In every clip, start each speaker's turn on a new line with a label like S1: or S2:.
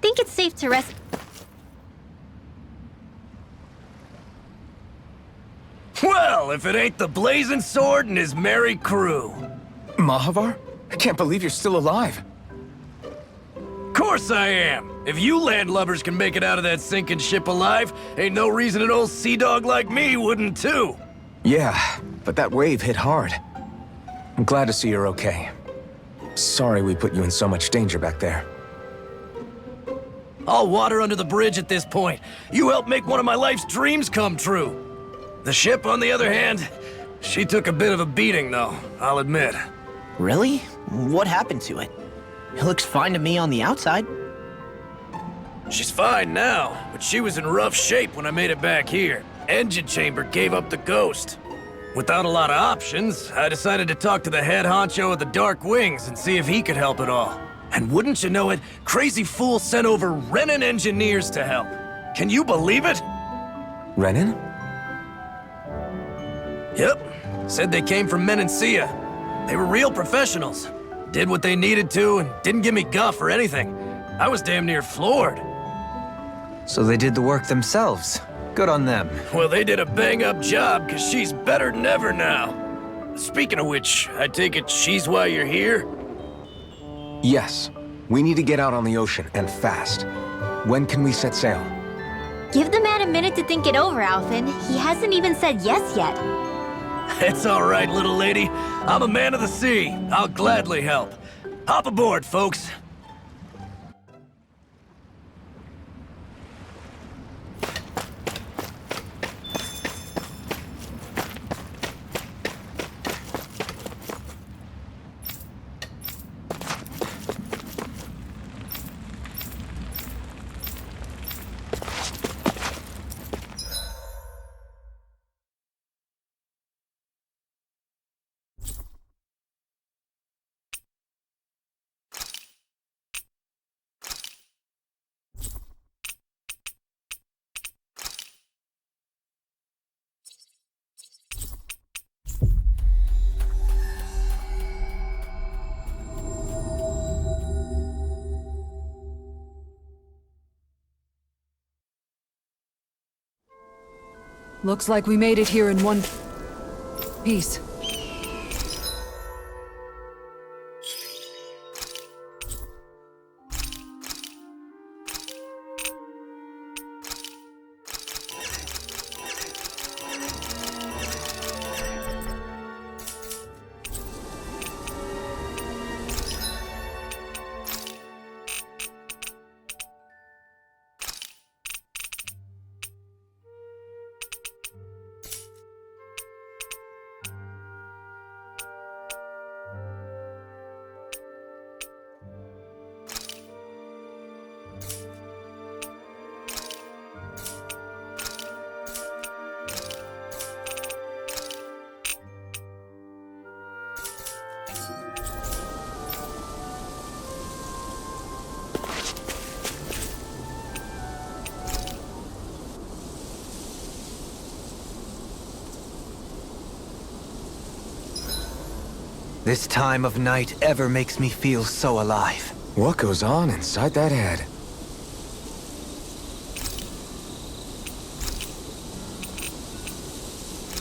S1: think it's safe to rest.
S2: Well, if it ain't the Blazing Sword and his merry crew.
S3: Mahavar? I can't believe you're still alive.
S2: Course I am. If you landlubbers can make it out of that sinking ship alive, ain't no reason an old sea dog like me wouldn't too.
S3: Yeah, but that wave hit hard. I'm glad to see you're okay. Sorry we put you in so much danger back there.
S2: All water under the bridge at this point. You helped make one of my life's dreams come true. The ship, on the other hand, she took a bit of a beating, though, I'll admit.
S4: Really? What happened to it? It looks fine to me on the outside.
S2: She's fine now, but she was in rough shape when I made it back here. Engine chamber gave up the ghost. Without a lot of options, I decided to talk to the head honcho of the Dark Wings and see if he could help at all. And wouldn't you know it, Crazy Fool sent over Renan engineers to help. Can you believe it?
S3: Renan?
S2: Yep. Said they came from Menancia. They were real professionals. Did what they needed to and didn't give me guff or anything. I was damn near floored.
S5: So they did the work themselves. Good on them.
S2: Well, they did a bang-up job, 'cause she's better than ever now. Speaking of which, I take it she's why you're here?
S3: Yes. We need to get out on the ocean, and fast. When can we set sail?
S1: Give the man a minute to think it over, Alphen. He hasn't even said yes yet.
S2: It's all right, little lady. I'm a man of the sea. I'll gladly help. Hop aboard, folks.
S6: Looks like we made it here in one piece.
S5: This time of night ever makes me feel so alive.
S3: What goes on inside that head?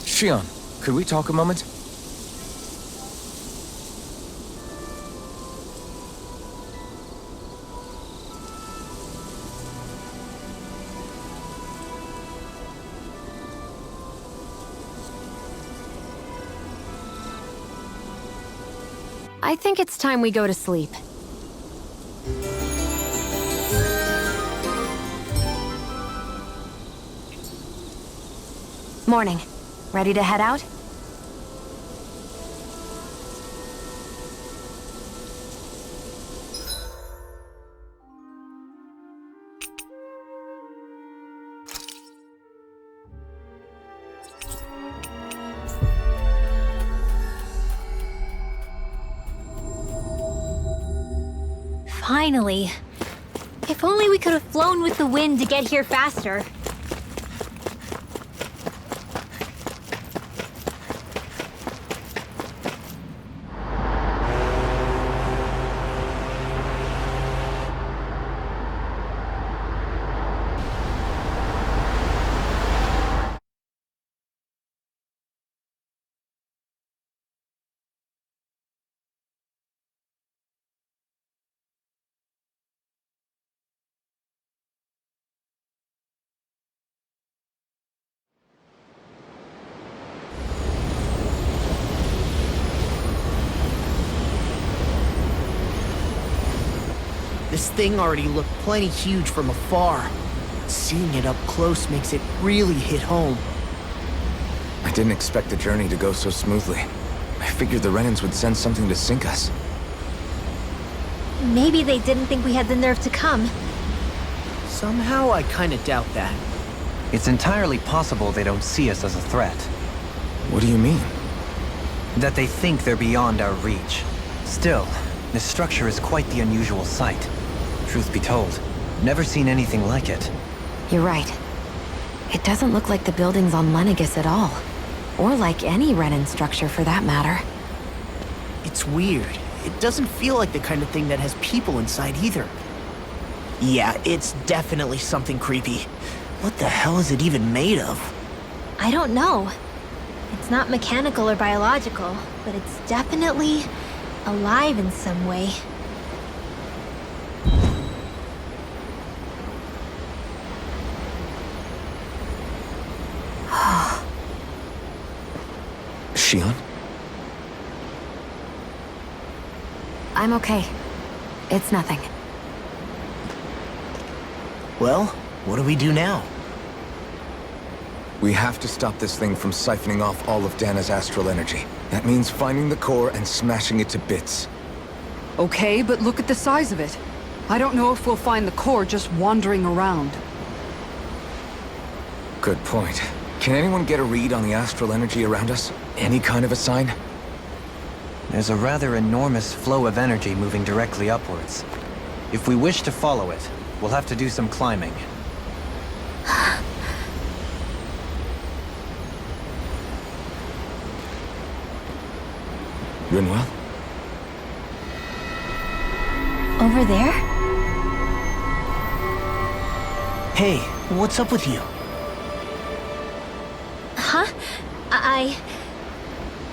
S3: Shion, could we talk a moment?
S1: I think it's time we go to sleep. Morning. Ready to head out? Finally. If only we could have flown with the wind to get here faster.
S4: This thing already looked plenty huge from afar. Seeing it up close makes it really hit home.
S3: I didn't expect the journey to go so smoothly. I figured the Renans would send something to sink us.
S1: Maybe they didn't think we had the nerve to come.
S4: Somehow I kinda doubt that.
S5: It's entirely possible they don't see us as a threat.
S3: What do you mean?
S5: That they think they're beyond our reach. Still, this structure is quite the unusual sight. Truth be told, never seen anything like it.
S7: You're right. It doesn't look like the buildings on Lenegis at all. Or like any Renan structure for that matter.
S4: It's weird. It doesn't feel like the kind of thing that has people inside either. Yeah, it's definitely something creepy. What the hell is it even made of?
S1: I don't know. It's not mechanical or biological, but it's definitely alive in some way.
S3: Shion?
S7: I'm okay. It's nothing.
S4: Well, what do we do now?
S3: We have to stop this thing from siphoning off all of Dana's astral energy. That means finding the core and smashing it to bits.
S6: Okay, but look at the size of it. I don't know if we'll find the core just wandering around.
S3: Good point. Can anyone get a read on the astral energy around us? Any kind of a sign?
S5: There's a rather enormous flow of energy moving directly upwards. If we wish to follow it, we'll have to do some climbing.
S3: Rinwell?
S1: Over there?
S4: Hey, what's up with you?
S1: Huh?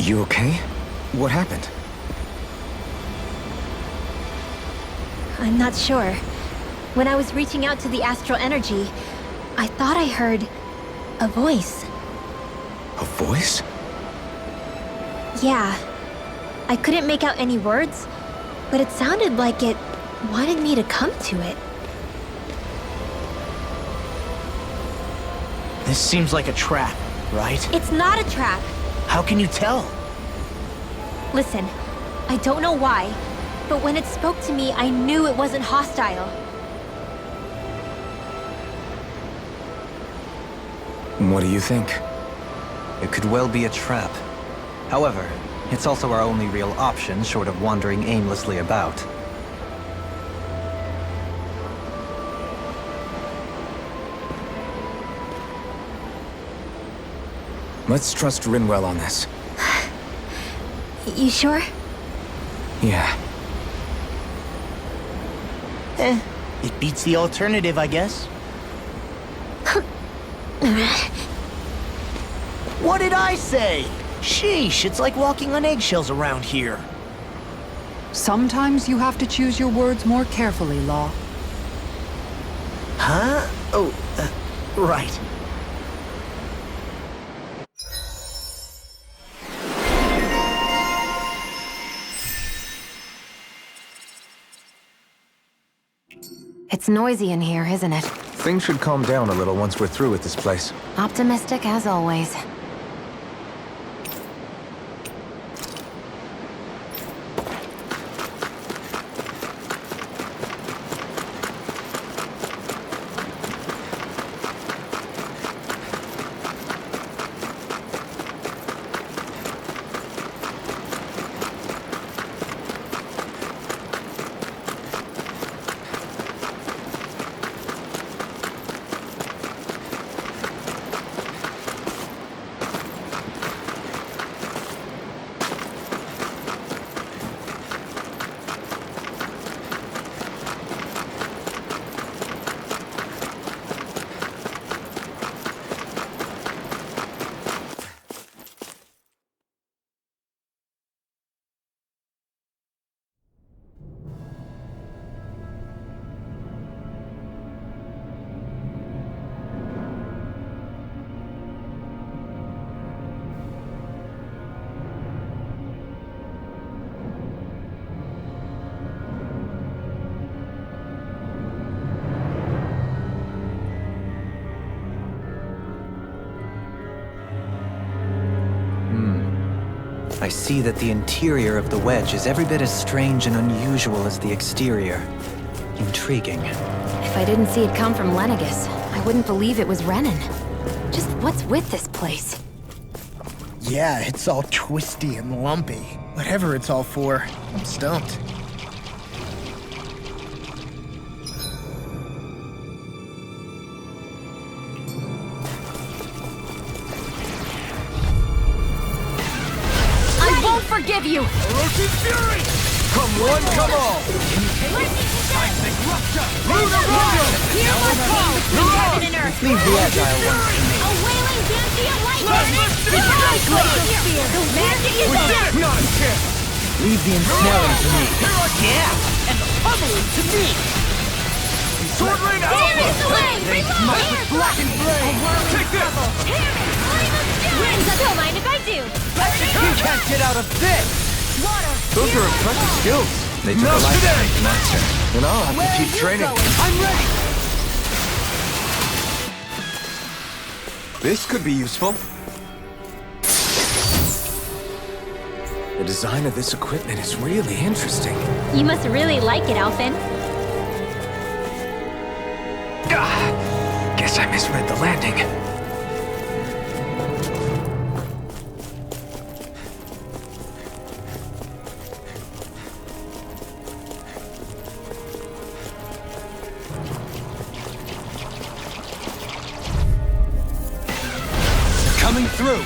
S3: You okay? What happened?
S1: I'm not sure. When I was reaching out to the astral energy, I thought I heard a voice.
S3: A voice?
S1: Yeah. I couldn't make out any words, but it sounded like it wanted me to come to it.
S4: This seems like a trap, right?
S1: It's not a trap.
S4: How can you tell?
S1: Listen, I don't know why, but when it spoke to me, I knew it wasn't hostile.
S3: What do you think?
S5: It could well be a trap. However, it's also our only real option short of wandering aimlessly about.
S3: Let's trust Rinwell on this.
S1: You sure?
S3: Yeah.
S4: It beats the alternative, I guess. What did I say? Sheesh, it's like walking on eggshells around here.
S6: Sometimes you have to choose your words more carefully, Law.
S4: Huh? Oh, right.
S7: It's noisy in here, isn't it?
S3: Things should calm down a little once we're through with this place.
S7: Optimistic as always.
S5: I see that the interior of the wedge is every bit as strange and unusual as the exterior. Intriguing.
S7: If I didn't see it come from Lenegus, I wouldn't believe it was Renan. Just what's with this place?
S4: Yeah, it's all twisty and lumpy. Whatever it's all for, I'm stumped.
S7: I won't forgive you!
S2: Orochi's fury!
S3: Come one, come all!
S2: Lunar Rondo!
S1: Hear my call from heaven and earth!
S5: Leave the agile ones to me.
S1: A wailing Dancy of light!
S2: Let's do it!
S1: The magic is there!
S2: Not a chance!
S5: Leave the ensnaring to me.
S4: Yeah, and the pummeling to me!
S2: Sword Rain
S1: Damn
S2: Alpha!
S1: it, away!
S2: Smite with blackened blade! Take this!
S1: Don't mind if I do!
S5: You can't get out of this!
S3: Those are impressive skills. They took
S2: Not
S3: a liking
S2: today.
S3: to master. And I'll have to keep training.
S5: I'm ready!
S3: This could be useful. The design of this equipment is really interesting.
S1: You must really like it, Alphen.
S3: Guess I misread the landing.
S5: Coming through!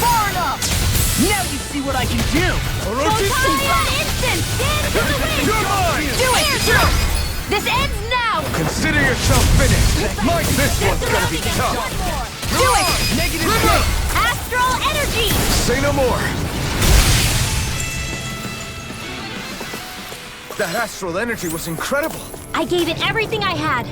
S4: Far enough! Now you see what I can do!
S1: Instant! Dance to the wind!
S2: You're mine!
S1: Do it! This ends now!
S3: Consider yourself finished. This one's gonna be tough.
S1: Do it! Negative Astral energy!
S3: Say no more. That astral energy was incredible.
S1: I gave it everything I had.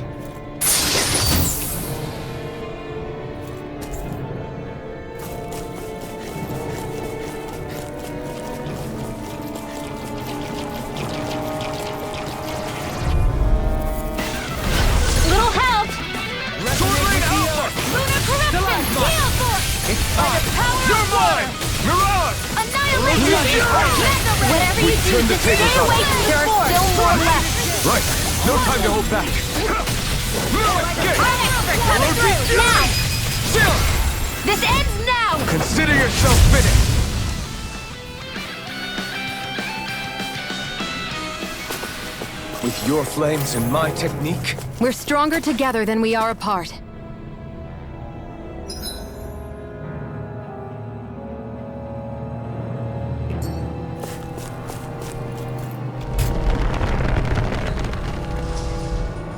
S1: Little help!
S2: Sword Rain Alpha!
S1: Lunar corruption! Gale force!
S5: It's time!
S2: You're mine! Mirage!
S1: Annihilation! Whatever you do,
S3: Turn the
S1: just stay
S3: tables
S1: away
S3: over.
S1: from the force! Still more left!
S3: Right. No time to hold back.
S1: Coming through! Now!
S2: Chill!
S1: This ends now!
S3: Consider yourself finished. With your flames and my technique,
S7: We're stronger together than we are apart.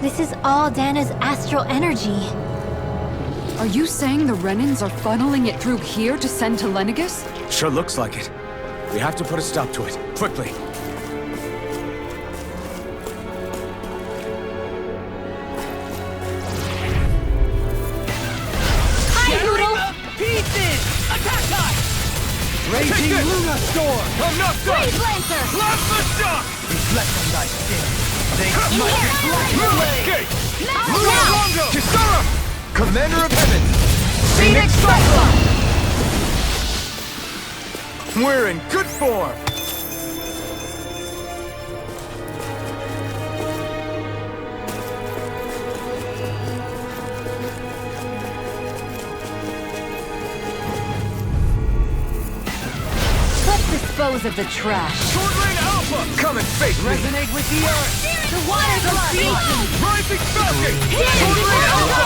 S1: This is all Dana's astral energy.
S6: Are you saying the Renans are funneling it through here to send to Lenegus?
S3: sure looks like it. We have to put a stop to it, quickly.
S1: Hi, Noodle!
S4: Pieces! Attack time!
S5: Raging Luna Storm!
S2: I'm not done!
S1: Freeze Lancer!
S2: Plasma shock!
S5: Reflect on thy sin. They
S2: Escape!
S1: Now!
S2: Longo!
S3: Kisara! Commander of Heaven!
S1: Phoenix Cyclone!
S3: We're in good form!
S7: Let's dispose of the trash.
S2: Sword Rain Alpha!
S3: Come and face me!
S5: resonate with the earth!
S1: The waters of sea!
S2: Rising Falcon!
S1: Sword Rain Alpha!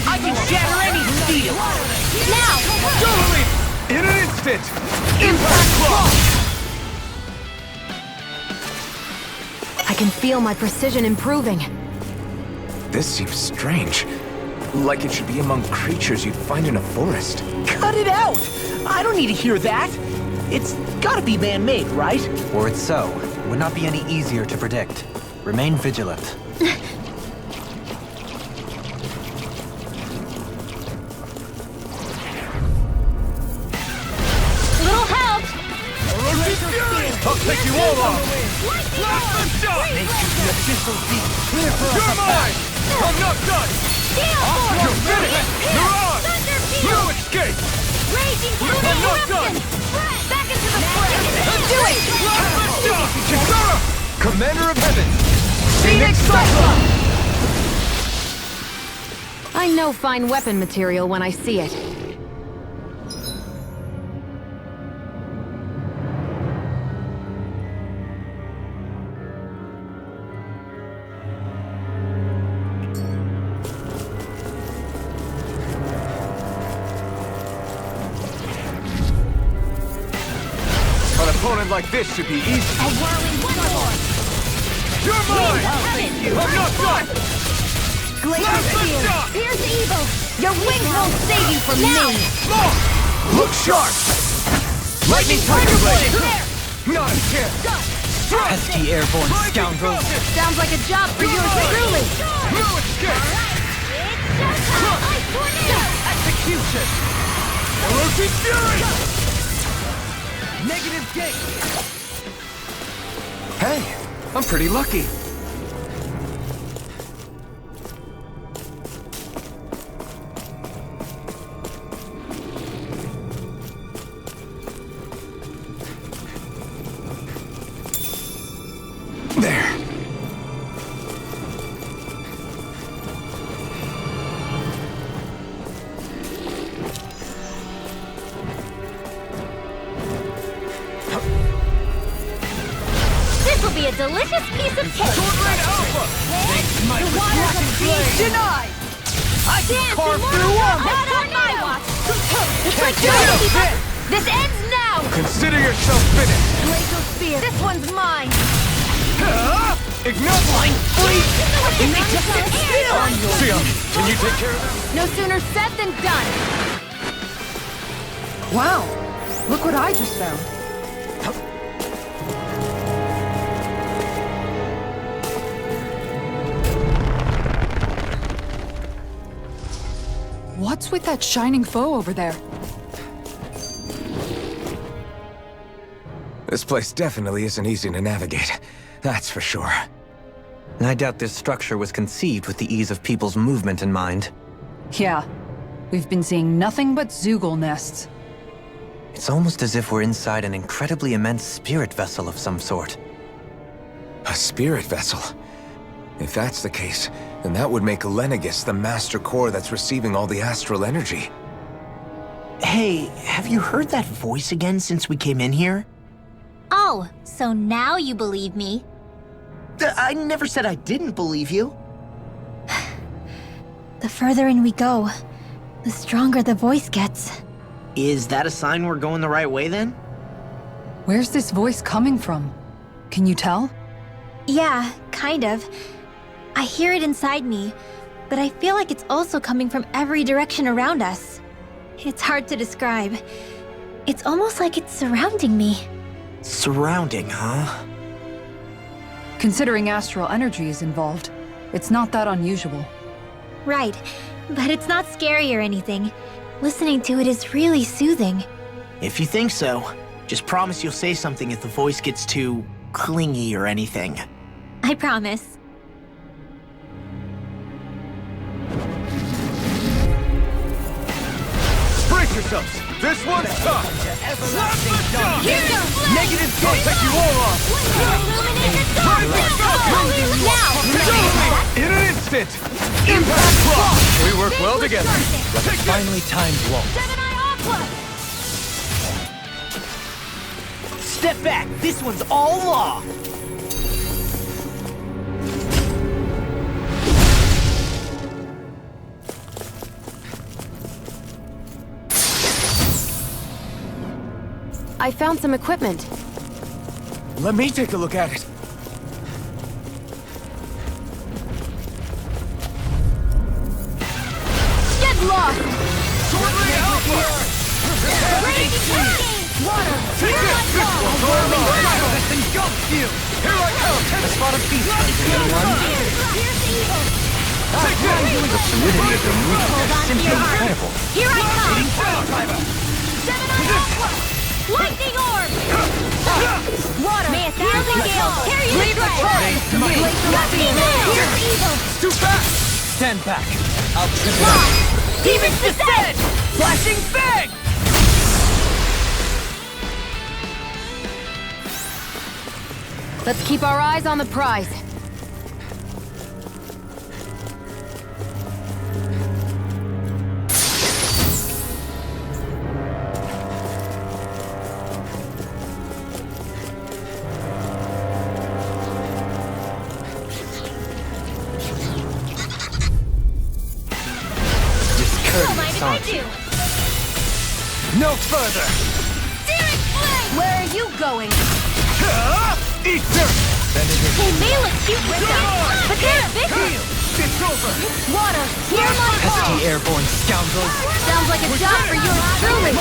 S4: I can shatter any steel!
S1: Now!
S3: Totally! In an instant! Impact Claw!
S7: I can feel my precision improving.
S3: This seems strange. Like it should be among creatures you'd find in a forest.
S4: Cut it out! I don't need to hear that! It's gotta be man-made, right?
S5: Were it so, it would not be any easier to predict. Remain vigilant.
S1: Little help!
S2: Orochi's fury! I'll take you all off! Plasma shock! You're mine! I'm not done! You're finished! Mirage!
S1: Thunder
S2: No
S1: field!
S2: escape!
S1: Raging
S2: I'm not done!
S1: Back into the
S6: Do it!
S3: Commander of Heaven!
S6: Phoenix Cyclone!
S7: I know fine weapon material when I see it.
S3: An opponent like this should be easy.
S1: A whirling wonderboard!
S3: You're mine! I'm not done!
S1: Glacier Spear! Pierce evil! Your wings won't save you from me!
S3: Look sharp! Lightning Tiger Blade! Not a chance!
S5: Pesky airborne scoundrels!
S1: Sounds like a job for yours truly!
S3: No escape!
S5: Execution!
S3: Elusive Fury!
S5: Negative gate!
S3: Hey, I'm pretty lucky. There.
S1: This will be a delicious piece of cake! The waters of peace
S6: Denied!
S1: I can carve through them! Not on my watch! It's like you're gonna keep up! This ends now!
S3: Consider yourself finished.
S1: Glacial Spear! This one's mine!
S3: Ignite!
S1: Line free! Can they just sit still?
S3: Sion, can you take care of that?
S1: No sooner said than done!
S6: Wow! Look what I just found. What's with that shining foe over there?
S3: This place definitely isn't easy to navigate. That's for sure.
S5: I doubt this structure was conceived with the ease of people's movement in mind.
S6: Yeah. We've been seeing nothing but Zoogle nests.
S5: It's almost as if we're inside an incredibly immense spirit vessel of some sort.
S3: A spirit vessel? If that's the case, then that would make Lenegis the master core that's receiving all the astral energy.
S4: Hey, have you heard that voice again since we came in here?
S1: Oh, so now you believe me?
S4: I never said I didn't believe you.
S1: The further in we go, the stronger the voice gets.
S4: Is that a sign we're going the right way then?
S6: Where's this voice coming from? Can you tell?
S1: Yeah, kind of. I hear it inside me, but I feel like it's also coming from every direction around us. It's hard to describe. It's almost like it's surrounding me.
S4: Surrounding, huh?
S6: Considering astral energy is involved, it's not that unusual.
S1: Right, but it's not scary or anything. Listening to it is really soothing.
S4: If you think so, just promise you'll say something if the voice gets too clingy or anything.
S1: I promise.
S3: Brace yourselves! This one's tough!
S1: Here goes!
S3: Negative gate! I'll take you all off!
S1: Now!
S3: In an instant! Impact block! We work well together.
S5: Finally timed waltz.
S4: Step back! This one's all law!
S7: I found some equipment.
S3: Let me take a look at it.
S1: Get lost!
S3: Shortly Alpha!
S1: Water!
S3: Take this! This one's all mine!
S5: Let's engulf you!
S3: Here I come!
S5: A spot of peace coming from anyone?
S3: Take this!
S5: The fluidity of your movement is simply incredible.
S1: Here I come! Lightning orb! Water! May a thousand gales carry the thread! Nothing there! Here's evil!
S3: Too fast!
S5: Stand back. I'll trip it up.
S1: Demons descend!
S4: Flashing fang!
S7: Let's keep our eyes on the prize.
S1: Don't mind if I do.
S3: No further!
S1: Searing flame!
S7: Where are you going?
S3: Eat dirt!
S1: They may look cute with them, but they're vicious.
S3: It's over!
S1: Water, hear my call.
S5: Pesky airborne scoundrels!
S7: Sounds like a job for yours truly.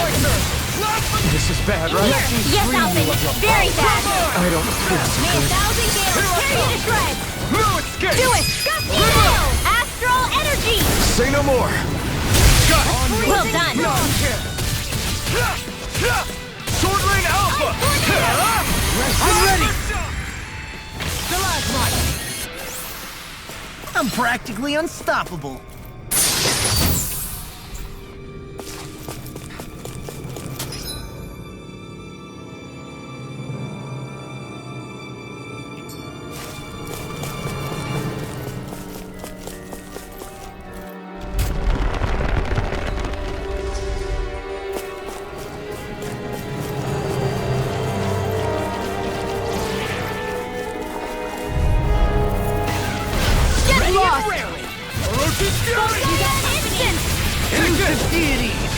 S3: This is bad, right?
S1: Yes, Alvin, very bad.
S3: I don't feel so
S1: May a
S3: good.
S1: thousand gales tear you to shreds.
S3: No escape!
S1: Do it! Gust me now! Astral energy!
S3: Say no more! Got it!
S1: Well done.
S3: Sword Rain Alpha!
S4: I'm ready! I'm practically unstoppable.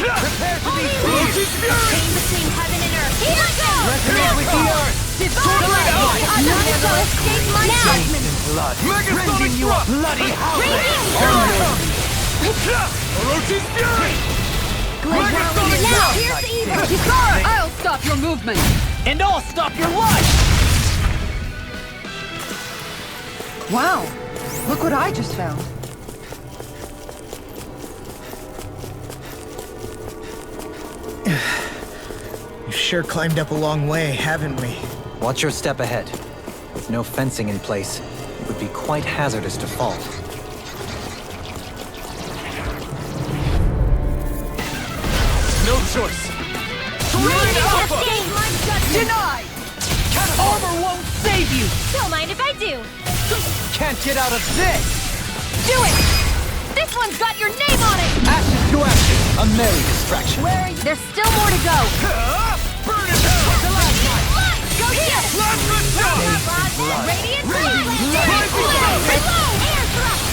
S3: Prepare to be
S1: Chain between heaven and earth. Here I go!
S3: Resonate with the earth!
S1: None shall escape my judgment.
S3: Blood! Rending you a bloody Orochi's Fury!
S1: Now, here's the evil.
S6: I'll stop your movement!
S4: And I'll stop your life!
S6: Wow! Look what I just found.
S4: We've sure climbed up a long way, haven't we?
S5: Watch your step ahead. With no fencing in place, it would be quite hazardous to fall.
S3: No choice!
S1: Escape my judgment.
S4: Denied! Armor won't save you!
S1: Don't mind if I do.
S5: Can't get out of this!
S1: Do it! This one's got your name on it!
S5: Ashes to ashes! A merry distraction.
S7: Where are you? There's still more to go.
S3: Burn it down!
S1: Go get it!
S3: Blood!
S1: Radiant flame! Reload! Air thrust!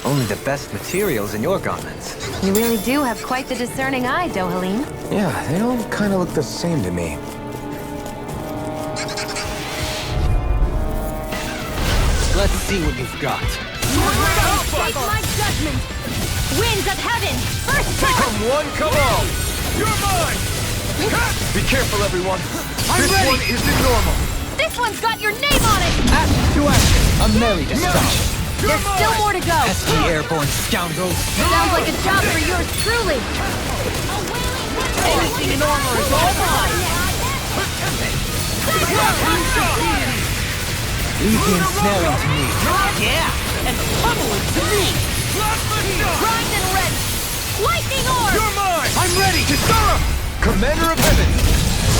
S5: Only the best materials in your garments.
S7: You really do have quite the discerning eye, Dohalim.
S3: Yeah, they all kind of look the same to me.
S5: Let's see what you've got.
S1: Take my judgment! Winds of heaven! First strike!
S3: Come one, come all! You're mine! Be careful, everyone! This one isn't normal!
S1: This one's got your name on it!
S5: Ashes to ashes! A merry distraction.
S7: There's still more to go.
S5: Pesky airborne scoundrels!
S7: Sounds like a job for yours truly.
S4: Anything in armor is all mine!
S5: Leave the ensnaring to me.
S4: Yeah! And pummel it to me!
S1: Grind and rend! Lightning orb!
S3: You're mine! I'm ready! Kisara! Commander of Heaven!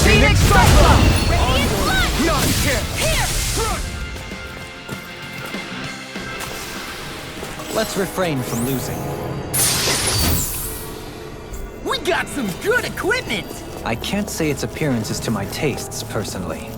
S4: Phoenix Cyclone!
S1: Radiant blood!
S3: Not here!
S1: Here!
S5: Let's refrain from losing.
S4: We got some good equipment!
S5: I can't say its appearance is to my tastes, personally.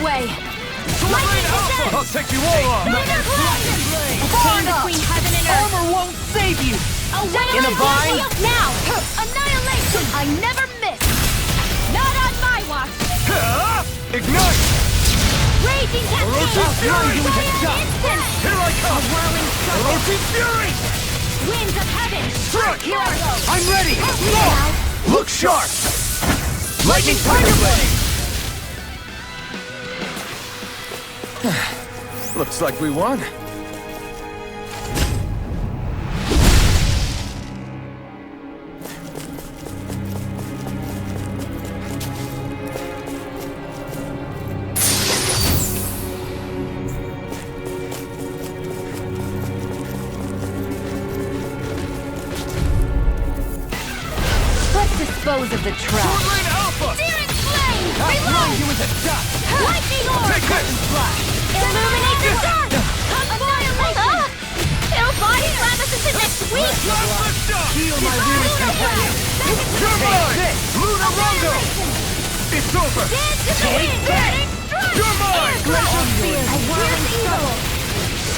S1: Way!
S3: I'll take you all on!
S1: Chain between heaven and earth!
S4: Armor won't save you!
S1: Away
S4: In a bind?
S1: Now! Annihilation! I never miss! Not on my watch!
S3: Ignite!
S1: Raging cascade! Instant!
S2: Here I come!
S1: Whirling struggle!
S2: Orochi Fury!
S1: Winds of heaven!
S2: Strike!
S1: Here I go!
S2: I'm ready!
S1: Now,
S2: Look sharp! Lightning Tiger Blade!
S3: Looks like we won.
S1: let's dispose of the trap.
S2: Swordblade Alpha!
S1: Searing flame!
S2: I'll
S1: Reload!
S2: blind you with a dust!
S1: Lightning orb!
S2: Take this!
S1: Illuminate the dark! Annihilation! It'll body slam us into next week!
S2: Lift up!
S1: Heal my weary companion!
S2: You're mine! Lunar Rondo! It's over!
S1: Take this!
S2: You're mine!
S1: Glacial spear! A whirling evil!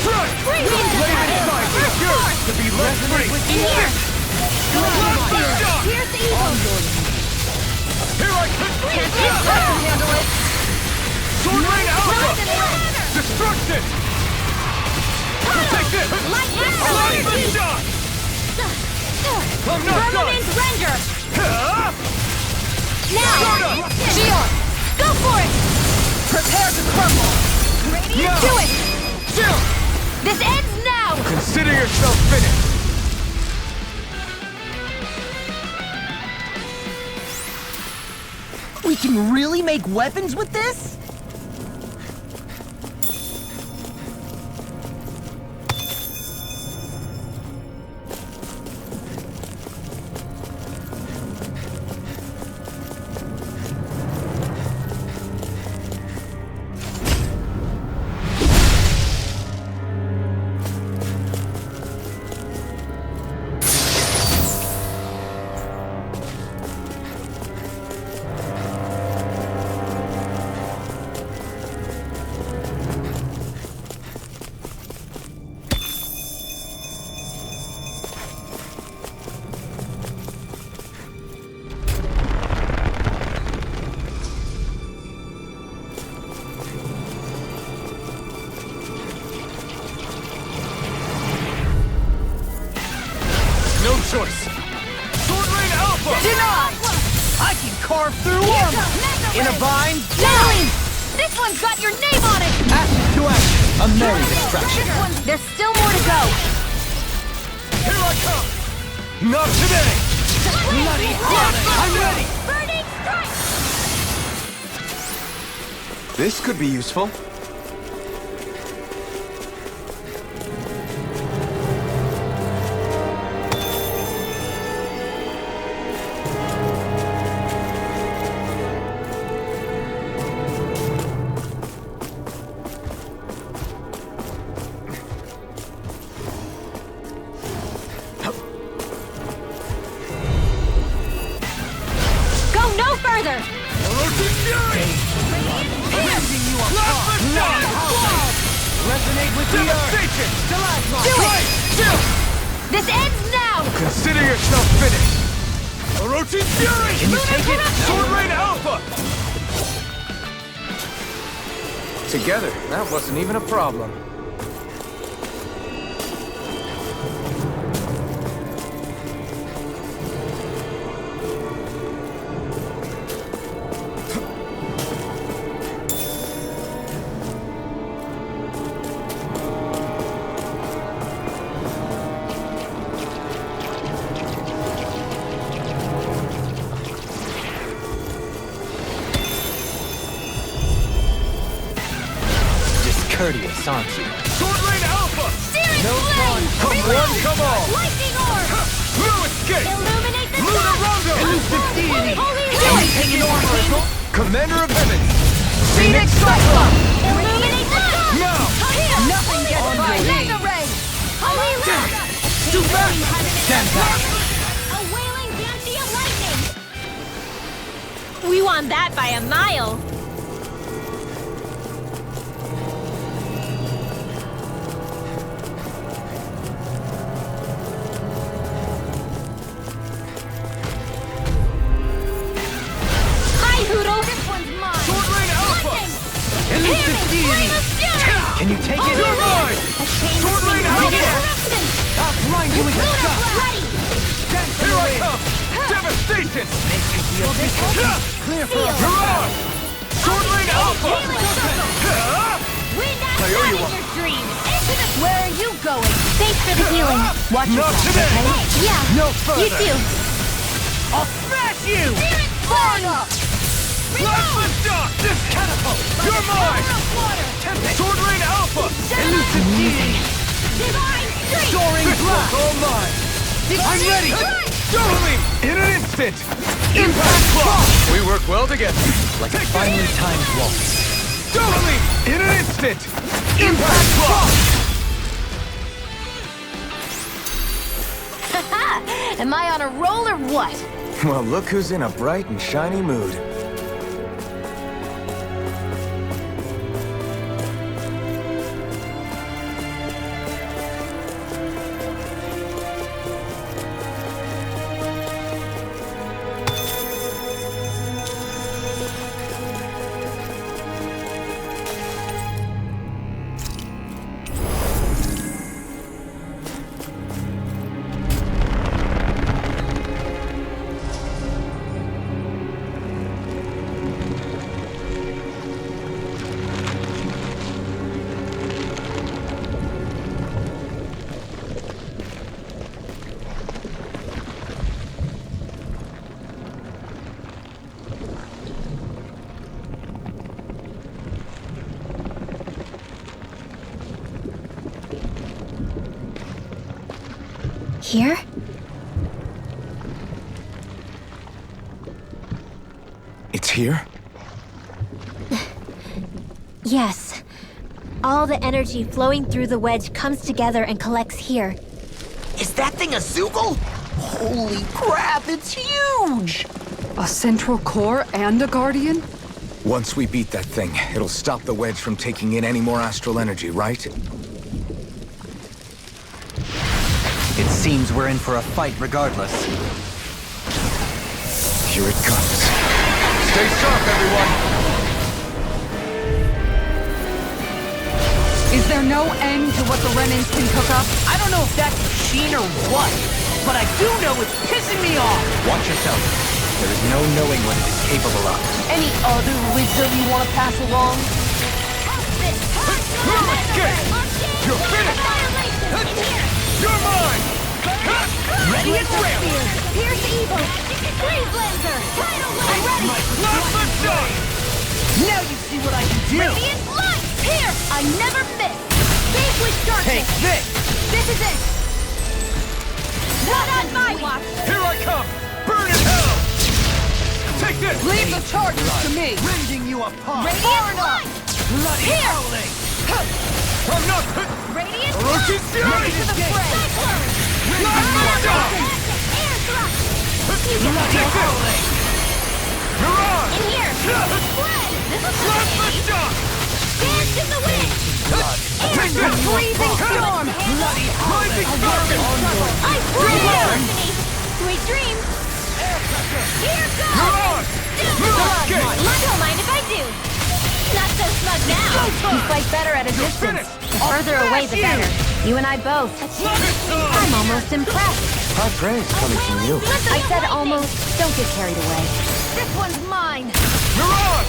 S2: Strike!
S1: Winds of
S2: Blade
S1: heaven!
S2: inside is yours to be let free!
S1: In here!
S2: Blast shot!
S1: Pierce evil!
S2: Here I come!
S1: Can't this person handle it?
S2: Swordblade Alpha!
S1: Rise and run!
S2: Destruction! Take this!
S1: Lightning
S2: Lightning
S1: blade!
S2: shot! I'm not done!
S1: Firmament render!
S2: Huh?
S1: Now!
S2: Stardust!
S1: Gion! Go for it! Prepare to crumble!
S2: Yeah.
S1: Do it! This ends now!
S3: Consider yourself finished.
S4: We can really make weapons with this?
S2: No choice! Swordblade Alpha!
S4: Denied! I can carve through armor! In a bind,
S1: Darling! This one's got your name on it!
S5: Action to action. A merry distraction.
S1: There's still more to go!
S2: Here I come! Not today!
S1: Bloody
S2: I'm ready!
S1: Burning strike!
S3: This could be useful.
S1: Go no further!
S2: Orochi Fury!
S4: resonate with the earth!
S2: Devastation!
S1: Do it! This ends now!
S3: Consider yourself finished.
S2: Orochi Fury!
S4: Can you take it?
S2: Swordblade Alpha!
S3: Together, that wasn't even a problem.
S5: Discourteous, aren't you?
S2: Swordblade Alpha!
S1: Searing flame!
S2: Come one, come all!
S1: Lightning orb!
S2: No escape!
S1: Illuminate the
S2: Lunar
S1: dark!
S2: Rondo!
S4: Elusive deity!
S1: Holy
S4: Anything in order!
S3: Commander of Heaven!
S4: Phoenix Cyclops!
S1: Illuminate the dark!
S2: Now!
S1: Here!
S4: Nothing gets by me!
S1: Mega ray! Holy light!
S4: Too fast! Stand back!
S1: A wailing banshee of lightning! We won that by a mile! Hi, Hoodle! This one's mine!
S2: Swordblade Alpha!
S4: Elusive deity!
S3: distance!
S4: Clear for us.
S3: You're on! Sword Lane Alpha!
S1: Wind
S3: I owe you
S1: outside
S3: one.
S1: in your dreams! Into the...
S6: Where are you going?
S1: Thanks for the healing.
S6: Watch
S3: Not
S6: yourself,
S3: today!
S6: okay?
S1: Yeah,
S3: No
S1: you
S3: further!
S1: too.
S4: I'll smash you!
S1: Burn up!
S3: Blast the shot! This catapult! You're mine! Sword Lane Alpha!
S4: Elusive deity!
S1: Divine strength!
S4: Soaring
S3: This one's
S4: blast!
S3: all mine!
S4: I'm ready!
S3: Totally! In an instant! Impact Clock!
S5: We work well together, like a finely timed waltz.
S3: Totally! In an instant! Impact Clock!
S7: Am I on a roll or what?
S3: Well, look who's in a bright and shiny mood.
S1: Here?
S3: It's here?
S1: Yes. All the energy flowing through the wedge comes together and collects here.
S4: Is that thing a Zoogle? Holy crap, it's huge!
S6: A central core and a guardian?
S3: Once we beat that thing, it'll stop the wedge from taking in any more astral energy, right?
S5: It seems we're in for a fight regardless.
S3: Here it comes. Stay sharp, everyone!
S6: Is there no end to what the Renans can cook up?
S4: I don't know if that's a machine or what, but I do know it's pissing me off!
S5: Watch yourself. There is no knowing what it is capable of.
S4: Any other wisdom you want to pass along?
S3: You're finished! You're mine!
S4: Ready and ready!
S1: Pierce evil! Freeze Lancer! Tidal Wave! Ready!
S3: Plasma shot!
S4: Now you see what I can do!
S1: Radiant light! Pierce! I never miss! Save with darkness!
S4: Take this!
S1: This is it! Not on my watch!
S3: Here I come! Burn in hell! Take this!
S6: Leave the charges to me!
S4: Rending you apart!
S1: Radiant light!
S4: Bloody
S1: Here!
S4: howling!
S3: I'm not...
S1: Radiant
S3: Roach's
S1: Ready
S3: Fury!
S1: to the fray! Cyclone!
S3: Plasma shot!
S1: Air thrust! You
S3: Take
S1: got
S3: this!
S1: this!
S3: You're on!
S1: In here! Spread! This is
S3: Plasma shot!
S1: Dance in the wind!
S3: Take this!
S1: Freezing storm!
S3: Rising serpent!
S1: I bring destiny! Sweet dreams! Here goes!
S3: You're on! Escape!
S1: Don't mind if I do! Not so smug now!
S7: You fight better at a distance.
S3: finished!
S7: The further away, the better. You and I both. I'm almost impressed.
S3: High praise coming from you.
S7: I said almost. Don't get carried away.
S1: This one's mine!
S3: You're on!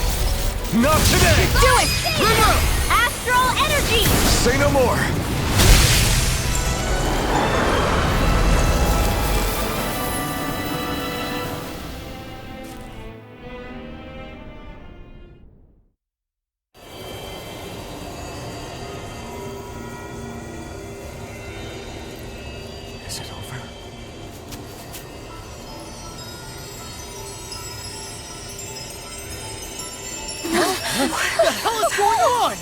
S3: Not today!
S1: Do it!
S3: River!
S1: Astral energy!
S3: Say no more! Is it over?
S4: What the hell is going on?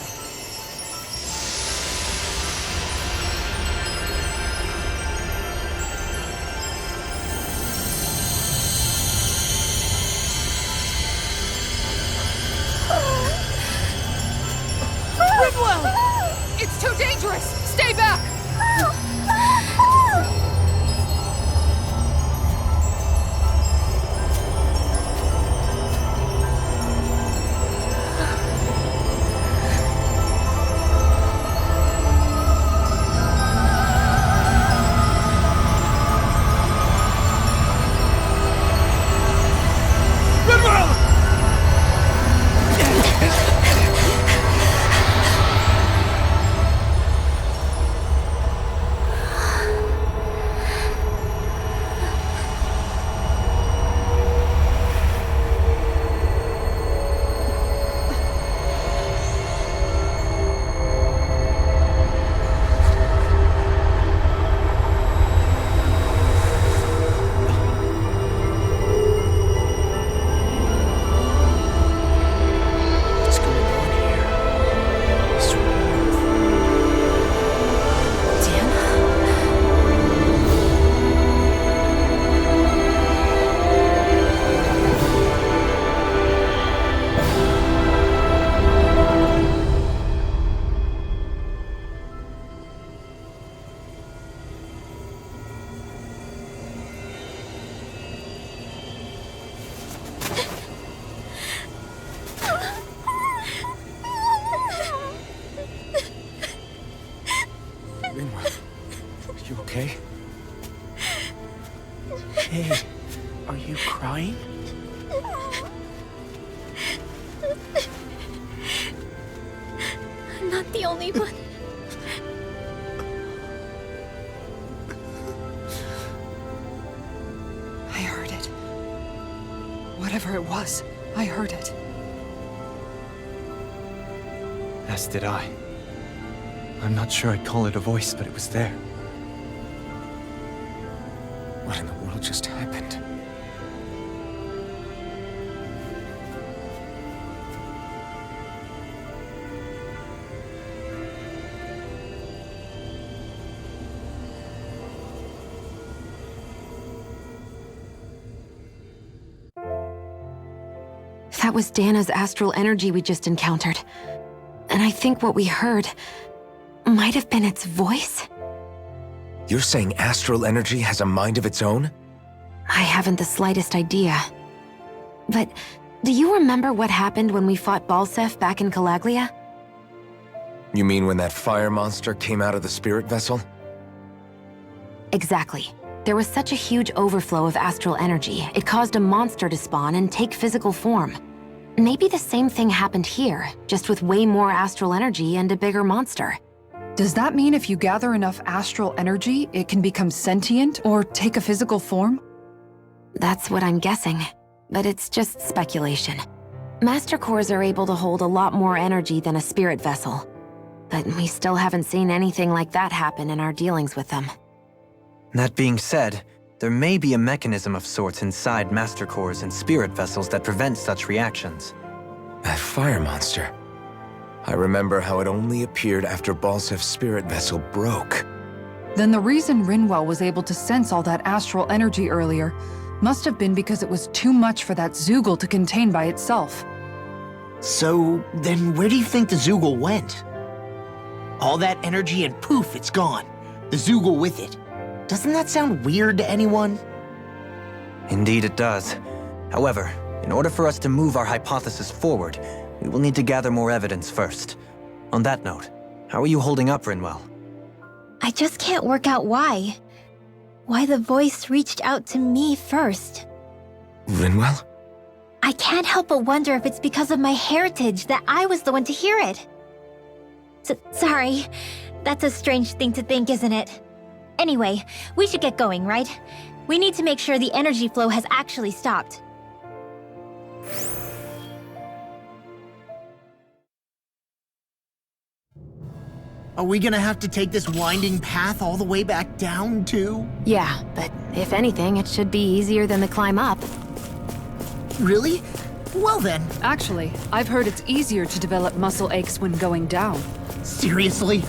S4: okay? Are you crying?
S1: I'm not the only one.
S6: I heard it. Whatever it was, I heard it.
S5: As did I. I'm not sure I'd call it a voice, but it was there.
S3: What in the world just happened?
S7: That was Dana's astral energy we just encountered. And I think what we heard might have been its voice?
S3: You're saying astral energy has a mind of its own?
S7: I haven't the slightest idea. But do you remember what happened when we fought Balsef back in Calaglia?
S3: You mean when that fire monster came out of the spirit vessel?
S7: Exactly. There was such a huge overflow of astral energy, it caused a monster to spawn and take physical form. Maybe the same thing happened here, just with way more astral energy and a bigger monster.
S6: Does that mean if you gather enough astral energy, it can become sentient or take a physical form?
S7: That's what I'm guessing, but it's just speculation. Master cores are able to hold a lot more energy than a spirit vessel, but we still haven't seen anything like that happen in our dealings with them.
S5: That being said, there may be a mechanism of sorts inside Master Cores and spirit vessels that prevent such reactions.
S3: That fire monster. I remember how it only appeared after Balsef's spirit vessel broke.
S6: Then the reason Rinwell was able to sense all that astral energy earlier must have been because it was too much for that Zoogle to contain by itself.
S4: So, then where do you think the Zoogle went? All that energy and poof, it's gone. The Zoogle with it. Doesn't that sound weird to anyone?
S5: Indeed it does. However, in order for us to move our hypothesis forward, we will need to gather more evidence first. On that note, how are you holding up, Rinwell?
S1: I just can't work out why. Why the voice reached out to me first.
S3: Rinwell?
S1: I can't help but wonder if it's because of my heritage that I was the one to hear it. Sorry. That's a strange thing to think, isn't it? Anyway, we should get going, right? We need to make sure the energy flow has actually stopped.
S4: Are we gonna have to take this winding path all the way back down, too?
S7: Yeah, but if anything, it should be easier than the climb up.
S4: Really? Well then,
S6: Actually, I've heard it's easier to develop muscle aches when going down.
S4: seriously?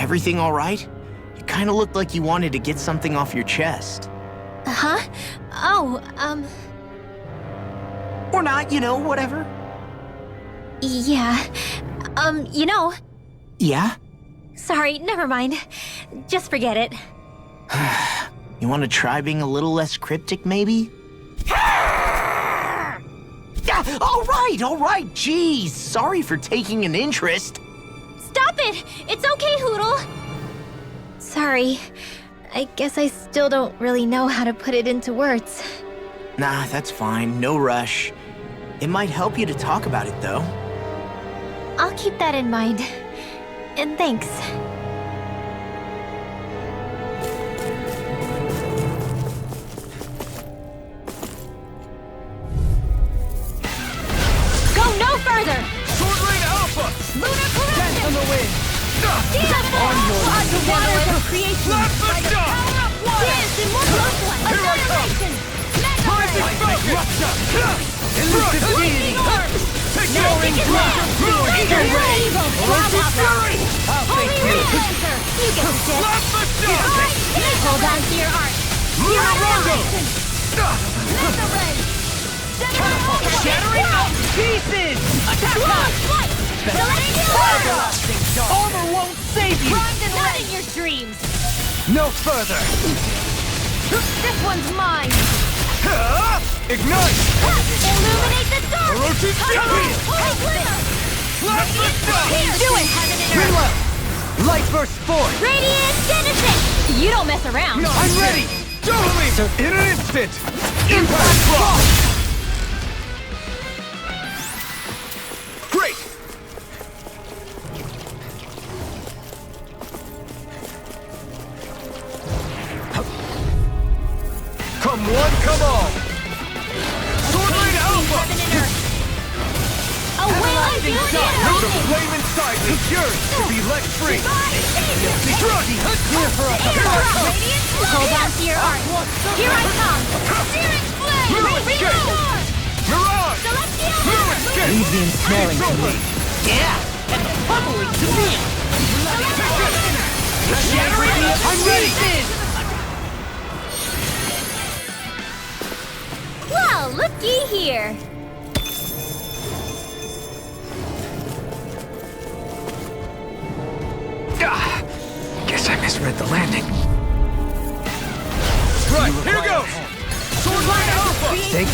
S4: Everything all right? You kinda looked like you wanted to get something off your chest.
S1: Huh? Oh,
S4: Or not, you know, whatever.
S1: Yeah. You know...
S4: Yeah?
S1: Sorry, never mind. Just forget it.
S4: You want to try being a little less cryptic, maybe? All right, jeez. Sorry for taking an interest.
S1: Stop it! It's okay, Hootle! Sorry. I guess I still don't really know how to put it into words.
S4: Nah, that's fine. No rush. It might help you to talk about it, though.
S1: I'll keep that in mind. And thanks. Go no further!
S2: Sword Rain Alpha!
S1: Lunar corruption!
S2: On the wind!
S1: The waters of creation!
S2: Let the
S1: By the
S2: shot!
S1: power of water! Dance in one close one!
S2: Here I come!
S1: Annihilation! Mega
S2: Rising
S1: ray!
S2: Falcon! Elusive
S1: Lightning orb!
S2: Take
S1: Magic advance! Eagle ray!
S2: Elusive Fury!
S1: Holy Relancer! You get the gist!
S2: Let the shot!
S1: Hold on to your art! Your annihilation! Mega ray!
S4: Shattering out pieces! Attack
S1: Flight! Celestial!
S4: Armor won't save you!
S1: Not in your dreams!
S2: No further!
S1: This one's mine!
S2: Ignite!
S1: Illuminate the dark!
S2: Orochi Fury!
S1: Holy glimmer!
S2: Let the shot!
S1: Do it, heaven and earth!
S2: Reload! Light burst forth!
S1: Radiant Genesis! You don't mess around!
S2: I'm ready! Totally! In an instant! Impact block! Great! Come one, come all! Sword Rain Alpha!
S1: Heaven and earth! A wailing
S2: Know the
S1: beauty!
S2: flame inside me! Yours to be let free! Struck! Here for us!
S1: Hold on to your art! Here I come! Searing flame!
S2: Mirror escape!
S1: Restore!
S2: Mirage!
S1: Celestial
S2: Mirror
S1: hammer!
S2: escape!
S5: Leave the ensnaring to me.
S4: Yeah, and pummeling to me!
S2: I'm ready!
S1: Well, looky here!
S3: Guess I misread the landing.
S2: Right, here goes! Sword Rain Alpha!
S3: Take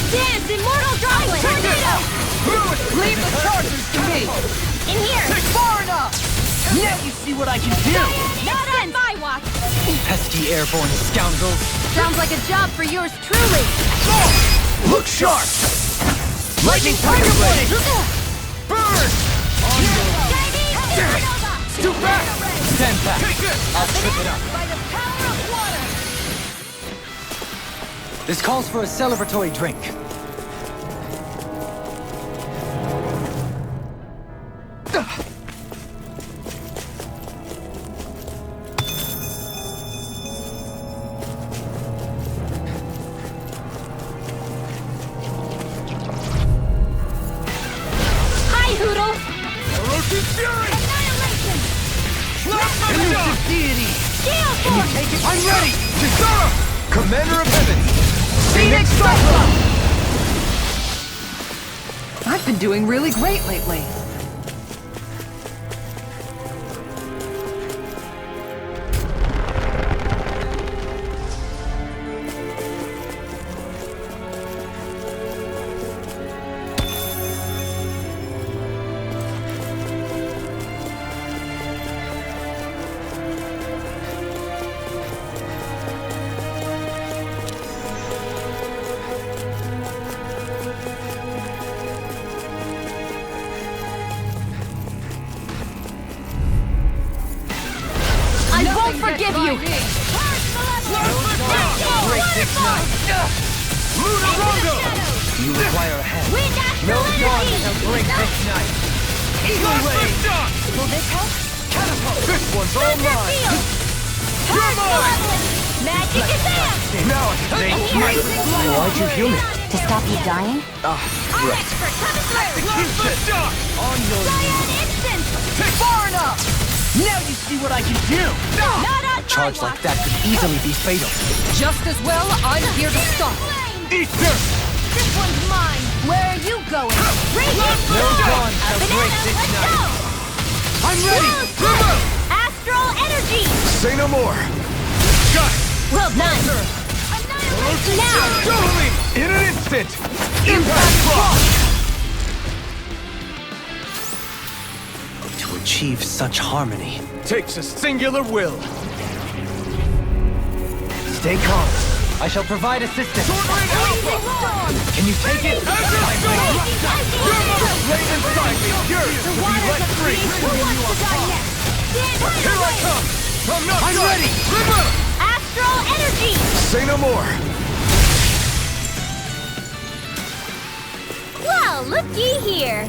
S1: Dance, immortal droplet! Tornado!
S4: Leave the charges to me!
S1: In here!
S4: Far enough! Now you see what I can do!
S1: Not on my watch!
S5: Pesky airborne scoundrels.
S1: Sounds like a job for yours truly!
S2: Look sharp!
S4: Lightning Tiger Blade!
S2: Burn! Too back!
S5: Stand back.
S2: Take this!
S5: I'll trip it up.
S1: By the power of water!
S5: This calls for a celebratory drink.
S1: Hi, Hootle!
S2: Orochi Fury!
S1: Annihilation!
S2: Elusive deity!
S1: Gale Force!
S2: Take it! I'm ready! Kisara! Commander of Heaven!
S1: Phoenix Cyclone!
S6: I've been doing really great lately.
S1: I won't forgive you!
S5: Break this night.
S2: Lunarongo!
S5: You require a hand.
S1: Wind
S5: No
S1: Astral
S5: dawn
S1: Energy!
S5: shall break this night.
S2: Eagle Ray!
S1: Will this help?
S2: Catapult! This one's all
S1: Thunder
S2: mine!
S1: Field!
S2: You're mine!
S1: Magic Advance!
S2: Now I can
S1: And
S2: take
S1: here!
S5: Why'd you human?
S7: To stop you dying?
S1: Our expert coming through!
S2: Let the shot!
S4: On your
S1: Cyan Instant!
S4: far enough! Now you see what I can do!
S1: Not on
S5: Charge
S1: my
S5: like that could easily be fatal.
S6: Just as well, I'm here to stop.
S2: Eat this!
S1: This one's mine! Where are you going? Radiant
S5: No
S1: Storm!
S5: dawn shall break this
S1: Let's
S5: night.
S1: go!
S3: I'm ready!
S1: Astral Energy!
S3: Say no more! Got it!
S1: Well done! Now!
S3: Cover me! In an instant! Impact Frost!
S5: To achieve such harmony.
S3: Takes a singular will.
S5: Stay calm. I shall provide assistance. Can you take it?
S3: Lay inside me! Yours to be let free! Here I come! I'm ready!
S1: Astral Energy!
S3: Say no more!
S1: Well, looky here!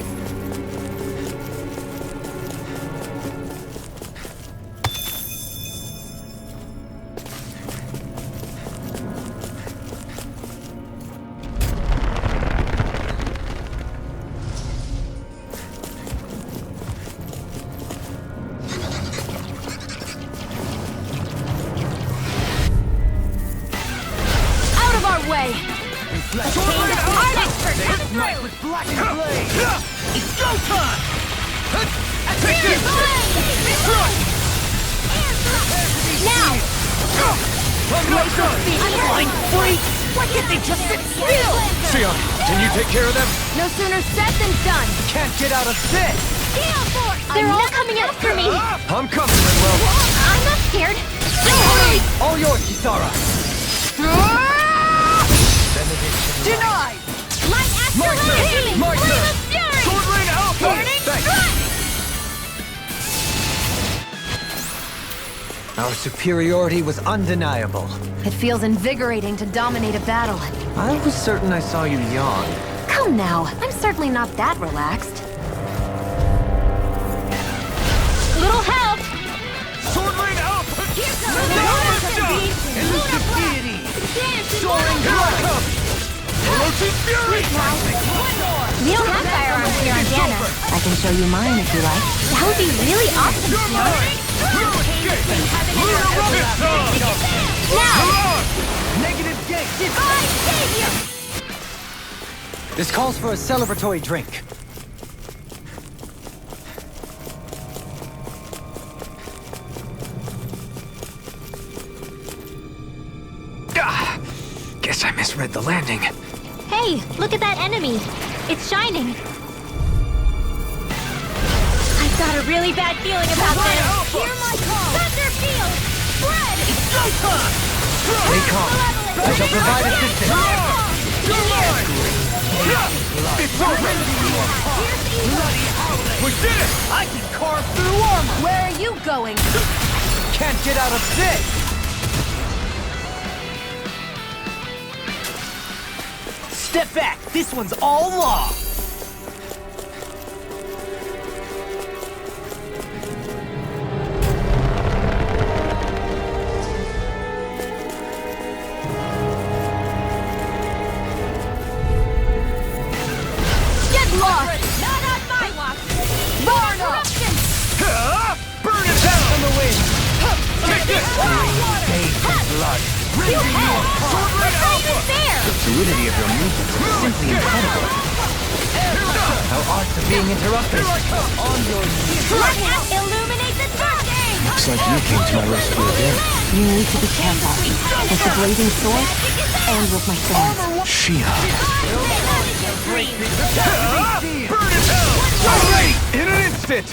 S1: Out of our way! Art expert, come through!
S5: Black and blade.
S3: It's go time! Take this!
S1: Now!
S4: Flying freak! Why can't they just sit still?
S3: Sion, can you take care of them?
S1: No sooner said than done!
S5: Can't get out of this.
S1: Steel Force! They're all coming after me!
S3: I'm coming, Rinwell.
S1: I'm not scared!
S5: All yours, Kisara.
S1: Denied! Light Astral Energy!
S3: My
S1: Flame
S3: turn!
S1: of Fury!
S3: Sword Rain Alpha!
S1: Burning
S3: Thanks.
S1: Strike!
S5: Our superiority was undeniable.
S7: It feels invigorating to dominate a battle.
S5: I was certain I saw you yawn.
S7: Come now, I'm certainly not that relaxed.
S1: Little help!
S3: Sword Rain Alpha!
S1: Here comes
S3: The
S1: the
S3: helmet's down!
S1: Elusive deity! Dance in
S3: Soaring
S1: Luna
S3: Here I
S1: Blood!
S3: come! Orochi's Fury!
S1: We don't have firearms here on Dana.
S7: I can show you mine if you like.
S1: That would be really awesome,
S3: You're mine! You escape! Luna Rocket's on!
S1: Now!
S5: Negative gate.
S1: Divine Savior!
S5: This calls for a celebratory drink.
S3: Guess I misread the landing.
S1: Hey, look at that enemy. It's shining. I've got a really bad feeling about this. Hear my call. Thunder Field! Spread! It's go time!
S5: Stay calm. I shall provide assistance.
S3: It's over! We did it!
S4: I can carve through armor!
S7: Where are you going?
S5: Can't get out of this.
S4: Step back! This one's all law!
S1: Get lost! Not on my watch! Burn corruption!
S3: Burn it down!
S5: On the wind.
S3: Take this!
S5: Blood.
S1: You hell!
S3: Sword Rain Alpha!
S1: There!
S5: The fluidity of your movements is simply incredible. How arts are being interrupted. On your knees.
S1: Let us illuminate the darkness!
S3: Looks like you came to my rescue again.
S7: You need to be careful. With the blazing sword, and with my swords.
S3: Shia.
S1: Burn
S3: Burn it down! I'm ready! In an instant!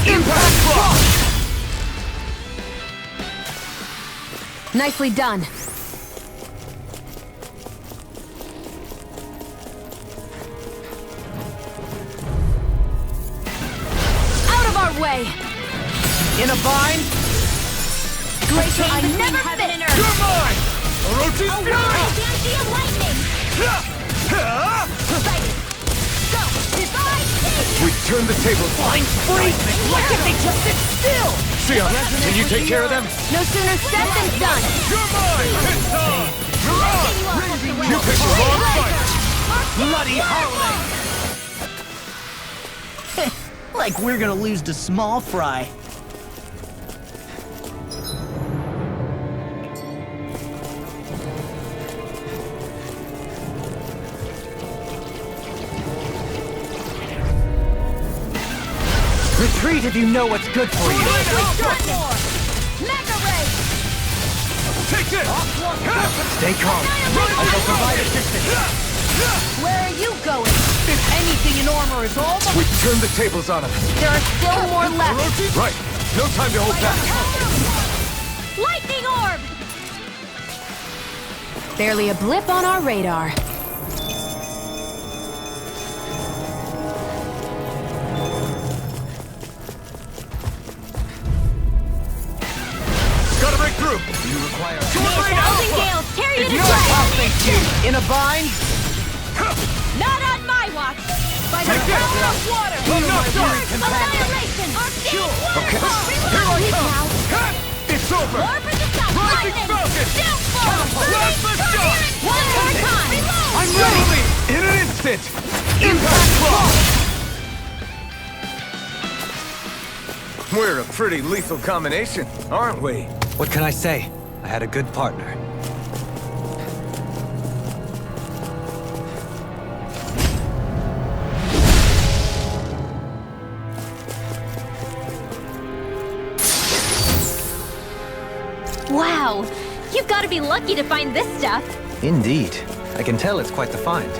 S3: Impact Frost!
S7: Nicely done. Out of our way!
S4: In a bind?
S1: Glacier, I never
S3: You're
S1: finished!
S3: mine! Orochi's
S1: A
S3: Fury!
S1: wild Banshee of Lightning! Excited! Go! Divine Savior!
S3: We turned the tables.
S4: Flying freak! Why can't they just sit still?
S3: Sion, can you take care of them?
S1: No sooner said than done!
S3: You're mine! It's on! You're on! You picked the wrong fight!
S4: Bloody howling! Like we're gonna lose to small fry.
S5: Retreat if you know what's good for you.
S1: Mega Ray!
S2: Take this!
S5: Stay calm. I shall provide assistance.
S1: Where are you going?
S4: If anything in armor is almost...
S3: We turned the tables on him.
S1: There are still more left.
S3: Right. No time to hold back.
S1: Lightning orb!
S7: Barely a blip on our radar.
S3: Gotta break through.
S5: You require...
S1: Thousand gales, tear you to
S4: I'll
S1: shreds!
S4: face you. In a bind?
S1: Not on my watch! By the
S3: Take this!
S1: power of water! Annihilation!
S3: Okay.
S1: Here I come!
S3: It's over.
S1: More for the sun!
S3: Rising
S1: Lightning!
S3: Falcon!
S1: Downfall!
S3: Let's go!
S1: One more time!
S3: I'm ready. In an instant. Impact block. We're a pretty lethal combination, aren't we?
S5: What can I say? I had a good partner.
S1: Wow! You've got to be lucky to find this stuff!
S5: Indeed. I can tell it's quite the find.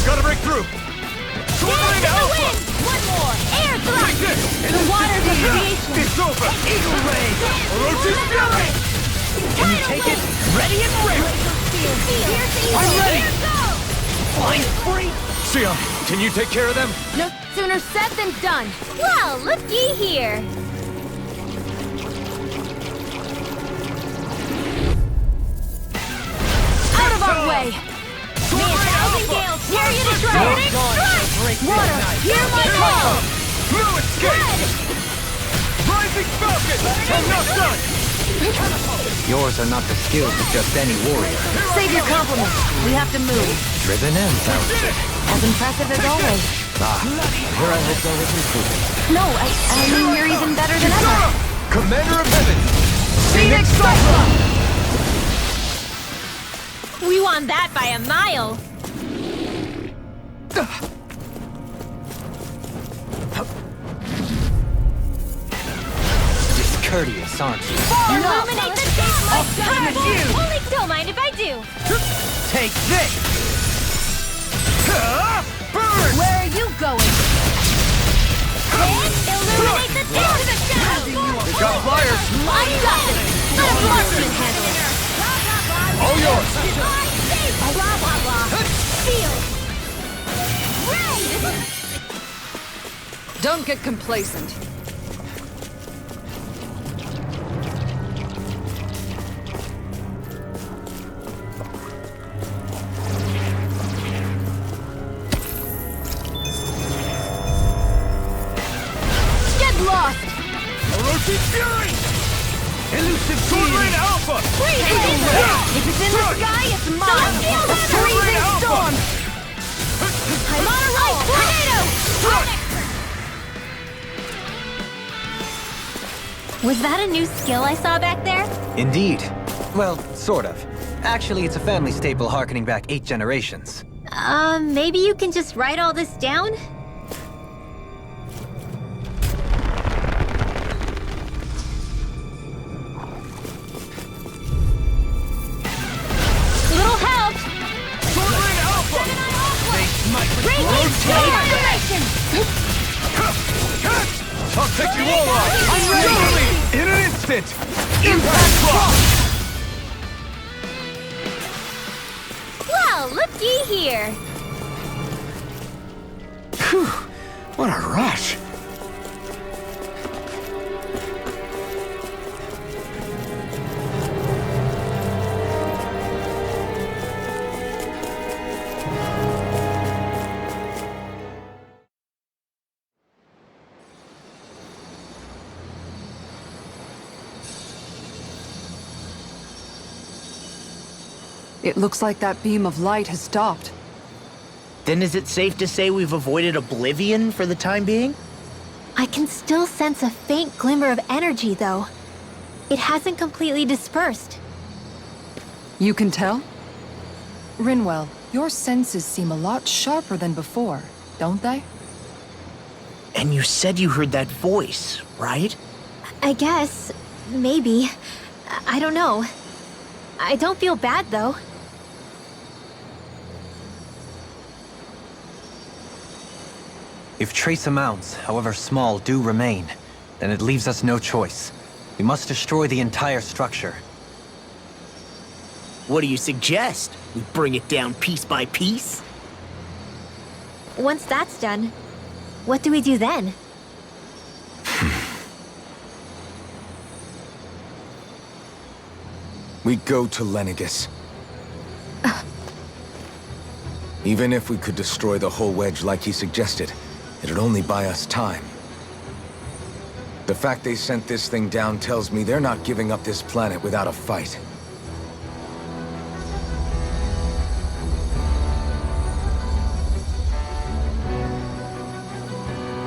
S3: Gotta break through.
S1: Dance in the wind! One more! Air thrust! The water deviation!
S3: It's over.
S4: Eagle Ray!
S3: Orochi's fury.
S4: Can you take it? Ready and ready! I'm ready! Flying free!
S3: Xion, can you take care of them?
S1: No sooner said than done! Well, looky here! Out of our way! May a thousand gales tear you to shreds! Water, hear my call!
S3: No escape. Rising Falcon. I'm not done.
S5: Yours are not the skills of just any warrior.
S1: Save your compliments. We have to move.
S5: Driven and talented.
S1: As impressive as always.
S5: Here I hope there was improvement.
S1: No, I mean you're even better than ever.
S3: Commander of Heaven.
S1: Phoenix Cyclone! We won that by a mile.
S5: Discourteous, aren't you?
S1: Illuminate the dance like
S4: finish you.
S1: Only don't mind if I do.
S4: Take this!
S3: Burn.
S1: Where are you going? And illuminate the dance to the shadows.
S3: They got flyers.
S1: I got this. Let a marksman handle it.
S3: All yours.
S1: Blah, blah, blah. Shield. Raid!
S6: Don't get complacent.
S1: Get lost!
S3: Orochi's fury. Elusive Sword Rain Alpha.
S1: If it's in the sky, it's mine! A freezing storm! I'm on a roll! Tornado! Was that a new skill I saw back there?
S5: Indeed. Well, sort of. Actually, it's a family staple harkening back 8 generations.
S1: Maybe you can just write all this down? Little help!
S3: Sword Rain Alpha.
S1: Radiant transformation!
S3: I'll take you all on. I'm ready. In an instant. Impact block.
S1: Well, looky here!
S3: Phew. What a rush.
S6: It looks like that beam of light has stopped.
S4: Then is it safe to say we've avoided oblivion for the time being?
S1: I can still sense a faint glimmer of energy, though. It hasn't completely dispersed.
S6: You can tell? Rinwell, your senses seem a lot sharper than before, don't they?
S4: And you said you heard that voice, right?
S1: I guess. Maybe. I don't know. I don't feel bad, though.
S5: If trace amounts, however small, do remain, then it leaves us no choice. We must destroy the entire structure.
S4: What do you suggest? We bring it down piece by piece?
S1: Once that's done, what do we do then?
S3: We go to Lenegis. Even if we could destroy the whole wedge like he suggested, it'd only buy us time. The fact they sent this thing down tells me they're not giving up this planet without a fight.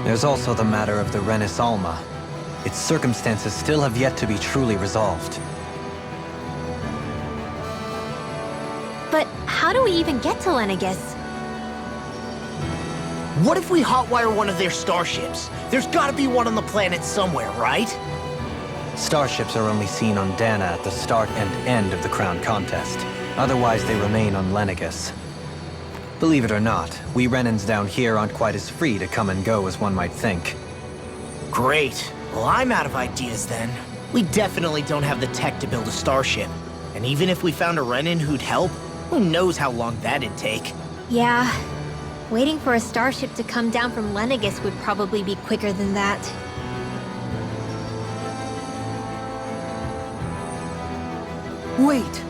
S5: There's also the matter of the Renis Alma. Its circumstances still have yet to be truly resolved.
S1: But how do we even get to Lenegis?
S4: What if we hotwire one of their starships? There's gotta be one on the planet somewhere, right?
S5: Starships are only seen on Dana at the start and end of the Crown Contest. Otherwise, they remain on Lenegis. Believe it or not, we Renans down here aren't quite as free to come and go as one might think.
S4: Great. Well, I'm out of ideas then. We definitely don't have the tech to build a starship. And even if we found a Renin who'd help, who knows how long that'd take?
S1: Yeah. Waiting for a starship to come down from Lenegis would probably be quicker than that.
S6: Wait.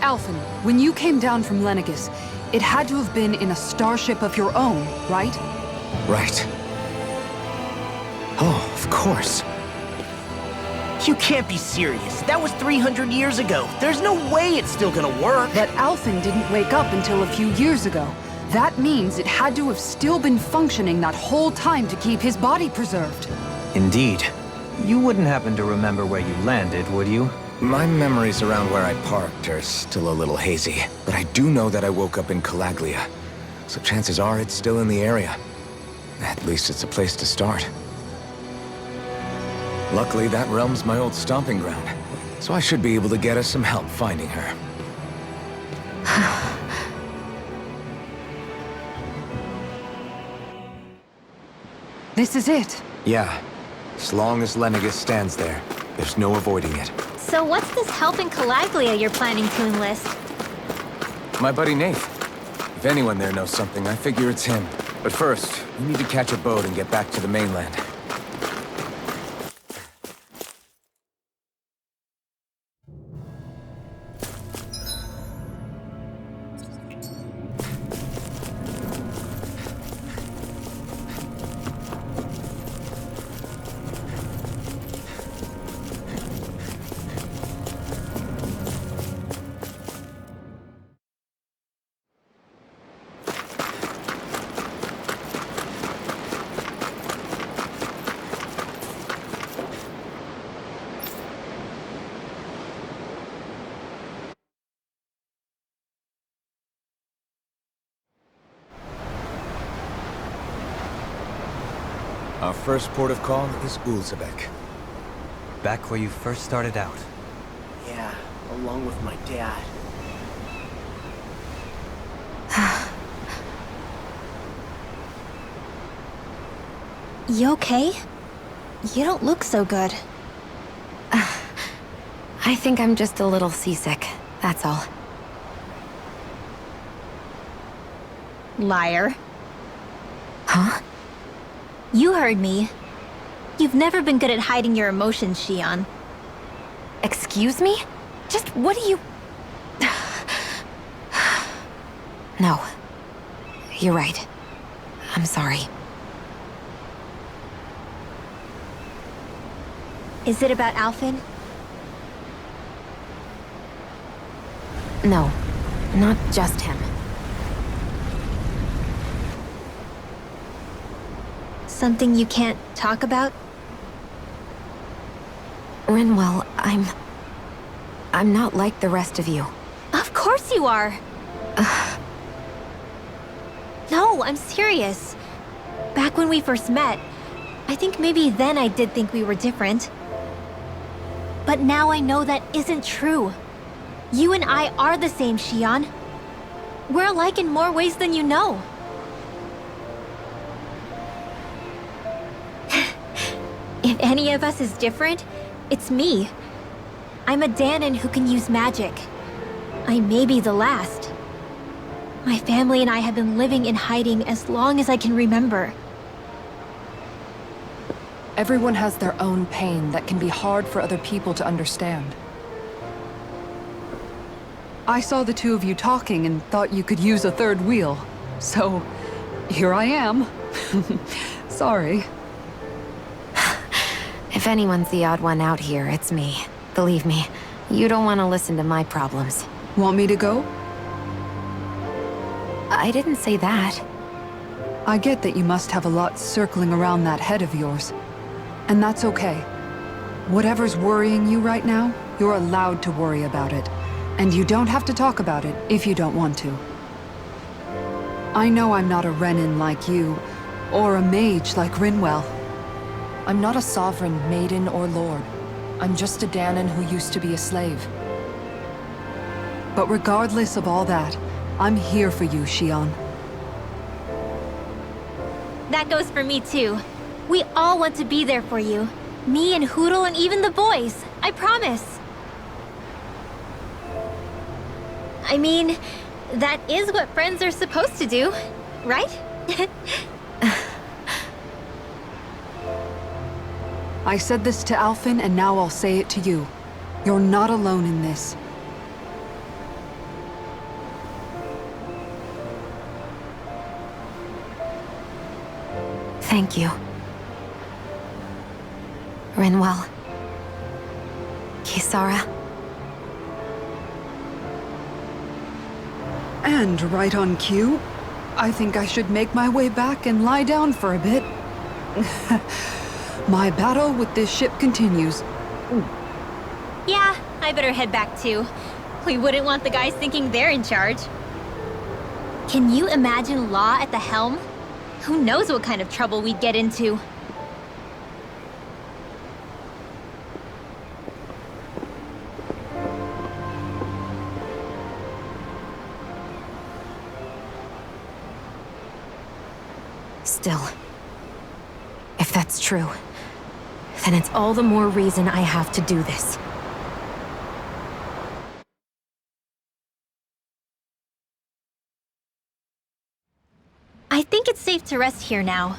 S6: Alphen, when you came down from Lenegis, it had to have been in a starship of your own, right?
S3: Right. Oh, of course.
S4: You can't be serious. That was 300 years ago. There's no way it's still gonna work.
S6: But Alphen didn't wake up until a few years ago. That means it had to have still been functioning that whole time to keep his body preserved.
S5: Indeed. You wouldn't happen to remember where you landed, would you?
S3: My memories around where I parked are still a little hazy, but I do know that I woke up in Calaglia, so chances are it's still in the area. At least it's a place to start. Luckily, that realm's my old stomping ground, so I should be able to get us some help finding her.
S6: This is it.
S3: Yeah, as long as Lenegis stands there, there's no avoiding it.
S1: So what's this help in Calaglia you're planning to enlist?
S3: My buddy Nate. If anyone there knows something, I figure it's him. But first, we need to catch a boat and get back to the mainland. Our first port of call is Ulzebek.
S5: Back where you first started out.
S4: Yeah, along with my dad.
S1: You okay? You don't look so good.
S7: I think I'm just a little seasick, that's all.
S1: Liar.
S7: Huh?
S1: You heard me. You've never been good at hiding your emotions, Shion.
S7: Excuse me? Just what do you... No. You're right. I'm sorry.
S1: Is it about Alphen?
S7: No. Not just him.
S1: Something you can't talk about?
S7: Rinwell, I'm not like the rest of you.
S1: Of course you are! No, I'm serious. Back when we first met, I think maybe then I did think we were different. But now I know that isn't true. You and I are the same, Shion. We're alike in more ways than you know. If any of us is different, it's me. I'm a Danon who can use magic. I may be the last. My family and I have been living in hiding as long as I can remember.
S6: Everyone has their own pain that can be hard for other people to understand. I saw the two of you talking and thought you could use a third wheel. So, here I am. Sorry.
S7: If anyone's the odd one out here, it's me. Believe me, you don't want to listen to my problems.
S6: Want me to go?
S7: I didn't say that.
S6: I get that you must have a lot circling around that head of yours. And that's okay. Whatever's worrying you right now, you're allowed to worry about it. And you don't have to talk about it if you don't want to. I know I'm not a Renin like you, or a mage like Rinwell. I'm not a sovereign, maiden, or lord. I'm just a Danon who used to be a slave. But regardless of all that, I'm here for you, Shion.
S1: That goes for me too. We all want to be there for you. Me and Hootle and even the boys. I promise. I mean, that is what friends are supposed to do, right?
S6: I said this to Alphen, and now I'll say it to you. You're not alone in this.
S7: Thank you. Rinwell. Kisara.
S6: And right on cue, I think I should make my way back and lie down for a bit. My battle with this ship continues.
S1: Yeah, I better head back too. We wouldn't want the guys thinking they're in charge. Can you imagine Law at the helm? Who knows what kind of trouble we'd get into?
S7: Still, if that's true, then it's all the more reason I have to do this.
S1: I think it's safe to rest here now.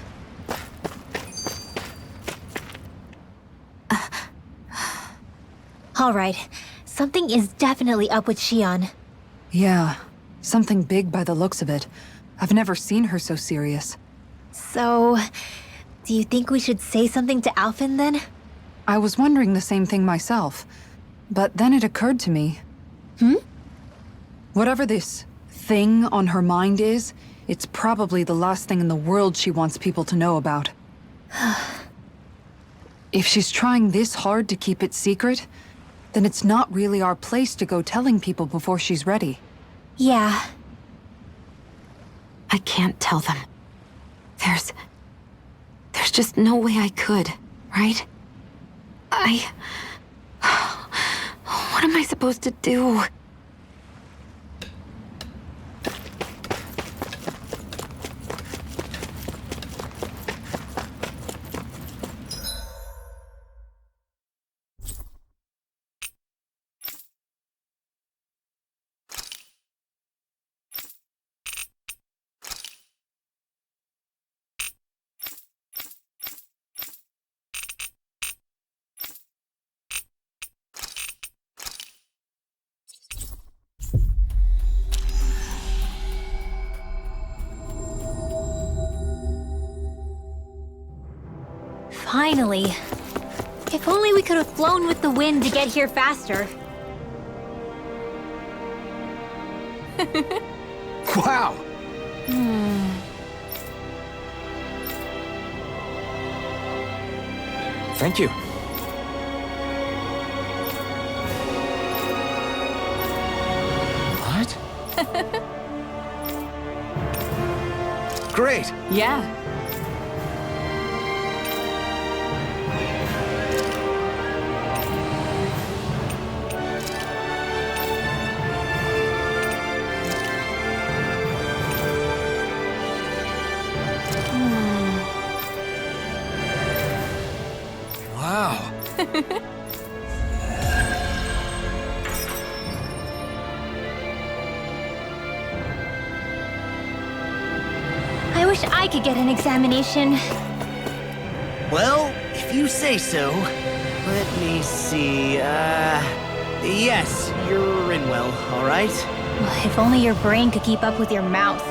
S1: All right, something is definitely up with Shion.
S6: Yeah, something big by the looks of it. I've never seen her so serious.
S1: So, do you think we should say something to Alphen then?
S6: I was wondering the same thing myself, but then it occurred to me. Whatever this thing on her mind is, it's probably the last thing in the world she wants people to know about. If she's trying this hard to keep it secret, then it's not really our place to go telling people before she's ready.
S1: Yeah.
S7: I can't tell them. There's just no way I could, right? What am I supposed to do?
S1: Finally. If only we could have flown with the wind to get here faster.
S3: Wow! Thank you. What? Great!
S6: Yeah.
S3: Wow.
S1: I wish I could get an examination.
S4: Well, if you say so. Let me see, yes, you're in well, all right?
S1: If only your brain could keep up with your mouth.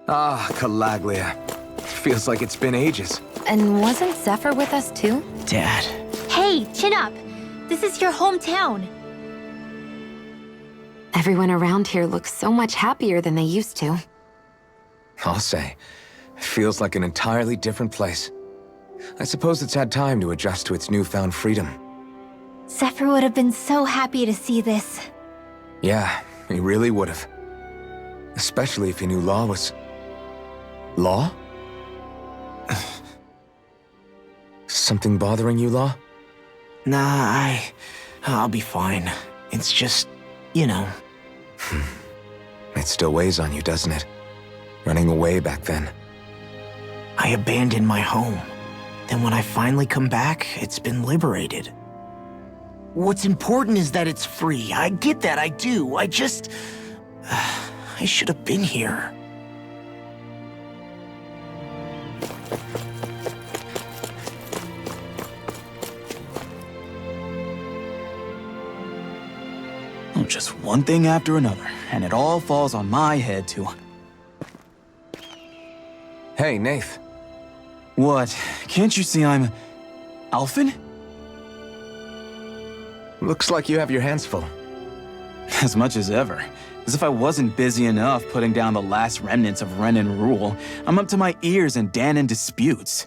S3: Ah, Calaglia. Feels like it's been ages.
S7: And wasn't Zephyr with us too?
S4: Dad.
S1: Hey, chin up! This is your hometown.
S7: Everyone around here looks so much happier than they used to.
S3: I'll say. Feels like an entirely different place. I suppose it's had time to adjust to its newfound freedom.
S1: Zephyr would have been so happy to see this.
S3: Yeah, he really would have. Especially if he knew Law was... Law? Something bothering you, Law?
S4: Nah, I'll be fine. It's just, you know.
S3: It still weighs on you, doesn't it? Running away back then.
S4: I abandoned my home. Then when I finally come back, it's been liberated. What's important is that it's free. I get that, I do. I just... I should have been here.
S8: Just one thing after another, and it all falls on my head to...
S3: Hey, Nath.
S8: What? Can't you see I'm... Alphen?
S3: Looks like you have your hands full.
S8: As much as ever. As if I wasn't busy enough putting down the last remnants of Renan rule, I'm up to my ears in Danan disputes.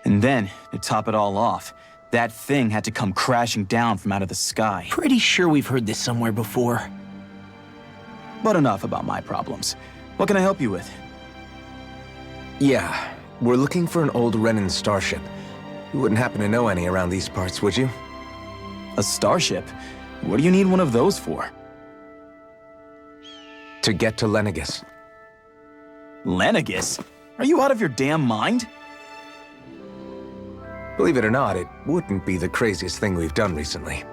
S8: And then, to top it all off, that thing had to come crashing down from out of the sky.
S4: Pretty sure we've heard this somewhere before.
S8: But enough about my problems. What can I help you with?
S3: Yeah, we're looking for an old Renan starship. You wouldn't happen to know any around these parts, would you?
S8: A starship? What do you need one of those for?
S3: To get to Lenegis.
S8: Lenegis? Are you out of your damn mind?
S3: Believe it or not, it wouldn't be the craziest thing we've done recently.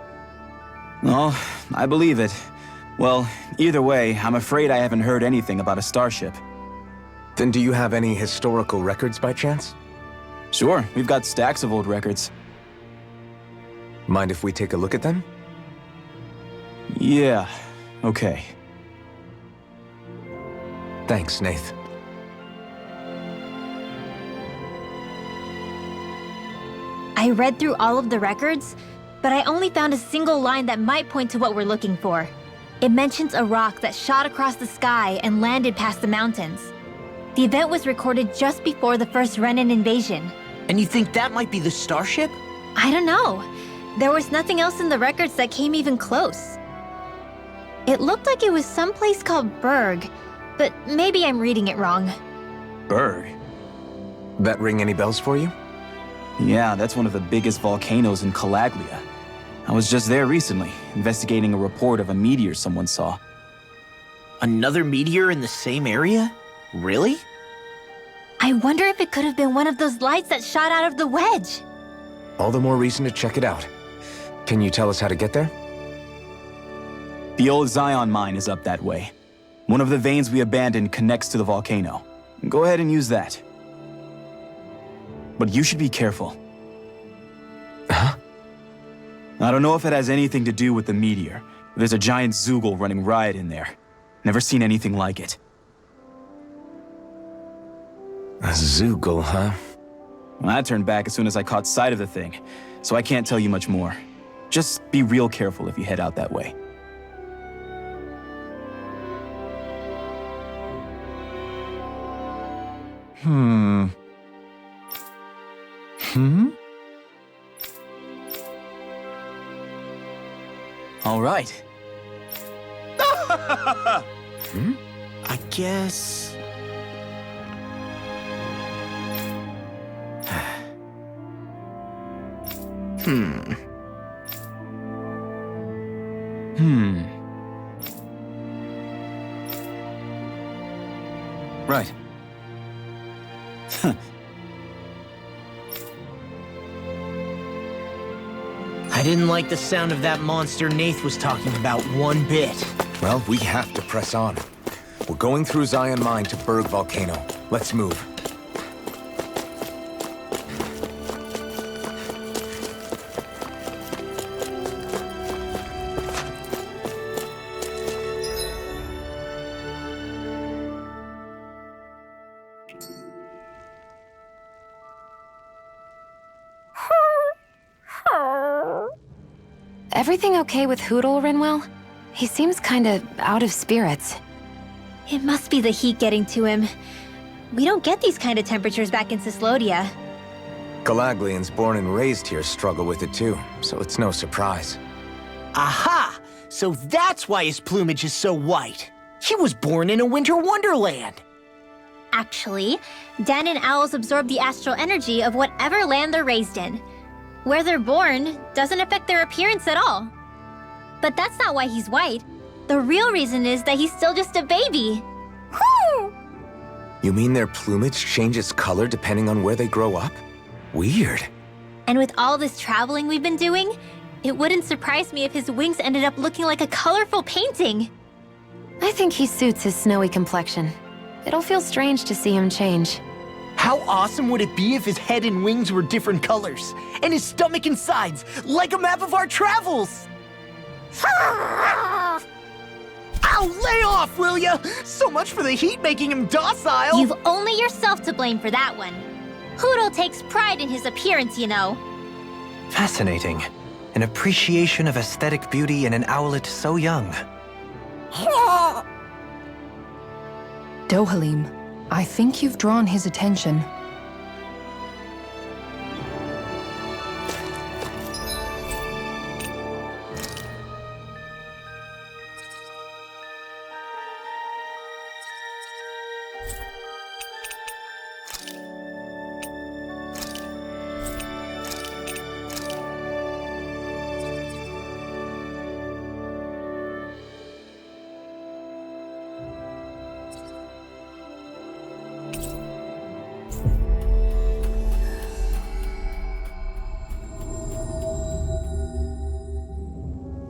S8: Oh, I believe it. Well, either way, I'm afraid I haven't heard anything about a starship.
S3: Then do you have any historical records by chance?
S8: Sure, we've got stacks of old records.
S3: Mind if we take a look at them?
S8: Yeah, okay.
S3: Thanks, Nath.
S1: I read through all of the records, but I only found a single line that might point to what we're looking for. It mentions a rock that shot across the sky and landed past the mountains. The event was recorded just before the first Renan invasion.
S4: And you think that might be the starship?
S1: I don't know. There was nothing else in the records that came even close. It looked like it was someplace called Berg, but maybe I'm reading it wrong.
S8: Berg?
S3: That ring any bells for you?
S8: Yeah, that's one of the biggest volcanoes in Calaglia. I was just there recently, investigating a report of a meteor someone saw.
S4: Another meteor in the same area? Really?
S1: I wonder if it could have been one of those lights that shot out of the wedge.
S3: All the more reason to check it out. Can you tell us how to get there?
S8: The old Zion mine is up that way. One of the veins we abandoned connects to the volcano. Go ahead and use that. But you should be careful.
S3: Huh?
S8: I don't know if it has anything to do with the meteor. There's a giant Zoogle running riot in there. Never seen anything like it.
S3: A Zoogle, huh?
S8: Well, I turned back as soon as I caught sight of the thing, so I can't tell you much more. Just be real careful if you head out that way. All right.
S4: I guess...
S8: Right.
S4: I didn't like the sound of that monster Nath was talking about one bit.
S3: Well, we have to press on. We're going through Zion Mine to Berg Volcano. Let's move.
S7: Everything okay with Hootle, Rinwell? He seems kinda out of spirits.
S1: It must be the heat getting to him. We don't get these kind of temperatures back in Cislodia.
S3: Galaglians born and raised here struggle with it too, so it's no surprise.
S4: Aha! So that's why his plumage is so white. He was born in a winter wonderland.
S1: Actually, Dan and owls absorb the astral energy of whatever land they're raised in. Where they're born doesn't affect their appearance at all. But that's not why he's white. The real reason is that he's still just a baby. Whew!
S3: You mean their plumage changes color depending on where they grow up? Weird.
S1: And with all this traveling we've been doing, it wouldn't surprise me if his wings ended up looking like a colorful painting.
S7: I think he suits his snowy complexion. It'll feel strange to see him change.
S4: How awesome would it be if his head and wings were different colors? And his stomach and sides, like a map of our travels! Ow, lay off, will ya? So much for the heat making him docile!
S1: You've only yourself to blame for that one. Hootle takes pride in his appearance, you know.
S5: Fascinating. An appreciation of aesthetic beauty in an owlet so young.
S6: Dohalim, I think you've drawn his attention.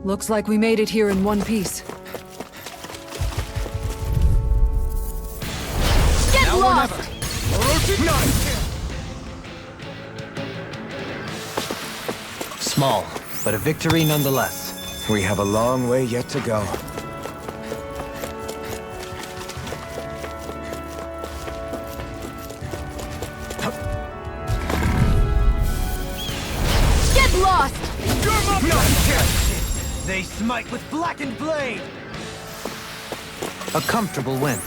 S6: Looks like we made it here in one piece.
S1: Get lost!
S5: Small, but a victory nonetheless.
S3: We have a long way yet to go.
S1: Get lost!
S5: They smite with blackened blade! A comfortable win.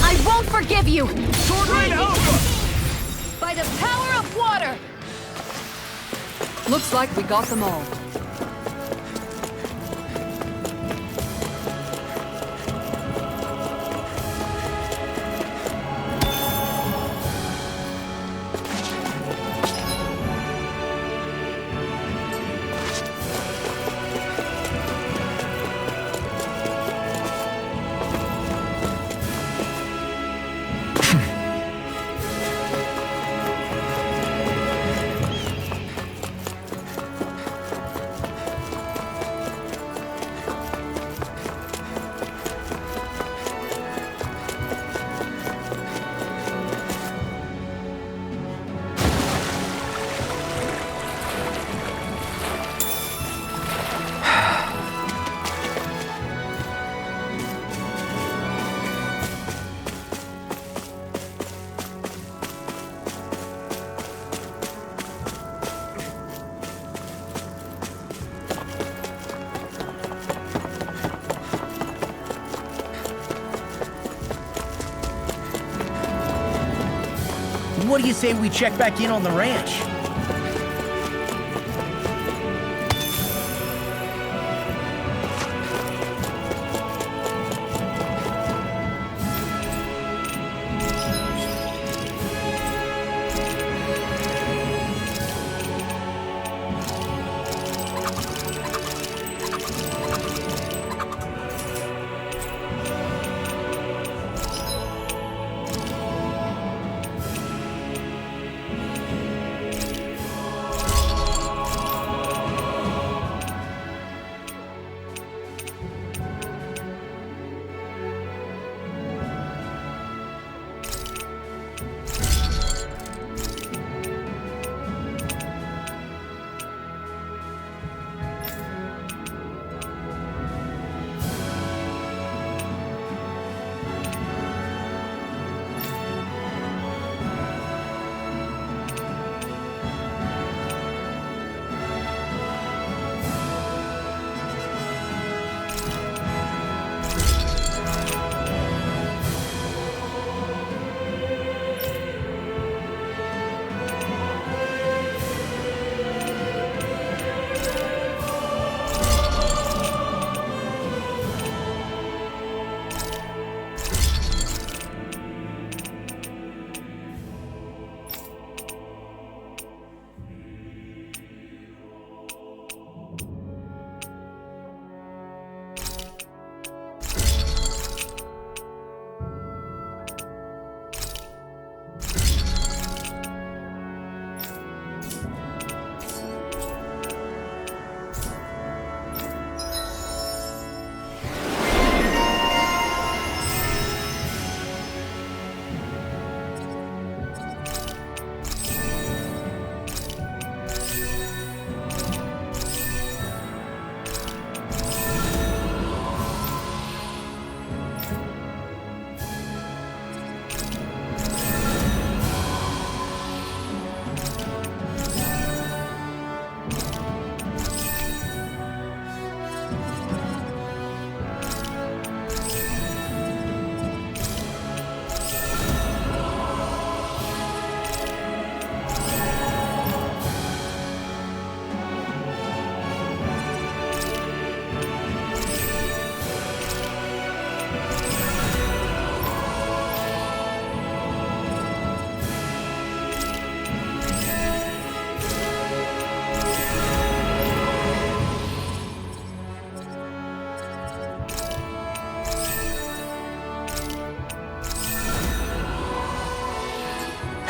S1: I won't forgive you!
S6: By the power of water! Looks like we got them all.
S9: What do you say we check back in on the ranch?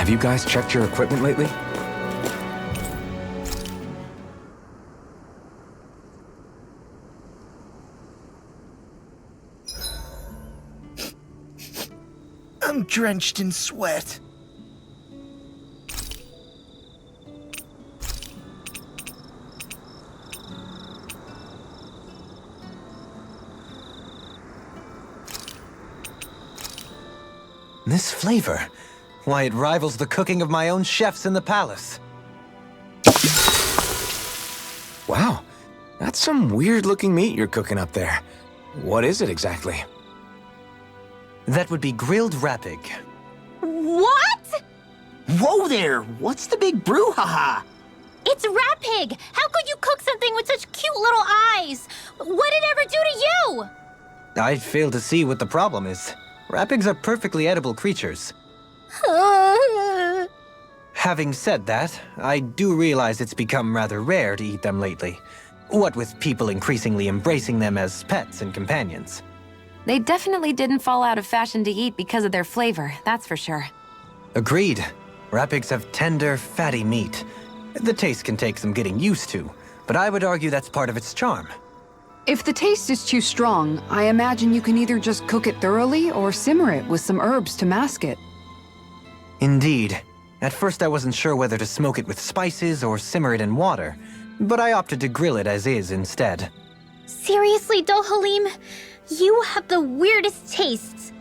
S3: Have you guys checked your equipment lately?
S9: I'm drenched in sweat.
S5: This flavor. Why, it rivals the cooking of my own chefs in the palace.
S3: Wow, that's some weird-looking meat you're cooking up there. What is it exactly?
S5: That would be grilled rapig.
S1: What?
S9: Whoa there! What's the big brouhaha?
S1: It's Rapig! How could you cook something with such cute little eyes? What did it ever do to you?
S5: I fail to see what the problem is. Rapigs are perfectly edible creatures. Having said that, I do realize it's become rather rare to eat them lately. What with people increasingly embracing them as pets and companions.
S7: They definitely didn't fall out of fashion to eat because of their flavor, that's for sure.
S5: Agreed. Rapigs have tender, fatty meat. The taste can take some getting used to, but I would argue that's part of its charm.
S6: If the taste is too strong, I imagine you can either just cook it thoroughly or simmer it with some herbs to mask it.
S5: Indeed. At first I wasn't sure whether to smoke it with spices or simmer it in water, but I opted to grill it as is instead.
S1: Seriously, Dohalim? You have the weirdest tastes.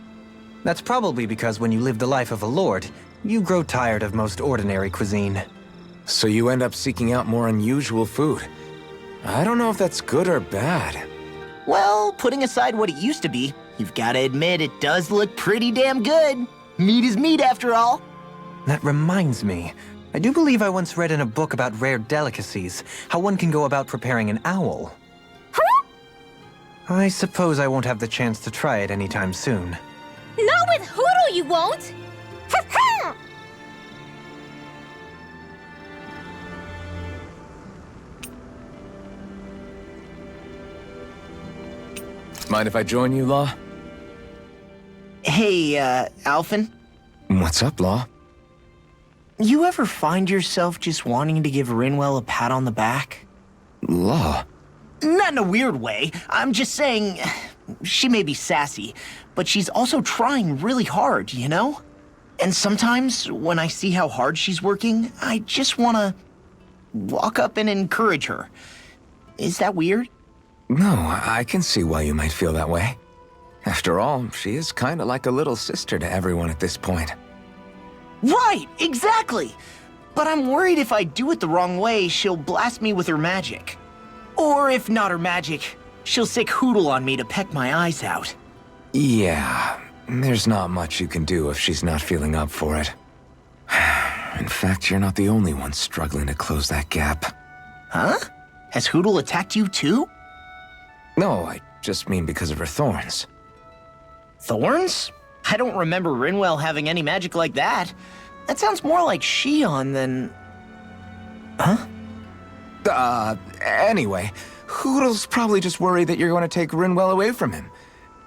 S5: That's probably because when you live the life of a lord, you grow tired of most ordinary cuisine.
S3: So you end up seeking out more unusual food. I don't know if that's good or bad.
S9: Well, putting aside what it used to be, you've got to admit it does look pretty damn good. Meat is meat, after all.
S5: That reminds me. I do believe I once read in a book about rare delicacies, how one can go about preparing an owl. I suppose I won't have the chance to try it anytime soon.
S1: Not with Hoodle, you won't!
S3: Mind if I join you, Law?
S4: Hey, Alphen,
S3: What's up, Law?
S4: you ever find yourself just wanting to give Rinwell a pat on the back?
S3: Law?
S4: Not in a weird way. I'm just saying, she may be sassy, but she's also trying really hard, you know? And sometimes, when I see how hard she's working, I just want to walk up and encourage her. Is that weird?
S3: No, I can see why you might feel that way. After all, she is kind of like a little sister to everyone at this point.
S4: Right, exactly! But I'm worried if I do it the wrong way, she'll blast me with her magic. Or if not her magic, she'll sick Hoodle on me to peck my eyes out.
S3: Yeah, there's not much you can do if she's not feeling up for it. In fact, you're not the only one struggling to close that gap.
S4: Huh? Has Hoodle attacked you too?
S3: No, I just mean because of her thorns.
S4: Thorns? I don't remember Rinwell having any magic like that. That sounds more like Shion than... Huh?
S3: Anyway, Hoodle's probably just worried that you're going to take Rinwell away from him.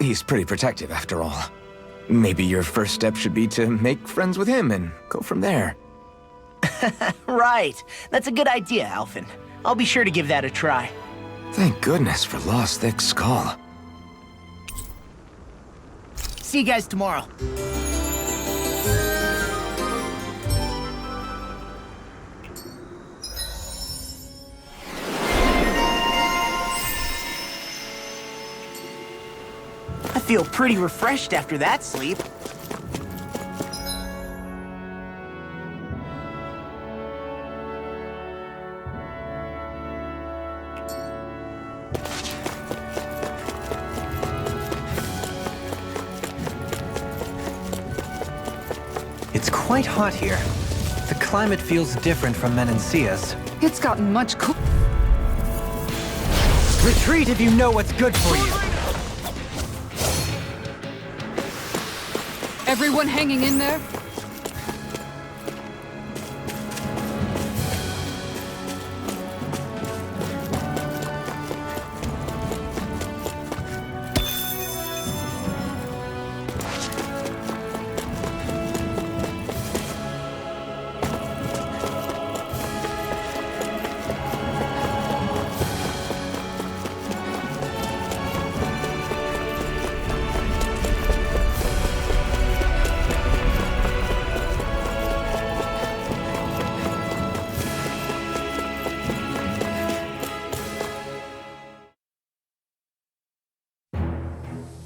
S3: He's pretty protective, after all. Maybe your first step should be to make friends with him and go from there.
S4: Right. That's a good idea, Alphen. I'll be sure to give that a try.
S3: Thank goodness for Law's thick skull.
S4: See you guys tomorrow. I feel pretty refreshed after that sleep.
S5: It's quite hot here. The climate feels different from Menancia's.
S6: It's gotten much cool.
S5: Retreat if you know what's good for you!
S6: Everyone hanging in there?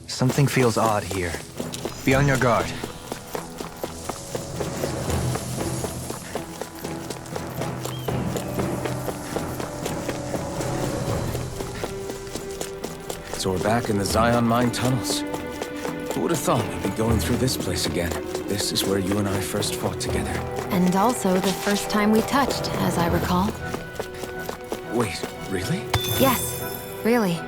S5: Something feels odd here. Be on your guard.
S3: So we're back in the Zion Mine tunnels. Who would have thought we'd be going through this place again? This is where you and I first fought together.
S7: And also the first time we touched, as I recall.
S3: Wait, really?
S7: Yes, really.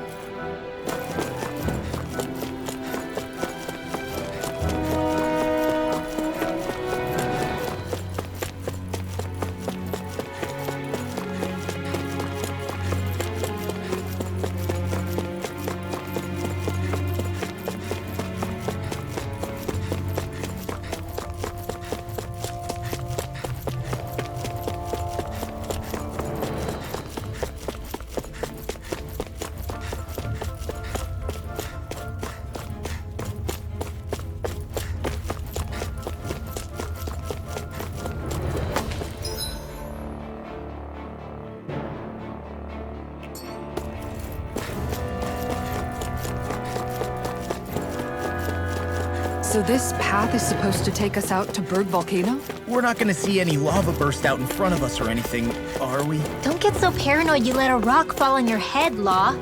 S6: So this path is supposed to take us out to Bird Volcano?
S4: We're not gonna see any lava burst out in front of us or anything, are we?
S1: Don't get so paranoid you let a rock fall on your head, Law.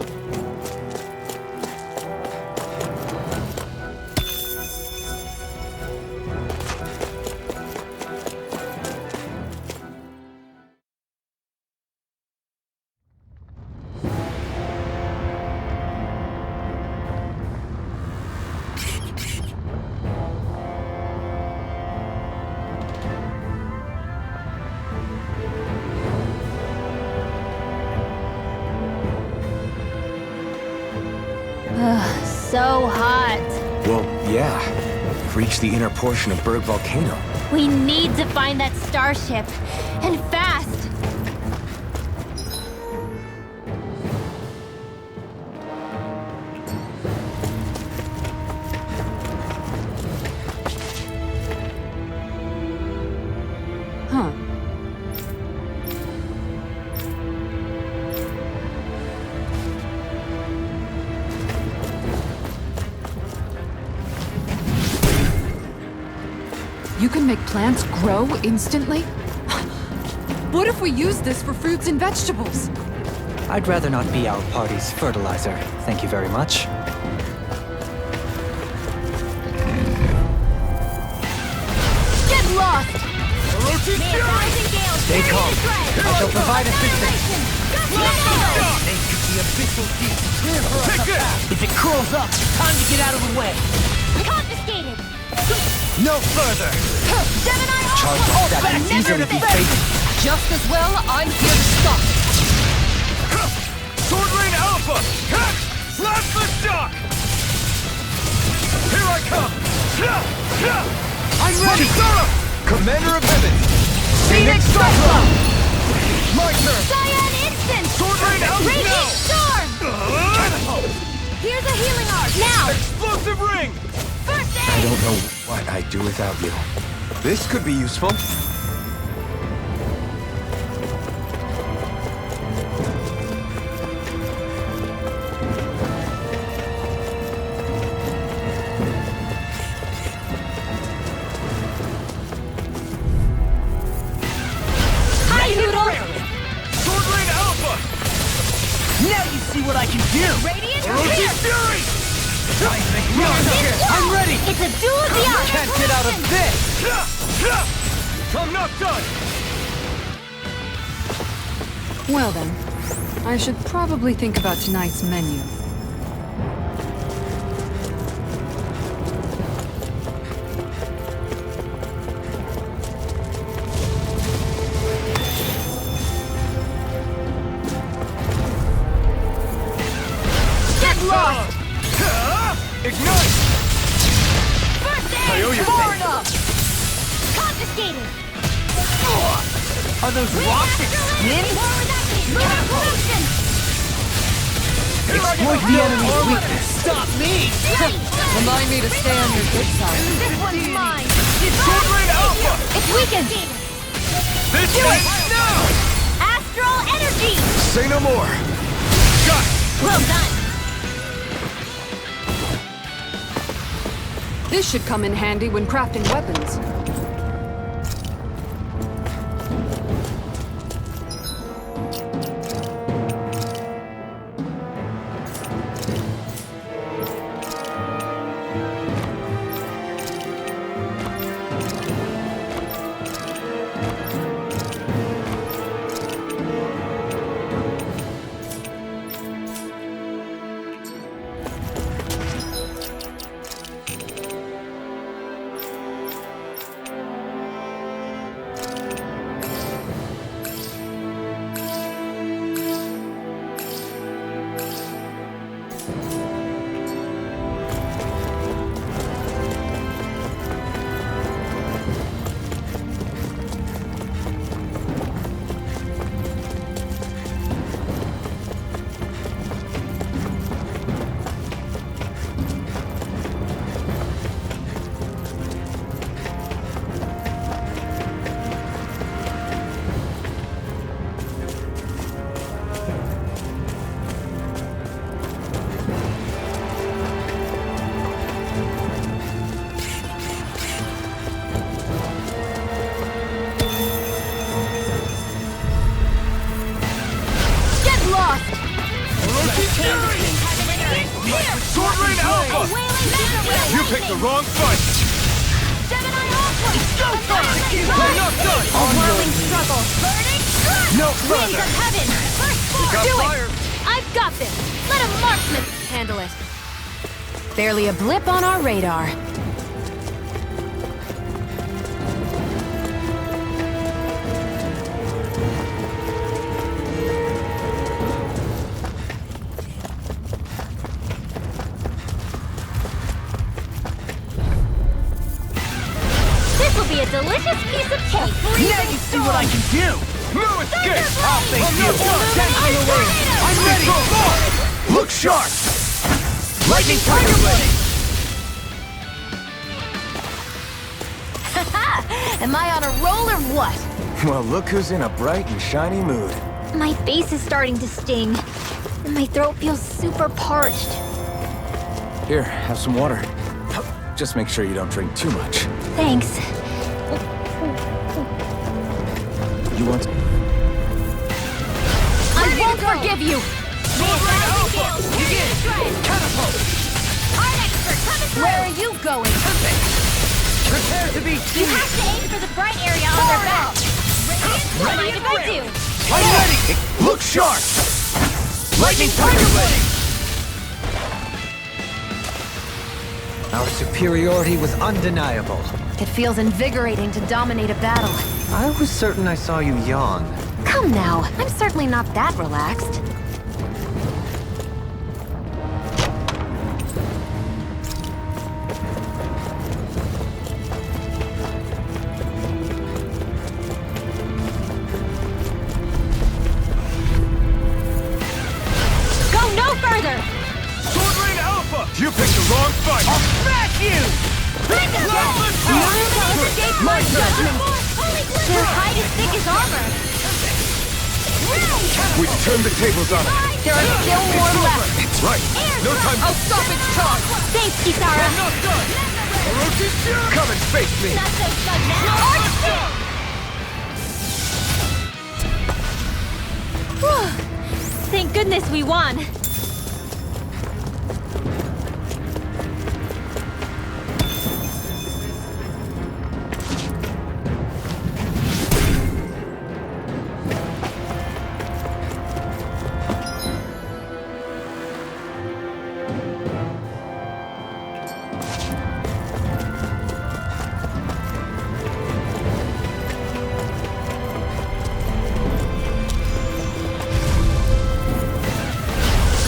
S1: so hot.
S3: Well, yeah. We've reached the inner portion of Berg Volcano.
S1: We need to find that starship. And fast!
S6: Huh. You can make plants grow instantly? What if we use this for fruits and vegetables?
S5: I'd rather not be our party's fertilizer. Thank you very much.
S1: Get lost!
S5: Stay calm. I shall provide assistance.
S9: If it curls up, time to get out of the way.
S1: Confiscated!
S5: No further!
S1: Gemini
S5: Charge like that can easily be faded.
S6: Just as well, I'm here to stop it.
S2: Sword Rain Alpha! Slash the shock! Here I come!
S6: I'm ready!
S3: Commander of Heaven!
S6: Phoenix Cyclo!
S2: My turn!
S1: Cyan Instant!
S2: Sword Rain Alpha
S1: Radiant
S2: now!
S1: Storm! Here's a healing arc! Now!
S2: Explosive ring!
S1: First
S3: I
S1: aid!
S3: don't know what I'd do without you. This could be useful.
S1: Hi, Noodle!
S2: Sword Rain Alpha!
S9: Now you see what I can do.
S1: Radiant
S2: Roshi
S1: here!
S2: Fury!
S1: I'm ready! It's a duel of the hour!
S5: Can't get out of this!
S2: I'm not done!
S6: Well then, I should probably think about tonight's menu.
S1: Get lost!
S2: Ignite!
S1: First
S2: I
S1: aid!
S2: owe you.
S1: Far enough! Confiscated!
S9: Are those rocks that spin?
S5: Exploit the enemy's weakness.
S9: Stop me!
S6: Remind me to stay on your good side.
S1: This one's mine!
S2: Sword Rain Alpha!
S1: It's weakened!
S2: This is now!
S1: Astral energy!
S3: Say no more!
S2: Got it!
S1: Well done!
S6: This should come in handy when crafting weapons.
S2: Sword Rain Alpha! You picked the wrong fight!
S1: Gemini Alpha!
S2: Go time! I'm not done!
S1: A whirling struggle! Burning strike!
S2: No
S1: Wings
S2: further!
S1: of heaven! First force!
S2: got
S1: Do
S2: fire.
S1: it! I've got this! Let a marksman handle it!
S7: Barely a blip on our radar.
S1: This will be a delicious piece of cake.
S9: Now you see what I can do!
S3: No escape!
S9: I'll face you! Send on the way! I'm ready!
S3: Look sharp!
S9: Lightning Tiger Blade!
S7: Am I on a roll or what?
S3: Well, look who's in a bright and shiny mood.
S1: My face is starting to sting, and my throat feels super parched.
S3: Here, have some water. Just make sure you don't drink too much.
S1: Thanks.
S3: You want...
S7: I won't forgive you! Where are you going?
S9: Prepare to be
S1: You
S9: seized!
S1: have to aim for the bright area on their back. Don't mind if I do.
S9: I'm ready!
S3: Look sharp!
S9: Lightning Tiger Blade!
S5: Our superiority was undeniable.
S7: It feels invigorating to dominate a battle.
S5: I was certain I saw you yawn.
S7: Come now, I'm certainly not that relaxed.
S1: Go no further!
S3: Sword Rain Alpha! You picked the wrong fight!
S9: I'll smash you!
S1: My judgment! Their hide is thick as armor.
S3: We've turned the tables on it.
S7: There are still more left.
S3: Right. No time to...
S9: Stop its charge!
S1: Thanks, Kisara.
S9: Not done!
S3: Come and face me!
S1: Not so fun now. Whew. Thank goodness we won.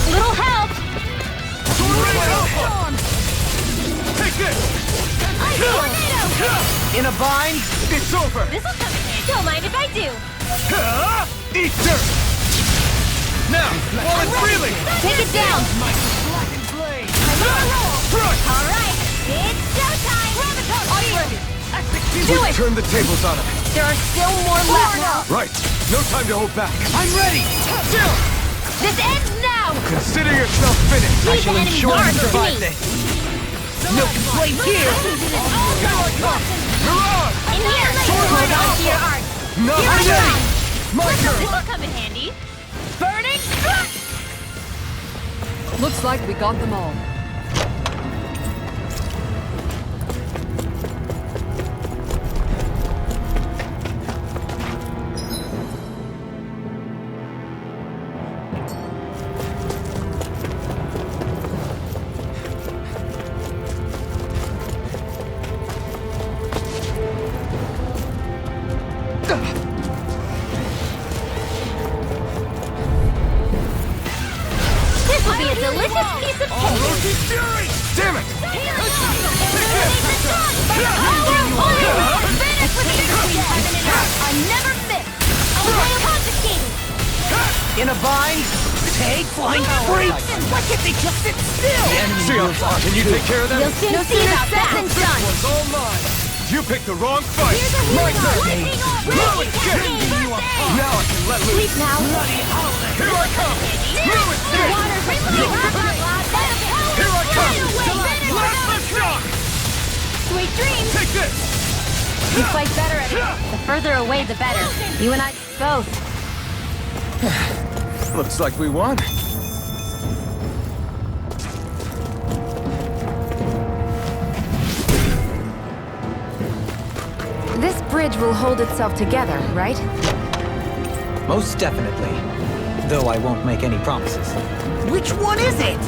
S1: Little help!
S3: Take this!
S9: In a bind?
S3: It's over!
S1: This'll come in handy. Don't mind if I do.
S3: Eat dirt! Now, while it's reeling!
S7: Take it down!
S1: All right, it's showtime.
S7: Do
S3: We've
S7: it!
S3: turned the tables on him.
S7: There are still more left.
S3: Right. No time to hold back.
S9: I'm ready!
S7: This ends now!
S3: Consider yourself finished.
S1: Leave the enemy guards to me.
S9: this! No complaints here!
S3: Mirage!
S1: In here, hold on to your art.
S3: Not
S1: Here I
S3: ready!
S1: come.
S3: My turn!
S1: This'll come in handy.
S9: Burning!
S6: Looks like we got them all.
S1: This will be a delicious piece of cake.
S3: Fury! Damn it!
S1: I never miss. I'll confiscated.
S9: In a bind? Take flying freaks! Why can't they just sit still?
S3: Seal, can you take care of them?
S1: You'll soon see about that. Done.
S3: It's all mine. You picked the wrong fight. My turn. Now it's getting you apart. Now I can let loose.
S1: Sleep now.
S3: Here I come. Now it's
S1: The waters
S3: Here I come. Blast the shock.
S1: Sweet dreams.
S3: Take this.
S1: You fight better at it. The further away, the better. You and I both.
S3: Looks like we won.
S7: This bridge will hold itself together, right?
S5: Most definitely. Though I won't make any promises.
S9: Which one is it?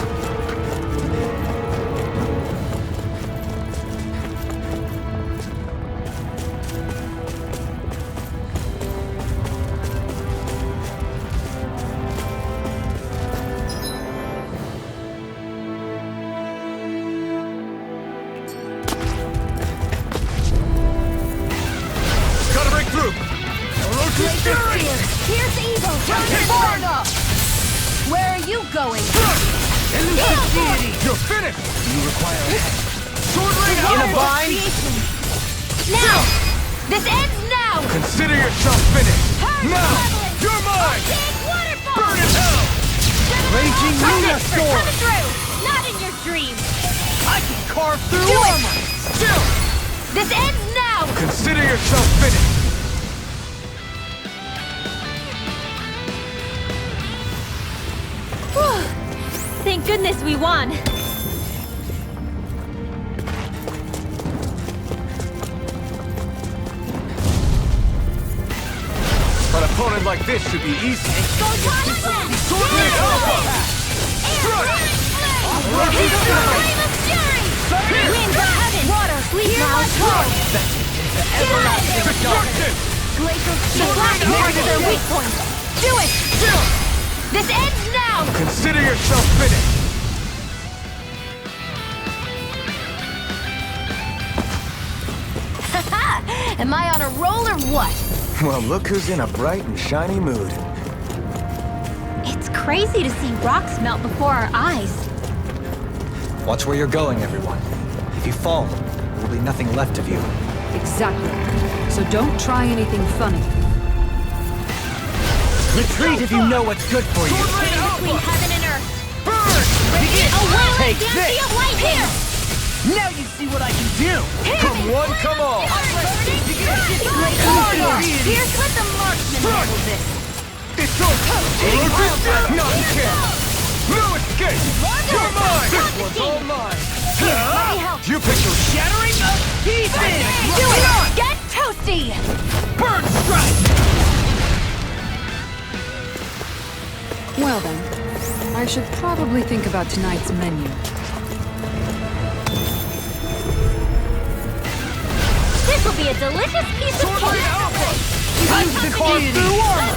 S7: Here's evil! Where are you going?
S9: Elusive deity!
S3: You're finished!
S9: You require a head.
S3: Sword ring
S9: In a
S3: out!
S9: bind!
S1: Now! This ends now!
S3: Consider yourself finished!
S1: Hurry,
S3: Now!
S1: Leveling!
S3: You're mine!
S1: Big waterfall!
S3: Burn in hell!
S9: Raging Luna Storm!
S1: Coming through! Not in your dreams!
S9: I can carve through
S1: Do it!
S9: armor!
S3: Still!
S1: This ends now!
S3: Consider yourself finished!
S1: Whew. Thank goodness we won!
S3: An opponent like this should be easy.
S1: Go Waterland!
S3: Sword ring alpha!
S1: Winds of heaven! Water, sleep now!
S3: Destruction!
S1: The black marks their weak point! Do it!
S3: Still!
S1: This ends now!
S3: Consider yourself finished!
S1: Am I on a roll or what?
S3: Well, look who's in a bright and shiny mood.
S1: It's crazy to see rocks melt before our eyes.
S5: Watch where you're going, everyone. If you fall, there will be nothing left of you.
S6: Exactly. So don't try anything funny.
S9: Retreat if you know what's good for you!
S1: Between heaven and earth.
S3: Burn!
S9: Begin!
S1: A whirling
S9: Take
S1: dance
S9: this!
S1: of lightning!
S9: Now you see what I can do!
S3: Come one, come all!
S1: Here's let the marksman handle this.
S3: It's over! Not again! No escape! You're mine! This one's all mine! You picked your
S9: Shattering of pieces!
S1: Do it! Get toasty!
S9: Bird strike!
S6: Well then, I should probably think about tonight's menu.
S1: This will be a delicious piece of cake!
S9: Time to carve through armor!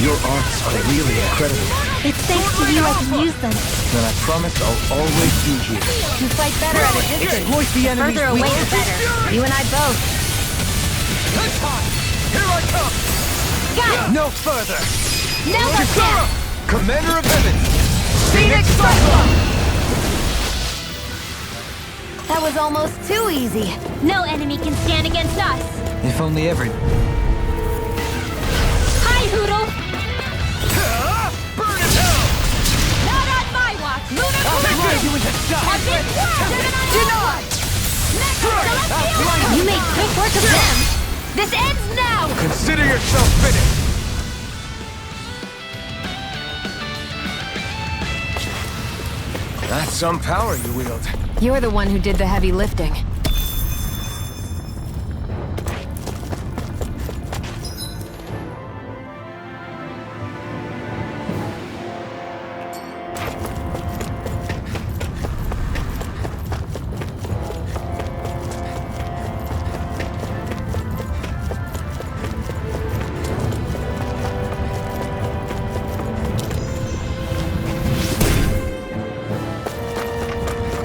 S3: Your arts are really incredible.
S1: It's thanks to you I can use them.
S3: Then I promise I'll always be here.
S1: You fight better at a distance.
S9: Exploit the enemy's
S1: Further away the
S9: weakness.
S1: better. You and I both.
S3: This time! Here I come!
S1: Got it!
S3: No further!
S1: Now let's
S3: Kisara! Commander of Heaven!
S1: Phoenix Cyclone! That was almost too easy. No enemy can stand against us.
S5: If only every...
S1: Hi, Hoodle!
S3: Burn in hell!
S1: Not on my watch! Lunar
S9: I'll
S1: Collective!
S9: grind you into dust!
S1: Have been denied! You made quick work of them! This ends now!
S3: Consider yourself finished! That's some power you wield.
S7: You're the one who did the heavy lifting.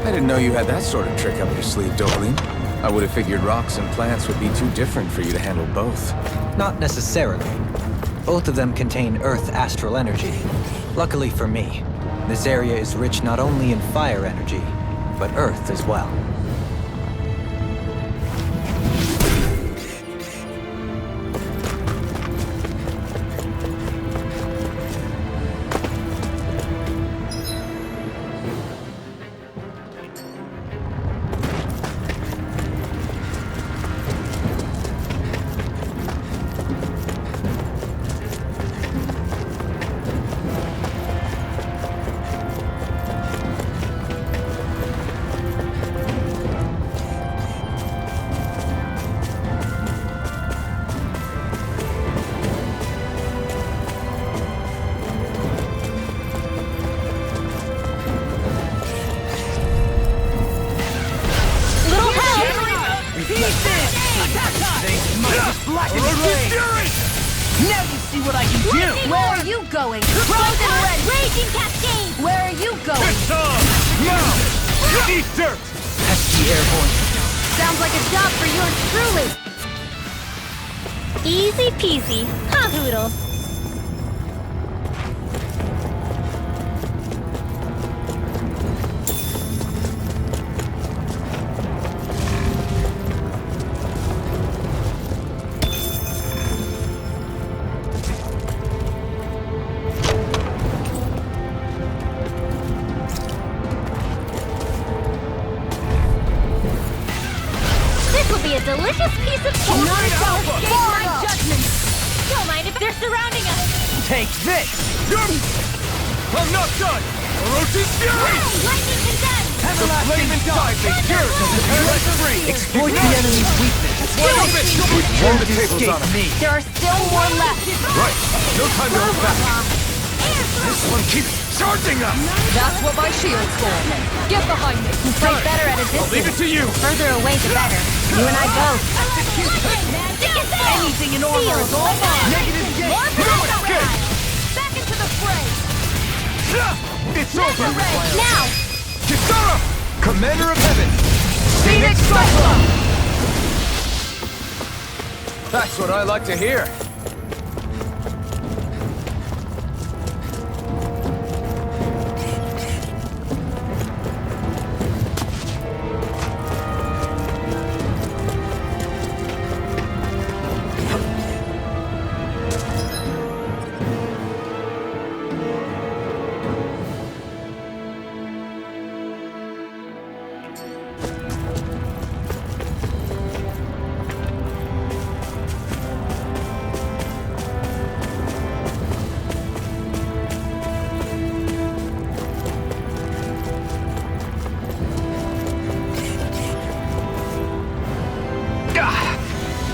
S3: I didn't know you had that sort of trick up your sleeve, Doblin. I would have figured rocks and plants would be too different for you to handle both.
S5: Not necessarily. Both of them contain Earth astral energy. Luckily for me, this area is rich not only in fire energy, but Earth as well.
S9: Now you see what I can do!
S1: Where are you going? Frozen red! Raging cascade! Where are you going?
S3: Now! Eat dirt!
S5: Pesky airborne.
S1: Sounds like a job for yours truly! Easy peasy, huh, Hoodle? This will be a delicious piece of cake. Not escape my judgment. Don't mind if they're surrounding us.
S9: Take this!
S2: I'm not done! Orochi's fury!
S1: Lightning condemned.
S2: The flaming tide is yours as a paradise free!
S9: Exploit the enemy's weakness.
S2: Turn the tables on him.
S7: There are still more left.
S2: Right, no time to hold back. This one keeps charging us!
S6: That's what my shield's for. Get behind me.
S1: You fight better at a
S2: I'll leave it
S1: distance.
S2: to you!
S1: Further away, the better. You and I both.
S9: Anything in armor is all mine! Negative gate!
S1: Back into the fray.
S2: It's over!
S1: Now.
S2: Kisara! Commander of Heaven!
S6: Phoenix Cyclone!
S3: That's what I like to hear.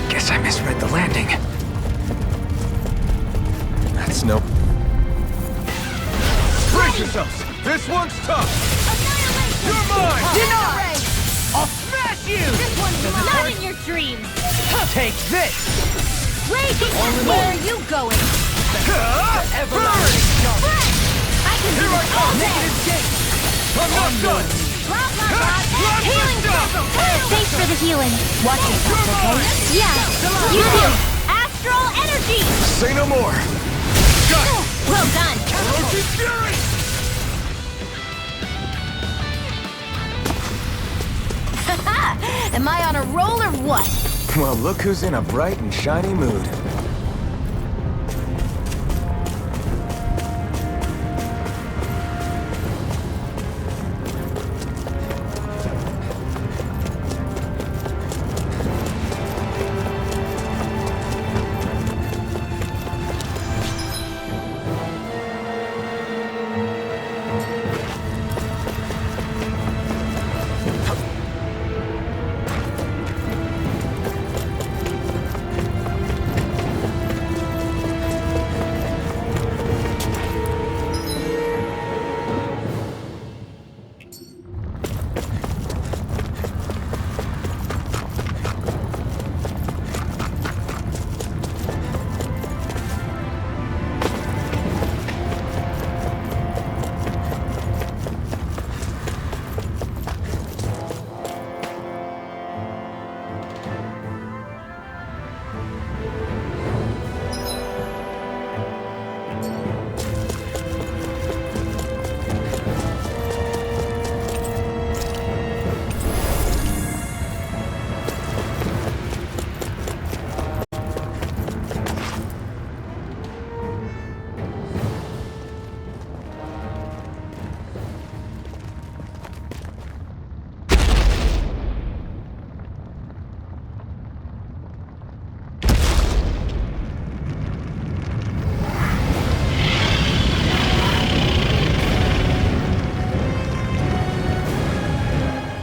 S3: Guess I misread the landing. That's no...
S2: Brace yourselves! This one's tough! You're mine!
S9: Deny! I'll smash you!
S1: This one's not in your dreams.
S9: Take this!
S1: Raging, where are you going?
S9: Everlasting jump!
S1: I can do
S2: Here I
S1: it all
S2: come!
S1: day.
S2: Negative gate! I'm not done!
S1: Blah, blah, blah. Healing circle. Thanks for the healing. Watch yourself, okay? Yeah, you too. Astral energy.
S2: Say no more! Got it!
S1: Well done.
S2: Orochi's fury!
S1: Am I on a roll or what?
S3: Well, look who's in a bright and shiny mood.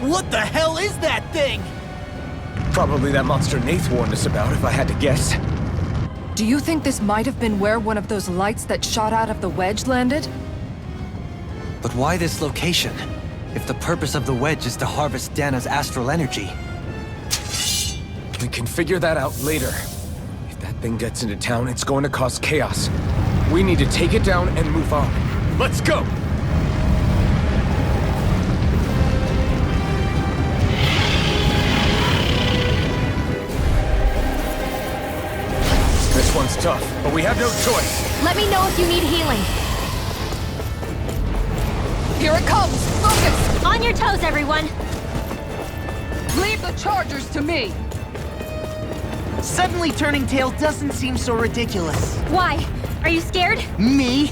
S9: What the hell is that thing?
S3: Probably that monster Nath warned us about, if I had to guess.
S6: Do you think this might have been where one of those lights that shot out of the wedge landed?
S5: But why this location? If the purpose of the wedge is to harvest Dana's astral energy.
S3: We can figure that out later. If that thing gets into town, it's going to cause chaos. We need to take it down and move on.
S2: Let's go!
S3: tough, but we have no choice.
S7: Let me know if you need healing.
S6: Here it comes! Focus!
S1: On your toes, everyone!
S6: Leave the chargers to me!
S9: Suddenly turning tail doesn't seem so ridiculous.
S1: Why? Are you scared?
S9: Me?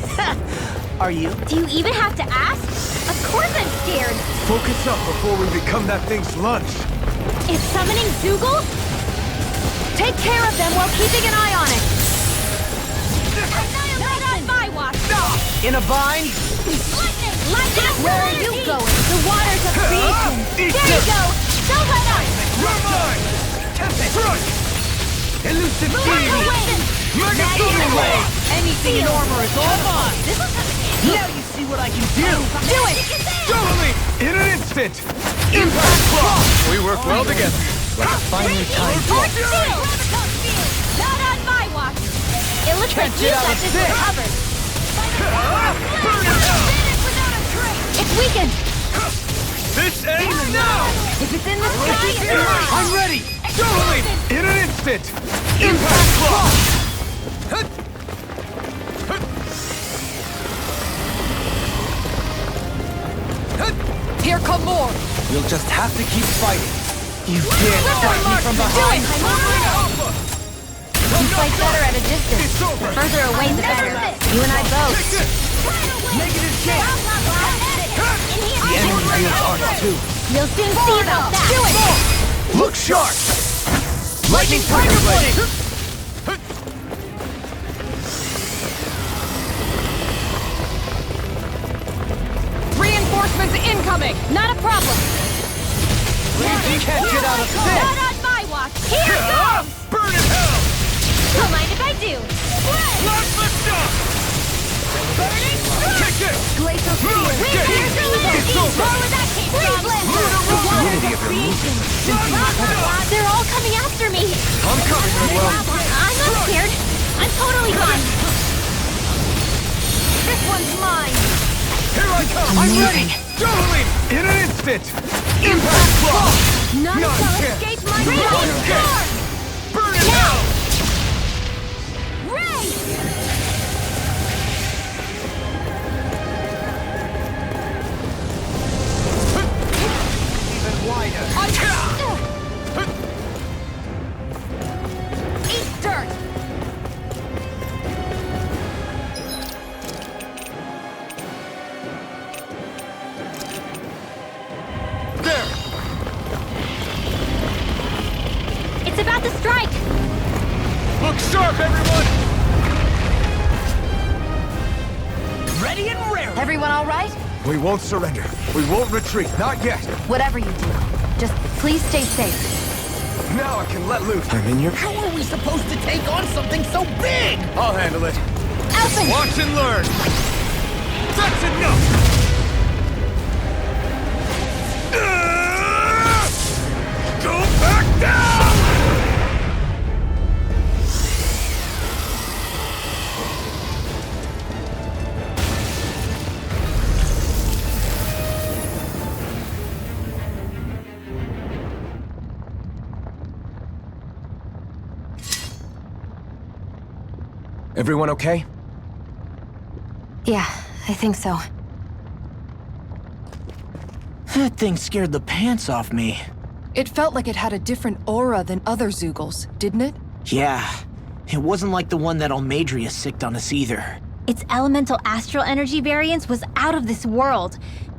S9: Are you?
S1: Do you even have to ask? Of course I'm scared!
S3: Focus up before we become that thing's lunch.
S1: Is summoning Zoogle?
S7: Take care of them while keeping an eye on it.
S1: Annihilation! My watch!
S9: In a bind?
S1: Lightning! Where are you going? The waters of creation! There you go! Don't let up!
S3: You're mine! Front! Elusive
S1: Magnetic
S9: Wave! Anything in armor is all mine!
S1: This is
S9: Now you see what I can do!
S1: Do it!
S3: Totally! In an instant!
S9: Impact Cross!
S3: We work well together.
S5: Like a finely timed
S1: Art shield! Not on my watch! It looks like you got this one covered.
S3: Burn in hell!
S1: It's weakened!
S3: This ends now!
S1: If it's in the sky, it's mine!
S3: I'm ready! Totally! In an instant! Impact Cross!
S6: Here come more!
S5: You'll just have to keep fighting.
S9: You can't fight me from behind!
S1: You fight better at a distance. The further away, the better. You and I both.
S9: Negative chance!
S5: The enemy feels ours too.
S1: You'll soon see about that. Do it!
S3: Look sharp!
S9: Lightning Tiger Blade!
S6: Reinforcements incoming!
S1: Not a problem.
S9: You can't get out of
S1: Not
S9: this!
S1: on my watch. Here goes!
S3: Burn in hell!
S1: Don't mind if I do.
S3: Let's stop! Kick it!
S1: Glacial Spear.
S3: Get it!
S1: Here's the little
S3: It's over!
S1: Where would that came from? The
S5: Unity of your movement.
S1: They're all coming after me.
S3: I'm coming, Manuel.
S1: I'm not scared. I'm totally fine. This one's mine.
S3: Here I come! I'm ready! Totally! In an instant! Impact Cross!
S1: None
S3: Not
S1: shall
S3: a chance.
S1: escape my
S3: Not a
S1: radiant
S3: chance.
S1: sword.
S3: Burn in hell!
S1: Ray!
S9: Even wider!
S1: Eat dirt!
S3: There!
S1: It's about to strike!
S3: Look sharp, everyone!
S9: Ready and raring!
S7: Everyone all right?
S3: We won't surrender. We won't retreat. Not yet.
S7: Whatever you do, just please stay safe.
S3: Now I can let loose. I'm in your...
S9: How are we supposed to take on something so big?
S3: I'll handle it.
S1: Elfin!
S3: Watch and learn. That's enough! Go back down! Everyone okay?
S7: Yeah, I think so.
S9: That thing scared the pants off me.
S6: It felt like it had a different aura than other Zoogles, didn't it?
S9: Yeah. It wasn't like the one that Almadria sicked on us either.
S1: Its elemental astral energy variance was out of this world.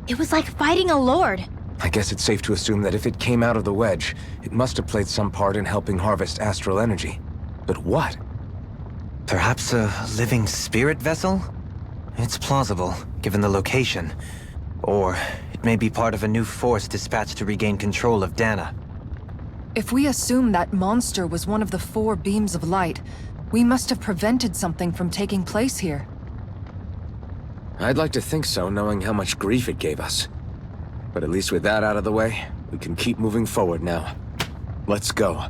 S1: It was like fighting a lord.
S3: I guess it's safe to assume that if it came out of the wedge, it must have played some part in helping harvest astral energy. But what?
S5: Perhaps a living spirit vessel? It's plausible, given the location. Or it may be part of a new force dispatched to regain control of Dana.
S6: If we assume that monster was one of the 4 beams of light, we must have prevented something from taking place here.
S3: I'd like to think so, knowing how much grief it gave us. But at least with that out of the way, we can keep moving forward now. Let's go.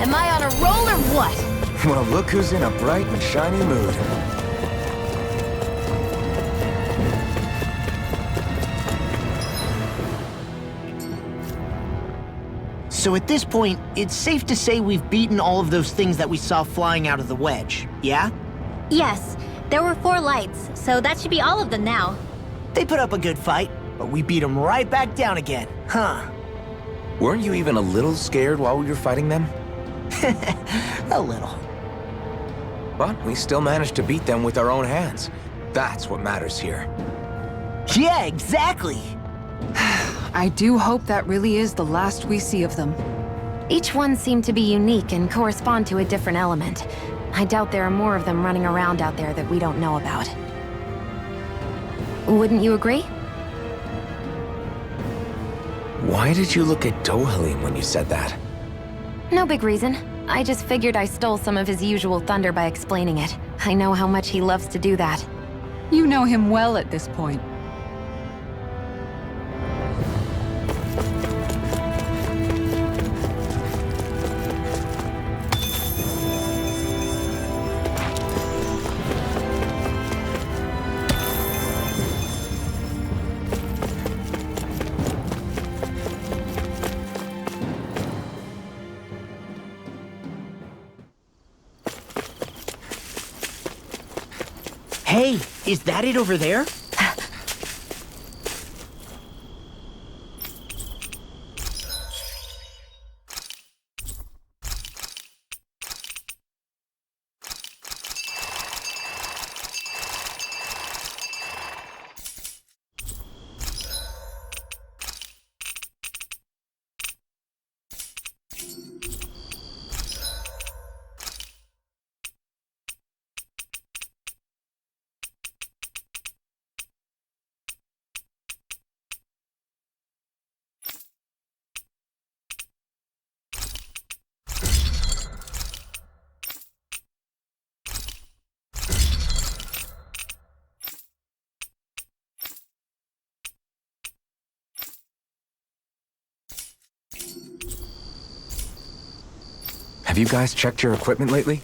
S7: Am I on a roll or what?
S3: Well, look who's in a bright and shiny mood.
S4: So at this point, it's safe to say we've beaten all of those things that we saw flying out of the wedge, yeah?
S1: Yes, there were 4 lights, so that should be all of them now.
S4: They put up a good fight, but we beat them right back down again, huh?
S3: Weren't you even a little scared while we were fighting them?
S4: A little.
S3: But we still managed to beat them with our own hands. That's what matters here.
S4: Yeah, exactly!
S6: I do hope that really is the last we see of them.
S7: Each one seemed to be unique and correspond to a different element. I doubt there are more of them running around out there that we don't know about. Wouldn't you agree?
S3: Why did you look at Dohalim when you said that?
S7: No big reason. I just figured I stole some of his usual thunder by explaining it. I know how much he loves to do that.
S6: You know him well at this point.
S4: Hey, is that it over there?
S3: Have you guys checked your equipment lately?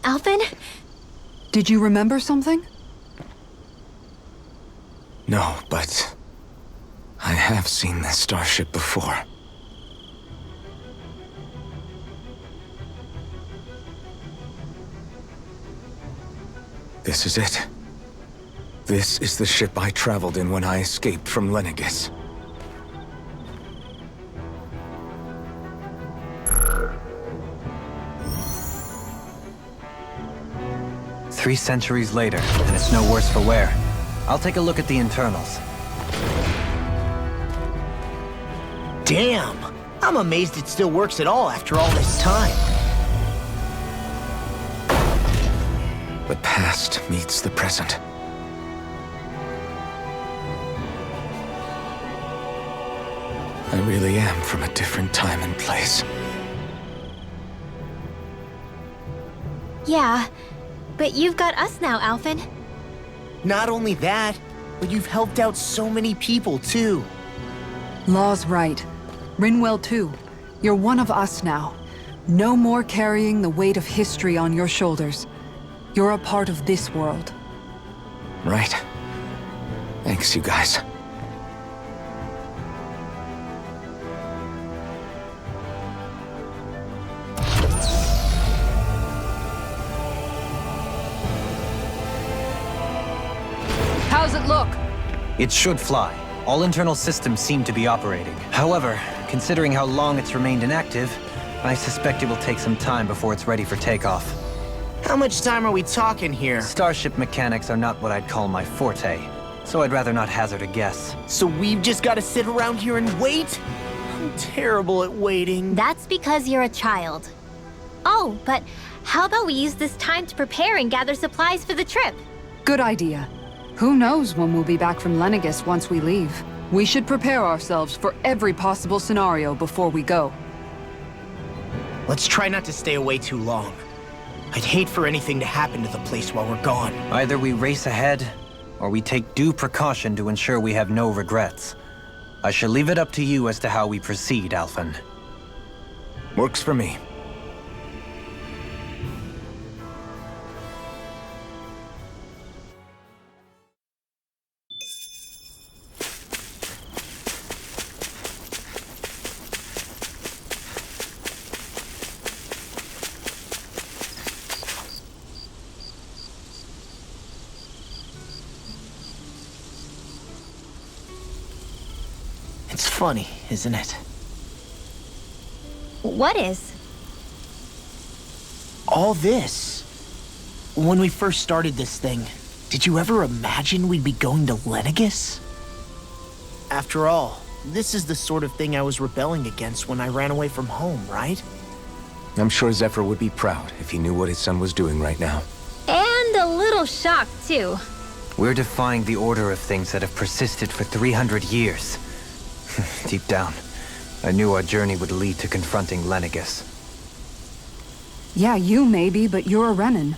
S1: Alvin?
S6: Did you remember something?
S3: No, but I have seen this starship before. This is it. This is the ship I traveled in when I escaped from Lenegis.
S5: Three centuries later, and it's no worse for wear. I'll take a look at the internals.
S4: Damn! I'm amazed it still works at all after all this time.
S3: The past meets the present. I really am from a different time and place.
S1: Yeah, but you've got us now, Alvin.
S4: Not only that, but you've helped out so many people, too.
S6: Law's right. Rinwell too. You're one of us now. No more carrying the weight of history on your shoulders. You're a part of this world.
S3: Right. Thanks, you guys.
S6: How's it look?
S5: It should fly. All internal systems seem to be operating. However, considering how long it's remained inactive, I suspect it will take some time before it's ready for takeoff.
S4: How much time are we talking here?
S5: Starship mechanics are not what I'd call my forte, so I'd rather not hazard a guess.
S4: So we've just got to sit around here and wait? I'm terrible at waiting.
S1: That's because you're a child. Oh, but how about we use this time to prepare and gather supplies for the trip?
S6: Good idea. Who knows when we'll be back from Lenegis once we leave. We should prepare ourselves for every possible scenario before we go.
S4: Let's try not to stay away too long. I'd hate for anything to happen to the place while we're gone.
S5: Either we race ahead, or we take due precaution to ensure we have no regrets. I shall leave it up to you as to how we proceed, Alphen.
S3: Works for me.
S4: It's funny, isn't it?
S1: What is?
S4: All this. When we first started this thing, did you ever imagine we'd be going to Lenegus? After all, this is the sort of thing I was rebelling against when I ran away from home, right?
S3: I'm sure Zephyr would be proud if he knew what his son was doing right now.
S1: And a little shocked, too.
S5: We're defying the order of things that have persisted for 300 years. Deep down, I knew our journey would lead to confronting Lenegus.
S6: Yeah, you maybe, but you're a Renan.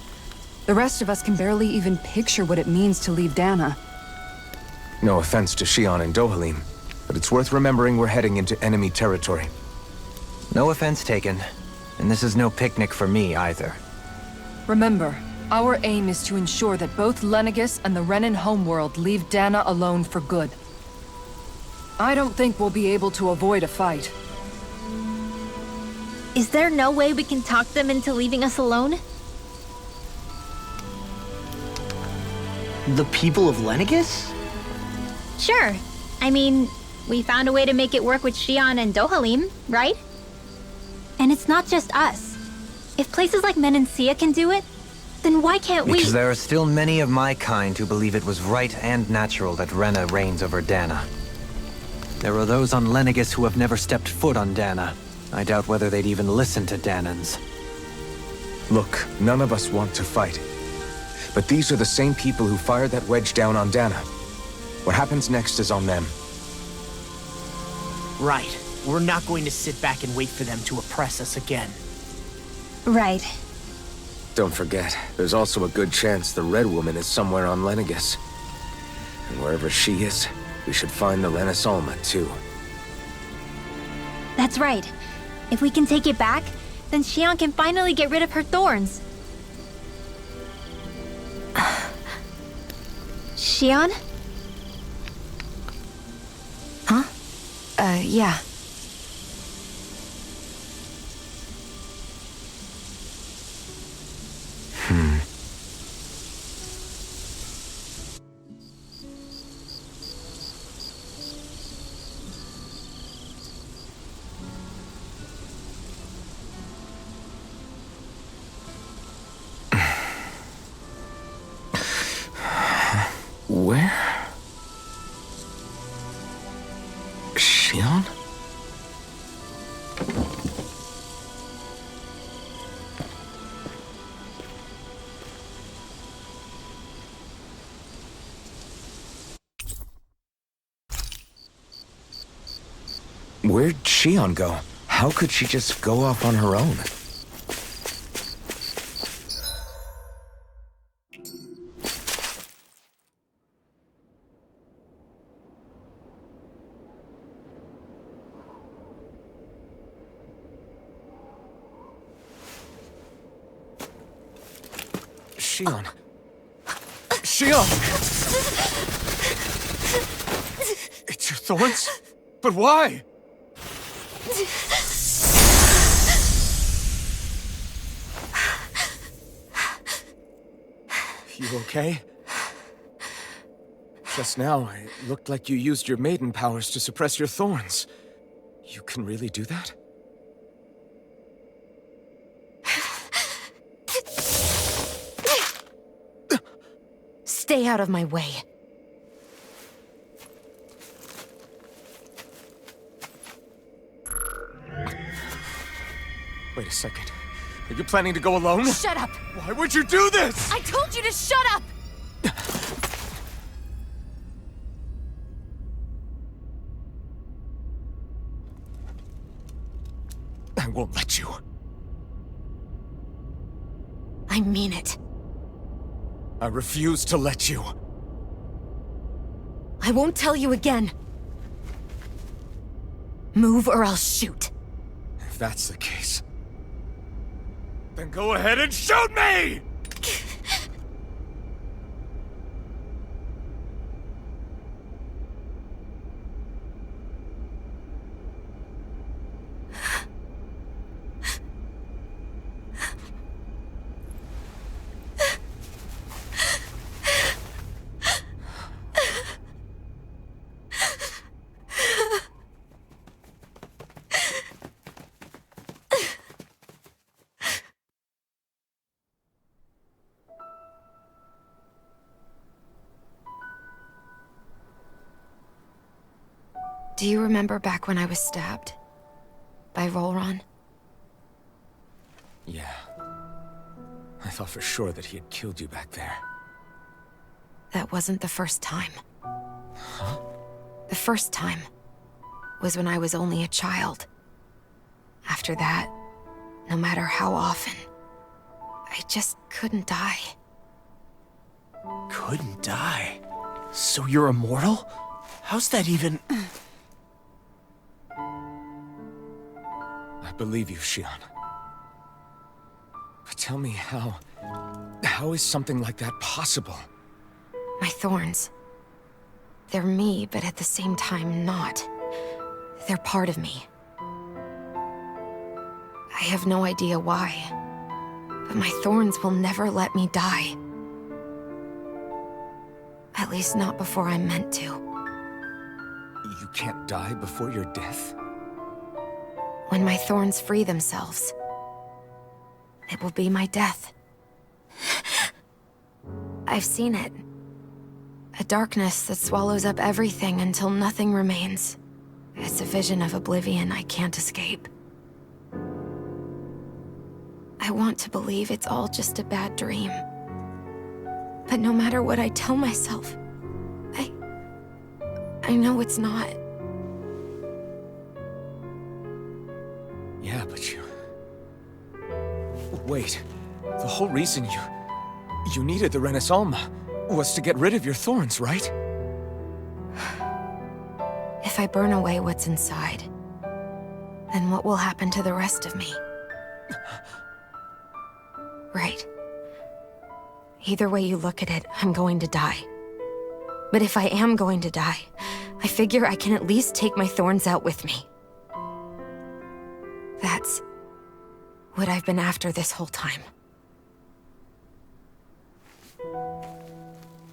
S6: The rest of us can barely even picture what it means to leave Dana.
S3: No offense to Shion and Dohalim, but it's worth remembering we're heading into enemy territory.
S5: No offense taken, and this is no picnic for me either.
S6: Remember, our aim is to ensure that both Lenegus and the Renan homeworld leave Dana alone for good. I don't think we'll be able to avoid a fight.
S1: Is there no way we can talk them into leaving us alone?
S4: The people of Lenegus?
S1: Sure. I mean, we found a way to make it work with Shion and Dohalim, right? And it's not just us. If places like Menancia can do it, then why can't we?
S5: Because there are still many of my kind who believe it was right and natural that Rena reigns over Dana. There are those on Lenegus who have never stepped foot on Dana. I doubt whether they'd even listen to Danans.
S3: Look, none of us want to fight. But these are the same people who fired that wedge down on Dana. What happens next is on them.
S4: Right. We're not going to sit back and wait for them to oppress us again.
S1: Right.
S3: Don't forget, there's also a good chance the Red Woman is somewhere on Lenegus. And wherever she is, we should find the Renis Alma, too.
S1: That's right. If we can take it back, then Shion can finally get rid of her thorns. Shion?
S7: Huh? Yeah.
S3: Where? Shion? Where'd Shion go? How could she just go off on her own? Shion. Shion! It's your thorns? But why? You okay? Just now, it looked like you used your maiden powers to suppress your thorns. You can really do that?
S7: Stay out of my way.
S3: Wait a second. Are you planning to go alone?
S7: Shut up!
S3: Why would you do this?
S7: I told you to shut up!
S3: I won't let you.
S7: I mean it.
S3: I refuse to let you.
S7: I won't tell you again. Move or I'll shoot.
S3: If that's the case, then go ahead and shoot me!
S7: Do you remember back when I was stabbed? By Rolron?
S3: Yeah. I thought for sure that he had killed you back there.
S7: That wasn't the first time.
S3: Huh?
S7: The first time was when I was only a child. After that, no matter how often, I just couldn't die.
S9: Couldn't die? So you're immortal? How's that even...
S3: I believe you, Xion. But tell me how is something like that possible?
S7: My thorns. They're me, but at the same time not. They're part of me. I have no idea why, but my thorns will never let me die. At least not before I'm meant to.
S3: You can't die before your death?
S7: When my thorns free themselves, it will be my death. I've seen it. A darkness that swallows up everything until nothing remains. It's a vision of oblivion I can't escape. I want to believe it's all just a bad dream. But no matter what I tell myself, I know it's not.
S3: Yeah, but you... Wait. The whole reason you needed the Renaissance was to get rid of your thorns, right?
S7: If I burn away what's inside, then what will happen to the rest of me? Right. Either way you look at it, I'm going to die. But if I am going to die, I figure I can at least take my thorns out with me. That's what I've been after this whole time.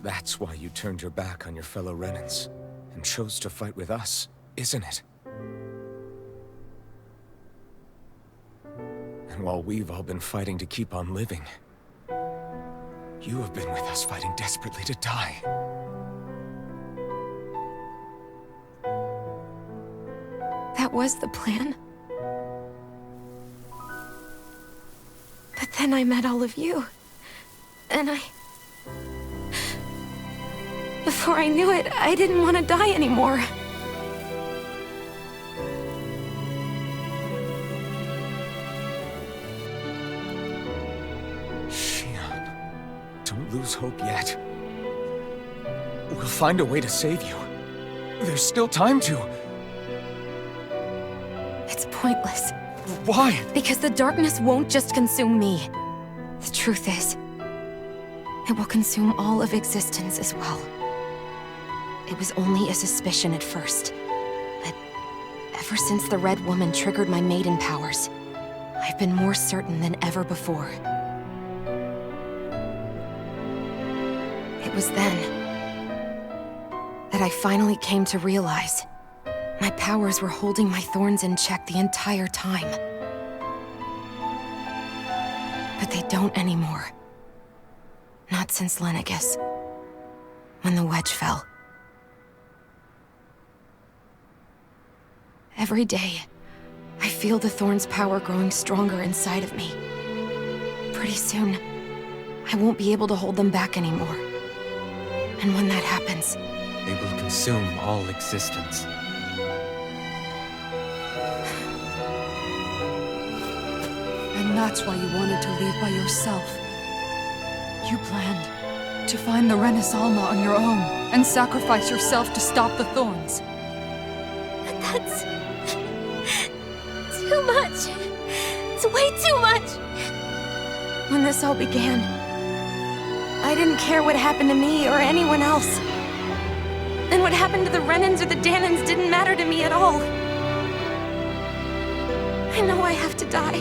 S3: That's why you turned your back on your fellow Renans and chose to fight with us, isn't it? And while we've all been fighting to keep on living, you have been with us fighting desperately to die.
S7: That was the plan. But then I met all of you. And before I knew it, I didn't want to die anymore.
S3: Xion, don't lose hope yet. We'll find a way to save you. There's still time to.
S7: It's pointless.
S3: Why?
S7: Because the darkness won't just consume me. The truth is, it will consume all of existence as well. It was only a suspicion at first, but ever since the Red Woman triggered my maiden powers, I've been more certain than ever before. It was then that I finally came to realize my powers were holding my thorns in check the entire time. But they don't anymore. Not since Lenegis, when the wedge fell. Every day, I feel the thorn's power growing stronger inside of me. Pretty soon, I won't be able to hold them back anymore. And when that happens,
S5: They will consume all existence.
S6: And that's why you wanted to leave by yourself. You planned to find the Renaissance on your own and sacrifice yourself to stop the Thorns.
S1: But that's... too much. It's way too much.
S7: When this all began, I didn't care what happened to me or anyone else. And what happened to the Renans or the Danans didn't matter to me at all. I know I have to die,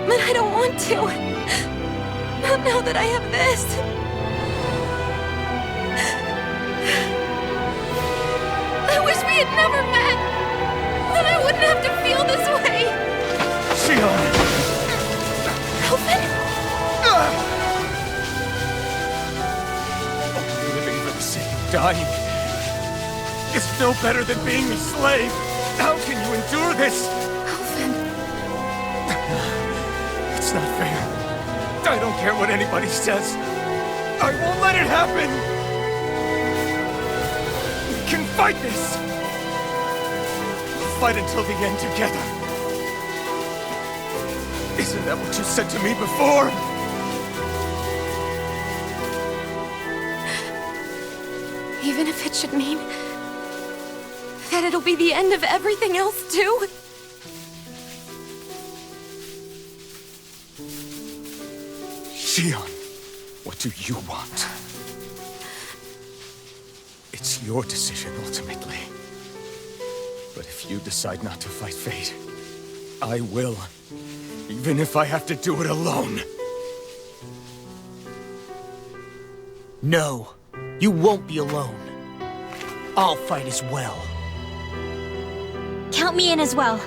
S7: but I don't want to. Not now that I have this. I wish we had never met. Then I wouldn't have to feel this way.
S9: Shion!
S7: Elfin?
S9: Living for the sake of dying is no better than being a slave. How can you endure this?
S7: Elfin.
S9: It's not fair. I don't care what anybody says. I won't let it happen. We can fight this. We'll fight until the end together. Isn't that what you said to me before?
S7: Even if it should mean that it'll be the end of everything else, too?
S9: Shion, what do you want? It's your decision, ultimately. But if you decide not to fight fate, I will. Even if I have to do it alone.
S4: No, you won't be alone. I'll fight as well.
S1: Count me in as well.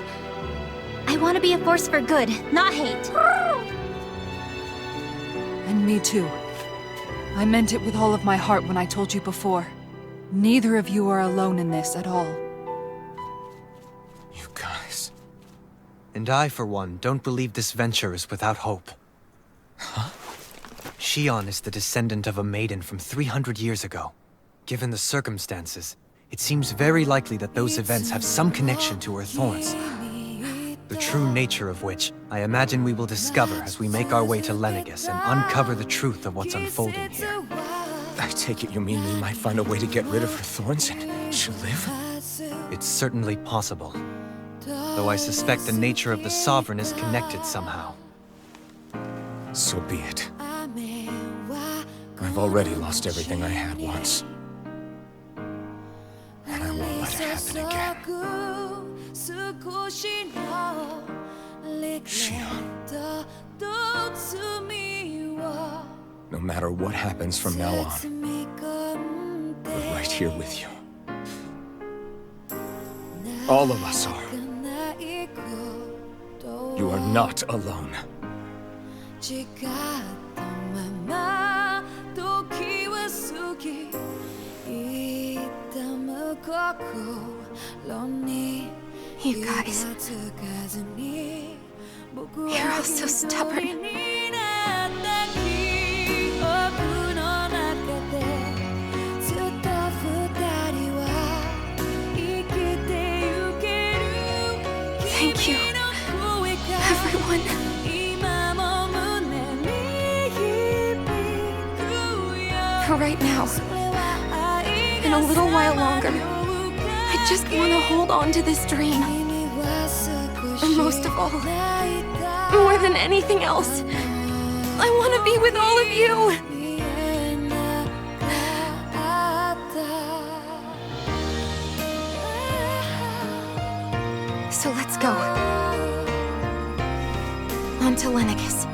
S1: I want to be a force for good, not hate.
S6: And me too. I meant it with all of my heart when I told you before. Neither of you are alone in this at all.
S9: You guys...
S5: And I, for one, don't believe this venture is without hope.
S9: Huh?
S5: Shion is the descendant of a maiden from 300 years ago. Given the circumstances, it seems very likely that those events have some connection to her thorns. The true nature of which, I imagine we will discover as we make our way to Lenegis and uncover the truth of what's unfolding here.
S9: I take it you mean we might find a way to get rid of her thorns and she'll live?
S5: It's certainly possible. Though I suspect the nature of the Sovereign is connected somehow.
S9: So be it. I've already lost everything I had once. And I won't let it happen again. Shion. No matter what happens from now on, we're right here with you. All of us are. You are not alone.
S7: You guys... You're all so stubborn. Thank you, everyone. For right now, and a little while longer, I just want to hold on to this dream. And most of all, more than anything else, I want to be with all of you. So let's go. On to Lenegis.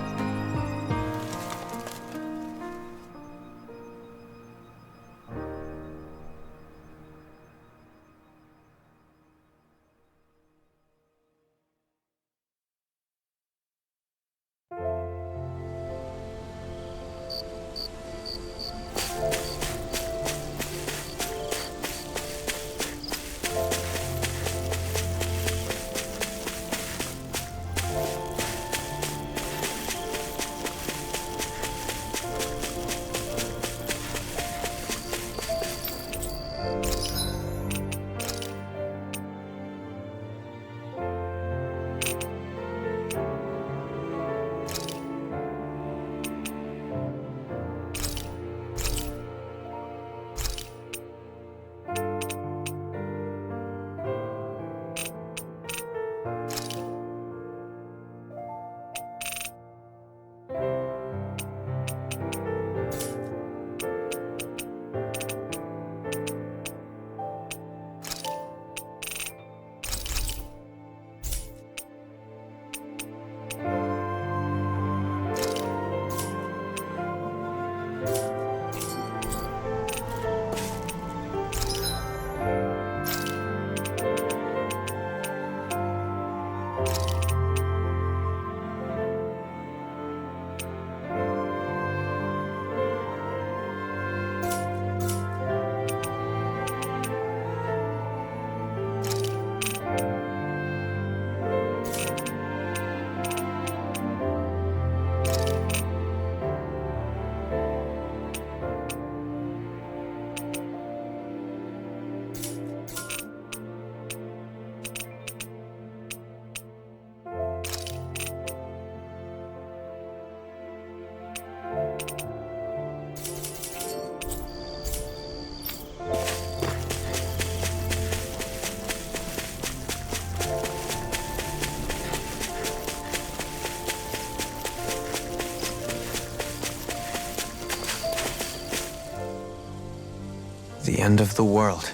S5: The end of the world.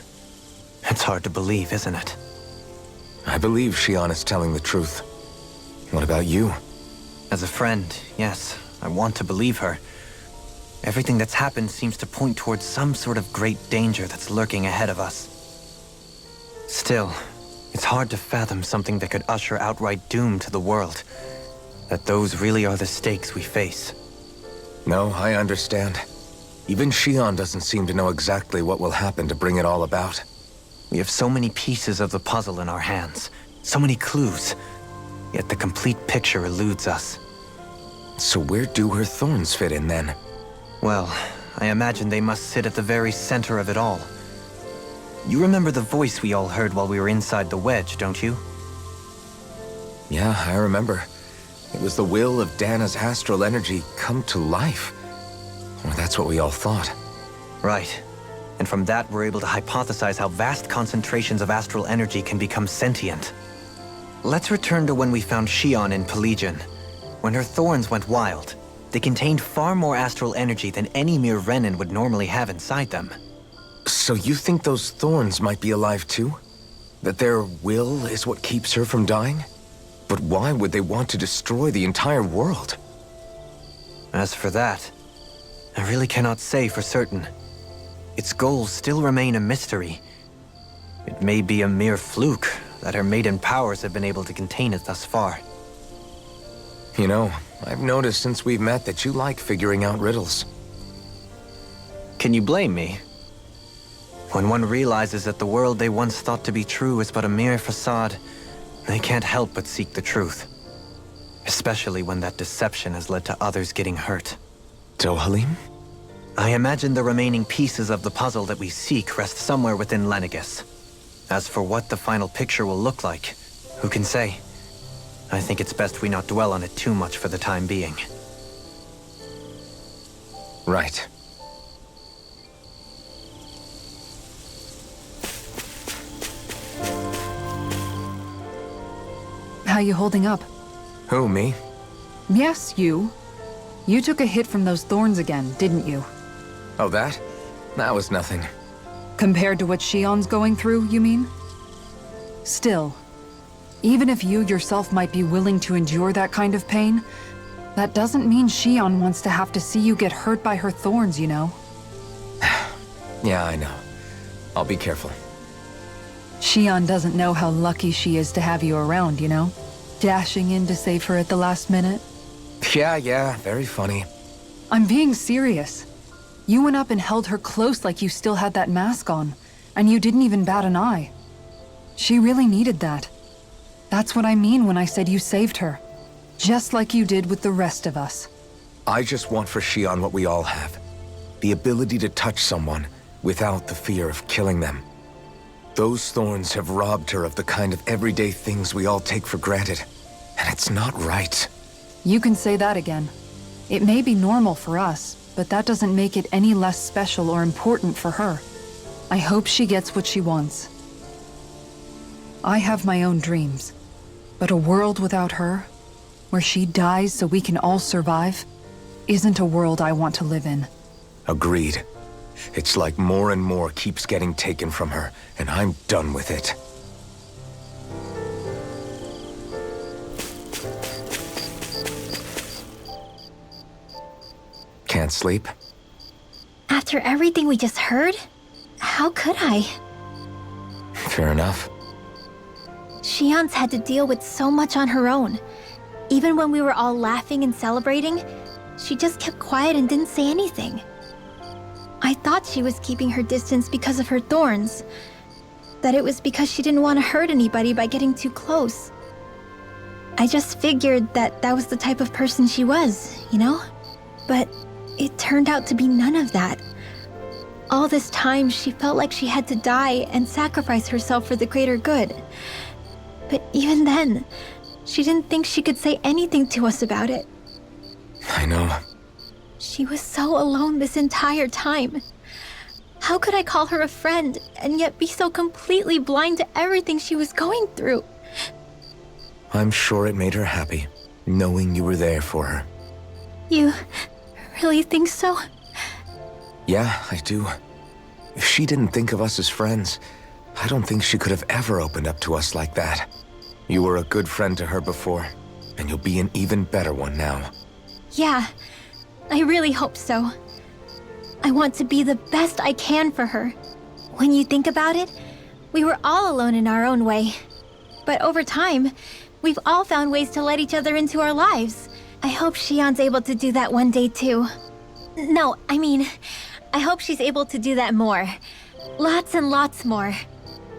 S5: It's hard to believe, isn't it?
S3: I believe Xion is telling the truth. What about you?
S5: As a friend, yes, I want to believe her. Everything that's happened seems to point towards some sort of great danger that's lurking ahead of us. Still, it's hard to fathom something that could usher outright doom to the world. That those really are the stakes we face.
S3: No, I understand. Even Xion doesn't seem to know exactly what will happen to bring it all about.
S5: We have so many pieces of the puzzle in our hands, so many clues, yet the complete picture eludes us.
S3: So where do her thorns fit in then?
S5: Well, I imagine they must sit at the very center of it all. You remember the voice we all heard while we were inside the wedge, don't you?
S3: Yeah, I remember. It was the will of Dana's astral energy come to life. Or that's what we all thought.
S5: Right. And from that, we're able to hypothesize how vast concentrations of astral energy can become sentient. Let's return to when we found Xion in Pelagian. When her thorns went wild, they contained far more astral energy than any mere Renin would normally have inside them.
S3: So you think those thorns might be alive too? That their will is what keeps her from dying? But why would they want to destroy the entire world?
S5: As for that, I really cannot say for certain. Its goals still remain a mystery. It may be a mere fluke that her maiden powers have been able to contain it thus far.
S3: You know, I've noticed since we've met that you like figuring out riddles.
S5: Can you blame me? When one realizes that the world they once thought to be true is but a mere facade, they can't help but seek the truth. Especially when that deception has led to others getting hurt.
S3: Dohalim?
S5: I imagine the remaining pieces of the puzzle that we seek rest somewhere within Lenegis. As for what the final picture will look like, who can say? I think it's best we not dwell on it too much for the time being.
S3: Right.
S6: How you holding up?
S3: Who, me?
S6: Yes, you. You took a hit from those thorns again, didn't you?
S3: Oh, that? That was nothing.
S6: Compared to what Xion's going through, you mean? Still, even if you yourself might be willing to endure that kind of pain, that doesn't mean Xion wants to have to see you get hurt by her thorns, you know?
S3: Yeah, I know. I'll be careful.
S6: Xion doesn't know how lucky she is to have you around, you know? Dashing in to save her at the last minute.
S3: Yeah, very funny.
S6: I'm being serious. You went up and held her close like you still had that mask on, and you didn't even bat an eye. She really needed that. That's what I mean when I said you saved her. Just like you did with the rest of us.
S3: I just want for Xion what we all have. The ability to touch someone without the fear of killing them. Those thorns have robbed her of the kind of everyday things we all take for granted. And it's not right.
S6: You can say that again. It may be normal for us, but that doesn't make it any less special or important for her. I hope she gets what she wants. I have my own dreams, but a world without her, where she dies so we can all survive, isn't a world I want to live in.
S3: Agreed. It's like more and more keeps getting taken from her, and I'm done with it. Can't sleep?
S1: After everything we just heard, how could I?
S3: Fair enough.
S1: Xion's had to deal with so much on her own. Even when we were all laughing and celebrating, she just kept quiet and didn't say anything. I thought she was keeping her distance because of her thorns. That it was because she didn't want to hurt anybody by getting too close. I just figured that that was the type of person she was, you know? But it turned out to be none of that. All this time, she felt like she had to die and sacrifice herself for the greater good. But even then, she didn't think she could say anything to us about it.
S3: I know.
S1: She was so alone this entire time. How could I call her a friend and yet be so completely blind to everything she was going through?
S3: I'm sure it made her happy, knowing you were there for her.
S1: You really think so?
S3: Yeah, I do. If she didn't think of us as friends, I don't think she could have ever opened up to us like that. You were a good friend to her before, and you'll be an even better one now.
S1: Yeah, I really hope so. I want to be the best I can for her. When you think about it, we were all alone in our own way. But over time, we've all found ways to let each other into our lives. I hope Shion's able to do that one day too. No, I mean, I hope she's able to do that more. Lots and lots more.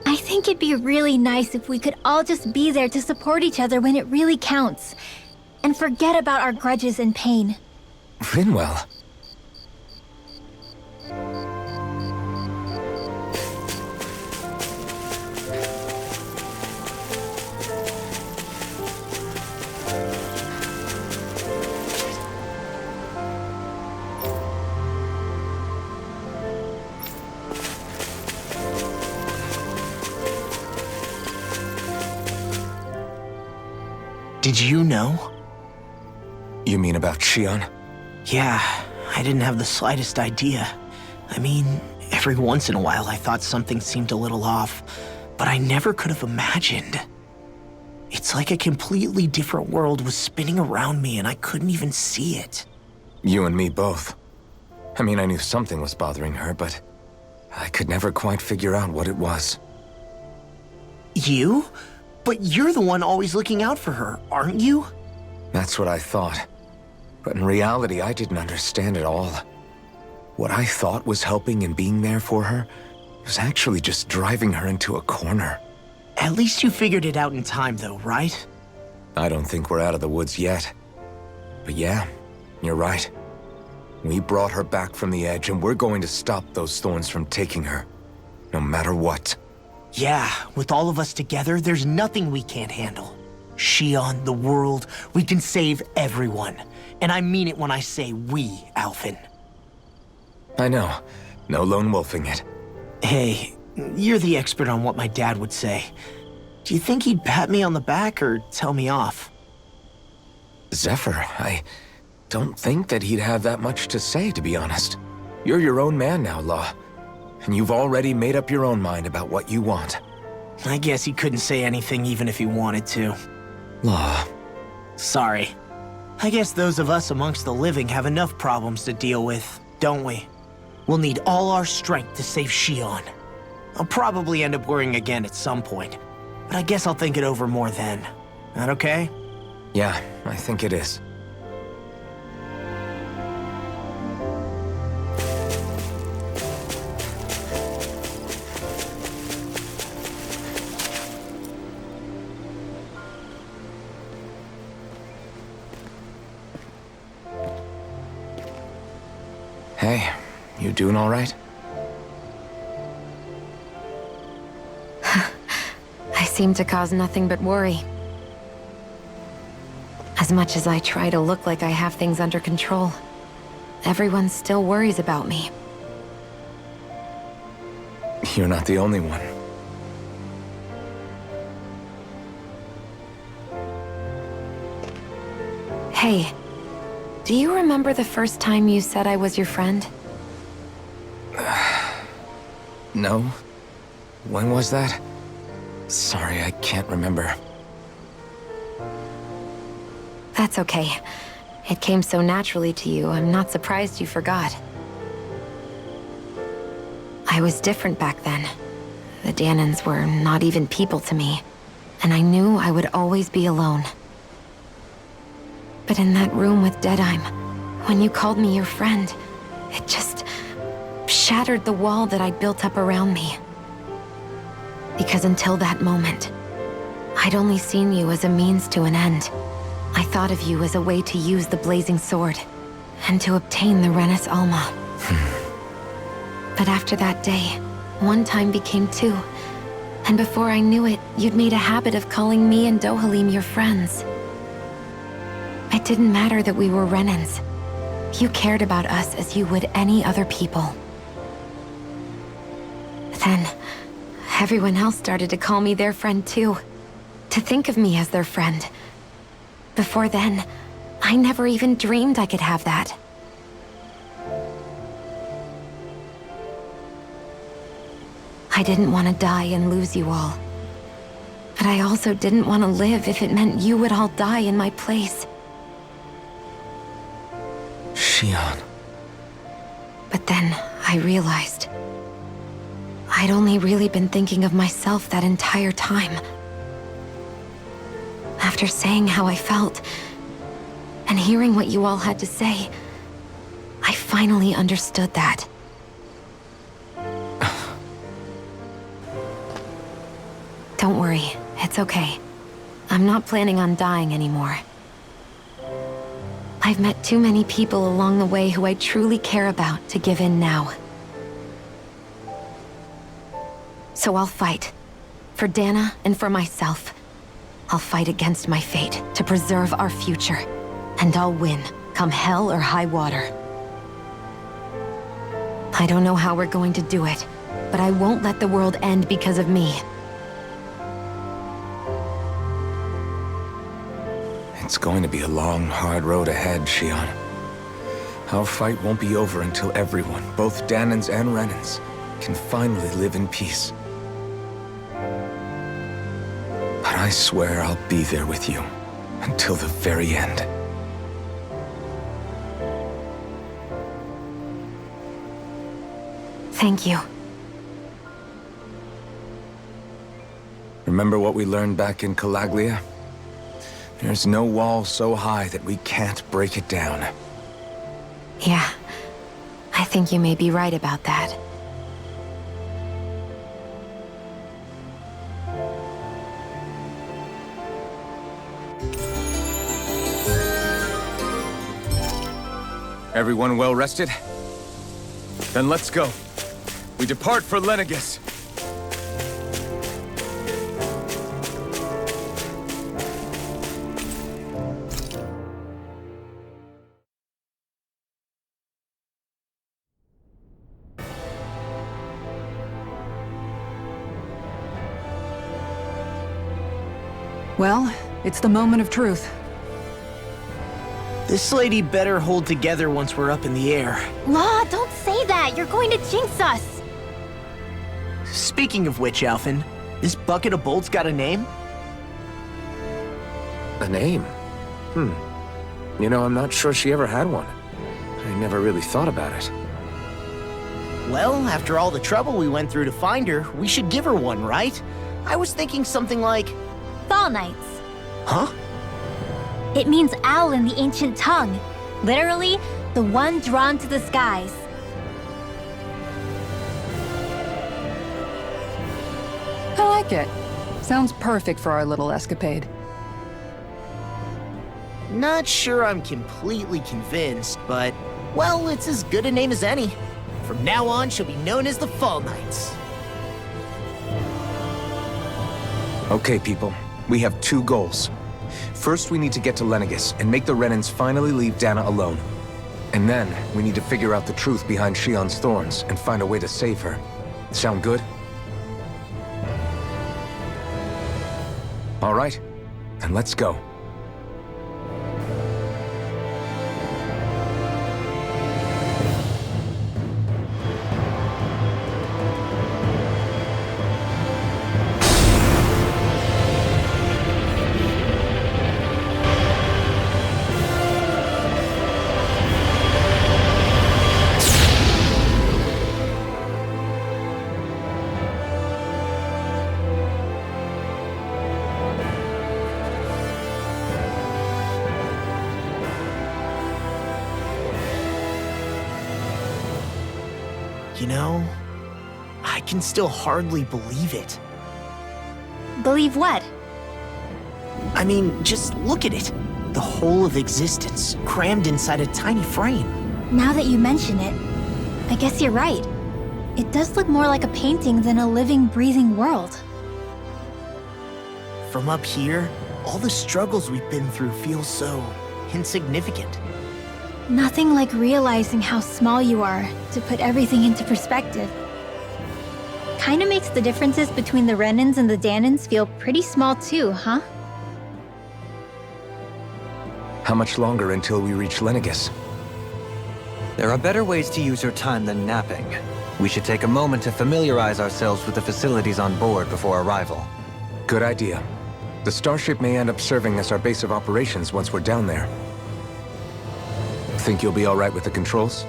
S1: I think it'd be really nice if we could all just be there to support each other when it really counts. And forget about our grudges and pain.
S3: Rinwell.
S4: Did you know?
S3: You mean about Shion?
S4: Yeah, I didn't have the slightest idea. I mean, every once in a while I thought something seemed a little off, but I never could have imagined. It's like a completely different world was spinning around me and I couldn't even see it.
S3: You and me both. I mean, I knew something was bothering her, but I could never quite figure out what it was.
S4: You? But you're the one always looking out for her, aren't you?
S3: That's what I thought. But in reality, I didn't understand it all. What I thought was helping and being there for her was actually just driving her into a corner.
S4: At least you figured it out in time, though, right?
S3: I don't think we're out of the woods yet. But yeah, you're right. We brought her back from the edge, and we're going to stop those thorns from taking her. No matter what.
S4: Yeah, with all of us together, there's nothing we can't handle. Shion, the world, we can save everyone. And I mean it when I say we, Alphen.
S3: I know. No lone wolfing it.
S4: Hey, you're the expert on what my dad would say. Do you think he'd pat me on the back or tell me off?
S3: Zephyr, I don't think that he'd have that much to say, to be honest. You're your own man now, Law. And you've already made up your own mind about what you want.
S4: I guess he couldn't say anything even if he wanted to.
S3: Law.
S4: Sorry. I guess those of us amongst the living have enough problems to deal with, don't we? We'll need all our strength to save Shion. I'll probably end up worrying again at some point, but I guess I'll think it over more then. That okay?
S3: Yeah, I think it is. Hey, you doing all right?
S7: I seem to cause nothing but worry. As much as I try to look like I have things under control, everyone still worries about me.
S3: You're not the only one.
S7: Hey, do you remember the first time you said I was your friend?
S3: No? When was that? Sorry, I can't remember.
S7: That's okay. It came so naturally to you, I'm not surprised you forgot. I was different back then. The Danans were not even people to me, and I knew I would always be alone. But in that room with Deadheim, when you called me your friend, it just shattered the wall that I'd built up around me. Because until that moment, I'd only seen you as a means to an end. I thought of you as a way to use the blazing sword, and to obtain the Renis Alma. But after that day, one time became two, and before I knew it, you'd made a habit of calling me and Dohalim your friends. It didn't matter that we were Renans. You cared about us as you would any other people. Then, everyone else started to call me their friend too. To think of me as their friend. Before then, I never even dreamed I could have that. I didn't want to die and lose you all. But I also didn't want to live if it meant you would all die in my place.
S3: Shion.
S7: But then I realized I'd only really been thinking of myself that entire time. After saying how I felt, and hearing what you all had to say, I finally understood that. Don't worry, it's okay. I'm not planning on dying anymore. I've met too many people along the way who I truly care about to give in now. So I'll fight. For Dana and for myself. I'll fight against my fate to preserve our future. And I'll win, come hell or high water. I don't know how we're going to do it, but I won't let the world end because of me.
S3: It's going to be a long, hard road ahead, Shion. Our fight won't be over until everyone, both Danans and Renans, can finally live in peace. But I swear I'll be there with you until the very end.
S7: Thank you.
S3: Remember what we learned back in Calaglia? There's no wall so high that we can't break it down.
S7: Yeah, I think you may be right about that.
S3: Everyone well rested? Then let's go. We depart for Lenegis.
S6: Well, it's the moment of truth.
S4: This lady better hold together once we're up in the air.
S1: Law, don't say that! You're going to jinx us!
S4: Speaking of which, Alphen, this bucket of bolts got a name?
S9: A name? You know, I'm not sure she ever had one. I never really thought about it.
S4: Well, after all the trouble we went through to find her, we should give her one, right? I was thinking something like...
S1: Fall Knights.
S4: Huh?
S1: It means owl in the ancient tongue. Literally, the one drawn to the skies.
S6: I like it. Sounds perfect for our little escapade.
S4: Not sure I'm completely convinced, but... well, it's as good a name as any. From now on, she'll be known as the Fall Knights.
S3: Okay, people. We have two goals. First, we need to get to Lenegis and make the Renans finally leave Dana alone. And then, we need to figure out the truth behind Shion's thorns and find a way to save her. Sound good? All right, then let's go.
S4: You know, I can still hardly believe it.
S1: Believe what?
S4: I mean, just look at it. The whole of existence, crammed inside a tiny frame.
S1: Now that you mention it, I guess you're right. It does look more like a painting than a living, breathing world.
S4: From up here, all the struggles we've been through feel so insignificant.
S1: Nothing like realizing how small you are to put everything into perspective. Kinda makes the differences between the Renans and the Danans feel pretty small too, huh?
S3: How much longer until we reach Lenegis?
S5: There are better ways to use your time than napping. We should take a moment to familiarize ourselves with the facilities on board before arrival.
S3: Good idea. The starship may end up serving as our base of operations once we're down there. Think you'll be all right with the controls?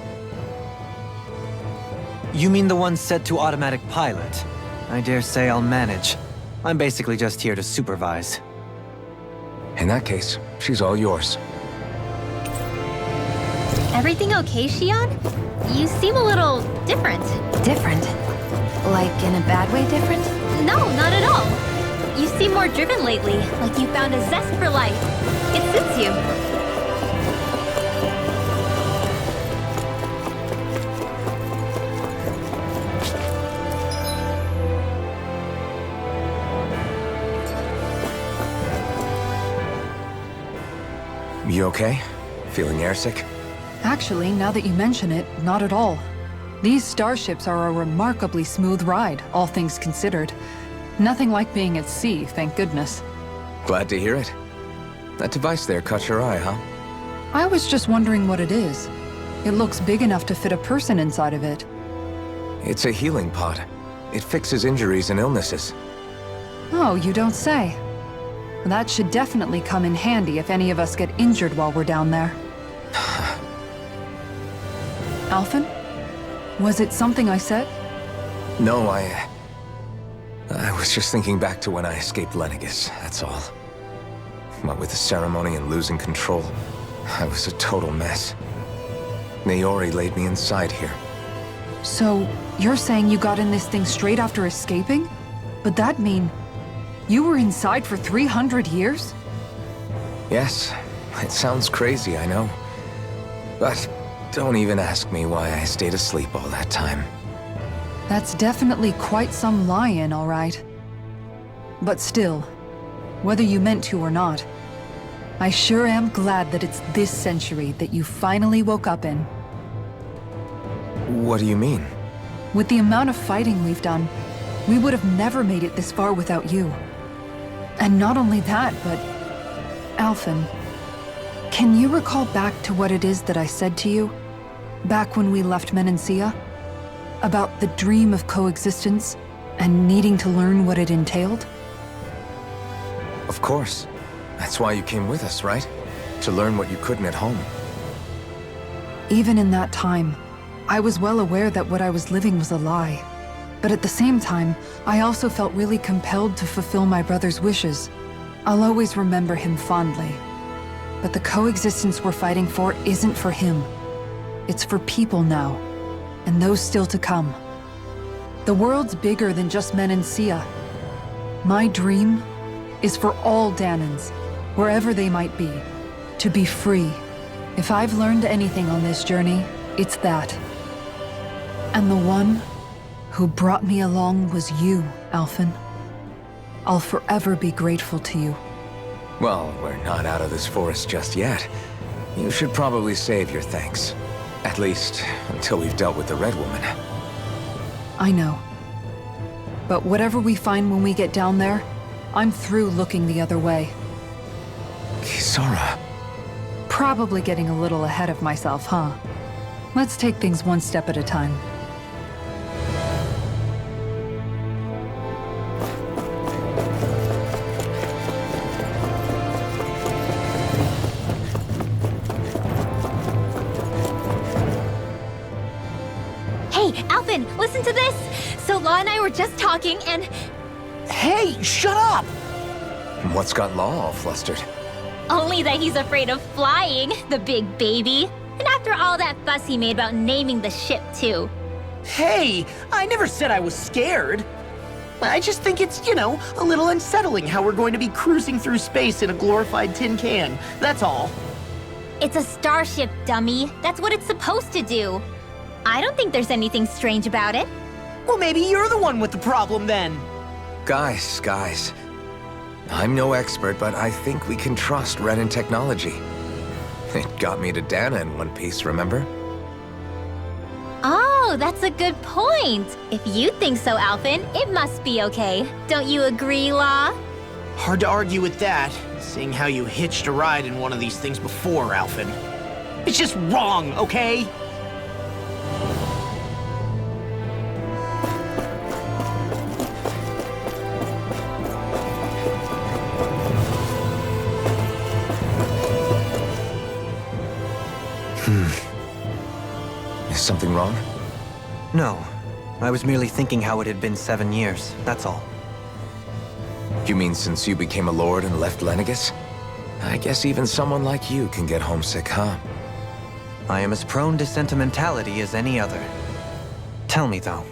S5: You mean the one set to automatic pilot? I dare say I'll manage. I'm basically just here to supervise.
S3: In that case, she's all yours.
S1: Everything okay, Shion? You seem a little different.
S7: Different? Like in a bad way different?
S1: No, not at all. You seem more driven lately, like you found a zest for life. It suits you.
S3: You okay? Feeling airsick?
S6: Actually, now that you mention it, not at all. These starships are a remarkably smooth ride, all things considered. Nothing like being at sea, thank goodness.
S3: Glad to hear it. That device there caught your eye, huh?
S6: I was just wondering what it is. It looks big enough to fit a person inside of it.
S3: It's a healing pod. It fixes injuries and illnesses.
S6: Oh, you don't say. That should definitely come in handy if any of us get injured while we're down there. Alphen? Was it something I said?
S3: No, I was just thinking back to when I escaped Lennigus, that's all. What with the ceremony and losing control, I was a total mess. Naori laid me inside here.
S6: So, you're saying you got in this thing straight after escaping? But that mean... you were inside for 300 years?
S3: Yes, it sounds crazy, I know. But don't even ask me why I stayed asleep all that time.
S6: That's definitely quite some lie-in, all right. But still, whether you meant to or not, I sure am glad that it's this century that you finally woke up in.
S3: What do you mean?
S6: With the amount of fighting we've done, we would have never made it this far without you. And not only that, but... Alphen, can you recall back to what it is that I said to you? Back when we left Menancia? About the dream of coexistence, and needing to learn what it entailed?
S3: Of course. That's why you came with us, right? To learn what you couldn't at home.
S6: Even in that time, I was well aware that what I was living was a lie. But at the same time, I also felt really compelled to fulfill my brother's wishes. I'll always remember him fondly. But the coexistence we're fighting for isn't for him. It's for people now, and those still to come. The world's bigger than just Menancia. My dream is for all Danans, wherever they might be, to be free. If I've learned anything on this journey, it's that. And the one who brought me along was you, Alphen. I'll forever be grateful to you.
S3: Well, we're not out of this forest just yet. You should probably save your thanks. At least, until we've dealt with the Red Woman.
S6: I know. But whatever we find when we get down there, I'm through looking the other way.
S3: Kisara.
S6: Probably getting a little ahead of myself, huh? Let's take things one step at a time.
S1: Hey, Alphen, listen to this! So Law and I were just talking and...
S4: Hey, shut up!
S3: What's got Law all flustered?
S1: Only that he's afraid of flying, the big baby. And after all that fuss he made about naming the ship, too.
S4: Hey, I never said I was scared. I just think it's, you know, a little unsettling how we're going to be cruising through space in a glorified tin can. That's all.
S1: It's a starship, dummy. That's what it's supposed to do. I don't think there's anything strange about it.
S4: Well, maybe you're the one with the problem then.
S3: Guys. I'm no expert, but I think we can trust Renin technology. It got me to Dana in one piece, remember?
S1: Oh, that's a good point. If you think so, Alphen, it must be okay. Don't you agree, Law?
S4: Hard to argue with that, seeing how you hitched a ride in one of these things before, Alphen. It's just wrong, okay?
S3: Is something wrong?
S5: No. I was merely thinking how it had been 7 years, that's all.
S3: You mean since you became a lord and left Lenegis? I guess even someone like you can get homesick, huh?
S5: I am as prone to sentimentality as any other. Tell me, though,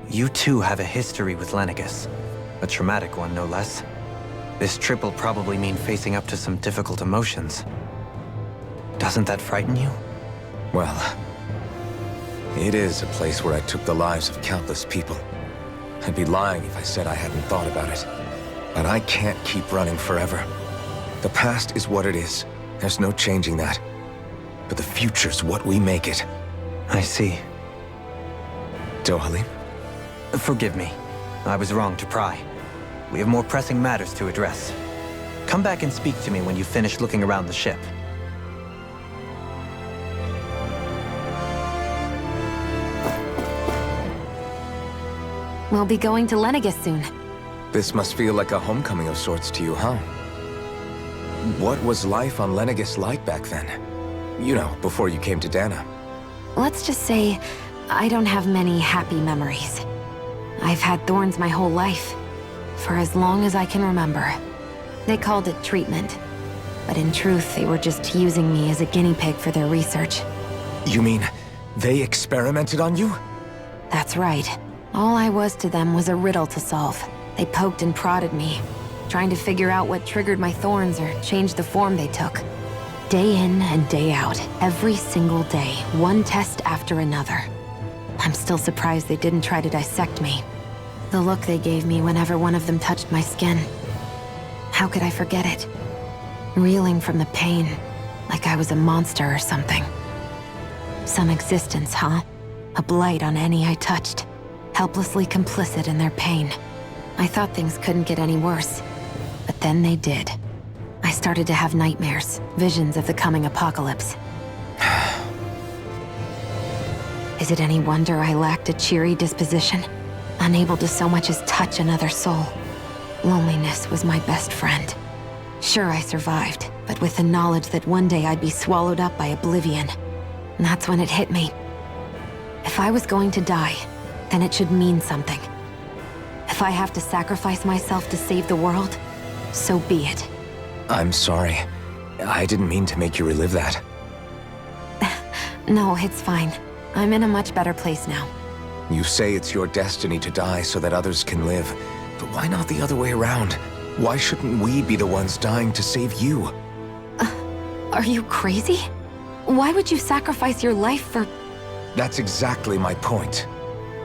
S5: you too have a history with Lenegis. A traumatic one, no less. This trip will probably mean facing up to some difficult emotions. Doesn't that frighten you?
S3: Well, it is a place where I took the lives of countless people. I'd be lying if I said I hadn't thought about it. But I can't keep running forever. The past is what it is. There's no changing that. But the future's what we make it.
S5: I see.
S3: Dohalim?
S5: Forgive me. I was wrong to pry. We have more pressing matters to address. Come back and speak to me when you finish looking around the ship.
S7: We'll be going to Lenegis soon.
S3: This must feel like a homecoming of sorts to you, huh? What was life on Lenegis like back then? You know, before you came to Dana.
S7: Let's just say, I don't have many happy memories. I've had thorns my whole life, for as long as I can remember. They called it treatment, but in truth, they were just using me as a guinea pig for their research.
S3: You mean, they experimented on you?
S7: That's right. All I was to them was a riddle to solve. They poked and prodded me, trying to figure out what triggered my thorns or changed the form they took. Day in and day out, every single day, one test after another. I'm still surprised they didn't try to dissect me. The look they gave me whenever one of them touched my skin. How could I forget it? Reeling from the pain, like I was a monster or something. Some existence, huh? A blight on any I touched, helplessly complicit in their pain. I thought things couldn't get any worse, but then they did. I started to have nightmares, visions of the coming apocalypse. Is it any wonder I lacked a cheery disposition? Unable to so much as touch another soul. Loneliness was my best friend. Sure, I survived, but with the knowledge that one day I'd be swallowed up by oblivion. And that's when it hit me. If I was going to die, then it should mean something. If I have to sacrifice myself to save the world, so be it.
S3: I'm sorry. I didn't mean to make you relive that.
S7: No, it's fine. I'm in a much better place now.
S3: You say it's your destiny to die so that others can live. But why not the other way around? Why shouldn't we be the ones dying to save you?
S7: Are you crazy? Why would you sacrifice your life for...
S3: That's exactly my point.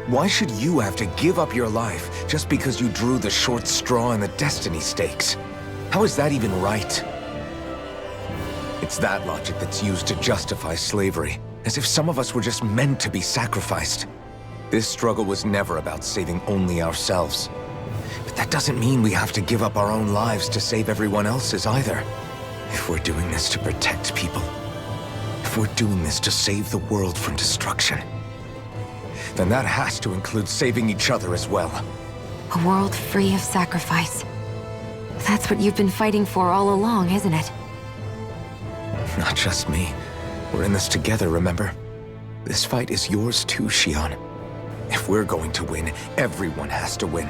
S3: Why should you have to give up your life just because you drew the short straw in the destiny stakes? How is that even right? It's that logic that's used to justify slavery, as if some of us were just meant to be sacrificed. This struggle was never about saving only ourselves. But that doesn't mean we have to give up our own lives to save everyone else's either. If we're doing this to protect people, if we're doing this to save the world from destruction, then that has to include saving each other as well.
S7: A world free of sacrifice. That's what you've been fighting for all along, isn't it?
S3: Not just me. We're in this together, remember? This fight is yours too, Xion. If we're going to win, everyone has to win.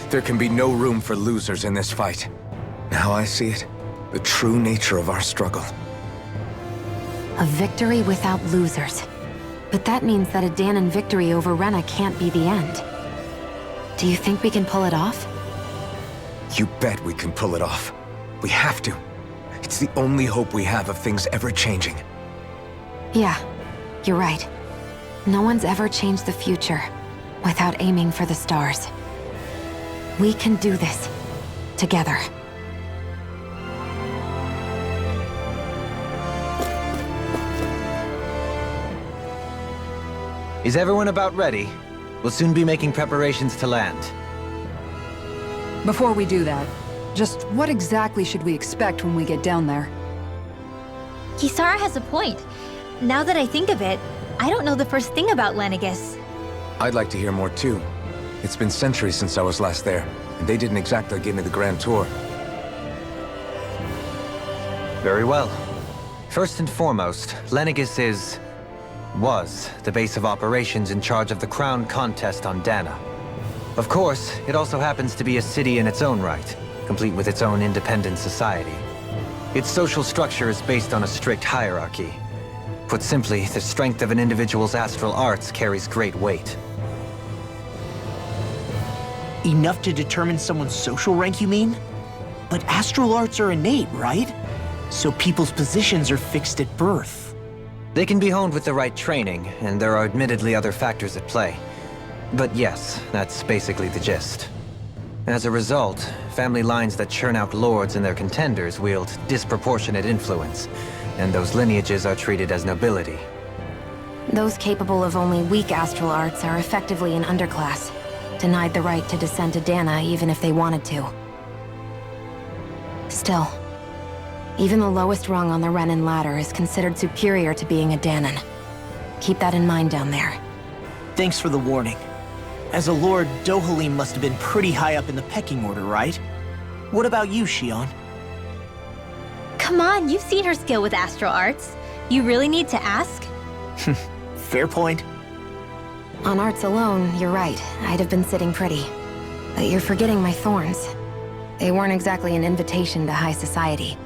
S3: There can be no room for losers in this fight. Now I see it. The true nature of our struggle.
S7: A victory without losers. But that means that a Danon victory over Rena can't be the end. Do you think we can pull it off?
S3: You bet we can pull it off. We have to. It's the only hope we have of things ever changing.
S7: Yeah, you're right. No one's ever changed the future without aiming for the stars. We can do this. Together.
S5: Is everyone about ready? We'll soon be making preparations to land.
S6: Before we do that, just what exactly should we expect when we get down there?
S1: Kisara has a point. Now that I think of it, I don't know the first thing about Lenegis.
S3: I'd like to hear more too. It's been centuries since I was last there, and they didn't exactly give me the grand tour.
S5: Very well. First and foremost, Lenegis was the base of operations in charge of the crown contest on Dana. Of course, it also happens to be a city in its own right, complete with its own independent society. Its social structure is based on a strict hierarchy. Put simply, the strength of an individual's astral arts carries great weight.
S4: Enough to determine someone's social rank, you mean? But astral arts are innate, right? So people's positions are fixed at birth.
S5: They can be honed with the right training, and there are admittedly other factors at play. But yes, that's basically the gist. As a result, family lines that churn out lords and their contenders wield disproportionate influence, and those lineages are treated as nobility.
S7: Those capable of only weak astral arts are effectively an underclass, denied the right to descend to Dana even if they wanted to. Still, even the lowest rung on the Renin ladder is considered superior to being a Danon. Keep that in mind down there.
S4: Thanks for the warning. As a lord, Dohalim must have been pretty high up in the pecking order, right? What about you, Shion?
S1: Come on, you've seen her skill with astral arts. You really need to ask?
S4: Fair point.
S7: On arts alone, you're right. I'd have been sitting pretty. But you're forgetting my thorns. They weren't exactly an invitation to high society.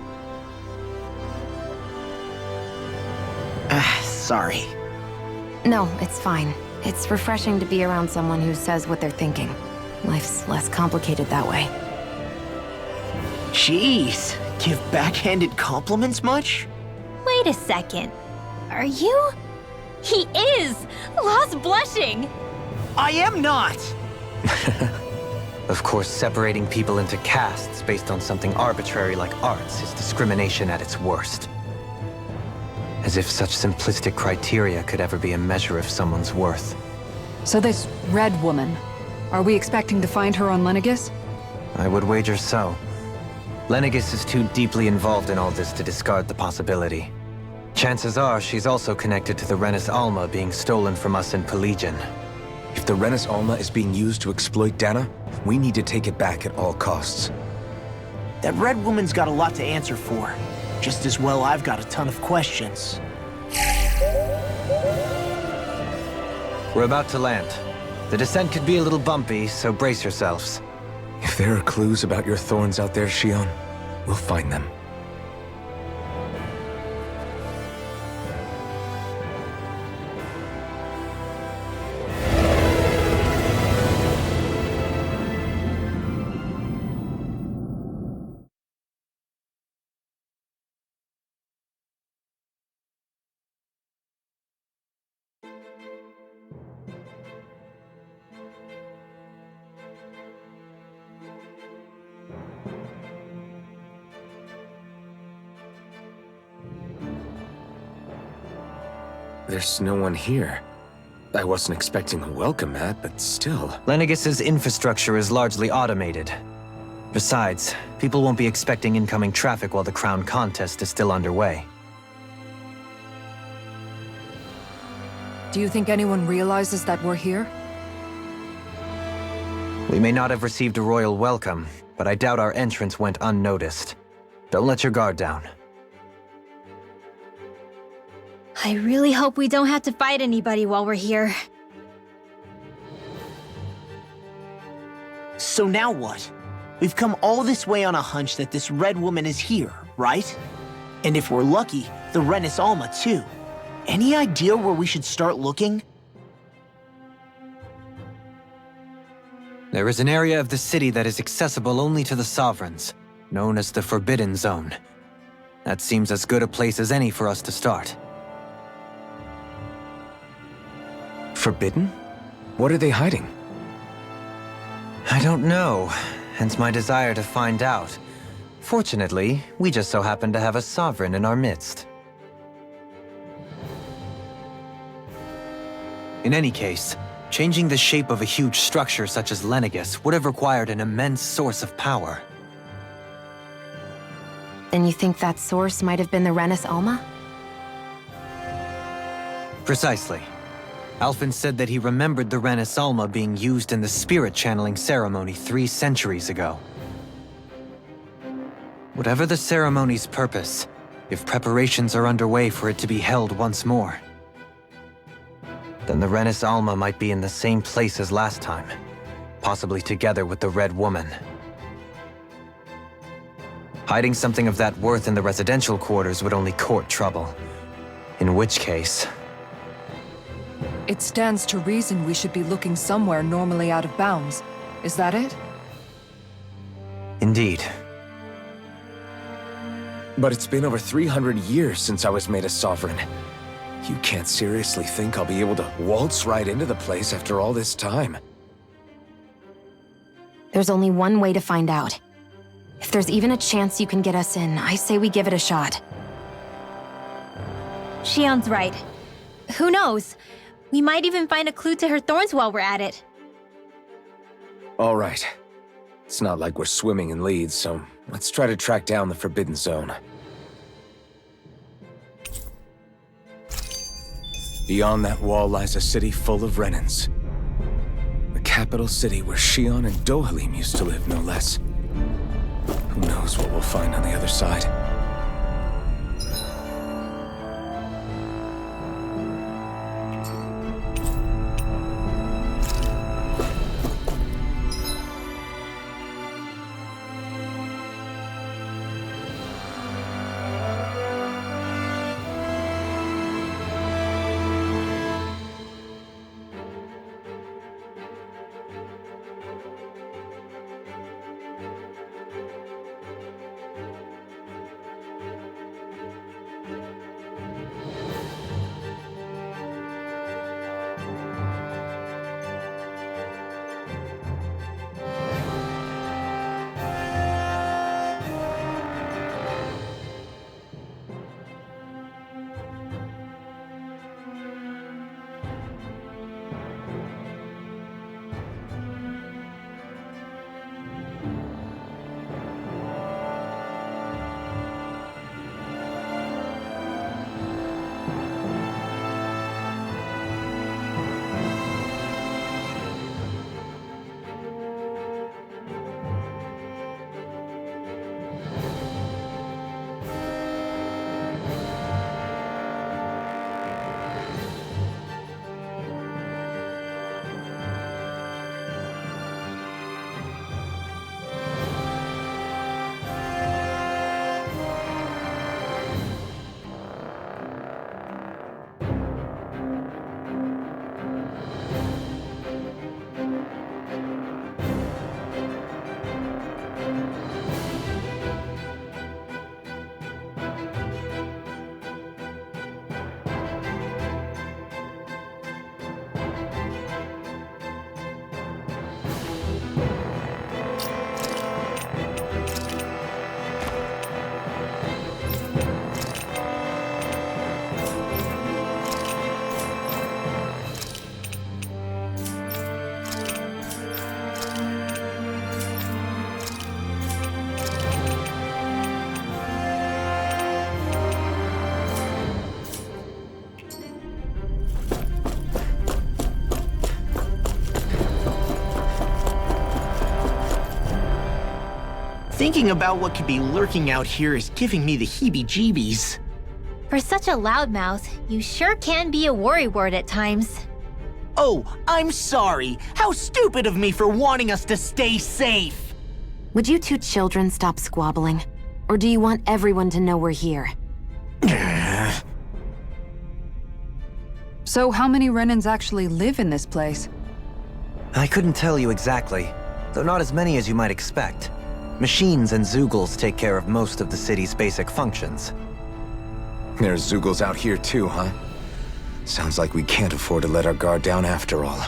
S4: Sorry.
S7: No, it's fine. It's refreshing to be around someone who says what they're thinking. Life's less complicated that way.
S4: Jeez, give backhanded compliments much?
S1: Wait a second. Are you? He is! Lost blushing!
S4: I am not!
S5: Of course, separating people into castes based on something arbitrary like arts is discrimination at its worst. As if such simplistic criteria could ever be a measure of someone's worth.
S6: So this Red Woman, are we expecting to find her on Lenegis?
S5: I would wager so. Lenegis is too deeply involved in all this to discard the possibility. Chances are she's also connected to the Renis Alma being stolen from us in Pelegion.
S3: If the Renis Alma is being used to exploit Dana, we need to take it back at all costs.
S4: That Red Woman's got a lot to answer for. Just as well I've got a ton of questions.
S5: We're about to land. The descent could be a little bumpy, so brace yourselves.
S3: If there are clues about your thorns out there, Shion, we'll find them. There's no one here. I wasn't expecting a welcome mat, but still.
S5: Lenegis's infrastructure is largely automated. Besides, people won't be expecting incoming traffic while the crown contest is still underway.
S6: Do you think anyone realizes that we're here?
S5: We may not have received a royal welcome, but I doubt our entrance went unnoticed. Don't let your guard down.
S1: I really hope we don't have to fight anybody while we're here.
S4: So now what? We've come all this way on a hunch that this Red Woman is here, right? And if we're lucky, the Renis Alma too. Any idea where we should start looking?
S5: There is an area of the city that is accessible only to the Sovereigns, known as the Forbidden Zone. That seems as good a place as any for us to start.
S3: Forbidden? What are they hiding?
S5: I don't know, hence my desire to find out. Fortunately, we just so happen to have a Sovereign in our midst. In any case, changing the shape of a huge structure such as Lenegis would have required an immense source of power.
S7: Then you think that source might have been the Renis Alma?
S5: Precisely. Alphen said that he remembered the Renis Alma being used in the spirit channeling ceremony 3 centuries ago. Whatever the ceremony's purpose, if preparations are underway for it to be held once more, then the Renis Alma might be in the same place as last time, possibly together with the Red Woman. Hiding something of that worth in the residential quarters would only court trouble. In which case...
S6: It stands to reason we should be looking somewhere normally out of bounds. Is that it?
S5: Indeed.
S3: But it's been over 300 years since I was made a sovereign. You can't seriously think I'll be able to waltz right into the place after all this time.
S7: There's only one way to find out. If there's even a chance you can get us in, I say we give it a shot.
S1: Shion's right. Who knows? We might even find a clue to her thorns while we're at it.
S3: All right. It's not like we're swimming in leads, so let's try to track down the Forbidden Zone. Beyond that wall lies a city full of Renins. The capital city where Shion and Dohalim used to live, no less. Who knows what we'll find on the other side?
S4: Thinking about what could be lurking out here is giving me the heebie-jeebies.
S1: For such a loudmouth, you sure can be a worrywart at times.
S4: Oh, I'm sorry. How stupid of me for wanting us to stay safe.
S7: Would you two children stop squabbling? Or do you want everyone to know we're here?
S6: So how many Renins actually live in this place?
S5: I couldn't tell you exactly, though not as many as you might expect. Machines and Zeugles take care of most of the city's basic functions.
S3: There's Zeugles out here too, huh? Sounds like we can't afford to let our guard down after all.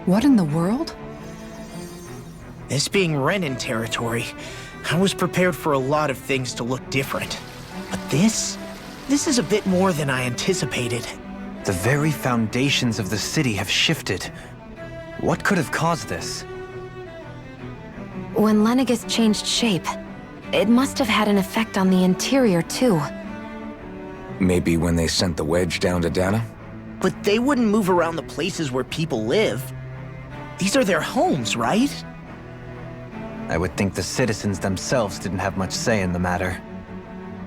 S6: What in the world?
S4: This being Renin territory, I was prepared for a lot of things to look different. But this is a bit more than I anticipated.
S5: The very foundations of the city have shifted. What could have caused this?
S7: When Lenegis changed shape, it must have had an effect on the interior too.
S3: Maybe when they sent the wedge down to Dana?
S4: But they wouldn't move around the places where people live. These are their homes, right?
S5: I would think the citizens themselves didn't have much say in the matter.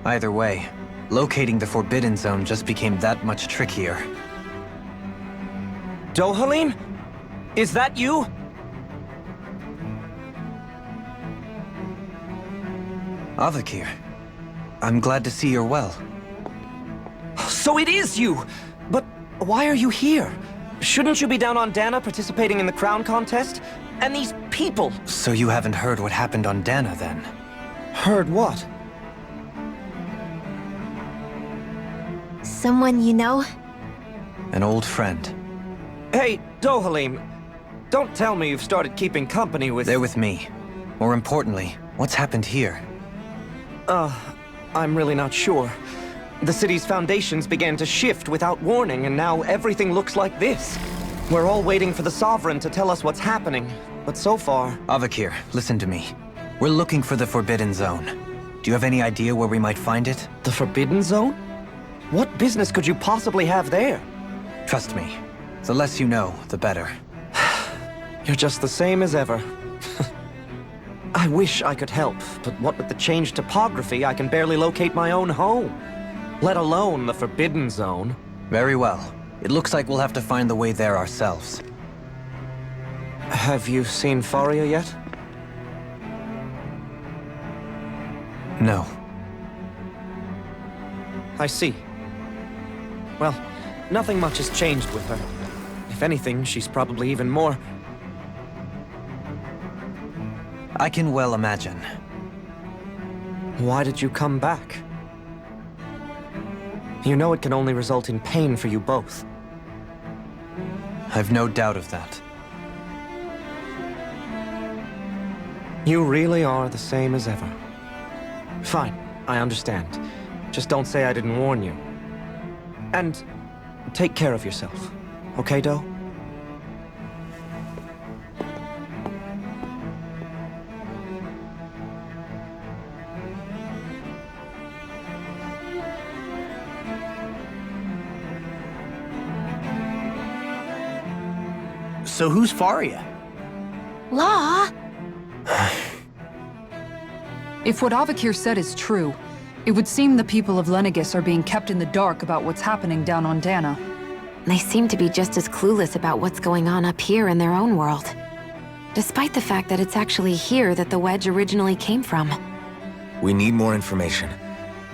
S5: Either way, locating the Forbidden Zone just became that much trickier.
S10: Dohalim? Is that you?
S5: Avakir, I'm glad to see you're well.
S10: So it is you! But why are you here? Shouldn't you be down on Dana participating in the crown contest? And these people!
S5: So you haven't heard what happened on Dana, then?
S10: Heard what?
S1: Someone you know?
S5: An old friend.
S10: Hey, Dohalim, don't tell me you've started keeping company with...
S5: They're with me. More importantly, what's happened here?
S10: I'm really not sure. The city's foundations began to shift without warning, and now everything looks like this. We're all waiting for the Sovereign to tell us what's happening, but so far...
S5: Avakir, listen to me. We're looking for the Forbidden Zone. Do you have any idea where we might find it?
S10: The Forbidden Zone? What business could you possibly have there?
S5: Trust me. The less you know, the better.
S10: You're just the same as ever. I wish I could help, but what with the changed topography, I can barely locate my own home. Let alone the Forbidden Zone.
S5: Very well. It looks like we'll have to find the way there ourselves.
S10: Have you seen Faria yet?
S5: No.
S10: I see. Well, nothing much has changed with her. If anything, she's probably even more...
S5: I can well imagine.
S10: Why did you come back? You know it can only result in pain for you both.
S5: I've no doubt of that.
S10: You really are the same as ever. Fine, I understand. Just don't say I didn't warn you. And take care of yourself, okay, Do?
S4: So who's Faria?
S1: Law?
S6: If what Avakir said is true, it would seem the people of Lenegis are being kept in the dark about what's happening down on Dana.
S7: They seem to be just as clueless about what's going on up here in their own world. Despite the fact that it's actually here that the wedge originally came from.
S3: We need more information.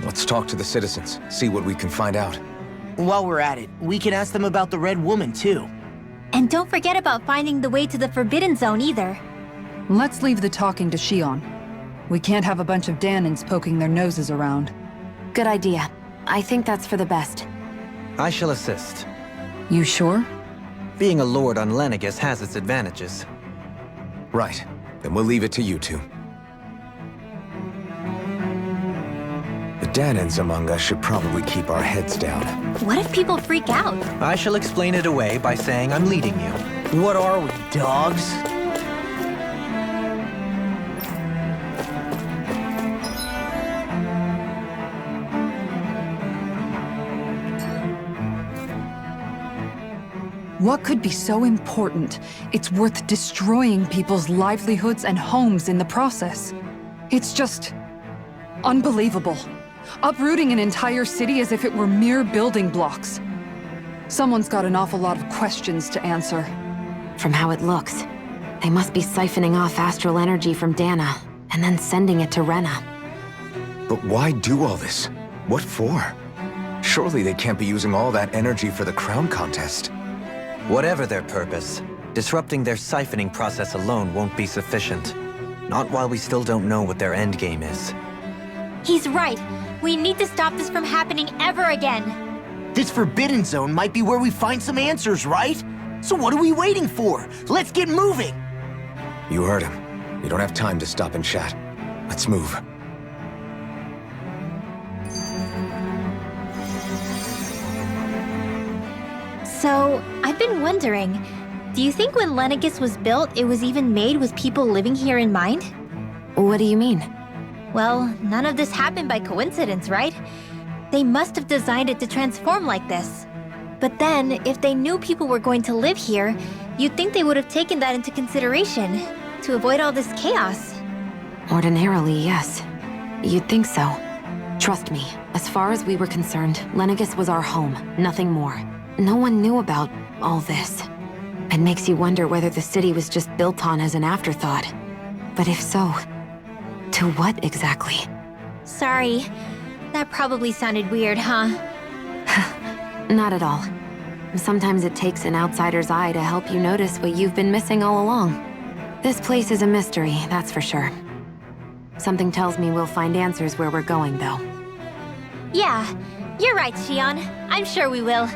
S3: Let's talk to the citizens, see what we can find out.
S4: While we're at it, we can ask them about the Red Woman, too.
S1: And don't forget about finding the way to the Forbidden Zone either.
S6: Let's leave the talking to Shion. We can't have a bunch of Danins poking their noses around.
S7: Good idea. I think that's for the best.
S5: I shall assist.
S6: You sure?
S5: Being a lord on Lenegis has its advantages.
S3: Right. Then we'll leave it to you two. The Danins among us should probably keep our heads down.
S1: What if people freak out?
S5: I shall explain it away by saying I'm leading you.
S4: What are we, dogs?
S6: What could be so important? It's worth destroying people's livelihoods and homes in the process. It's just... unbelievable. Uprooting an entire city as if it were mere building blocks. Someone's got an awful lot of questions to answer.
S7: From how it looks, they must be siphoning off astral energy from Dana, and then sending it to Rena.
S3: But why do all this? What for? Surely they can't be using all that energy for the crown contest.
S5: Whatever their purpose, disrupting their siphoning process alone won't be sufficient. Not while we still don't know what their endgame is.
S1: He's right. We need to stop this from happening ever again.
S4: This Forbidden Zone might be where we find some answers, right? So what are we waiting for? Let's get moving!
S3: You heard him. We don't have time to stop and chat. Let's move.
S1: So, I've been wondering, do you think when Lenegus was built, it was even made with people living here in mind?
S7: What do you mean?
S1: Well, none of this happened by coincidence, right? They must have designed it to transform like this. But then, if they knew people were going to live here, you'd think they would have taken that into consideration, to avoid all this chaos.
S7: Ordinarily, yes. You'd think so. Trust me, as far as we were concerned, Lenegus was our home, nothing more. No one knew about all this. It makes you wonder whether the city was just built on as an afterthought. But if so, to what exactly?
S1: Sorry. That probably sounded weird, huh?
S7: Not at all. Sometimes it takes an outsider's eye to help you notice what you've been missing all along. This place is a mystery, that's for sure. Something tells me we'll find answers where we're going, though.
S1: Yeah, you're right, Shion. I'm sure we will.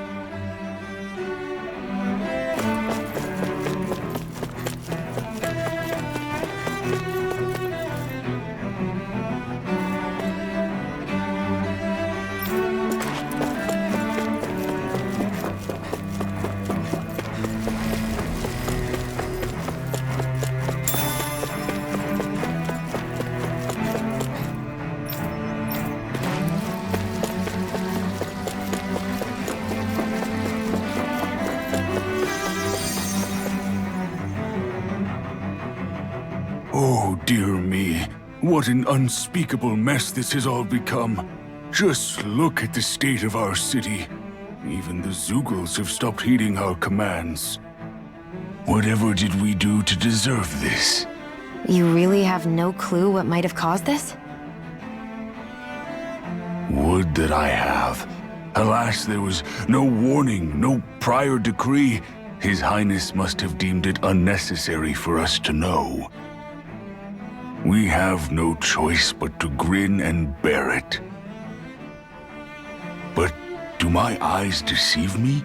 S11: Oh, dear me. What an unspeakable mess this has all become. Just look at the state of our city. Even the Zeugles have stopped heeding our commands. Whatever did we do to deserve this?
S7: You really have no clue what might have caused this?
S11: Would that I have. Alas, there was no warning, no prior decree. His Highness must have deemed it unnecessary for us to know. We have no choice but to grin and bear it. But do my eyes deceive me?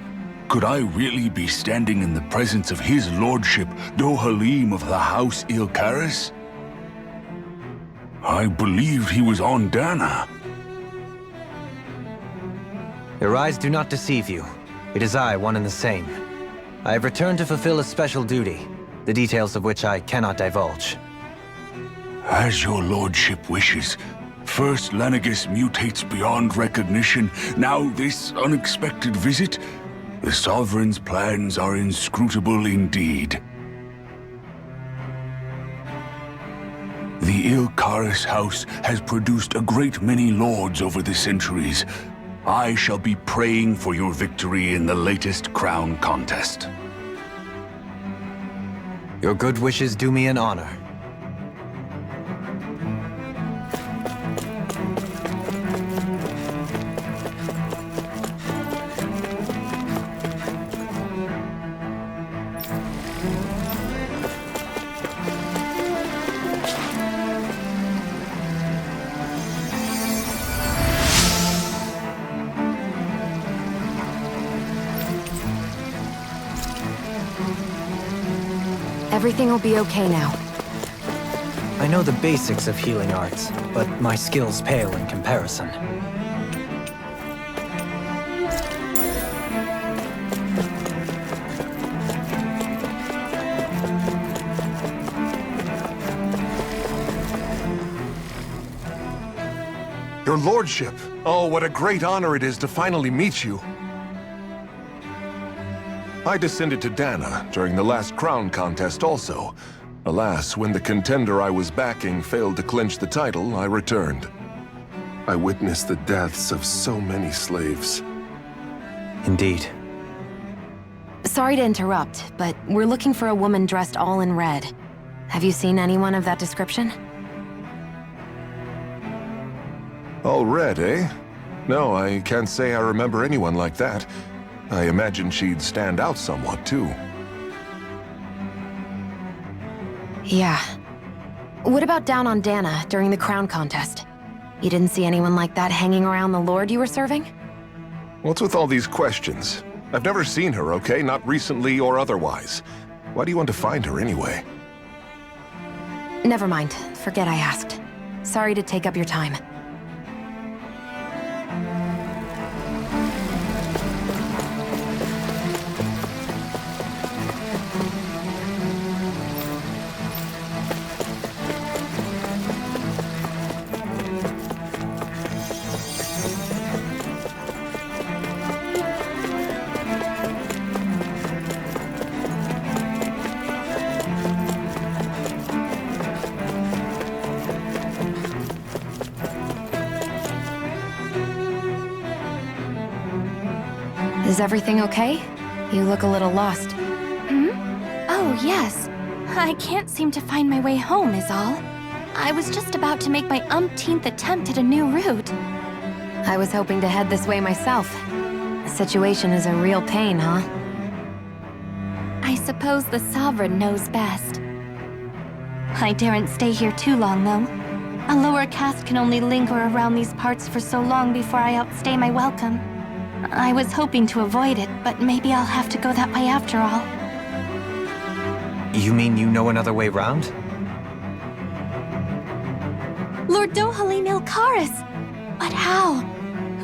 S11: Could I really be standing in the presence of his lordship, Dohalim of the House Ilkaris? I believed he was on Dana.
S5: Your eyes do not deceive you. It is I, one and the same. I have returned to fulfill a special duty, the details of which I cannot divulge.
S11: As your lordship wishes. First Lenegus mutates beyond recognition, now this unexpected visit. The Sovereign's plans are inscrutable indeed. The Ilkaris house has produced a great many lords over the centuries. I shall be praying for your victory in the latest crown contest.
S5: Your good wishes do me an honor.
S7: Everything will be okay now.
S5: I know the basics of healing arts, but my skills pale in comparison.
S12: Your lordship! Oh, what a great honor it is to finally meet you! I descended to Dana during the last crown contest also. Alas, when the contender I was backing failed to clinch the title, I returned. I witnessed the deaths of so many slaves.
S5: Indeed.
S7: Sorry to interrupt, but we're looking for a woman dressed all in red. Have you seen anyone of that description?
S12: All red, eh? No, I can't say I remember anyone like that. I imagine she'd stand out somewhat, too.
S7: Yeah. What about down on Dana during the crown contest? You didn't see anyone like that hanging around the lord you were serving?
S12: What's with all these questions? I've never seen her, okay? Not recently or otherwise. Why do you want to find her anyway?
S7: Never mind. Forget I asked. Sorry to take up your time. Is everything okay? You look a little lost.
S1: Oh, yes. I can't seem to find my way home, is all. I was just about to make my umpteenth attempt at a new route.
S7: I was hoping to head this way myself. The situation is a real pain, huh?
S1: I suppose the Sovereign knows best. I daren't stay here too long, though. A lower caste can only linger around these parts for so long before I outstay my welcome. I was hoping to avoid it, but maybe I'll have to go that way after all.
S5: You mean you know another way round?
S1: Lord Dohalim Ilkaris! But how?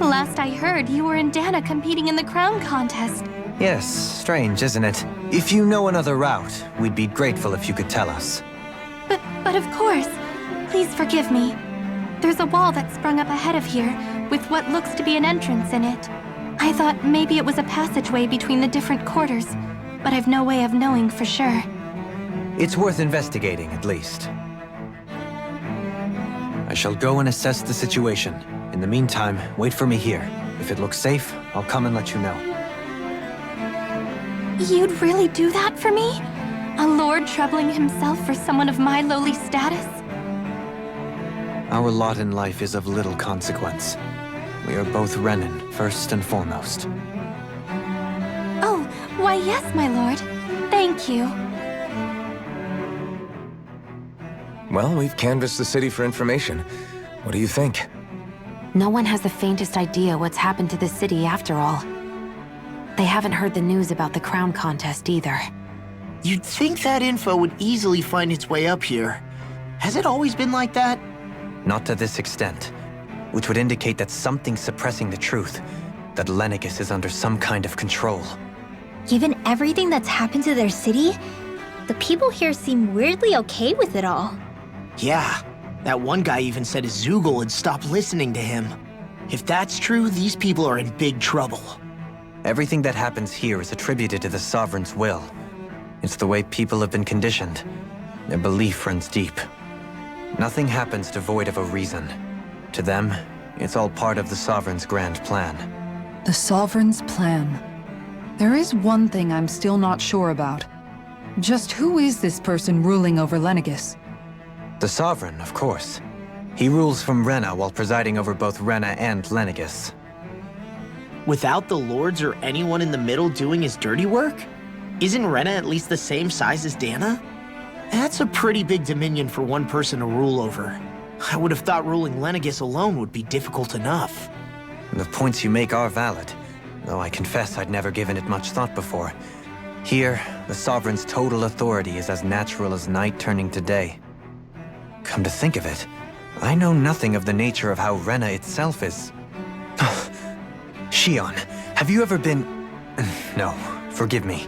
S1: Last I heard, you were in Dana competing in the crown contest.
S5: Yes, strange, isn't it? If you know another route, we'd be grateful if you could tell us.
S1: But of course. Please forgive me. There's a wall that sprung up ahead of here, with what looks to be an entrance in it. I thought maybe it was a passageway between the different quarters, but I've no way of knowing for sure.
S5: It's worth investigating, at least. I shall go and assess the situation. In the meantime, wait for me here. If it looks safe, I'll come and let you know.
S1: You'd really do that for me? A lord troubling himself for someone of my lowly status?
S5: Our lot in life is of little consequence. We are both Renan, first and foremost.
S1: Oh, why yes, my lord. Thank you.
S3: Well, we've canvassed the city for information. What do you think?
S7: No one has the faintest idea what's happened to the city after all. They haven't heard the news about the crown contest either.
S4: You'd think that info would easily find its way up here. Has it always been like that?
S5: Not to this extent, which would indicate that something's suppressing the truth, that Lenegis is under some kind of control.
S1: Given everything that's happened to their city, the people here seem weirdly okay with it all.
S4: Yeah, that one guy even said his Zoogle had stopped listening to him. If that's true, these people are in big trouble.
S5: Everything that happens here is attributed to the Sovereign's will. It's the way people have been conditioned. Their belief runs deep. Nothing happens devoid of a reason. To them, it's all part of the Sovereign's grand plan.
S6: The Sovereign's plan. There is one thing I'm still not sure about. Just who is this person ruling over Lenegis?
S5: The Sovereign, of course. He rules from Rena while presiding over both Rena and Lenegis.
S4: Without the lords or anyone in the middle doing his dirty work? Isn't Rena at least the same size as Dana? That's a pretty big dominion for one person to rule over. I would have thought ruling Lenegis alone would be difficult enough.
S5: The points you make are valid, though I confess I'd never given it much thought before. Here, the Sovereign's total authority is as natural as night turning to day. Come to think of it, I know nothing of the nature of how Rena itself is. Shion, have you ever been... No, forgive me.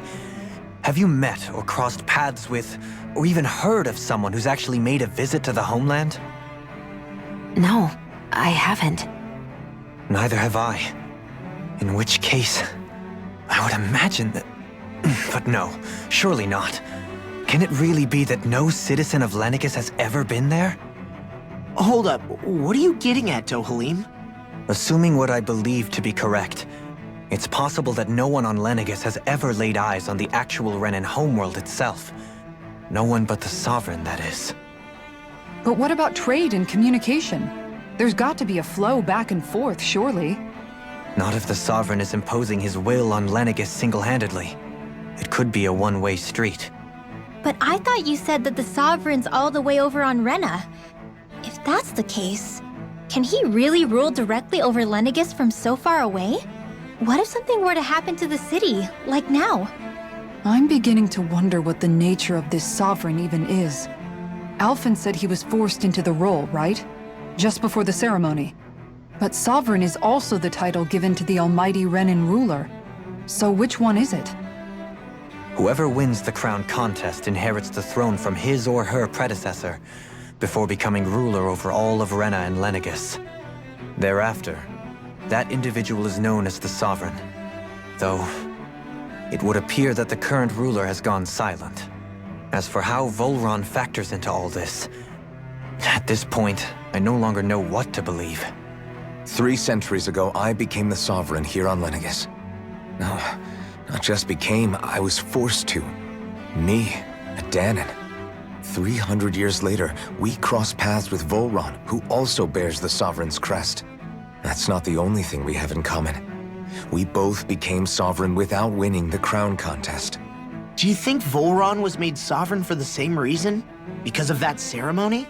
S5: Have you met or crossed paths with, or even heard of someone who's actually made a visit to the homeland?
S7: No, I haven't.
S5: Neither have I. In which case, I would imagine that... But no, surely not. Can it really be that no citizen of Lenegis has ever been there?
S4: Hold up, what are you getting at, Dohalim?
S5: Assuming what I believe to be correct, it's possible that no one on Lenegis has ever laid eyes on the actual Renan homeworld itself. No one but the Sovereign, that is.
S6: But what about trade and communication? There's got to be a flow back and forth, surely.
S5: Not if the Sovereign is imposing his will on Lenegis single-handedly. It could be a one-way street.
S1: But I thought you said that the Sovereign's all the way over on Rena. If that's the case, can he really rule directly over Lenegis from so far away? what if something were to happen to the city, like now?
S6: I'm beginning to wonder what the nature of this sovereign even is. Alphen said he was forced into the role, right? Just before the ceremony. But sovereign is also the title given to the almighty Renin ruler. So which one is it?
S5: Whoever wins the crown contest inherits the throne from his or her predecessor, before becoming ruler over all of Renna and Lenegis. Thereafter, that individual is known as the Sovereign. Though, it would appear that the current ruler has gone silent. As for how Volron factors into all this, at this point, I no longer know what to believe.
S3: 3 centuries ago, I became the Sovereign here on Lenegis. No, not just became, I was forced to. Me, a Danon. 300 years later, we cross paths with Volron, who also bears the Sovereign's crest. That's not the only thing we have in common. We both became Sovereign without winning the crown contest.
S4: Do you think Volron was made sovereign for the same reason? Because of that ceremony?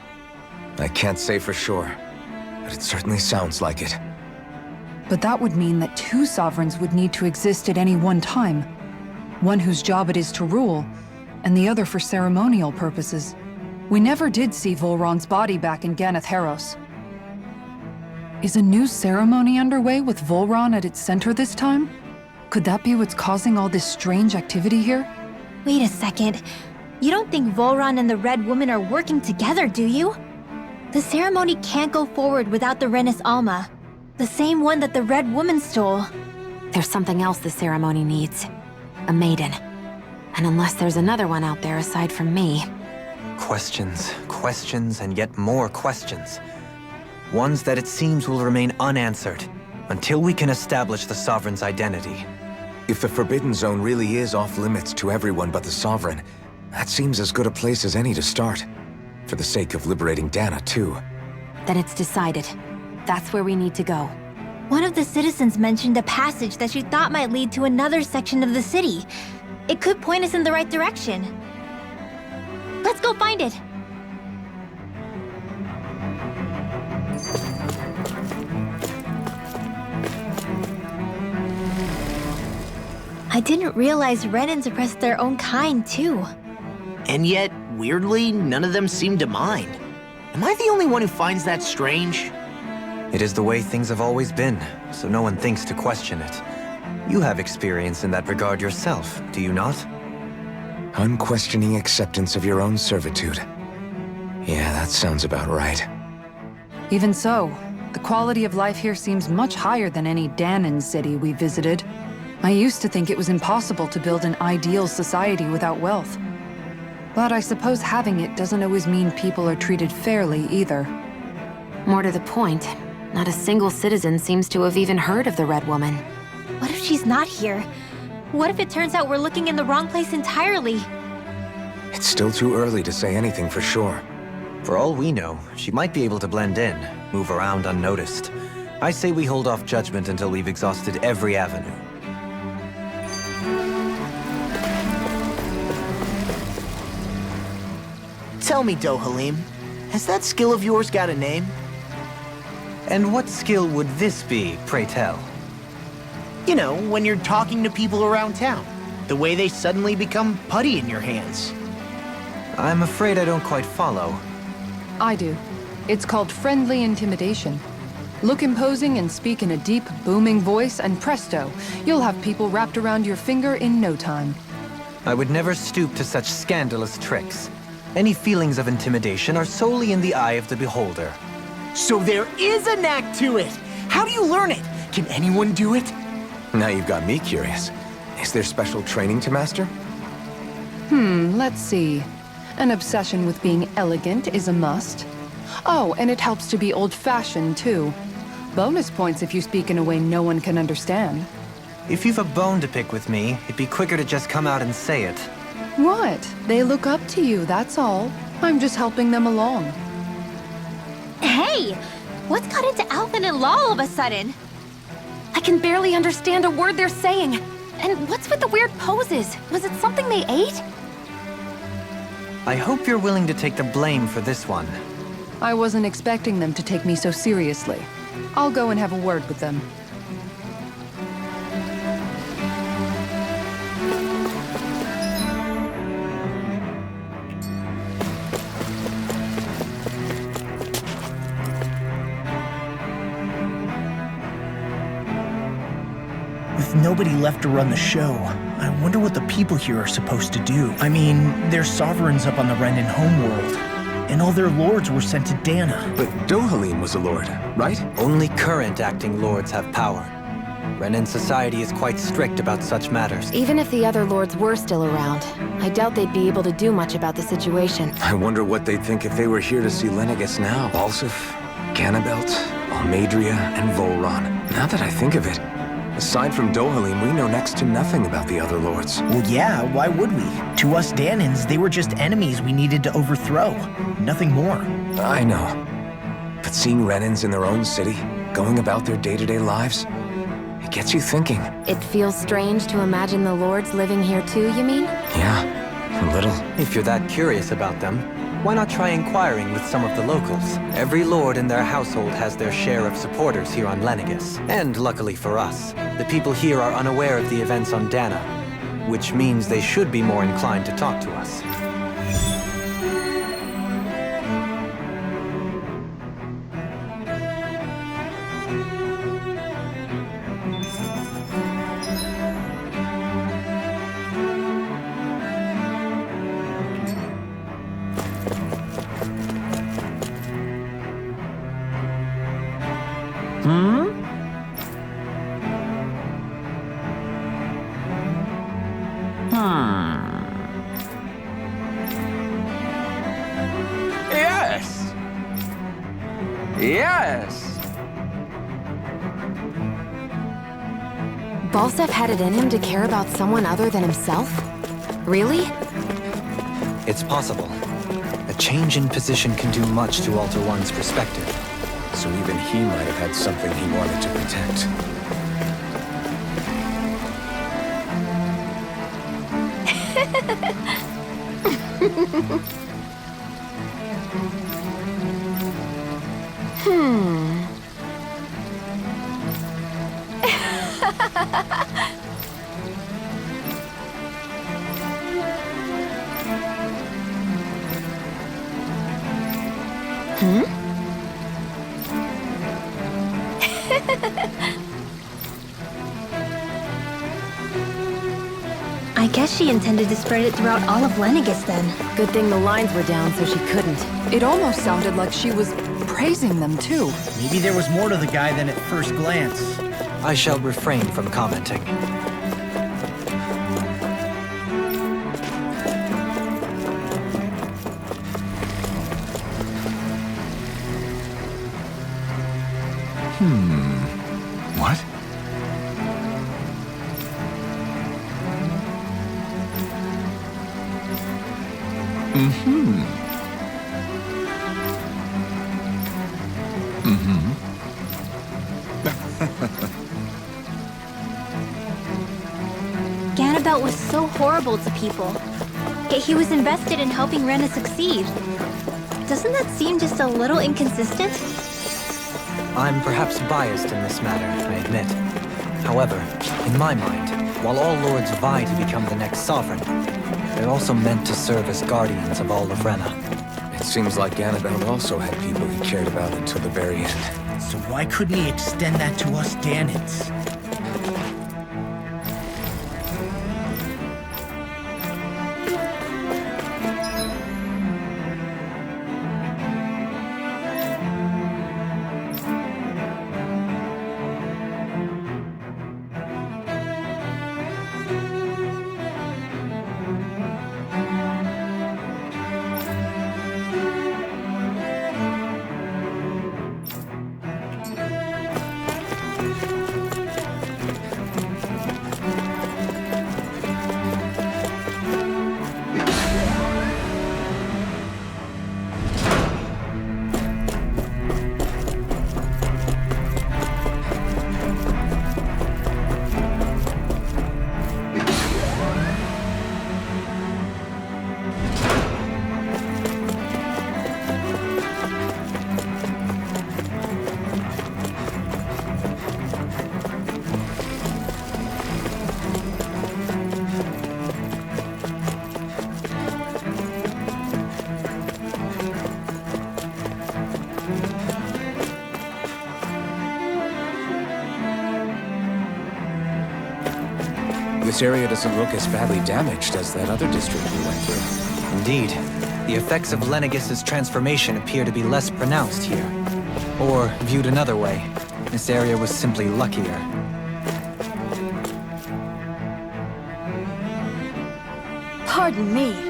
S3: I can't say for sure, but it certainly sounds like it.
S6: But that would mean that 2 sovereigns would need to exist at any one time. One whose job it is to rule, and the other for ceremonial purposes. We never did see Volron's body back in Ganeth Haros. Is a new ceremony underway with Volron at its center this time? Could that be what's causing all this strange activity here?
S1: Wait a second. You don't think Volron and the Red Woman are working together, do you? The ceremony can't go forward without the Renis Alma. The same one that the Red Woman stole.
S7: There's something else the ceremony needs. A maiden. And unless there's another one out there aside from me...
S5: Questions, questions, and yet more questions. Ones that it seems will remain unanswered, until we can establish the Sovereign's identity.
S3: If the Forbidden Zone really is off-limits to everyone but the Sovereign, that seems as good a place as any to start. For the sake of liberating Dana, too.
S7: Then it's decided. That's where we need to go.
S1: One of the citizens mentioned a passage that she thought might lead to another section of the city. It could point us in the right direction. Let's go find it! I didn't realize Renins oppressed their own kind, too.
S4: And yet, weirdly, none of them seem to mind. Am I the only one who finds that strange?
S5: It is the way things have always been, so no one thinks to question it. You have experience in that regard yourself, do you not?
S3: Unquestioning acceptance of your own servitude. Yeah, that sounds about right.
S6: Even so, the quality of life here seems much higher than any Danon city we visited. I used to think it was impossible to build an ideal society without wealth. But I suppose having it doesn't always mean people are treated fairly either.
S7: More to the point, not a single citizen seems to have even heard of the Red Woman.
S1: What if she's not here? What if it turns out we're looking in the wrong place entirely?
S3: It's still too early to say anything for sure.
S5: For all we know, she might be able to blend in, move around unnoticed. I say we hold off judgment until we've exhausted every avenue.
S4: Tell me, Dohalim, has that skill of yours got a name?
S5: And what skill would this be, pray tell?
S4: You know, when you're talking to people around town. The way they suddenly become putty in your hands.
S5: I'm afraid I don't quite follow.
S6: I do. It's called friendly intimidation. Look imposing and speak in a deep, booming voice, and presto, you'll have people wrapped around your finger in no time.
S5: I would never stoop to such scandalous tricks. Any feelings of intimidation are solely in the eye of the beholder.
S4: So there is a knack to it! How do you learn it? Can anyone do it?
S3: Now you've got me curious. Is there special training to master?
S6: Let's see. An obsession with being elegant is a must. Oh, and it helps to be old-fashioned, too. Bonus points if you speak in a way no one can understand.
S5: If you've a bone to pick with me, it'd be quicker to just come out and say it.
S6: What? They look up to you, that's all. I'm just helping them along.
S1: Hey! What's got into Alphen and Law all of a sudden?
S7: I can barely understand a word they're saying. And what's with the weird poses? Was it something they ate?
S5: I hope you're willing to take the blame for this one.
S6: I wasn't expecting them to take me so seriously. I'll go and have a word with them.
S4: With nobody left to run the show, I wonder what the people here are supposed to do. I mean, they're sovereigns up on the Renan homeworld, and all their lords were sent to Dana.
S3: But Dohalim was a lord, right?
S5: Only current acting lords have power. Renan society is quite strict about such matters.
S7: Even if the other lords were still around, I doubt they'd be able to do much about the situation.
S3: I wonder what they'd think if they were here to see Lenegis now. Balsif, Ganabelt, Almadria, and Volron. Now that I think of it, aside from Dohalim, we know next to nothing about the other lords.
S4: Well, yeah, why would we? To us Danans, they were just enemies we needed to overthrow. Nothing more.
S3: I know. But seeing Renans in their own city, going about their day-to-day lives, it gets you thinking.
S7: It feels strange to imagine the lords living here too, you mean?
S3: Yeah, a little.
S5: If you're that curious about them, why not try inquiring with some of the locals? Every lord in their household has their share of supporters here on Lenegis. And luckily for us, the people here are unaware of the events on Dana, which means they should be more inclined to talk to us.
S8: Yes! Yes!
S7: Balsef had it in him to care about someone other than himself? Really?
S5: It's possible. A change in position can do much to alter one's perspective.
S3: So even he might have had something he wanted to protect.
S1: I guess she intended to spread it throughout all of Lenegis then.
S7: Good thing the lines were down so she couldn't.
S6: It almost sounded like she was praising them too.
S4: Maybe there was more to the guy than at first glance.
S5: I shall refrain from commenting.
S3: What?
S1: Ganabelt was so horrible to people, yet he was invested in helping Rena succeed. Doesn't that seem just a little inconsistent?
S5: I'm perhaps biased in this matter, I admit. However, in my mind, while all lords vie to become the next sovereign, they're also meant to serve as guardians of all of Rena.
S3: It seems like Ganabelt also had people he cared about until the very end.
S4: So why couldn't he extend that to us Danans?
S3: This area doesn't look as badly damaged as that other district we went through.
S5: Indeed. The effects of Lenegis' transformation appear to be less pronounced here. Or, viewed another way, this area was simply luckier.
S1: Pardon me.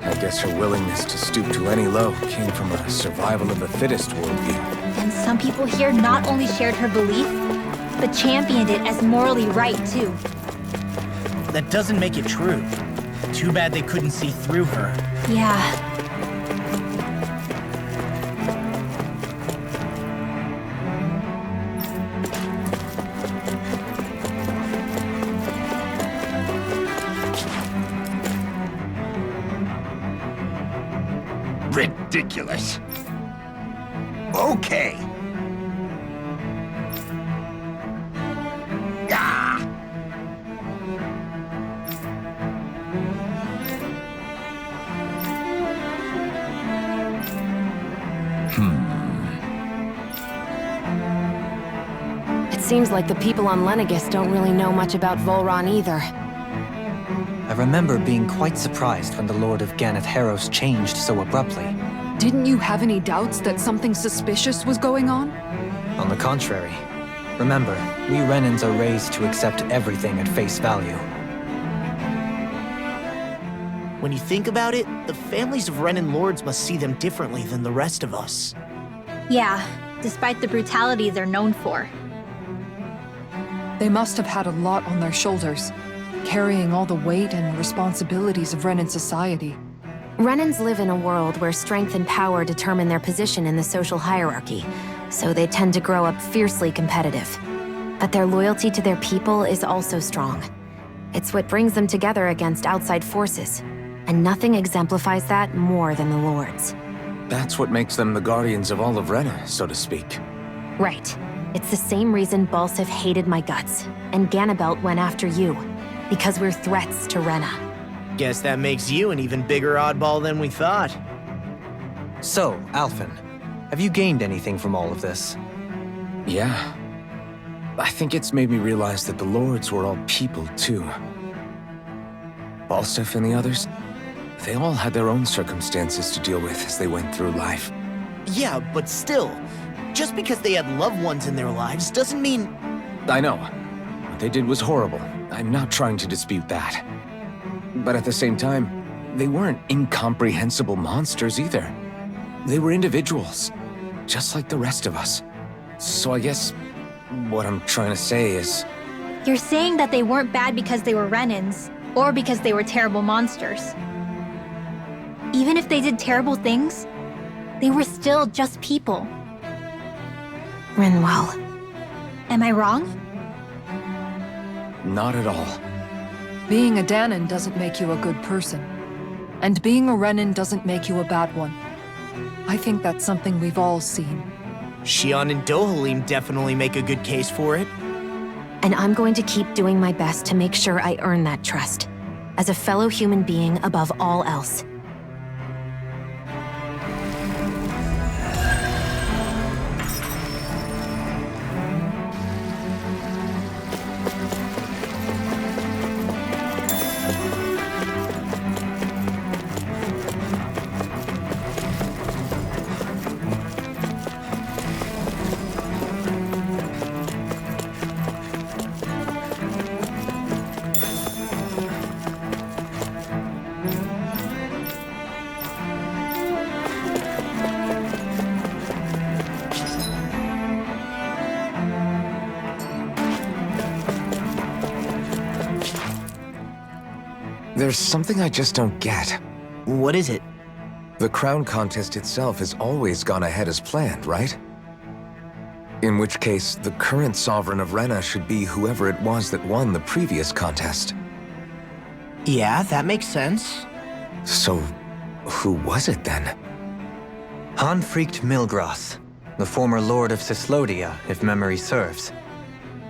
S3: I guess her willingness to stoop to any low came from a survival of the fittest worldview.
S1: And some people here not only shared her belief, but championed it as morally right, too.
S13: That doesn't make it true. Too bad they couldn't see through her.
S1: Yeah.
S14: Ridiculous. Okay. Ah!
S7: It seems like the people on Lenegis don't really know much about Volron either.
S5: I remember being quite surprised when the Lord of Ganeth Haros changed so abruptly.
S6: Didn't you have any doubts that something suspicious was going on?
S5: On the contrary. Remember, we Renans are raised to accept everything at face value.
S4: When you think about it, the families of Renan lords must see them differently than the rest of us.
S1: Yeah, despite the brutality they're known for.
S6: They must have had a lot on their shoulders, carrying all the weight and responsibilities of Renan society.
S7: Renans live in a world where strength and power determine their position in the social hierarchy, so they tend to grow up fiercely competitive. But their loyalty to their people is also strong. It's what brings them together against outside forces, and nothing exemplifies that more than the Lords.
S3: That's what makes them the guardians of all of Rena, so to speak.
S7: Right. It's the same reason Balsif hated my guts, and Ganabelt went after you, because we're threats to Rena.
S4: Guess that makes you an even bigger oddball than we thought.
S5: So, Alphen, have you gained anything from all of this?
S3: Yeah. I think it's made me realize that the Lords were all people, too. Balsif and the others, they all had their own circumstances to deal with as they went through life.
S4: Yeah, but still, just because they had loved ones in their lives doesn't mean...
S3: I know. What they did was horrible. I'm not trying to dispute that. But at the same time, they weren't incomprehensible monsters either. They were individuals, just like the rest of us. So I guess what I'm trying to say is...
S1: You're saying that they weren't bad because they were Renans, or because they were terrible monsters. Even if they did terrible things, they were still just people.
S7: Rinwell.
S1: Am I wrong?
S3: Not at all.
S6: Being a Danan doesn't make you a good person. And being a Renan doesn't make you a bad one. I think that's something we've all seen.
S4: Xion and Dohalim definitely make a good case for it.
S7: And I'm going to keep doing my best to make sure I earn that trust. As a fellow human being above all else.
S3: There's something I just don't get.
S4: What is it?
S3: The crown contest itself has always gone ahead as planned, right? In which case, the current sovereign of Rena should be whoever it was that won the previous contest.
S4: Yeah, that makes sense.
S3: So, who was it then?
S5: Hanfrikt Milgras, the former Lord of Cislodia, if memory serves.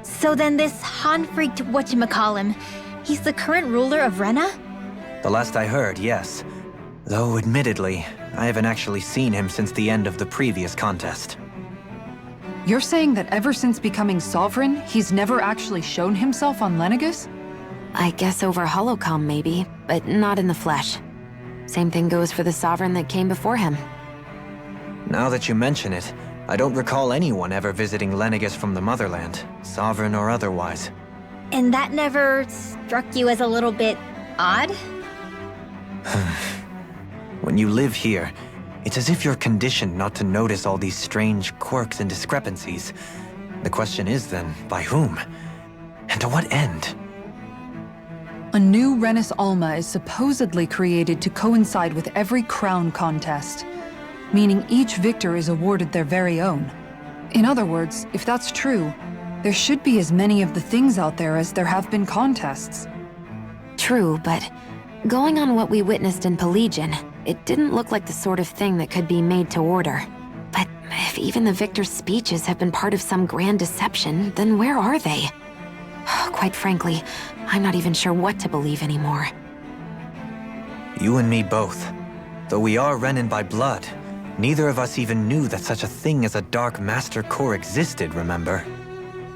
S1: So then this Han-freaked whatchamacallem, he's the current ruler of Rena?
S5: The last I heard, yes. Though, admittedly, I haven't actually seen him since the end of the previous contest.
S6: You're saying that ever since becoming sovereign, he's never actually shown himself on Lenegus?
S7: I guess over holocom maybe, but not in the flesh. Same thing goes for the sovereign that came before him.
S5: Now that you mention it, I don't recall anyone ever visiting Lenegus from the motherland, sovereign or otherwise.
S1: And that never struck you as a little bit odd?
S5: When you live here, it's as if you're conditioned not to notice all these strange quirks and discrepancies. The question is then, by whom? And to what end?
S6: A new Renis Alma is supposedly created to coincide with every crown contest, meaning each victor is awarded their very own. In other words, if that's true, there should be as many of the things out there as there have been contests.
S7: True, but going on what we witnessed in Pelagian, it didn't look like the sort of thing that could be made to order. But if even the victor's speeches have been part of some grand deception, then where are they? Quite frankly, I'm not even sure what to believe anymore.
S5: You and me both. Though we are Renin by blood, neither of us even knew that such a thing as a Dark Master Core existed, remember?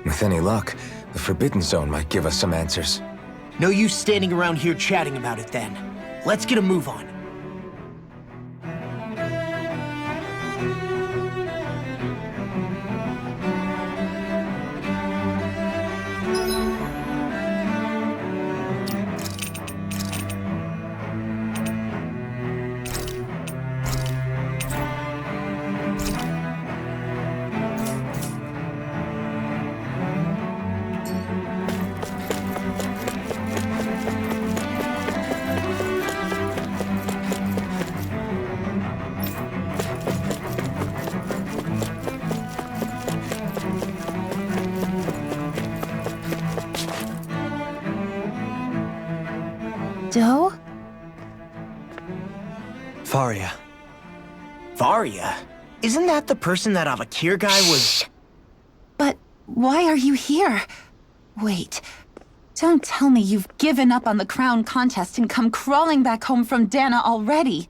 S3: With any luck, the Forbidden Zone might give us some answers.
S4: No use standing around here chatting about it then. Let's get a move on.
S1: Doe?
S5: Faria.
S4: Varia? Isn't that the person that Avakir guy was—
S14: But why are you here? Wait, don't tell me you've given up on the crown contest and come crawling back home from Dana already.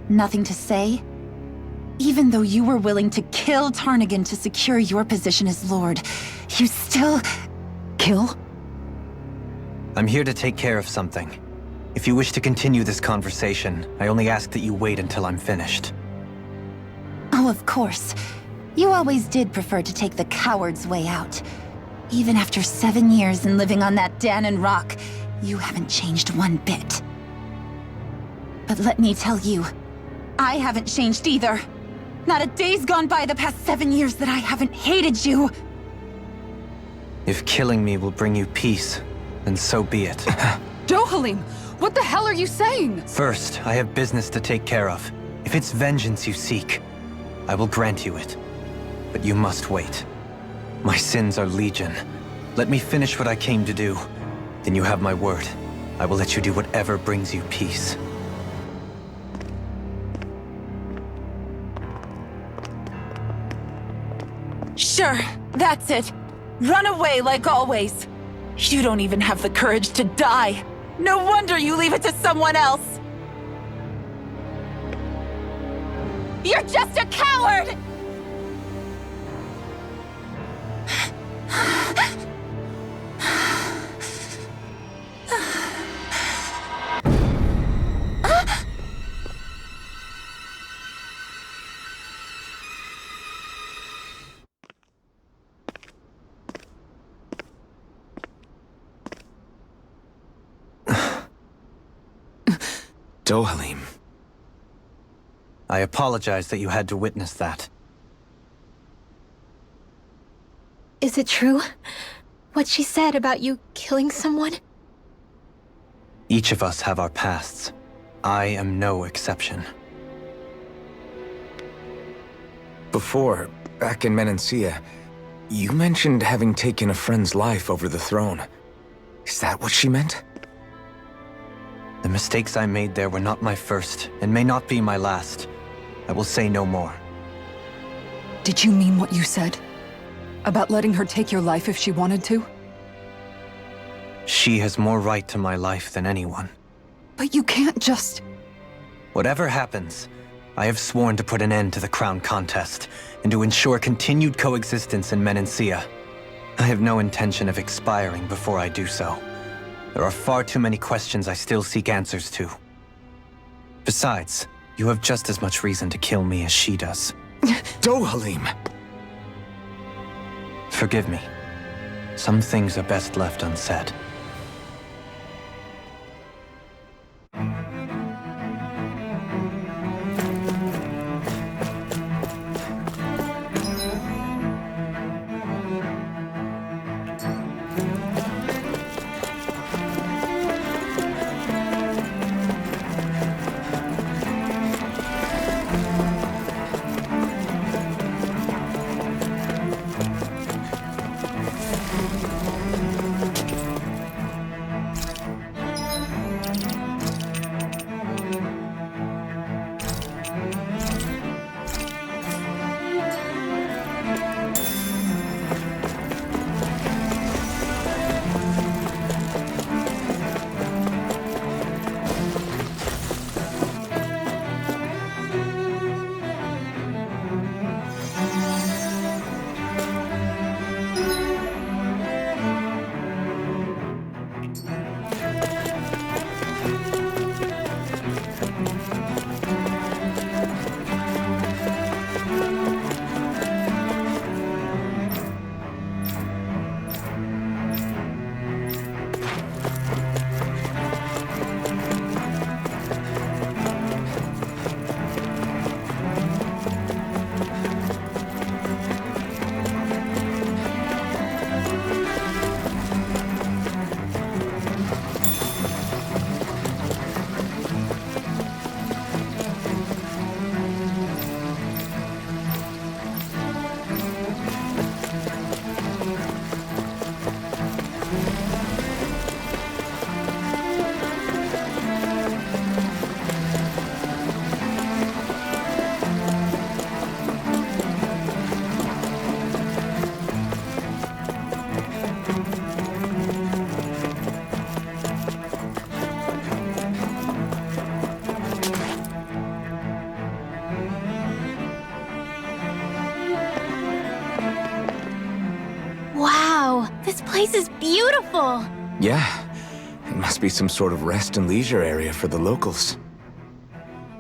S14: Nothing to say? Even though you were willing to kill Tarnigan to secure your position as Lord, you still—
S6: Kill?
S5: I'm here to take care of something. If you wish to continue this conversation, I only ask that you wait until I'm finished.
S14: Oh, of course. You always did prefer to take the coward's way out. Even after 7 years and living on that Danon rock, you haven't changed one bit. But let me tell you, I haven't changed either. Not a day's gone by the past 7 years that I haven't hated you.
S5: If killing me will bring you peace, then so be it.
S6: Dohalim, what the hell are you saying?
S5: First, I have business to take care of. If it's vengeance you seek, I will grant you it. But you must wait. My sins are legion. Let me finish what I came to do. Then you have my word. I will let you do whatever brings you peace.
S14: Sure, that's it. Run away like always. You don't even have the courage to die. No wonder you leave it to someone else. You're just a coward!
S3: Dohalim.
S5: I apologize that you had to witness that.
S1: Is it true? What she said about you killing someone?
S5: Each of us have our pasts. I am no exception.
S3: Before, back in Menancia, you mentioned having taken a friend's life over the throne. Is that what she meant?
S5: The mistakes I made there were not my first, and may not be my last. I will say no more.
S6: Did you mean what you said? About letting her take your life if she wanted to?
S5: She has more right to my life than anyone.
S6: But you can't just...
S5: Whatever happens, I have sworn to put an end to the crown contest and to ensure continued coexistence in Menancia. I have no intention of expiring before I do so. There are far too many questions I still seek answers to. Besides, you have just as much reason to kill me as she does.
S3: Dohalim!
S5: Forgive me. Some things are best left unsaid.
S1: Wow, this place is beautiful!
S3: Yeah, it must be some sort of rest and leisure area for the locals.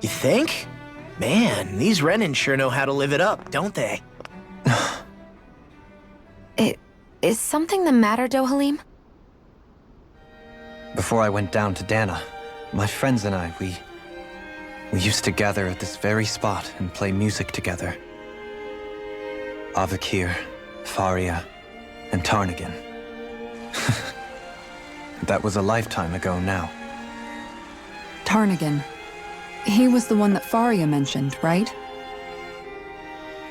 S4: You think? Man, these Renin sure know how to live it up, don't they?
S7: Is something the matter, Dohalim?
S5: Before I went down to Dana, my friends and I, we used to gather at this very spot and play music together. Avakir, Faria, and Tarnigan. That was a lifetime ago now.
S6: Tarnigan. He was the one that Faria mentioned, right?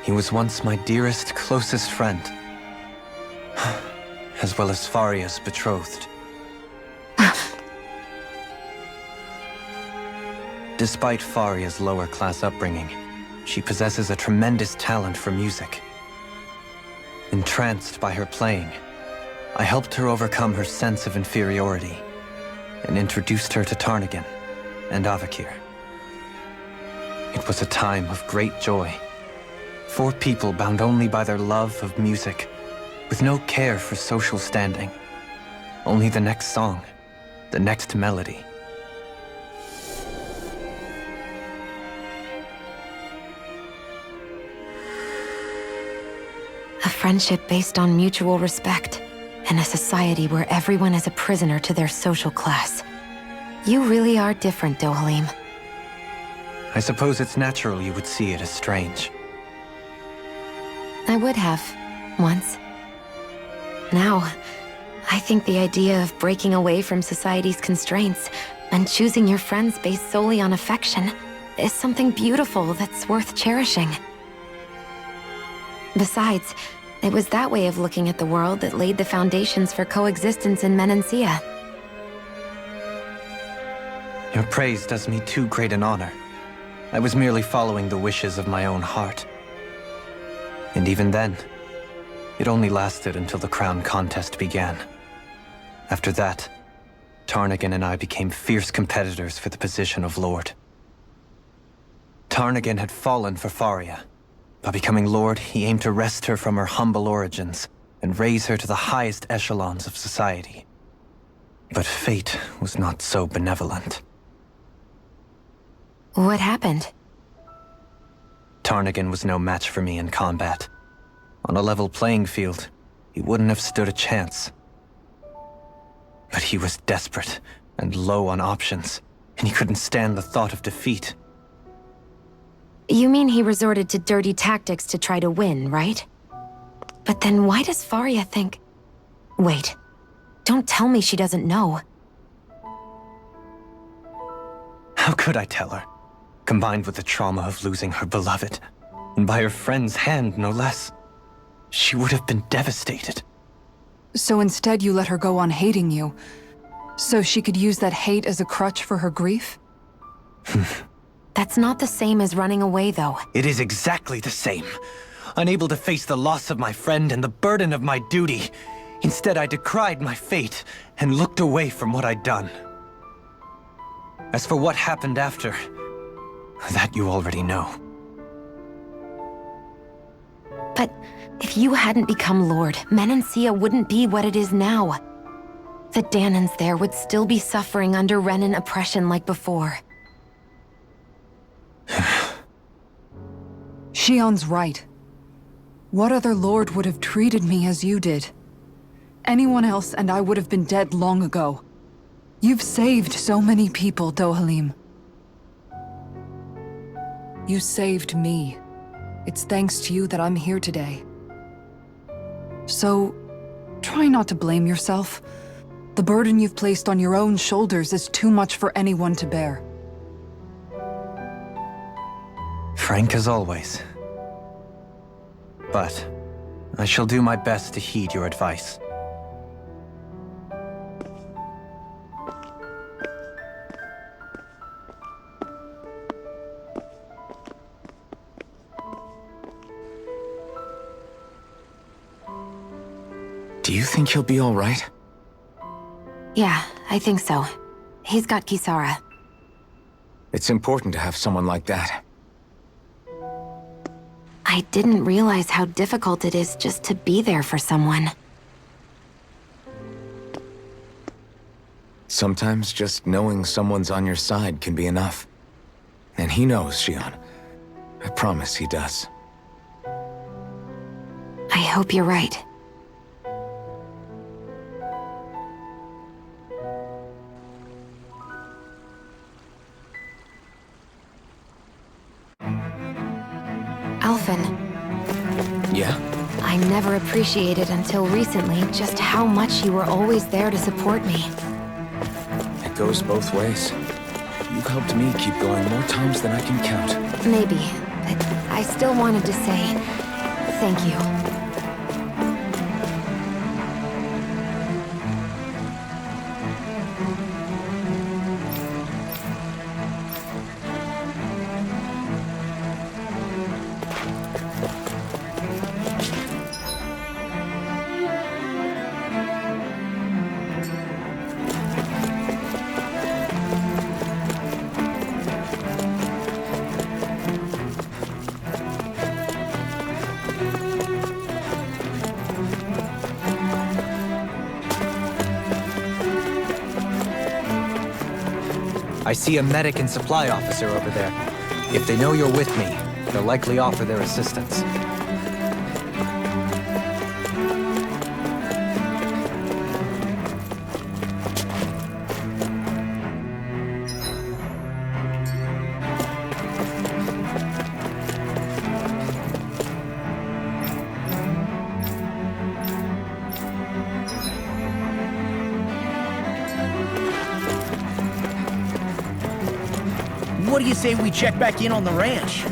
S5: He was once my dearest, closest friend. As well as Faria's betrothed. Despite Faria's lower-class upbringing, she possesses a tremendous talent for music. Entranced by her playing, I helped her overcome her sense of inferiority and introduced her to Tarnigan and Avakir. It was a time of great joy. 4 people bound only by their love of music, with no care for social standing. Only the next song, the next melody.
S7: A friendship based on mutual respect, and a society where everyone is a prisoner to their social class. You really are different, Dohalim.
S5: I suppose it's natural you would see it as strange.
S7: I would have, once. Now, I think the idea of breaking away from society's constraints and choosing your friends based solely on affection is something beautiful that's worth cherishing. Besides, it was that way of looking at the world that laid the foundations for coexistence in Menancia.
S5: Your praise does me too great an honor. I was merely following the wishes of my own heart. And even then, it only lasted until the crown contest began. After that, Tarnagin and I became fierce competitors for the position of Lord. Tarnagin had fallen for Faria. By becoming Lord, he aimed to wrest her from her humble origins and raise her to the highest echelons of society. But fate was not so benevolent.
S7: What happened?
S5: Tarnagin was no match for me in combat. On a level playing field, he wouldn't have stood a chance. But he was desperate and low on options, and he couldn't stand the thought of defeat.
S7: You mean he resorted to dirty tactics to try to win, right? But then why does Faria think... Wait, don't tell me she doesn't know.
S5: How could I tell her? Combined with the trauma of losing her beloved, and by her friend's hand, no less, she would have been devastated.
S6: So instead you let her go on hating you, so she could use that hate as a crutch for her grief?
S7: That's not the same as running away, though.
S5: It is exactly the same. Unable to face the loss of my friend and the burden of my duty, instead I decried my fate and looked away from what I'd done. As for what happened after, that you already know.
S7: But if you hadn't become Lord, Menancia wouldn't be what it is now. The Danans there would still be suffering under Renan oppression like before.
S6: Shion's right. What other lord would have treated me as you did? Anyone else and I would have been dead long ago. You've saved so many people, Dohalim. You saved me. It's thanks to you that I'm here today. So, try not to blame yourself. The burden you've placed on your own shoulders is too much for anyone to bear.
S5: Frank as always. But I shall do my best to heed your advice.
S3: Do you think he'll be all right?
S7: Yeah, I think so. He's got Kisara.
S3: It's important to have someone like that.
S7: I didn't realize how difficult it is just to be there for someone.
S3: Sometimes just knowing someone's on your side can be enough. And he knows, Shion. I promise he does.
S7: I hope you're right. Alphen.
S3: Yeah?
S7: I never appreciated until recently just how much you were always there to support me.
S3: It goes both ways. You've helped me keep going more times than I can count.
S7: Maybe, but I still wanted to say thank you.
S5: I see a medic and supply officer over there. If they know you're with me, they'll likely offer their assistance.
S13: What do you say we check back in on the ranch?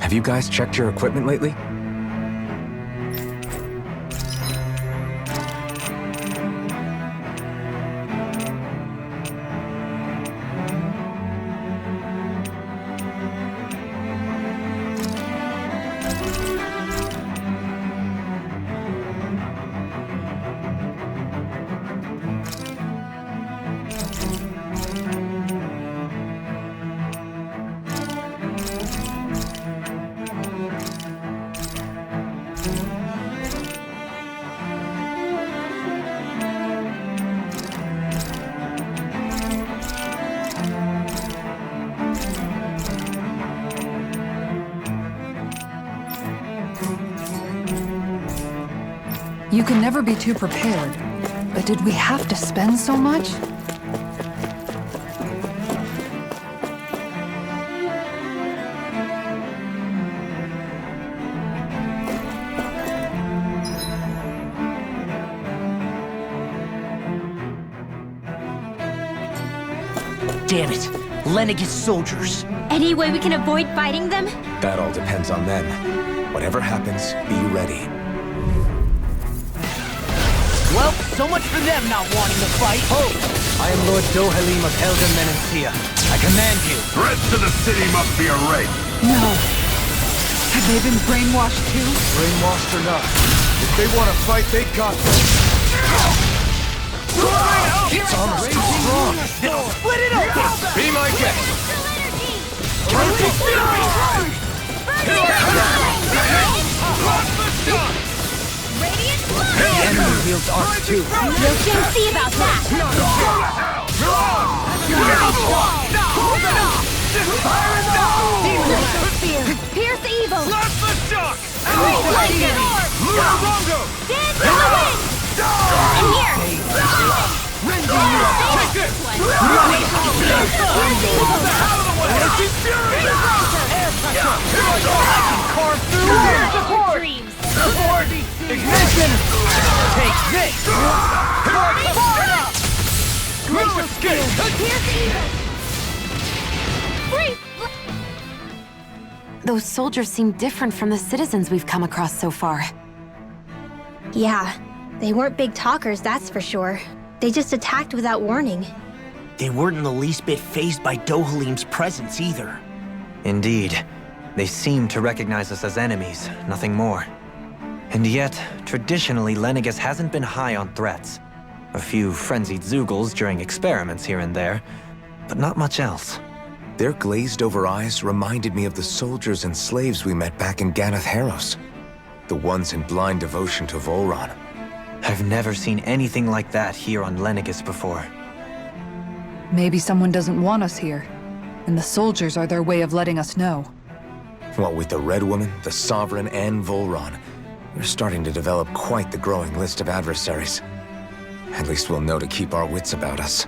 S3: Have you guys checked your equipment lately?
S6: You can never be too prepared. But did we have to spend so much?
S4: Damn it! Lenegis soldiers!
S1: Any way we can avoid fighting them?
S3: That all depends on them. Whatever happens, be ready.
S4: Well, so much for them not wanting to fight.
S5: Ho! I am Lord Dohalim of Helgen Menencia. I command you.
S11: Threats to the city must be erased.
S6: No. Have they been brainwashed too?
S3: Brainwashed or not, if they want to fight, they got this. It's almost too strong.
S4: Split it open!
S3: Be my guest.
S5: The enemy wields arcs too.
S1: We'll soon see about that! Demon Laser Spear! Pierce the evil! Great Lightning Orb! Dance in the wind! In here! Dreams!
S4: Ignition! Take this!
S1: Glacial Spear! Pierce evil! Free!
S7: Those soldiers seem different from the citizens we've come across so far.
S1: Yeah, they weren't big talkers, that's for sure. They just attacked without warning.
S4: They weren't in the least bit fazed by Dohalim's presence either.
S5: Indeed. They seem to recognize us as enemies, nothing more. And yet, traditionally, Lenegis hasn't been high on threats. A few frenzied Zeugles during experiments here and there, but not much else.
S3: Their glazed-over eyes reminded me of the soldiers and slaves we met back in Ganath Haros. The ones in blind devotion to Volron.
S5: I've never seen anything like that here on Lenegis before.
S6: Maybe someone doesn't want us here, and the soldiers are their way of letting us know.
S3: What with the Red Woman, the Sovereign, and Volron, we're starting to develop quite the growing list of adversaries. At least we'll know to keep our wits about us.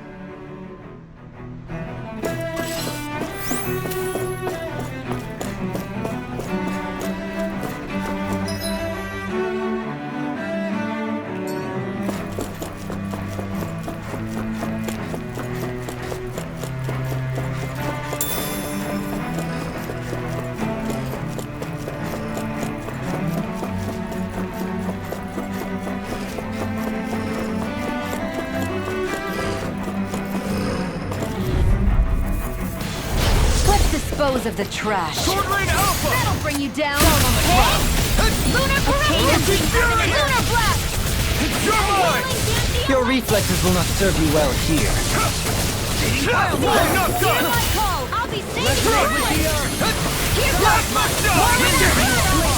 S1: Dispose of the trash.
S11: Swordblade Alpha!
S1: That'll bring you down. Hey! Lunar Parade! Lunar Blast!
S11: It's your mind!
S5: Your reflexes will not serve you well here.
S11: I'm not done!
S1: I'll be saving you! Here's
S11: Plasma shot!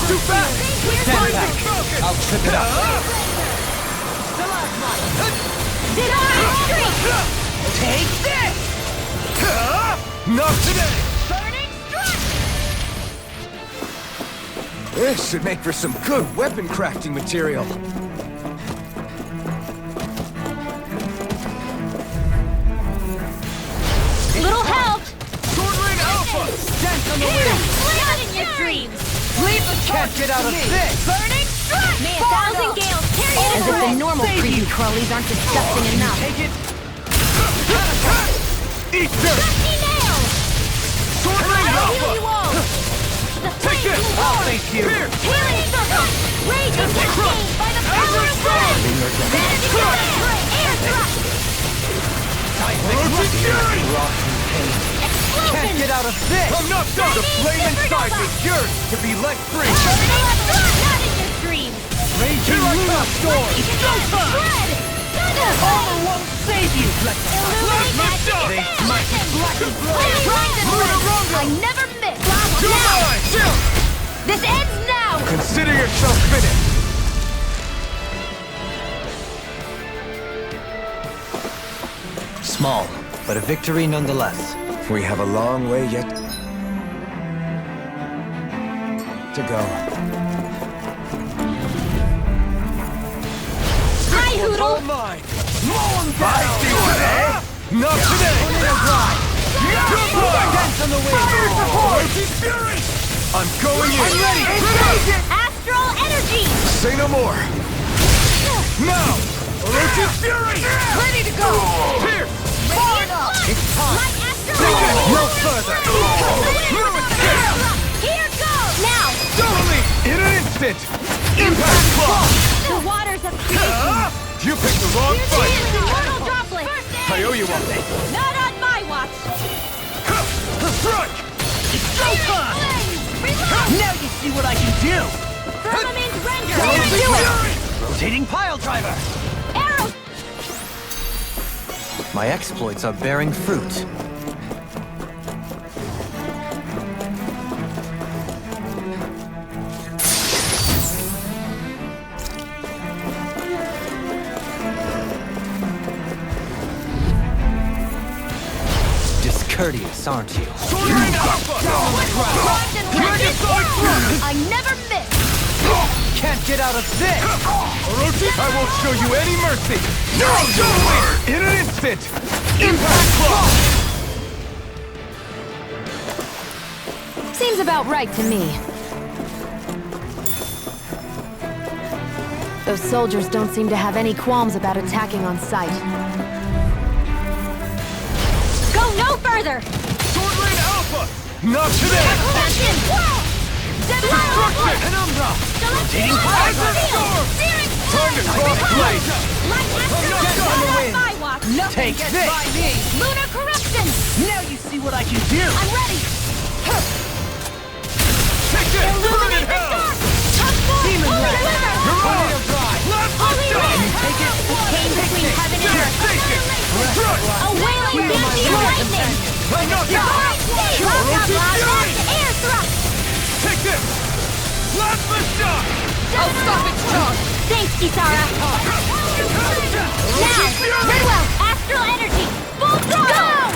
S11: Too fast!
S5: Stand back. I'll trip it up.
S1: Did I streak?
S4: Take this!
S3: Not today!
S1: Burning Strike!
S3: This should make for some good weapon crafting material.
S1: Little help!
S11: Swordblade Alpha!
S5: Dance on the
S1: Here!
S5: wind.
S1: Not in your dreams!
S5: Leave the cat get out of this.
S1: Burning Strike! May 1,000 gales carry it
S7: As if the normal creepy crawlies aren't disgusting enough.
S5: Take it.
S11: Eat this!
S1: Dusty Nail!
S11: Swordblade
S1: I'll
S11: Alpha!
S1: heal you all! The
S11: Take this!
S5: your death. Can't get out of this!
S9: I'm not done! The flame inside me yearns to be let free!
S1: Not in your dreams!
S9: Raging Luna Storm!
S13: Armor won't save you!
S1: Illuminate magic!
S9: They might be black and
S1: I never miss!
S9: You're mine!
S1: This ends now!
S9: Consider yourself finished!
S5: Small, but a victory nonetheless.
S3: We have a long way yet to go.
S1: Hi, Hoodle!
S9: All mine! I see what, eh? Not today!
S5: Dance on the wind!
S9: Fury! I'm going in! I'm ready!
S1: Astral energy!
S9: Say no more! Now! Orochi Fury!
S1: Ready to go!
S9: Pierce!
S1: Far enough!
S5: It's time!
S1: Like astral energy!
S9: No further! No escape!
S1: Here goes! Now!
S9: Totally! In an instant! Impact Claw!
S1: The waters of creation!
S9: You picked the wrong fight!
S1: Immortal droplet!
S9: I owe you one.
S1: Not on my watch!
S9: Strike!
S13: It's showtime! Now you see what I can do!
S1: Firmament render!
S13: Do it! Rotating pile driver!
S1: Arrow!
S5: My exploits are bearing fruit. Discourteous, aren't you?
S1: I never miss!
S5: Can't get out of this!
S9: Orochi, I won't show you any mercy! No! In an instant! Impact Claw!
S7: Seems about right to me. Those soldiers don't seem to have any qualms about attacking on sight.
S1: Go no further!
S9: Sword Rain Alpha! Not today!
S1: Expansion!
S9: Destruction!
S5: Penumbra!
S1: Rotating
S9: Storm! Time to cross blade!
S1: Like astral
S5: Get on the wind.
S1: my watch!
S5: Take this!
S1: Lunar corruption!
S13: Now you see what I can do!
S1: I'm ready!
S9: Take this! Burn in
S1: Illuminate the
S9: hell!
S1: dark! Come forth!
S5: Demon
S1: Holy
S5: Red.
S1: river!
S9: Tornado Drive!
S1: Holy river!
S5: Take it!
S1: The chain between heaven and earth!
S9: Station! Strike!
S1: A wailing banshee of lightning!
S9: I'm not done! Orochi Fury!
S1: Air thrust!
S9: Take this! Plasma Shock!
S1: I'll stop its charge! Thanks, Kisara! Now! Redwell! Astral energy! Full throttle!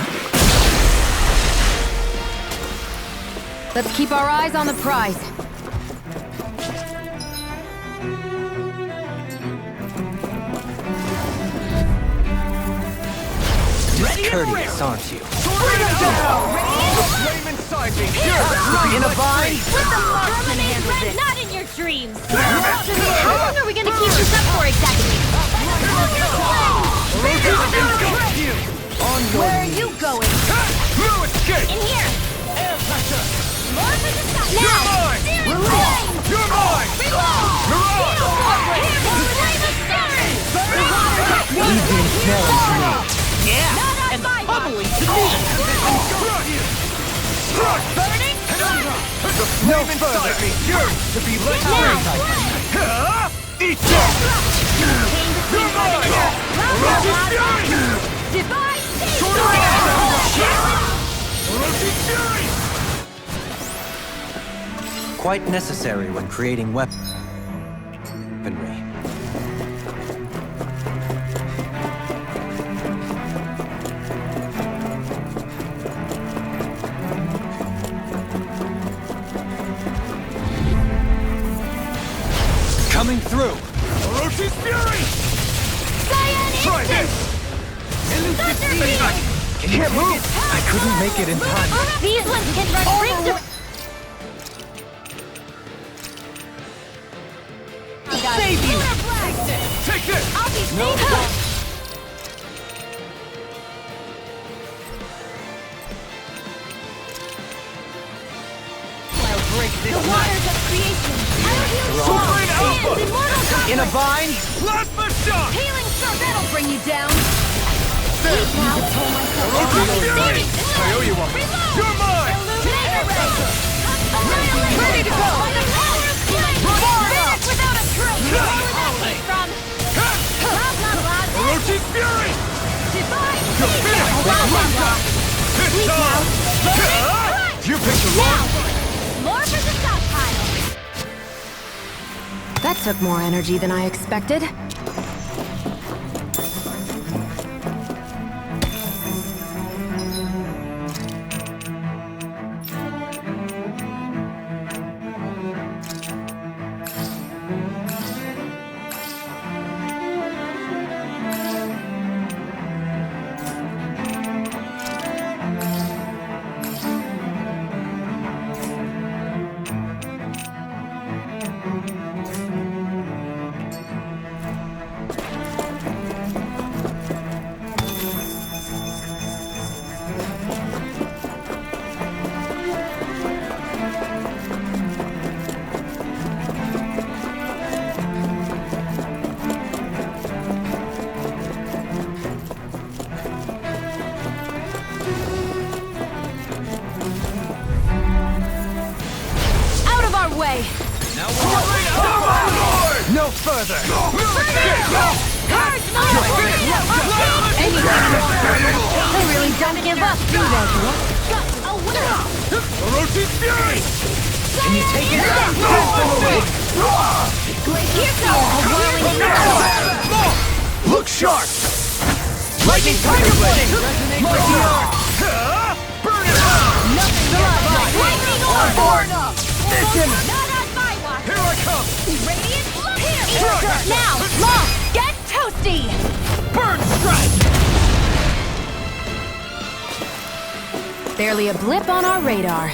S7: Let's keep our eyes on the prize.
S5: Discourteous, aren't you?
S9: Flame inside me!
S5: In a bind?
S1: With the Marksman Red, not in your dreams! How long are we gonna keep this up for exactly? Where are you going?
S9: No escape!
S1: In here!
S9: Air pressure!
S1: More for the sky!
S9: You're
S1: Now!
S9: mine!
S1: Searing flame!
S9: You're mine!
S1: Reload!
S9: You're on!
S1: Here's the flame of Saturn!
S5: Evening smelling to me.
S13: Yeah!
S1: Not on
S13: And
S1: my watch!
S13: pummeling to me!
S9: Strike!
S1: Burning!
S9: The flame inside me yearns to be let
S1: Now!
S9: free! Eat that!
S1: Chain between heaven and earth!
S9: Orochi Fury!
S1: Divine
S9: Sword
S1: Sage!
S9: Rain Orochi Fury!
S5: Quite necessary when creating weaponry. Coming through!
S9: Oroshi's Fury!
S1: Cyan
S9: Try this!
S5: Can't move! I couldn't make it in time.
S1: These ones can run rings of...
S13: Save you!
S9: Take this!
S1: I'll be safe!
S13: I'll break this
S1: The waters of creation! I'll heal
S9: Sword Rain
S1: strong!
S5: In a vine?
S2: Plasma shock!
S15: Healing stroke, that'll bring you down.
S2: There!
S15: Please now. Pull myself
S2: Orochi's Fury! I owe you one.
S15: Reload!
S2: You're mine!
S15: Illuminator ray! Annihilate! Ready to go! By the power of flame! Finish without a trace! Where would that came from? Blah, blah, blah.
S2: Orochi's Fury!
S15: Divine!
S2: You're finished!
S15: Blah, blah, blah.
S2: It's on! You picked the wrong one!
S15: More for the stockpile!
S7: That took more energy than I expected.
S15: Way.
S2: Now we're no further!
S15: They really don't give up, do they?
S2: Orochi's Fury!
S15: Can you take it?
S2: Look sharp! Lightning Tiger Blade! Mighty Arm! Burn it out!
S15: Lightning Orb!
S2: Listen!
S15: Not on my watch!
S2: Here I come!
S15: Radiant here! Now! Long! Get toasty!
S2: Burn Strike!
S7: Barely a blip on our radar.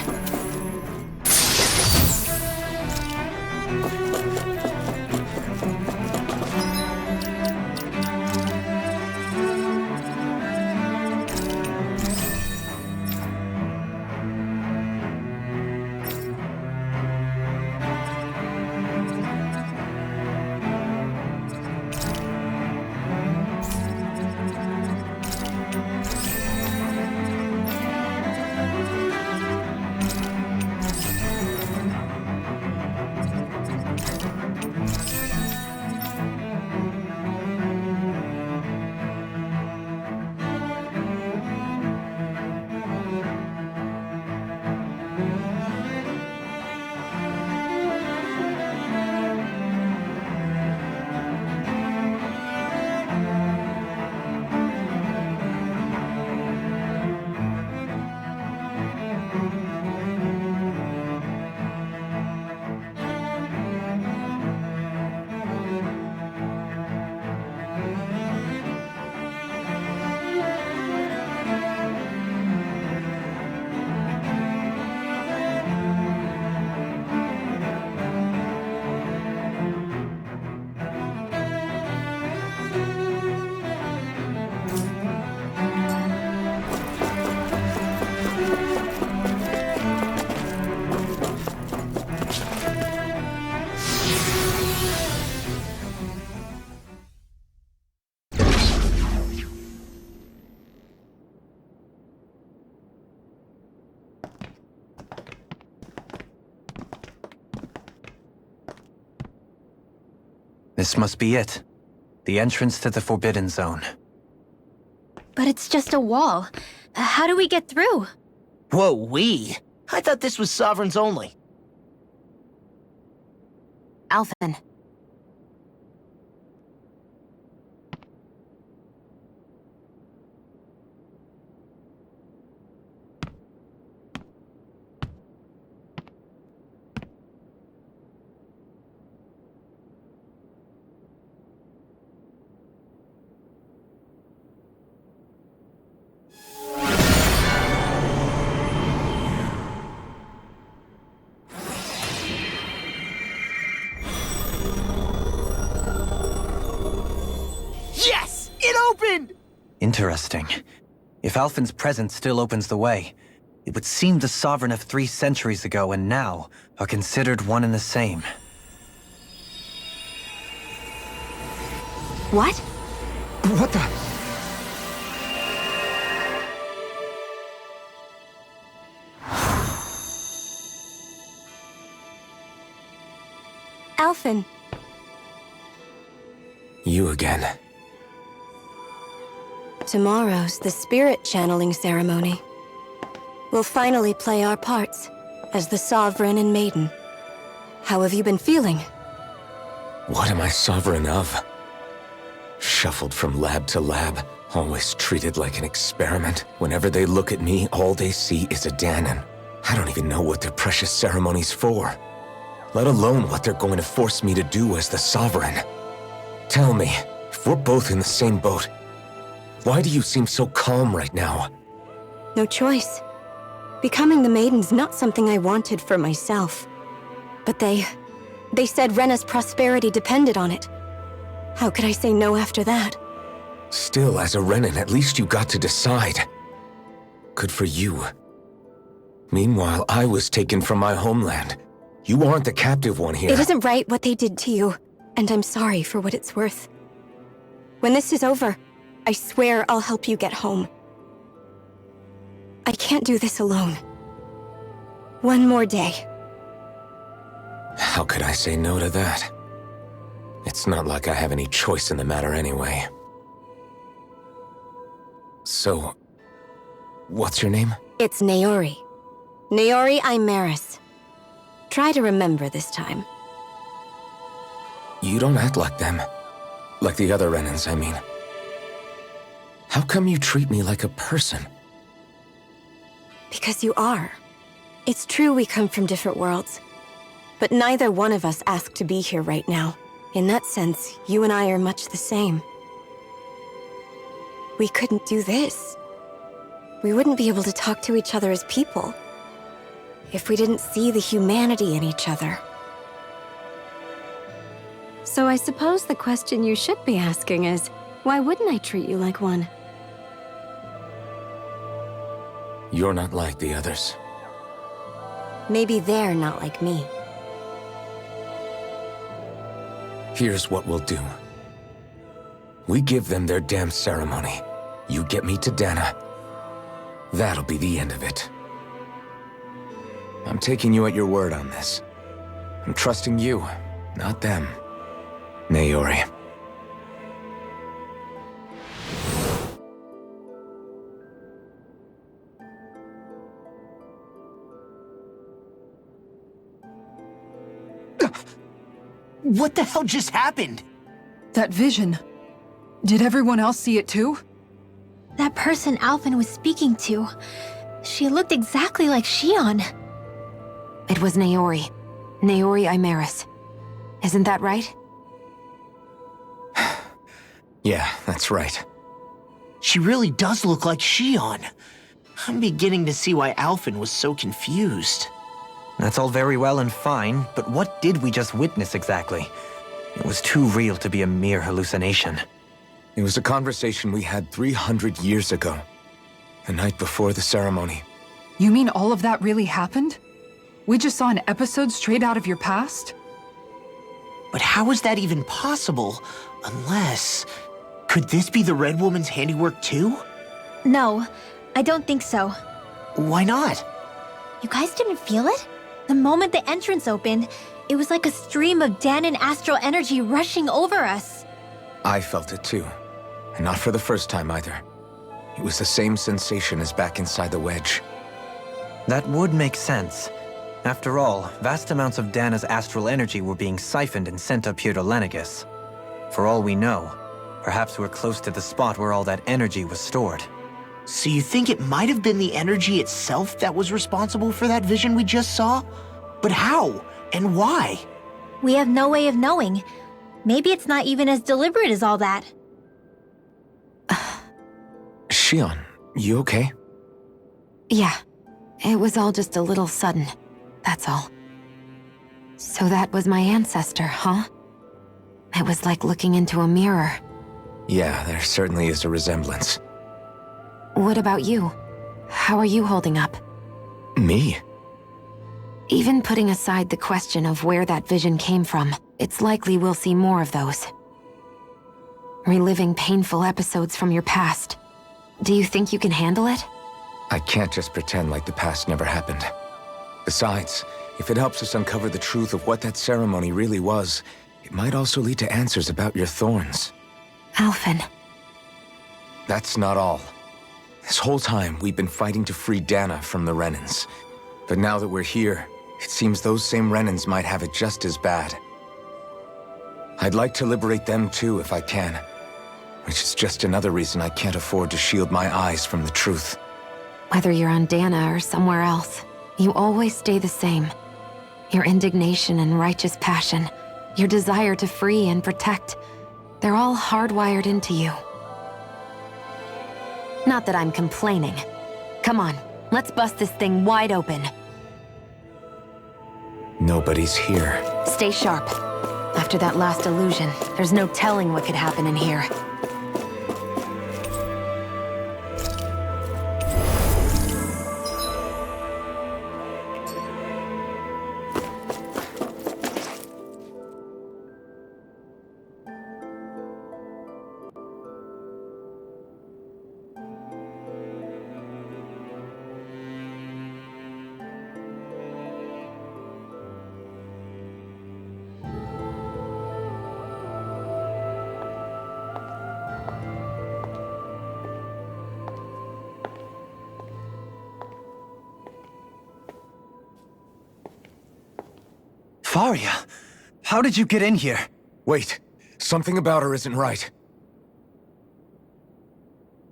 S5: This must be it. The entrance to the Forbidden Zone.
S1: But it's just a wall. How do we get through?
S4: Whoa, we? I thought this was Sovereigns only.
S7: Alphen.
S4: Yes! It opened!
S5: Interesting. If Alphen's presence still opens the way, it would seem the Sovereign of 3 centuries ago and now are considered one and the same.
S7: What?
S4: What the?
S7: Alphen.
S3: You again.
S16: Tomorrow's the spirit channeling ceremony. We'll finally play our parts as the Sovereign and Maiden. How have you been feeling?
S3: What am I sovereign of? Shuffled from lab to lab, always treated like an experiment. Whenever they look at me, all they see is a Dahnan. I don't even know what their precious ceremony's for, let alone what they're going to force me to do as the Sovereign. Tell me, if we're both in the same boat, why do you seem so calm right now?
S16: No choice. Becoming the Maiden's not something I wanted for myself. But they said Rena's prosperity depended on it. How could I say no after that?
S3: Still, as a Renan, at least you got to decide. Good for you. Meanwhile, I was taken from my homeland. You aren't the captive one here.
S16: It isn't right what they did to you, and I'm sorry for what it's worth. When this is over, I swear I'll help you get home. I can't do this alone. One more day.
S3: How could I say no to that? It's not like I have any choice in the matter anyway. So, what's your name?
S16: It's Naori. Naori Imaris. Try to remember this time.
S3: You don't act like them. Like the other Renans, I mean. How come you treat me like a person?
S16: Because you are. It's true we come from different worlds. But neither one of us asked to be here right now. In that sense, you and I are much the same. We couldn't do this. We wouldn't be able to talk to each other as people if we didn't see the humanity in each other.
S7: So I suppose the question you should be asking is, why wouldn't I treat you like one?
S3: You're not like the others.
S16: Maybe they're not like me.
S3: Here's what we'll do. We give them their damn ceremony. You get me to Dana. That'll be the end of it. I'm taking you at your word on this. I'm trusting you, not them. Naori.
S4: What the hell just happened?
S6: That vision. Did everyone else see it too?
S1: That person Alphen was speaking to, she looked exactly like Shion.
S7: It was Naori. Naori Imaris. Isn't that right?
S3: Yeah, that's right.
S4: She really does look like Shion. I'm beginning to see why Alphen was so confused.
S5: That's all very well and fine, but what did we just witness exactly? It was too real to be a mere hallucination.
S3: It was a conversation we had 300 years ago. The night before the ceremony.
S6: You mean all of that really happened? We just saw an episode straight out of your past?
S4: But how is that even possible? Unless... Could this be the Red Woman's handiwork too?
S1: No, I don't think so.
S4: Why not?
S1: You guys didn't feel it? The moment the entrance opened, it was like a stream of Dahnan astral energy rushing over us.
S3: I felt it too. And not for the first time either. It was the same sensation as back inside the wedge.
S5: That would make sense. After all, vast amounts of Dana's astral energy were being siphoned and sent up here to Lenegus. For all we know, perhaps we're close to the spot where all that energy was stored.
S4: So you think it might have been the energy itself that was responsible for that vision we just saw? But how? And why?
S1: We have no way of knowing. Maybe it's not even as deliberate as all that.
S3: Shion, you okay?
S7: Yeah. It was all just a little sudden. That's all. So that was my ancestor, huh? It was like looking into a mirror.
S3: Yeah, there certainly is a resemblance.
S7: What about you? How are you holding up?
S3: Me?
S7: Even putting aside the question of where that vision came from, it's likely we'll see more of those. reliving painful episodes from your past. Do you think you can handle it?
S3: I can't just pretend like the past never happened. Besides, if it helps us uncover the truth of what that ceremony really was, it might also lead to answers about your thorns.
S7: Alphen.
S3: That's not all. This whole time, we've been fighting to free Dana from the Renans. But now that we're here, it seems those same Renans might have it just as bad. I'd like to liberate them too, if I can. Which is just another reason I can't afford to shield my eyes from the truth.
S7: Whether you're on Dana or somewhere else, you always stay the same. Your indignation and righteous passion, your desire to free and protect, they're all hardwired into you. Not that I'm complaining. Come on, let's bust this thing wide open.
S3: Nobody's here.
S7: Stay sharp. After that last illusion, there's no telling what could happen in here.
S5: Faria, how did you get in here?
S3: Wait, something about her isn't right.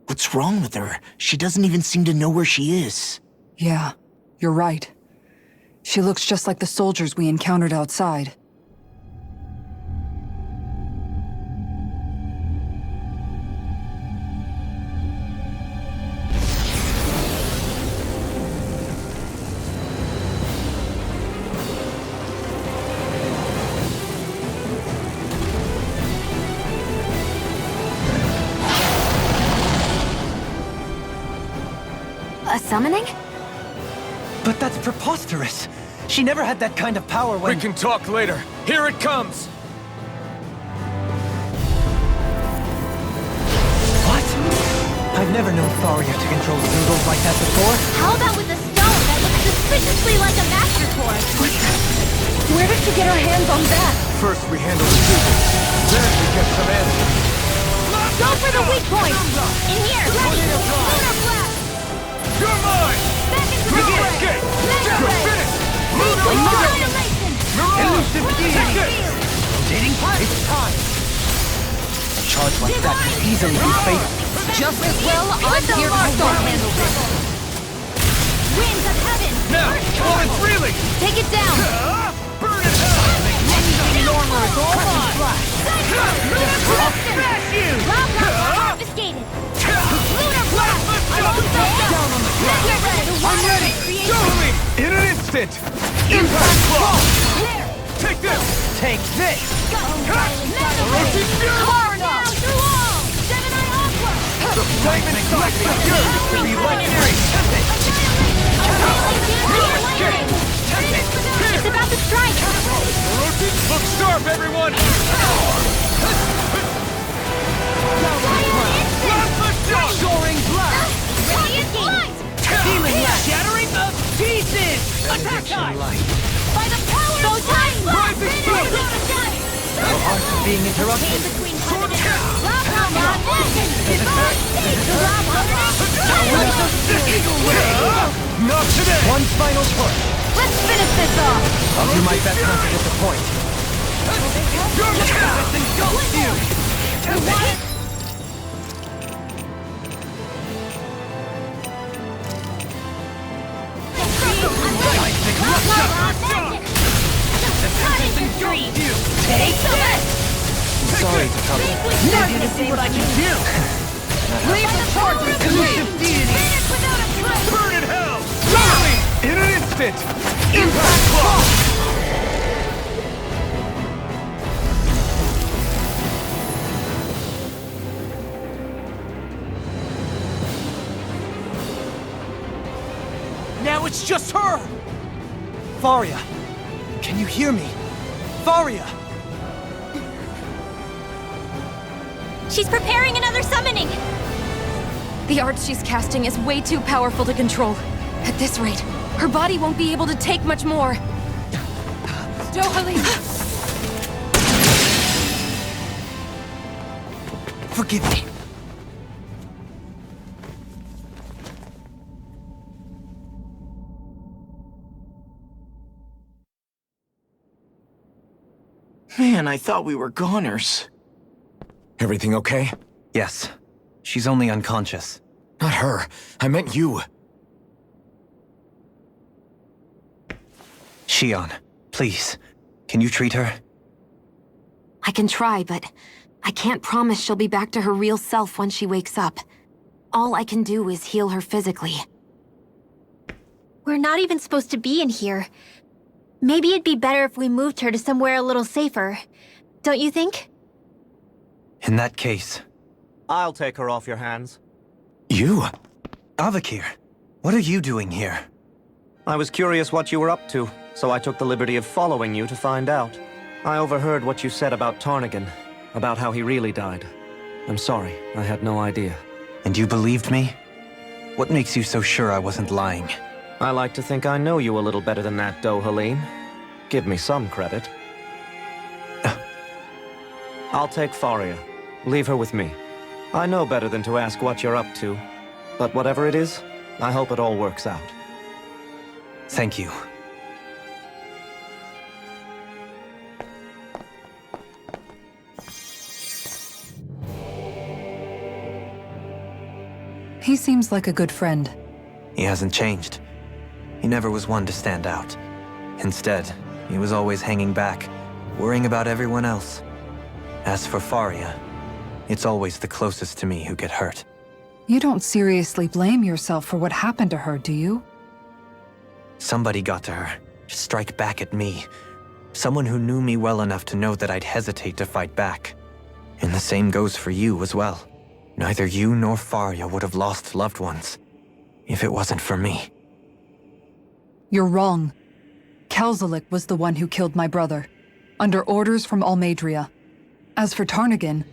S4: What's wrong with her? She doesn't even seem to know where she is.
S6: Yeah, you're right. She looks just like the soldiers we encountered outside.
S7: A summoning?
S5: But that's preposterous. She never had that kind of power when—
S9: We can talk later. Here it comes!
S5: What? I've never known Faria to control Zoogles like that before.
S15: How about with a stone that looks suspiciously like a master sword? Where did she get her hands on that?
S3: First we handle the Zoogles, then we get some answers.
S15: Go for the weak point! In here! Ready! Lunar blast!
S9: You're mine!
S15: Back into the fray! Mega ray!
S9: Finish!
S15: Annihilation!
S5: Elusive
S15: Take
S5: being!
S15: it!
S5: Rotating part. It's time. A charge like that can easily be fatal.
S15: Just as well, I'm here to start handle this. Winds of heaven!
S9: Now, while it's reeling!
S15: Take it down!
S9: Burn it hell!
S15: Normal is all mine! Lunar blast! Smash you! Loud confiscated! Lunar blast! I'm almost down on the ground!
S9: I'm ready! Show me! In an instant! Impact claw! Take this!
S5: Take this!
S9: Orochi Fury!
S15: Carve down through all! Seven-Eye Aqua!
S9: The diamond side is yours to be legendary!
S15: It's about to strike!
S9: Orochi, look sharp, everyone! Plasma shot!
S5: Soaring blast!
S15: Radiant light!
S5: Healing lash! Shattering of pieces! Attack time!
S15: By the power of light!
S9: Rising flame!
S5: No heart is being interrupted.
S15: Between heaven and earth! Lava legend!
S5: Eagle Wing!
S9: Not today!
S5: One final push.
S15: Let's finish this off!
S5: I'll do my best not to disappoint. Engulf you!
S15: Take this!
S5: Sorry to trouble.
S15: Ready to see what I can do! Leave the charges to me! Finish without a trace!
S9: Burn in hell! In an instant! Impact claw!
S5: Now it's just her! Faria, can you hear me? Faria!
S15: She's preparing another summoning!
S16: The art she's casting is way too powerful to control. At this rate, her body won't be able to take much more. Dohalim!
S4: Forgive me. Man, I thought we were goners.
S3: Everything okay?
S5: Yes. She's only unconscious.
S3: Not her. I meant you.
S5: Shion, please. Can you treat her?
S7: I can try, but I can't promise she'll be back to her real self when she wakes up. All I can do is heal her physically.
S1: We're not even supposed to be in here. Maybe it'd be better if we moved her to somewhere a little safer. Don't you think?
S5: In that case...
S10: I'll take her off your hands.
S5: You? Avakir, what are you doing here?
S10: I was curious what you were up to, so I took the liberty of following you to find out. I overheard what you said about Tarnigan, about how he really died. I'm sorry, I had no idea.
S5: And you believed me? What makes you so sure I wasn't lying?
S10: I like to think I know you a little better than that, Dohalim. Give me some credit. I'll take Faria. Leave her with me. I know better than to ask what you're up to. But whatever it is, I hope it all works out.
S5: Thank you.
S6: He seems like a good friend.
S5: He hasn't changed. He never was one to stand out. Instead, he was always hanging back, worrying about everyone else. As for Faria, it's always the closest to me who get hurt.
S6: You don't seriously blame yourself for what happened to her, do you?
S5: Somebody got to her, to strike back at me. Someone who knew me well enough to know that I'd hesitate to fight back. And the same goes for you as well. Neither you nor Faria would have lost loved ones, if it wasn't for me.
S6: You're wrong. Kelzelik was the one who killed my brother, under orders from Almadria. As for Tarnigan,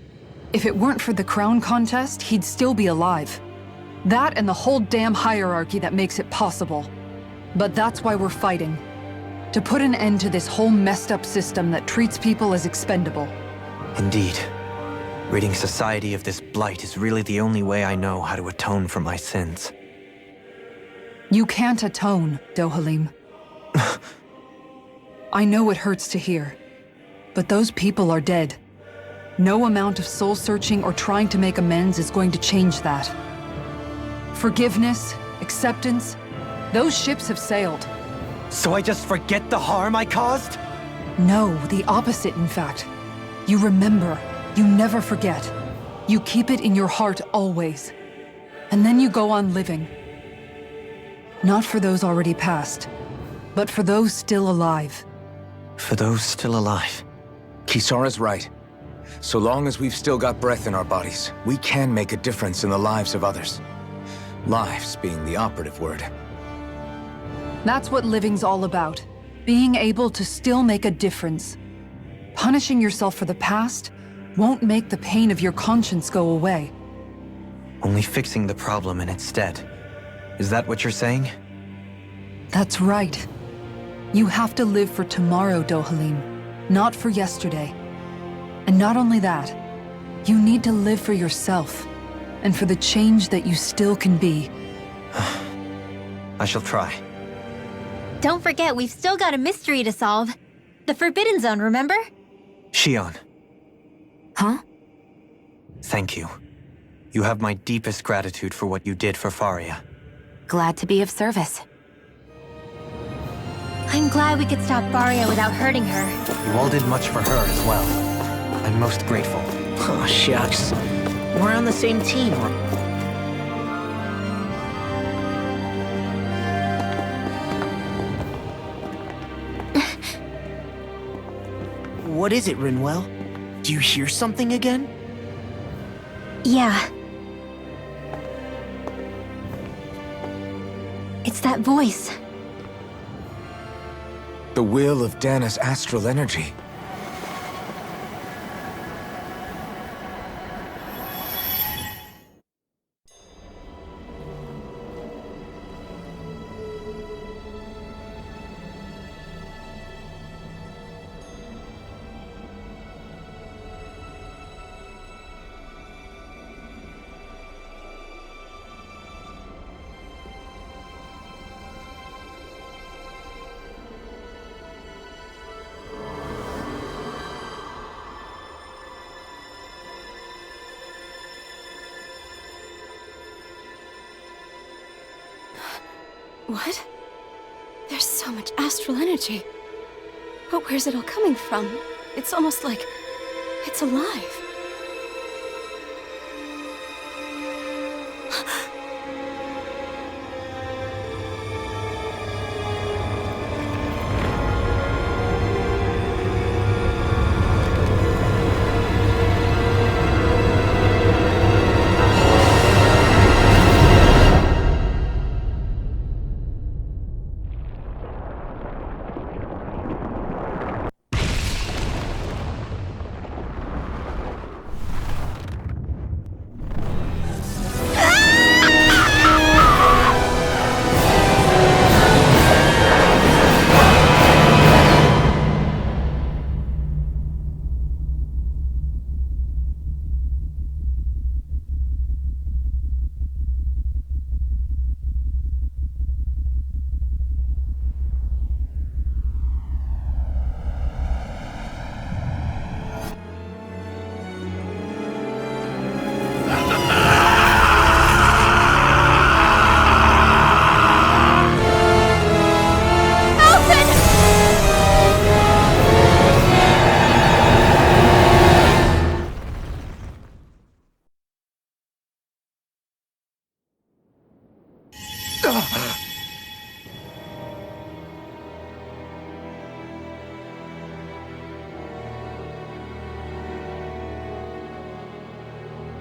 S6: if it weren't for the crown contest, he'd still be alive. That and the whole damn hierarchy that makes it possible. But that's why we're fighting. To put an end to this whole messed up system that treats people as expendable.
S5: Indeed. Ridding society of this blight is really the only way I know how to atone for my sins.
S6: You can't atone, Dohalim. I know it hurts to hear, but those people are dead. No amount of soul-searching or trying to make amends is going to change that. Forgiveness, acceptance, those ships have sailed.
S5: So I just forget the harm I caused?
S6: No, the opposite, in fact. You remember, you never forget. You keep it in your heart always. And then you go on living. Not for those already passed, but for those still alive.
S5: For those still alive.
S3: Kisara's right. So long as we've still got breath in our bodies, we can make a difference in the lives of others. Lives being the operative word.
S6: That's what living's all about. Being able to still make a difference. Punishing yourself for the past won't make the pain of your conscience go away.
S5: Only fixing the problem in its stead. Is that what you're saying?
S6: That's right. You have to live for tomorrow, Dohalim, not for yesterday. And not only that, you need to live for yourself, and for the change that you still can be.
S5: I shall try.
S1: Don't forget, we've still got a mystery to solve. The Forbidden Zone, remember?
S5: Shion.
S7: Huh?
S5: Thank you. You have my deepest gratitude for what you did for Faria.
S7: Glad to be of service.
S1: I'm glad we could stop Faria without hurting her.
S5: You all did much for her as well. I'm most grateful.
S4: Oh, shucks. We're on the same team. What is it, Rinwell? Do you hear something again?
S1: Yeah. It's that voice.
S3: The will of Dana's astral energy.
S16: What? There's so much astral energy. But where's it all coming from? It's almost like it's alive.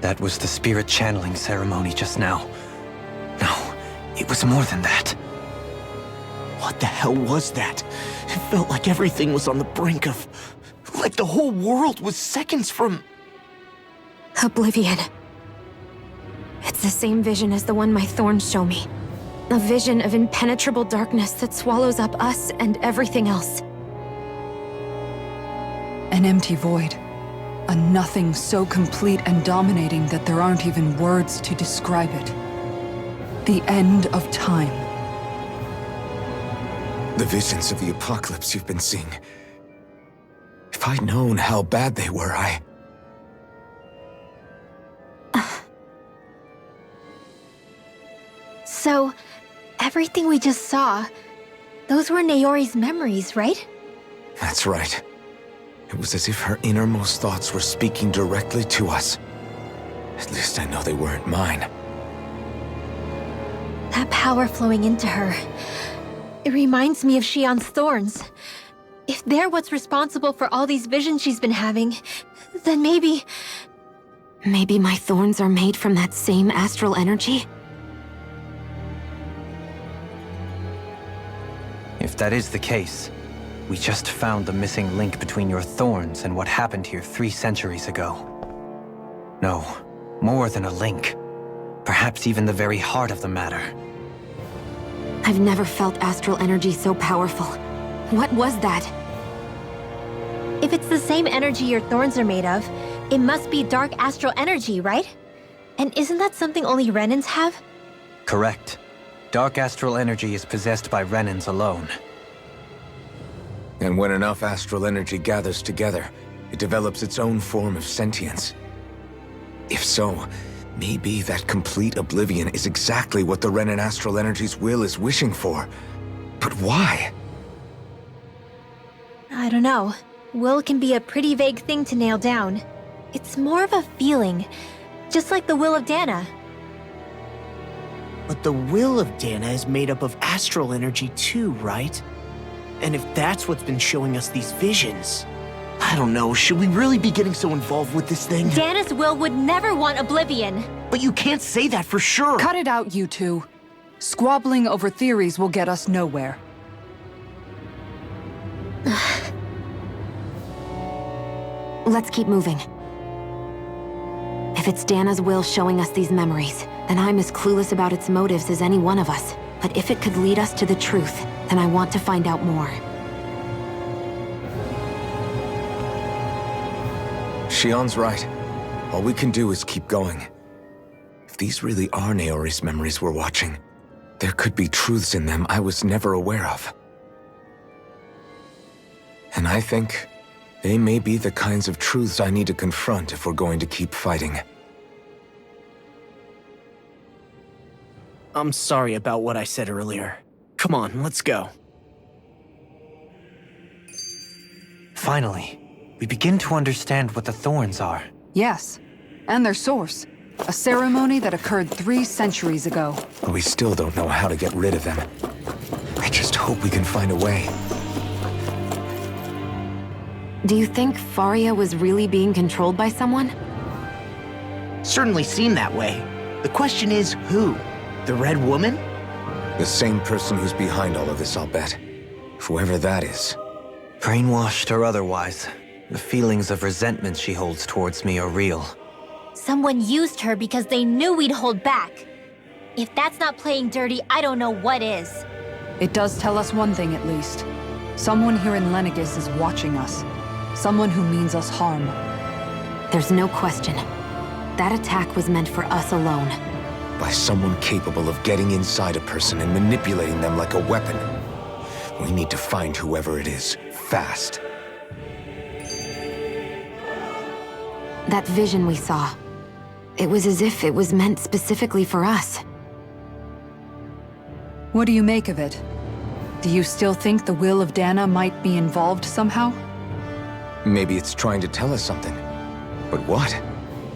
S5: That was the spirit channeling ceremony just now. No, it was more than that.
S4: What the hell was that? It felt like everything was on the brink of... like the whole world was seconds from...
S16: Oblivion. It's the same vision as the one my thorns show me. A vision of impenetrable darkness that swallows up us and everything else.
S6: An empty void. A nothing so complete and dominating that there aren't even words to describe it. The end of time.
S3: The visions of the apocalypse you've been seeing. If I'd known how bad they were,
S1: So, everything we just saw, those were Naori's memories, right?
S3: That's right. It was as if her innermost thoughts were speaking directly to us. At least I know they weren't mine.
S1: That power flowing into her. It reminds me of Shion's thorns. If they're what's responsible for all these visions she's been having, then maybe...
S7: Maybe my thorns are made from that same astral energy?
S5: If that is the case, we just found the missing link between your thorns and what happened here 3 centuries ago. No, more than a link. Perhaps even the very heart of the matter.
S7: I've never felt astral energy so powerful. What was that?
S1: If it's the same energy your thorns are made of, it must be dark astral energy, right? And isn't that something only Renans have?
S5: Correct. Dark astral energy is possessed by Renans alone.
S3: And when enough astral energy gathers together, it develops its own form of sentience. If so, maybe that complete oblivion is exactly what the Renan astral energy's will is wishing for. But why?
S1: I don't know. Will can be a pretty vague thing to nail down. It's more of a feeling, just like the will of Dana.
S4: But the will of Dana is made up of astral energy too, right? And if that's what's been showing us these visions... I don't know, should we really be getting so involved with this thing?
S1: Dana's will would never want oblivion.
S4: But you can't say that for sure!
S6: Cut it out, you two. Squabbling over theories will get us nowhere.
S7: Let's keep moving. If it's Dana's will showing us these memories, then I'm as clueless about its motives as any one of us. But if it could lead us to the truth, then I want to find out more.
S3: Shion's right. All we can do is keep going. If these really are Naori's memories we're watching, there could be truths in them I was never aware of. And I think they may be the kinds of truths I need to confront if we're going to keep fighting.
S4: I'm sorry about what I said earlier. Come on, let's go.
S5: Finally, we begin to understand what the thorns are.
S6: Yes, and their source. A ceremony that occurred 3 centuries ago.
S3: But we still don't know how to get rid of them. I just hope we can find a way.
S7: Do you think Faria was really being controlled by someone?
S4: Certainly seemed that way. The question is, who? The Red Woman?
S3: The same person who's behind all of this, I'll bet. Whoever that is.
S5: Brainwashed or otherwise, the feelings of resentment she holds towards me are real.
S1: Someone used her because they knew we'd hold back. If that's not playing dirty, I don't know what is.
S6: It does tell us one thing at least. Someone here in Lenegis is watching us. Someone who means us harm.
S7: There's no question. That attack was meant for us alone.
S3: By someone capable of getting inside a person and manipulating them like a weapon. We need to find whoever it is, fast.
S7: That vision we saw. It was as if it was meant specifically for us.
S6: What do you make of it? Do you still think the will of Dana might be involved somehow?
S3: Maybe it's trying to tell us something. But what?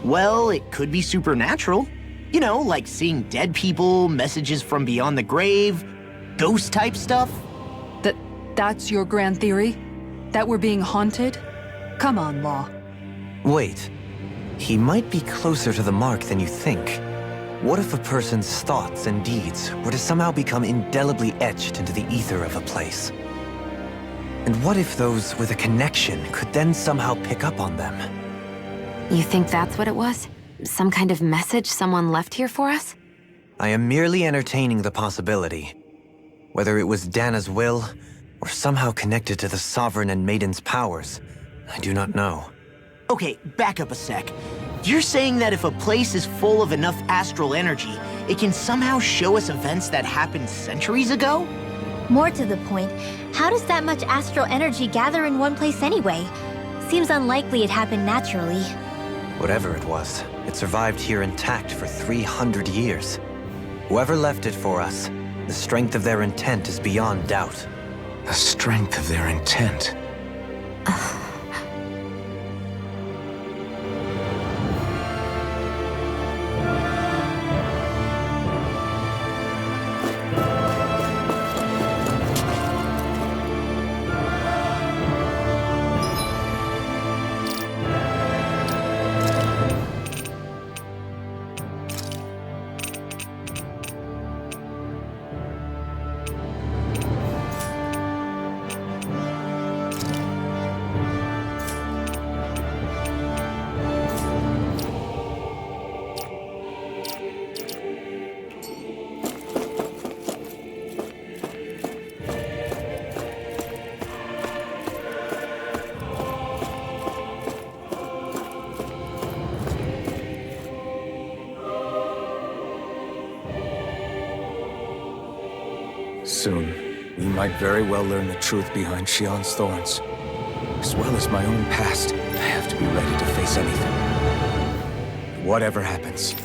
S4: Well, it could be supernatural. You know, like seeing dead people, messages from beyond the grave, ghost-type stuff.
S6: That's your grand theory? That we're being haunted? Come on, Law.
S5: Wait. He might be closer to the mark than you think. What if a person's thoughts and deeds were to somehow become indelibly etched into the ether of a place? And what if those with a connection could then somehow pick up on them?
S7: You think that's what it was? Some kind of message someone left here for us?
S5: I am merely entertaining the possibility. Whether it was Dana's will, or somehow connected to the Sovereign and Maiden's powers, I do not know.
S4: Okay, back up a sec. You're saying that if a place is full of enough astral energy, it can somehow show us events that happened centuries ago?
S1: More to the point, how does that much astral energy gather in one place anyway? Seems unlikely it happened naturally.
S5: Whatever it was, it survived here intact for 300 years. Whoever left it for us, the strength of their intent is beyond doubt.
S3: The strength of their intent. Soon, we might very well learn the truth behind Shion's thorns. As well as my own past, I have to be ready to face anything. Whatever happens.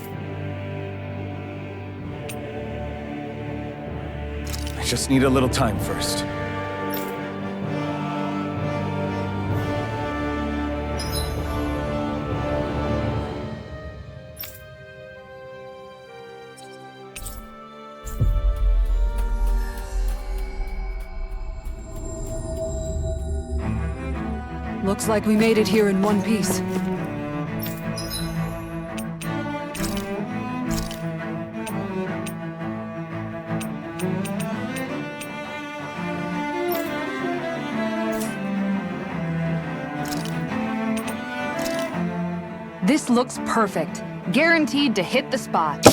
S3: I just need a little time first.
S6: Looks like we made it here in one piece. This looks perfect. Guaranteed to hit the spot.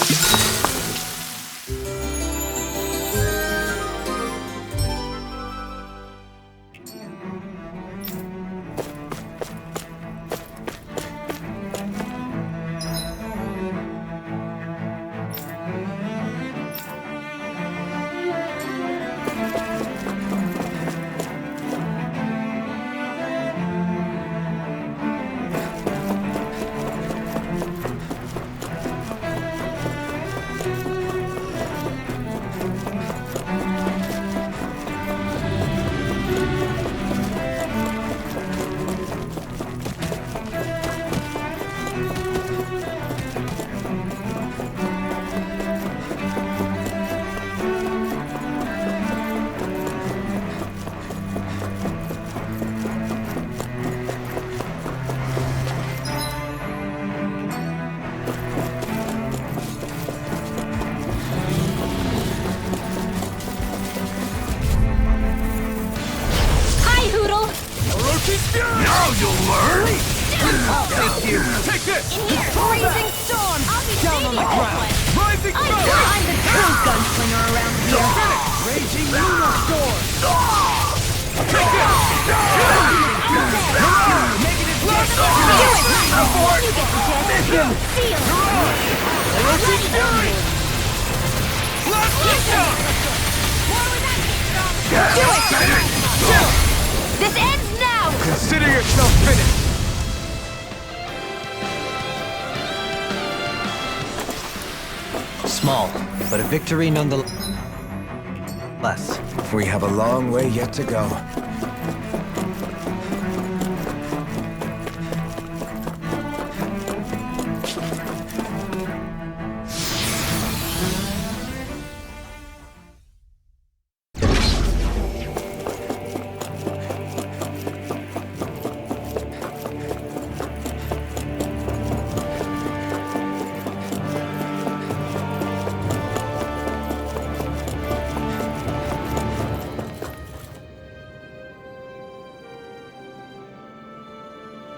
S11: Now you'll learn!
S15: I'll
S11: take you! Take this!
S15: In here! Freezing storm! I'll be
S11: Down on the ground! Rising
S15: I'm
S11: storm!
S15: the true gunslinger around here!
S11: Raging lunar storm! Take this! Negative
S15: Let's go! Do it! You get the chance! Seal! Ready to move!
S11: Let's go!
S15: More with that heat drum! Do it! This ends now!
S3: Consider yourself finished!
S5: Small, but a victory nonetheless.
S3: We have a long way yet to go.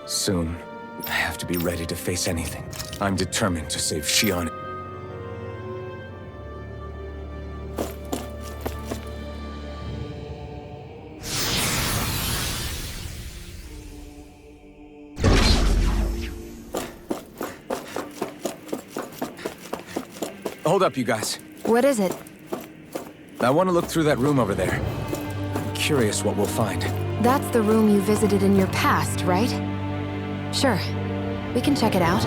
S3: Soon, I have to be ready to face anything. I'm determined to save Xion. Hold up, you guys.
S7: What is it?
S3: I want to look through that room over there. I'm curious what we'll find.
S7: That's the room you visited in your past, right? Sure. We can check it out.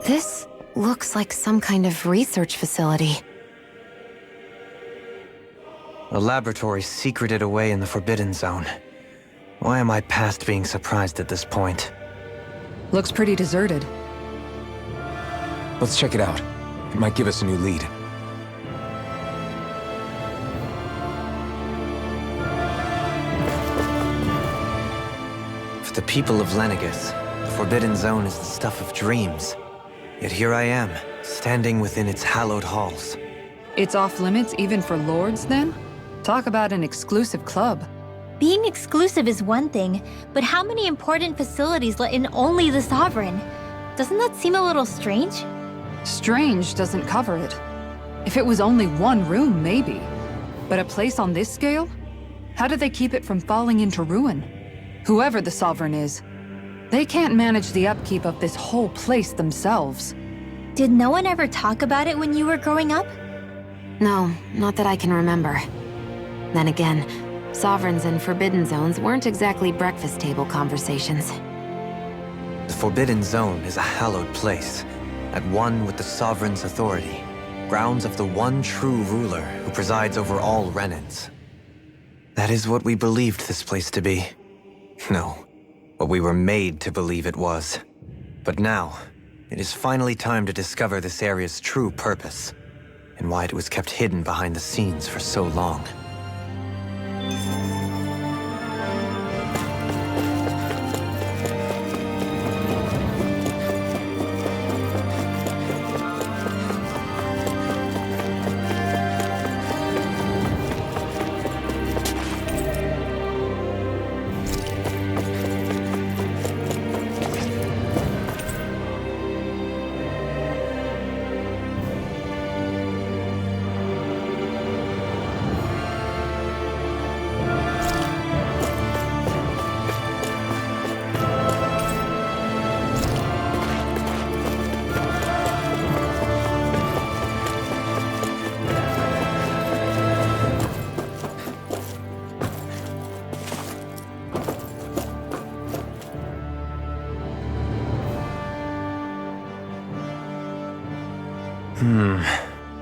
S7: This looks like some kind of research facility.
S5: A laboratory secreted away in the Forbidden Zone. Why am I past being surprised at this point?
S6: Looks pretty deserted.
S3: Let's check it out. It might give us a new lead.
S5: For the people of Lenegus, the Forbidden Zone is the stuff of dreams. Yet here I am, standing within its hallowed halls.
S6: It's off limits even for lords, then? Talk about an exclusive club.
S1: Being exclusive is one thing, but how many important facilities let in only the Sovereign? Doesn't that seem a little strange?
S6: Strange doesn't cover it. If it was only one room, maybe. But a place on this scale? How do they keep it from falling into ruin? Whoever the Sovereign is, they can't manage the upkeep of this whole place themselves.
S1: Did no one ever talk about it when you were growing up?
S7: No, not that I can remember. Then again, Sovereigns and Forbidden Zones weren't exactly breakfast table conversations.
S5: The Forbidden Zone is a hallowed place, at one with the Sovereign's authority, grounds of the one true ruler who presides over all Renans. That is what we believed this place to be. No, what we were made to believe it was. But now, it is finally time to discover this area's true purpose, and why it was kept hidden behind the scenes for so long.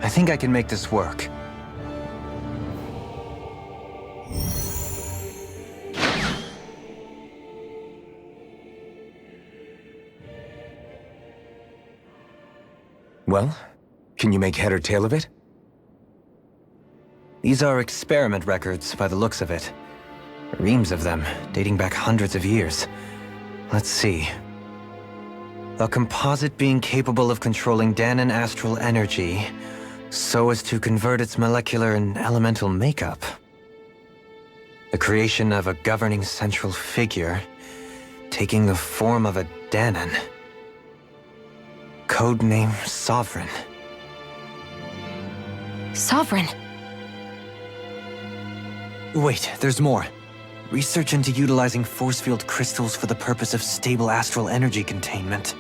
S5: I think I can make this work.
S3: Well, can you make head or tail of it?
S5: These are experiment records by the looks of it. Reams of them, dating back hundreds of years. Let's see. A composite being capable of controlling Danon astral energy so as to convert its molecular and elemental makeup. The creation of a governing central figure taking the form of a Danon. Codename Sovereign.
S7: Sovereign.
S5: Wait, there's more. Research into utilizing force field crystals for the purpose of stable astral energy containment.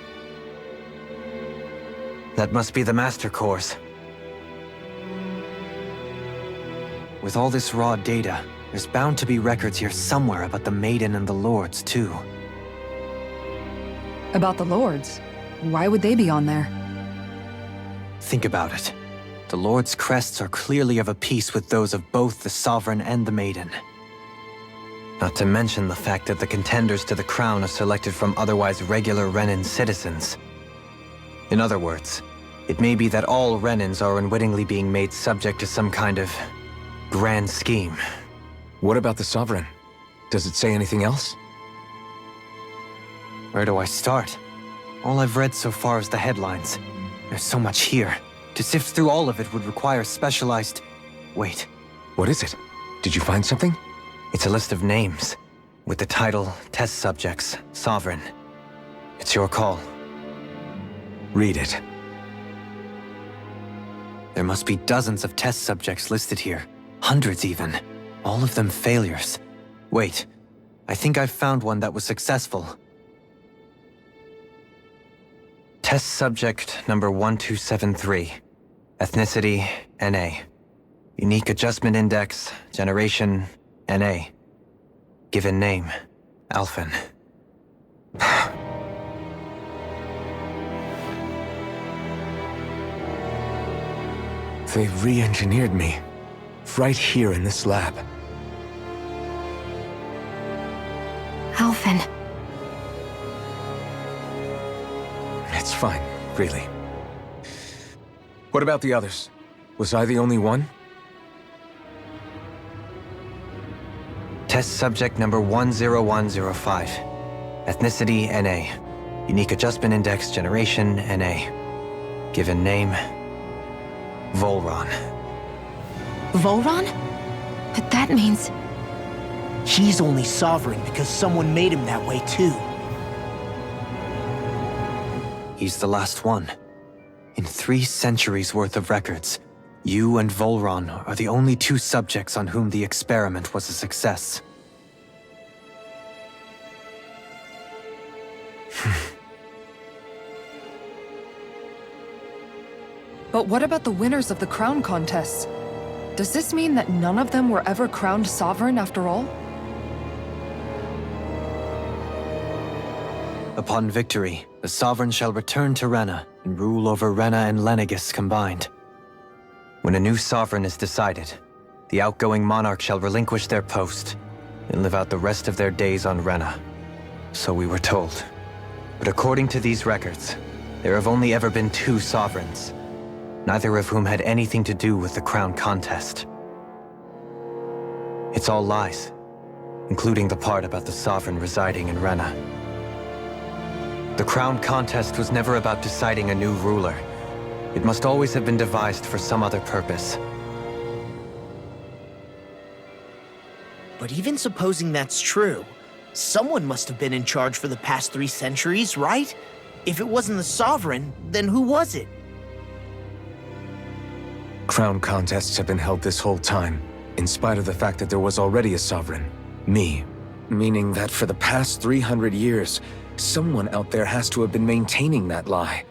S5: That must be the Master Cores. With all this raw data, there's bound to be records here somewhere about the Maiden and the Lords, too.
S6: About the Lords? Why would they be on there?
S5: Think about it. The Lord's crests are clearly of a piece with those of both the Sovereign and the Maiden. Not to mention the fact that the contenders to the crown are selected from otherwise regular Renin citizens. In other words, it may be that all Renins are unwittingly being made subject to some kind of grand scheme.
S3: What about the Sovereign? Does it say anything else?
S5: Where do I start? All I've read so far is the headlines. There's so much here. To sift through all of it would require specialized... Wait.
S3: What is it? Did you find something?
S5: It's a list of names, with the title, Test Subjects, Sovereign. It's your call.
S3: Read it.
S5: There must be dozens of test subjects listed here. Hundreds even. All of them failures. Wait, I think I've found one that was successful. Test subject number 1273. Ethnicity, NA. Unique adjustment index, generation, NA. Given name, Alphen.
S3: They re-engineered me. Right here in this lab.
S7: Alphen.
S3: It's fine, really. What about the others? Was I the only one?
S5: Test subject number 10105. Ethnicity, NA. Unique adjustment index, generation, NA. Given name, Volron.
S7: Volron? But that means...
S4: He's only sovereign because someone made him that way too.
S5: He's the last one. In 3 centuries worth of records, you and Volron are the only 2 subjects on whom the experiment was a success.
S6: But what about the winners of the crown contests? Does this mean that none of them were ever crowned sovereign after all?
S5: Upon victory, the Sovereign shall return to Rena and rule over Rena and Lenegis combined. When a new Sovereign is decided, the outgoing monarch shall relinquish their post and live out the rest of their days on Rena. So we were told. But according to these records, there have only ever been 2 Sovereigns, neither of whom had anything to do with the crown contest. It's all lies, including the part about the Sovereign residing in Rena. The crown contest was never about deciding a new ruler. It must always have been devised for some other purpose.
S4: But even supposing that's true, someone must have been in charge for the past 3 centuries, right? If it wasn't the Sovereign, then who was it?
S3: Crown contests have been held this whole time, in spite of the fact that there was already a Sovereign. Me. Meaning that for the past 300 years, someone out there has to have been maintaining that lie.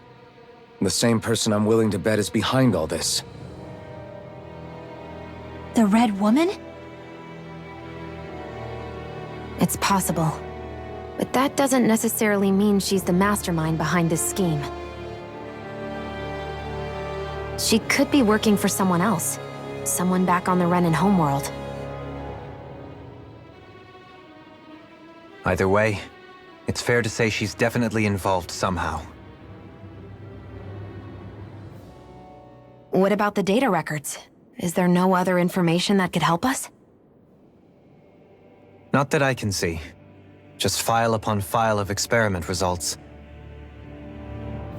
S3: The same person I'm willing to bet is behind all this.
S1: The Red Woman?
S7: It's possible. But that doesn't necessarily mean she's the mastermind behind this scheme. She could be working for someone else. Someone back on the Renin homeworld.
S5: Either way, it's fair to say she's definitely involved somehow.
S7: What about the data records? Is there no other information that could help us?
S5: Not that I can see. Just file upon file of experiment results.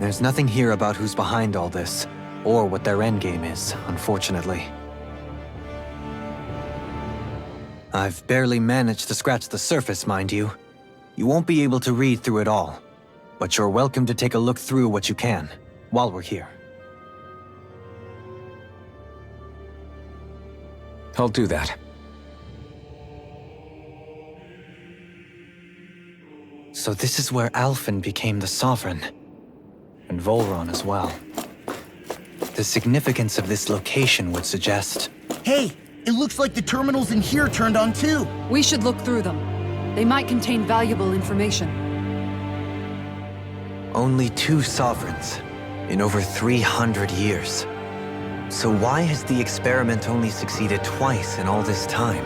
S5: There's nothing here about who's behind all this, or what their endgame is, unfortunately. I've barely managed to scratch the surface, mind you. You won't be able to read through it all, but you're welcome to take a look through what you can, while we're here.
S3: I'll do that.
S5: So this is where Alphen became the Sovereign. And Volron as well. The significance of this location would suggest...
S13: Hey, it looks like the terminals in here turned on too.
S6: We should look through them. They might contain valuable information.
S5: Only 2 sovereigns in over 300 years. So why has the experiment only succeeded twice in all this time?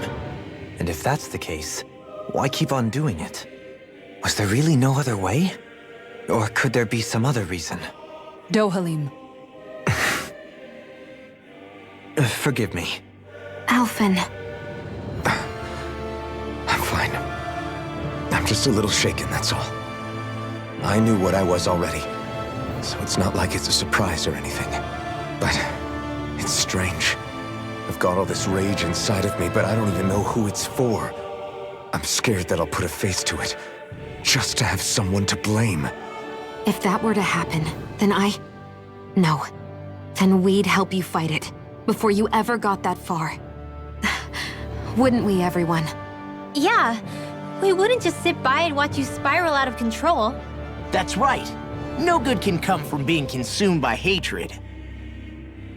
S5: And if that's the case, why keep on doing it? Was there really no other way? Or could there be some other reason?
S6: Dohalim.
S5: Forgive me.
S7: Alphen.
S3: I'm fine. I'm just a little shaken, that's all. I knew what I was already, so it's not like it's a surprise or anything. But it's strange. I've got all this rage inside of me, but I don't even know who it's for. I'm scared that I'll put a face to it, just to have someone to blame.
S7: If that were to happen, then No. Then we'd help you fight it, before you ever got that far. Wouldn't we, everyone?
S1: Yeah, we wouldn't just sit by and watch you spiral out of control.
S4: That's right. No good can come from being consumed by hatred.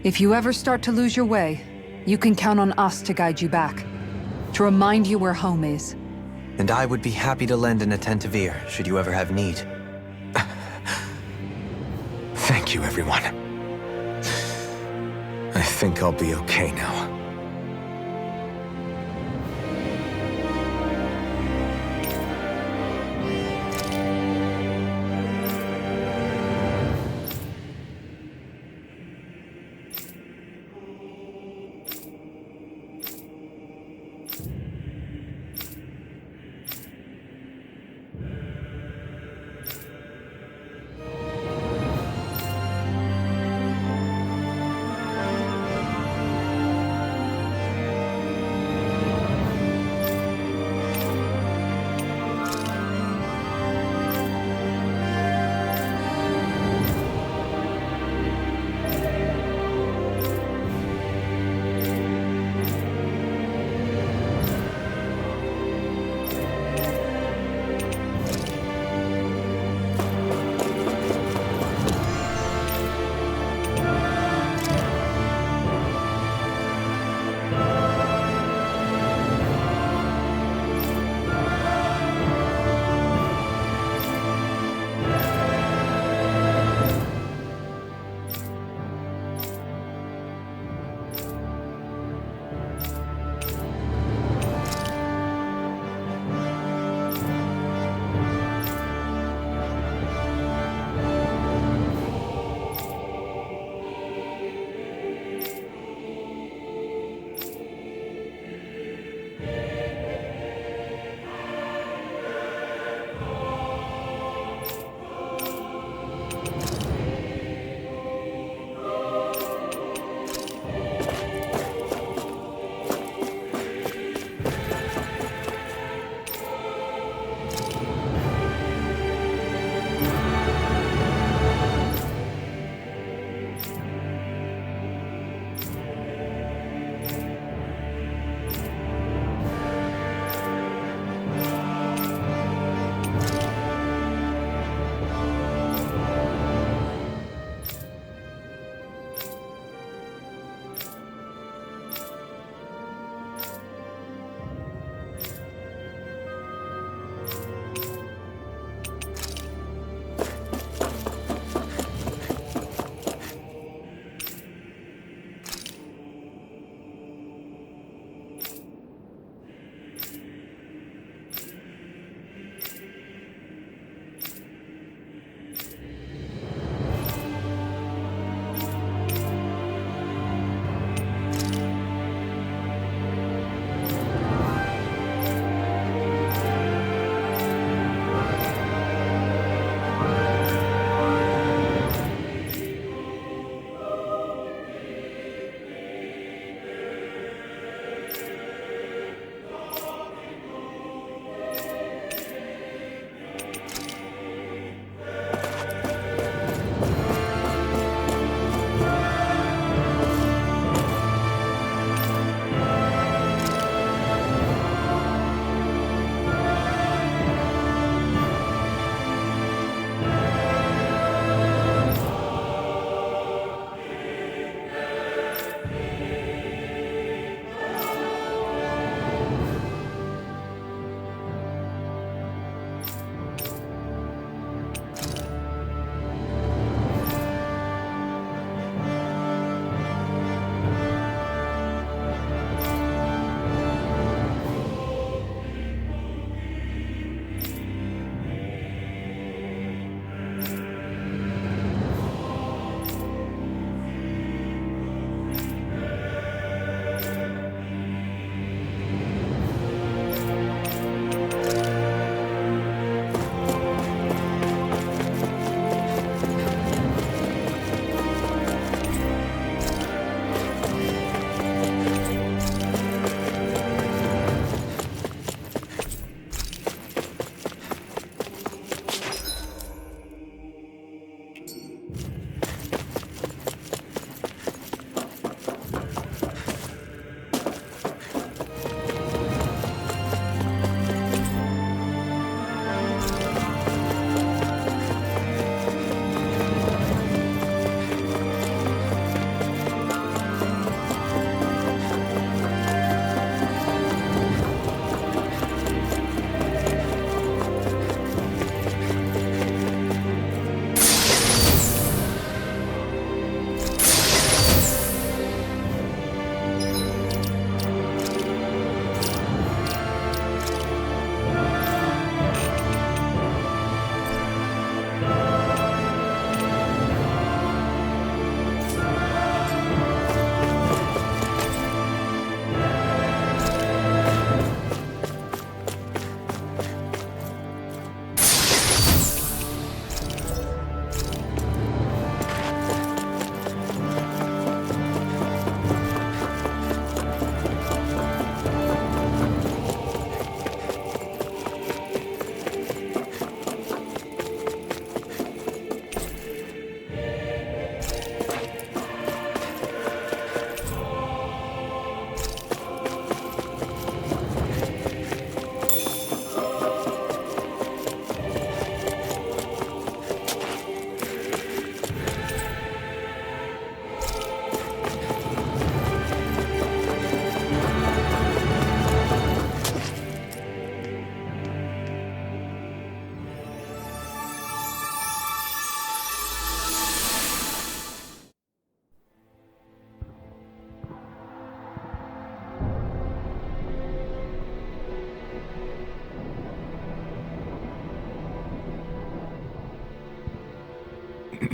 S6: If you ever start to lose your way, you can count on us to guide you back. To remind you where home is.
S5: And I would be happy to lend an attentive ear, should you ever have need.
S3: Thank you, everyone. I think I'll be okay now.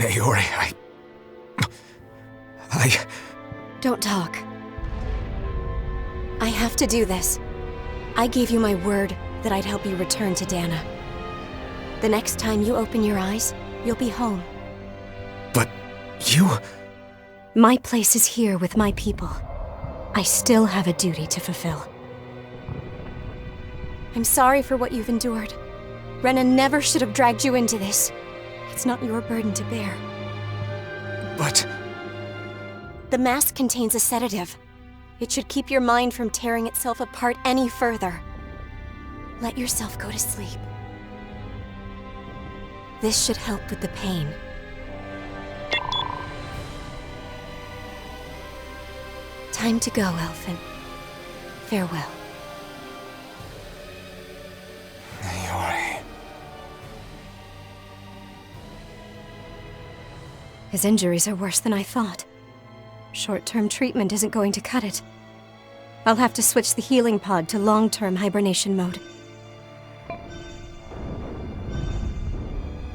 S3: Naori,
S16: Don't talk. I have to do this. I gave you my word that I'd help you return to Dana. The next time you open your eyes, you'll be home.
S3: But you...
S16: My place is here with my people. I still have a duty to fulfill. I'm sorry for what you've endured. Renan never should have dragged you into this. It's not your burden to bear.
S3: But...
S16: The mask contains a sedative. It should keep your mind from tearing itself apart any further. Let yourself go to sleep. This should help with the pain. Time to go, Elfin. Farewell.
S3: Naori...
S16: His injuries are worse than I thought. Short-term treatment isn't going to cut it. I'll have to switch the healing pod to long-term hibernation mode.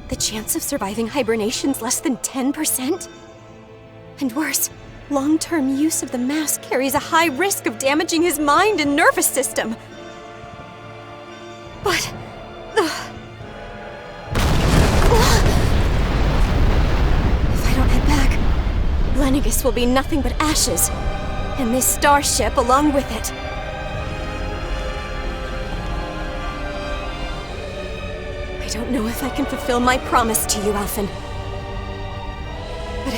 S16: The chance of surviving hibernation's less than 10%? And worse, long-term use of the mask carries a high risk of damaging his mind and nervous system. But... if I don't head back, Lenegis will be nothing but ashes, and this starship along with it. I don't know if I can fulfill my promise to you, Elfin. But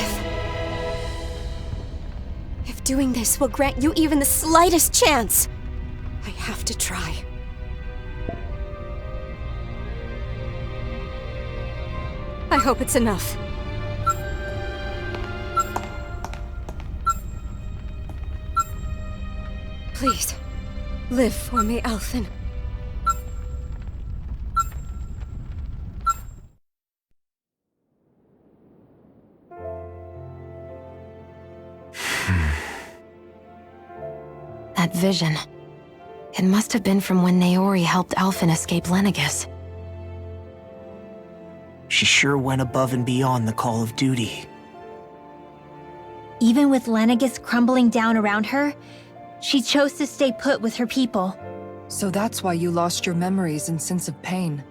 S16: if doing this will grant you even the slightest chance, I have to try. I hope it's enough. Please, live for me, Elfin.
S7: That vision. It must have been from when Naori helped Elfin escape Lenegis.
S4: She sure went above and beyond the call of duty.
S1: Even with Lenegis crumbling down around her, she chose to stay put with her people.
S6: So that's why you lost your memories and sense of pain,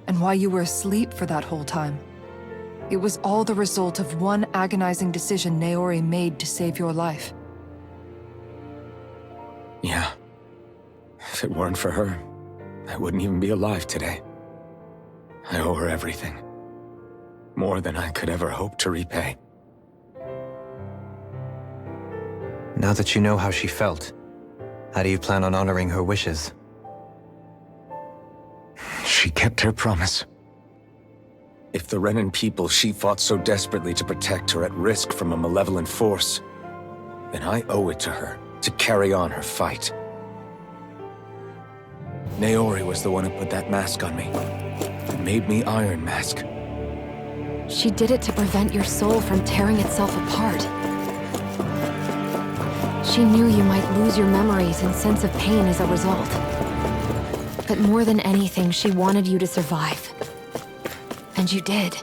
S6: and why you were asleep for that whole time. It was all the result of one agonizing decision Naori made to save your life.
S3: Yeah. If it weren't for her, I wouldn't even be alive today. I owe her everything. More than I could ever hope to repay.
S5: Now that you know how she felt, how do you plan on honoring her wishes?
S3: She kept her promise. If the Renan people she fought so desperately to protect are at risk from a malevolent force, then I owe it to her to carry on her fight. Naori was the one who put that mask on me, and made me Iron Mask.
S7: She did it to prevent your soul from tearing itself apart. She knew you might lose your memories and sense of pain as a result. But more than anything, she wanted you to survive. And you did.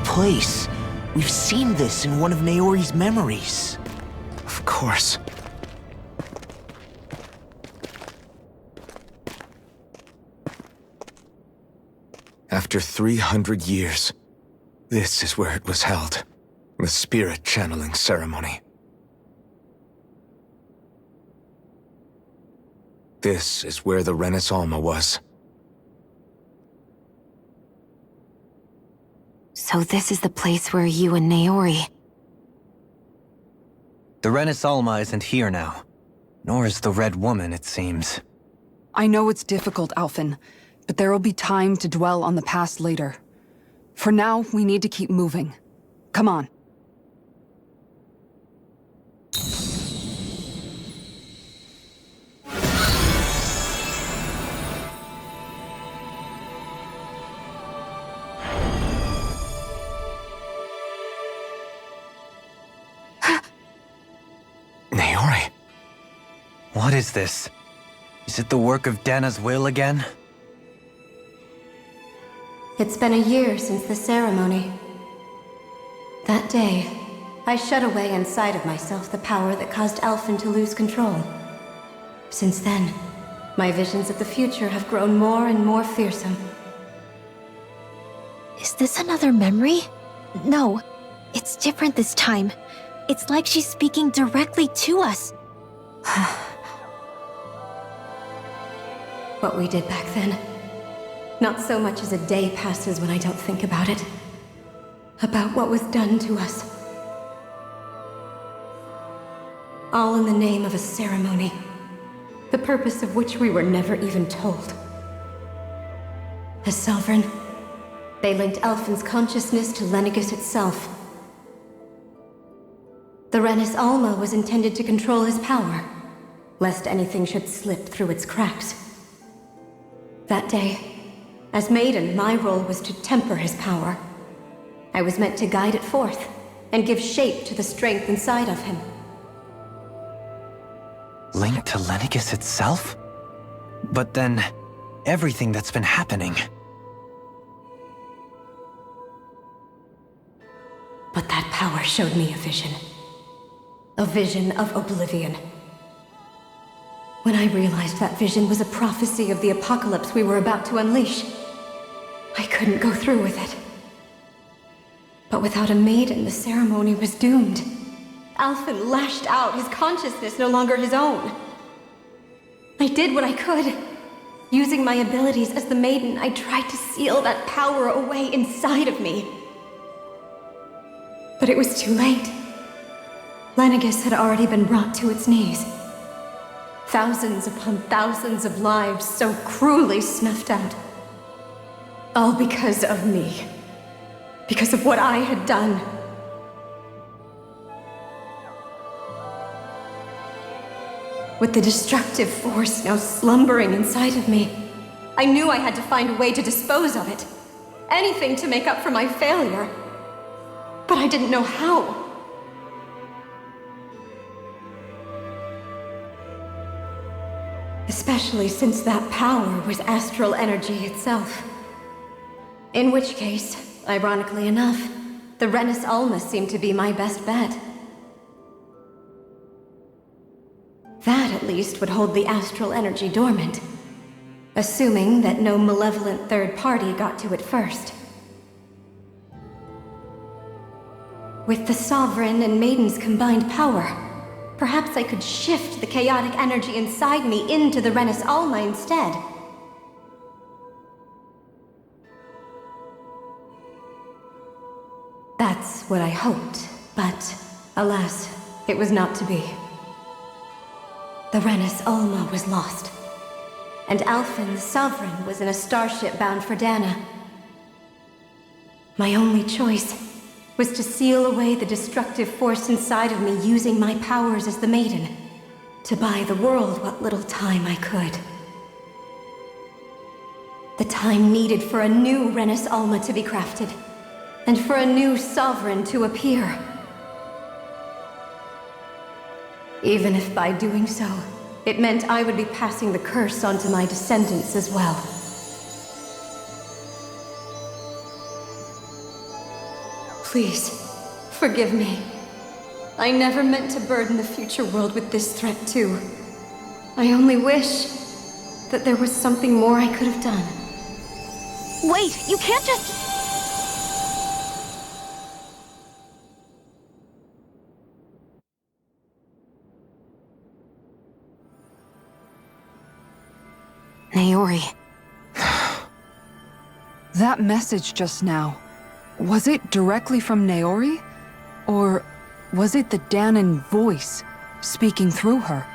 S4: Place. We've seen this in one of Naori's memories.
S3: Of course. After 300 years, this is where it was held. The spirit channeling ceremony. This is where the Renis Alma was.
S7: So this is the place where you and Naori...
S5: The Renis Alma isn't here now. Nor is the Red Woman, it seems.
S6: I know it's difficult, Alphen, but there will be time to dwell on the past later. For now, we need to keep moving. Come on.
S3: Naori.
S5: What is this? Is it the work of Dana's will again?
S16: It's been a year since the ceremony. That day, I shut away inside of myself the power that caused Alphen to lose control. Since then, my visions of the future have grown more and more fearsome.
S1: Is this another memory? No, it's different this time. It's like she's speaking directly to us.
S16: What we did back then. Not so much as a day passes when I don't think about it. About what was done to us. All in the name of a ceremony. The purpose of which we were never even told. As Sovereign, they linked Alphen's consciousness to Lenegis itself. The Renis Alma was intended to control his power, lest anything should slip through its cracks. That day, as Maiden, my role was to temper his power. I was meant to guide it forth, and give shape to the strength inside of him.
S5: Linked to Lenegis itself? But then, everything that's been happening...
S16: But that power showed me a vision. A vision of oblivion. When I realized that vision was a prophecy of the apocalypse we were about to unleash, I couldn't go through with it. But without a maiden, the ceremony was doomed. Alphen lashed out, his consciousness no longer his own. I did what I could. Using my abilities as the maiden, I tried to seal that power away inside of me. But it was too late. Lenegis had already been brought to its knees. Thousands upon thousands of lives so cruelly snuffed out. All because of me. Because of what I had done. With the destructive force now slumbering inside of me, I knew I had to find a way to dispose of it. Anything to make up for my failure. But I didn't know how. Especially since that power was astral energy itself. In which case, ironically enough, the Renis Alma seemed to be my best bet. That, at least, would hold the astral energy dormant. Assuming that no malevolent third party got to it first. With the Sovereign and Maiden's combined power, perhaps I could shift the chaotic energy inside me into the Renis Alma instead. That's what I hoped, but alas, it was not to be. The Renis Alma was lost, and Alphen the Sovereign was in a starship bound for Dana. My only choice was to seal away the destructive force inside of me using my powers as the Maiden, to buy the world what little time I could. The time needed for a new Renis Alma to be crafted, and for a new Sovereign to appear. Even if by doing so, it meant I would be passing the curse on to my descendants as well. Please, forgive me. I never meant to burden the future world with this threat too. I only wish that there was something more I could have done.
S1: Wait, you can't just...
S7: Naori.
S6: That message just now, was it directly from Naori? Or was it the Danon voice speaking through her?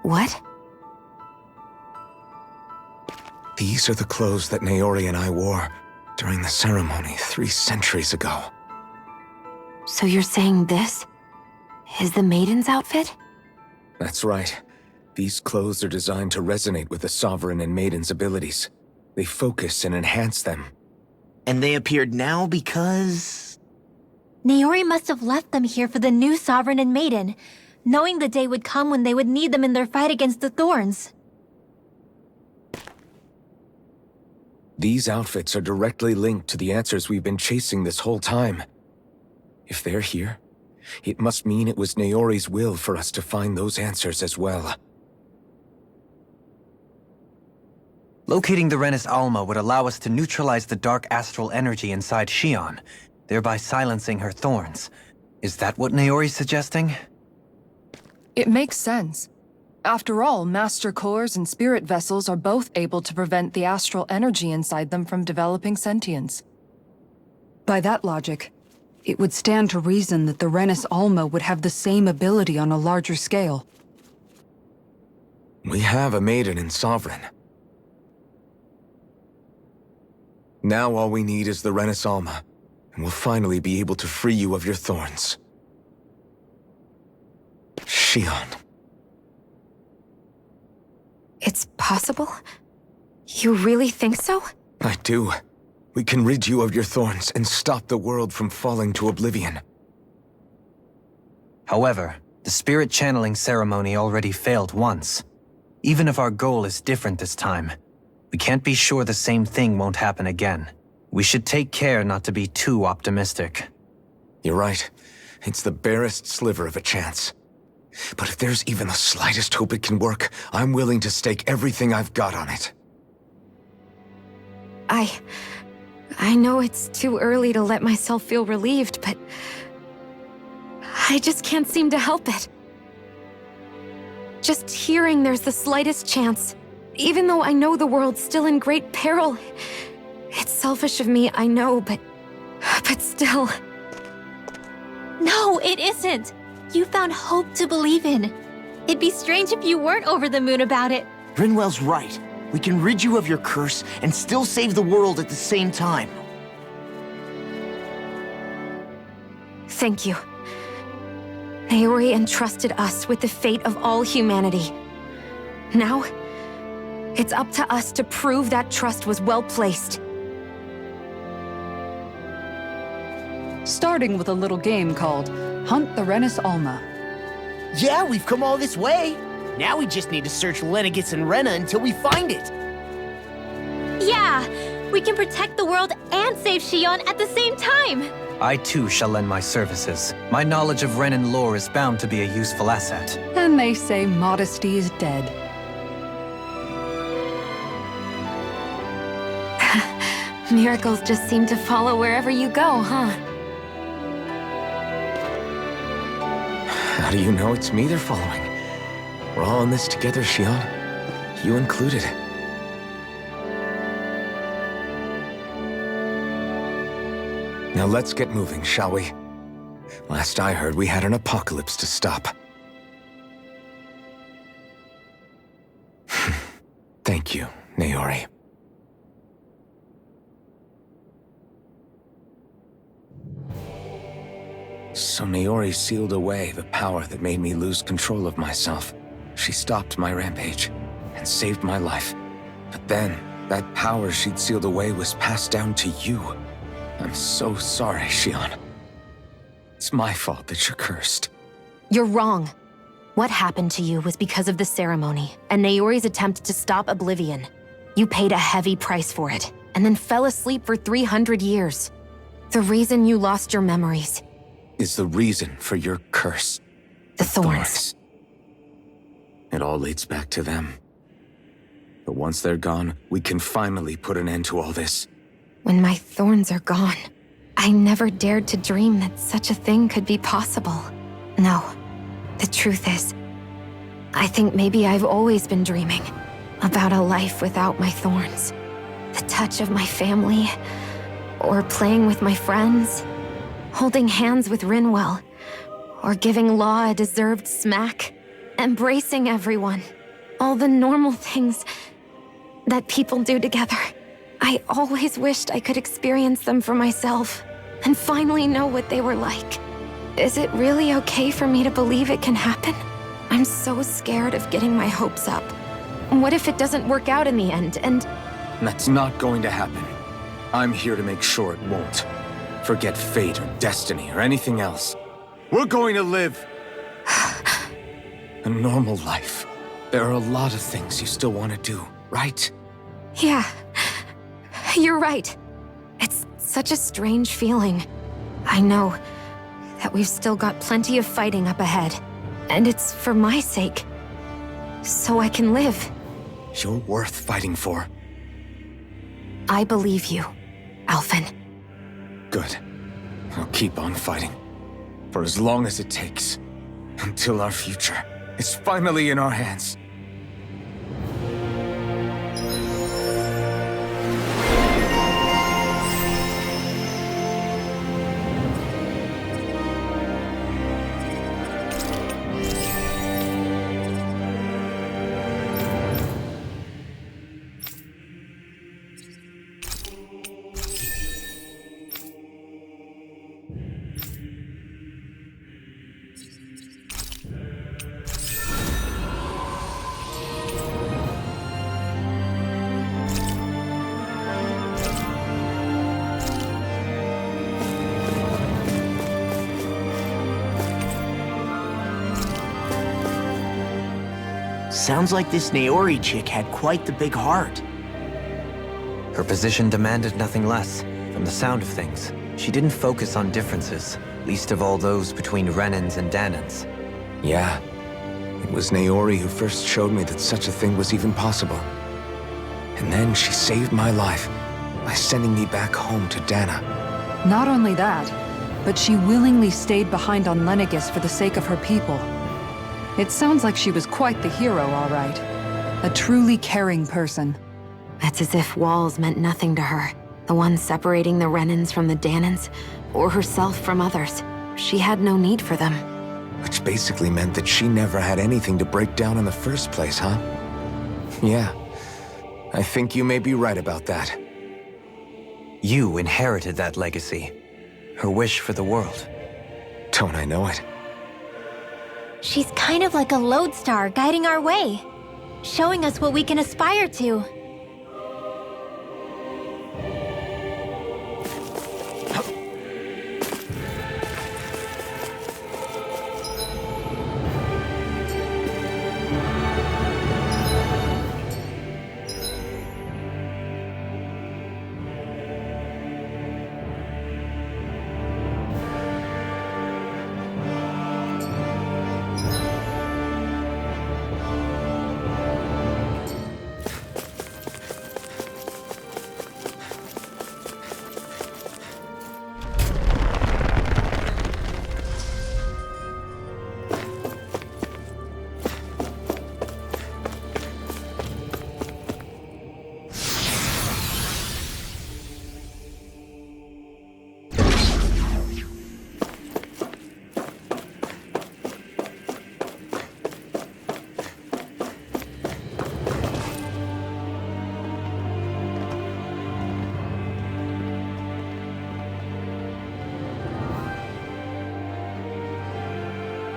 S7: What?
S3: These are the clothes that Naori and I wore during the ceremony 3 centuries ago.
S7: So you're saying this is the Maiden's outfit?
S3: That's right. These clothes are designed to resonate with the Sovereign and Maiden's abilities. They focus and enhance them.
S4: And they appeared now because...
S1: Naori must have left them here for the new Sovereign and Maiden, knowing the day would come when they would need them in their fight against the Thorns.
S3: These outfits are directly linked to the answers we've been chasing this whole time. If they're here, it must mean it was Naori's will for us to find those answers as well.
S5: Locating the Renis Alma would allow us to neutralize the dark astral energy inside Shion, thereby silencing her thorns. Is that what Naori's suggesting?
S6: It makes sense. After all, Master Cores and Spirit Vessels are both able to prevent the astral energy inside them from developing sentience. By that logic, it would stand to reason that the Renis Alma would have the same ability on a larger scale.
S3: We have a Maiden and Sovereign. Now all we need is the Renis Alma, and we'll finally be able to free you of your thorns. Shion.
S7: It's possible? You really think so?
S3: I do. We can rid you of your thorns and stop the world from falling to oblivion.
S5: However, the spirit channeling ceremony already failed once. Even if our goal is different this time, we can't be sure the same thing won't happen again. We should take care not to be too optimistic.
S3: You're right. It's the barest sliver of a chance. But if there's even the slightest hope it can work, I'm willing to stake everything I've got on it.
S7: I know it's too early to let myself feel relieved, but I just can't seem to help it. Just hearing there's the slightest chance, even though I know the world's still in great peril. It's selfish of me, I know, but still.
S1: No, it isn't. You found hope to believe in. It'd be strange if you weren't over the moon about it.
S4: Rinwell's right. We can rid you of your curse and still save the world at the same time.
S7: Thank you. Naori entrusted us with the fate of all humanity. Now, it's up to us to prove that trust was well placed.
S6: Starting with a little game called Hunt the Renis Alma.
S4: Yeah, we've come all this way. Now we just need to search Lenegis and Rena until we find it.
S1: Yeah, we can protect the world and save Shion at the same time.
S5: I too shall lend my services. My knowledge of Renin lore is bound to be a useful asset.
S6: And they say modesty is dead.
S7: Miracles just seem to follow wherever you go, huh?
S3: How do you know it's me they're following? We're all in this together, Shion. You included. Now let's get moving, shall we? Last I heard, we had an apocalypse to stop. Thank you, Naori. So Naori sealed away the power that made me lose control of myself. She stopped my rampage and saved my life. But then, that power she'd sealed away was passed down to you. I'm so sorry, Shion. It's my fault that you're cursed.
S7: You're wrong. What happened to you was because of the ceremony and Naori's attempt to stop Oblivion. You paid a heavy price for it, and then fell asleep for 300 years. The reason you lost your memories
S3: is the reason for your curse.
S7: The thorns.
S3: It all leads back to them. But once they're gone, we can finally put an end to all this.
S7: When my thorns are gone, I never dared to dream that such a thing could be possible. No, the truth is, I think maybe I've always been dreaming about a life without my thorns. The touch of my family, or playing with my friends, holding hands with Rinwell, or giving Law a deserved smack, embracing everyone. All the normal things that people do together. I always wished I could experience them for myself, and finally know what they were like. Is it really okay for me to believe it can happen? I'm so scared of getting my hopes up. What if it doesn't work out in the end, and...
S3: That's not going to happen. I'm here to make sure it won't. Forget fate or destiny or anything else. We're going to live a normal life. There are a lot of things you still want to do, right?
S7: Yeah, you're right. It's such a strange feeling. I know that we've still got plenty of fighting up ahead, and it's for my sake, so I can live.
S3: You're worth fighting for.
S7: I believe you, Alphen.
S3: Good. I'll keep on fighting. For as long as it takes. Until our future is finally in our hands.
S4: Sounds like this Naori chick had quite the big heart.
S5: Her position demanded nothing less. From the sound of things, she didn't focus on differences, least of all those between Renans and Danans.
S3: Yeah. It was Naori who first showed me that such a thing was even possible. And then she saved my life by sending me back home to Dana.
S6: Not only that, but she willingly stayed behind on Lenegis for the sake of her people. It sounds like she was quite the hero, all right. A truly caring person.
S7: It's as if walls meant nothing to her. The ones separating the Renans from the Danans, or herself from others. She had no need for them.
S3: Which basically meant that she never had anything to break down in the first place, huh? Yeah. I think you may be right about that.
S5: You inherited that legacy. Her wish for the world.
S3: Don't I know it?
S1: She's kind of like a lodestar guiding our way, showing us what we can aspire to.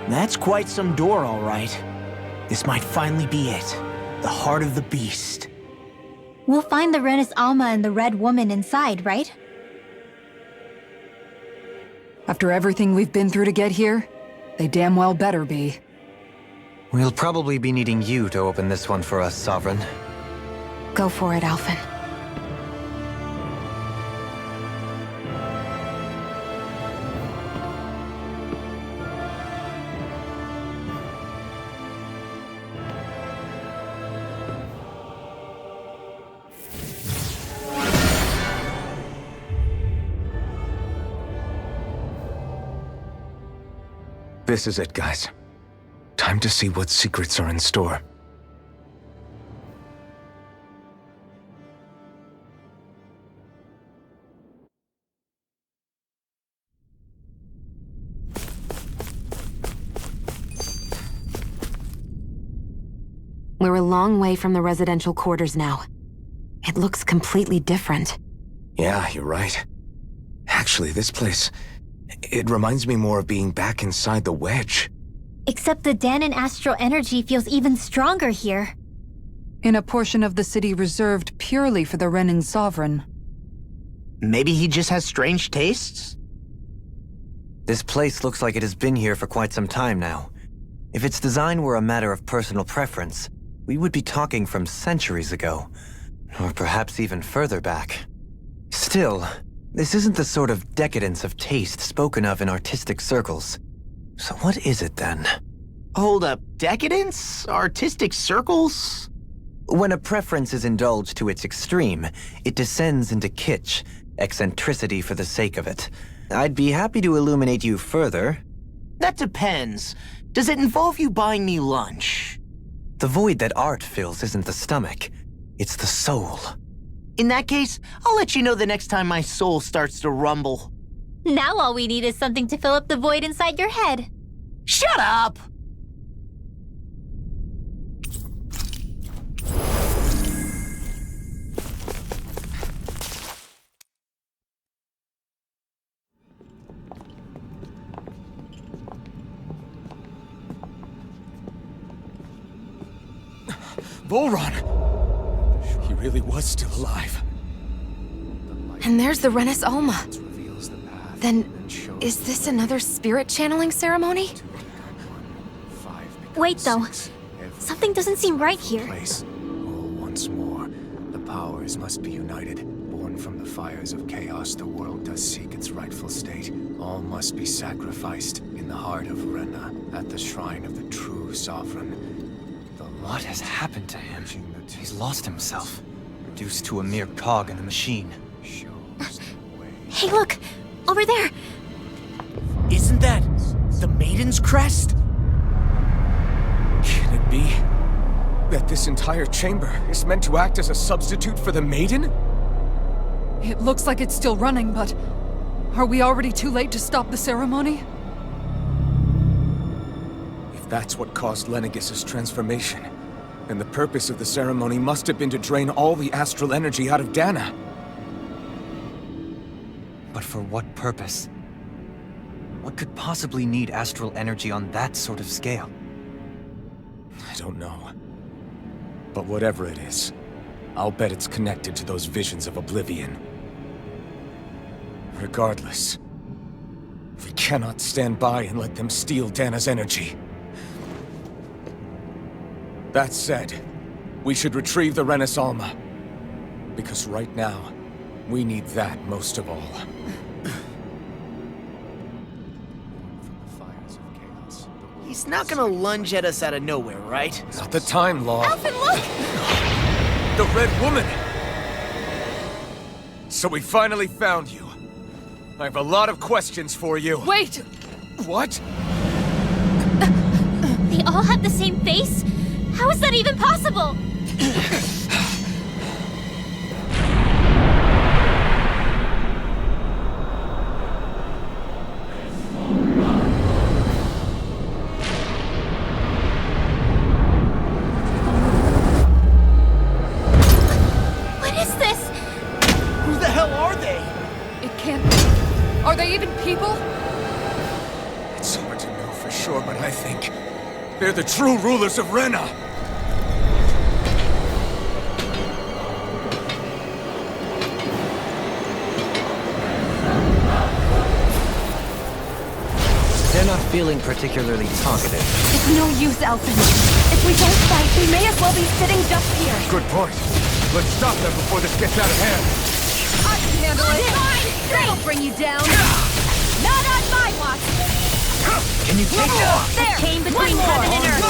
S4: That's quite some door, all right. This might finally be it. The heart of the beast.
S1: We'll find the Renis Alma and the Red Woman inside, right?
S6: After everything we've been through to get here, they damn well better be.
S5: We'll probably be needing you to open this one for us, Sovereign.
S7: Go for it, Alphen.
S3: This is it, guys. Time to see what secrets are in store.
S7: We're a long way from the residential quarters now. It looks completely different.
S3: Yeah, you're right. Actually, this place... it reminds me more of being back inside the wedge.
S1: Except the Danon astral energy feels even stronger here.
S6: In a portion of the city reserved purely for the Renin Sovereign.
S4: Maybe he just has strange tastes?
S5: This place looks like it has been here for quite some time now. If its design were a matter of personal preference, we would be talking from centuries ago. Or perhaps even further back. Still, this isn't the sort of decadence of taste spoken of in artistic circles. So what is it then?
S4: Hold up, decadence? Artistic circles?
S5: When a preference is indulged to its extreme, it descends into kitsch, eccentricity for the sake of it. I'd be happy to illuminate you further.
S4: That depends. Does it involve you buying me lunch?
S5: The void that art fills isn't the stomach, it's the soul.
S4: In that case, I'll let you know the next time my soul starts to rumble.
S1: Now all we need is something to fill up the void inside your head.
S4: Shut up!
S9: Volron! He really was still alive.
S7: And there's the Renis Alma. Then, is this another spirit channeling ceremony?
S1: Wait, though. Something doesn't seem right here.
S17: Once more, the powers must be united. Born from the fires of chaos, the world does seek its rightful state. All must be sacrificed in the heart of Rena, at the shrine of the true sovereign.
S5: What has happened to him? He's lost himself, reduced to a mere cog in the machine.
S1: Hey, look! Over there!
S4: Isn't that the Maiden's crest?
S9: Can it be that this entire chamber is meant to act as a substitute for the Maiden?
S6: It looks like it's still running, but... are we already too late to stop the ceremony?
S9: If that's what caused Lenegis' transformation, then the purpose of the ceremony must have been to drain all the astral energy out of Dana.
S5: But for what purpose? What could possibly need astral energy on that sort of scale?
S9: I don't know. But whatever it is, I'll bet it's connected to those visions of oblivion. Regardless, we cannot stand by and let them steal Dana's energy. That said, we should retrieve the Renis Alma. Because right now, we need that most of all.
S4: He's not gonna lunge at us out of nowhere, right?
S9: Not the time, Law.
S1: Alphen, look!
S9: The Red Woman! So we finally found you. I have a lot of questions for you.
S6: Wait!
S9: What?
S1: They all have the same face? How is that even possible? What is this?
S4: Who the hell are they?
S6: It can't be. Are they even people?
S9: It's hard to know for sure, but I think they're the true rulers of Rena.
S5: They're not feeling particularly talkative.
S16: It's no use, Alphen. If we don't fight, we may as well be sitting just here.
S9: Good point. Let's stop them before this gets out of hand.
S6: I can handle it!
S16: That'll bring you down.
S15: Not on my watch!
S5: Can you take that?
S15: There! Chain between heaven and earth!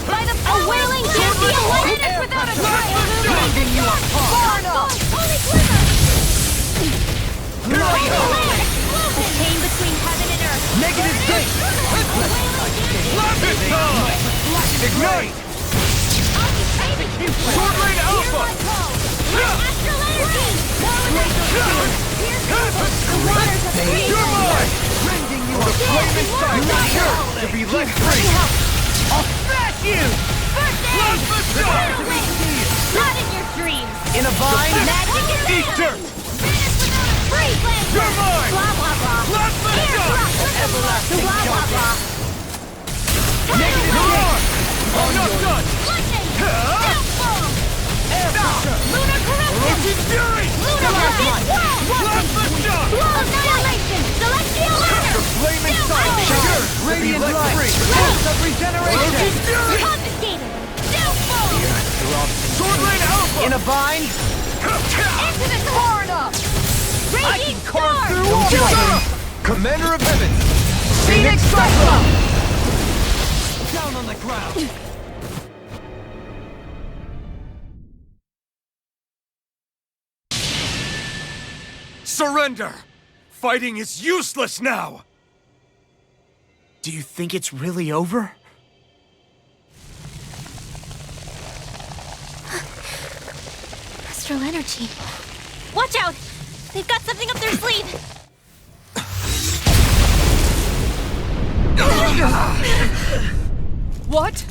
S15: By the a wailing can't be eliminated without a trial!
S6: Leaving you apart!
S15: Holy glimmer! The chain between heaven and earth!
S5: Negative 6!
S9: Ignite! Sword Rain Alpha!
S15: Astral energy! The waters of creation!
S9: You're mine! Rending you the flame inside me here to be let free!
S13: I'll smash you!
S15: Plasma shot! Not in your dreams!
S13: In a vine?
S15: Magic is
S9: Eat dirt!
S15: free!
S9: You're mine!
S15: Blah blah blah!
S9: Plasma shot!
S15: Everlasting blah blah blah!
S9: Negative more! I'm not done!
S15: Lightning! Downfall! Lunar corruption!
S9: Orochi's fury!
S15: Lunar corruption!
S9: Plasma shot!
S15: Annihilation! Celestial ladder!
S9: The flame inside me here to be let free!
S13: Pulse of regeneration!
S9: Orochi's fury!
S15: Confiscated! Downfall!
S9: Sword Rain Alpha!
S13: In a vine?
S15: Into the corridor! Raging storm!
S9: Commander of Heaven!
S13: Phoenix Cyclone!
S9: Down on the ground! Surrender! Fighting is useless now!
S13: Do you think it's really over?
S1: Astral energy. Watch out! They've got something up their sleeve!
S9: What?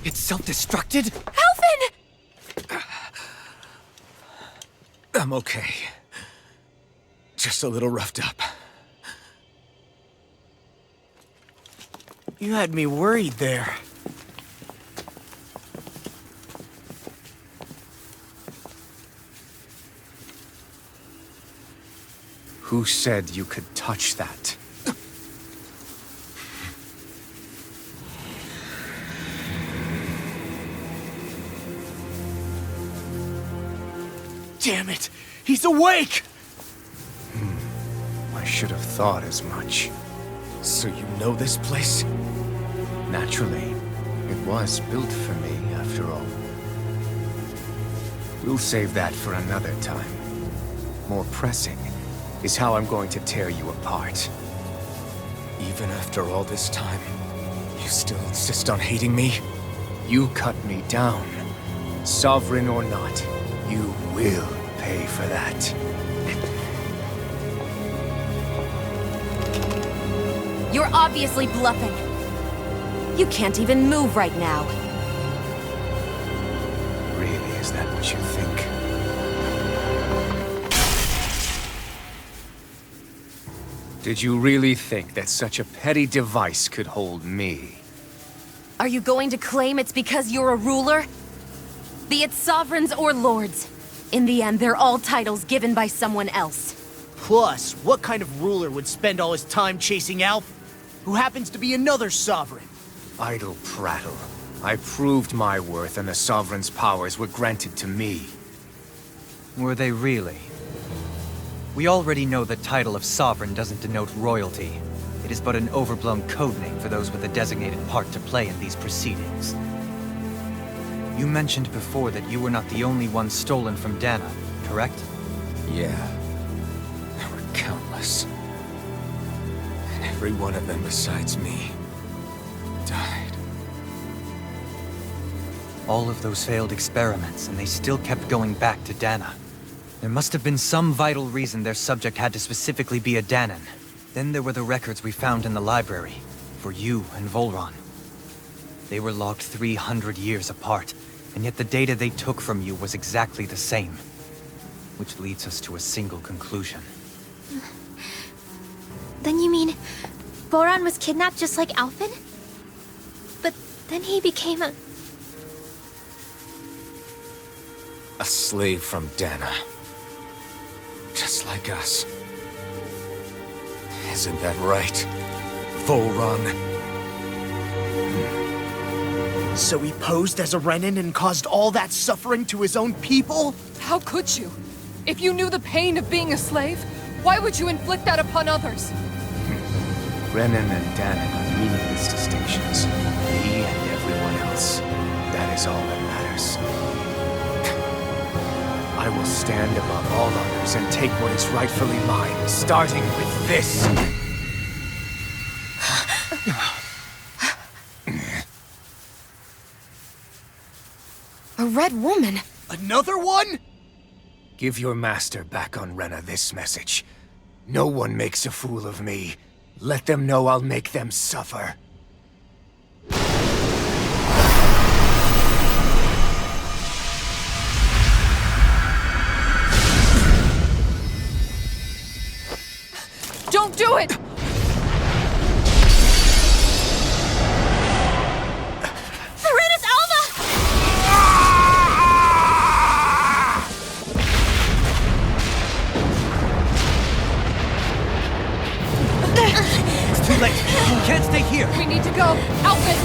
S9: It's self-destructed?
S1: Alphen!
S9: I'm okay. Just a little roughed up.
S13: You had me worried there.
S17: Who said you could touch that?
S13: Damn it! He's awake!
S17: I should have thought as much. So you know this place? Naturally. It was built for me, after all. We'll save that for another time. More pressing is how I'm going to tear you apart. Even after all this time, you still insist on hating me? You cut me down. Sovereign or not, you will pay for that.
S7: You're obviously bluffing. You can't even move right now.
S17: Really, is that what you think? Did you really think that such a petty device could hold me?
S7: Are you going to claim it's because you're a ruler? Be it sovereigns or lords. In the end, they're all titles given by someone else.
S13: Plus, what kind of ruler would spend all his time chasing Alpha, who happens to be another sovereign?
S17: Idle prattle. I proved my worth and the Sovereign's powers were granted to me.
S5: Were they really? We already know the title of Sovereign doesn't denote royalty. It is but an overblown codename for those with a designated part to play in these proceedings. You mentioned before that you were not the only one stolen from Dana, correct?
S17: Yeah. There were countless. And every one of them besides me died.
S5: All of those failed experiments, and they still kept going back to Dana. There must have been some vital reason their subject had to specifically be a Danan. Then there were the records we found in the library, for you and Volron. They were logged 300 years apart, and yet the data they took from you was exactly the same. Which leads us to a single conclusion.
S1: Then you mean Voron was kidnapped just like Alphen? But then he became a
S17: slave from Dana. Just like us. Isn't that right, Volron?
S13: So he posed as a Renin and caused all that suffering to his own people?
S6: How could you? If you knew the pain of being a slave, why would you inflict that upon others?
S17: Renin and Danan are meaningless distinctions. Me and everyone else. That is all that matters. I will stand above all others and take what is rightfully mine, starting with this.
S16: red woman.
S13: Another one?
S17: Give your master back on Rena this message. No one makes a fool of me. Let them know I'll make them suffer.
S6: Don't do it!
S15: Serenus Alva!
S10: It's too late. You can't stay here.
S6: We need to go. Outfit!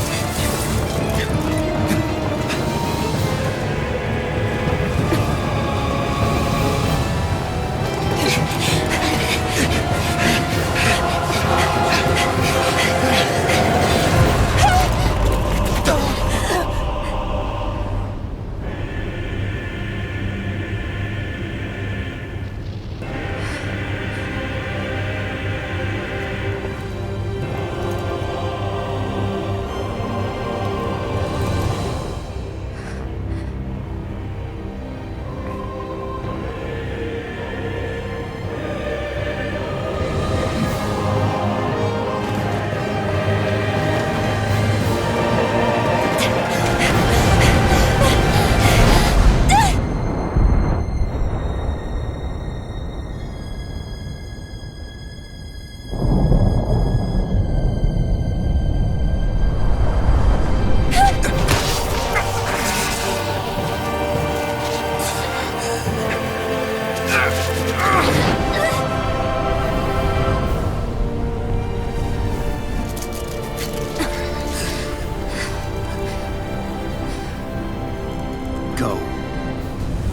S17: Go.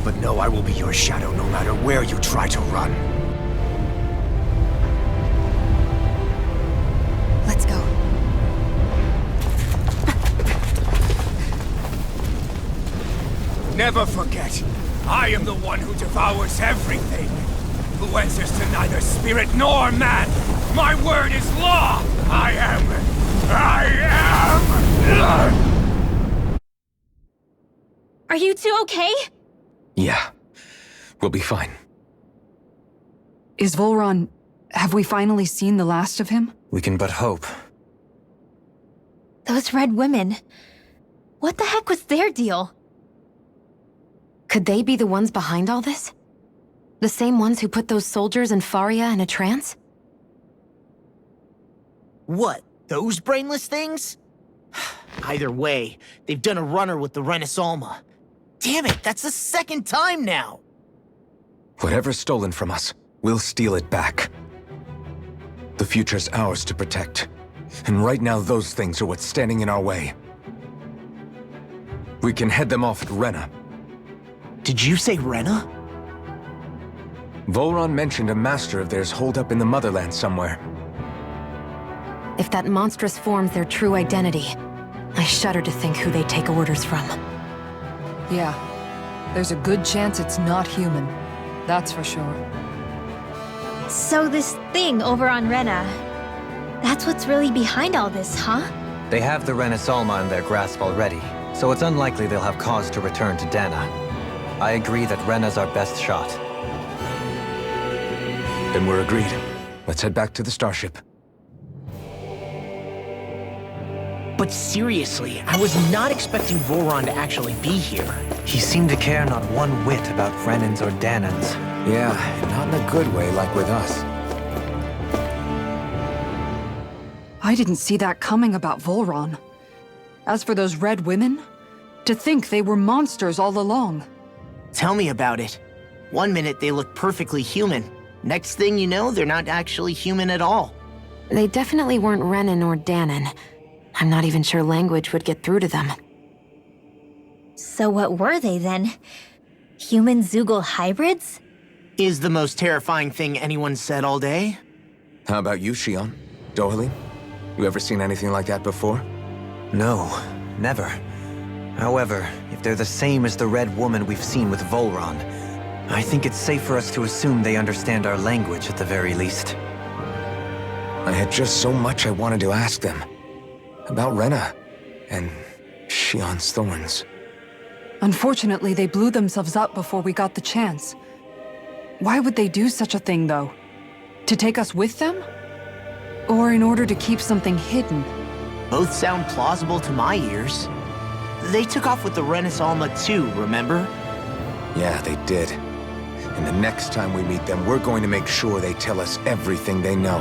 S17: But know I will be your shadow no matter where you try to run.
S16: Let's go.
S17: Never forget, I am the one who devours everything. Who answers to neither spirit nor man. My word is law. I am.
S1: Are you two okay?
S3: Yeah. We'll be fine.
S6: Is Volron... Have we finally seen the last of him?
S5: We can but hope.
S1: Those red women. What the heck was their deal?
S7: Could they be the ones behind all this? The same ones who put those soldiers in Faria in a trance?
S13: What? Those brainless things? Either way, they've done a runner with the Renus Alma. Damn it, that's the second time now!
S3: Whatever's stolen from us, we'll steal it back. The future's ours to protect. And right now those things are what's standing in our way. We can head them off at Rena.
S13: Did you say Rena?
S3: Volron mentioned a master of theirs holed up in the motherland somewhere.
S7: If that monstrous form's their true identity, I shudder to think who they take orders from.
S6: Yeah. There's a good chance it's not human. That's for sure.
S1: So this thing over on Rena, that's what's really behind all this, huh?
S5: They have the Renus Alma in their grasp already, so it's unlikely they'll have cause to return to Dana. I agree that Rena's our best shot.
S3: Then we're agreed. Let's head back to the starship.
S13: But seriously, I was not expecting Voron to actually be here.
S5: He seemed to care not one whit about Renans or Danans.
S3: Yeah, not in a good way like with us.
S6: I didn't see that coming about Volron. As for those red women, to think they were monsters all along.
S13: Tell me about it. One minute they look perfectly human. Next thing you know, they're not actually human at all.
S7: They definitely weren't Renan or Danan. I'm not even sure language would get through to them.
S1: So what were they then? Human Zoogle hybrids?
S13: Is the most terrifying thing anyone said all day?
S3: How about you, Shion? Dohalim? You ever seen anything like that before?
S5: No, never. However, if they're the same as the Red Woman we've seen with Volron, I think it's safe for us to assume they understand our language at the very least.
S3: I had just so much I wanted to ask them. About Rena, and Shion's thorns.
S6: Unfortunately, they blew themselves up before we got the chance. Why would they do such a thing, though? To take us with them? Or in order to keep something hidden?
S13: Both sound plausible to my ears. They took off with the Renis Alma too, remember?
S3: Yeah, they did. And the next time we meet them, we're going to make sure they tell us everything they know.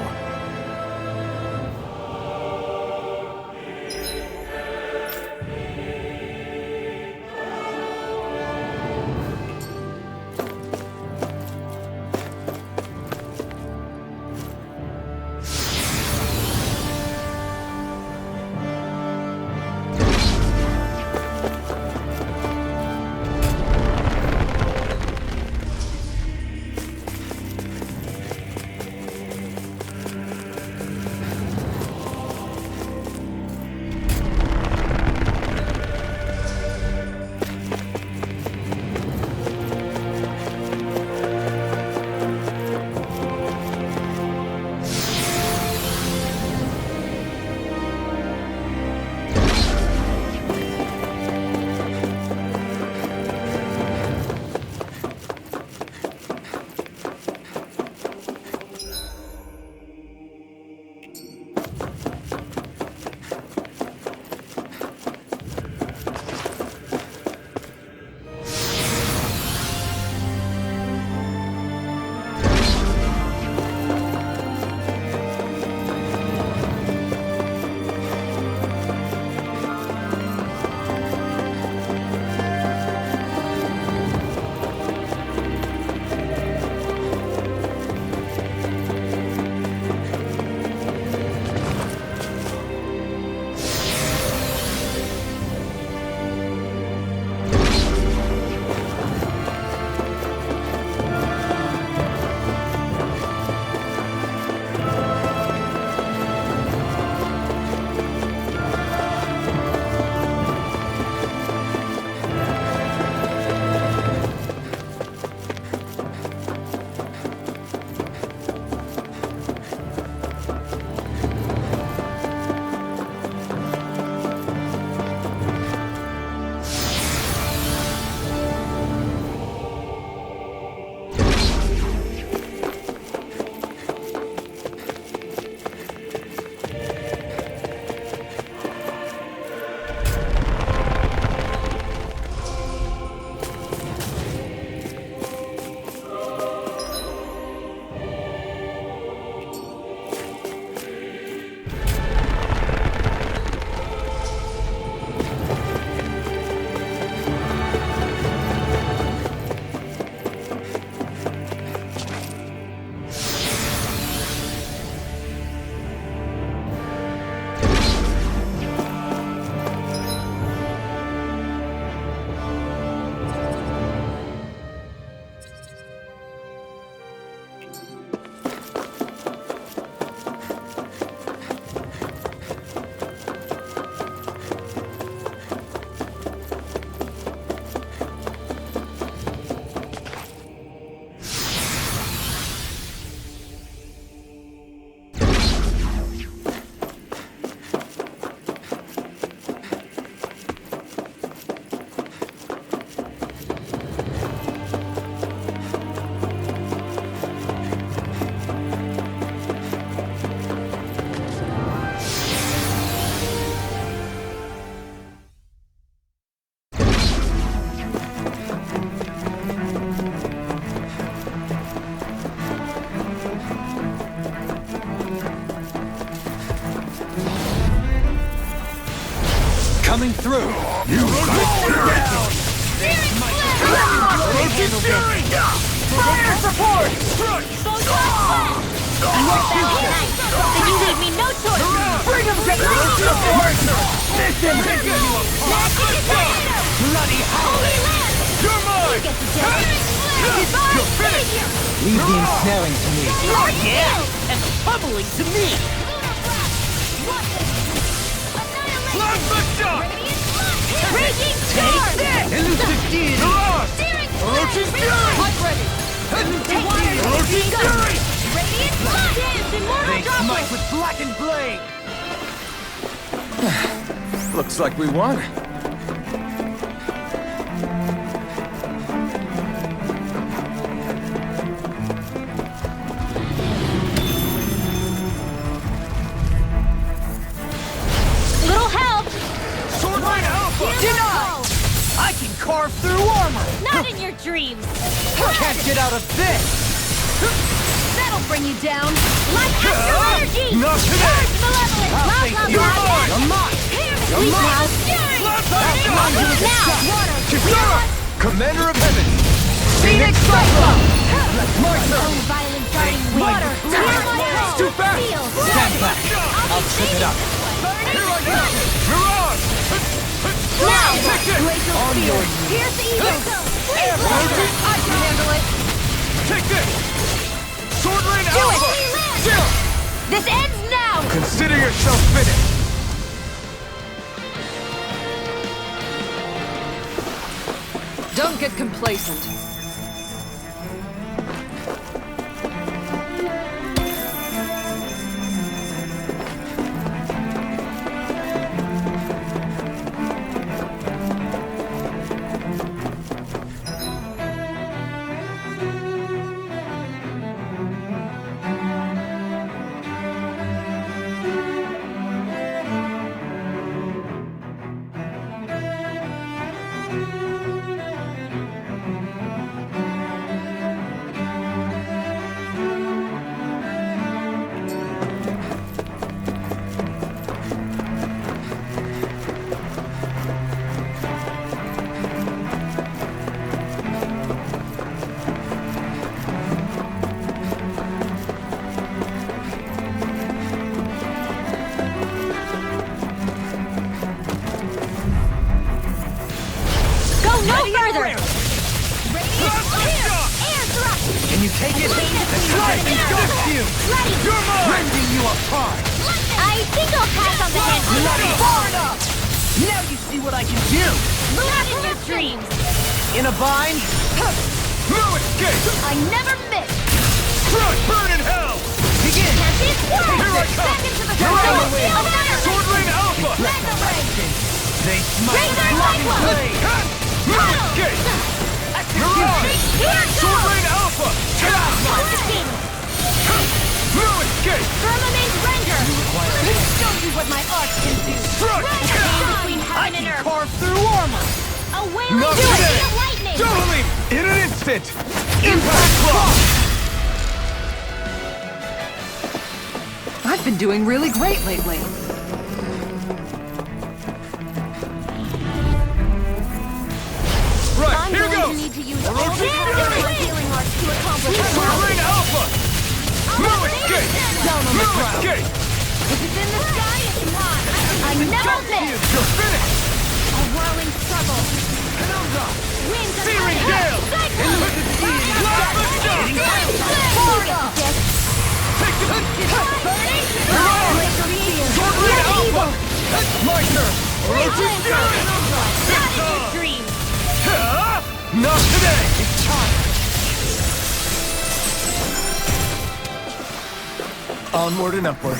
S5: Coming through!
S15: You down! Roach's Fury! Fire support! Then you leave me no choice! Bring him to Roach's support! Listen! Bloody holy! You're mine!
S5: You're finished! Leave the ensnaring to me.
S13: Oh yeah! And the pummeling to me!
S15: Plasma shot!
S13: Raging Take this!
S15: Elusive deity! Roach's Fury!
S13: Hot ready!
S15: Roach's Fury! Radiant Smite! Dance Immortal
S5: They smite with blackened blade!
S3: Looks like we won.
S10: carve through armor!
S15: Not in your dreams!
S10: Can't get out of this!
S15: That'll bring you down! Like astral energy!
S10: Not today!
S15: Charge malevolence!
S10: I'll
S15: Blah,
S10: take
S15: blah,
S10: you.
S15: blah,
S10: You're
S15: blah.
S10: mine! You're
S15: Weak
S10: mine!
S15: now! Fury! Now! Water!
S10: Kithara! Commander of Heaven! Phoenix Cyclone! My turn!
S15: Violent guarding wind! Water!
S10: It's too fast! Stand back! I'll trip it up! Here I go! Mirage!
S15: Now!
S10: Glacial
S15: On
S10: Spear!
S15: your Pierce evil!
S10: I can handle it! Take this! Sword Rain
S15: Do it!
S10: Alpha! Zero!
S15: This ends now!
S10: Consider yourself finished!
S6: Don't get complacent.
S15: No further!
S10: Can you take it? Try and fist you! You're mine! Rending you apart!
S15: I think I'll pass on the head.
S10: Bloody far enough! Now you see what I can do!
S15: Not in your dreams!
S10: In a bind? No escape!
S15: I never miss!
S10: Crush, burn in hell! Begin! Here I come!
S15: Back into the
S10: You're
S15: circle!
S10: on the way! Sword Rain Alpha!
S15: Mega Ray!
S10: They smite
S15: Razor
S10: bloody
S15: Cyclone!
S10: blade! No escape! Mirage!
S15: Here
S10: Sword Rain Alpha!
S15: Collecting!
S10: No escape!
S15: Firmament Render! Show you what my art can do!
S10: Strike!
S15: Stand between
S10: I
S15: heaven and
S10: can
S15: earth!
S10: carve through armor!
S15: A wailing
S10: Not
S15: do
S10: today!
S15: it! Lightning!
S10: Totally! In an instant! Impact Claw!
S6: I've been doing really great lately.
S10: Right,
S15: I'm
S10: here
S15: going
S10: goes!
S15: to need to use
S10: Orochi
S15: all
S10: Fury!
S15: my healing arts to accomplish
S10: Sword Rain Alpha! No escape!
S15: Down on
S10: No
S15: the ground!
S10: escape!
S15: If it's in the sky, it's mine! I never miss!
S10: You're finished!
S15: A whirling struggle!
S10: Penumbra!
S15: Winds of
S10: Searing
S15: heaven!
S10: Gale!
S15: Cyclone!
S10: Into the sea! Lava Jump! Take it!
S15: Burning!
S10: Sword Rain Alpha! My turn! Orochi Fury!
S15: Not in your dreams!
S10: Not today! It's time!
S9: Onward and upward.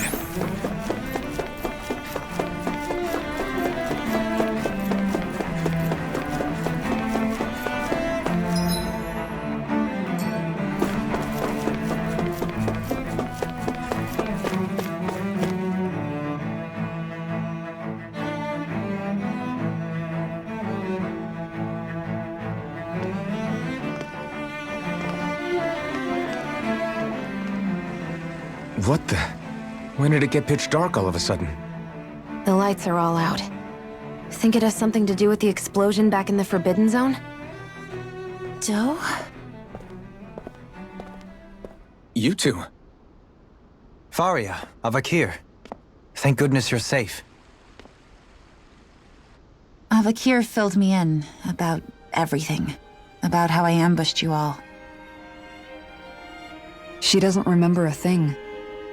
S3: What the? When did it get pitch dark all of a sudden?
S7: The lights are all out. Think it has something to do with the explosion back in the Forbidden Zone?
S14: Doe?
S3: You two.
S5: Faria, Avakir. Thank goodness you're safe.
S14: Avakir filled me in about everything. About how I ambushed you all.
S6: She doesn't remember a thing,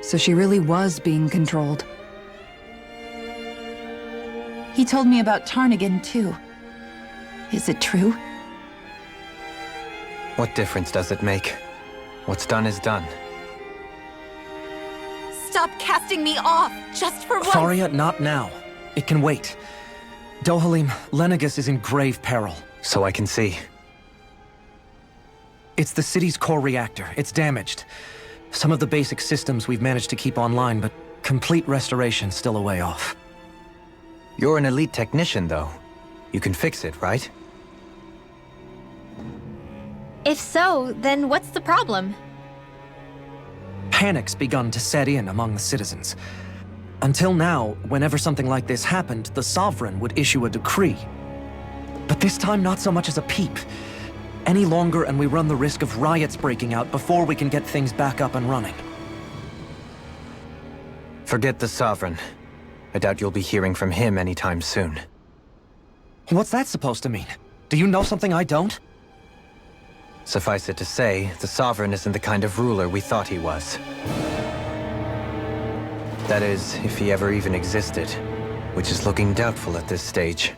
S6: so she really was being controlled.
S14: He told me about Tarnigan, too. Is it true?
S5: What difference does it make? What's done is done.
S14: Stop casting me off, just for once!
S10: Faria, not now. It can wait. Dohalim, Lenegus is in grave peril.
S5: So I can see.
S10: It's the city's core reactor. It's damaged. Some of the basic systems we've managed to keep online, but complete restoration's still a way off.
S5: You're an elite technician, though. You can fix it, right?
S1: If so, then what's the problem?
S10: Panic's begun to set in among the citizens. Until now, whenever something like this happened, the Sovereign would issue a decree. But this time, not so much as a peep. Any longer, and we run the risk of riots breaking out before we can get things back up and running.
S5: Forget the Sovereign. I doubt you'll be hearing from him anytime soon.
S10: What's that supposed to mean? Do you know something I don't?
S5: Suffice it to say, the Sovereign isn't the kind of ruler we thought he was. That is, if he ever even existed, which is looking doubtful at this stage.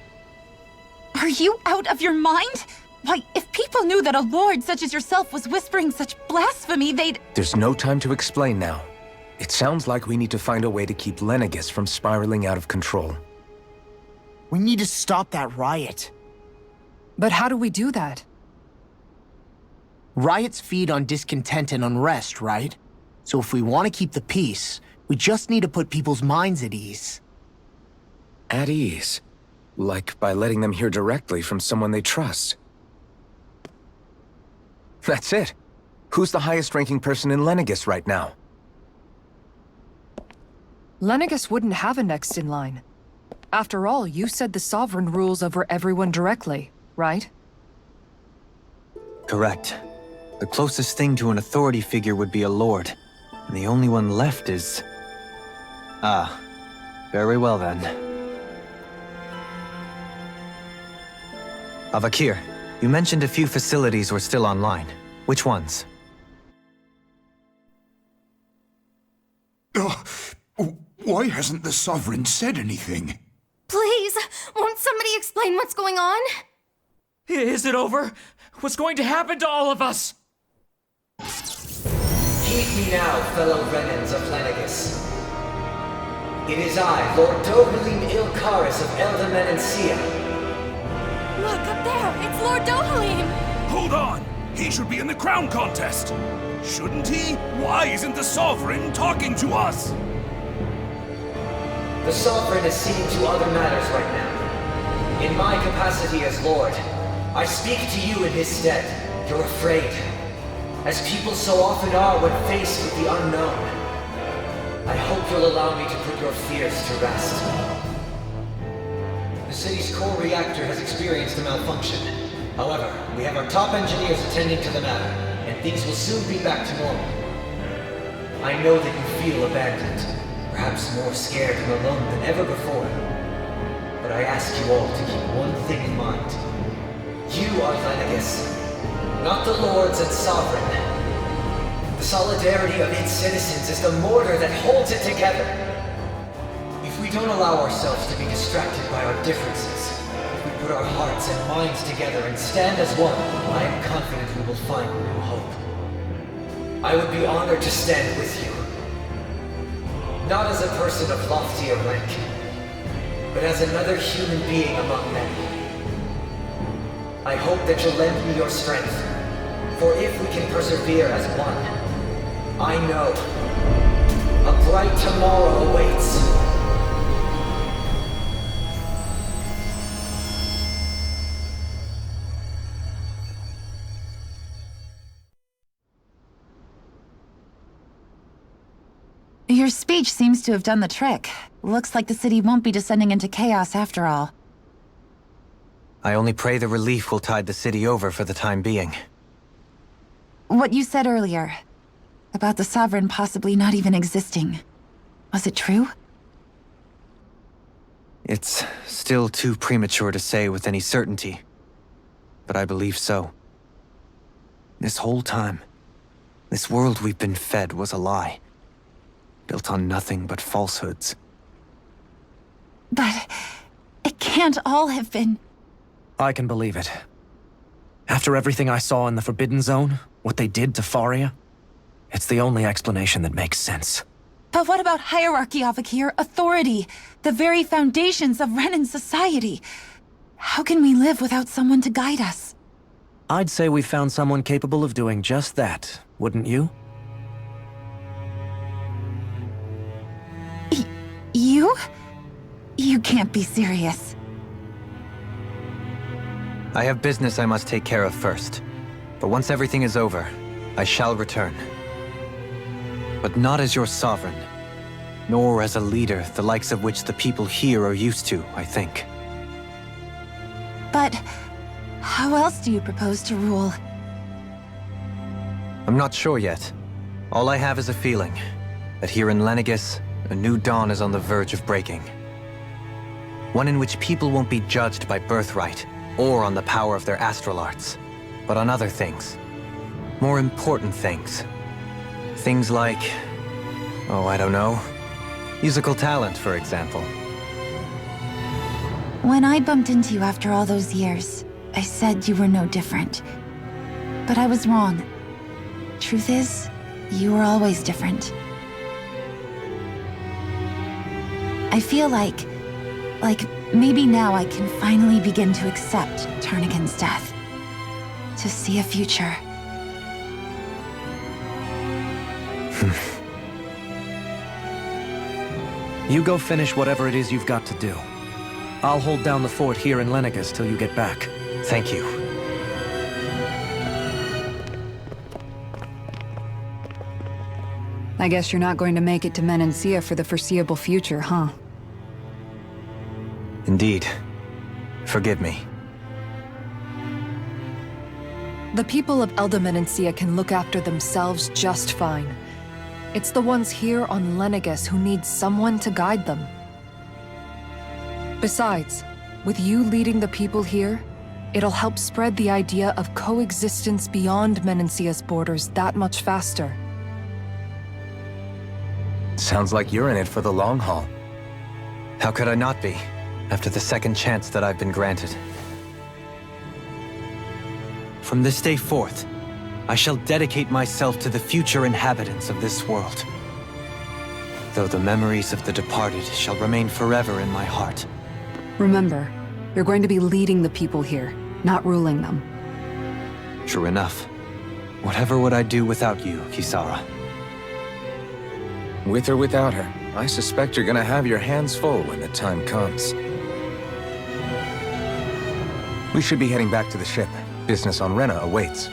S14: Are you out of your mind? Why, if people knew that a lord such as yourself was whispering such blasphemy, they'd—
S3: There's no time to explain now. It sounds like we need to find a way to keep Lenegis from spiraling out of control.
S13: We need to stop that riot.
S6: But how do we do that?
S13: Riots feed on discontent and unrest, right? So if we want to keep the peace, we just need to put people's minds at ease.
S3: At ease? Like by letting them hear directly from someone they trust. That's it. Who's the highest-ranking person in Lenegis right now?
S6: Lenegis wouldn't have a next in line. After all, you said the Sovereign rules over everyone directly, right?
S5: Correct. The closest thing to an authority figure would be a lord, and the only one left is... Ah, very well then. Avakir, you mentioned a few facilities were still online. Which ones?
S11: Why hasn't the Sovereign said anything?
S16: Please, won't somebody explain what's going on?
S18: Is it over? What's going to happen to all of us?
S19: Heed me now, fellow Renans of Lenegis. It is I, Lord Dohalim Ilkaris of Eldaman and Sia.
S15: Look, up there! It's Lord Dohalim!
S11: Hold on! He should be in the crown contest! Shouldn't he? Why isn't the Sovereign talking to us?
S19: The Sovereign is seeing to other matters right now. In my capacity as Lord, I speak to you in his stead. You're afraid, as people so often are when faced with the unknown. I hope you'll allow me to put your fears to rest. The city's core reactor has experienced a malfunction. However, we have our top engineers attending to the matter, and things will soon be back to normal. I know that you feel abandoned, perhaps more scared and alone than ever before. But I ask you all to keep one thing in mind. You are Lenegis, not the lords and sovereign. The solidarity of its citizens is the mortar that holds it together. If we don't allow ourselves to be distracted by our differences, if we put our hearts and minds together and stand as one, I am confident we will find new hope. I would be honored to stand with you. Not as a person of loftier rank, but as another human being among many. I hope that you'll lend me your strength, for if we can persevere as one, I know a bright tomorrow awaits.
S14: Your speech seems to have done the trick. Looks like the city won't be descending into chaos after all.
S5: I only pray the relief will tide the city over for the time being.
S14: What you said earlier, about the Sovereign possibly not even existing, was it true?
S5: It's still too premature to say with any certainty, but I believe so. This whole time, this world we've been fed was a lie, built on nothing but falsehoods.
S14: But it can't all have been...
S10: I can believe it. After everything I saw in the Forbidden Zone, what they did to Faria, it's the only explanation that makes sense.
S14: But what about hierarchy, Avakir? Authority? The very foundations of Renan society? How can we live without someone to guide us?
S10: I'd say we found someone capable of doing just that, wouldn't you?
S14: You? You can't be serious.
S5: I have business I must take care of first. But once everything is over, I shall return. But not as your sovereign, nor as a leader the likes of which the people here are used to, I think.
S14: But how else do you propose to rule?
S5: I'm not sure yet. All I have is a feeling that here in Lenegis, a new dawn is on the verge of breaking. One in which people won't be judged by birthright or on the power of their astral arts, but on other things. More important things. Things like, oh, I don't know, musical talent, for example.
S14: When I bumped into you after all those years, I said you were no different. But I was wrong. Truth is, you were always different. I feel like maybe now I can finally begin to accept Turnigan's death. To see a future.
S18: You go finish whatever it is you've got to do. I'll hold down the fort here in Lenegis till you get back.
S5: Thank you.
S6: I guess you're not going to make it to Menancia for the foreseeable future, huh?
S5: Indeed. Forgive me.
S20: The people of Elda Menancia can look after themselves just fine. It's the ones here on Lenegis who need someone to guide them. Besides, with you leading the people here, it'll help spread the idea of coexistence beyond Menancia's borders that much faster.
S3: Sounds like you're in it for the long haul.
S5: How could I not be, after the second chance that I've been granted? From this day forth, I shall dedicate myself to the future inhabitants of this world. Though the memories of the departed shall remain forever in my heart.
S6: Remember, you're going to be leading the people here, not ruling them.
S5: True enough. Whatever would I do without you, Kisara?
S3: With or without her, I suspect you're gonna have your hands full when the time comes. We should be heading back to the ship. Business on Rena awaits.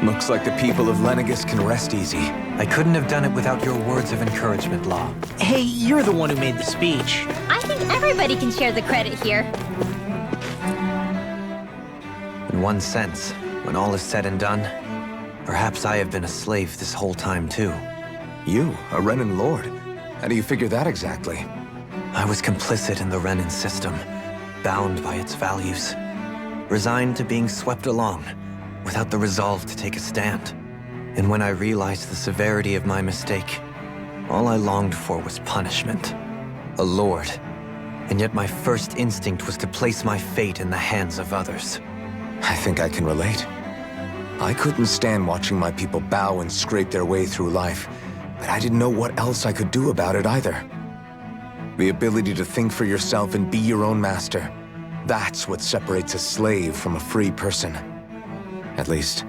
S3: Looks like the people of Lenegis can rest easy.
S5: I couldn't have done it without your words of encouragement, Law.
S13: Hey, you're the one who made the speech.
S1: I think everybody can share the credit here.
S5: In one sense, when all is said and done, perhaps I have been a slave this whole time too.
S3: You, a Renan Lord? How do you figure that exactly?
S5: I was complicit in the Renan system, bound by its values, resigned to being swept along, without the resolve to take a stand. And when I realized the severity of my mistake, all I longed for was punishment. A lord. And yet my first instinct was to place my fate in the hands of others.
S3: I think I can relate. I couldn't stand watching my people bow and scrape their way through life, but I didn't know what else I could do about it either. The ability to think for yourself and be your own master, that's what separates a slave from a free person. At least,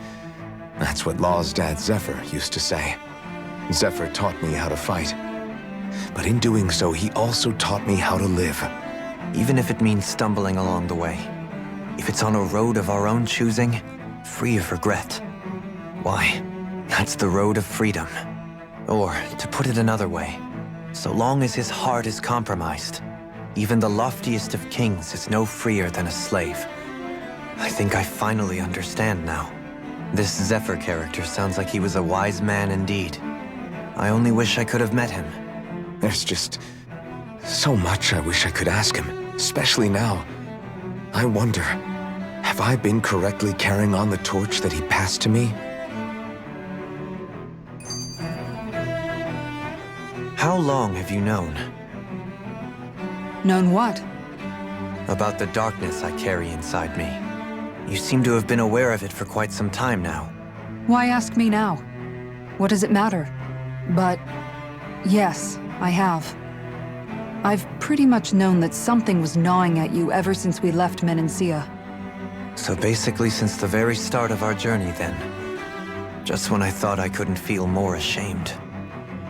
S3: that's what Law's dad Zephyr used to say. Zephyr taught me how to fight. But in doing so, he also taught me how to live.
S5: Even if it means stumbling along the way. If it's on a road of our own choosing, free of regret. Why, that's the road of freedom. Or, to put it another way, so long as his heart is compromised, even the loftiest of kings is no freer than a slave. I think I finally understand now. This Zephyr character sounds like he was a wise man indeed. I only wish I could have met him.
S3: There's just so much I wish I could ask him, especially now. I wonder, Have I been correctly carrying on the torch that he passed to me?
S5: How long have you known?
S6: Known what?
S5: About the darkness I carry inside me. You seem to have been aware of it for quite some time now.
S6: Why ask me now? What does it matter? But yes, I have. I've pretty much known that something was gnawing at you ever since we left Menancia.
S5: So basically since the very start of our journey then. Just when I thought I couldn't feel more ashamed.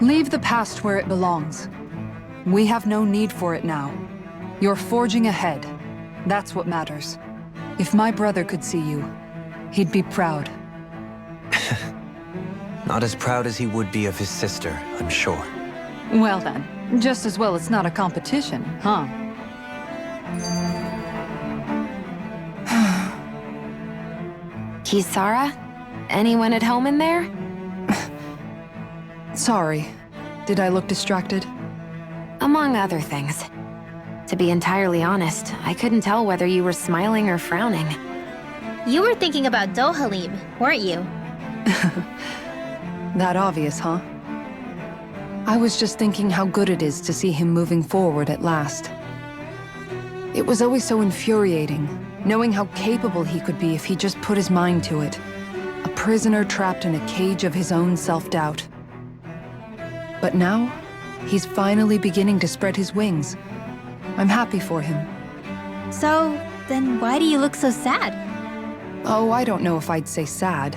S6: Leave the past where it belongs. We have no need for it now. You're forging ahead. That's what matters. If my brother could see you, he'd be proud.
S5: Not as proud as he would be of his sister, I'm sure.
S6: Well then, just as well it's not a competition, huh?
S7: Kisara? Anyone at home in there?
S6: Sorry. Did I look distracted?
S7: Among other things. To be entirely honest, I couldn't tell whether you were smiling or frowning.
S1: You were thinking about Dohalim, weren't you?
S6: That obvious, huh? I was just thinking how good it is to see him moving forward at last. It was always so infuriating, knowing how capable he could be if he just put his mind to it. A prisoner trapped in a cage of his own self-doubt. But now, he's finally beginning to spread his wings. I'm happy for him.
S1: So, then why do you look so sad?
S6: Oh, I don't know if I'd say sad.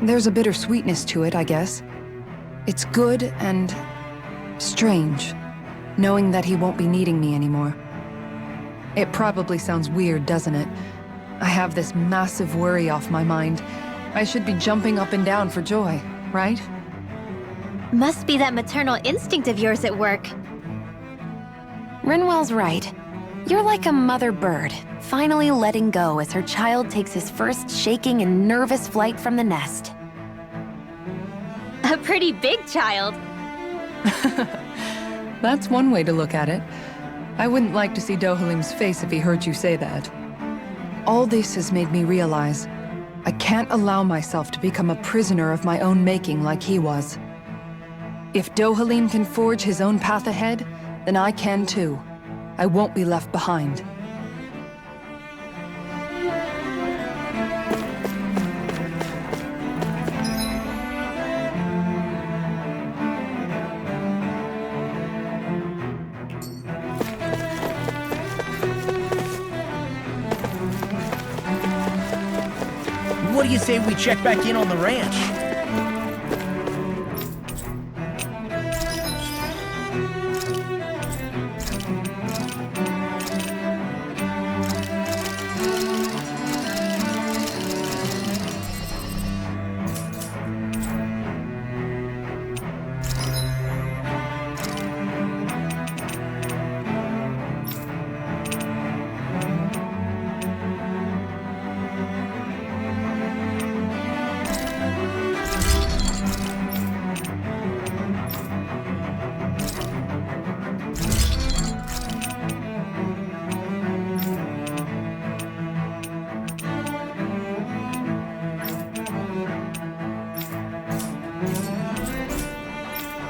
S6: There's a bittersweetness to it, I guess. It's good and strange, knowing that he won't be needing me anymore. It probably sounds weird, doesn't it? I have this massive worry off my mind. I should be jumping up and down for joy, right?
S1: Must be that maternal instinct of yours at work.
S7: Rinwell's right. You're like a mother bird, finally letting go as her child takes his first shaking and nervous flight from the nest.
S1: A pretty big child.
S6: That's one way to look at it. I wouldn't like to see Dohalim's face if he heard you say that. All this has made me realize I can't allow myself to become a prisoner of my own making like he was. If Dohalim can forge his own path ahead, then I can too. I won't be left behind.
S13: What do you say we check back in on the ranch?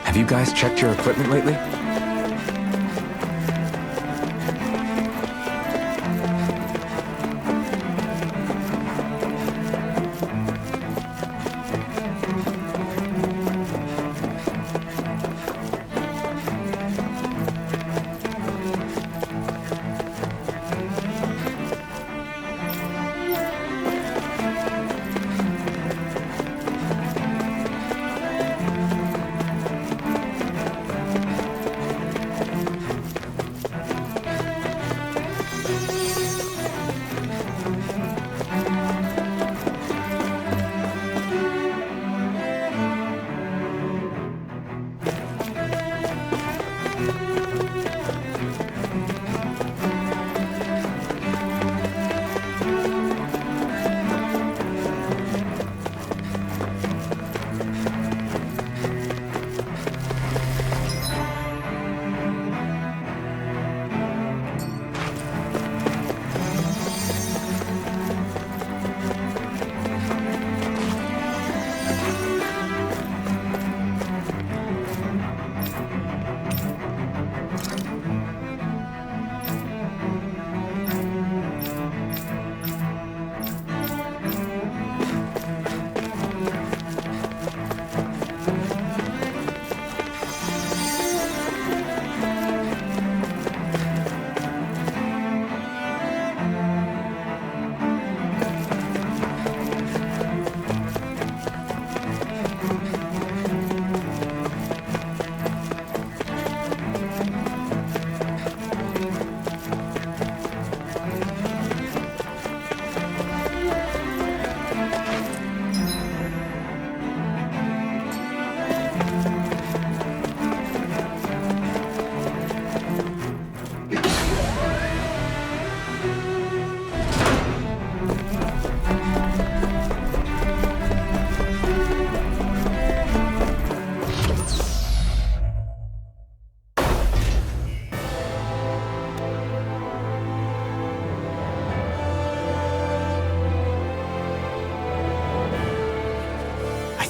S3: Have you guys checked your equipment lately?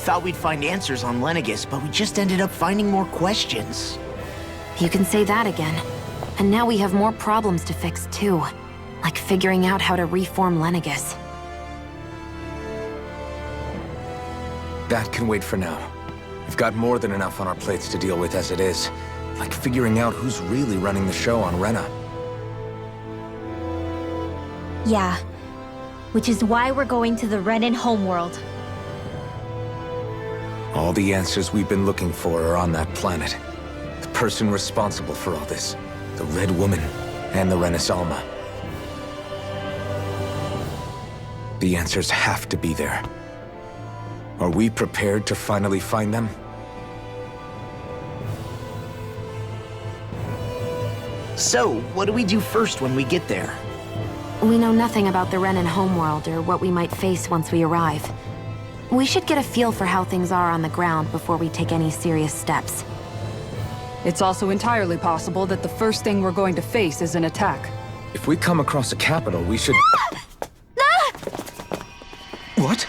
S13: thought we'd find answers on Lenegis, but we just ended up finding more questions.
S7: You can say that again. And now we have more problems to fix, too. Like figuring out how to reform Lenegis.
S3: That can wait for now. We've got more than enough on our plates to deal with as it is. Like figuring out who's really running the show on Rena.
S1: Yeah. Which is why we're going to the Renan homeworld.
S3: All the answers we've been looking for are on that planet. The person responsible for all this. The Red Woman and the Renaissance. The answers have to be there. Are we prepared to finally find them?
S13: So, what do we do first when we get there?
S7: We know nothing about the Renan homeworld or what we might face once we arrive. We should get a feel for how things are on the ground before we take any serious steps.
S6: It's also entirely possible that the first thing we're going to face is an attack.
S3: If we come across a capital, we should... What?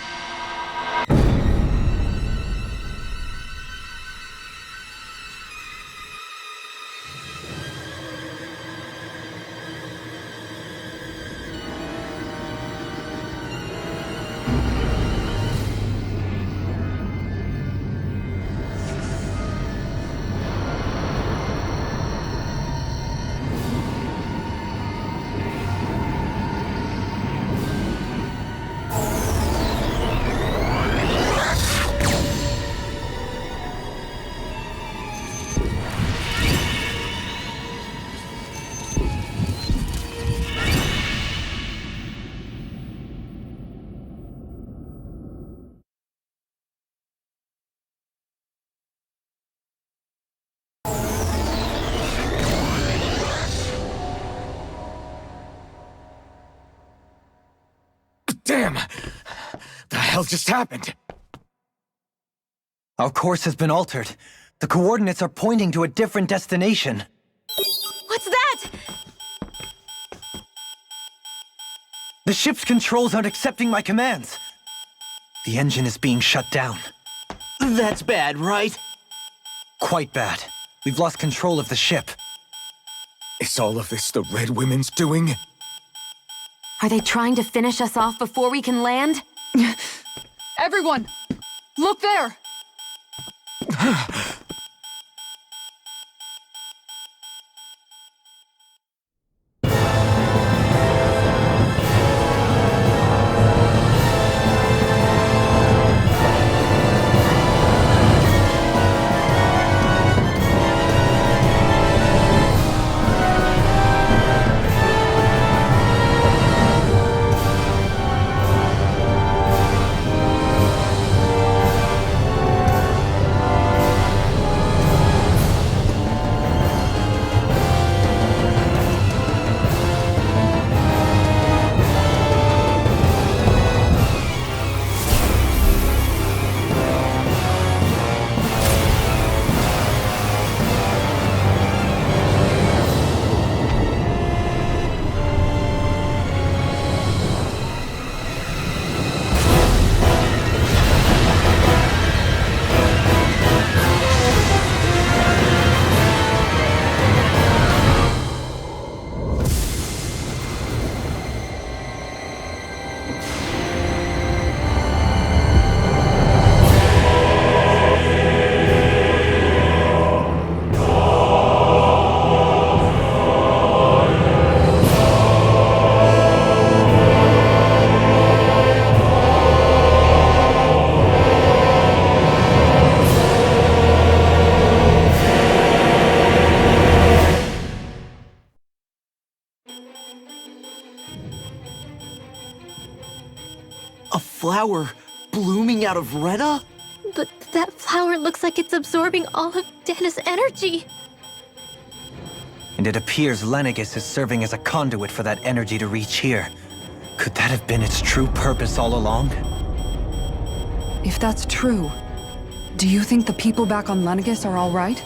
S3: Damn! The hell just happened?
S5: Our course has been altered. The coordinates are pointing to a different destination.
S1: What's that?
S5: The ship's controls aren't accepting my commands. The engine is being shut down.
S13: That's bad, right?
S5: Quite bad. We've lost control of the ship.
S3: Is all of this the Red Women's doing?
S7: Are they trying to finish us off before we can land?
S6: Everyone! Look there!
S13: A flower blooming out of Rena?
S1: But that flower looks like it's absorbing all of Dana's energy.
S5: And it appears Lenegis is serving as a conduit for that energy to reach here. Could that have been its true purpose all along?
S6: If that's true, do you think the people back on Lenegis are all right?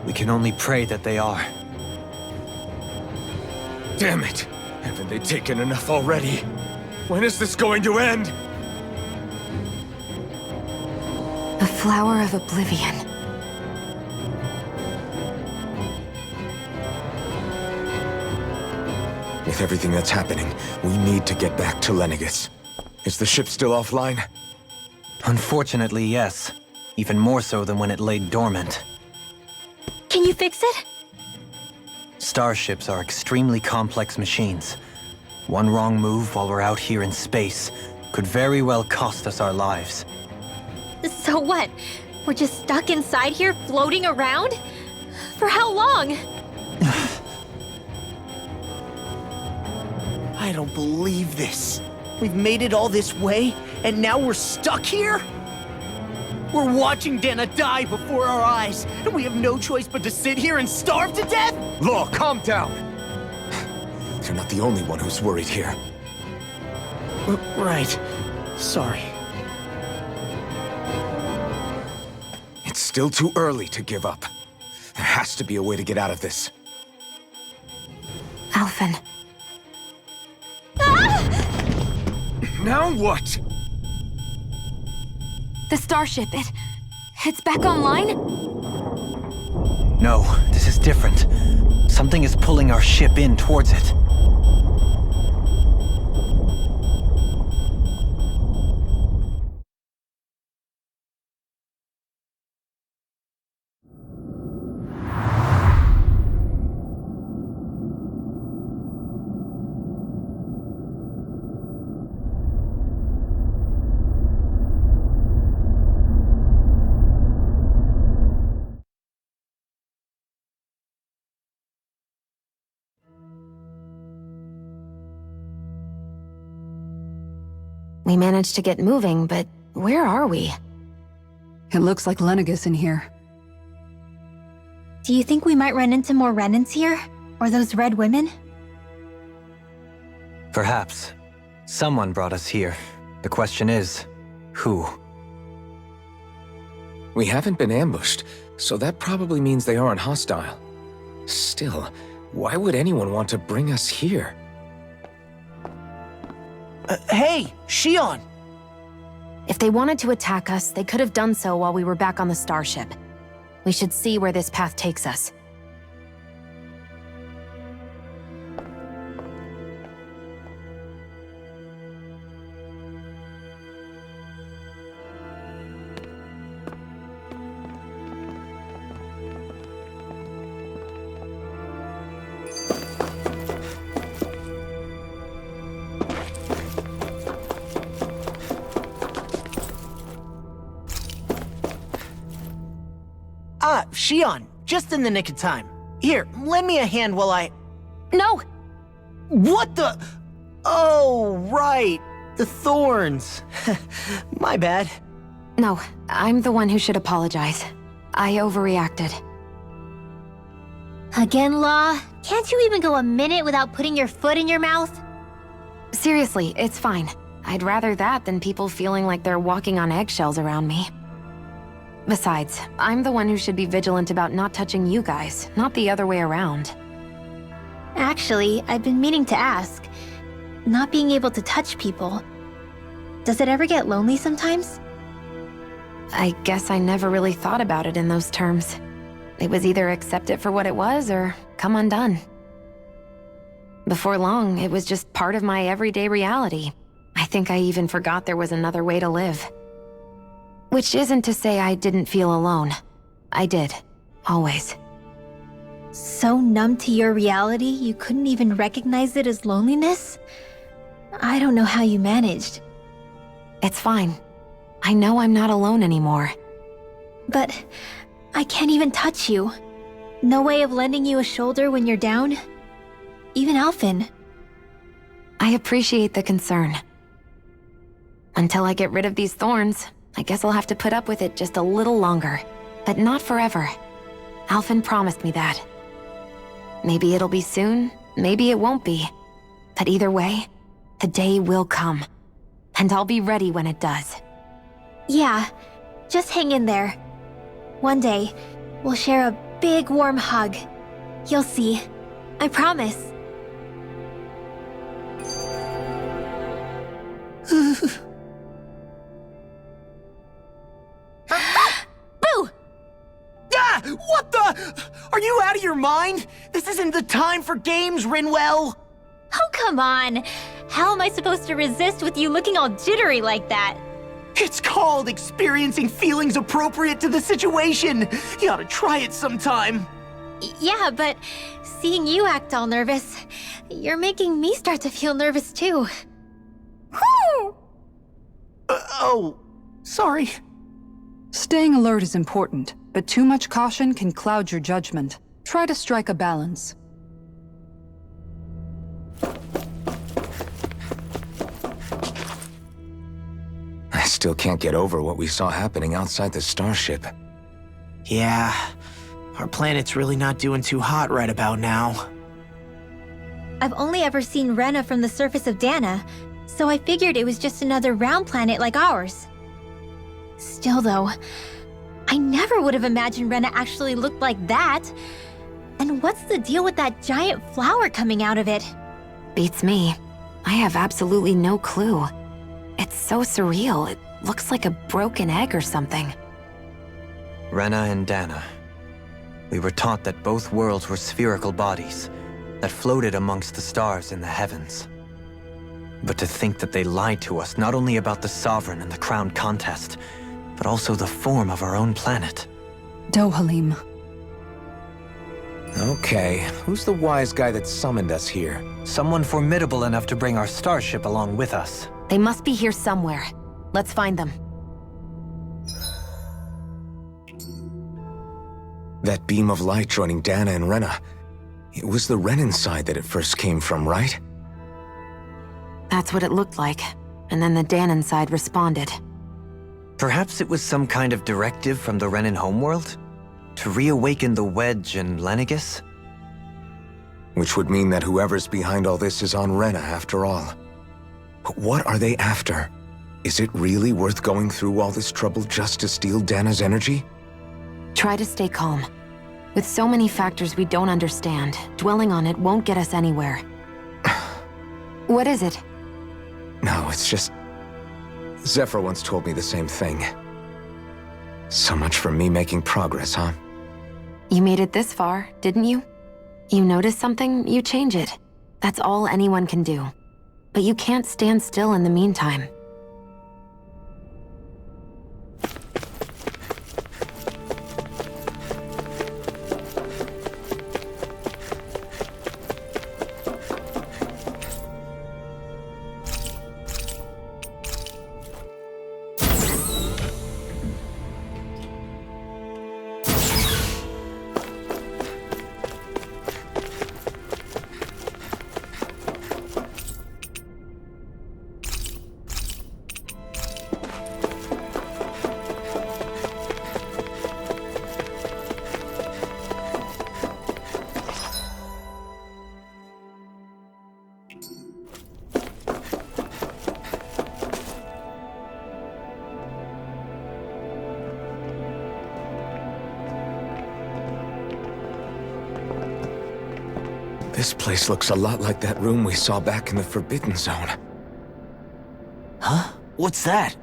S5: We can only pray that they are.
S3: Damn it! Haven't they taken enough already? When is this going to end?
S7: Flower of Oblivion.
S3: With everything that's happening, we need to get back to Lenegis. Is the ship still offline?
S5: Unfortunately, yes. Even more so than when it lay dormant.
S1: Can you fix it?
S5: Starships are extremely complex machines. One wrong move while we're out here in space could very well cost us our lives.
S1: So what? We're just stuck inside here, floating around? For how long?
S13: I don't believe this. We've made it all this way, and now we're stuck here? We're watching Dana die before our eyes, and we have no choice but to sit here and starve to death?
S3: Law, calm down! You're not the only one who's worried here.
S13: Right. Sorry.
S3: It's still too early to give up. There has to be a way to get out of this.
S7: Alphen.
S3: Now what?
S7: The starship, it's back online?
S5: No, this is different. Something is pulling our ship in towards it.
S7: We managed to get moving, but where are we?
S6: It looks like Lenegis in here.
S1: Do you think we might run into more Renans here? Or those red women?
S5: Perhaps. Someone brought us here. The question is, who?
S3: We haven't been ambushed, so that probably means they aren't hostile. Still, why would anyone want to bring us here?
S13: Hey, Shion!
S7: If they wanted to attack us, they could have done so while we were back on the starship. We should see where this path takes us.
S13: Shion, just in the nick of time. Here, lend me a hand while I...
S7: No!
S13: What the... Oh, right. The thorns. My bad.
S7: No, I'm the one who should apologize. I overreacted.
S1: Again, Law? Can't you even go a minute without putting your foot in your mouth?
S7: Seriously, it's fine. I'd rather that than people feeling like they're walking on eggshells around me. Besides, I'm the one who should be vigilant about not touching you guys, not the other way around.
S1: Actually, I've been meaning to ask. Not being able to touch people, does it ever get lonely sometimes?
S7: I guess I never really thought about it in those terms. It was either accept it for what it was or come undone. Before long, it was just part of my everyday reality. I think I even forgot there was another way to live. Which isn't to say I didn't feel alone. I did. Always.
S1: So numb to your reality, you couldn't even recognize it as loneliness? I don't know how you managed.
S7: It's fine. I know I'm not alone anymore.
S1: But I can't even touch you. No way of lending you a shoulder when you're down? Even Alphen.
S7: I appreciate the concern. Until I get rid of these thorns, I guess I'll have to put up with it just a little longer. But not forever. Alphen promised me that. Maybe it'll be soon, maybe it won't be. But either way, the day will come. And I'll be ready when it does.
S1: Yeah, just hang in there. One day, we'll share a big warm hug. You'll see. I promise.
S13: mind? This isn't the time for games, Rinwell!
S1: Oh, come on! How am I supposed to resist with you looking all jittery like that?
S13: It's called experiencing feelings appropriate to the situation! You ought to try it sometime!
S1: Yeah, but seeing you act all nervous, you're making me start to feel nervous too.
S13: Oh, sorry.
S6: Staying alert is important, but too much caution can cloud your judgment. Try to strike a balance.
S3: I still can't get over what we saw happening outside the starship.
S4: Yeah, our planet's really not doing too hot right about now.
S1: I've only ever seen Rena from the surface of Dana, so I figured it was just another round planet like ours. Still though, I never would have imagined Rena actually looked like that. And what's the deal with that giant flower coming out of it?
S7: Beats me. I have absolutely no clue. It's so surreal. It looks like a broken egg or something.
S5: Rena and Dana. We were taught that both worlds were spherical bodies that floated amongst the stars in the heavens. But to think that they lied to us not only about the Sovereign and the Crown contest, but also the form of our own planet.
S6: Dohalim.
S3: Okay, who's the wise guy that summoned us here?
S5: Someone formidable enough to bring our starship along with us.
S7: They must be here somewhere. Let's find them.
S3: That beam of light joining Dana and Rena. It was the Renin side that it first came from, right?
S7: That's what it looked like. And then the Danon side responded.
S5: Perhaps it was some kind of directive from the Renin homeworld? To reawaken the Wedge and Lenegis?
S3: Which would mean that whoever's behind all this is on Rena after all. But what are they after? Is it really worth going through all this trouble just to steal Dana's energy?
S7: Try to stay calm. With so many factors we don't understand, dwelling on it won't get us anywhere. What is it?
S3: No, it's just... Zephyr once told me the same thing. So much for me making progress, huh?
S7: You made it this far, didn't you? You notice something, you change it. That's all anyone can do. But you can't stand still in the meantime.
S3: This place looks a lot like that room we saw back in the Forbidden Zone.
S4: Huh? What's that?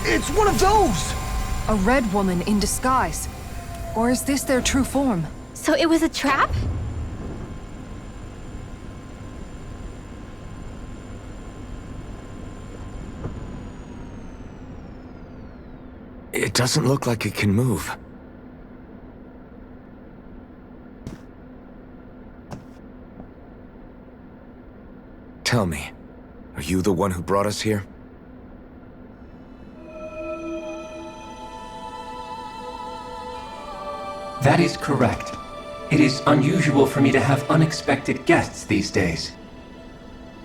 S13: It's one of those!
S20: A red woman in disguise. Or is this their true form?
S1: So it was a trap?
S3: It doesn't look like it can move. Tell me, are you the one who brought us here?
S21: That is correct. It is unusual for me to have unexpected guests these days.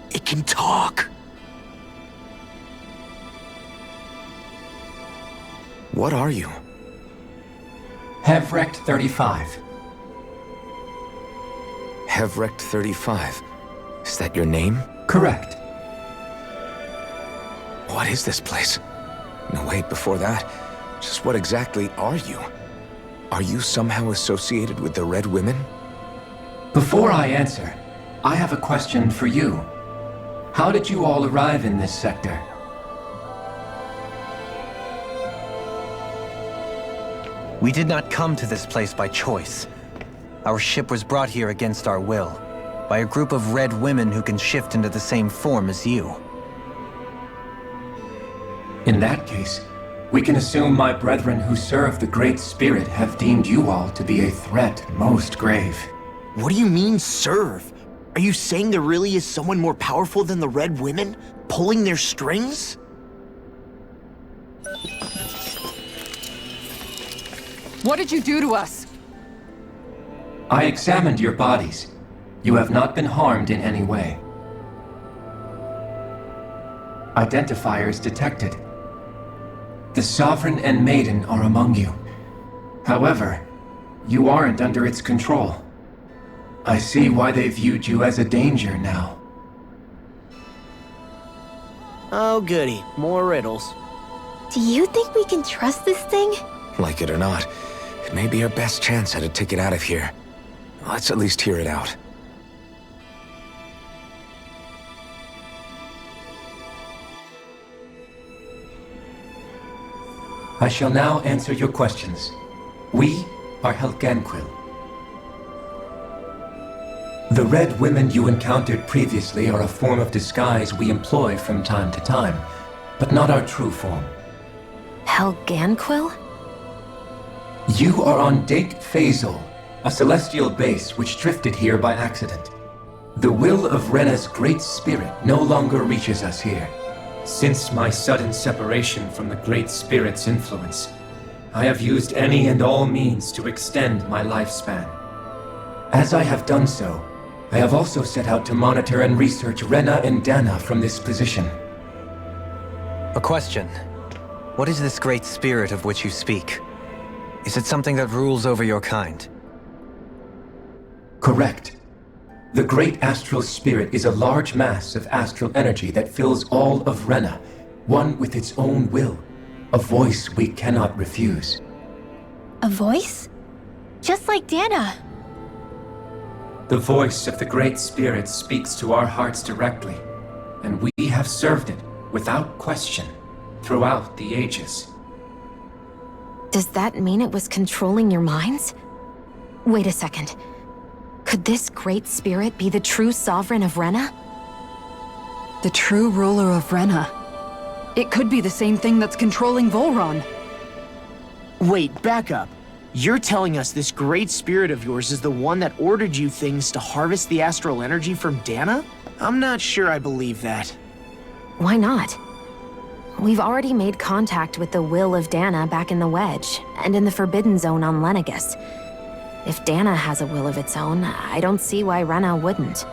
S4: It can talk.
S3: What are you?
S21: Hevrect 35.
S3: Hevrect 35. Is that your name?
S21: Correct.
S3: What is this place? No, wait, before that, just what exactly are you? Are you somehow associated with the Red Women?
S21: Before I answer, I have a question for you. How did you all arrive in this sector?
S5: We did not come to this place by choice. Our ship was brought here against our will, by a group of red women who can shift into the same form as you.
S21: In that case, we can assume my brethren who serve the Great Spirit have deemed you all to be a threat most grave.
S4: What do you mean, serve? Are you saying there really is someone more powerful than the Red Women, pulling their strings?
S6: What did you do to us?
S21: I examined your bodies. You have not been harmed in any way. Identifiers detected. The Sovereign and Maiden are among you. However, you aren't under its control. I see why they viewed you as a danger now.
S13: Oh goody, more riddles.
S1: Do you think we can trust this thing?
S3: Like it or not, it may be our best chance at a ticket out of here. Let's at least hear it out.
S21: I shall now answer your questions. We are Helganquil. The Red Women you encountered previously are a form of disguise we employ from time to time, but not our true form.
S7: Helganquil?
S21: You are on Dake Phasol, a celestial base which drifted here by accident. The will of Rena's Great Spirit no longer reaches us here. Since my sudden separation from the Great Spirit's influence, I have used any and all means to extend my lifespan. As I have done so, I have also set out to monitor and research Rena and Dana from this position.
S5: A question. What is this Great Spirit of which you speak? Is it something that rules over your kind?
S21: Correct. The Great Astral Spirit is a large mass of astral energy that fills all of Rena, one with its own will, a voice we cannot refuse.
S1: A voice? Just like Dana.
S21: The voice of the Great Spirit speaks to our hearts directly, and we have served it, without question, throughout the ages.
S7: Does that mean it was controlling your minds? Wait a second. Could this Great Spirit be the true Sovereign of Rena?
S6: The true ruler of Rena. It could be the same thing that's controlling Volron.
S13: Wait, back up. You're telling us this Great Spirit of yours is the one that ordered you things to harvest the astral energy from Dana? I'm not sure I believe that.
S7: Why not? We've already made contact with the will of Dana back in the Wedge, and in the Forbidden Zone on Lenegus. If Dana has a will of its own, I don't see why Rena wouldn't.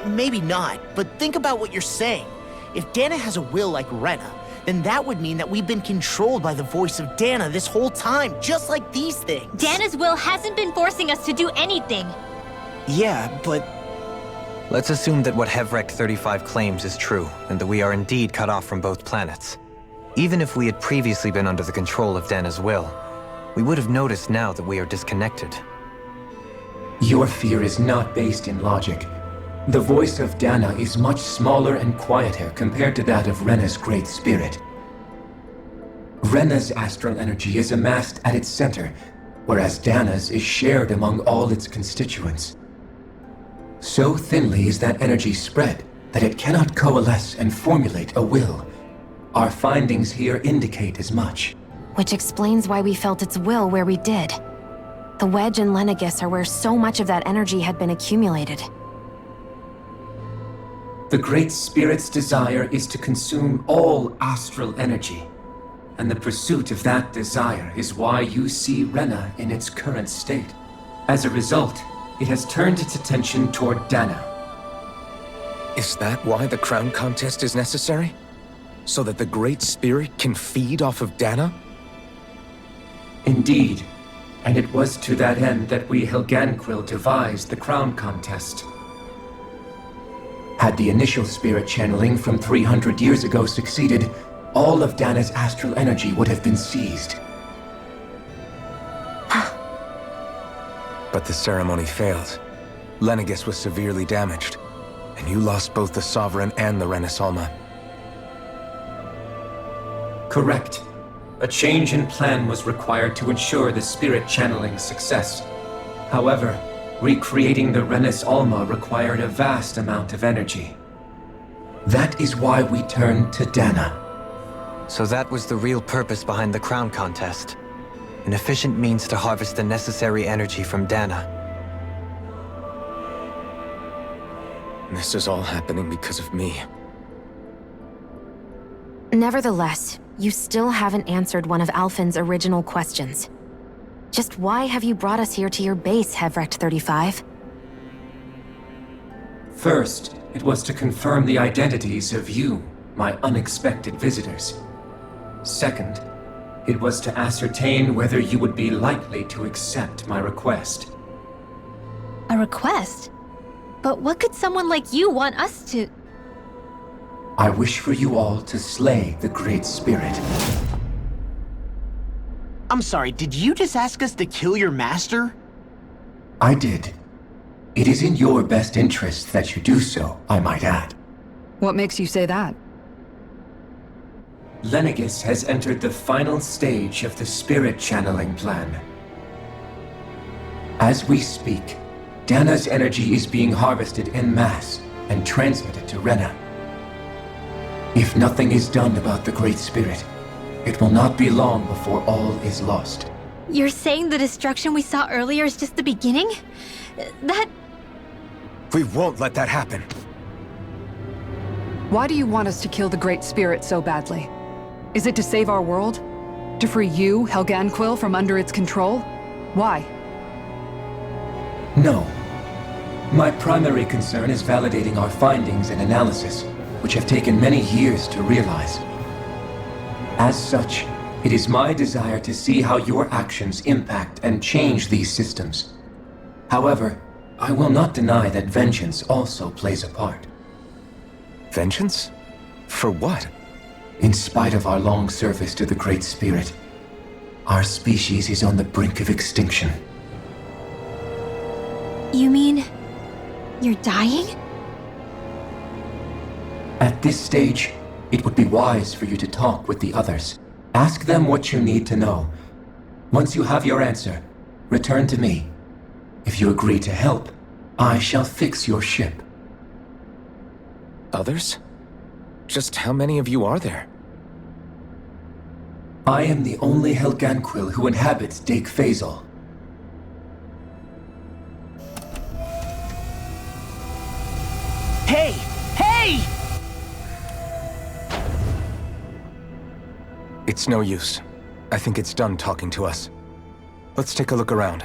S13: Maybe not, but think about what you're saying. If Dana has a will like Rena, then that would mean that we've been controlled by the voice of Dana this whole time, just like these things.
S1: Dana's will hasn't been forcing us to do anything.
S13: Yeah, but...
S5: Let's assume that what Hevrek 35 claims is true, and that we are indeed cut off from both planets. Even if we had previously been under the control of Dana's will, we would have noticed now that we are disconnected.
S21: Your fear is not based in logic. The voice of Dana is much smaller and quieter compared to that of Rena's Great Spirit. Rena's astral energy is amassed at its center, whereas Dana's is shared among all its constituents. So thinly is that energy spread that it cannot coalesce and formulate a will. Our findings here indicate as much.
S7: Which explains why we felt its will where we did. The Wedge and Lenegus are where so much of that energy had been accumulated.
S21: The Great Spirit's desire is to consume all astral energy, and the pursuit of that desire is why you see Rena in its current state. As a result, it has turned its attention toward Dana.
S3: Is that why the crown contest is necessary? So that the Great Spirit can feed off of Dana?
S21: Indeed, and it was to that end that we Helganquil devised the crown contest. Had the initial spirit channeling from 300 years ago succeeded, all of Dana's astral energy would have been seized.
S3: But the ceremony failed. Lenegus was severely damaged. And you lost both the Sovereign and the Renaissance.
S21: Correct. A change in plan was required to ensure the spirit channeling's success. However, recreating the Renis Alma required a vast amount of energy. That is why we turned to Dana.
S5: So that was the real purpose behind the crown contest. An efficient means to harvest the necessary energy from Dana.
S3: This is all happening because of me.
S7: Nevertheless, you still haven't answered one of Alphen's original questions. Just why have you brought us here to your base, Hevrecht 35?
S21: First, it was to confirm the identities of you, my unexpected visitors. Second, it was to ascertain whether you would be likely to accept my request.
S1: A request? But what could someone like you want us to...
S21: I wish for you all to slay the Great Spirit.
S13: I'm sorry, did you just ask us to kill your master?
S21: I did. It is in your best interest that you do so, I might add.
S6: What makes you say that?
S21: Lenegis has entered the final stage of the spirit channeling plan. As we speak, Dana's energy is being harvested en masse and transmitted to Rena. If nothing is done about the Great Spirit, it will not be long before all is lost.
S1: You're saying the destruction we saw earlier is just the beginning? That...
S3: We won't let that happen.
S6: Why do you want us to kill the Great Spirit so badly? Is it to save our world? To free you, Helganquil, from under its control? Why?
S21: No. My primary concern is validating our findings and analysis, which have taken many years to realize. As such, it is my desire to see how your actions impact and change these systems. However, I will not deny that vengeance also plays a part.
S3: Vengeance? For what?
S21: In spite of our long service to the Great Spirit, our species is on the brink of extinction.
S1: You mean... you're dying?
S21: At this stage, it would be wise for you to talk with the others. Ask them what you need to know. Once you have your answer, return to me. If you agree to help, I shall fix your ship.
S3: Others? Just how many of you are there?
S21: I am the only Helganquil who inhabits Dake Faisal.
S13: Hey! Hey!
S3: It's no use. I think it's done talking to us. Let's take a look around.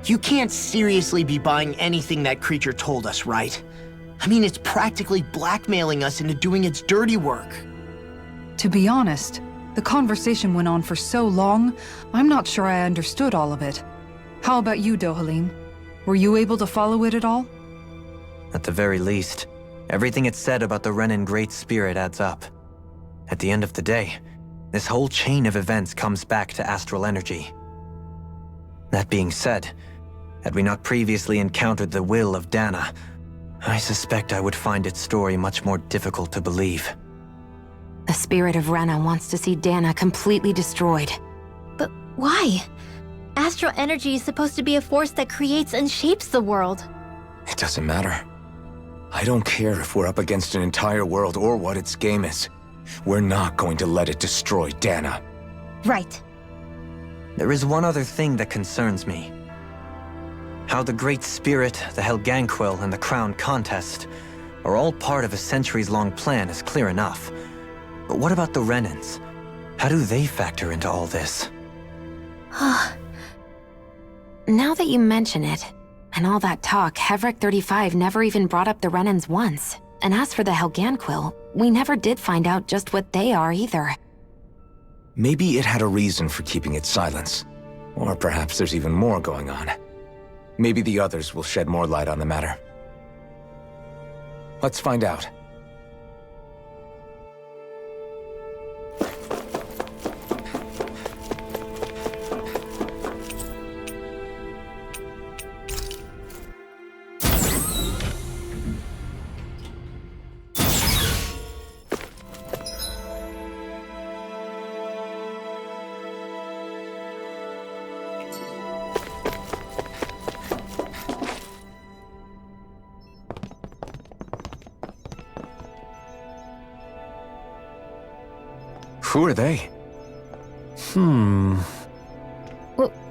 S13: You can't seriously be buying anything that creature told us, right? I mean, it's practically blackmailing us into doing its dirty work.
S6: To be honest, the conversation went on for so long, I'm not sure I understood all of it. How about you, Dohalim? Were you able to follow it at all?
S5: At the very least, everything it said about the Renin Great Spirit adds up. At the end of the day, this whole chain of events comes back to astral energy. That being said, had we not previously encountered the will of Dana, I suspect I would find its story much more difficult to believe.
S7: The spirit of Rena wants to see Dana completely destroyed.
S1: But why? Astral energy is supposed to be a force that creates and shapes the world.
S3: It doesn't matter. I don't care if we're up against an entire world or what its game is. We're not going to let it destroy Dana.
S1: Right.
S5: There is one other thing that concerns me. How the Great Spirit, the Helganquil, and the Crown Contest are all part of a centuries-long plan is clear enough. But what about the Renins? How do they factor into all this?
S7: Now that you mention it, and all that talk, Hevrecht 35 never even brought up the Renins once. And as for the Helganquil, we never did find out just what they are either.
S3: Maybe it had a reason for keeping its silence. Or perhaps there's even more going on. Maybe the others will shed more light on the matter. Let's find out. Who are they?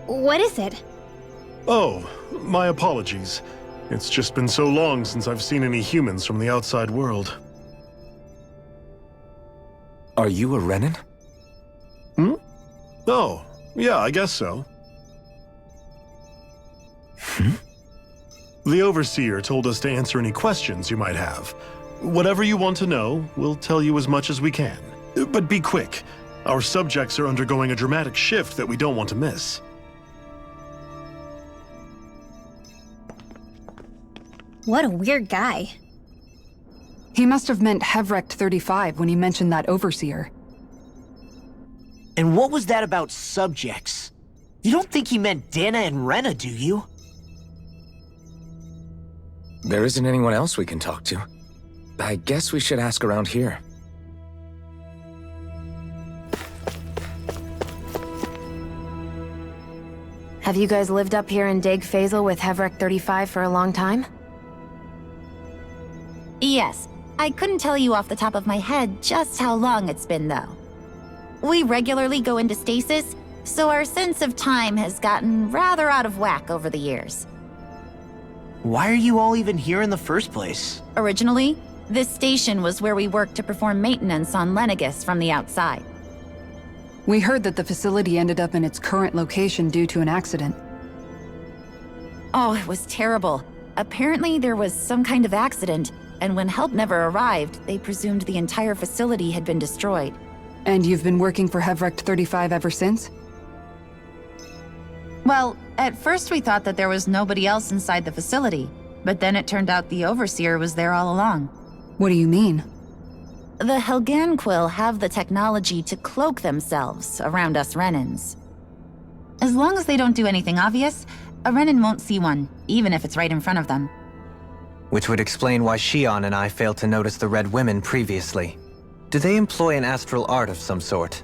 S1: What is it?
S12: Oh, my apologies. It's just been so long since I've seen any humans from the outside world.
S3: Are you a Renan?
S12: Oh, yeah, I guess so. The Overseer told us to answer any questions you might have. Whatever you want to know, we'll tell you as much as we can. But be quick. Our subjects are undergoing a dramatic shift that we don't want to miss.
S1: What a weird guy.
S6: He must have meant Hevrecht 35 when he mentioned that Overseer.
S13: And what was that about subjects? You don't think he meant Dana and Renna, do you?
S3: There isn't anyone else we can talk to. I guess we should ask around here.
S7: Have you guys lived up here in Deg Faisal with Hevrecht 35 for a long time?
S14: Yes. I couldn't tell you off the top of my head just how long it's been, though. We regularly go into stasis, so our sense of time has gotten rather out of whack over the years.
S13: Why are you all even here in the first place?
S14: Originally, this station was where we worked to perform maintenance on Lenegis from the outside.
S6: We heard that the facility ended up in its current location due to an accident.
S14: Oh, it was terrible. Apparently there was some kind of accident, and when help never arrived, they presumed the entire facility had been destroyed.
S6: And you've been working for Hevrecht 35 ever since?
S14: Well, at first we thought that there was nobody else inside the facility, but then it turned out the Overseer was there all along.
S6: What do you mean?
S14: The Helganquil have the technology to cloak themselves around us Renans. As long as they don't do anything obvious, a Renan won't see one, even if it's right in front of them.
S5: Which would explain why Shion and I failed to notice the Red Women previously. Do they employ an astral art of some sort?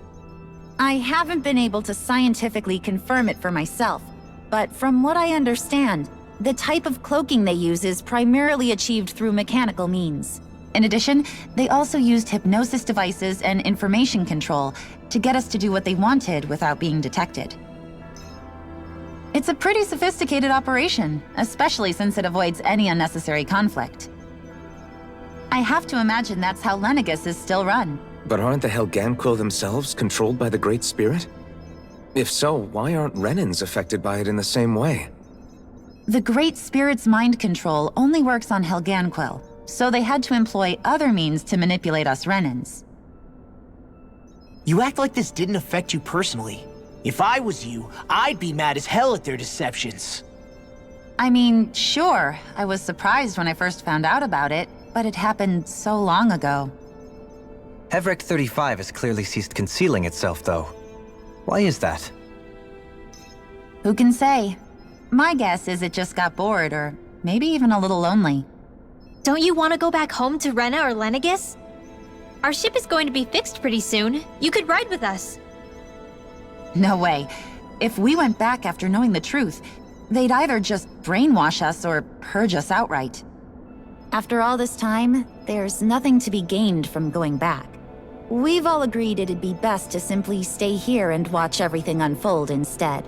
S14: I haven't been able to scientifically confirm it for myself, but from what I understand, the type of cloaking they use is primarily achieved through mechanical means. In addition, they also used hypnosis devices and information control to get us to do what they wanted without being detected. It's a pretty sophisticated operation, especially since it avoids any unnecessary conflict. I have to imagine that's how Lenegis is still run.
S3: But aren't the Helganquil themselves controlled by the Great Spirit? If so, why aren't Renans affected by it in the same way?
S14: The Great Spirit's mind control only works on Helganquil, so they had to employ other means to manipulate us Renans.
S13: You act like this didn't affect you personally. If I was you, I'd be mad as hell at their deceptions.
S14: I mean, sure, I was surprised when I first found out about it, but it happened so long ago.
S5: Hevrecht 35 has clearly ceased concealing itself, though. Why is that?
S14: Who can say? My guess is it just got bored, or maybe even a little lonely.
S1: Don't you want to go back home to Renna or Lenegis? Our ship is going to be fixed pretty soon. You could ride with us.
S14: No way. If we went back after knowing the truth, they'd either just brainwash us or purge us outright. After all this time, there's nothing to be gained from going back. We've all agreed it'd be best to simply stay here and watch everything unfold instead.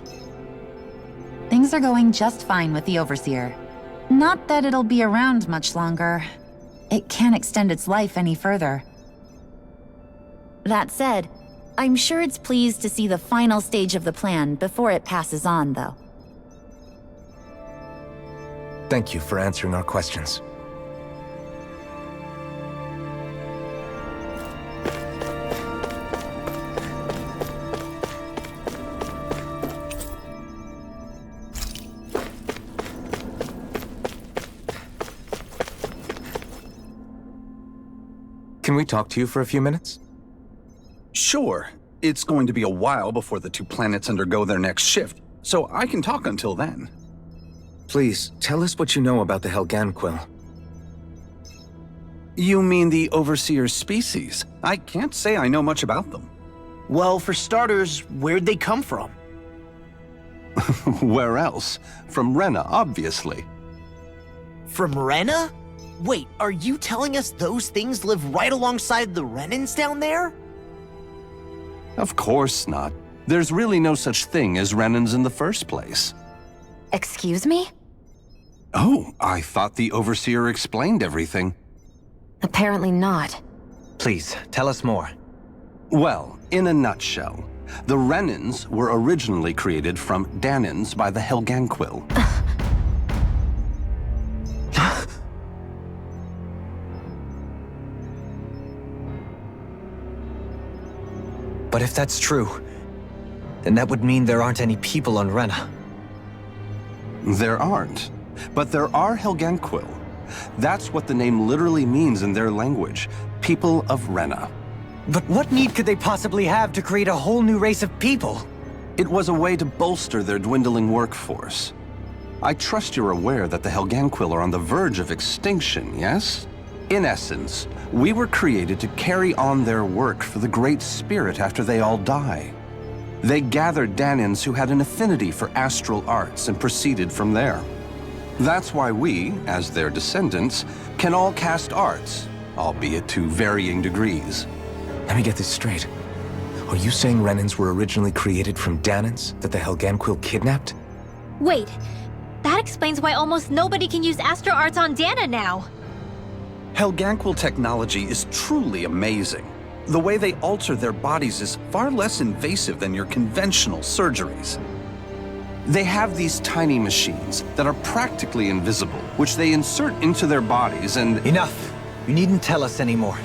S14: Things are going just fine with the Overseer. Not that it'll be around much longer. It can't extend its life any further. That said, I'm sure it's pleased to see the final stage of the plan before it passes on, though.
S3: Thank you for answering our questions. Can we talk to you for a few minutes?
S8: Sure. It's going to be a while before the two planets undergo their next shift, so I can talk until then.
S3: Please, tell us what you know about the Helganquil.
S8: You mean the Overseer species? I can't say I know much about them.
S13: Well, for starters, where'd they come from?
S8: Where else? From Rena, obviously.
S13: From Rena? Wait, are you telling us those things live right alongside the Renans down there?
S8: Of course not. There's really no such thing as Renans in the first place.
S7: Excuse me?
S8: Oh, I thought the Overseer explained everything.
S7: Apparently not.
S5: Please, tell us more.
S8: Well, in a nutshell, the Renans were originally created from Danans by the Helganquil.
S5: But if that's true, then that would mean there aren't any people on Rena.
S8: There aren't, but there are Helganquil. That's what the name literally means in their language, people of Rena.
S5: But what need could they possibly have to create a whole new race of people?
S8: It was a way to bolster their dwindling workforce. I trust you're aware that the Helganquil are on the verge of extinction, yes? In essence, we were created to carry on their work for the Great Spirit after they all die. They gathered Danans who had an affinity for astral arts and proceeded from there. That's why we, as their descendants, can all cast arts, albeit to varying degrees.
S3: Let me get this straight. Are you saying Renans were originally created from Danans that the Helganquil kidnapped?
S1: Wait, that explains why almost nobody can use astral arts on Dana now.
S8: Helganquil technology is truly amazing. The way they alter their bodies is far less invasive than your conventional surgeries. They have these tiny machines that are practically invisible, which they insert into their bodies and—
S5: Enough! You needn't tell us anymore.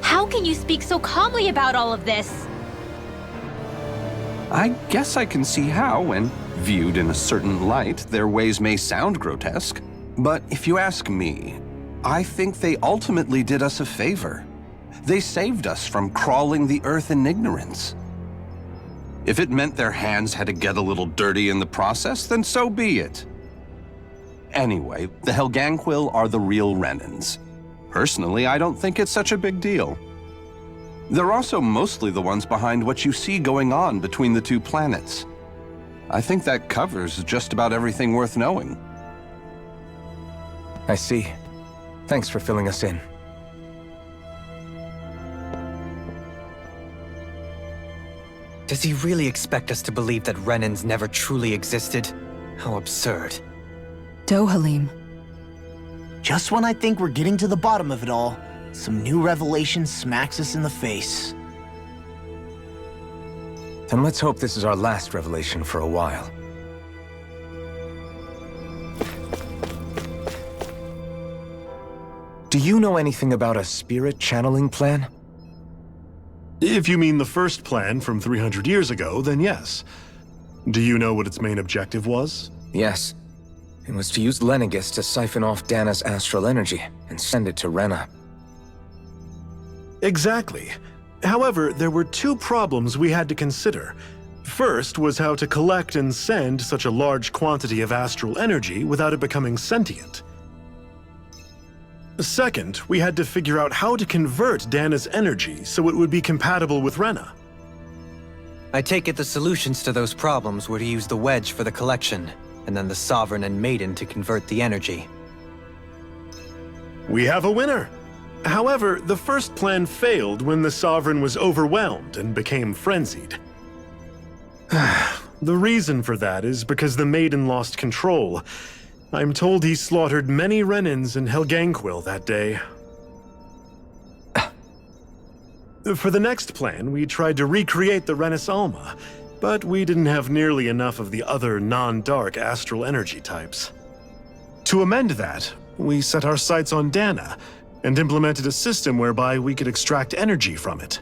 S1: How can you speak so calmly about all of this?
S8: I guess I can see how, when viewed in a certain light, their ways may sound grotesque. But if you ask me, I think they ultimately did us a favor. They saved us from crawling the earth in ignorance. If it meant their hands had to get a little dirty in the process, then so be it. Anyway, the Helganquil are the real Renans. Personally, I don't think it's such a big deal. They're also mostly the ones behind what you see going on between the two planets. I think that covers just about everything worth knowing.
S3: I see. Thanks for filling us in.
S5: Does he really expect us to believe that Renans never truly existed? How absurd.
S6: Dohalim.
S13: Just when I think we're getting to the bottom of it all, some new revelation smacks us in the face.
S3: Then let's hope this is our last revelation for a while. Do you know anything about a spirit channeling plan?
S12: If you mean the first plan from 300 years ago, then yes. Do you know what its main objective was?
S3: Yes. It was to use Lenegis to siphon off Dana's astral energy and send it to Rena.
S12: Exactly. However, there were two problems we had to consider. First was how to collect and send such a large quantity of astral energy without it becoming sentient. Second, we had to figure out how to convert Dana's energy so it would be compatible with Rena.
S5: I take it the solutions to those problems were to use the wedge for the collection, and then the Sovereign and Maiden to convert the energy.
S12: We have a winner! However, the first plan failed when the Sovereign was overwhelmed and became frenzied. The reason for that is because the Maiden lost control. I'm told he slaughtered many Renans and Helganquil that day. For the next plan, we tried to recreate the Renis Alma, but we didn't have nearly enough of the other non-dark astral energy types. To amend that, we set our sights on Dana, and implemented a system whereby we could extract energy from it.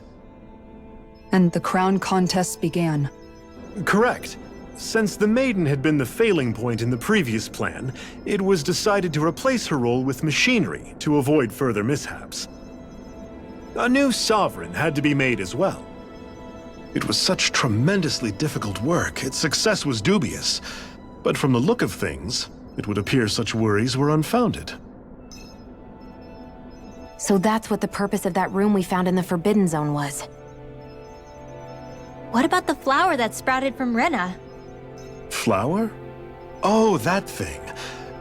S6: And the crown contests began.
S12: Correct. Since the Maiden had been the failing point in the previous plan, it was decided to replace her role with machinery to avoid further mishaps. A new sovereign had to be made as well. It was such tremendously difficult work, its success was dubious. But from the look of things, it would appear such worries were unfounded.
S7: So that's what the purpose of that room we found in the Forbidden Zone was.
S1: What about the flower that sprouted from Rena?
S12: Flower? Oh, that thing.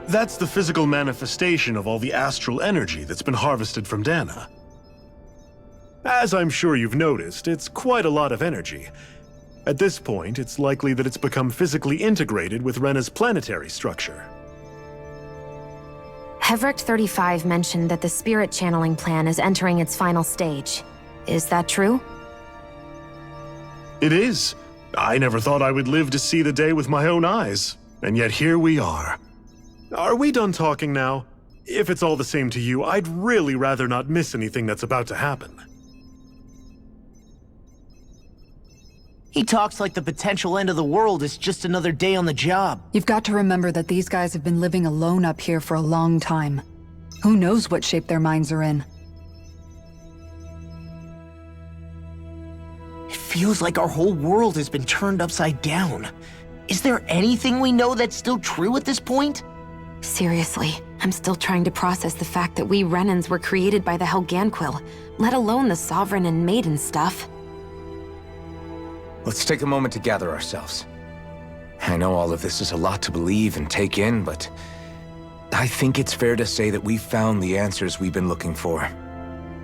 S12: That's the physical manifestation of all the astral energy that's been harvested from Dana. As I'm sure you've noticed, it's quite a lot of energy. At this point, it's likely that it's become physically integrated with Rena's planetary structure.
S7: Hevric 35 mentioned that the spirit channeling plan is entering its final stage. Is that true?
S12: It is. I never thought I would live to see the day with my own eyes, and yet here we are. Are we done talking now? If it's all the same to you, I'd really rather not miss anything that's about to happen.
S13: He talks like the potential end of the world is just another day on the job.
S6: You've got to remember that these guys have been living alone up here for a long time. Who knows what shape their minds are in?
S13: It feels like our whole world has been turned upside down. Is there anything we know that's still true at this point?
S7: Seriously, I'm still trying to process the fact that we Renans were created by the Helganquil, let alone the Sovereign and Maiden stuff.
S3: Let's take a moment to gather ourselves. I know all of this is a lot to believe and take in, but I think it's fair to say that we've found the answers we've been looking for.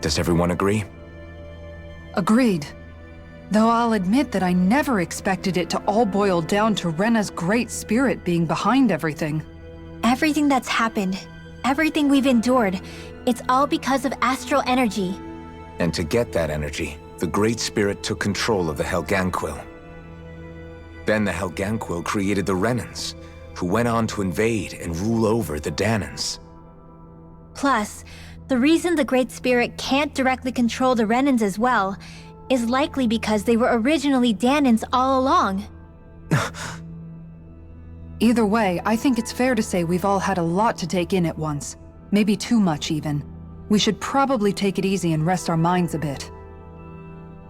S3: Does everyone agree?
S6: Agreed. Though I'll admit that I never expected it to all boil down to Rena's great spirit being behind everything.
S1: Everything that's happened, everything we've endured, it's all because of astral energy.
S3: And to get that energy, the Great Spirit took control of the Helganquil. Then the Helganquil created the Renans, who went on to invade and rule over the Danans.
S1: Plus, the reason the Great Spirit can't directly control the Renans as well is likely because they were originally Danans all along.
S6: Either way, I think it's fair to say we've all had a lot to take in at once. Maybe too much, even. We should probably take it easy and rest our minds a bit.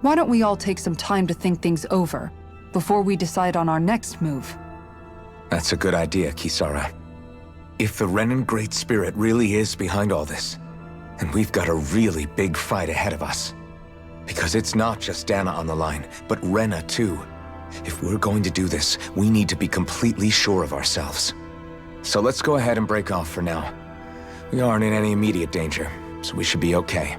S6: Why don't we all take some time to think things over, before we decide on our next move?
S3: That's a good idea, Kisara. If the Renan Great Spirit really is behind all this, then we've got a really big fight ahead of us. Because it's not just Dana on the line, but Rena too. If we're going to do this, we need to be completely sure of ourselves. So let's go ahead and break off for now. We aren't in any immediate danger, so we should be okay.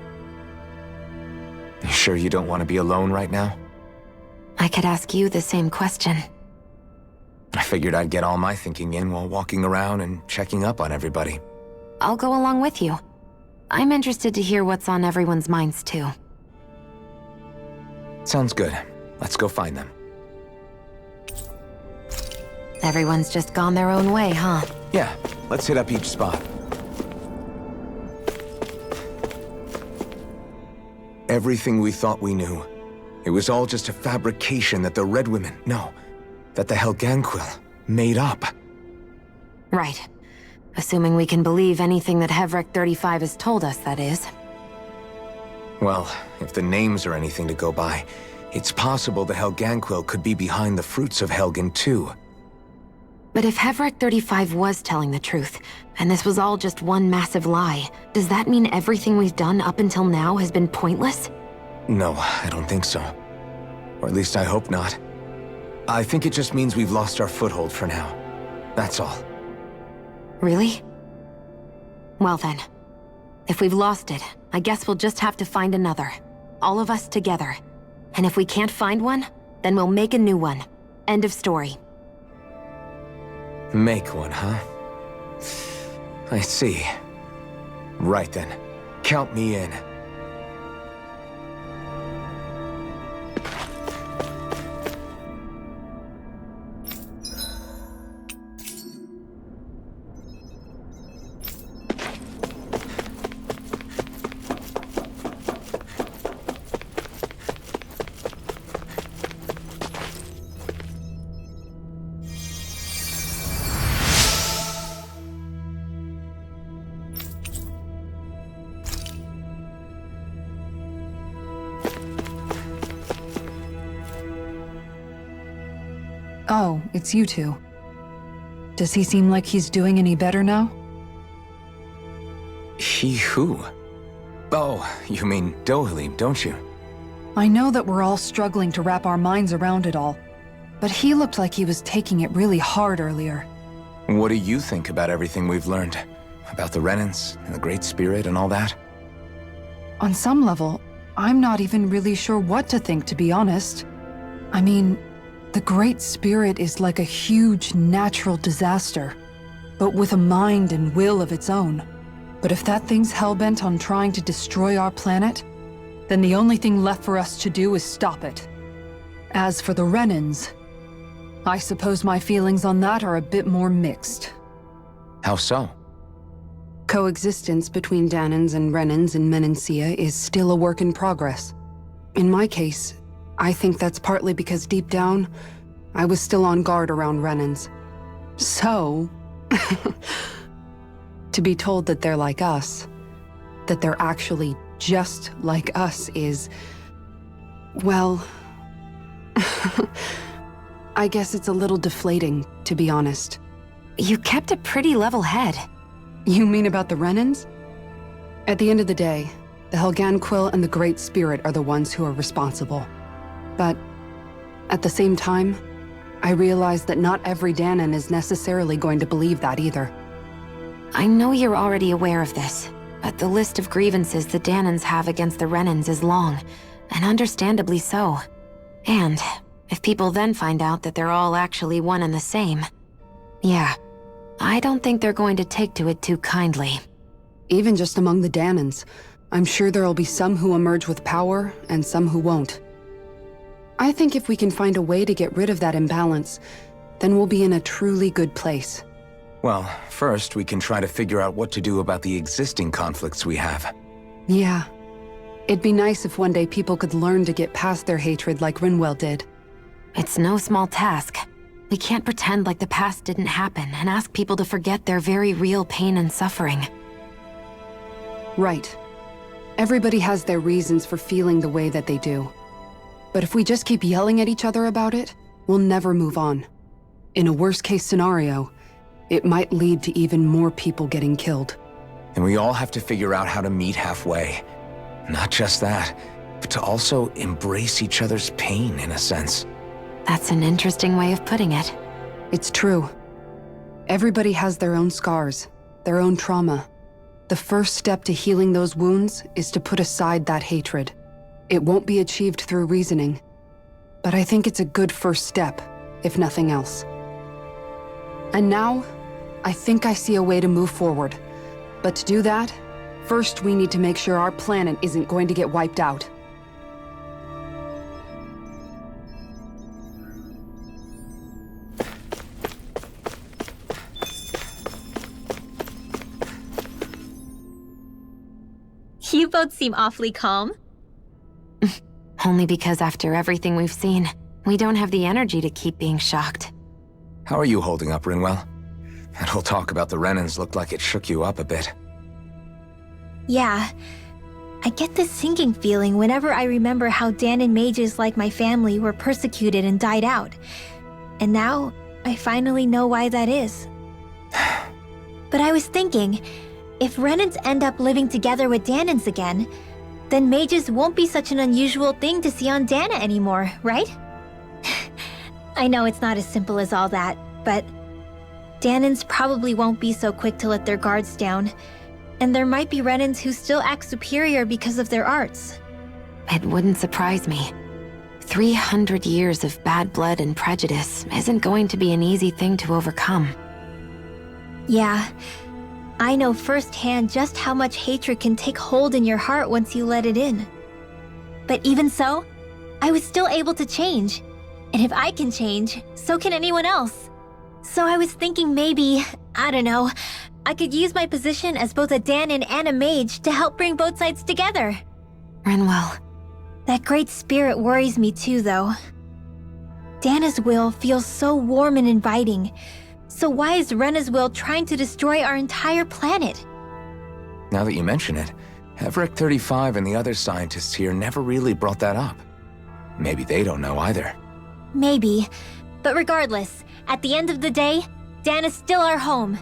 S3: You sure you don't want to be alone right now?
S7: I could ask you the same question.
S3: I figured I'd get all my thinking in while walking around and checking up on everybody.
S7: I'll go along with you. I'm interested to hear what's on everyone's minds too.
S3: Sounds good. Let's go find them.
S7: Everyone's just gone their own way, huh?
S3: Yeah, let's hit up each spot. Everything we thought we knew, it was all just a fabrication that the Red Women, no, that the Helganquil made up.
S7: Right. Assuming we can believe anything that Hevric 35 has told us, that is.
S3: Well, if the names are anything to go by, it's possible the Helganquil could be behind the fruits of Helgen too.
S7: But if Hevric 35 was telling the truth, and this was all just one massive lie, does that mean everything we've done up until now has been pointless?
S3: No, I don't think so. Or at least I hope not. I think it just means we've lost our foothold for now. That's all.
S7: Really? Well then, if we've lost it, I guess we'll just have to find another. All of us together. And if we can't find one, then we'll make a new one. End of story.
S3: Make one, huh? I see. Right then. Count me in.
S6: Oh, it's you two. Does he seem like he's doing any better now?
S3: He who? Oh, you mean Dohalim, don't you?
S6: I know that we're all struggling to wrap our minds around it all, but he looked like he was taking it really hard earlier.
S3: What do you think about everything we've learned? About the Renans and the Great Spirit and all that?
S6: On some level, I'm not even really sure what to think, to be honest. I mean, the Great Spirit is like a huge natural disaster, but with a mind and will of its own. But if that thing's hellbent on trying to destroy our planet, then the only thing left for us to do is stop it. As for the Renans, I suppose my feelings on that are a bit more mixed.
S3: How so?
S6: Coexistence between Danans and Renans in Menancia is still a work in progress. In my case, I think that's partly because deep down, I was still on guard around Renans. So, to be told that they're like us, that they're actually just like us is, well, I guess it's a little deflating, to be honest.
S7: You kept a pretty level head.
S6: You mean about the Renans? At the end of the day, the Helganquil and the Great Spirit are the ones who are responsible. But at the same time, I realize that not every Danan is necessarily going to believe that either.
S7: I know you're already aware of this, but the list of grievances the Danans have against the Renans is long, and understandably so. And if people then find out that they're all actually one and the same, yeah, I don't think they're going to take to it too kindly.
S6: Even just among the Danans, I'm sure there'll be some who emerge with power and some who won't. I think if we can find a way to get rid of that imbalance, then we'll be in a truly good place.
S3: Well, first we can try to figure out what to do about the existing conflicts we have.
S6: Yeah. It'd be nice if one day people could learn to get past their hatred like Rinwell did.
S7: It's no small task. We can't pretend like the past didn't happen and ask people to forget their very real pain and suffering.
S6: Right. Everybody has their reasons for feeling the way that they do. But if we just keep yelling at each other about it, we'll never move on. In a worst-case scenario, it might lead to even more people getting killed.
S3: And we all have to figure out how to meet halfway. Not just that, but to also embrace each other's pain, in a sense.
S7: That's an interesting way of putting it.
S6: It's true. Everybody has their own scars, their own trauma. The first step to healing those wounds is to put aside that hatred. It won't be achieved through reasoning, but I think it's a good first step, if nothing else. And now, I think I see a way to move forward. But to do that, first we need to make sure our planet isn't going to get wiped out.
S1: You both seem awfully calm.
S7: Only because after everything we've seen, we don't have the energy to keep being shocked.
S3: How are you holding up, Rinwell? That whole talk about the Renans looked like it shook you up a bit.
S1: Yeah. I get this sinking feeling whenever I remember how Danan mages like my family were persecuted and died out. And now, I finally know why that is. But I was thinking, if Renans end up living together with Danans again, then mages won't be such an unusual thing to see on Dana anymore, right? I know it's not as simple as all that, but Danans probably won't be so quick to let their guards down, and there might be Renans who still act superior because of their arts.
S7: It wouldn't surprise me. 300 years of bad blood and prejudice isn't going to be an easy thing to overcome.
S1: Yeah. I know firsthand just how much hatred can take hold in your heart once you let it in. But even so, I was still able to change. And if I can change, so can anyone else. So I was thinking maybe, I don't know, I could use my position as both a Danan and a mage to help bring both sides together.
S7: Rinwell.
S1: That great spirit worries me too, though. Dana's will feels so warm and inviting. So why is Rena's will trying to destroy our entire planet?
S3: Now that you mention it, Everett 35 and the other scientists here never really brought that up. Maybe they don't know either.
S1: Maybe, But regardless, at the end of the day, Dan is still our home.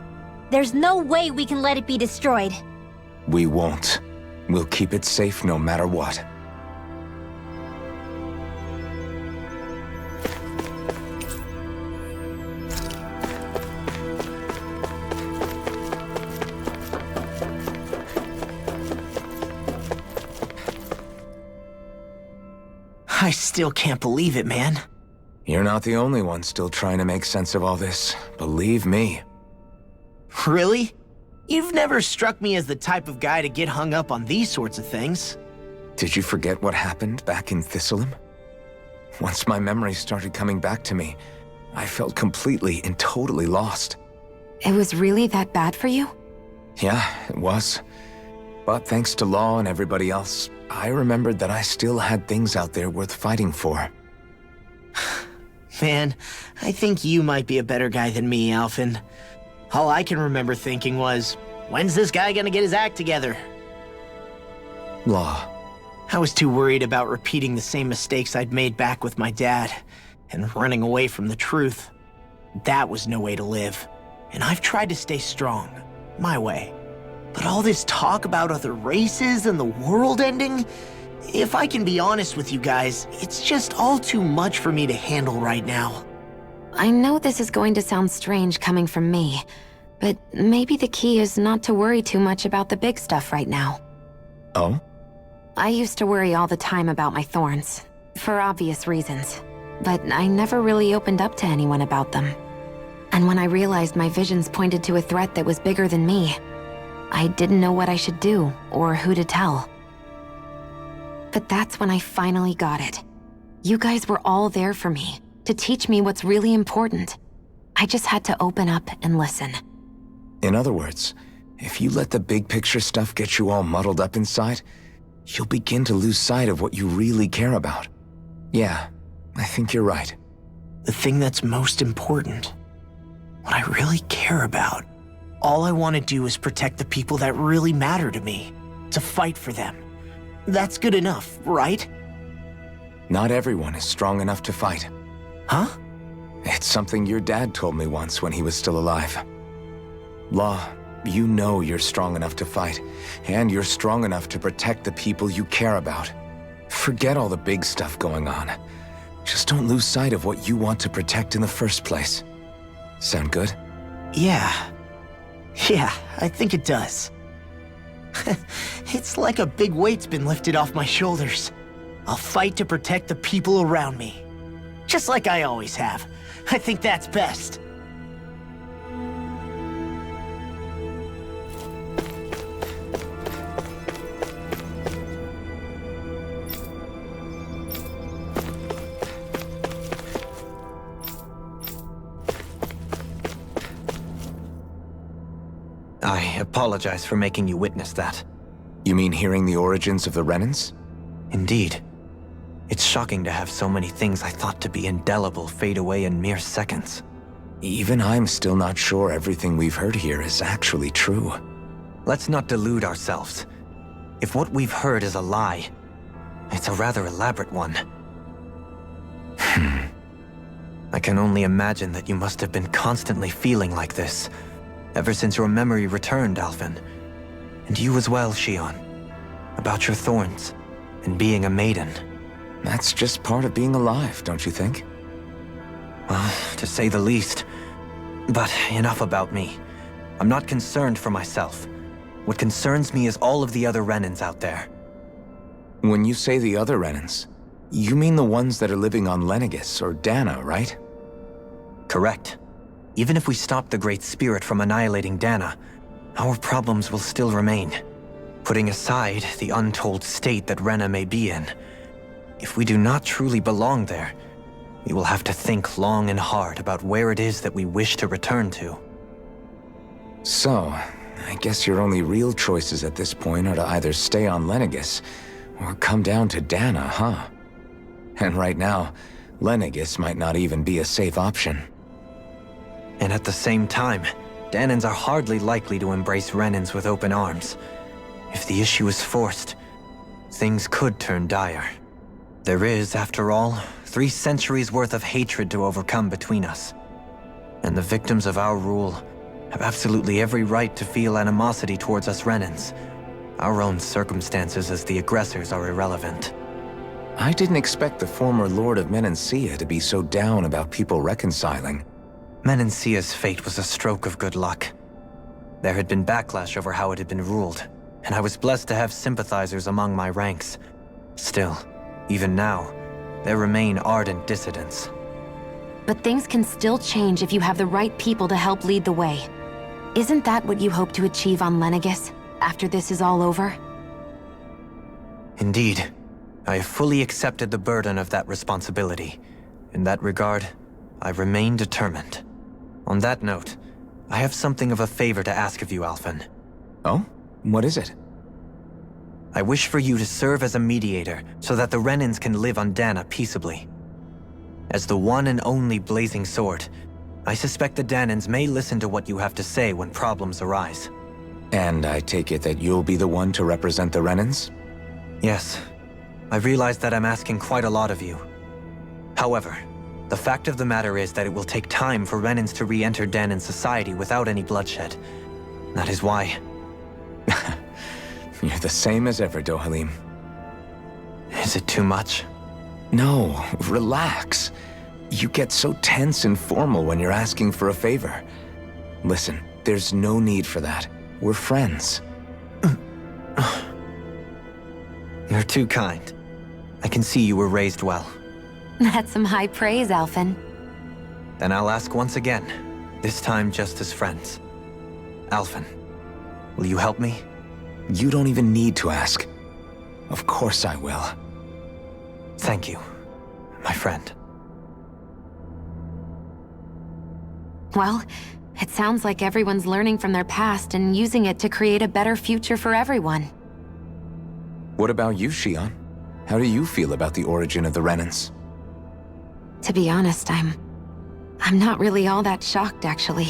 S1: There's no way we can let it be destroyed.
S3: We won't. We'll keep it safe no matter what.
S4: I still can't believe it, man.
S3: You're not the only one still trying to make sense of all this. Believe me.
S4: Really? You've never struck me as the type of guy to get hung up on these sorts of things.
S3: Did you forget what happened back in Thistleum? Once my memories started coming back to me, I felt completely and totally lost.
S7: It was really that bad for you?
S3: Yeah, it was. But thanks to Law and everybody else, I remembered that I still had things out there worth fighting for.
S4: Man, I think you might be a better guy than me, Alphen. All I can remember thinking was, when's this guy gonna get his act together?
S3: Law.
S4: I was too worried about repeating the same mistakes I'd made back with my dad, and running away from the truth. That was no way to live, and I've tried to stay strong, my way. But all this talk about other races and the world ending, if I can be honest with you guys, it's just all too much for me to handle right now.
S7: I know this is going to sound strange coming from me, but maybe the key is not to worry too much about the big stuff right now.
S3: Oh?
S7: I used to worry all the time about my thorns, for obvious reasons, but I never really opened up to anyone about them. And when I realized my visions pointed to a threat that was bigger than me, I didn't know what I should do or who to tell. But that's when I finally got it. You guys were all there for me, to teach me what's really important. I just had to open up and listen.
S3: In other words, if you let the big picture stuff get you all muddled up inside, you'll begin to lose sight of what you really care about. Yeah, I think you're right.
S4: The thing that's most important, what I really care about, all I want to do is protect the people that really matter to me, to fight for them. That's good enough, right?
S3: Not everyone is strong enough to fight.
S4: Huh?
S3: It's something your dad told me once when he was still alive. Law, you know you're strong enough to fight, and you're strong enough to protect the people you care about. Forget all the big stuff going on. Just don't lose sight of what you want to protect in the first place. Sound good?
S4: Yeah, I think it does. It's like a big weight's been lifted off my shoulders. I'll fight to protect the people around me. Just like I always have. I think that's best.
S5: I apologize for making you witness that.
S3: You mean hearing the origins of the Renans?
S5: Indeed. It's shocking to have so many things I thought to be indelible fade away in mere seconds.
S3: Even I'm still not sure everything we've heard here is actually true.
S5: Let's not delude ourselves. If what we've heard is a lie, it's a rather elaborate one. I can only imagine that you must have been constantly feeling like this, ever since your memory returned, Alphen. And you as well, Shion. About your thorns, and being a maiden.
S3: That's just part of being alive, don't you think?
S5: Well, to say the least. But enough about me. I'm not concerned for myself. What concerns me is all of the other Renans out there.
S3: When you say the other Renans, you mean the ones that are living on Lenegis or Dana, right?
S5: Correct. Even if we stop the Great Spirit from annihilating Dana, our problems will still remain. Putting aside the untold state that Rena may be in, if we do not truly belong there, we will have to think long and hard about where it is that we wish to return to.
S3: So, I guess your only real choices at this point are to either stay on Lenegis or come down to Dana, huh? And right now, Lenegis might not even be a safe option.
S5: And at the same time, Danans are hardly likely to embrace Renans with open arms. If the issue is forced, things could turn dire. There is, after all, 3 centuries worth of hatred to overcome between us. And the victims of our rule have absolutely every right to feel animosity towards us Renans. Our own circumstances as the aggressors are irrelevant.
S3: I didn't expect the former Lord of Menancia to be so down about people reconciling.
S5: Menancia's fate was a stroke of good luck. There had been backlash over how it had been ruled, and I was blessed to have sympathizers among my ranks. Still, even now, there remain ardent dissidents.
S7: But things can still change if you have the right people to help lead the way. Isn't that what you hope to achieve on Lenegis, after this is all over?
S5: Indeed. I have fully accepted the burden of that responsibility. In that regard, I remain determined. On that note, I have something of a favor to ask of you, Alphen.
S3: Oh? What is it?
S5: I wish for you to serve as a mediator so that the Renans can live on Dana peaceably. As the one and only Blazing Sword, I suspect the Danans may listen to what you have to say when problems arise.
S3: And I take it that you'll be the one to represent the Renans?
S5: Yes. I realize that I'm asking quite a lot of you. However, the fact of the matter is that it will take time for Renans to re-enter Danan society without any bloodshed. That is why...
S3: You're the same as ever, Dohalim.
S5: Is it too much?
S3: No, relax. You get so tense and formal when you're asking for a favor. Listen, there's no need for that. We're friends.
S5: You're too kind. I can see you were raised well.
S7: That's some high praise, Alphen.
S5: Then I'll ask once again, this time just as friends. Alphen, will you help me?
S3: You don't even need to ask. Of course I will.
S5: Thank you, my friend.
S7: Well, it sounds like everyone's learning from their past and using it to create a better future for everyone.
S3: What about you, Shion? How do you feel about the origin of the Renans?
S7: To be honest, I'm not really all that shocked, actually.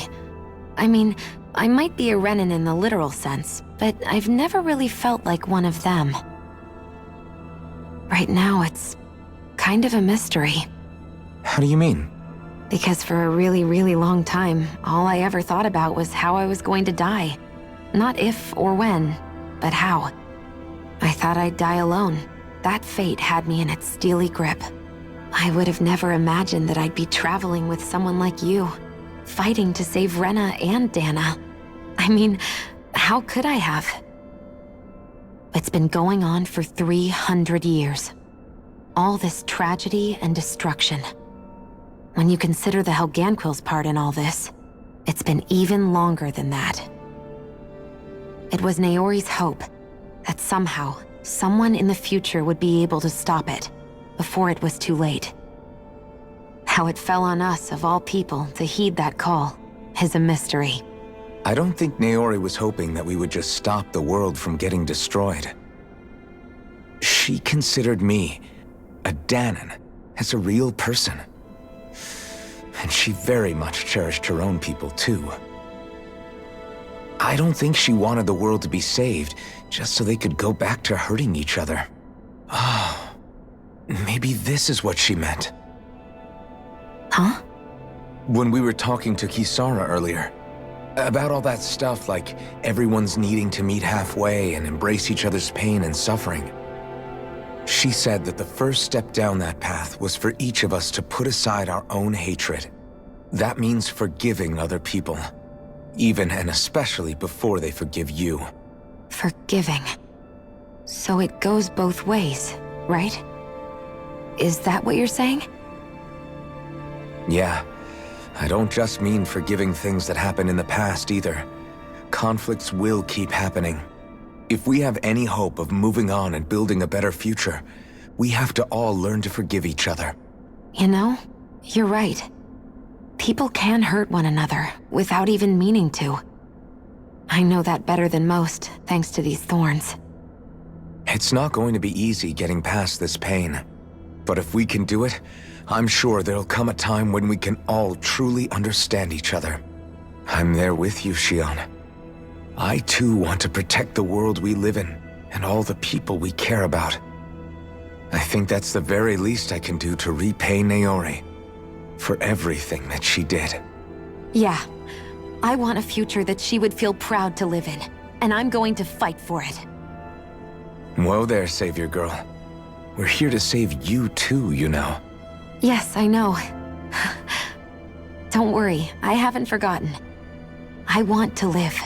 S7: I mean, I might be a Renan in the literal sense, but I've never really felt like one of them. Right now, it's kind of a mystery.
S3: How do you mean?
S7: Because for a really, really long time, all I ever thought about was how I was going to die. Not if or when, but how. I thought I'd die alone. That fate had me in its steely grip. I would have never imagined that I'd be traveling with someone like you, fighting to save Rena and Dana. I mean, how could I have? It's been going on for 300 years. All this tragedy and destruction. When you consider the Helganquil's part in all this, it's been even longer than that. It was Naori's hope that somehow, someone in the future would be able to stop it, before it was too late. How it fell on us, of all people, to heed that call, is a mystery.
S3: I don't think Naori was hoping that we would just stop the world from getting destroyed. She considered me, a Danan, as a real person. And she very much cherished her own people, too. I don't think she wanted the world to be saved, just so they could go back to hurting each other. Oh, maybe this is what she meant.
S7: Huh?
S3: When we were talking to Kisara earlier, about all that stuff like everyone's needing to meet halfway and embrace each other's pain and suffering. She said that the first step down that path was for each of us to put aside our own hatred. That means forgiving other people, even and especially before they forgive you.
S7: Forgiving. So it goes both ways, right? Is that what you're saying?
S3: Yeah. I don't just mean forgiving things that happened in the past either. Conflicts will keep happening. If we have any hope of moving on and building a better future, we have to all learn to forgive each other.
S7: You know, you're right. People can hurt one another without even meaning to. I know that better than most, thanks to these thorns.
S3: It's not going to be easy getting past this pain. But if we can do it, I'm sure there'll come a time when we can all truly understand each other. I'm there with you, Shion. I too want to protect the world we live in, and all the people we care about. I think that's the very least I can do to repay Naori for everything that she did.
S7: Yeah. I want a future that she would feel proud to live in, and I'm going to fight for it.
S3: Whoa there, Savior Girl. We're here to save you too, you know.
S7: Yes, I know. Don't worry, I haven't forgotten. I want to live,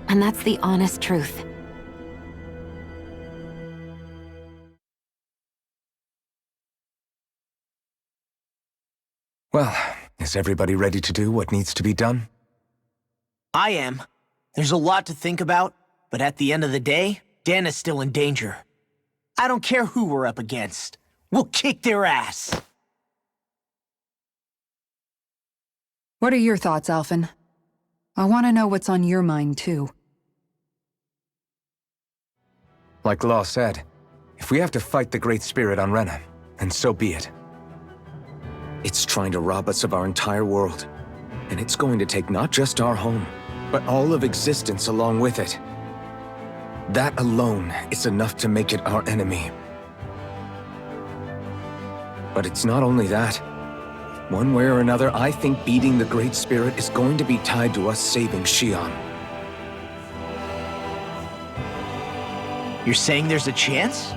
S7: and that's the honest truth.
S3: Well, is everybody ready to do what needs to be done?
S13: I am. There's a lot to think about, but at the end of the day, Dana's still in danger. I don't care who we're up against. We'll kick their ass.
S6: What are your thoughts, Alphen? I want to know what's on your mind, too.
S3: Like Law said, if we have to fight the Great Spirit on Rena, then so be it. It's trying to rob us of our entire world, and it's going to take not just our home, but all of existence along with it. That alone is enough to make it our enemy. But it's not only that. One way or another, I think beating the Great Spirit is going to be tied to us saving Xion.
S13: You're saying there's a chance?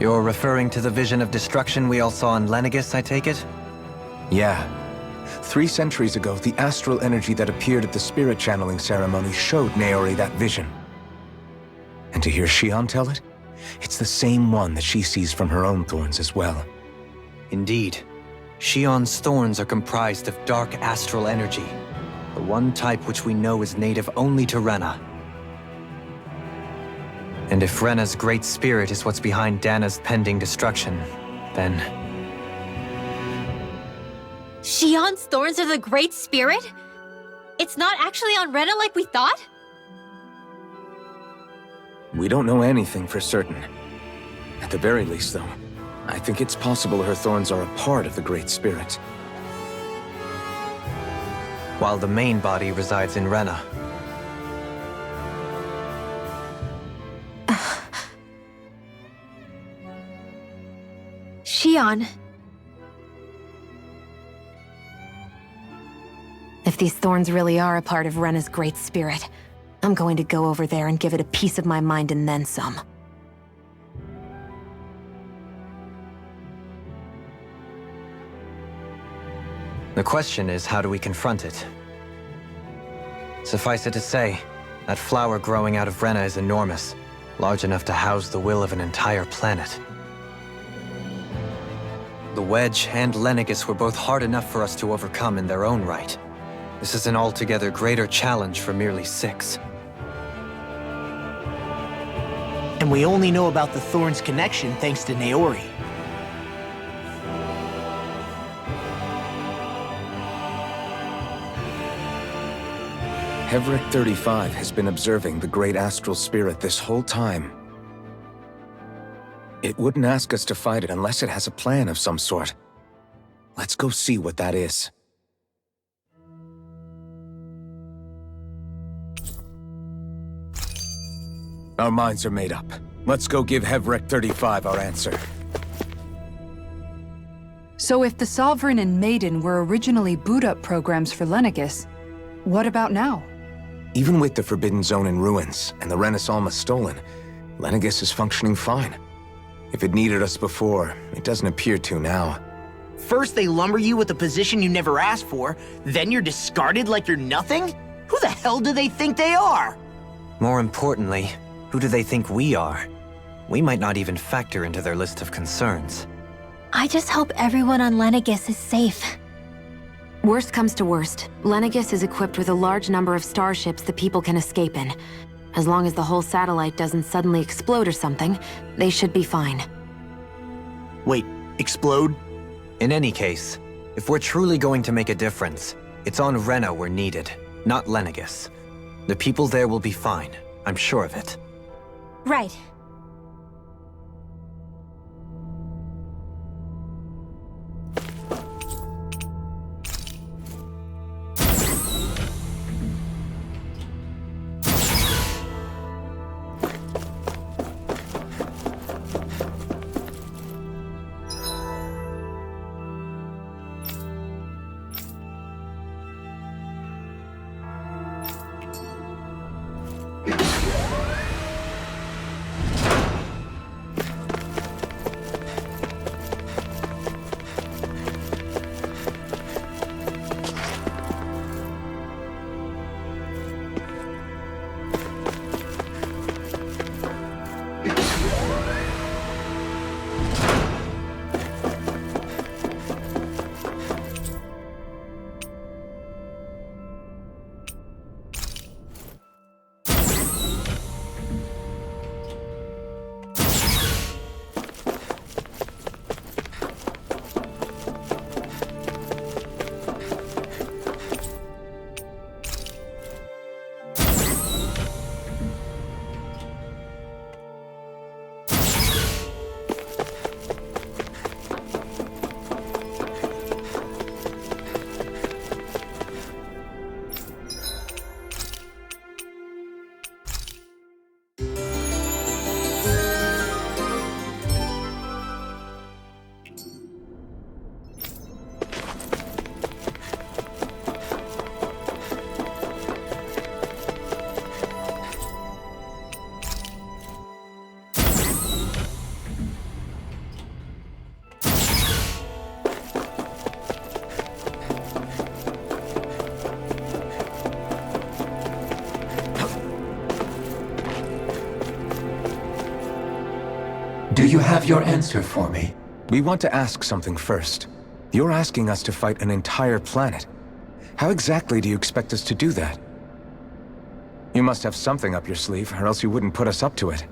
S5: You're referring to the vision of destruction we all saw in Lenegis, I take it?
S3: Yeah. 3 centuries ago, the astral energy that appeared at the spirit channeling ceremony showed Naori that vision. And to hear Xion tell it, it's the same one that she sees from her own thorns as well.
S5: Indeed. Xion's thorns are comprised of dark astral energy, the one type which we know is native only to Rena. And if Rena's Great Spirit is what's behind Dana's pending destruction, then...
S1: Xion's thorns are the Great Spirit? It's not actually on Rena like we thought?
S3: We don't know anything for certain. At the very least, though, I think it's possible her thorns are a part of the Great Spirit.
S5: While the main body resides in Rena.
S1: Xion.
S7: If these thorns really are a part of Rena's Great Spirit, I'm going to go over there and give it a piece of my mind and then some.
S5: The question is, how do we confront it? Suffice it to say, that flower growing out of Rena is enormous, large enough to house the will of an entire planet. The Wedge and Lenegis were both hard enough for us to overcome in their own right. This is an altogether greater challenge for merely 6.
S13: And we only know about the Thorns connection thanks to Naori.
S3: Hevric 35 has been observing the Great Astral Spirit this whole time. It wouldn't ask us to fight it unless it has a plan of some sort. Let's go see what that is. Our minds are made up. Let's go give Hevric 35 our answer.
S6: So if the Sovereign and Maiden were originally boot-up programs for Lenegis, what about now?
S3: Even with the Forbidden Zone in ruins and the Renaissance stolen, Lenegis is functioning fine. If it needed us before, it doesn't appear to now.
S13: First they lumber you with a position you never asked for, then you're discarded like you're nothing? Who the hell do they think they are?
S5: More importantly, who do they think we are? We might not even factor into their list of concerns.
S1: I just hope everyone on Lenegis is safe.
S7: Worst comes to worst, Lenegis is equipped with a large number of starships the people can escape in. As long as the whole satellite doesn't suddenly explode or something, they should be fine.
S13: Wait, explode?
S5: In any case, if we're truly going to make a difference, it's on Rena we're needed, not Lenegis. The people there will be fine, I'm sure of it.
S1: Right.
S21: you have your answer for me?
S3: We want to ask something first. You're asking us to fight an entire planet. How exactly do you expect us to do that? You must have something up your sleeve, or else you wouldn't put us up to it.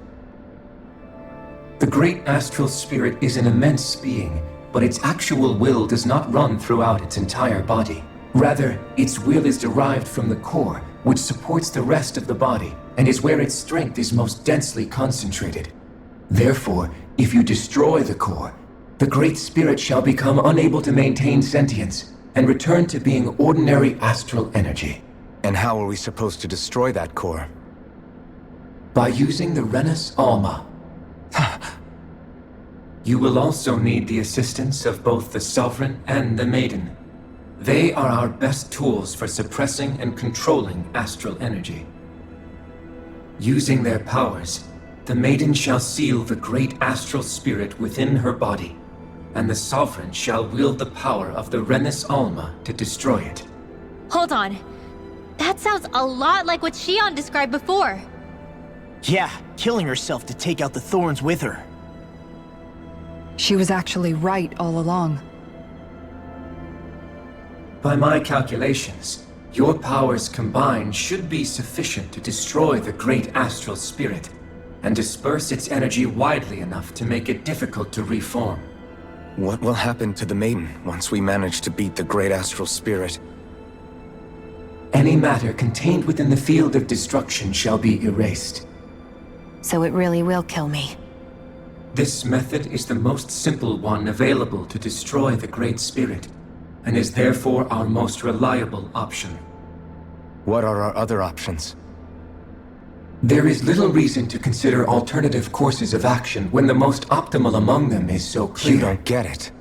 S21: The great astral spirit is an immense being, but its actual will does not run throughout its entire body. Rather, its will is derived from the core, which supports the rest of the body, and is where its strength is most densely concentrated. Therefore, if you destroy the core, the Great Spirit shall become unable to maintain sentience, and return to being ordinary astral energy.
S3: And how are we supposed to destroy that core?
S21: By using the Renus Alma. You will also need the assistance of both the Sovereign and the Maiden. They are our best tools for suppressing and controlling astral energy. Using their powers, the Maiden shall seal the great astral spirit within her body, and the Sovereign shall wield the power of the Renus Alma to destroy it.
S1: Hold on. That sounds a lot like what Shion described before.
S13: Yeah, killing herself to take out the thorns with her.
S6: She was actually right all along.
S21: By my calculations, your powers combined should be sufficient to destroy the great astral spirit, and disperse its energy widely enough to make it difficult to reform.
S3: What will happen to the Maiden once we manage to beat the great astral spirit?
S21: Any matter contained within the field of destruction shall be erased.
S7: So it really will kill me.
S21: This method is the most simple one available to destroy the Great Spirit, and is therefore our most reliable option.
S3: What are our other options?
S21: There is little reason to consider alternative courses of action when the most optimal among them is so clear.
S3: You don't get it.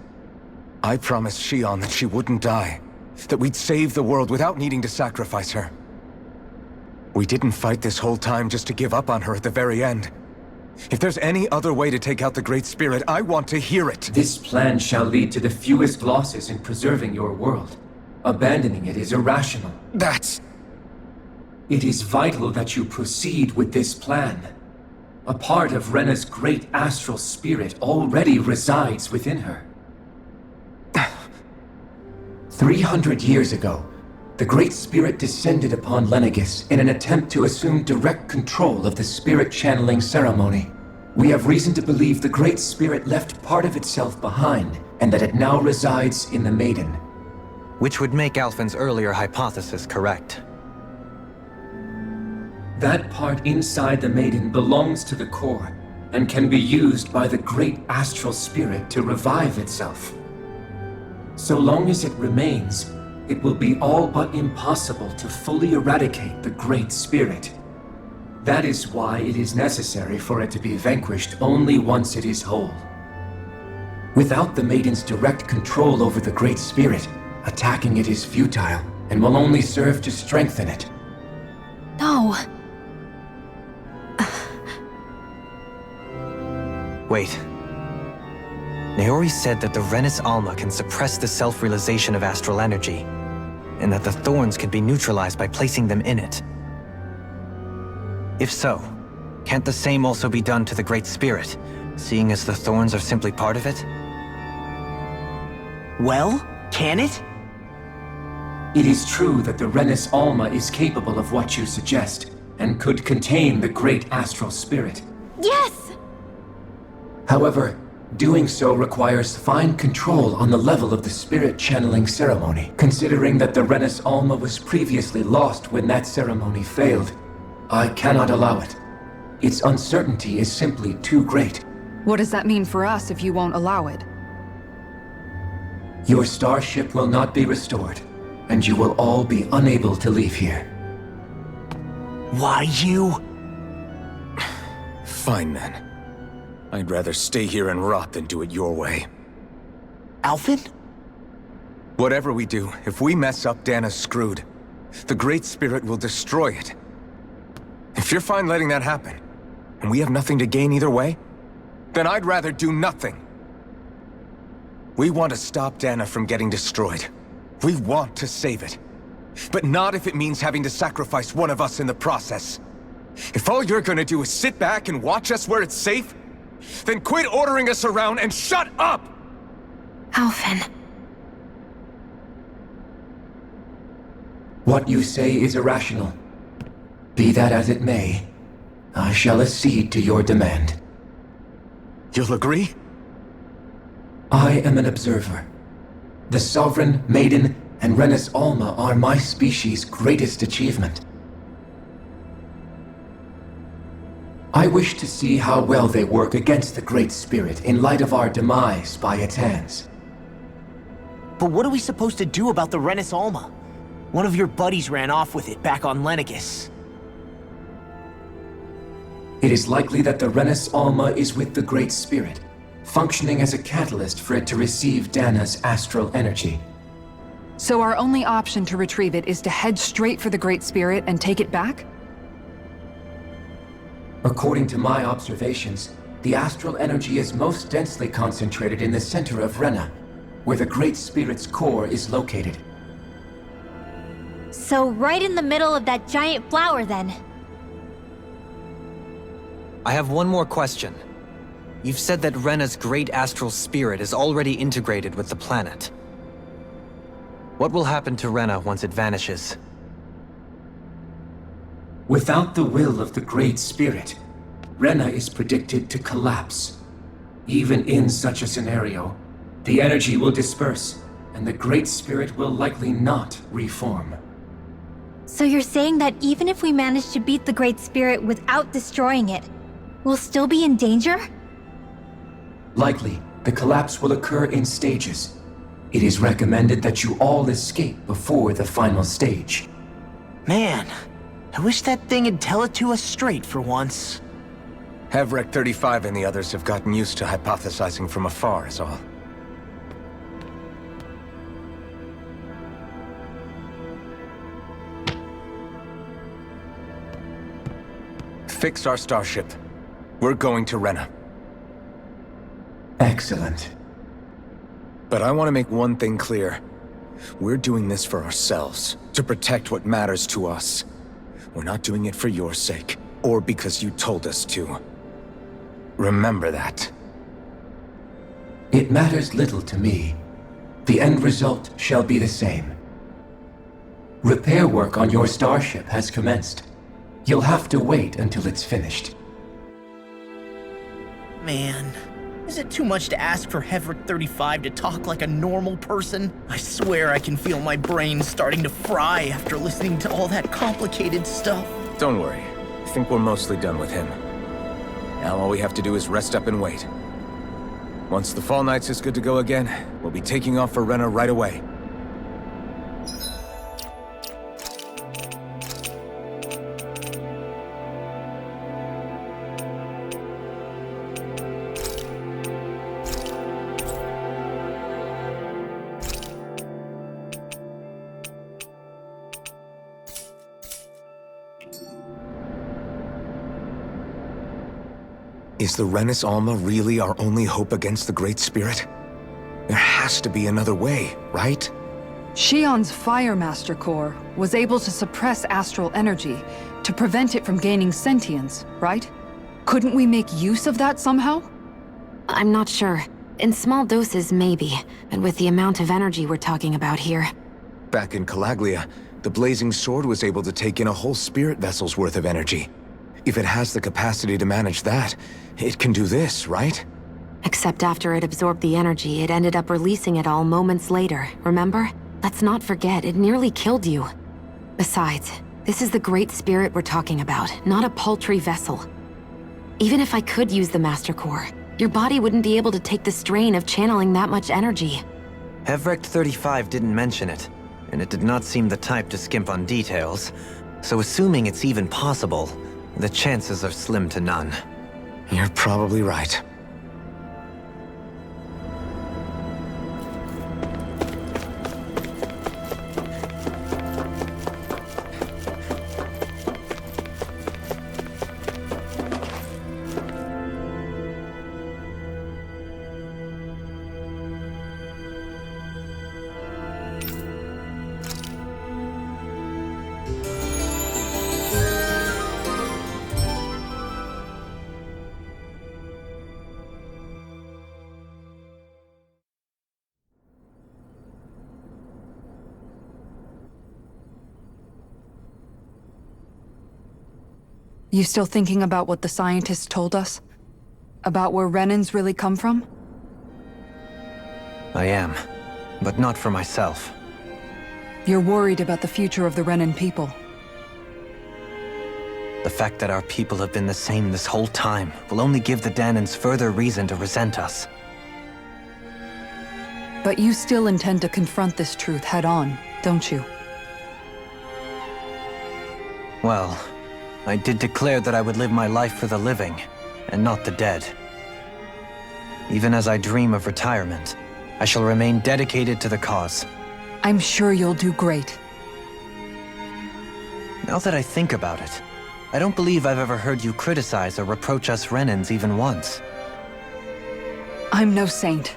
S3: I promised Shion that she wouldn't die, that we'd save the world without needing to sacrifice her. We didn't fight this whole time just to give up on her at the very end. If there's any other way to take out the Great Spirit, I want to hear it.
S21: This plan shall lead to the fewest losses in preserving your world. Abandoning it is irrational. It is vital that you proceed with this plan. A part of Rena's great astral spirit already resides within her. 300 years ago, the Great Spirit descended upon Lenegis in an attempt to assume direct control of the spirit channeling ceremony. We have reason to believe the Great Spirit left part of itself behind, and that it now resides in the Maiden.
S5: Which would make Alphen's earlier hypothesis correct.
S21: That part inside the Maiden belongs to the core, and can be used by the great astral spirit to revive itself. So long as it remains, it will be all but impossible to fully eradicate the Great Spirit. That is why it is necessary for it to be vanquished only once it is whole. Without the Maiden's direct control over the Great Spirit, attacking it is futile, and will only serve to strengthen it.
S1: No.
S5: Wait. Naori said that the Renus Alma can suppress the self-realization of astral energy, and that the thorns can be neutralized by placing them in it. If so, can't the same also be done to the Great Spirit, seeing as the thorns are simply part of it?
S13: Well, can it?
S21: It is true that the Renus Alma is capable of what you suggest, and could contain the great astral spirit.
S1: Yes!
S21: However, doing so requires fine control on the level of the spirit channeling ceremony, considering that the Renus Alma was previously lost when that ceremony failed. I cannot allow it. Its uncertainty is simply too great.
S6: What does that mean for us if you won't allow it?
S21: Your starship will not be restored, and you will all be unable to leave here.
S13: Why you?
S3: Fine then. I'd rather stay here and rot than do it your way.
S13: Alphen?
S3: Whatever we do, if we mess up, Dana's screwed. The Great Spirit will destroy it. If you're fine letting that happen, and we have nothing to gain either way, then I'd rather do nothing. We want to stop Dana from getting destroyed. We want to save it. But not if it means having to sacrifice one of us in the process. If all you're gonna do is sit back and watch us where it's safe, Then quit ordering us around and shut up!
S7: Alphen.
S21: What you say is irrational. Be that as it may, I shall accede to your demand.
S3: You'll agree?
S21: I am an observer. The Sovereign, Maiden, and Renis Alma are my species' greatest achievement. I wish to see how well they work against the Great Spirit in light of our demise by its hands.
S13: But what are we supposed to do about the Renis Alma? One of your buddies ran off with it back on Lenegus.
S21: It is likely that the Renis Alma is with the Great Spirit, functioning as a catalyst for it to receive Dana's astral energy.
S6: So our only option to retrieve it is to head straight for the Great Spirit and take it back?
S21: According to my observations, the astral energy is most densely concentrated in the center of Rena, where the Great Spirit's core is located.
S1: So right in the middle of that giant flower, then.
S5: I have one more question. You've said that Rena's great astral spirit is already integrated with the planet. What will happen to Rena once it vanishes?
S21: Without the will of the Great Spirit, Rena is predicted to collapse. Even in such a scenario, the energy will disperse, and the Great Spirit will likely not reform.
S1: So you're saying that even if we manage to beat the Great Spirit without destroying it, we'll still be in danger?
S21: Likely, the collapse will occur in stages. It is recommended that you all escape before the final stage.
S13: Man, I wish that thing would tell it to us straight for once.
S3: Hevrek 35 and the others have gotten used to hypothesizing from afar, is all. Fix our starship. We're going to Rena.
S21: Excellent.
S3: But I want to make one thing clear. We're doing this for ourselves, to protect what matters to us. We're not doing it for your sake, or because you told us to. Remember that.
S21: It matters little to me. The end result shall be the same. Repair work on your starship has commenced. You'll have to wait until it's finished.
S13: Man, is it too much to ask for Hevrek 35 to talk like a normal person? I swear I can feel my brain starting to fry after listening to all that complicated stuff.
S3: Don't worry. I think we're mostly done with him. Now all we have to do is rest up and wait. Once the Fall Knights is good to go again, we'll be taking off for Rena right away. Is the Renis Alma really our only hope against the Great Spirit? There has to be another way, right?
S6: Shion's Fire Master Core was able to suppress astral energy to prevent it from gaining sentience, right? Couldn't we make use of that somehow?
S7: I'm not sure. In small doses, maybe. But with the amount of energy we're talking about here.
S3: Back in Calaglia, the Blazing Sword was able to take in a whole spirit vessel's worth of energy. If it has the capacity to manage that, it can do this, right?
S7: Except after it absorbed the energy, it ended up releasing it all moments later, remember? Let's not forget, it nearly killed you. Besides, this is the Great Spirit we're talking about, not a paltry vessel. Even if I could use the Master Core, your body wouldn't be able to take the strain of channeling that much energy.
S5: Hevrek 35 didn't mention it, and it did not seem the type to skimp on details. So assuming it's even possible, the chances are slim to none.
S3: You're probably right.
S6: You still thinking about what the scientists told us? About where Renans really come from?
S5: I am, but not for myself.
S6: You're worried about the future of the Renan people.
S5: The fact that our people have been the same this whole time will only give the Danans further reason to resent us.
S6: But you still intend to confront this truth head-on, don't you?
S5: Well, I did declare that I would live my life for the living, and not the dead. Even as I dream of retirement, I shall remain dedicated to the cause.
S6: I'm sure you'll do great.
S5: Now that I think about it, I don't believe I've ever heard you criticize or reproach us Renans even once.
S6: I'm no saint.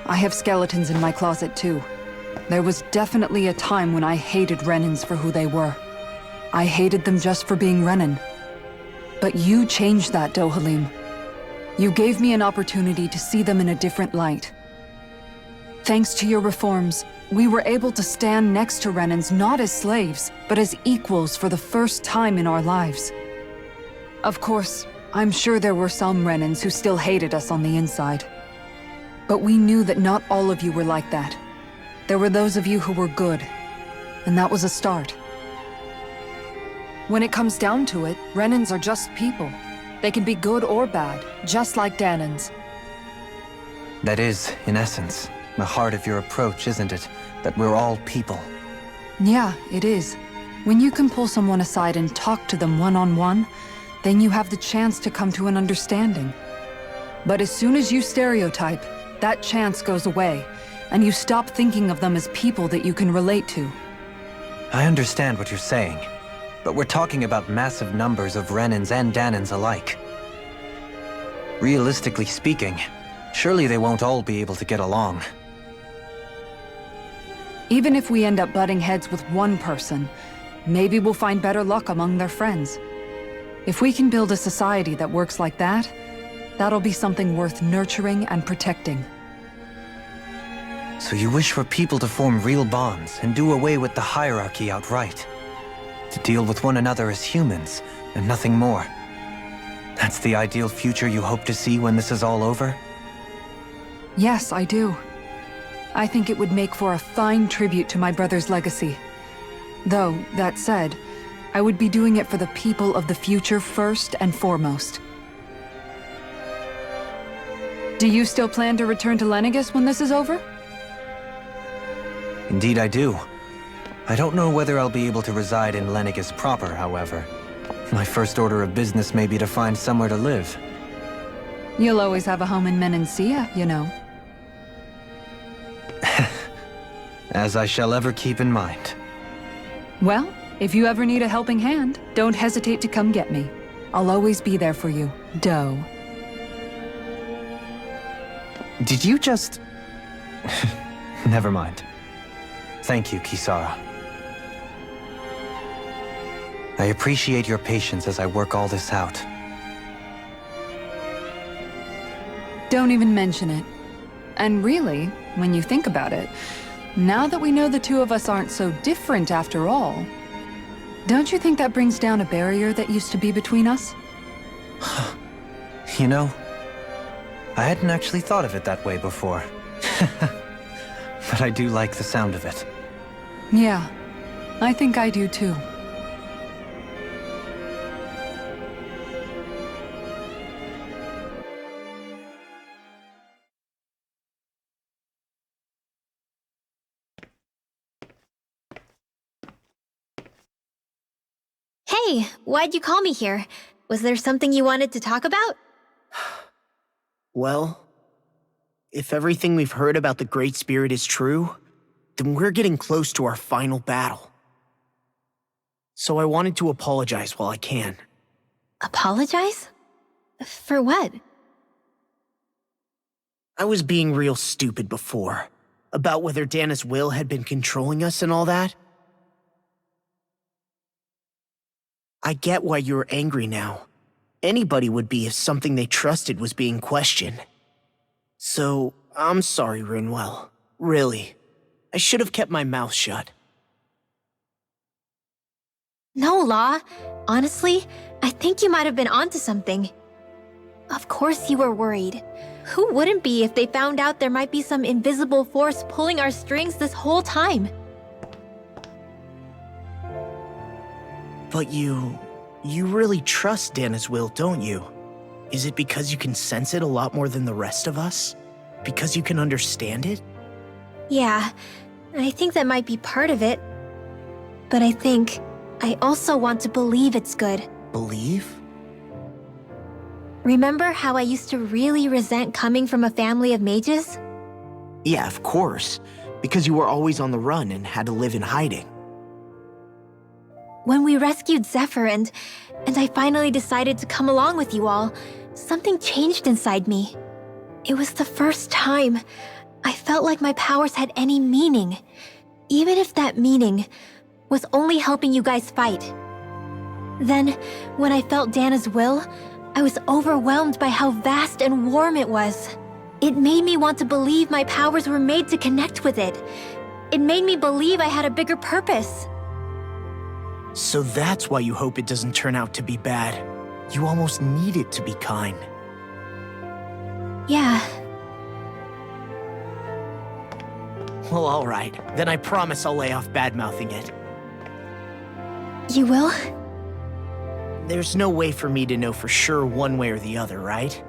S6: I have skeletons in my closet too. There was definitely a time when I hated Renans for who they were. I hated them just for being Renan. But you changed that, Dohalim. You gave me an opportunity to see them in a different light. Thanks to your reforms, we were able to stand next to Renans not as slaves, but as equals for the first time in our lives. Of course, I'm sure there were some Renans who still hated us on the inside. But we knew that not all of you were like that. There were those of you who were good, and that was a start. When it comes down to it, Renans are just people. They can be good or bad, just like Danans.
S5: That is, in essence, the heart of your approach, isn't it? That we're all people.
S6: Yeah, it is. When you can pull someone aside and talk to them one-on-one, then you have the chance to come to an understanding. But as soon as you stereotype, that chance goes away, and you stop thinking of them as people that you can relate to.
S5: I understand what you're saying, but we're talking about massive numbers of Renans and Danans alike. Realistically speaking, surely they won't all be able to get along.
S6: Even if we end up butting heads with one person, maybe we'll find better luck among their friends. If we can build a society that works like that, that'll be something worth nurturing and protecting.
S5: So you wish for people to form real bonds and do away with the hierarchy outright? To deal with one another as humans, and nothing more? That's the ideal future you hope to see when this is all over?
S6: Yes, I do. I think it would make for a fine tribute to my brother's legacy. Though, that said, I would be doing it for the people of the future first and foremost. Do you still plan to return to Lenegis when this is over?
S5: Indeed I do. I don't know whether I'll be able to reside in Lenegis proper, however. My first order of business may be to find somewhere to live.
S6: You'll always have a home in Menancia, you know.
S5: As I shall ever keep in mind.
S6: Well, if you ever need a helping hand, don't hesitate to come get me. I'll always be there for you, Doe.
S5: Did you just... Never mind. Thank you, Kisara. I appreciate your patience as I work all this out.
S6: Don't even mention it. And really, when you think about it, now that we know the two of us aren't so different after all, don't you think that brings down a barrier that used to be between us?
S5: You know, I hadn't actually thought of it that way before. But I do like the sound of it.
S6: Yeah, I think I do too.
S1: Hey, why'd you call me here? Was there something you wanted to talk about?
S13: Well, if everything we've heard about the Great Spirit is true, then we're getting close to our final battle. So I wanted to apologize while I can.
S1: Apologize? For what?
S13: I was being real stupid before, about whether Dana's will had been controlling us and all that. I get why you're angry now. Anybody would be if something they trusted was being questioned. So, I'm sorry, Rinwell. Really. I should have kept my mouth shut.
S1: No, Law. Honestly, I think you might have been onto something. Of course you were worried. Who wouldn't be if they found out there might be some invisible force pulling our strings this whole time?
S13: But you really trust Dana's will, don't you? Is it because you can sense it a lot more than the rest of us? Because you can understand it?
S1: Yeah, I think that might be part of it. But I think I also want to believe it's good.
S13: Believe?
S1: Remember how I used to really resent coming from a family of mages?
S13: Yeah, of course. Because you were always on the run and had to live in hiding.
S1: When we rescued Zephyr and I finally decided to come along with you all, something changed inside me. It was the first time I felt like my powers had any meaning, even if that meaning was only helping you guys fight. Then, when I felt Dana's will, I was overwhelmed by how vast and warm it was. It made me want to believe my powers were made to connect with it. It made me believe I had a bigger purpose.
S13: So that's why you hope it doesn't turn out to be bad. You almost need it to be kind.
S1: Yeah.
S13: Well, alright. Then I promise I'll lay off bad-mouthing it.
S1: You will?
S13: There's no way for me to know for sure one way or the other, right?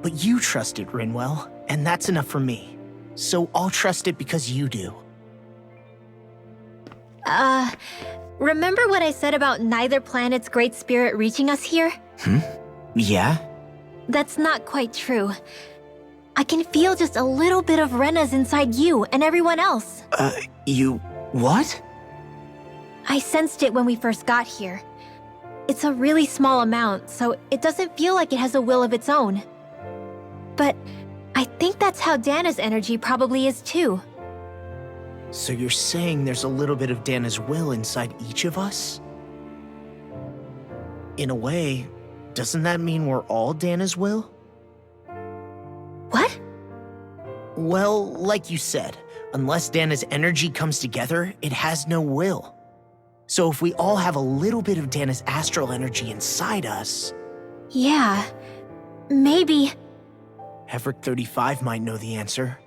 S13: But you trust it, Rinwell, and that's enough for me. So I'll trust it because you do.
S1: Remember what I said about neither planet's great spirit reaching us here?
S13: Yeah?
S1: That's not quite true. I can feel just a little bit of Rena's inside you and everyone else.
S13: You... what?
S1: I sensed it when we first got here. It's a really small amount, so it doesn't feel like it has a will of its own. But I think that's how Dana's energy probably is too.
S13: So you're saying there's a little bit of Dana's will inside each of us? In a way, doesn't that mean we're all Dana's will?
S1: What?
S13: Well, like you said, unless Dana's energy comes together, it has no will. So if we all have a little bit of Dana's astral energy inside us...
S1: Yeah, maybe...
S13: Heverick 35 might know the answer.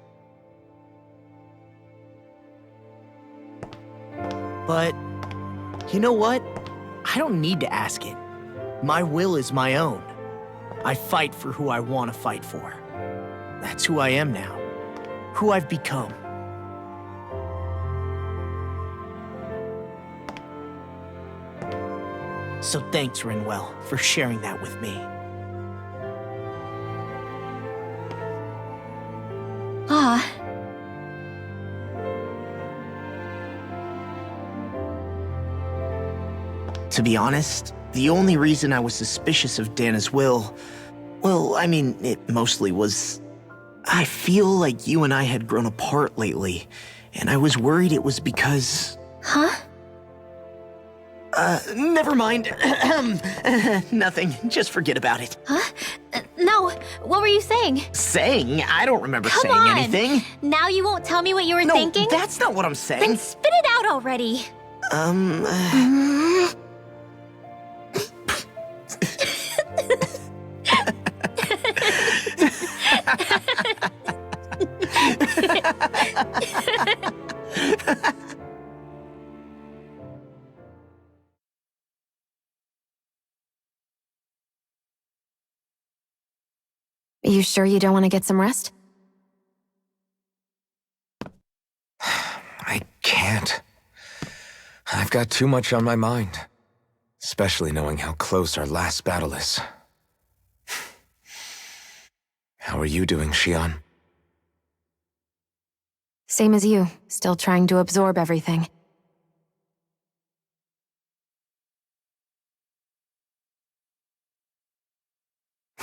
S13: But, you know what? I don't need to ask it. My will is my own. I fight for who I want to fight for. That's who I am now. Who I've become. So thanks, Rinwell, for sharing that with me. To be honest, the only reason I was suspicious of Dana's will, well, I mean, it mostly was... I feel like you and I had grown apart lately, and I was worried it was because...
S1: Huh?
S13: Never mind. Nothing. Just forget about it.
S1: Huh? No, what were you saying?
S13: Saying? I don't remember
S1: Come
S13: saying
S1: on.
S13: anything.
S1: Now you won't tell me what you were
S13: No,
S1: thinking?
S13: that's not what I'm saying.
S1: Then spit it out already.
S7: You sure you don't want to get some rest?
S3: I can't. I've got too much on my mind. Especially knowing how close our last battle is. How are you doing, Xion?
S7: Same as you, still trying to absorb everything.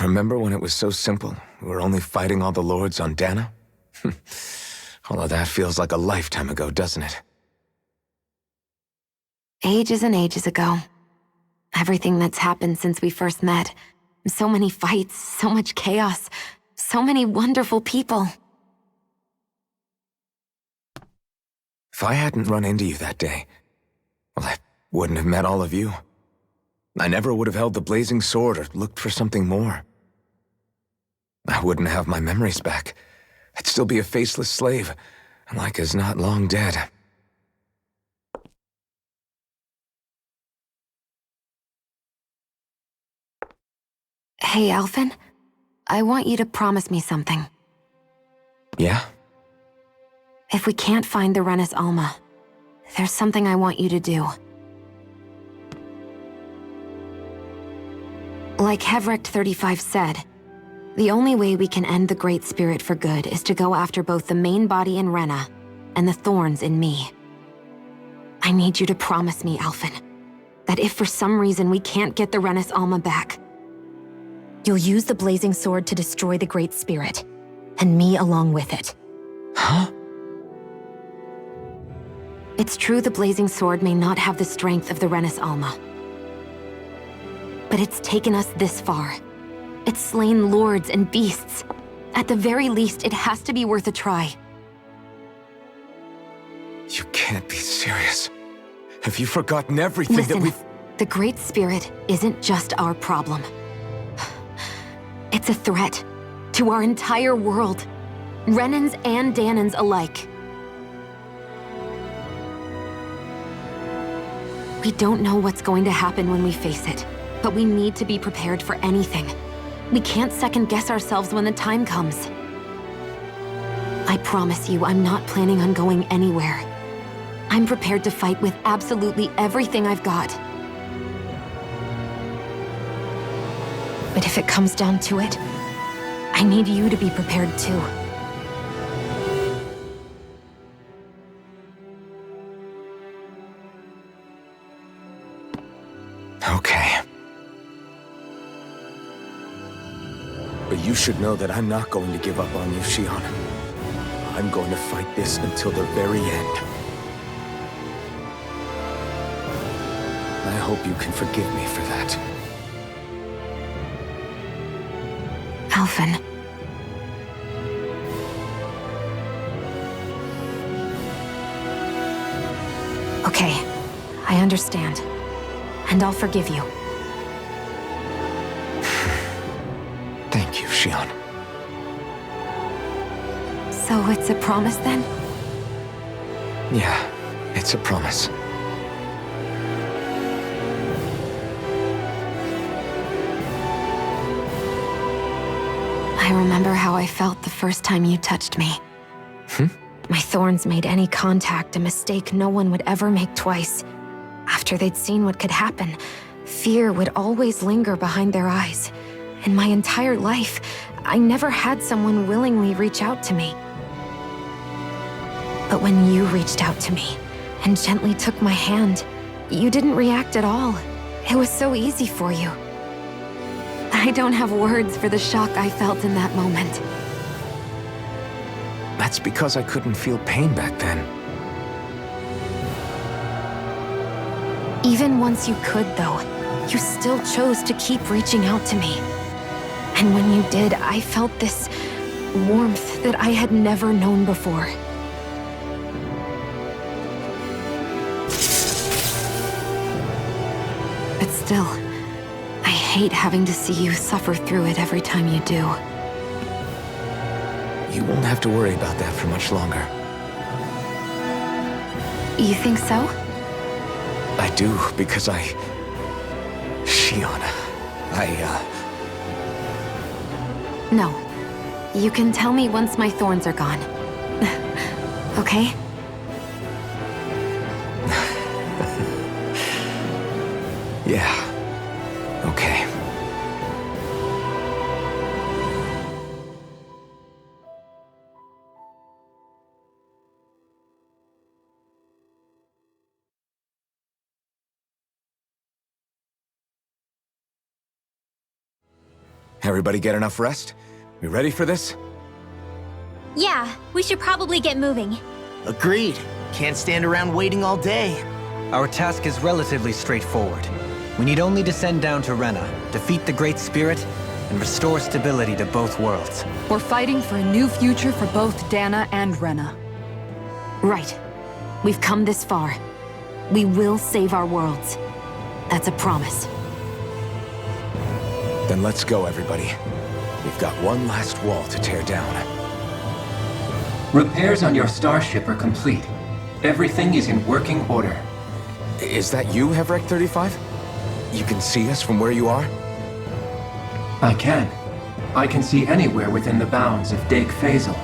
S3: Remember when it was so simple? We were only fighting all the lords on Dana? All of that feels like a lifetime ago, doesn't it?
S7: Ages and ages ago. Everything that's happened since we first met. So many fights, so much chaos, so many wonderful people.
S3: If I hadn't run into you that day, well, wouldn't have met all of you. I never would have held the blazing sword or looked for something more. I wouldn't have my memories back. I'd still be a faceless slave, like as not long dead.
S7: Hey, Alphen. I want you to promise me something.
S3: Yeah?
S7: If we can't find the Renis Alma, there's something I want you to do. Like Hevrecht 35 said, the only way we can end the Great Spirit for good is to go after both the main body in Rena and the thorns in me. I need you to promise me, Alphen, that if for some reason we can't get the Renis Alma back, you'll use the blazing sword to destroy the Great Spirit, and me along with it.
S3: Huh?
S7: It's true the blazing sword may not have the strength of the Renis Alma, but it's taken us this far. It's slain lords and beasts. At the very least, it has to be worth a try.
S3: You can't be serious. Have you forgotten everything
S7: Listen,
S3: that we've...
S7: The Great Spirit isn't just our problem. It's a threat to our entire world. Renans and Danans alike. We don't know what's going to happen when we face it, but we need to be prepared for anything. We can't second-guess ourselves when the time comes. I promise you, I'm not planning on going anywhere. I'm prepared to fight with absolutely everything I've got. But if it comes down to it, I need you to be prepared too.
S3: Okay. But you should know that I'm not going to give up on you, Shion. I'm going to fight this until the very end. I hope you can forgive me for that.
S7: Alphen. Okay, I understand. And I'll forgive you.
S3: Thank you, Shion.
S7: So it's a promise then?
S3: Yeah, it's a promise.
S7: I remember how I felt the first time you touched me.
S3: Hmm?
S7: My thorns made any contact a mistake no one would ever make twice. After they'd seen what could happen, fear would always linger behind their eyes. In my entire life, I never had someone willingly reach out to me. But when you reached out to me and gently took my hand, you didn't react at all. It was so easy for you. I don't have words for the shock I felt in that moment.
S3: That's because I couldn't feel pain back then.
S7: Even once you could, though, you still chose to keep reaching out to me. And when you did, I felt this warmth that I had never known before. But still, I hate having to see you suffer through it every time you do.
S3: You won't have to worry about that for much longer.
S7: You think so?
S3: I do, because Shion,
S7: No. You can tell me once my thorns are gone. Okay?
S3: Yeah. Okay. Everybody get enough rest? We ready for this?
S1: Yeah, we should probably get moving.
S13: Agreed. Can't stand around waiting all day.
S5: Our task is relatively straightforward. We need only descend down to Rena, defeat the Great Spirit, and restore stability to both worlds.
S6: We're fighting for a new future for both Dana and Rena.
S7: Right. We've come this far. We will save our worlds. That's a promise.
S3: Then let's go, everybody. We've got one last wall to tear down.
S21: Repairs on your starship are complete. Everything is in working order.
S3: Is that you, Hevrek 35? You can see us from where you are?
S21: I can. I can see anywhere within the bounds of Dake Faisal.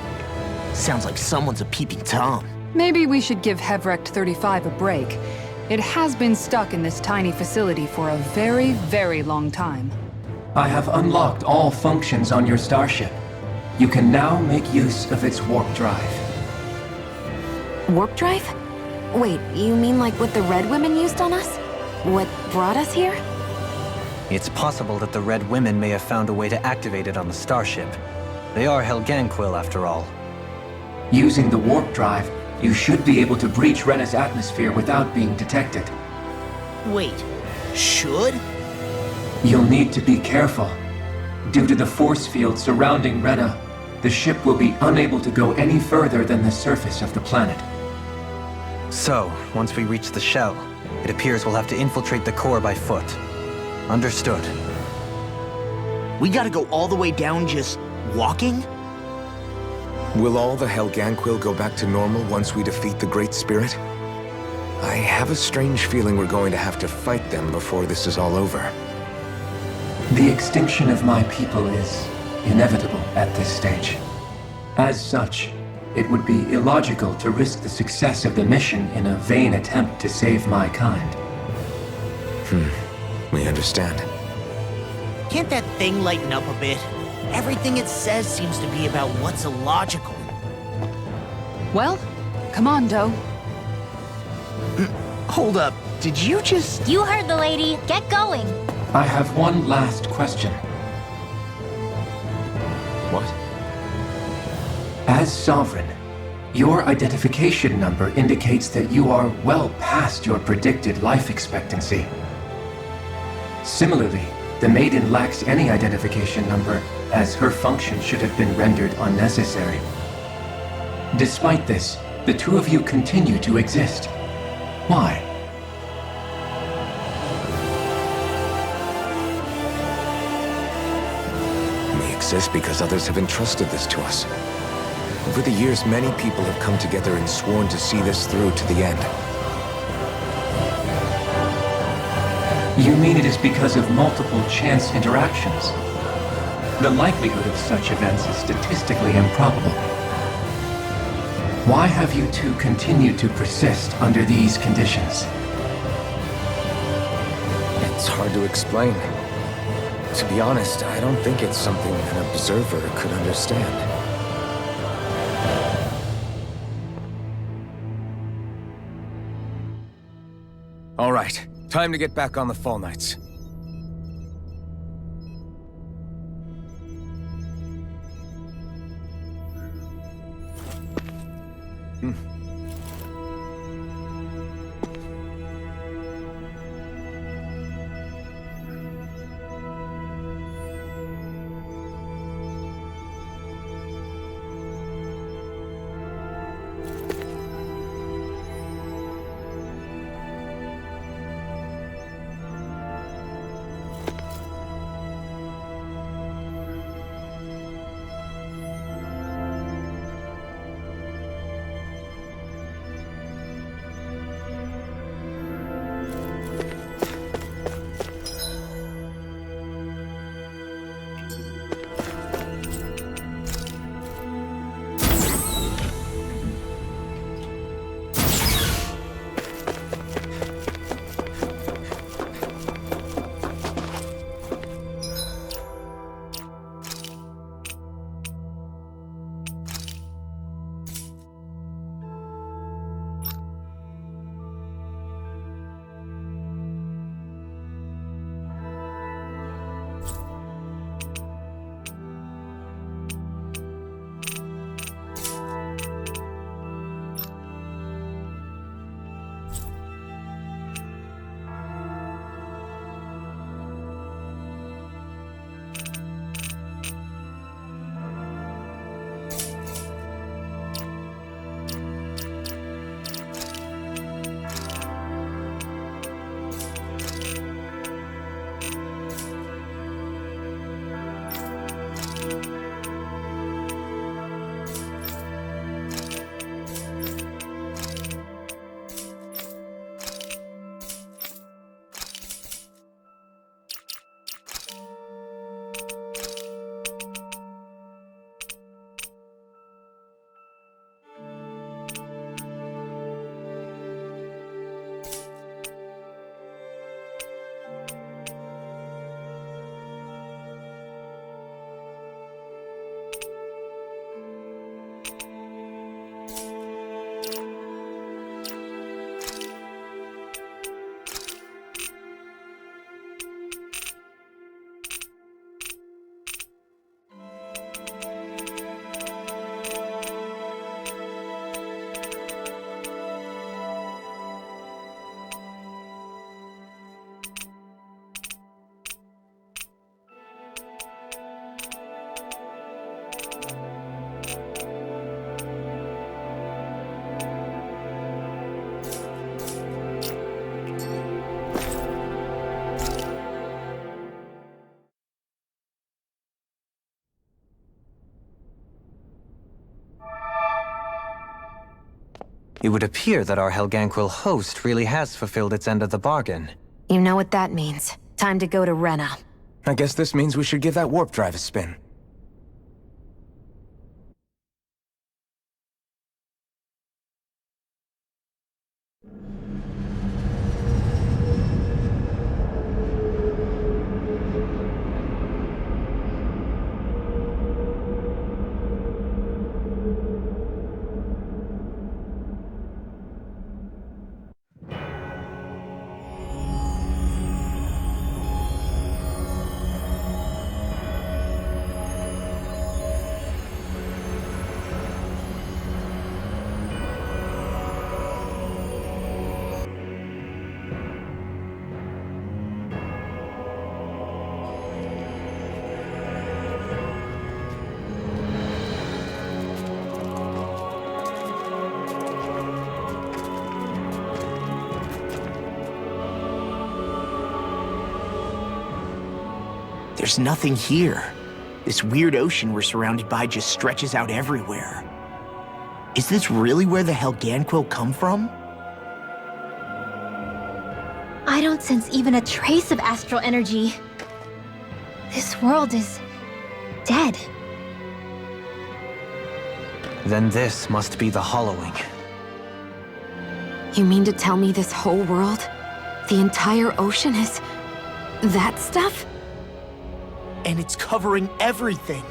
S13: Sounds like someone's a peeping Tom.
S6: Maybe we should give Hevrect 35 a break. It has been stuck in this tiny facility for a very, very long time.
S21: I have unlocked all functions on your starship. You can now make use of its warp drive.
S7: Warp drive? Wait, you mean like what the Red Women used on us? What brought us here?
S5: It's possible that the Red Women may have found a way to activate it on the starship. They are Helganquil, after all.
S21: Using the warp drive, you should be able to breach Rena's atmosphere without being detected.
S13: Wait, should?
S21: You'll need to be careful. Due to the force field surrounding Rena, the ship will be unable to go any further than the surface of the planet.
S5: So, once we reach the shell, it appears we'll have to infiltrate the core by foot. Understood.
S13: We gotta go all the way down just walking?
S3: Will all the Helganquil go back to normal once we defeat the Great Spirit? I have a strange feeling we're going to have to fight them before this is all over.
S21: The extinction of my people is inevitable at this stage. As such, it would be illogical to risk the success of the mission in a vain attempt to save my kind.
S3: We understand.
S13: Can't that thing lighten up a bit? Everything it says seems to be about what's illogical.
S6: Well, come on, Doe.
S13: Hold up, did you just...
S1: You heard the lady. Get going.
S21: I have one last question.
S3: What?
S21: As Sovereign, your identification number indicates that you are well past your predicted life expectancy. Similarly, the Maiden lacks any identification number, as her function should have been rendered unnecessary. Despite this, the two of you continue to exist. Why?
S3: We exist because others have entrusted this to us. Over the years, many people have come together and sworn to see this through to the end.
S21: You mean it is because of multiple chance interactions? The likelihood of such events is statistically improbable. Why have you two continued to persist under these conditions?
S3: It's hard to explain. To be honest, I don't think it's something an observer could understand. All right, time to get back on the Fall Knights.
S5: It would appear that our Helganquil host really has fulfilled its end of the bargain.
S7: You know what that means. Time to go to Rena.
S3: I guess this means we should give that warp drive a spin.
S4: There's nothing here. This weird ocean we're surrounded by just stretches out everywhere. Is this really where the Helganquil come from?
S1: I don't sense even a trace of astral energy. This world is dead.
S5: Then this must be the Hollowing.
S7: You mean to tell me this whole world, the entire ocean is that stuff?
S4: And it's covering everything.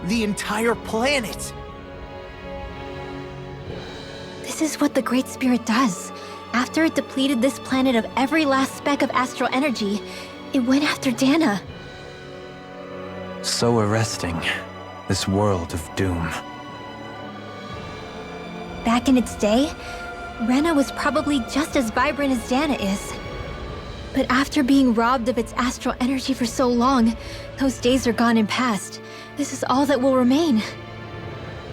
S4: The entire planet.
S1: This is what the Great Spirit does. After it depleted this planet of every last speck of astral energy, it went after Dana.
S5: So arresting. This world of doom.
S1: Back in its day, Rena was probably just as vibrant as Dana is. But after being robbed of its astral energy for so long, those days are gone and past. This is all that will remain.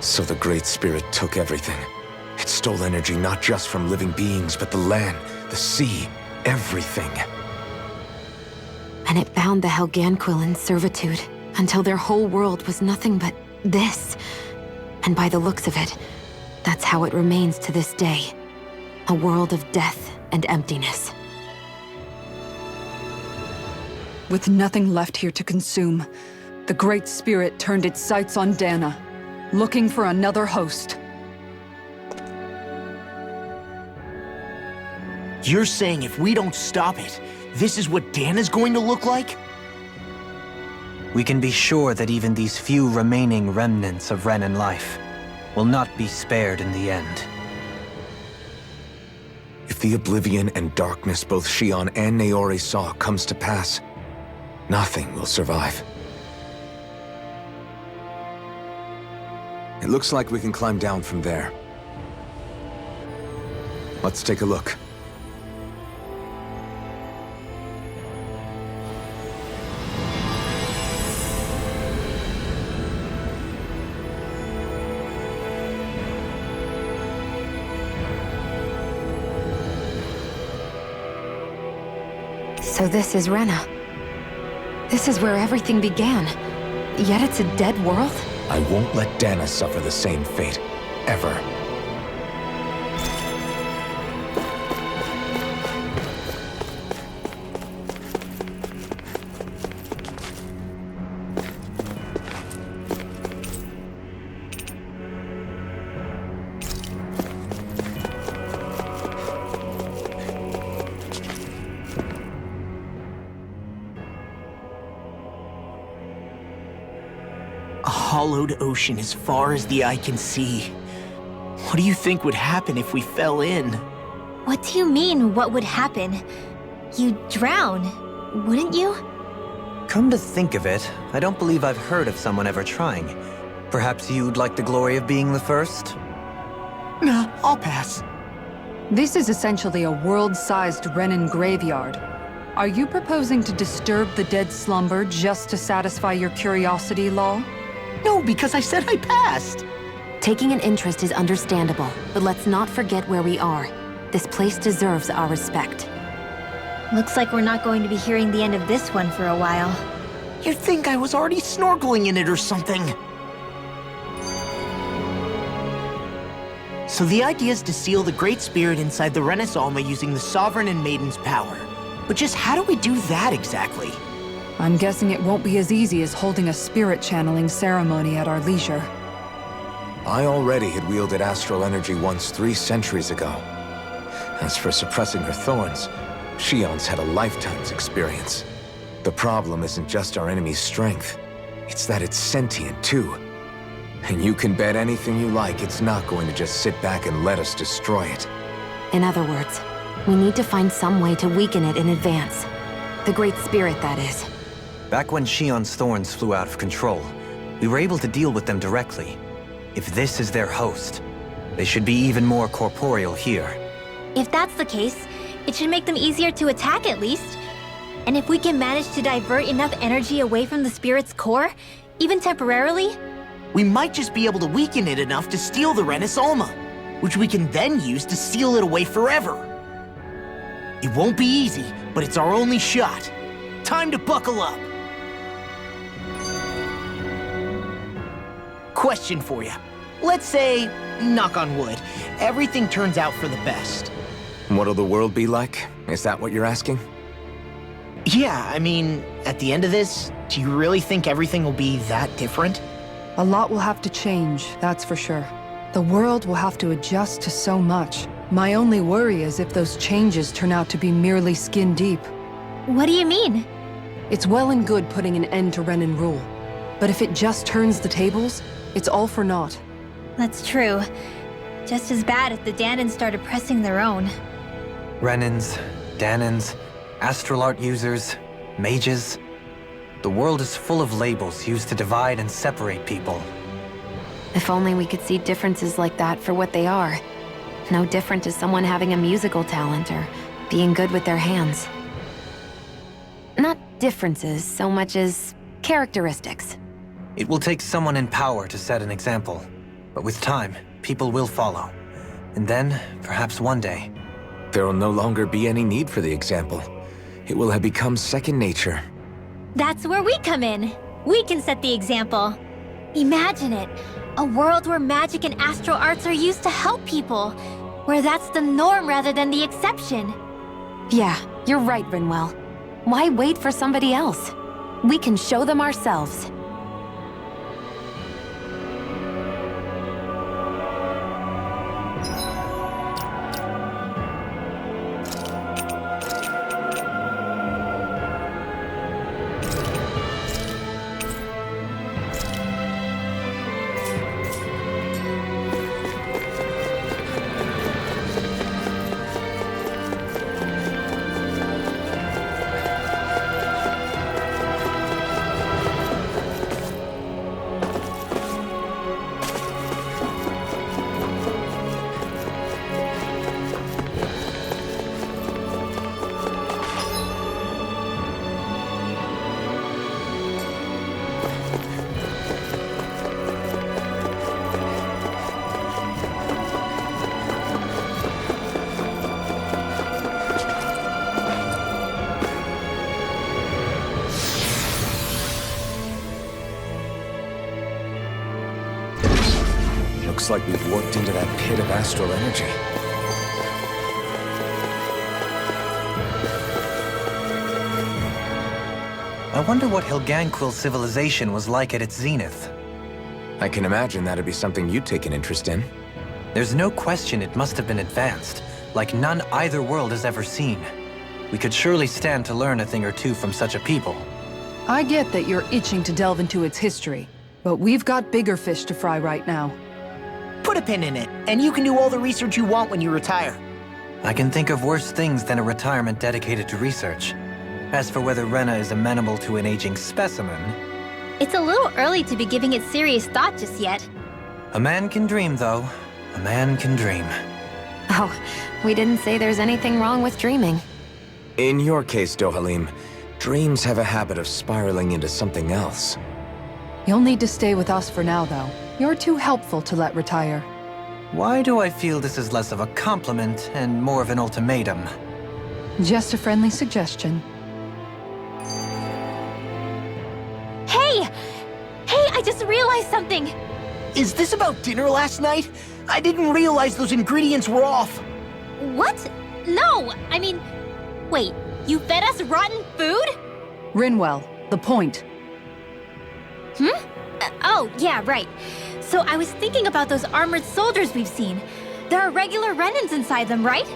S3: So the Great Spirit took everything. It stole energy not just from living beings, but the land, the sea, everything.
S7: And it bound the Helganquil in servitude until their whole world was nothing but this. And by the looks of it, that's how it remains to this day. A world of death and emptiness.
S6: With nothing left here to consume, the Great Spirit turned its sights on Dana, looking for another host.
S4: You're saying if we don't stop it, this is what Dana's going to look like?
S5: We can be sure that even these few remaining remnants of Renan life will not be spared in the end.
S3: If the oblivion and darkness both Shion and Naori saw comes to pass, nothing will survive. It looks like we can climb down from there. Let's take a look.
S7: So this is Rena. This is where everything began. Yet it's a dead world?
S3: I won't let Dana suffer the same fate. Ever.
S4: A hollowed ocean as far as the eye can see. What do you think would happen if we fell in?
S1: What do you mean, what would happen? You'd drown, wouldn't you?
S5: Come to think of it, I don't believe I've heard of someone ever trying. Perhaps you'd like the glory of being the first?
S4: Nah, I'll pass.
S6: This is essentially a world-sized Renan graveyard. Are you proposing to disturb the dead slumber just to satisfy your curiosity, Law?
S4: No, because I said I passed.
S7: Taking an interest is understandable, but let's not forget where we are. This place deserves our respect.
S1: Looks like we're not going to be hearing the end of this one for a while.
S4: You'd think I was already snorkeling in it or something.
S13: So the idea is to seal the Great Spirit inside the Renis Alma using the Sovereign and Maiden's power. But just how do we do that exactly?
S6: I'm guessing it won't be as easy as holding a spirit channeling ceremony at our leisure.
S3: I already had wielded astral energy once 3 centuries ago. As for suppressing her thorns, Shion's had a lifetime's experience. The problem isn't just our enemy's strength. It's that it's sentient, too. And you can bet anything you like it's not going to just sit back and let us destroy it.
S7: In other words, we need to find some way to weaken it in advance. The Great Spirit, that is.
S5: Back when Shion's thorns flew out of control, we were able to deal with them directly. If this is their host, they should be even more corporeal here.
S1: If that's the case, it should make them easier to attack at least. And if we can manage to divert enough energy away from the spirit's core, even temporarily,
S13: We might just be able to weaken it enough to steal the Renis Alma, which we can then use to seal it away forever. It won't be easy, but it's our only shot. Time to buckle up. Question for you. Let's say, knock on wood, everything turns out for the best.
S3: What'll the world be like? Is that what you're asking?
S13: Yeah, I mean, at the end of this, do you really think everything will be that different?
S6: A lot will have to change, that's for sure. The world will have to adjust to so much. My only worry is if those changes turn out to be merely skin deep.
S1: What do you mean?
S6: It's well and good putting an end to Renin rule. But if it just turns the tables, it's all for naught.
S1: That's true. Just as bad if the Danans started pressing their own.
S5: Renins, Danans, astral art users, mages. The world is full of labels used to divide and separate people.
S7: If only we could see differences like that for what they are. No different to someone having a musical talent or being good with their hands. Not differences so much as characteristics.
S5: It will take someone in power to set an example. But with time, people will follow. And then, perhaps one day...
S3: There will no longer be any need for the example. It will have become second nature.
S1: That's where we come in. We can set the example. Imagine it. A world where magic and astral arts are used to help people. Where that's the norm rather than the exception.
S7: Yeah, you're right, Rinwell. Why wait for somebody else? We can show them ourselves.
S3: Looks like we've warped into that pit of astral energy.
S5: I wonder what Hilganquil's civilization was like at its zenith.
S3: I can imagine that'd be something you'd take an interest in.
S5: There's no question it must have been advanced, like none either world has ever seen. We could surely stand to learn a thing or two from such a people.
S6: I get that you're itching to delve into its history, but we've got bigger fish to fry right now.
S13: Put a pin in it, and you can do all the research you want when you retire.
S5: I can think of worse things than a retirement dedicated to research. As for whether Rena is amenable to an aging specimen...
S1: It's a little early to be giving it serious thought just yet.
S5: A man can dream, though. A man can dream.
S7: Oh, we didn't say there's anything wrong with dreaming.
S3: In your case, Dohalim, dreams have a habit of spiraling into something else.
S6: You'll need to stay with us for now, though. You're too helpful to let retire.
S5: Why do I feel this is less of a compliment and more of an ultimatum?
S6: Just a friendly suggestion.
S1: Hey! Hey, I just realized something!
S13: Is this about dinner last night? I didn't realize those ingredients were off.
S1: What? No! I mean, wait, you fed us rotten food?
S6: Rinwell, the point.
S1: Oh, yeah, right. So I was thinking about those armored soldiers we've seen. There are regular Renans inside them, right?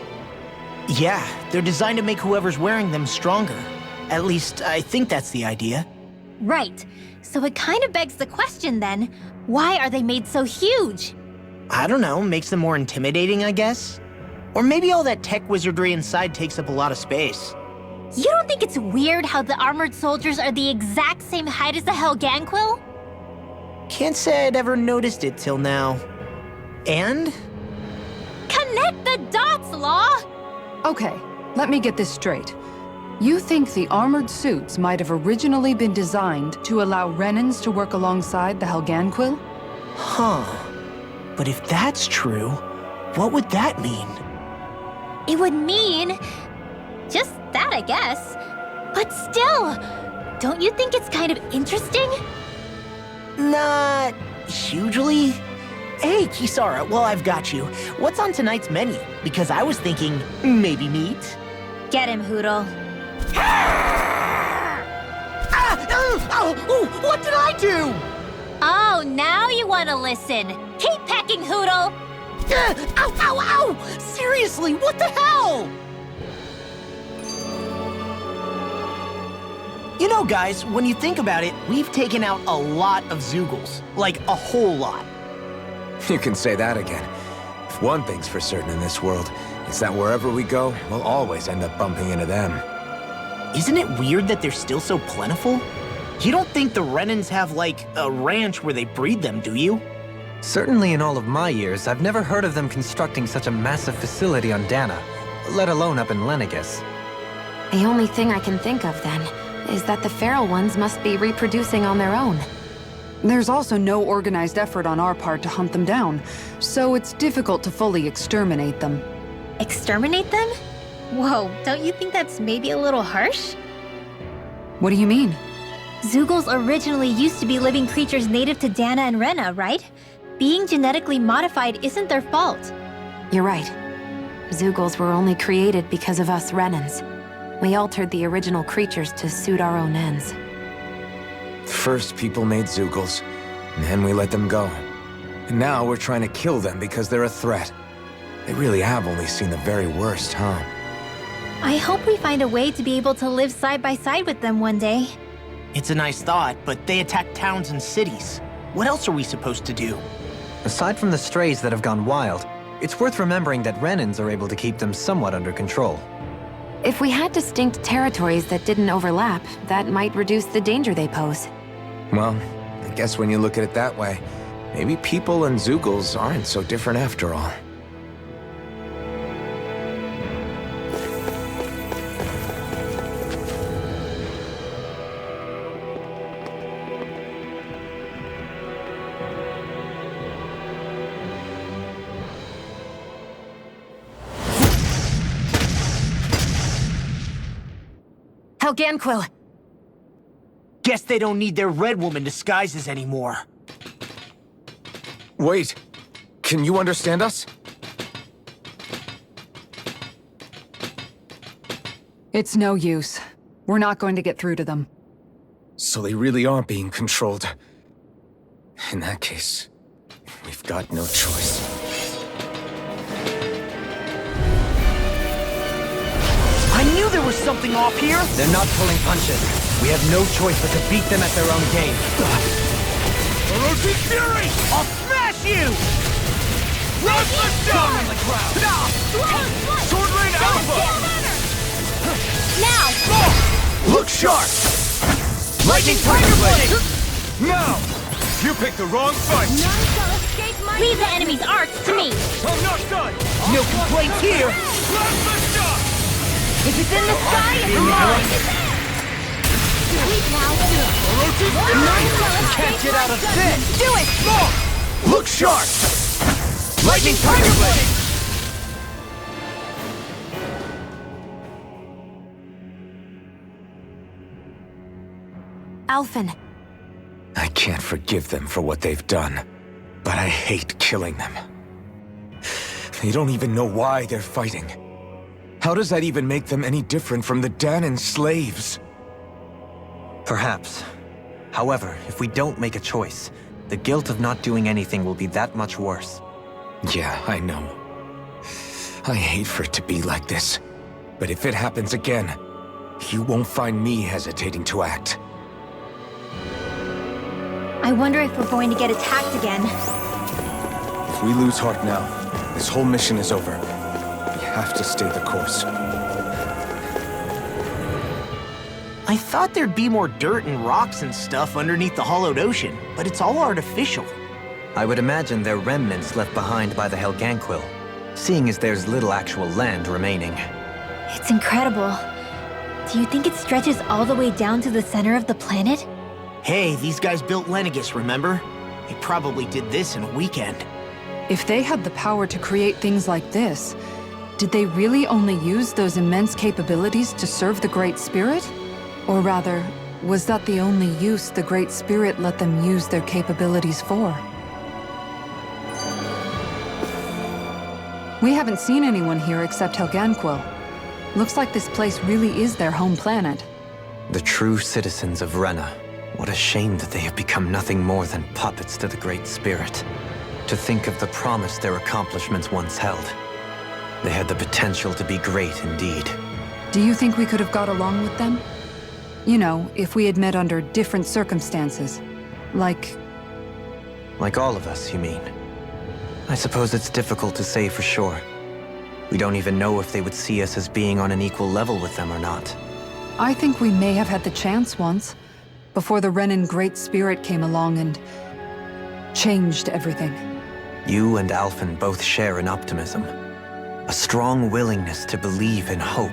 S13: Yeah, they're designed to make whoever's wearing them stronger. At least, I think that's the idea.
S1: Right. So it kind of begs the question then, why are they made so huge?
S13: I don't know, makes them more intimidating, I guess? Or maybe all that tech wizardry inside takes up a lot of space.
S1: You don't think it's weird how the armored soldiers are the exact same height as the Helganquil?
S13: Can't say I'd ever noticed it till now. And?
S1: Connect the dots, Law!
S6: Okay, let me get this straight. You think the armored suits might have originally been designed to allow Renans to work alongside the Helganquil?
S13: Huh. But if that's true, what would that mean?
S1: It would mean... just that, I guess. But still, don't you think it's kind of interesting?
S13: Not hugely. Hey, Kisara, well, I've got you. What's on tonight's menu? Because I was thinking, maybe meat?
S1: Get him, Hootle.
S13: What did I do?
S1: Oh, now you want to listen. Keep pecking, Hootle!
S13: Ow, ow, ow! Seriously, what the hell? You know, guys, when you think about it, we've taken out a lot of Zoogles. Like, a whole lot.
S3: You can say that again. If one thing's for certain in this world, it's that wherever we go, we'll always end up bumping into them.
S13: Isn't it weird that they're still so plentiful? You don't think the Renans have, like, a ranch where they breed them, do you?
S5: Certainly in all of my years, I've never heard of them constructing such a massive facility on Dana, let alone up in Lenegus.
S7: The only thing I can think of, then, is that the feral ones must be reproducing on their own.
S6: There's also no organized effort on our part to hunt them down, so it's difficult to fully exterminate them.
S1: Exterminate them? Whoa, don't you think that's maybe a little harsh?
S6: What do you mean?
S1: Zoogles originally used to be living creatures native to Dana and Rena, right? Being genetically modified isn't their fault.
S7: You're right. Zoogles were only created because of us Renans. We altered the original creatures to suit our own ends.
S3: First, people made Zoogles, and then we let them go. And now we're trying to kill them because they're a threat. They really have only seen the very worst, huh?
S1: I hope we find a way to be able to live side by side with them one day.
S13: It's a nice thought, but they attack towns and cities. What else are we supposed to do?
S5: Aside from the strays that have gone wild, it's worth remembering that Renans are able to keep them somewhat under control.
S7: If we had distinct territories that didn't overlap, that might reduce the danger they pose.
S3: Well, I guess when you look at it that way, maybe people and Zoogles aren't so different after all.
S13: Helganquil! Guess they don't need their Red Woman disguises anymore.
S3: Wait, can you understand us?
S6: It's no use. We're not going to get through to them.
S3: So they really are being controlled. In that case, we've got no choice.
S13: I knew there was something off here!
S5: They're not pulling punches. We have no choice but to beat them at their own game.
S13: Orochi Fury! I'll smash you! Ruthless Dawn on the crowd! Sword Rain Alpha!
S1: Now!
S3: Look sharp! Lightning Tiger Blade! Now! You picked the wrong fight!
S1: None shall escape my Leave the enemy's arts to me!
S3: I'm not done!
S13: No complaints here!
S3: Ruthless Dawn!
S1: If it's in the sky, it's mine! Sleep now! None shall escape
S5: Can't get out of this!
S1: Do it!
S3: More! Look sharp! Lightning Tiger Blade!
S7: Alphen.
S3: I can't forgive them for what they've done. But I hate killing them. They don't even know why they're fighting. How does that even make them any different from the Danon slaves?
S5: Perhaps. However, if we don't make a choice, the guilt of not doing anything will be that much worse.
S3: Yeah, I know. I hate for it to be like this. But if it happens again, you won't find me hesitating to act.
S1: I wonder if we're going to get attacked again.
S3: If we lose heart now, this whole mission is over. We have to stay the course.
S13: I thought there'd be more dirt and rocks and stuff underneath the hollowed ocean, but it's all artificial.
S5: I would imagine they're remnants left behind by the Helganquil, seeing as there's little actual land remaining.
S1: It's incredible. Do you think it stretches all the way down to the center of the planet?
S13: Hey, these guys built Lenegis, remember? They probably did this in a weekend.
S6: If they had the power to create things like this, did they really only use those immense capabilities to serve the Great Spirit? Or rather, was that the only use the Great Spirit let them use their capabilities for? We haven't seen anyone here except Helganquil. Looks like this place really is their home planet.
S5: The true citizens of Renna. What a shame that they have become nothing more than puppets to the Great Spirit. To think of the promise their accomplishments once held. They had the potential to be great indeed.
S6: Do you think we could have got along with them? You know, if we had met under different circumstances. Like
S5: all of us, you mean? I suppose it's difficult to say for sure. We don't even know if they would see us as being on an equal level with them or not.
S6: I think we may have had the chance once, before the Renan Great Spirit came along and changed everything.
S5: You and Alphen both share an optimism. A strong willingness to believe in hope.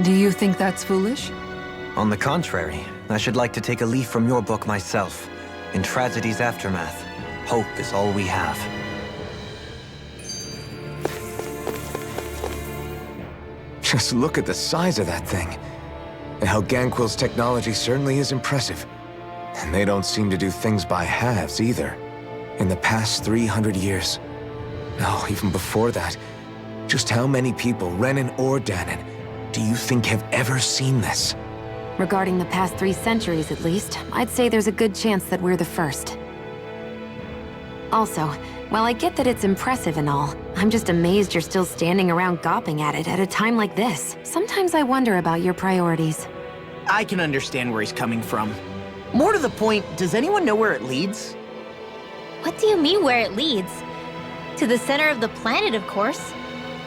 S6: Do you think that's foolish?
S5: On the contrary, I should like to take a leaf from your book myself. In tragedy's aftermath, hope is all we have.
S3: Just look at the size of that thing. And Helganquil's technology certainly is impressive. And they don't seem to do things by halves either. In the past 300 years. No, even before that. Just how many people, Renan or Danon, do you think have ever seen this?
S7: Regarding the past 3 centuries at least, I'd say there's a good chance that we're the first. Also, while I get that it's impressive and all, I'm just amazed you're still standing around gawping at it at a time like this. Sometimes I wonder about your priorities.
S13: I can understand where he's coming from. More to the point, does anyone know where it leads?
S1: What do you mean where it leads? To the center of the planet, of course.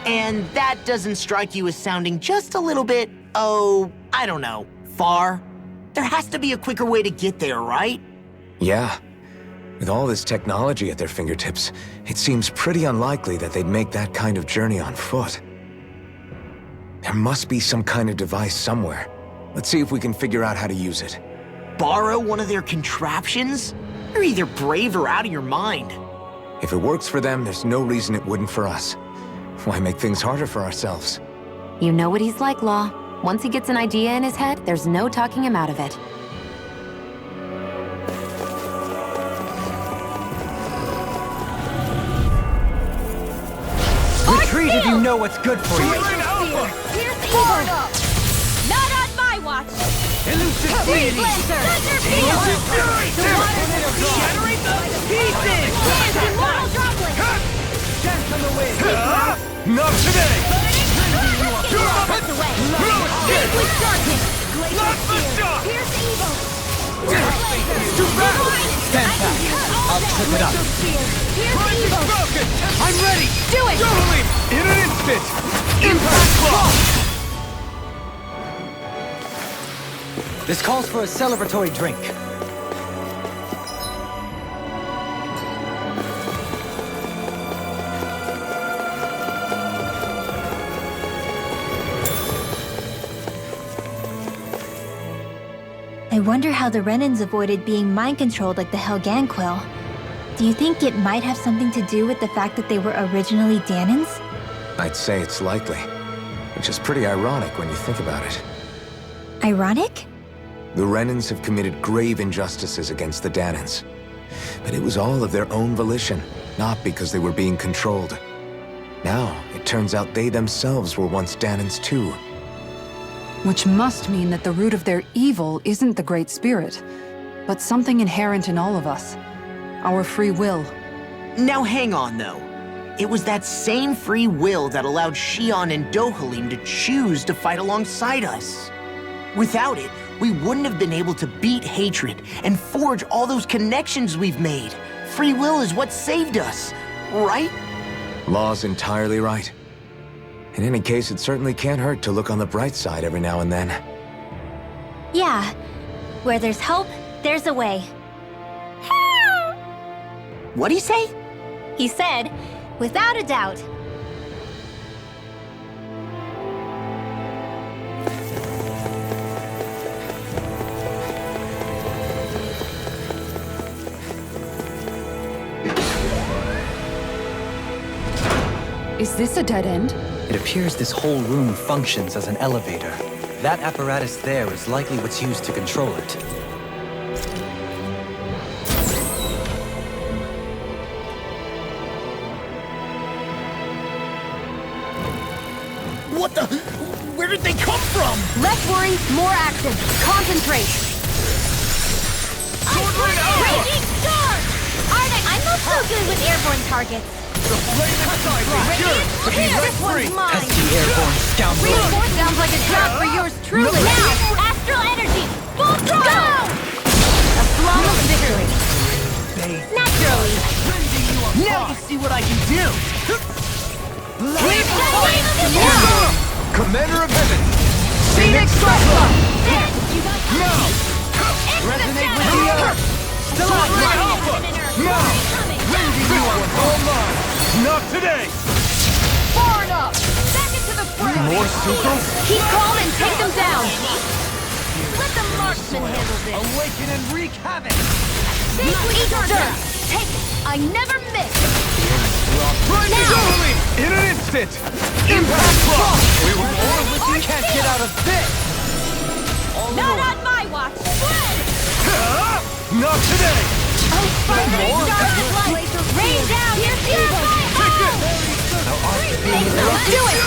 S13: And that doesn't strike you as sounding just a little bit, oh, I don't know, far? There has to be a quicker way to get there, right?
S3: Yeah. With all this technology at their fingertips, it seems pretty unlikely that they'd make that kind of journey on foot. There must be some kind of device somewhere. Let's see if we can figure out how to use it.
S13: Borrow one of their contraptions? You're either brave or out of your mind.
S3: If it works for them, there's no reason it wouldn't for us. Why make things harder for ourselves?
S7: You know what he's like, Law. Once he gets an idea in his head, there's no talking him out of it.
S5: Retreat if you know what's good for you!
S15: Here's evil! Not on my watch!
S5: Elusive deity!
S15: Thunder Elusive fury!
S5: Generate the pieces!
S15: Dance immortal droplet!
S5: Dance on the wind!
S3: Not today!
S15: Put away! Lead with darkness! Glacial spear! Here's evil!
S5: Too fast! Stand back! I'll trip it up!
S15: Here's evil!
S5: I'm ready!
S15: Do it!
S5: Totally! In an instant! Impact claw! This calls for a celebratory drink.
S1: I wonder how the Renans avoided being mind-controlled like the Helganquil. Do you think it might have something to do with the fact that they were originally Danons?
S3: I'd say it's likely. Which is pretty ironic when you think about it.
S1: Ironic?
S3: The Renans have committed grave injustices against the Danons. But it was all of their own volition, not because they were being controlled. Now, it turns out they themselves were once Danans too.
S6: Which must mean that the root of their evil isn't the Great Spirit, but something inherent in all of us. Our free will.
S4: Now hang on, though. It was that same free will that allowed Xion and Dohalim to choose to fight alongside us. Without it, we wouldn't have been able to beat hatred and forge all those connections we've made. Free will is what saved us, right?
S3: Law's entirely right. In any case, it certainly can't hurt to look on the bright side every now and then.
S1: Yeah. Where there's hope, there's a way.
S4: What'd he say?
S1: He said, without a doubt.
S6: Is this a dead end?
S5: It appears this whole room functions as an elevator. That apparatus there is likely what's used to control it.
S13: What the? Where did they come from?
S15: Less worry, more action. Concentrate. Raging Storm! I'm not so good with airborne targets.
S13: The flame inside me yearns to be let free!
S5: Pesky airborne scoundrel!
S15: Reinforce sounds like a job for yours truly. Now, astral energy! Full throttle! A flawless victory. Naturally.
S13: Now you see what I can do!
S3: Commander of Heaven!
S13: Phoenix Strike!
S15: There! You got
S13: Now! Resonate with the earth! Still out, my alpha! Now! Rending you on all mine! Not today!
S15: far enough! Back into the fray!
S13: More Zuko?
S15: Keep calm and take them down! Let the marksman handle this!
S13: Awaken and wreak havoc!
S15: Easter! Take it! I never miss!
S13: Right now! In an instant! Impact block! We were born with you! Can't get out of this!
S15: Not on my watch! Spread!
S13: Not today!
S15: Fire started light! Rain down! Here's evil! Do it!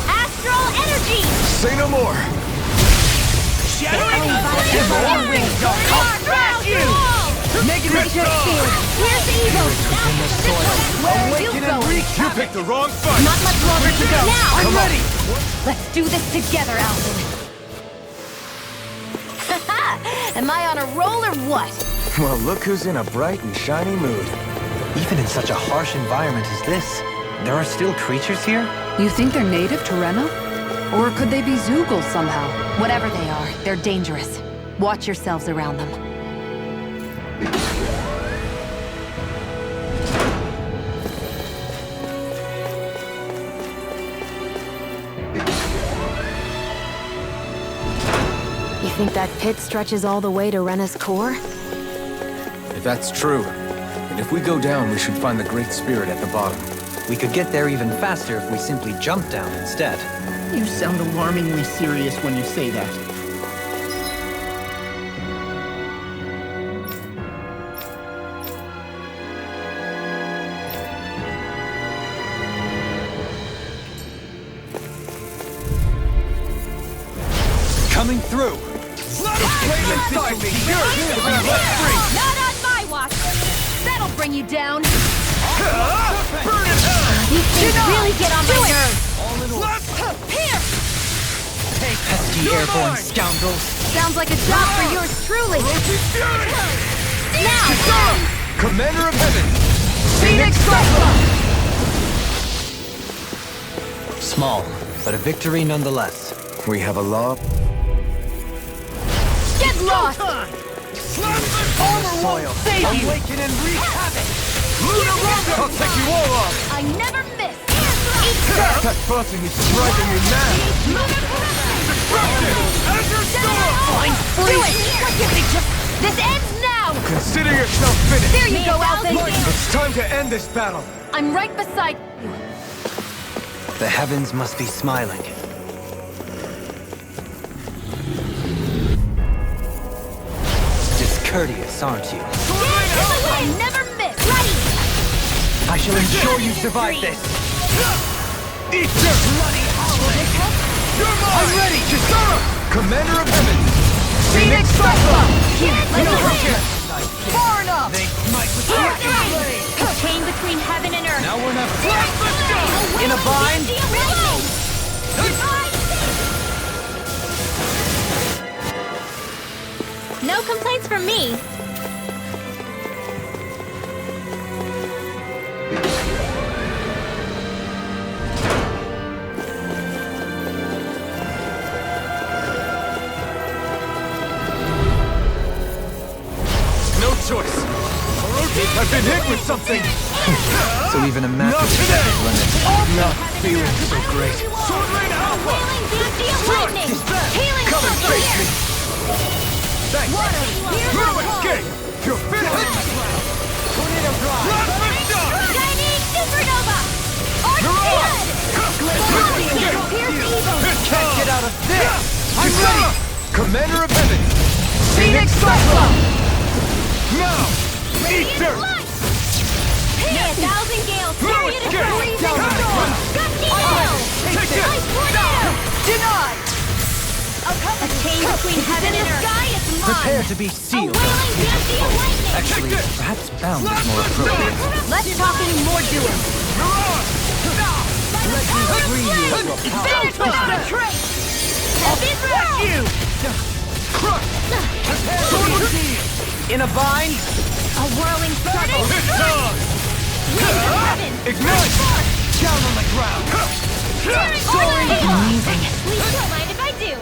S15: Astral energy!
S3: Say no more!
S13: Shattering! More wings don't crash you!
S15: Negative field! Here's evil! Where are you going?
S13: You picked the wrong fight!
S15: Not much longer to go! Now!
S13: I'm ready!
S15: Let's do this together, Alvin! Am I on a roll or what?
S3: Well, look who's in a bright and shiny mood.
S5: Even in such a harsh environment as this, there are still creatures here?
S6: You think they're native to Rena? Or could they be Zoogles somehow?
S7: Whatever they are, they're dangerous. Watch yourselves around them. You think that pit stretches all the way to Rena's core?
S3: If that's true, and if we go down, we should find the Great Spirit at the bottom.
S5: We could get there even faster if we simply jump down instead.
S13: You sound alarmingly serious when you say that.
S5: Coming through!
S13: Not
S15: on my watch! That'll bring you down!
S13: Burn it!
S15: These things really get on my nerves!
S13: Here!
S5: Pesky airborne scoundrels!
S15: Sounds like a job for yours truly! Now!
S3: Commander of Heaven!
S13: Phoenix Strike!
S5: Small, but a victory nonetheless.
S3: We have a law.
S15: Get lost!
S13: Armor won't save you! Awaken and wreak havoc! I'll take you all off!
S15: I never miss!
S3: That buzzing is driving me mad!
S13: Disrupted! Azure Storm!
S15: Fine, do it! This ends now!
S3: Consider yourself finished!
S15: There you go, Alvin!
S3: It's time to end this battle!
S15: I'm right beside you!
S5: The heavens must be smiling. Discourteous, aren't you?
S15: Get never miss! Ready!
S5: I shall ensure you survive this.
S9: Eat your bloody holiday! You're mine! I'm ready, Kisara! Commander of Heaven!
S15: Phoenix Cyclone!
S9: Here,
S15: let's go!
S9: Far enough! They might with
S15: The chain between heaven and earth.
S9: Now we're never.
S15: In a bind?
S1: No complaints from me.
S9: No choice. I've been hit with something.
S5: So even a master
S9: Not today.
S5: not feeling so great.
S9: Sword Rain Alpha.
S15: Healing
S9: Come and
S15: circle
S9: face
S15: here.
S9: me. Thanks. No escape. You're finished. Tornado Drive. Plasma Shock.
S15: Shining Supernova! Arcade! Pierce evil!
S9: Can't get out of this. I'm ready. Commander of Heaven.
S15: Phoenix Cyclone!
S9: Now. Eat dirt.
S15: May 1,000 gales
S9: No
S15: carry it
S9: escape.
S15: across!
S9: Down on the ground.
S15: Gusty
S9: Take
S15: gale!
S9: it.
S15: Ice tornado!
S9: Denied.
S15: A chain between heaven and earth! The sky is mine!
S5: Prepare to be sealed. Actually, perhaps bound is more appropriate.
S15: Less talking, more doing!
S5: Let me free you of your power.
S15: Finish the trace! Heavy throw!
S9: You.
S5: In a bind?
S15: A whirling struggle! Winds of heaven!
S9: Ignite.
S5: Down on the ground.
S15: Amazing! Please don't mind if I do!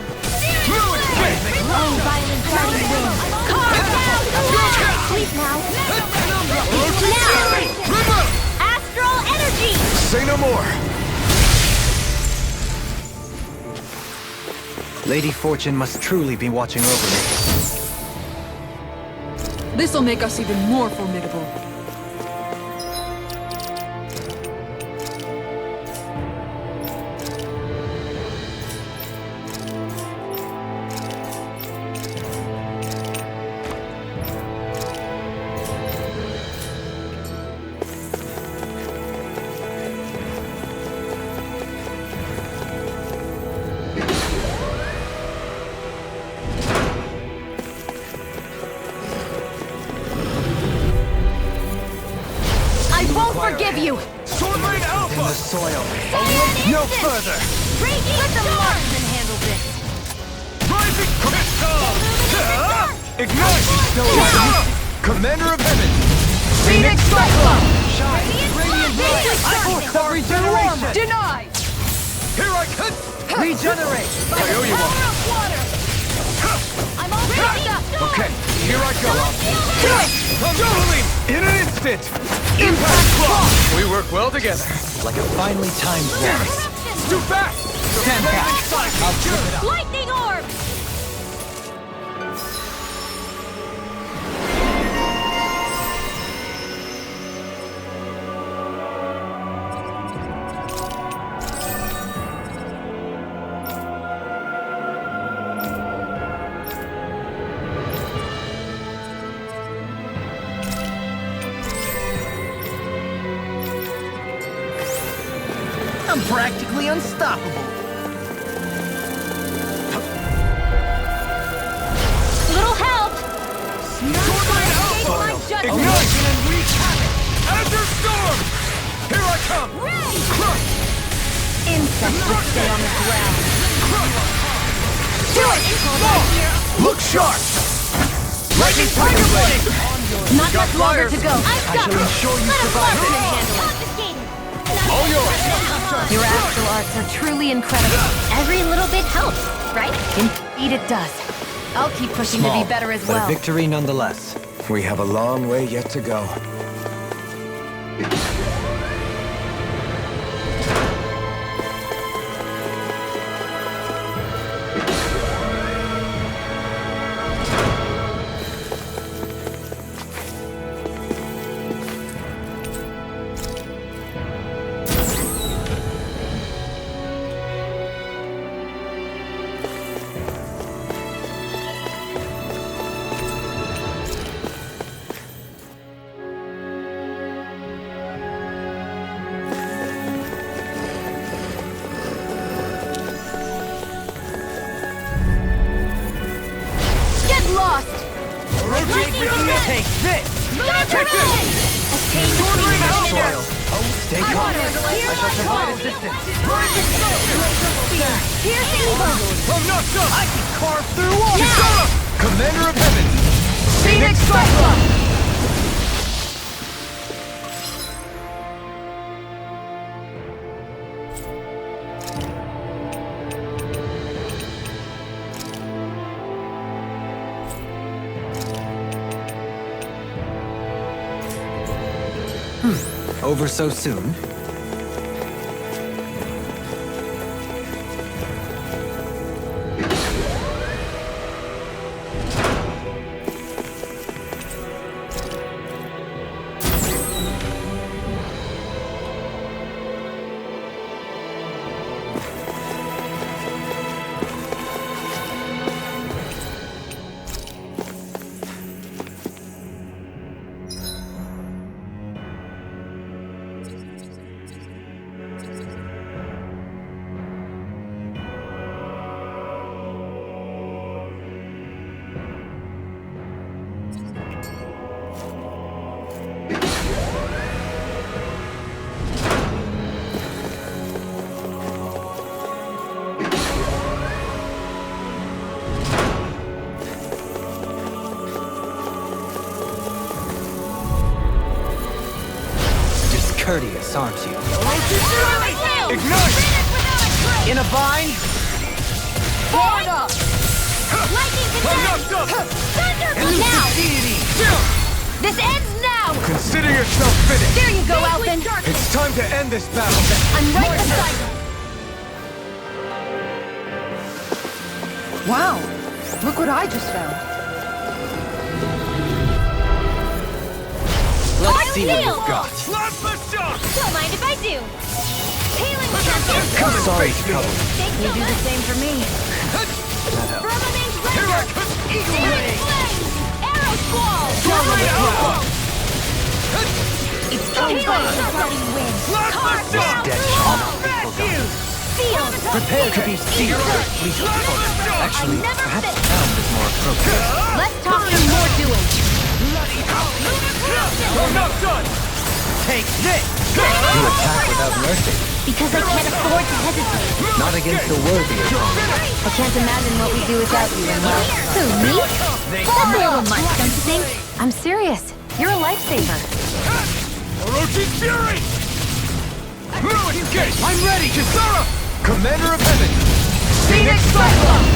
S15: Oh, violent darting wind! Carve down the line! Sleep now! Now! Astral energy!
S9: Say no more.
S5: Lady Fortune must truly be watching over me.
S6: This'll make us even more formidable.
S15: Forgive you!
S9: Sword Rain Alpha!
S5: In the soil.
S9: No further!
S15: Raging Let the marksman handle this!
S9: Rising Crystal! Ignite! Commander of Heaven!
S15: Phoenix Cyclone!
S9: Shine!
S15: Radiant light!
S5: I force the regeneration!
S15: Denied!
S9: Here I come!
S5: Regenerate!
S9: I owe you one.
S15: Power of water! I'm all ready!
S9: Okay, here I go. Dueling! In an instant! Impact Cross! We work well together.
S5: Like a finely timed waltz.
S9: Too fast!
S5: Stand back! I'll trip it up.
S15: Lightning orb!
S13: I'm practically unstoppable.
S15: Little help!
S9: Ignite and wreak havoc! Azure Storm! Here I come!
S15: Insects would stay on the ground.
S9: Do it! Look sharp! Lightning Tiger Blade!
S15: Not much longer to go.
S5: I shall ensure you survive.
S9: All yours!
S7: Your astral arts are truly incredible.
S1: Every little bit helps, right?
S7: Indeed it does. I'll keep pushing to be better as
S5: but
S7: well.
S5: a victory nonetheless.
S3: We have a long way yet to go.
S15: Take this! Take this!
S5: Stay calm. I shall provide assistance.
S15: I'm not done! I can carve through walls!
S5: Commander of Heaven!
S15: Phoenix Cyclops!
S5: Over so soon? Courteous, aren't you?
S15: Ignite!
S5: In a bind?
S15: Forward up! Lightning contest! Thunder now! This ends now!
S3: Consider yourself finished!
S15: There you go, Alphen!
S3: It's time to end this battle!
S15: I'm right beside you!
S6: Wow! Look what I just found.
S5: Let's see what you've got.
S15: Don't mind if I do. Healing champion!
S5: I'm sorry to trouble.
S15: You do the same for me. Firmament Render! Searing Flame! Arrow Squall! It's healing Circling Wind! Carve down through all! Sealed!
S5: Prepare to be sealed. Actually, perhaps found is more appropriate.
S15: Let's talk some more doing.
S5: I'm not done! Take this! You attack without mercy.
S15: Because I can't afford to hesitate.
S5: Not against the worthy opponent.
S15: I can't imagine what we do without you. Who, me? That's a little much, don't you think? I'm serious. You're a lifesaver.
S5: Orochi Fury! I'm ready, Kisara! Commander of Heaven!
S15: Phoenix Cyclops!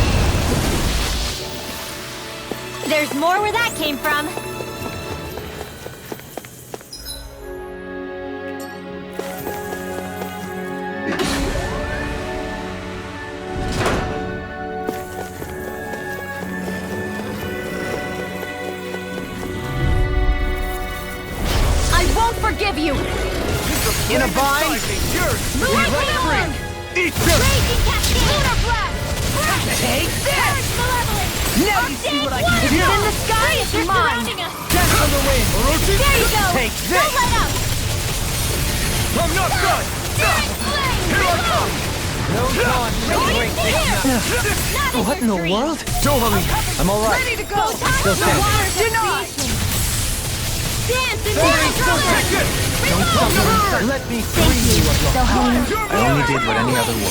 S15: There's more where that came from. Forgive you!
S5: In a bind?
S15: Lightning One!
S5: Eat this!
S15: Raging Cascade! Lunar Blast!
S5: Take this!
S15: Malevolent!
S5: Now you see what I can do!
S15: It's in the sky, it's mine!
S5: Death on the wind!
S15: There you go!
S5: Take this!
S15: Don't let up!
S5: I'm not done! Here I come! No dawn, no break this. What in the world? Dohalim! I'm alright.
S15: Ready to go!
S5: Still standing.
S15: Denied! Dance and
S5: Don't stop me. Let me free you of your heart. I only did what any other would.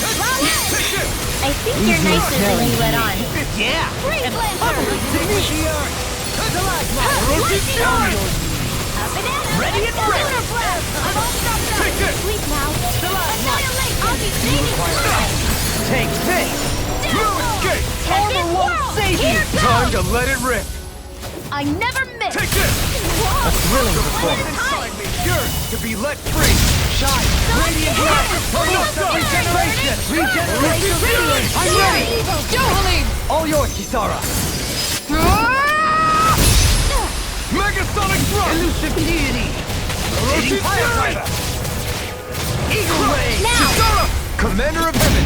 S15: I think you're nicer than you let on.
S5: Yeah!
S15: Freeze Lancer! Ready and ready! I'm all stopped up! Sleep now! Annihilate! I'll be saving you!
S5: Take this!
S15: Armor won't save you!
S3: Time to let it rip!
S15: I never miss!
S3: Take this!
S5: A thrilling performance.
S3: Inside me, yours to be let free!
S5: Shine! Radiant light! Regeneration! Regeneration! I'm ready!
S15: Dohalim!
S5: All yours, Kisara!
S3: Megasonic Thrust!
S5: Elusive deity!
S3: Orochi Fury!
S5: Eagle Ray!
S15: Now!
S3: Kisara! Commander of Heaven!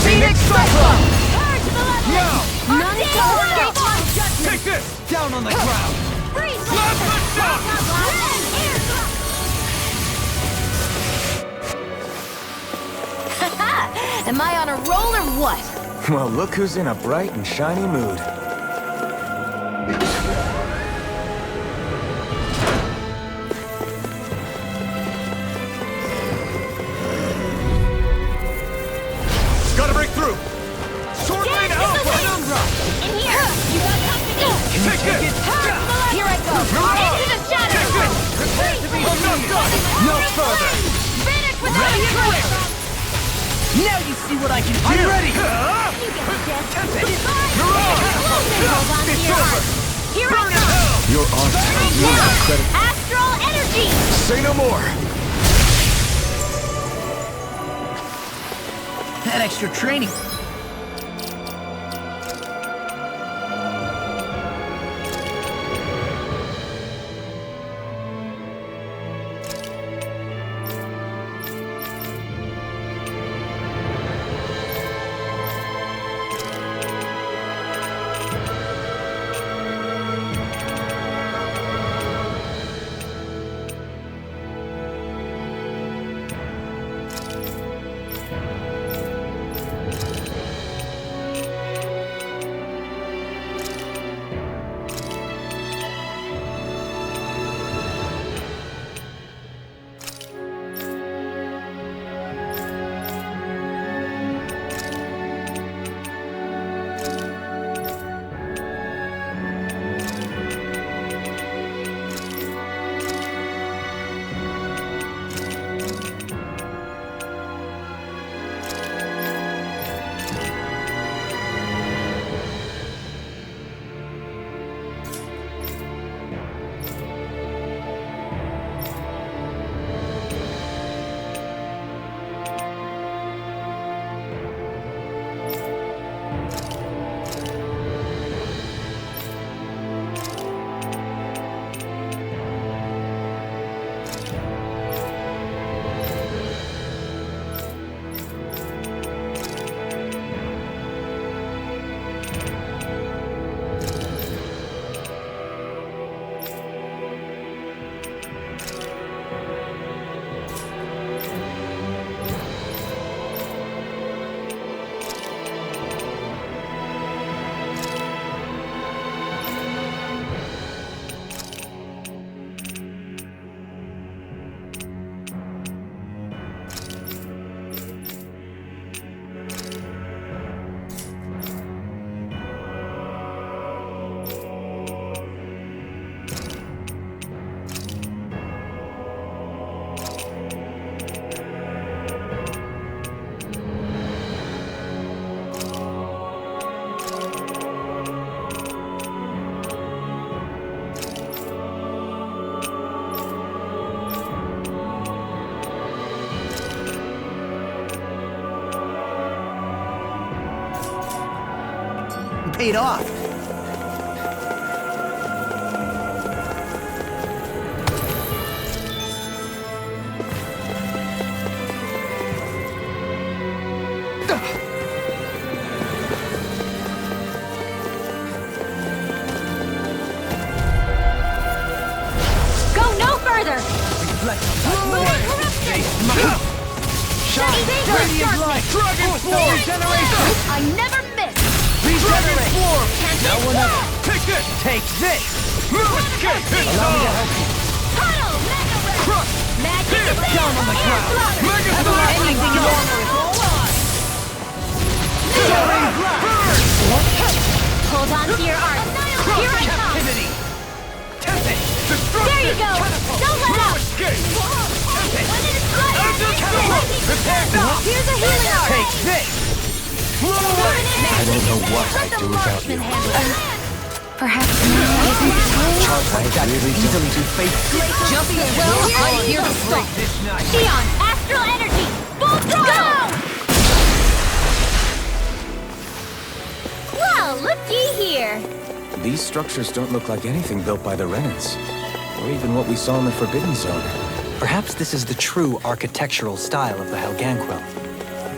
S5: Phoenix Cyclops!
S15: Purge Malevolent!
S3: Now!
S15: None escape on judgment!
S3: Take this!
S5: Down on the ground!
S15: Freeze
S3: Blast the shot!
S15: Am I on a roll or what?
S3: Well, look who's in a bright and shiny mood.
S15: Here I go! Into the shadows!
S19: Prepare to be no further!
S15: Finish without a trace!
S13: Now you see what I can do!
S19: I'm ready!
S15: You get the chance. Hold on to your heart. Here I come!
S3: Your art
S15: Burning
S3: is
S15: down!
S3: incredible.
S15: Astral energy!
S3: Say no more!
S13: That extra training. Paid off.
S15: Go no further!
S19: Radiant light! Dragon form! Generation!
S15: I never miss!
S19: Regenerate!
S15: Can't
S19: Now
S15: take
S19: another!
S15: more!
S19: Take this! Take this! Escape! Allow me to help you!
S15: Puddle! Mega Red!
S19: Crush!
S15: Magic Missile!
S19: Down on the
S15: Air
S19: ground!
S15: Slaughter!
S19: Mega Slaughter!
S15: Anything
S19: Go!
S15: longer is all on!
S19: Fury Blast!
S15: Hold on to your art! Here I come!
S19: Captivity! Tempest! Destruction!
S15: There you go!
S19: Catapult!
S15: Don't let up!
S19: Escape! Tempest!
S15: When it is blood,
S19: Catapult! Prepare now!
S15: here's a healing art!
S19: Take this! Blow away!
S3: I don't know what I'd do without you.
S7: Perhaps now isn't time.
S5: Charge that easily to fate.
S15: Jumping as well, I'm here to stop! Xeon, Astral Energy! Full throttle! Go! Well, looky here!
S3: These structures don't look like anything built by the Renans, or even what we saw in the Forbidden Zone.
S5: Perhaps this is the true architectural style of the Helganquil.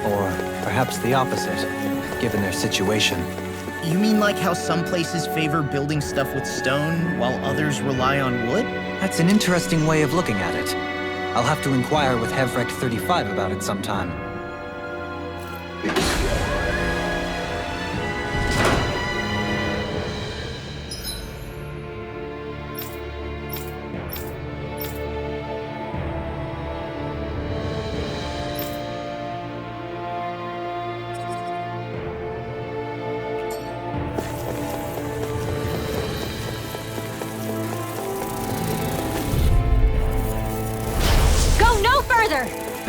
S5: Or perhaps the opposite, given their situation.
S13: You mean like how some places favor building stuff with stone, while others rely on wood?
S5: That's an interesting way of looking at it. I'll have to inquire with Hevrek 35 about it sometime.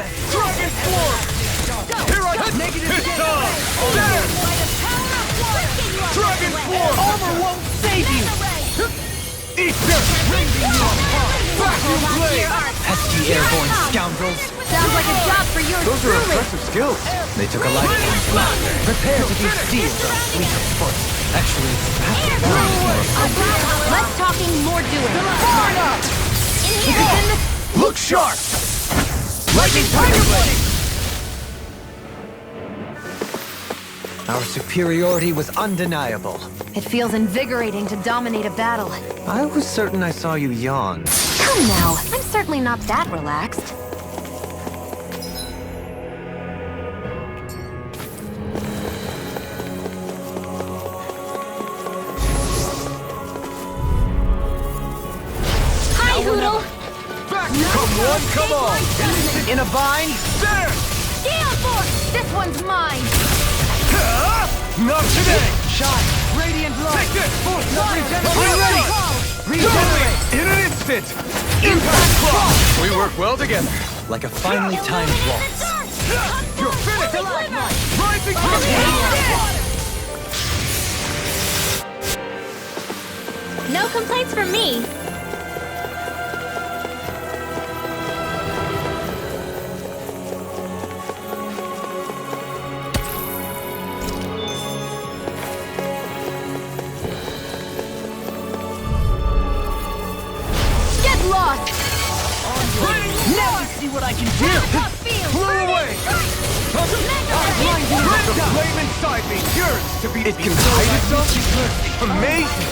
S18: best.
S9: Dragon form! Here I come! Hit time! There! Dragon form!
S13: Armor won't save you!
S9: Eat this! Vacuum blade!
S5: Pesky airborne scoundrels.
S15: Sounds like a job for yours
S3: Those are
S15: truly.
S3: impressive skills.
S5: They took a liking to laughter.
S18: Prepare to be sealed on fleet of foot. Actually,
S15: Less talking, more doing. In here!
S9: Look sharp! Lightning tiger blade!
S5: Our superiority was undeniable.
S7: It feels invigorating to dominate a battle.
S5: I was certain I saw you yawn.
S7: Come now, I'm certainly not that relaxed.
S15: Hi, Hoodle!
S9: Come one, come all!
S5: In a bind?
S9: There!
S15: Gale Force! This one's mine!
S9: Not today!
S18: shine. Radiant light.
S9: Take this!
S18: Regenerate.
S9: Are you ready?
S18: Regenerate.
S9: In an instant! Impact clock! We work well together.
S5: Like a finely timed waltz.
S9: You're finished! Rising from
S1: No complaints from me.
S15: Get lost!
S13: Now you see what I can do!
S9: Blew away! The flame inside me yearns to be it can hide itself? Amazing!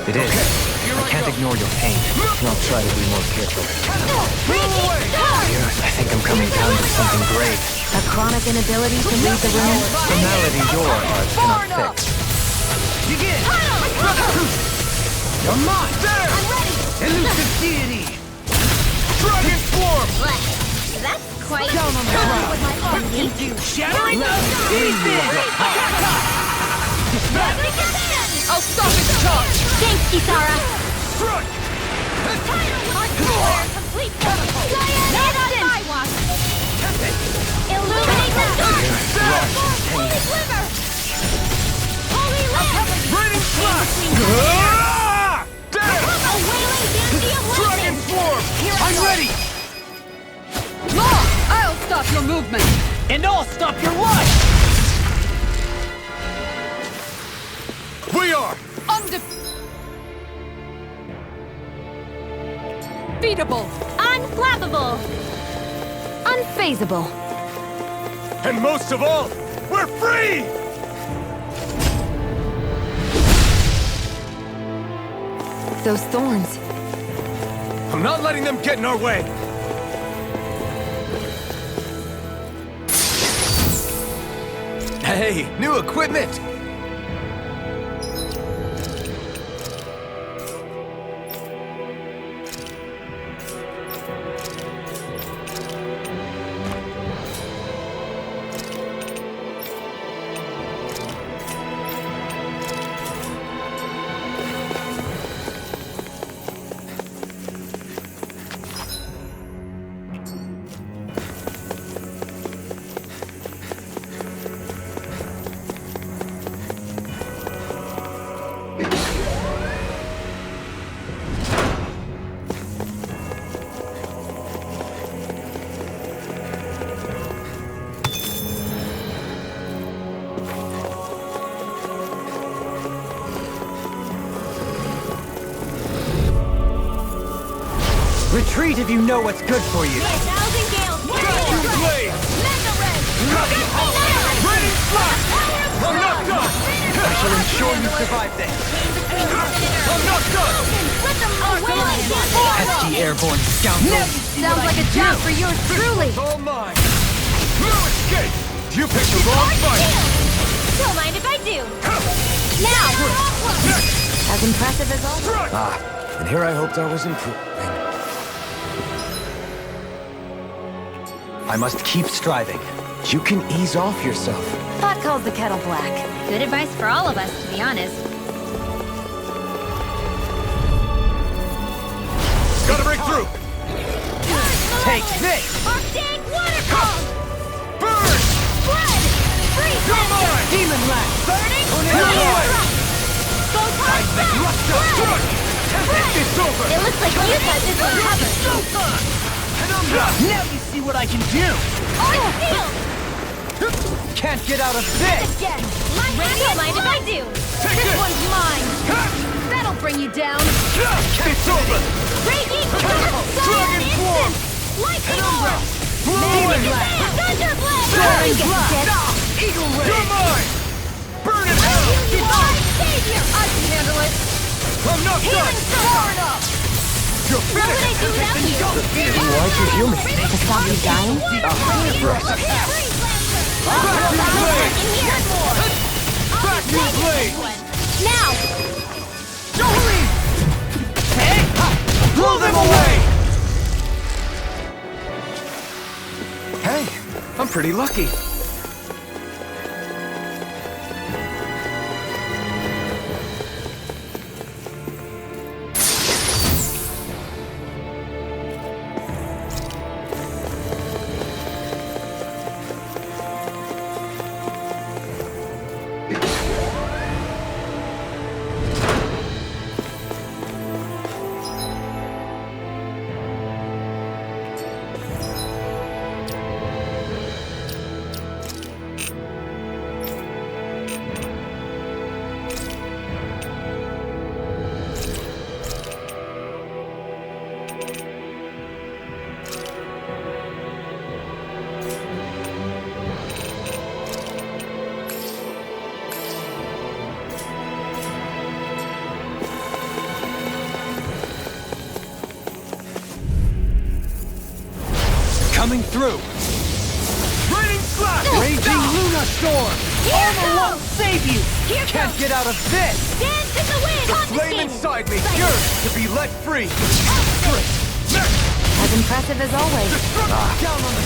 S5: It is. I can't ignore your pain. I'll try to be more careful. I think I'm coming down to something grave.
S7: A chronic inability to read the room?
S5: A malady your art cannot fix.
S13: Begin! You're mine!
S9: There!
S13: Elusive deity!
S9: Dragon Swarm!
S1: That's quite
S13: Down on the ground!
S1: with my arm.
S13: Shattering defense!
S15: I'll stop its charge!
S1: Thanks, Kisara.
S9: Strike!
S15: Complete Not on my watch!
S1: Illuminate the dark.
S15: Holy Sliver! Holy Lamp!
S9: Raining Slash! There!
S15: A wailing dandy of
S9: Dragon
S15: lightning!
S9: Swarm!
S13: I'm ready!
S6: I'll stop your movement!
S13: And I'll stop your life!
S9: We are!
S6: Undefeatable!
S1: Unflappable.
S7: Unfazable.
S9: And most of all, we're free!
S7: Those thorns.
S9: I'm not letting them get in our way! Hey, new equipment!
S5: Retreat if you know what's good for you.
S15: Thousand Gales!
S9: Vacuum Blade!
S15: Mega Red!
S9: Raining Slash! I'm not done!
S5: I shall ensure you survive this.
S9: I'm not done!
S15: Let them away!
S5: Pesky airborne scoundrels.
S15: Sounds like a job for yours truly!
S9: All mine! No escape! You picked the wrong fight!
S1: Don't mind if I do.
S15: Now!
S7: As impressive as all.
S3: Ah, and here I hoped I was improving.
S5: I must keep striving.
S3: You can ease off yourself.
S7: Pot calls the kettle black.
S1: Good advice for all of us, to be honest.
S9: Gotta break through!
S15: Take this! Arctic waterfall!
S13: Burn!
S15: Blood! Freeze blaster!
S13: Demon Lash!
S15: Burning
S13: Fire!
S15: Photon blast! Blood!
S13: It's over!
S15: It looks like you got this one covered.
S13: Now you see what I can do!
S15: Arc field!
S13: Can't get out of this!
S15: Again! Don't mind if I do! This one's mine! That'll bring you down!
S13: It's over!
S15: Raging
S13: Dragon form!
S15: Lightning orb!
S13: Demon
S15: Lash! Thunder blade!
S13: Soaring blast! Eagle ray! You're mine! Burn it out!
S15: You are savior! I can handle it!
S13: I'm not done!
S15: Healing far enough!
S13: You're
S15: What would I do without you?
S4: Why'd you heal me?
S7: To stop you dying?
S13: Back to the blade!
S15: Now!
S13: Jolene! Hey! Blow them away!
S3: Hey, I'm pretty lucky.
S13: Coming through! Raining slash! Raging Luna Storm! Armor won't save you! Can't get out of this!
S15: Dance in the wind!
S13: The flame inside me yearns to be let free!
S7: As impressive as always.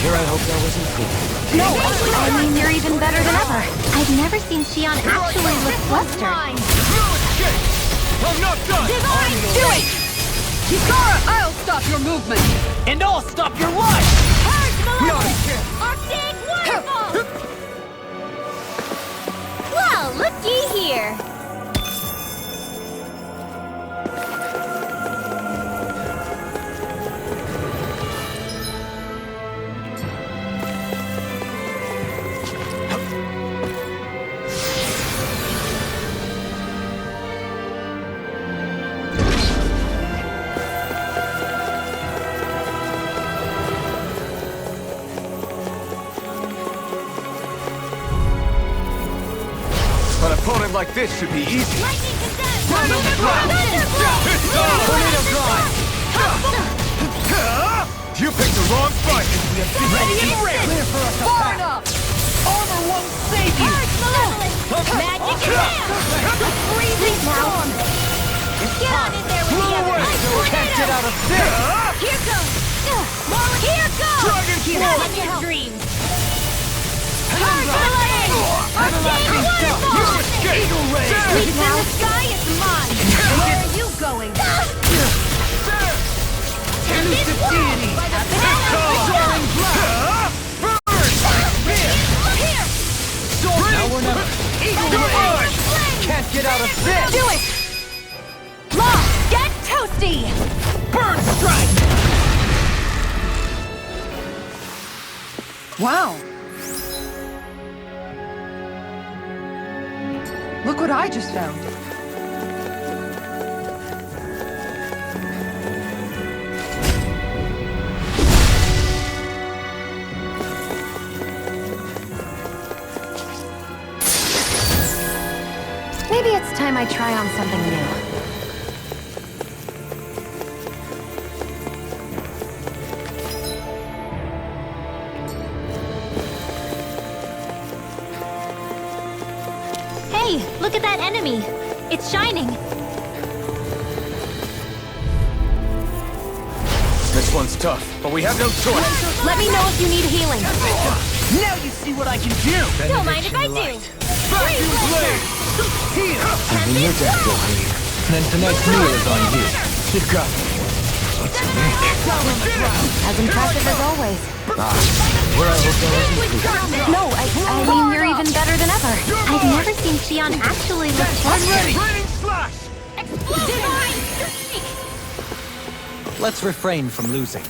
S10: Here I hope that wasn't cool.
S7: No, I mean, you're even better than ever.
S1: I've never seen Shion actually look flustered.
S13: I'm not done!
S15: Divine
S13: Do it!
S6: Kisara, I'll stop your movement!
S13: And I'll stop your life!
S15: Arctic waterfall! Well, looky here!
S3: An opponent like this should be easy.
S15: Lightning condensed!
S13: Tornado drive!
S3: You picked the wrong fight.
S13: Ready and ready!
S6: Far enough!
S13: Armor won't save you!
S15: Magic command! Freezing storm! Get on in there with
S13: Blow
S15: the
S13: away!
S15: others!
S13: Can't get out of this!
S15: Here goes! Here goes!
S13: Dragon
S15: Get
S13: form!
S15: out of your dreams!
S13: Everlasting stuff! You escape! Eagle ray!
S15: Sweep in the sky, it's mine! Where are you going?
S13: Elusive deity!
S15: By the power of
S13: Soaring blast! Burn!
S15: Here!
S13: Sword now or never! Eagle ray! Can't get out of this!
S15: Do it! Lost! Get toasty!
S13: Burn strike!
S6: Wow. Look what I just found.
S7: Maybe it's time I try on something new.
S1: Hey, look at that enemy. It's shining.
S3: This one's tough, but we have no choice.
S15: Let me know if you need healing.
S13: Now you see what I can do!
S15: Don't mind if I do.
S13: Vacuum blade! Here!
S5: And when you're dead, Jolene, then tonight's meal is on you.
S3: You got me.
S7: As impressive as always.
S5: Where I hope there
S7: No, I mean, you're even better than ever.
S1: I've never seen Xion actually look flustered.
S5: Let's refrain from losing.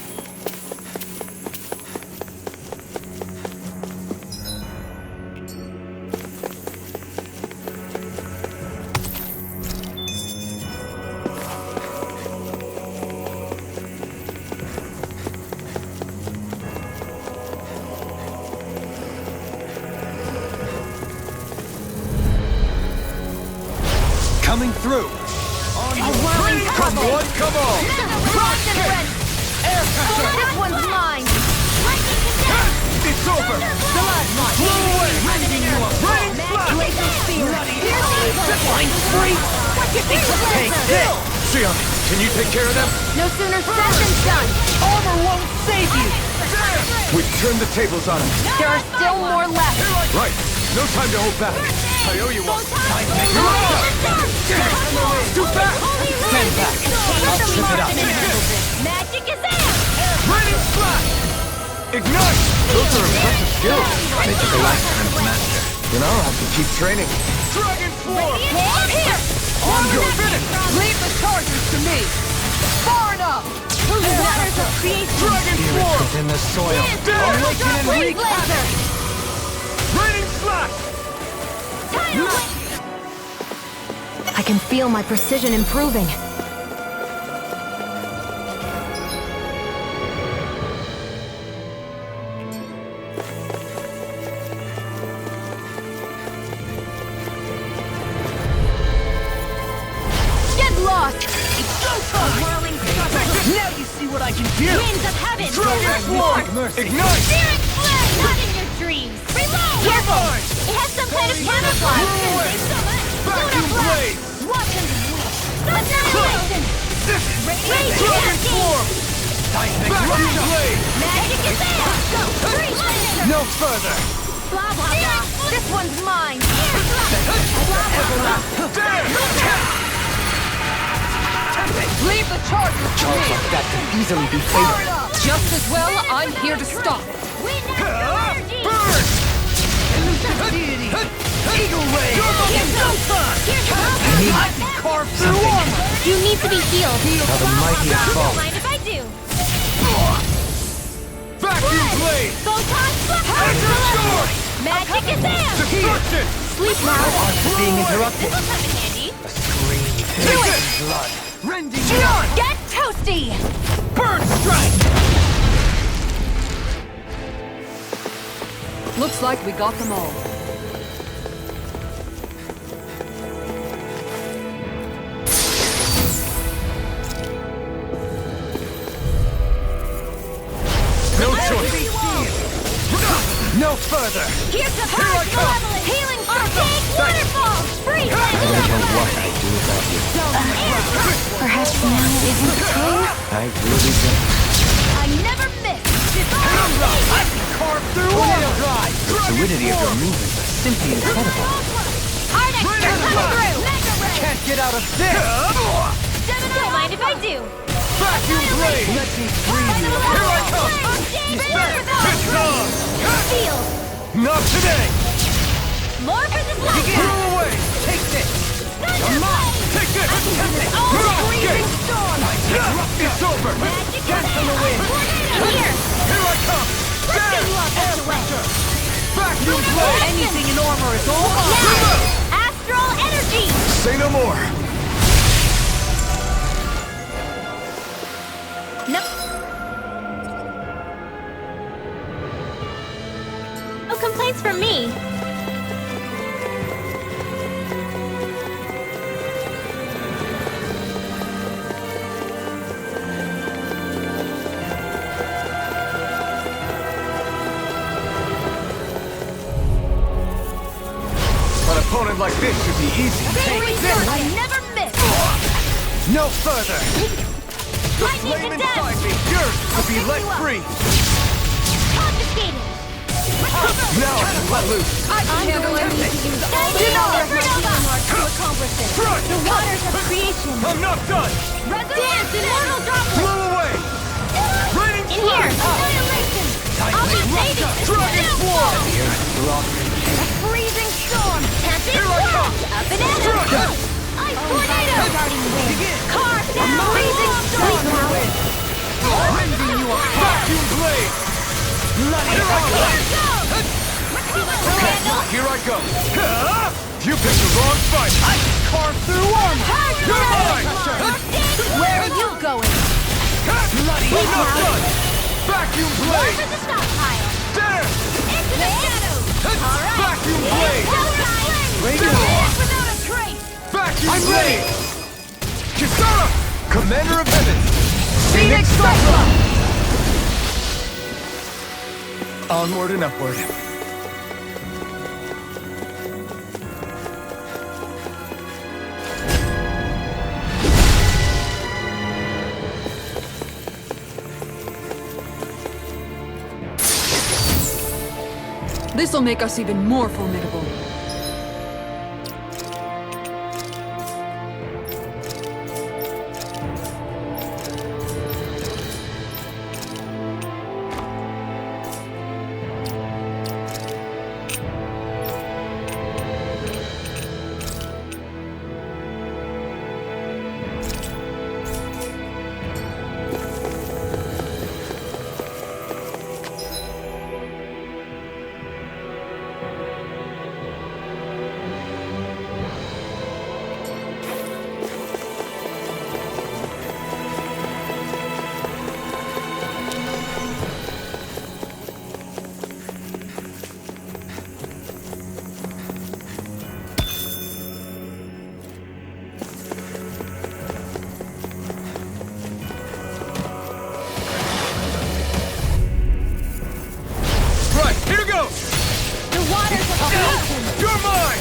S5: Coming through!
S15: Come on, come on! This one's mine!
S9: It's over! Blow away! Raining flash!
S15: Laser spear!
S13: Flying free! Take this!
S9: Xion, can you take care of them?
S15: No sooner said than done!
S13: Armor won't save you!
S3: We've turned the tables on him.
S15: There are still more left!
S3: Right. No time to hold back. I owe you one.
S9: Too fast!
S5: Stand back. Slip it up.
S15: Magic is in!
S9: Raining flash! Ignite!
S3: Those are impressive skills.
S5: They took a lifetime to master.
S3: You know, I have to keep training.
S9: Dragon Swarm!
S15: Here!
S9: On your finish!
S13: Leave the charges to me! Far enough!
S15: Waters of creation!
S9: Dragon Swarm!
S5: Within the soil.
S9: Awaken and
S15: Freeze
S9: wreak
S15: laser!
S9: havoc! Raining flash!
S7: I can feel my precision improving.
S15: Get lost! It's showtime!
S13: Now you see what I can do!
S15: Winds of heaven!
S9: Dragon Swarm! Ignite!
S15: Spirit flame! Not in your dreams! Reload! Careful! It has some kind of camouflage!
S9: Vacuum blade!
S15: Watch him! Annihilation!
S9: Dragon Swarm! Vacuum blade!
S15: Magic is there! Go! Free laser!
S5: No further!
S15: Blah blah blah! This one's mine! Blah blah blah!
S13: Leave the charges to
S5: Charge
S13: me!
S5: like that could easily be fatal.
S13: Just as well, I'm here to stop.
S9: Burn!
S13: Deity! Eagle Ray!
S15: Here's no fun!
S13: I can carve through armor!
S1: You need to be healed.
S5: How the mighty have
S1: Don't
S5: fallen.
S1: mind if I do.
S9: Vacuum blade!
S15: Photon flip! Magic is there!
S9: Destruction!
S15: Sleep now!
S5: Being interrupted.
S15: This'll come in handy.
S5: A scream.
S15: Do it!
S5: Blood.
S9: Rending
S15: Get toasty!
S9: Burn strike!
S6: Looks like we got them all.
S9: No choice!
S5: No further!
S15: Here's the first malevolent healing arcade waterfall! Free
S5: I don't know what I'd do without you.
S7: Perhaps now isn't the time?
S5: I really don't.
S15: I never miss! I can carve through
S5: Tornado drive! The fluidity of your movements are simply incredible.
S15: Hardex, you're coming through!
S5: Can't get out of this!
S15: Don't mind if I do!
S9: Vacuum blade!
S5: Let me free you.
S9: Here I come! It's on!
S15: Feel!
S9: Not today!
S15: More for this life!
S9: Throw away!
S5: Take this!
S9: Come on! Take this! Escape! It's over!
S15: Get from the wind! Here!
S9: Here I come!
S15: Air
S9: pressure! Vacuum blade!
S13: Anything in armor is all
S15: Now! Astral energy!
S3: Say no more!
S1: No. No complaints from me.
S3: An opponent like this should be easy.
S15: I never miss!
S5: No further!
S15: Lightning
S9: Flame
S15: to
S9: inside
S15: death!
S9: me, yours to be let free!
S15: Confiscated!
S3: Now I can let loose.
S13: I can handle anything.
S15: Do not let my healing arts to accomplish it!
S9: Crush!
S15: The waters of creation!
S9: I'm not done!
S15: Dance, immortal droplet!
S9: Blow away!
S1: here!
S15: I'll be saving this snowball! A freezing storm! Tempest! A banana! Ice tornado! Car! Freezing storm!
S9: Rending you apart! Vacuum blade! Here I go! You picked the wrong fight! I carved through armor! You're mine!
S15: Where are you going?
S9: Bloody enough done! Vacuum blade!
S15: Over the stockpile!
S9: There!
S15: Into the shadows! Alright!
S9: Vacuum blade!
S15: Ready without a trace!
S9: Vacuum I'm blade! Ready! Kisara! Commander of Heaven!
S15: Phoenix Cyclone!
S3: Onward and upward.
S6: This'll make us even more formidable.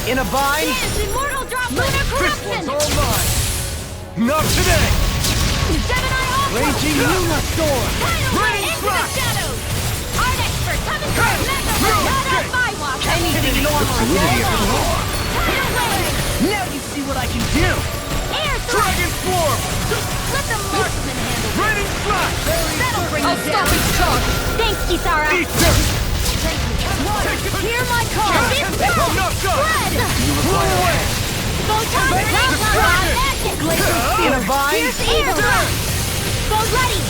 S9: In a bind?
S15: Dance, immortal drop lunar corruption!
S9: This one's all mine! Not today!
S15: Gemini Aqua!
S9: Raging Luna Storm!
S15: Raining into the shadows! Art expert coming through! Not on my watch!
S13: Anything normal! Now you see what I can do!
S15: Air
S9: Dragon Swarm!
S15: Let the marksman handle it!
S9: Raining Flash!
S15: That'll bring
S6: I'll
S15: you
S6: stop
S15: down!
S6: its charge!
S15: Thanks, Kisara!
S9: Eat them!
S15: Hear my call!
S9: I'm not done! Blow away!
S15: Photon! Active!
S13: In a bind?
S15: Here's air! Go ready!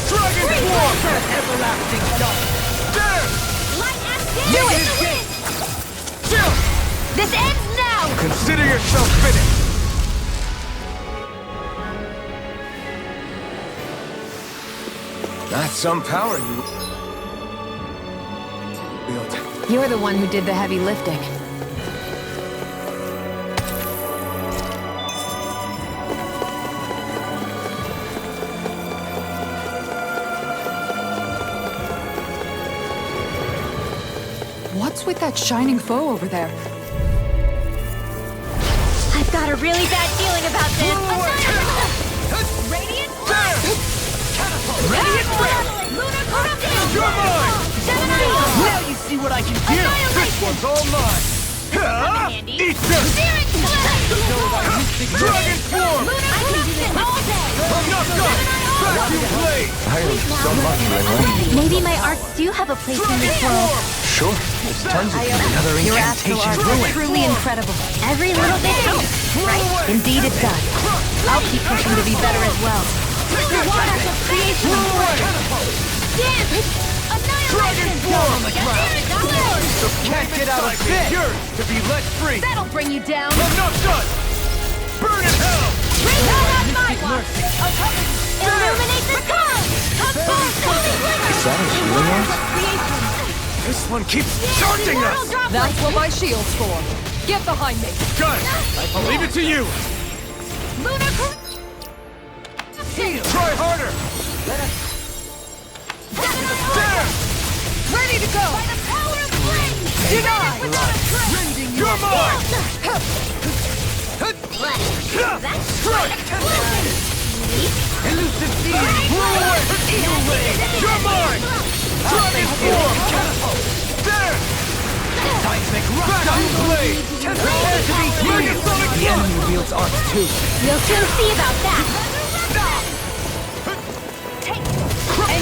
S9: Dragon Swarm!
S13: Everlasting dust!
S9: There!
S15: Light active!
S9: Do it! Chill!
S15: This ends now!
S3: Consider yourself finished! That's some power you wield.
S7: You're the one who did the heavy lifting.
S6: What's with that shining foe over there?
S1: I've got a really bad feeling about this.
S15: Radiant
S9: Radiant
S15: Lunar corruption!
S9: You're mine!
S13: Now you see what I can do!
S9: This one's all mine! Eat this!
S15: Searing
S9: Dragon Swarm!
S15: Lunar corruption all day!
S9: I'm not done! Vacuum blade!
S3: I am so much in
S1: Maybe my arts do have a place in this world.
S3: Sure, there's tons of
S4: Another
S7: Your astral
S4: incantation
S7: art is
S4: ruined.
S7: truly incredible.
S1: Every little bit helps, right?
S7: Indeed it does. I'll keep pushing to be better as well.
S15: The waters of creation! Dance! Annihilation!
S9: Can't get out of bed! Yours to be let free!
S15: That'll bring you down!
S9: I'm not done! Burn in hell!
S15: Bring out on my watch! Illuminate the sky!
S3: Is that a healing art? This one keeps charging us!
S6: That's what my shield's for. Get behind me.
S9: Got it! I'll leave it to you!
S15: Lunar
S9: Try harder! There!
S15: Ready to go! By the power of flame! Deny!
S9: You're mine!
S15: Elusive
S9: Blow away! You're mine! Dragon Swarm! There!
S13: Seismic
S9: Vacuum blade!
S13: Prepare to be healed!
S9: The enemy
S4: wields arts too.
S1: You'll soon see about that.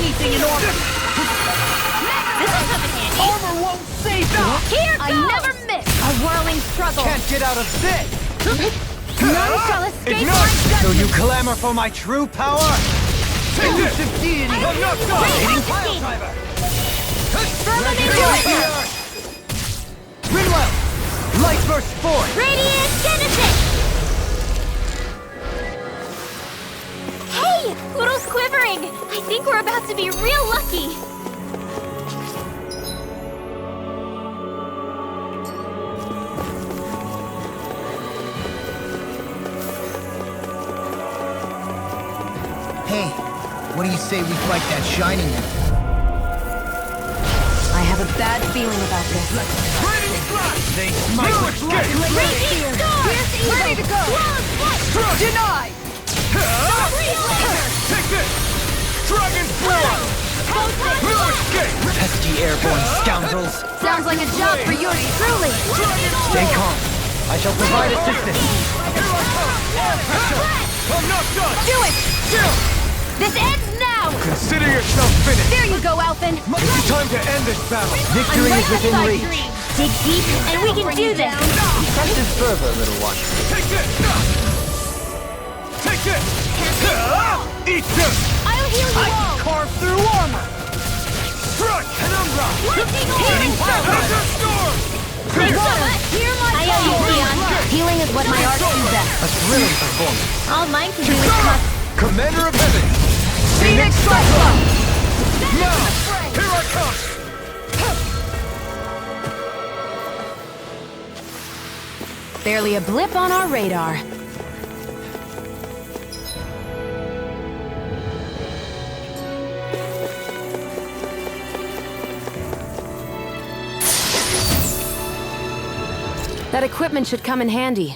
S13: anything in order.
S15: This will come in handy.
S13: Armor won't save you.
S15: Here goes! I never miss. A whirling struggle.
S5: Can't get out of this!
S15: None shall escape my
S5: So
S15: judgment.
S5: you clamor for my true power?
S13: Take this! Deity.
S5: I'm not done!
S15: Eating
S5: pile driver!
S15: Throw them into it.
S5: Rinwell! Light burst forth!
S15: Radiant Genesis! Hey! Poodle's quivering! I think we're about to be real lucky!
S13: Hey, what do you say we fight that shining one?
S7: I have a bad feeling about this.
S5: They smite with
S15: Radiant Storm! Ready to go!
S13: Denied!
S5: Take this! Dragon Swarm! No escape! Pesky airborne scoundrels!
S15: Sounds like a job for yours truly!
S5: Stay calm. I shall provide assistance.
S15: I'm not done! Do it! This ends now!
S5: Consider yourself finished!
S15: There you go, Alphen!
S5: It's time to end this battle! Victory is within reach!
S15: Dig deep, and we can do this!
S5: Press this fervor, little one.
S15: Take this!
S5: Take this! Eat this!
S15: I'll heal you all!
S5: Carve through armor! Strike! Penumbra!
S15: Healing
S5: Storm!
S15: Hear my I owe you, Theon. Healing is what my art do best.
S5: A thrilling performance.
S15: All mine can do is cut.
S5: Commander of Heaven!
S15: Phoenix Cyclone!
S5: Now! Here I come!
S7: Barely a blip on our radar. That equipment should come in handy.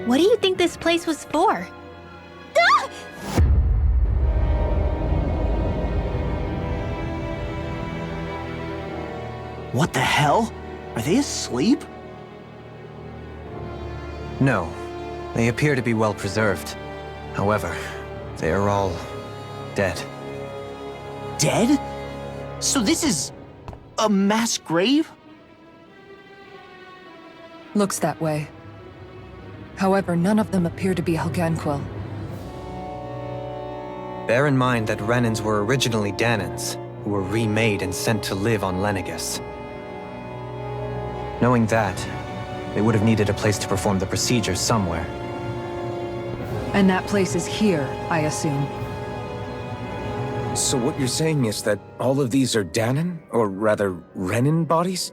S1: What do you think this place was for? Ah!
S13: What the hell? Are they asleep?
S5: No. They appear to be well preserved. However, they are all dead.
S13: Dead? So this is a mass grave?
S20: Looks that way. However, none of them appear to be Helganquil.
S5: Bear in mind that Renans were originally Danans, who were remade and sent to live on Lenegus. Knowing that, they would have needed a place to perform the procedure somewhere.
S6: And that place is here, I assume.
S3: So what you're saying is that all of these are Danan, or rather, Renan bodies?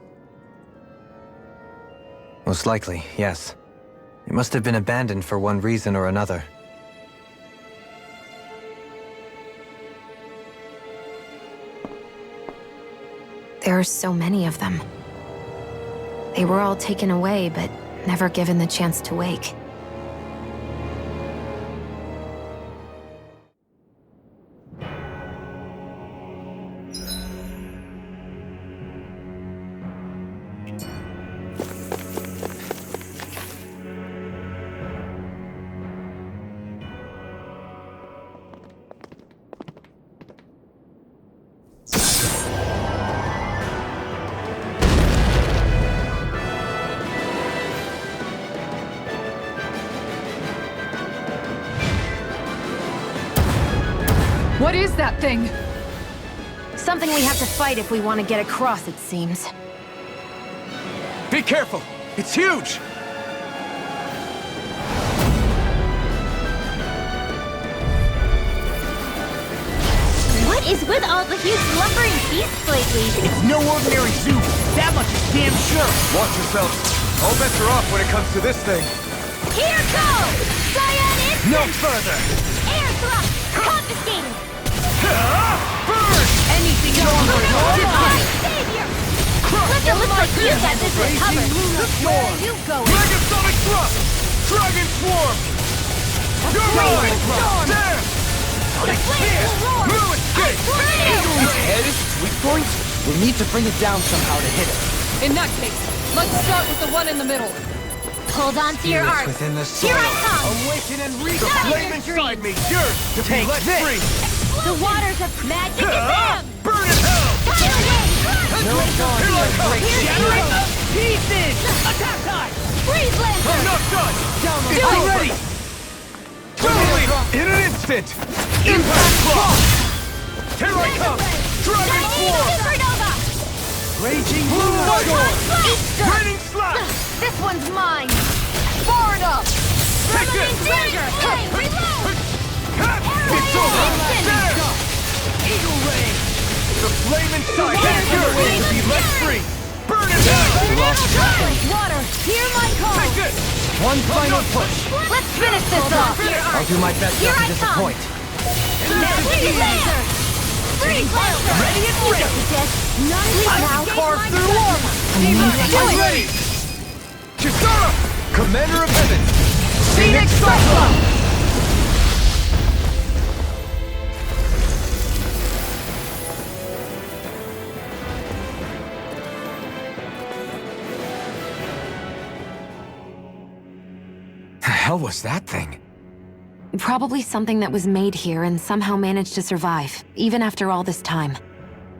S5: Most likely, yes. It must have been abandoned for one reason or another.
S7: There are so many of them. They were all taken away, but never given the chance to wake.
S6: What is that thing?
S7: Something we have to fight if we want to get across, it seems.
S9: Be careful! It's huge!
S1: What is with all the huge lumbering beasts lately?
S13: It's no ordinary zoo. That much is damn sure.
S9: Watch yourselves. All bets are off when it comes to this thing.
S1: Here goes! Cyan Instant!
S9: No further!
S1: Air thrust! Confiscated!
S9: Burn!
S13: Anything
S1: Don't
S13: longer is all
S1: my
S13: mine.
S1: savior! It looks like you got this recovered. Where are you going?
S9: Megasonic thrust! Dragon swarm! You're right! There!
S1: The flames will roar!
S9: No escape!
S13: His head is weak point? We need to bring it down somehow to hit it.
S20: In that case, let's start with the one in the middle.
S1: Hold on to your arms.
S5: Within the
S1: Here I come!
S9: Awaken and reach
S1: Not
S9: the flame
S1: in your
S9: inside me!
S1: dreams.
S9: Yours to be
S13: Take
S9: let
S13: this.
S9: free!
S1: The waters of magic is them!
S9: Burn in hell!
S1: Fire away!
S9: No time! Here I come!
S13: Shattering to pieces! Attack time!
S1: Freeze
S9: I'm
S1: Lancer!
S9: not done!
S1: Do
S9: I'm
S1: it!
S9: ready! Totally! In an instant! Impact block! Here I come! Dragon swarm!
S1: Supernova!
S9: Raging Blue Storm!
S1: Easter!
S9: Raining slap!
S1: This one's mine!
S20: Far enough!
S9: Take this!
S1: Dagger! Hey, reload!
S9: It's over! There!
S13: Eagle ray!
S9: The flame inside is yours to be let free! Burn it down!
S1: Water, hear my call!
S9: Take this!
S5: One final push!
S1: Let's finish this off!
S5: I'll do my best
S1: Here
S5: not
S1: I
S5: to
S1: come.
S5: disappoint.
S1: Freeze Lancer! Freeze Lancer!
S13: Ready and ready!
S1: None
S13: I
S1: now.
S13: can carve through armor!
S9: I'm ready! Kisara! Commander of Heaven!
S13: Phoenix Cyclone!
S3: The hell was that thing?
S7: Probably something that was made here and somehow managed to survive, even after all this time.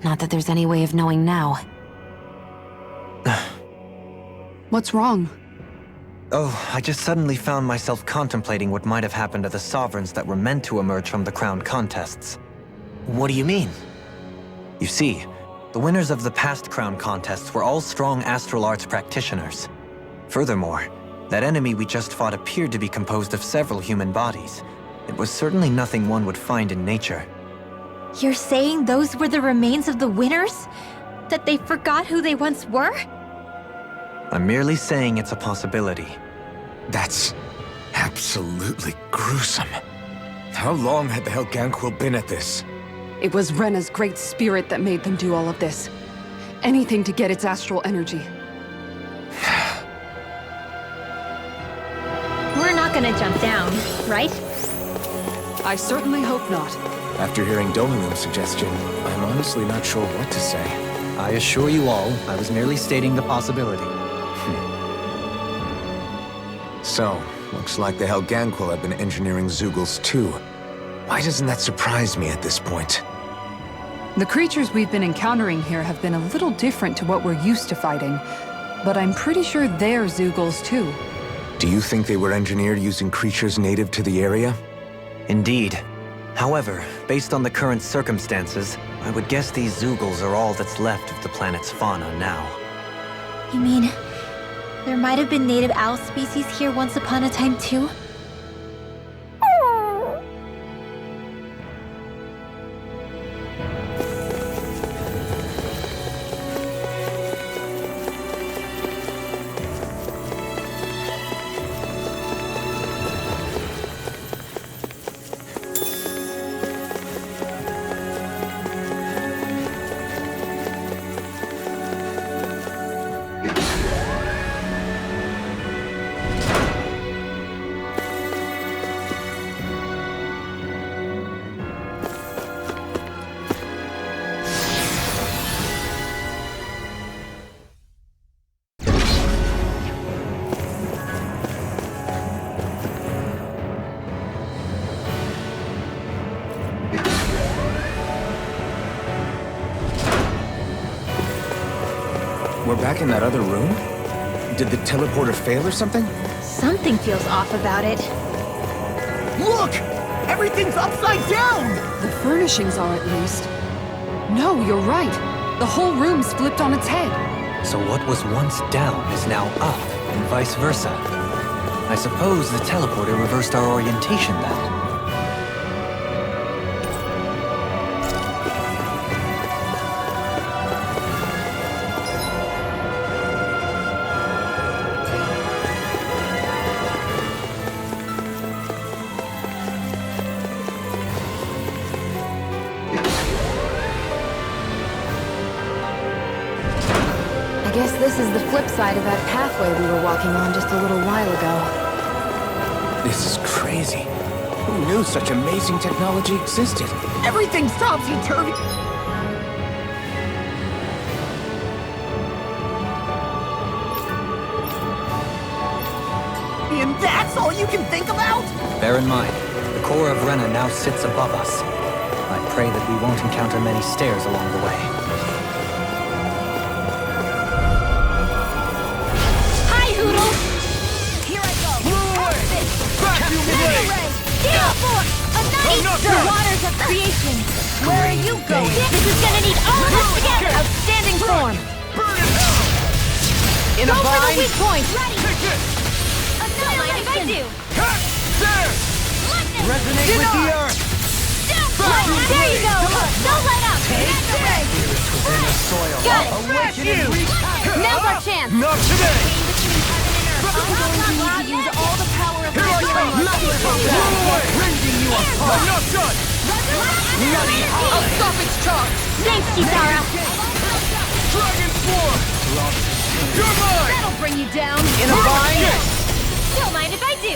S7: Not that there's any way of knowing now.
S6: What's wrong?
S5: Oh, I just suddenly found myself contemplating what might have happened to the sovereigns that were meant to emerge from the crown contests.
S4: What do you mean?
S5: You see, the winners of the past crown contests were all strong astral arts practitioners. Furthermore, that enemy we just fought appeared to be composed of several human bodies. It was certainly nothing one would find in nature.
S1: You're saying those were the remains of the winners? That they forgot who they once were?
S5: I'm merely saying it's a possibility.
S3: That's absolutely gruesome. How long had the Helganquil been at this?
S6: It was Rena's great spirit that made them do all of this. Anything to get its astral energy.
S1: We're not gonna jump down, right?
S6: I certainly hope not.
S3: After hearing Dolomum's suggestion, I'm honestly not sure what to say.
S5: I assure you all, I was merely stating the possibility.
S3: So, looks like the Helganquil have been engineering Zeugles too. Why doesn't that surprise me at this point?
S6: The creatures we've been encountering here have been a little different to what we're used to fighting, but I'm pretty sure they're Zeugles too.
S3: Do you think they were engineered using creatures native to the area?
S5: Indeed. However, based on the current circumstances, I would guess these Zeugles are all that's left of the planet's fauna now.
S1: You mean, there might have been native owl species here once upon a time too?
S3: We're back in that other room? Did the teleporter fail or something?
S1: Something feels off about it.
S13: Look! Everything's upside down!
S6: The furnishings are at least. No, you're right. The whole room's flipped on its head.
S5: So what was once down is now up, and vice versa. I suppose the teleporter reversed our orientation then.
S7: I guess this is the flip side of that pathway we were walking on just a little while ago.
S3: This is crazy. Who knew such amazing technology existed?
S13: Everything's topsy-turvy! And that's all you can think about?
S5: Bear in mind, the core of Rena now sits above us. I pray that we won't encounter many stairs along the way.
S15: The waters of creation! Where are you going? This is gonna need all of us together! Outstanding form!
S13: Burn in hell! In a
S15: Go for the
S13: bind!
S15: weak point! Ready!
S13: Take it!
S15: Annihilate if I do!
S13: Cut! There! Resonate with the earth!
S15: There you go! Don't let up! Got it! Now's our chance!
S13: Not today!
S15: I'm going to need to use all the power of my
S13: Rending you apart! I'm not done! Nutty
S15: I'll stop its charge! Thanks, Kisara!
S13: Dragon Swarm! You're mine!
S15: That'll bring you down!
S13: In a bind!
S15: Don't mind if I do!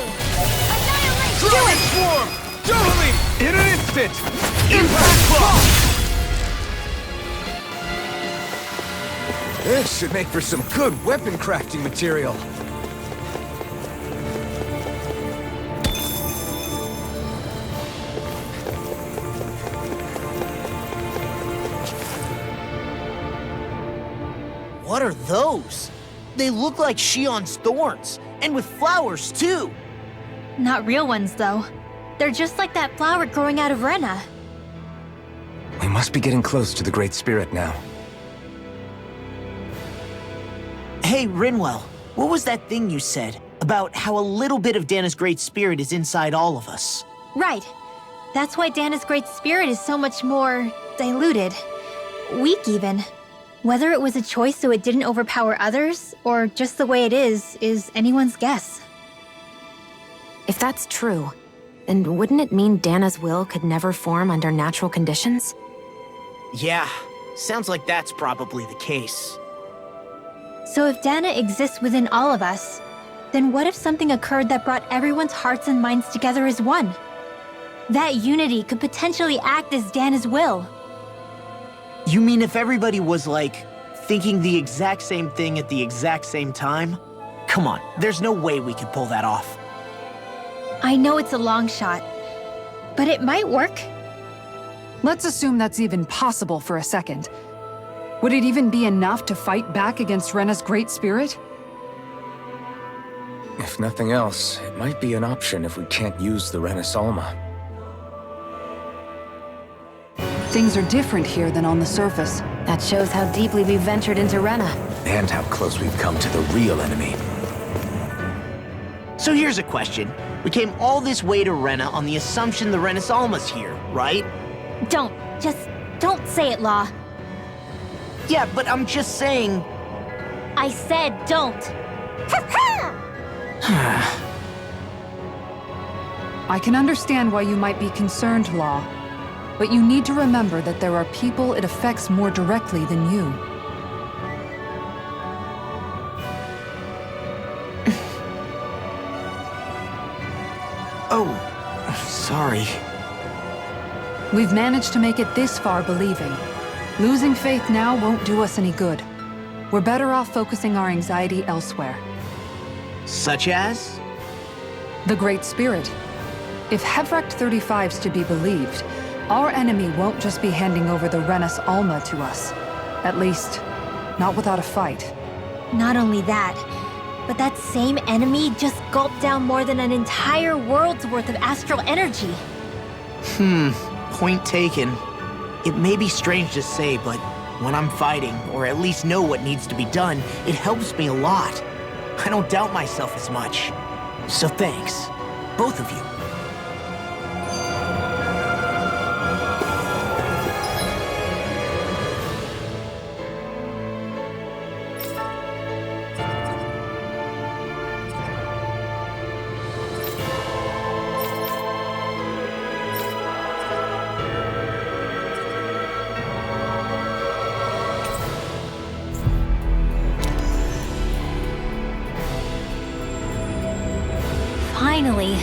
S15: Annihilation!
S13: Dragon Swarm! Totally! In an instant! Impact Block!
S3: This should make for some good weapon crafting material.
S13: What are those? They look like Shion's thorns, and with flowers too.
S1: Not real ones, though. They're just like that flower growing out of Rena.
S3: We must be getting close to the Great Spirit now.
S13: Hey, Rinwell, what was that thing you said about how a little bit of Dana's Great Spirit is inside all of us?
S1: Right. That's why Dana's Great Spirit is so much more diluted. Weak, even. Whether it was a choice so it didn't overpower others, or just the way it is anyone's guess.
S7: If that's true, then wouldn't it mean Dana's will could never form under natural conditions?
S13: Yeah, sounds like that's probably the case.
S1: So if Dana exists within all of us, then what if something occurred that brought everyone's hearts and minds together as one? That unity could potentially act as Dana's will.
S13: You mean if everybody was, like, thinking the exact same thing at the exact same time? Come on, there's no way we could pull that off.
S1: I know it's a long shot, but it might work.
S6: Let's assume that's even possible for a second. Would it even be enough to fight back against Rena's great spirit?
S3: If nothing else, it might be an option if we can't use the Renis Alma.
S6: Things are different here than on the surface.
S7: That shows how deeply we've ventured into Rena.
S3: And how close we've come to the real enemy.
S13: So here's a question. We came all this way to Rena on the assumption the Renis Alma's here, right?
S1: Don't say it, Law.
S13: Yeah, but I'm just saying...
S1: I said don't.
S6: I can understand why you might be concerned, Law. But you need to remember that there are people it affects more directly than you.
S13: Oh, sorry.
S6: We've managed to make it this far believing. Losing faith now won't do us any good. We're better off focusing our anxiety elsewhere.
S13: Such as?
S6: The Great Spirit. If Hevrecht 35's to be believed, our enemy won't just be handing over the Renis Alma to us. At least, not without a fight.
S1: Not only that, but that same enemy just gulped down more than an entire world's worth of astral energy.
S13: Point taken. It may be strange to say, but when I'm fighting, or at least know what needs to be done, it helps me a lot. I don't doubt myself as much. So thanks, both of you.
S1: Finally.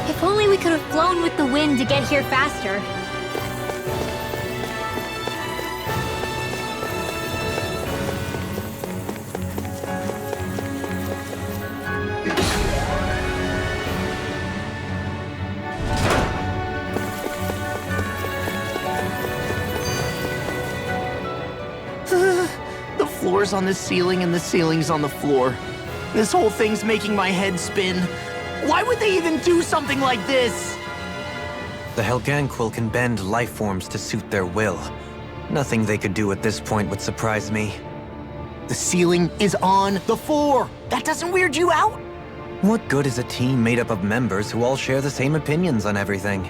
S1: If only we could have flown with the wind to get here faster.
S13: The floor's on the ceiling and the ceiling's on the floor. This whole thing's making my head spin. Why would they even do something like this?
S5: The Helganquil can bend life forms to suit their will. Nothing they could do at this point would surprise me.
S13: The ceiling is on the floor. That doesn't weird you out?
S5: What good is a team made up of members who all share the same opinions on everything?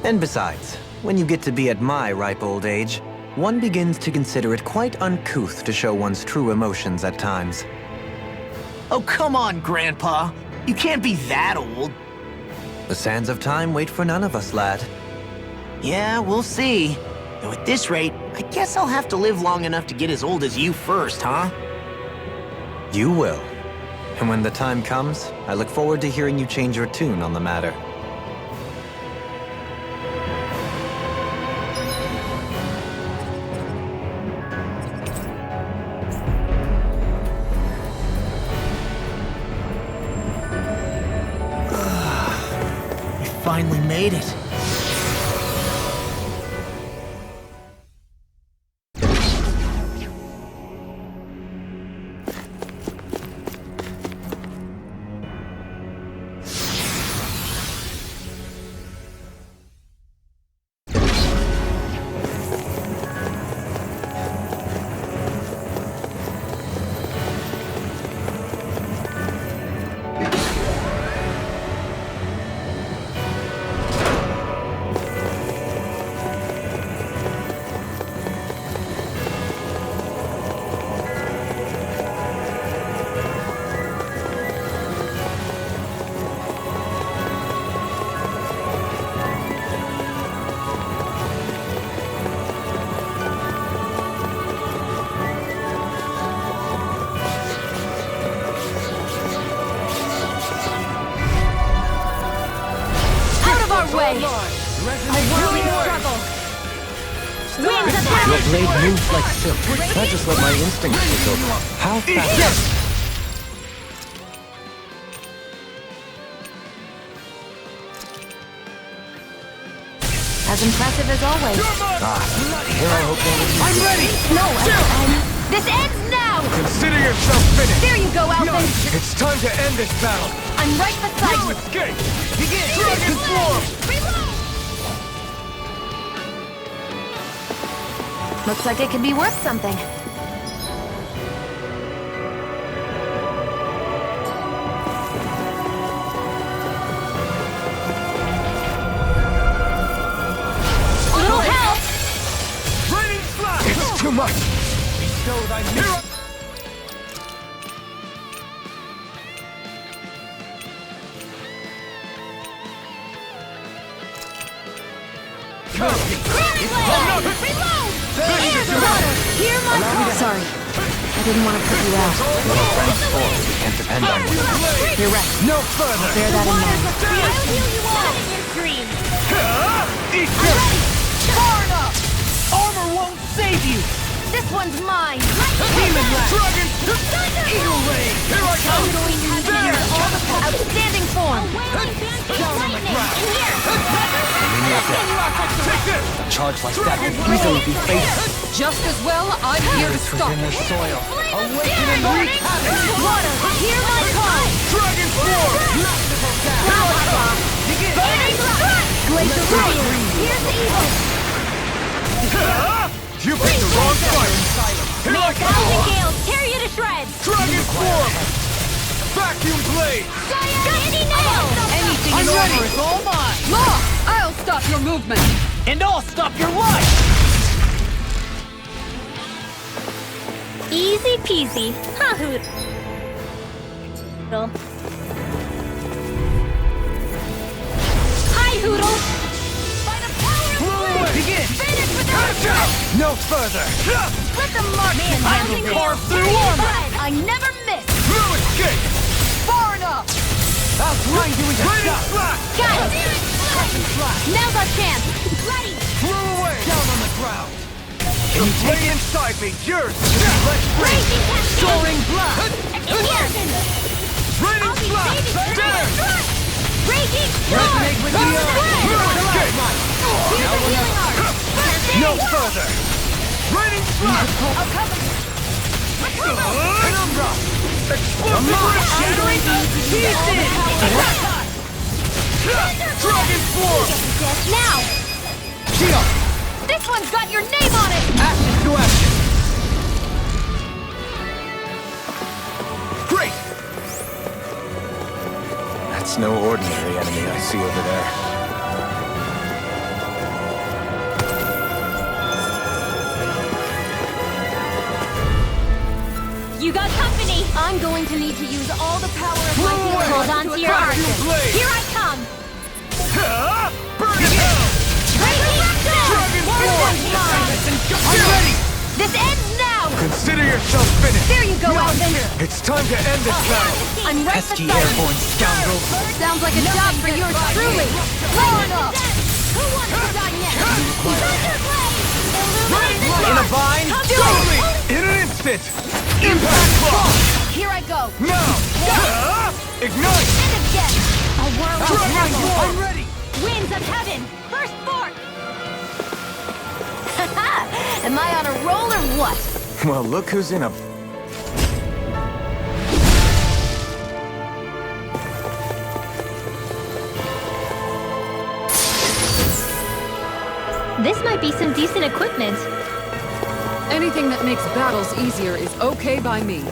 S5: And besides, when you get to be at my ripe old age, one begins to consider it quite uncouth to show one's true emotions at times.
S13: Oh, come on, Grandpa. You can't be that old.
S5: The sands of time wait for none of us, lad.
S13: Yeah, we'll see. Though at this rate, I guess I'll have to live long enough to get as old as you first, huh?
S5: You will. And when the time comes, I look forward to hearing you change your tune on the matter.
S13: Finally made it.
S15: way! A whirling struggle! Winds of
S3: Your
S15: heaven!
S3: blade moves like silk. I just let my instincts take over.
S18: How fast?
S7: As impressive as always.
S3: Here I hope that
S15: I'm ready! No, this ends now!
S3: Consider yourself finished!
S15: There you go, Alphen!
S3: It's time to end this battle!
S15: I'm right beside you!
S3: Escape!
S15: Begin! Dragon form!
S7: Looks like it could be worth something.
S15: Little help!
S3: It's too much!
S18: Bestow thy mirror.
S15: Hear my call!
S7: Sorry. I didn't want to put you out.
S5: Little friends for, we can't depend on you.
S7: You're right.
S5: No further!
S7: Bear that in mind.
S15: I'll heal you all in your dreams!
S5: Eat
S15: I'm ready!
S13: Far enough! Armor won't save you!
S15: This one's mine!
S13: Demon Lash!
S15: Dragon!
S13: Eagle Ray! Here I come!
S15: I'm going to need to use all the outstanding form!
S13: Down on the ground!
S5: A charge like that could easily be fatal.
S6: Just as well, I'm here to stop
S5: Within the
S6: it.
S5: soil.
S13: Awaken and wreak havoc!
S15: Water, hear my call!
S13: Dragon Form! Begin!
S15: Glacier Rain, here's the evil!
S3: You picked the wrong fight!
S15: May a thousand gales tear you to shreds!
S3: Dragon Form! Vacuum Blade!
S15: Gusty nails!
S13: Anything in order is all mine!
S6: Law, I'll stop your movement.
S13: And I'll stop your life!
S15: Easy peasy. Ha hoot. Hi, Hoodle! By the power of
S13: Begin!
S15: finish without
S5: No further!
S15: Let the marksman handle this!
S13: carve through armor!
S15: I never miss!
S3: No escape!
S13: Far enough! I'll grind you into dust!
S15: Got it! Now's our chance! Ready!
S13: Throw away! Down on the ground!
S3: Can you take it inside me? Yours! Let's
S15: Raging Cascade!
S13: Soaring blast!
S15: Explosion!
S3: Raining
S15: I'll be
S3: Blast!
S15: saving
S3: There!
S15: Raging Storm!
S13: Resonate with the earth!
S15: Here's the healing art! First aid!
S5: No further!
S3: Raining Blast!
S15: I'll cover you! Recover!
S3: Penumbra! Explosive
S13: Shattering pieces!
S3: Dragon Form!
S15: Now!
S3: Shield!
S15: This one's got your name on it!
S5: Ashes to ashes!
S3: Great! That's no ordinary enemy I see over there.
S15: You got company! I'm going to need to use all the power of my healing. Hold on to your arches. Here I come!
S3: Burn it down!
S15: Dragon Form!
S3: I'm ready!
S15: This ends now!
S3: Consider yourself finished!
S15: There you go, Alvin!
S3: It's time to end this battle!
S15: I'm right
S5: Pesky
S15: beside you!
S5: airborne scoundrels!
S15: Sounds like a job for yours truly! Lightning enough! Who wants to die next?
S5: In a vine?
S3: Do it! In an instant! Impact Claw!
S15: Here I go!
S3: Now! Ignite!
S15: And again! A whirl of
S3: Dragon
S15: heaven!
S3: Form! I'm ready!
S15: Winds of heaven! Burst forth! Am I on a roll or what?
S3: Well, look who's in a...
S1: This might be some decent equipment.
S6: Anything that makes battles easier is okay by me.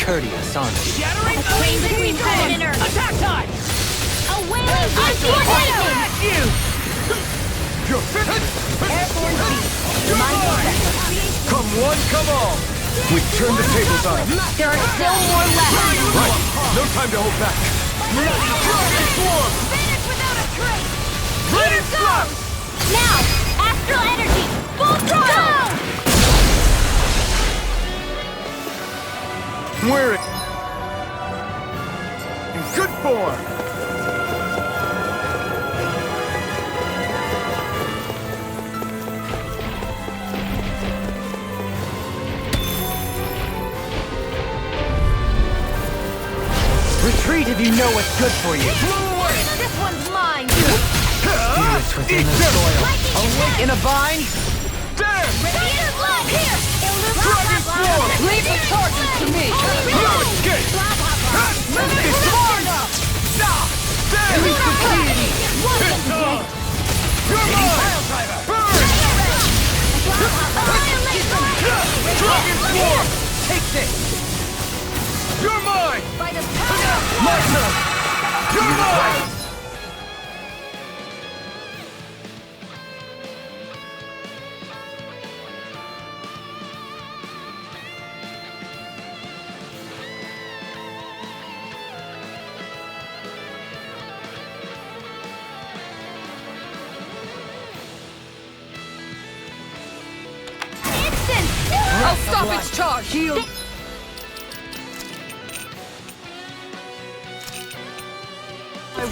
S5: courteous, aren't you?
S15: Shattering flame between heaven and earth. Attack time! A wailing tornado! You!
S9: You're finished!
S15: Airborne beast. Mind
S9: Come one, come all! We've turned the tables on them.
S15: There are still more left.
S9: Right! No time to hold back!
S15: Vanish without a trace! Here goes! Now! Astral energy! Full throttle!
S9: We're in good form!
S5: Retreat if you know what's good for you.
S15: This one's mine!
S5: Spirits within the soil. Awake in a vine?
S9: There!
S15: Radiator blood! Here!
S9: Dragon Swarm!
S15: Leave the charges to me!
S9: No escape!
S15: It's far enough!
S9: There! It's on! You're mine! Burn! Dragon Swarm!
S5: Take this!
S9: You're mine!
S15: By the power of
S9: My turn! You're mine!
S15: I'll stop its charge! Heal!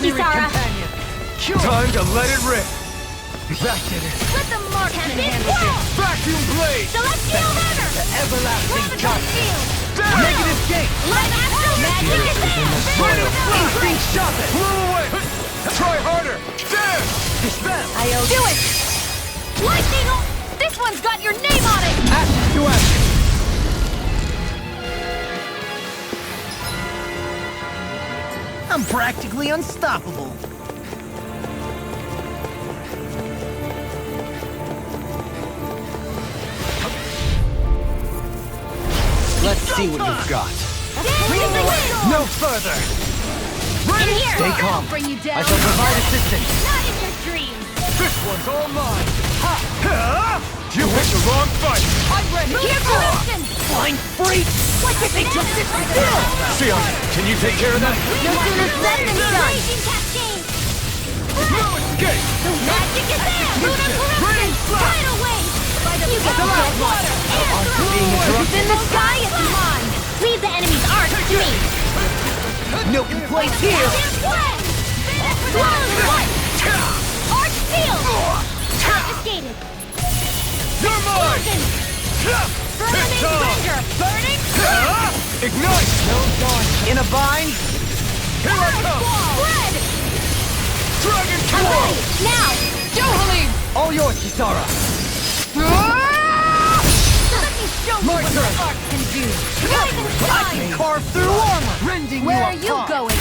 S15: Kisara!
S9: Time to let it rip! That did it!
S15: Let the mark cannon handle this!
S9: Vacuum blade!
S15: Celestial hammer!
S5: The everlasting
S15: Graviton field!
S5: Negative gate!
S15: Light astral magic is there!
S5: Instinct sharpen!
S9: Blow away! Try harder! There!
S5: Dispel!
S15: Do it! Lightning! This one's got your name on it!
S5: Ashes to ashes!
S13: I'm practically unstoppable.
S5: Let's see what you've got. No further!
S15: In here!
S5: Stay calm.
S15: Bring you down.
S5: I shall provide assistance.
S15: Not in your dreams!
S9: This one's all mine! Ha! You picked the wrong fight!
S15: I'm ready! Here for Winston!
S13: Flying freak!
S15: Why can't they just sit still?
S9: Sion, can you take care of that?
S15: No sooner said than done! Raging cascade!
S9: No escape!
S15: The magic is there! Lunar corruption! Tidal wave! By the power of water and what's in the sky is mine! Leave the enemy's arc to me!
S13: No place here!
S15: Swallowing light! Arch field! Confiscated!
S9: You're mine!
S15: Burning danger! Burning!
S9: Ignite!
S5: No dawn. In a vine?
S9: Here I come!
S15: Red!
S9: Dragon
S15: I'm
S9: Claw!
S15: ready! Now! Johalim!
S5: All yours, Kisara.
S15: Let me show you what my arc can do! Rise and
S5: I can
S15: shine!
S5: carve through armor, rending
S15: Where
S5: you
S15: are you
S5: apart.
S15: going?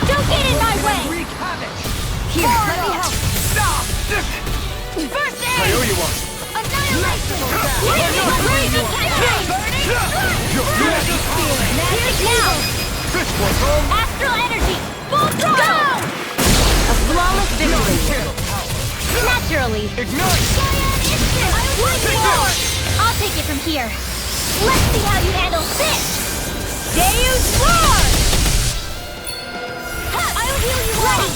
S15: Don't get in my way!
S5: Wreak havoc.
S15: Here, let me help! First
S9: I
S15: aid!
S9: owe you one!
S15: Annihilation! Raging cascade! Magic now!
S9: This one's all mine!
S15: Astral energy! Full throttle! A flawless victory! Naturally!
S9: Ignite!
S15: Instant! Lightning War! I'll take it from here! Let's see how you handle this! Deus Roar! I'll heal you ready!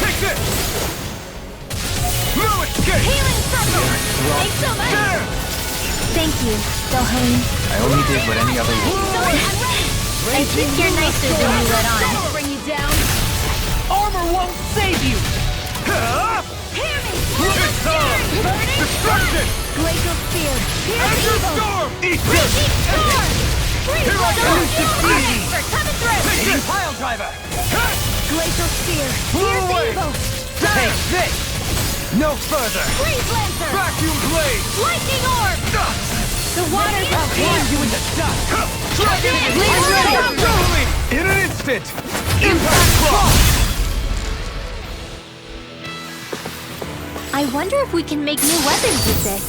S9: Take this! No escape!
S15: Healing circle! Thanks so much!
S9: There!
S1: Thank you, Dohalim.
S5: I only did what any other would.
S15: I'm ready!
S1: I think you're nicer than you let on.
S15: That'll bring you down!
S13: Armor won't save you!
S15: Hear me!
S9: It's on!
S15: Burning
S9: Destruction!
S15: Glacial spear! Here's
S9: Enter
S15: evil!
S9: storm! Eat this!
S15: Raging storm! Freeze
S9: Here I
S15: the
S9: come!
S15: Architecture coming through!
S5: Hitting pile driver.
S15: Glacial spear!
S9: Blow
S15: Here's
S9: away!
S15: evil!
S5: Take this. No further.
S15: Freeze lancer!
S9: Vacuum blade!
S15: Lightning orb! The water's
S5: I'll blind you in the dust.
S9: Dragon!
S15: Leave
S9: Totally! In an instant! Impact cross!
S1: I wonder if we can make new weapons with this.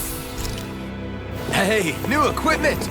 S3: Hey, new equipment!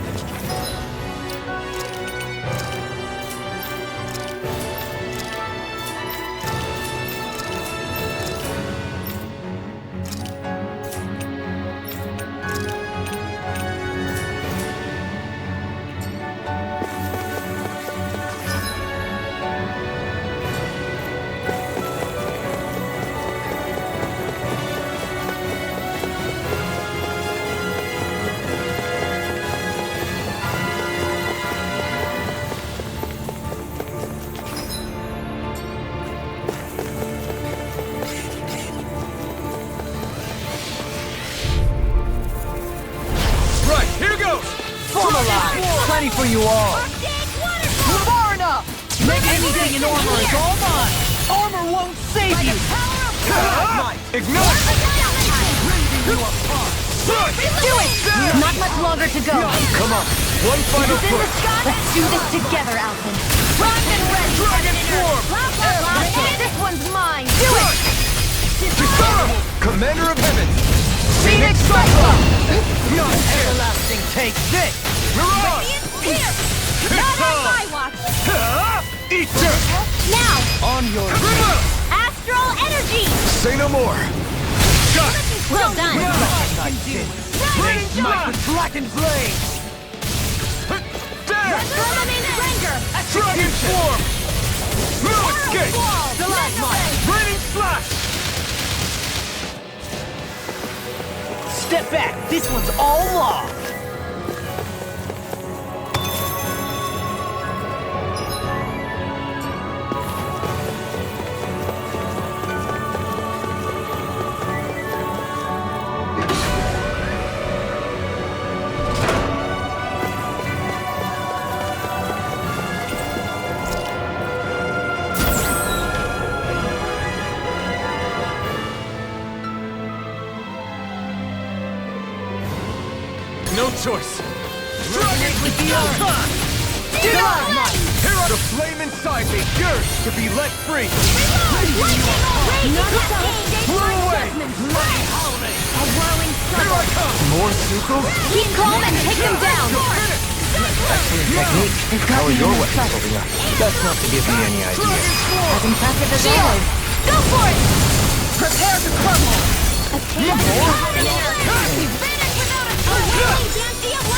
S13: Plenty for you all. Varna! Anything in armor is all mine. Armor won't save you.
S3: Ignite!
S15: Do it! Not much longer to go.
S3: Come on, one final
S15: It's in the
S3: push.
S15: sky. Let's do this together, Alvin. Rock and ready.
S3: Dragon form!
S15: Blah, blah, blah. This one's mine. Do it!
S3: Commander of Heaven!
S13: Phoenix Cyclone! Not everlasting, take this!
S3: Mirage!
S15: Not on my watch.
S3: Eater!
S15: Now!
S13: On your
S15: Astral energy!
S3: Say no more!
S15: Well done!
S13: Might with blackened blade!
S3: Dragon form! No escape!
S13: Raining slash! Step back! This one's all law!
S3: No choice!
S13: Dragon with the Alpha!
S3: The flame inside me yearns to be let free!
S15: Blow
S3: away!
S15: A whirling
S3: Here I come! More Sucos?
S15: Keep calm and take them down!
S5: Excellent technique. How are your weapons holding up? That's not to give me any idea.
S15: As impressive as always. Go for it!
S13: Prepare to crumble!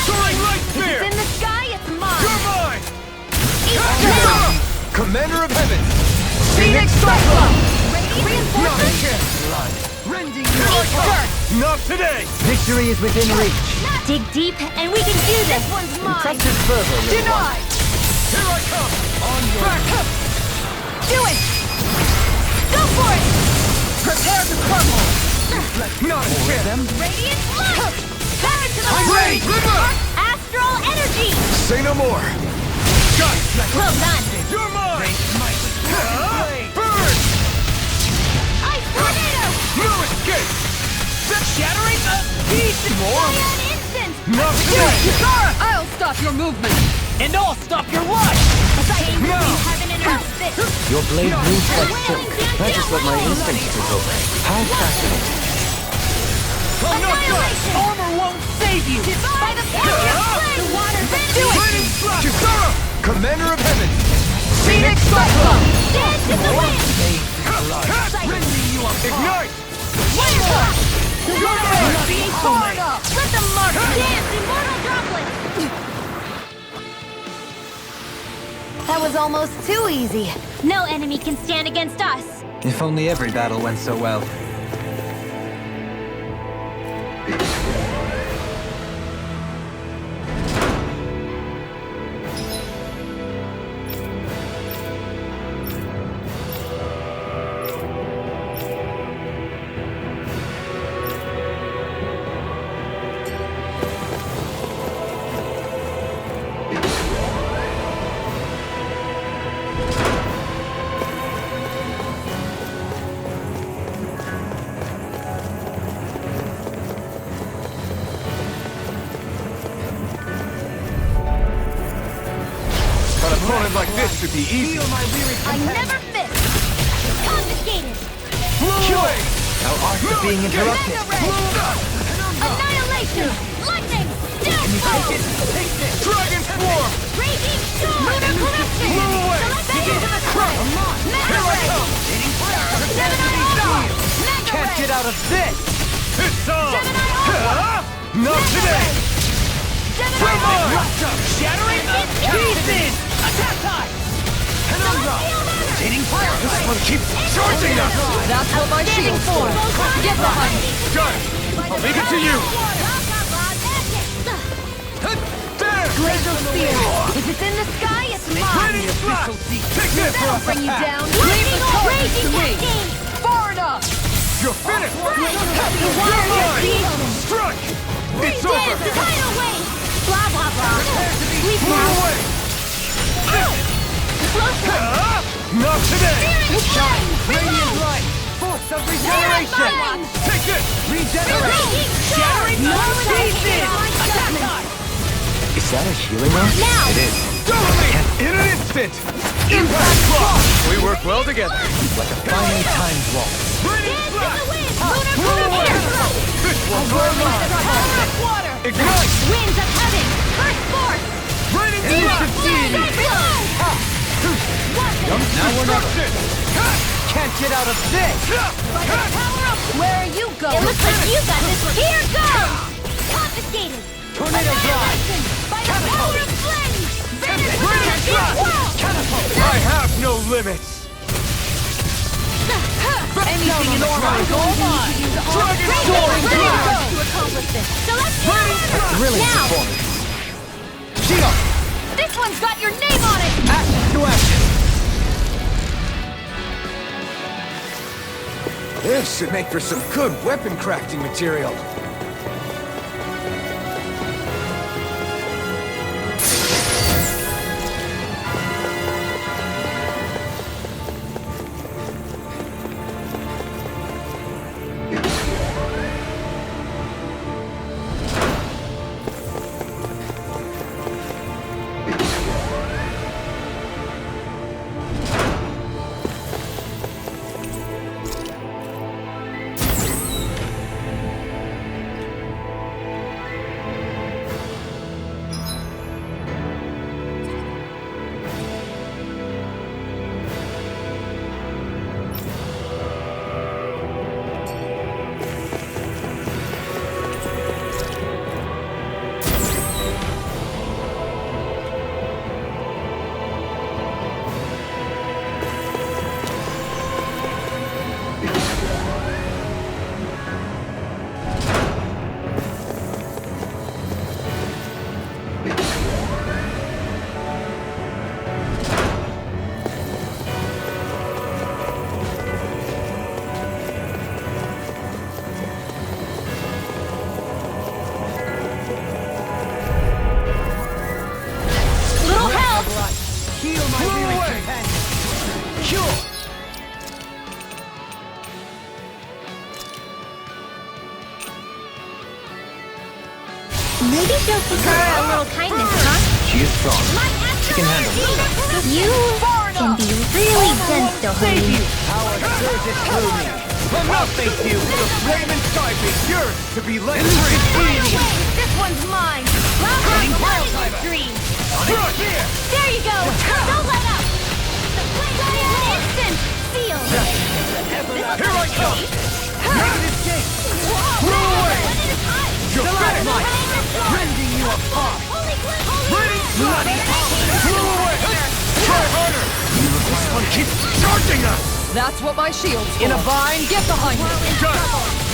S3: Soaring light spear!
S15: It's in the sky, it's mine!
S3: You're mine!
S15: Now!
S3: Commander of Heaven!
S13: Phoenix Cyclone!
S3: Not a chance!
S13: Rending you!
S3: Not today!
S5: Victory is within reach.
S15: Dig deep, and we can do this! This one's mine!
S5: Impressive fervor, little one.
S13: Denied!
S3: Here I come!
S13: On your
S3: Back up!
S15: Do it! Go for it!
S13: Prepare to crumble!
S3: Not a chance!
S15: Radiant light! Back to the
S3: I'm ready!
S15: Astral energy!
S3: Say no more!
S15: Well done!
S3: You're mine! Burn!
S15: Ice tornado!
S3: No escape!
S13: Shattering the beast!
S3: More?
S15: An instant!
S3: Not today!
S6: I'll stop your movement!
S13: And I'll stop your life!
S15: Fighting between heaven and earth!
S5: Your blade moves like silk. I just let my instincts take over. How fascinating.
S3: I'm not done!
S13: Armor won't save you!
S15: By the power of flame! The water
S13: Do it!
S3: Raining slash! Kisara! Commander of Heaven!
S13: Phoenix Cyclone!
S15: Dance in the wind!
S13: Rending you apart!
S3: Ignite!
S15: One more!
S13: Hard up!
S15: Let them mark! Dance, immortal droplets! That was almost too easy. No enemy can stand against us.
S5: If only every battle went so well.
S3: An opponent like this should be easy.
S15: I never miss! Confiscated!
S5: Thou art being interrupted.
S15: Annihilation! Lightning! Can you take it? Take this! Dragon Form! Raging Storm! Lunar Corruption! Blow away! Dig into the crush! Here I come!
S19: Can't get out of this!
S15: It's on!
S19: Not today!
S15: Shattering pieces! Attack time! Penumbra! Rotating fire!
S9: This one keeps charging us!
S20: That's what my shield's for. Get behind me.
S9: Got it! I'll leave it to you!
S15: Glacial Spear! If it's in the sky, it's mine!
S9: Take this!
S20: That'll bring you down.
S15: Lightning Raging Cascade!
S20: Far enough!
S9: You're finished!
S15: The water creation!
S9: Strike! It's
S15: Dead
S9: over!
S15: the tidal wave! Blah blah blah! Sweep now!
S9: Not today!
S15: Radiant
S19: light! Force of regeneration!
S9: Take this!
S15: Regenerate! Shattering pieces! Attack time!
S3: Is that a healing round?
S15: Now!
S3: It is.
S9: In an instant! Impact block! We work well together.
S19: Like a finely timed waltz.
S9: This one's our line!
S15: Water!
S9: Ignite!
S15: Winds of heaven! First force!
S9: Raining
S19: Now we're not... Can't get out of this!
S15: Where are you going? It looks like you got this one. Here goes! Confiscated!
S19: Tornado drive!
S15: By the power of flames!
S9: I have no limits!
S15: Anything in the sky goes on!
S9: Dragon
S15: Sword! To accomplish this! Celestial!
S19: Thrilling
S15: Now!
S19: performance! Shield!
S15: This one's got your name on it!
S19: Action to action!
S3: This should make for some good weapon crafting material.
S1: Maybe she'll prefer a little kindness, huh?
S19: She is strong. She can handle it.
S1: You can be really gentle, honey.
S19: Power surges through me.
S9: I'll not face you! The flame inside me yearns to be let free!
S15: This one's mine! Cutting Wild Dream! There you go! Don't let up! The flame instant! Seal!
S9: Here I come!
S19: Negative escape!
S9: Throw away! You're finished!
S19: Rending you apart!
S9: Bloody throw away! Try harder! This one keeps charging us!
S20: That's what my shield's for.
S19: In a bind,
S20: Get behind me.
S9: Got it!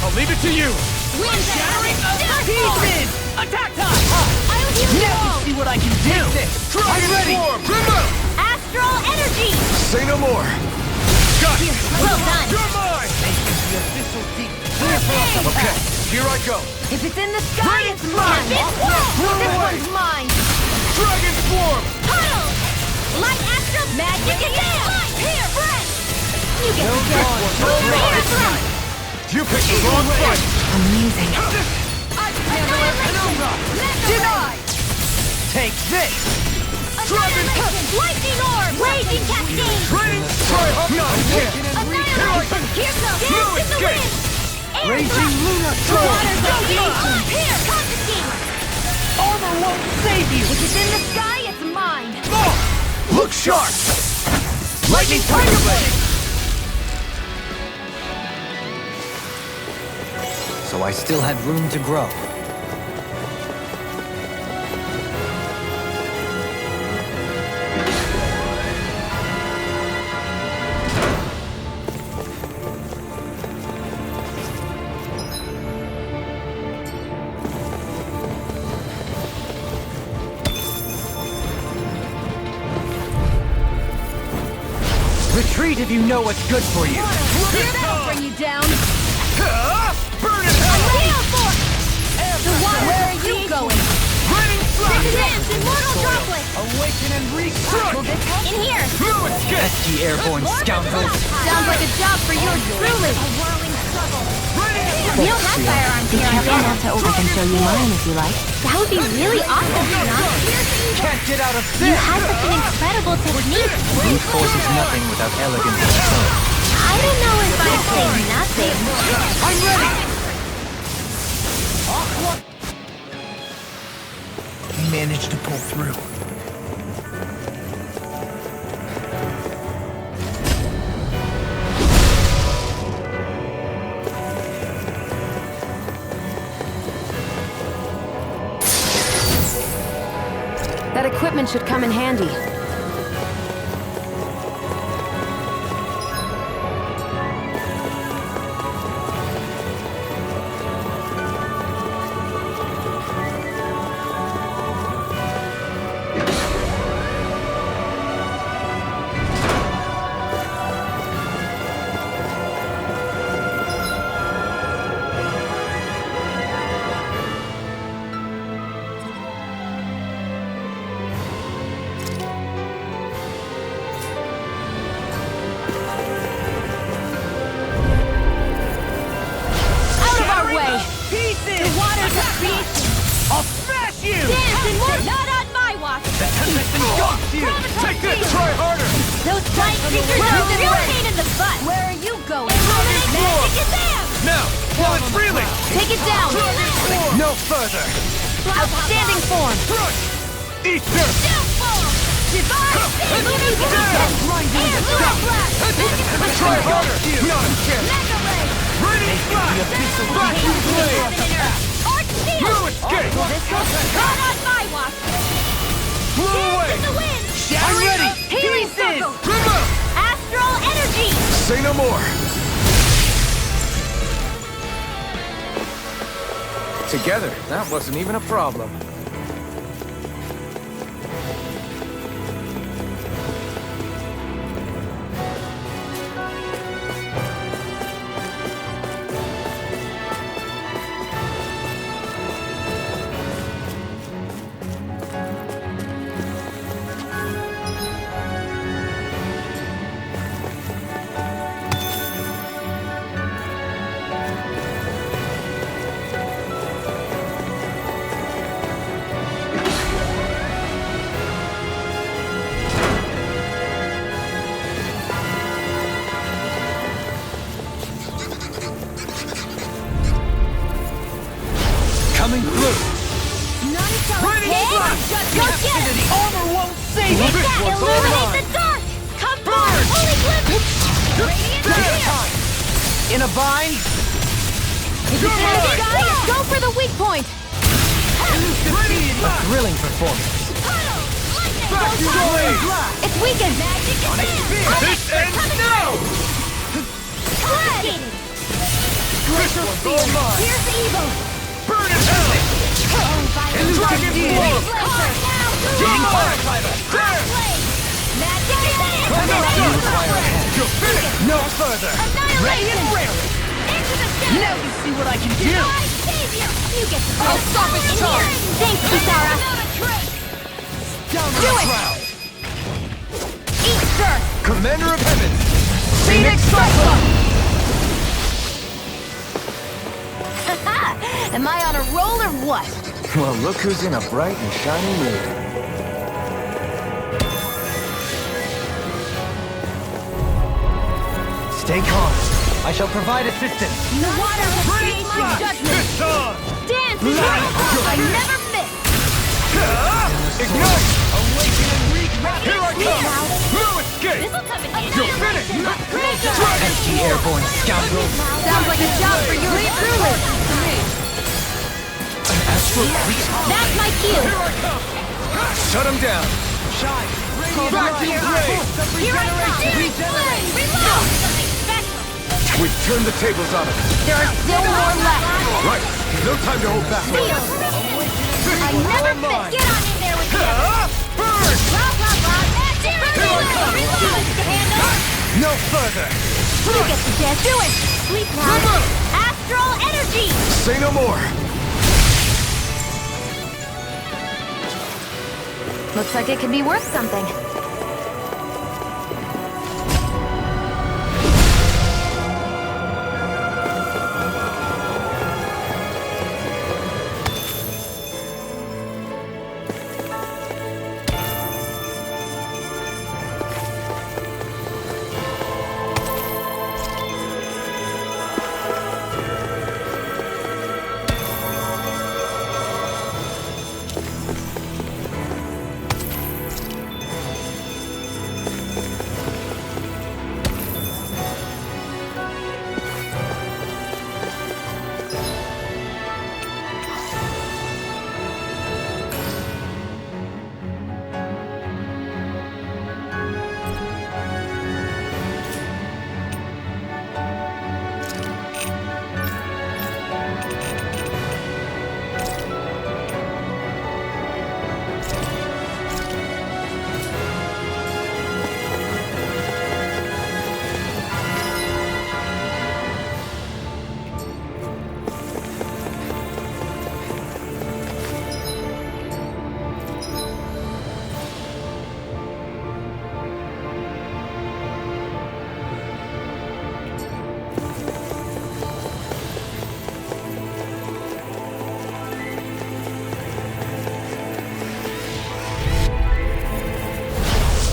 S9: I'll leave it to you!
S15: Wind shattering pieces!
S19: Attack time!
S15: I'll heal you all!
S19: See what I can do!
S9: I'm ready!
S15: Astral energy!
S3: Say no more!
S9: Got it!
S15: Well done!
S9: You're mine!
S3: Okay, here I go.
S15: If it's in the sky, it's mine! This one's mine!
S9: Dragon Form!
S15: Puddle! Light astral magic advance! Here, friend! You get the job!
S9: You picked the wrong fight!
S15: Amazing.
S19: Denied! Take this!
S15: Dragon! Lightning orb! Raging cascade!
S9: Training! Try hard! Not again!
S15: Annihilation! Here's the
S9: No
S15: dance in the
S9: escape!
S15: wind!
S19: Raging lunar
S15: The
S19: storm!
S15: water radiation! Here! Confiscate!
S13: won't save you!
S15: If it's in the sky, it's mine!
S9: Look sharp!
S13: Lightning Tiger Blade!
S5: So I still had room to grow. Retreat if you know what's good for you.
S15: That'll bring you down!
S9: Burn in hell!
S15: Gale Force! The water, where are you going? Take a dance, immortal droplet!
S5: Awaken and recycle!
S15: In here!
S5: Pesky airborne scoundrels!
S15: Sounds like a job for you truly! A whirling struggle! We don't have firearms here.
S7: Be careful not to
S15: can show you mine if you like. That would be really awesome, Tina.
S5: Can't get out of
S15: You
S5: this!
S15: had such an incredible technique.
S5: Brute force is nothing without elegance and skill.
S15: I don't know if I'd say nothing.
S5: I'm ready!
S4: We managed to pull through.
S7: That equipment should come in handy.
S9: Take this! Try harder!
S15: Those giant creatures are a real pain in the butt! Where are you going? Magic is them!
S9: Now, while it's reeling!
S15: Take it down!
S5: No further!
S15: Outstanding form!
S9: Easter!
S15: Still form! Divine Illusion! Air Blast!
S9: Try harder! Not a chance!
S15: Mega Ray!
S9: Radiant Blast! Back to the blade!
S15: Arch Shield!
S9: No escape!
S15: Not on my watch!
S9: Blow away!
S15: In the wind!
S9: I'm ready!
S15: Healing Circle! Astral Energy!
S3: Say no more! Together, that wasn't even a problem.
S5: Coming through!
S15: None shall escape! Go get it!
S13: Armor won't save
S15: Take
S13: you!
S15: that! Illuminate the dark! Come forth! Holy glimpse! Radiant Spear!
S5: In a bind?
S15: If you can't get guys, go for the weak point!
S5: A thrilling performance.
S15: It's weakened! Magic is in!
S9: This ends now!
S15: Sled! Glacial Spear! Here's evil!
S9: Burn in hell! Dragon Form!
S15: Getting
S9: Firefighter! There!
S15: Magic is in!
S9: You're finished!
S5: No further!
S15: Annihilation! Into the shadows!
S13: Now you see what I can do!
S15: Divine Savior! You get to
S13: I'll stop his
S15: in
S13: charge.
S15: here! Thanks, Kisara! Do it! Easter!
S3: Commander of Heaven!
S15: Phoenix Cyclone! Am I on a roll or what?
S3: Well, look who's in a bright and shiny mood.
S5: Stay calm. I shall provide assistance.
S15: The water will create my judgment!
S9: It's on!
S15: Dance! I never miss!
S9: Ignite! Awaken and wreak havoc! Here I come! No escape!
S15: This'll come in handy.
S9: You're finished!
S5: Empty airborne scoundrel!
S15: Sounds like a job for you truly.
S5: An astral beast!
S15: That's my cue.
S9: Here I come! Shut him down!
S15: Shine. Back here. Here I come. Regenerate. Reload. Something special.
S3: We've turned the tables on him.
S15: There are still more left.
S3: Right. No time to hold back.
S15: Seal. I never fit. Get on in there with me.
S9: Burn!
S15: Blah, blah, blah. Reload. Handle.
S9: No further!
S15: You get the death. Do it. Sleep now. Astral energy.
S3: Say no more.
S7: Looks like it could be worth something.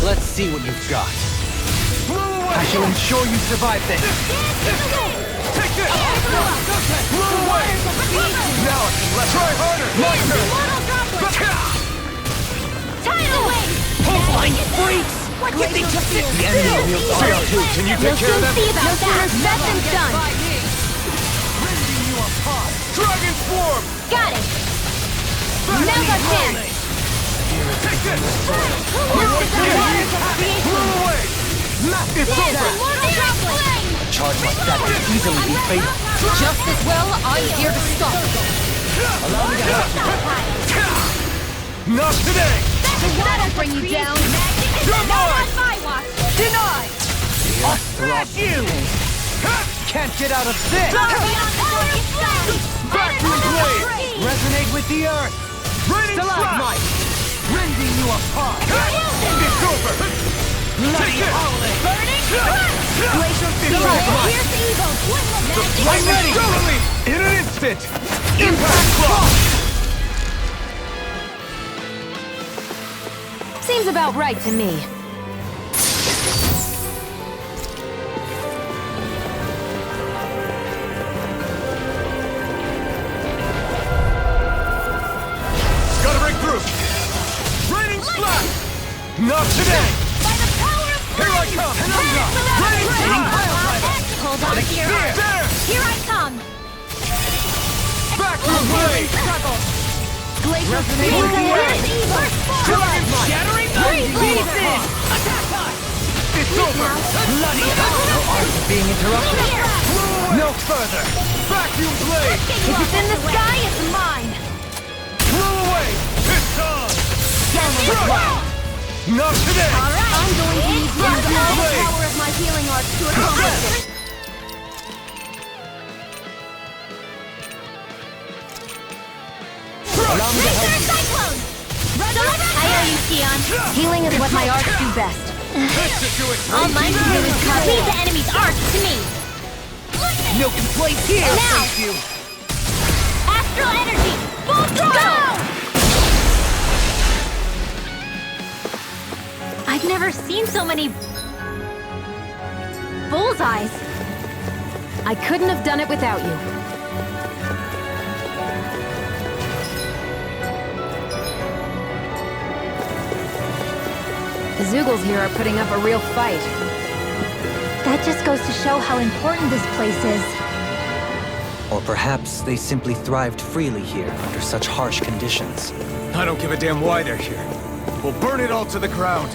S5: Let's see what you've got. I shall ensure you survive this.
S9: Take this! Blow away! Now I can let try harder! My turn!
S15: Tidal wave.
S13: Flying freaks!
S15: What did they just do?
S5: The enemy wields
S9: CO2, can you take care of them?
S15: See about that. Said and done.
S9: Rending you apart! Dragon Swarm!
S15: Got it. Now's our chance.
S9: Take this!
S15: Creation.
S9: Blow away! It's over!
S15: Immortal droplet.
S5: Charge like that could easily be fatal.
S20: Just as well, I'm here to stop it.
S5: Allow me to help you.
S9: Not today!
S15: That'll bring you down. Not on my watch.
S20: Denied!
S5: I'll thrash you! Can't get out of this!
S9: Vacuum blade!
S5: Resonate with the earth!
S9: Raining
S5: Stalagmite! Rending you apart!
S9: It's over!
S5: Bloody howling!
S15: Burning.
S5: Glacial
S15: Here's the evil.
S5: I'm ready!
S9: Totally! In an instant!
S5: Impact Cross!
S7: Seems about right to me.
S9: Gotta break through! Raining slash! Not today!
S15: By the power of
S9: Here I come! Raining slash!
S15: Hold on to your heart.
S9: There!
S15: Here I come.
S9: Vacuum blade!
S15: Struggle. Glacial
S9: Resonating with the earth!
S15: evil.
S9: Dragon shattering!
S15: Breathe in.
S9: Attack us! It's over!
S5: Bloody hell! No arms are being interrupted. No further!
S9: Vacuum blade!
S15: If it's in the sky, it's mine.
S9: Blow away! It's on! Not today!
S15: All right. I'm going to use all the
S9: blade.
S15: power of my healing arts to accomplish it.
S5: Allow me to help you.
S15: Cyclone! I owe you, Sion.
S7: Healing is what my arts do best.
S15: All mine can do is copy the enemy's arts to me.
S5: No complaints here,
S15: Now.
S5: thank you!
S15: Astral energy! Full throttle! I've never seen so many bullseyes.
S7: I couldn't have done it without you. The Zoogles here are putting up a real fight.
S1: That just goes to show how important this place is.
S5: Or perhaps they simply thrived freely here under such harsh conditions.
S3: I don't give a damn why they're here. We'll burn it all to the ground.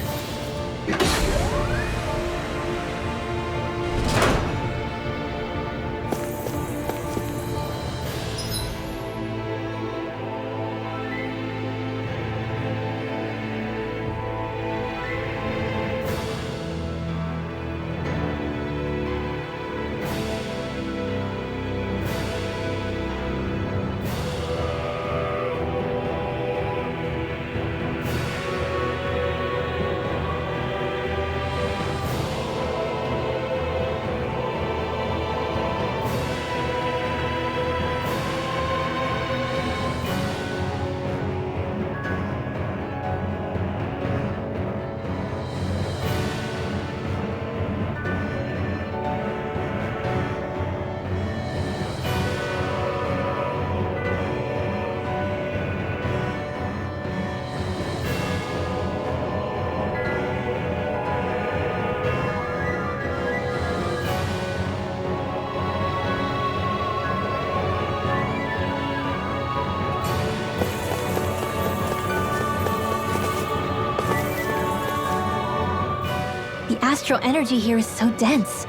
S1: The astral energy here is so dense.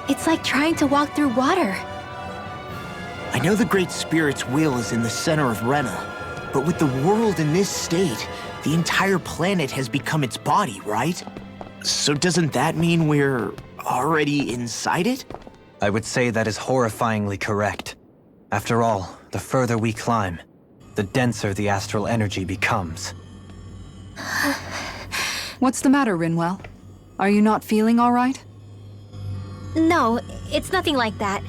S1: It's like trying to walk through water.
S4: I know the Great Spirit's will is in the center of Rena, but with the world in this state, the entire planet has become its body, right? So doesn't that mean we're already inside it?
S5: I would say that is horrifyingly correct. After all, the further we climb, the denser the astral energy becomes.
S6: What's the matter, Rinwell? Are you not feeling all right?
S1: No, it's nothing like that.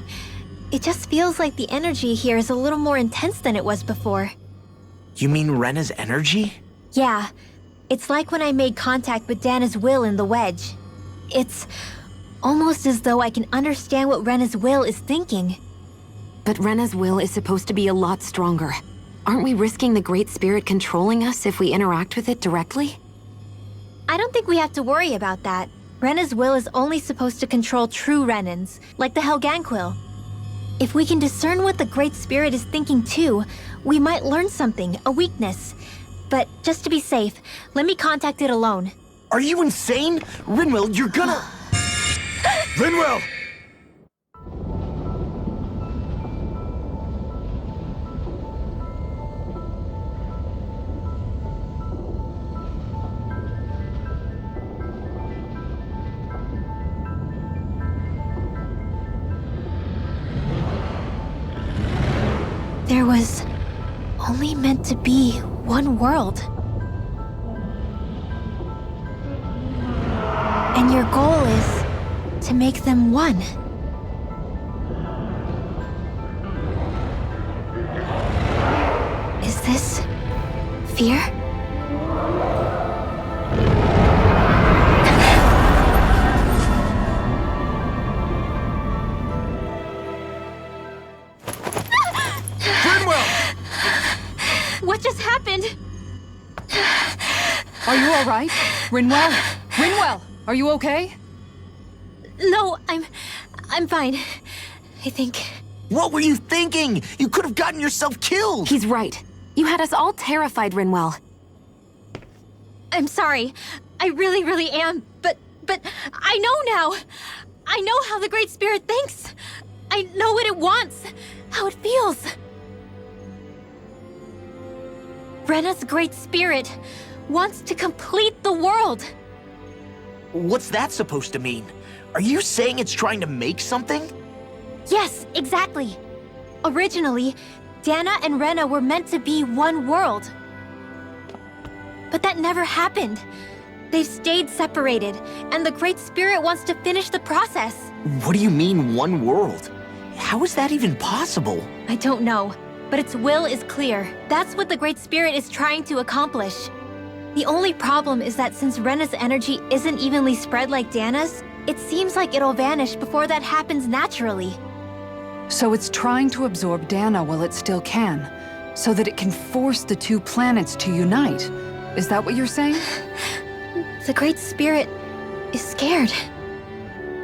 S1: It just feels like the energy here is a little more intense than it was before.
S4: You mean Rena's energy?
S1: Yeah. It's like when I made contact with Dana's will in the wedge. It's almost as though I can understand what Rena's will is thinking.
S7: But Rena's will is supposed to be a lot stronger. Aren't we risking the Great Spirit controlling us if we interact with it directly?
S1: I don't think we have to worry about that. Rena's will is only supposed to control true Renans, like the Helganquil. If we can discern what the Great Spirit is thinking too, we might learn something, a weakness. But just to be safe, let me contact it alone.
S4: Are you insane? Rinwell, you're gonna...
S3: Rinwell!
S1: There was only meant to be one world. And your goal is to make them one. Is this fear? What just happened?
S6: Are you all right? Rinwell? Rinwell, are you okay?
S1: No, I'm fine. I think.
S4: What were you thinking? You could have gotten yourself killed!
S7: He's right. You had us all terrified, Rinwell.
S1: I'm sorry. I really am. But I know now. I know how the Great Spirit thinks. I know what it wants, how it feels. Rena's Great Spirit wants to complete the world.
S4: What's that supposed to mean? Are you saying it's trying to make something?
S1: Yes, exactly. Originally, Dana and Rena were meant to be one world. But that never happened. They've stayed separated, and the Great Spirit wants to finish the process.
S4: What do you mean, one world? How is that even possible?
S1: I don't know, but its will is clear. That's what the Great Spirit is trying to accomplish. The only problem is that since Rena's energy isn't evenly spread like Dana's, it seems like it'll vanish before that happens naturally.
S6: So it's trying to absorb Dana while it still can, so that it can force the two planets to unite. Is that what you're saying?
S1: The Great Spirit is scared.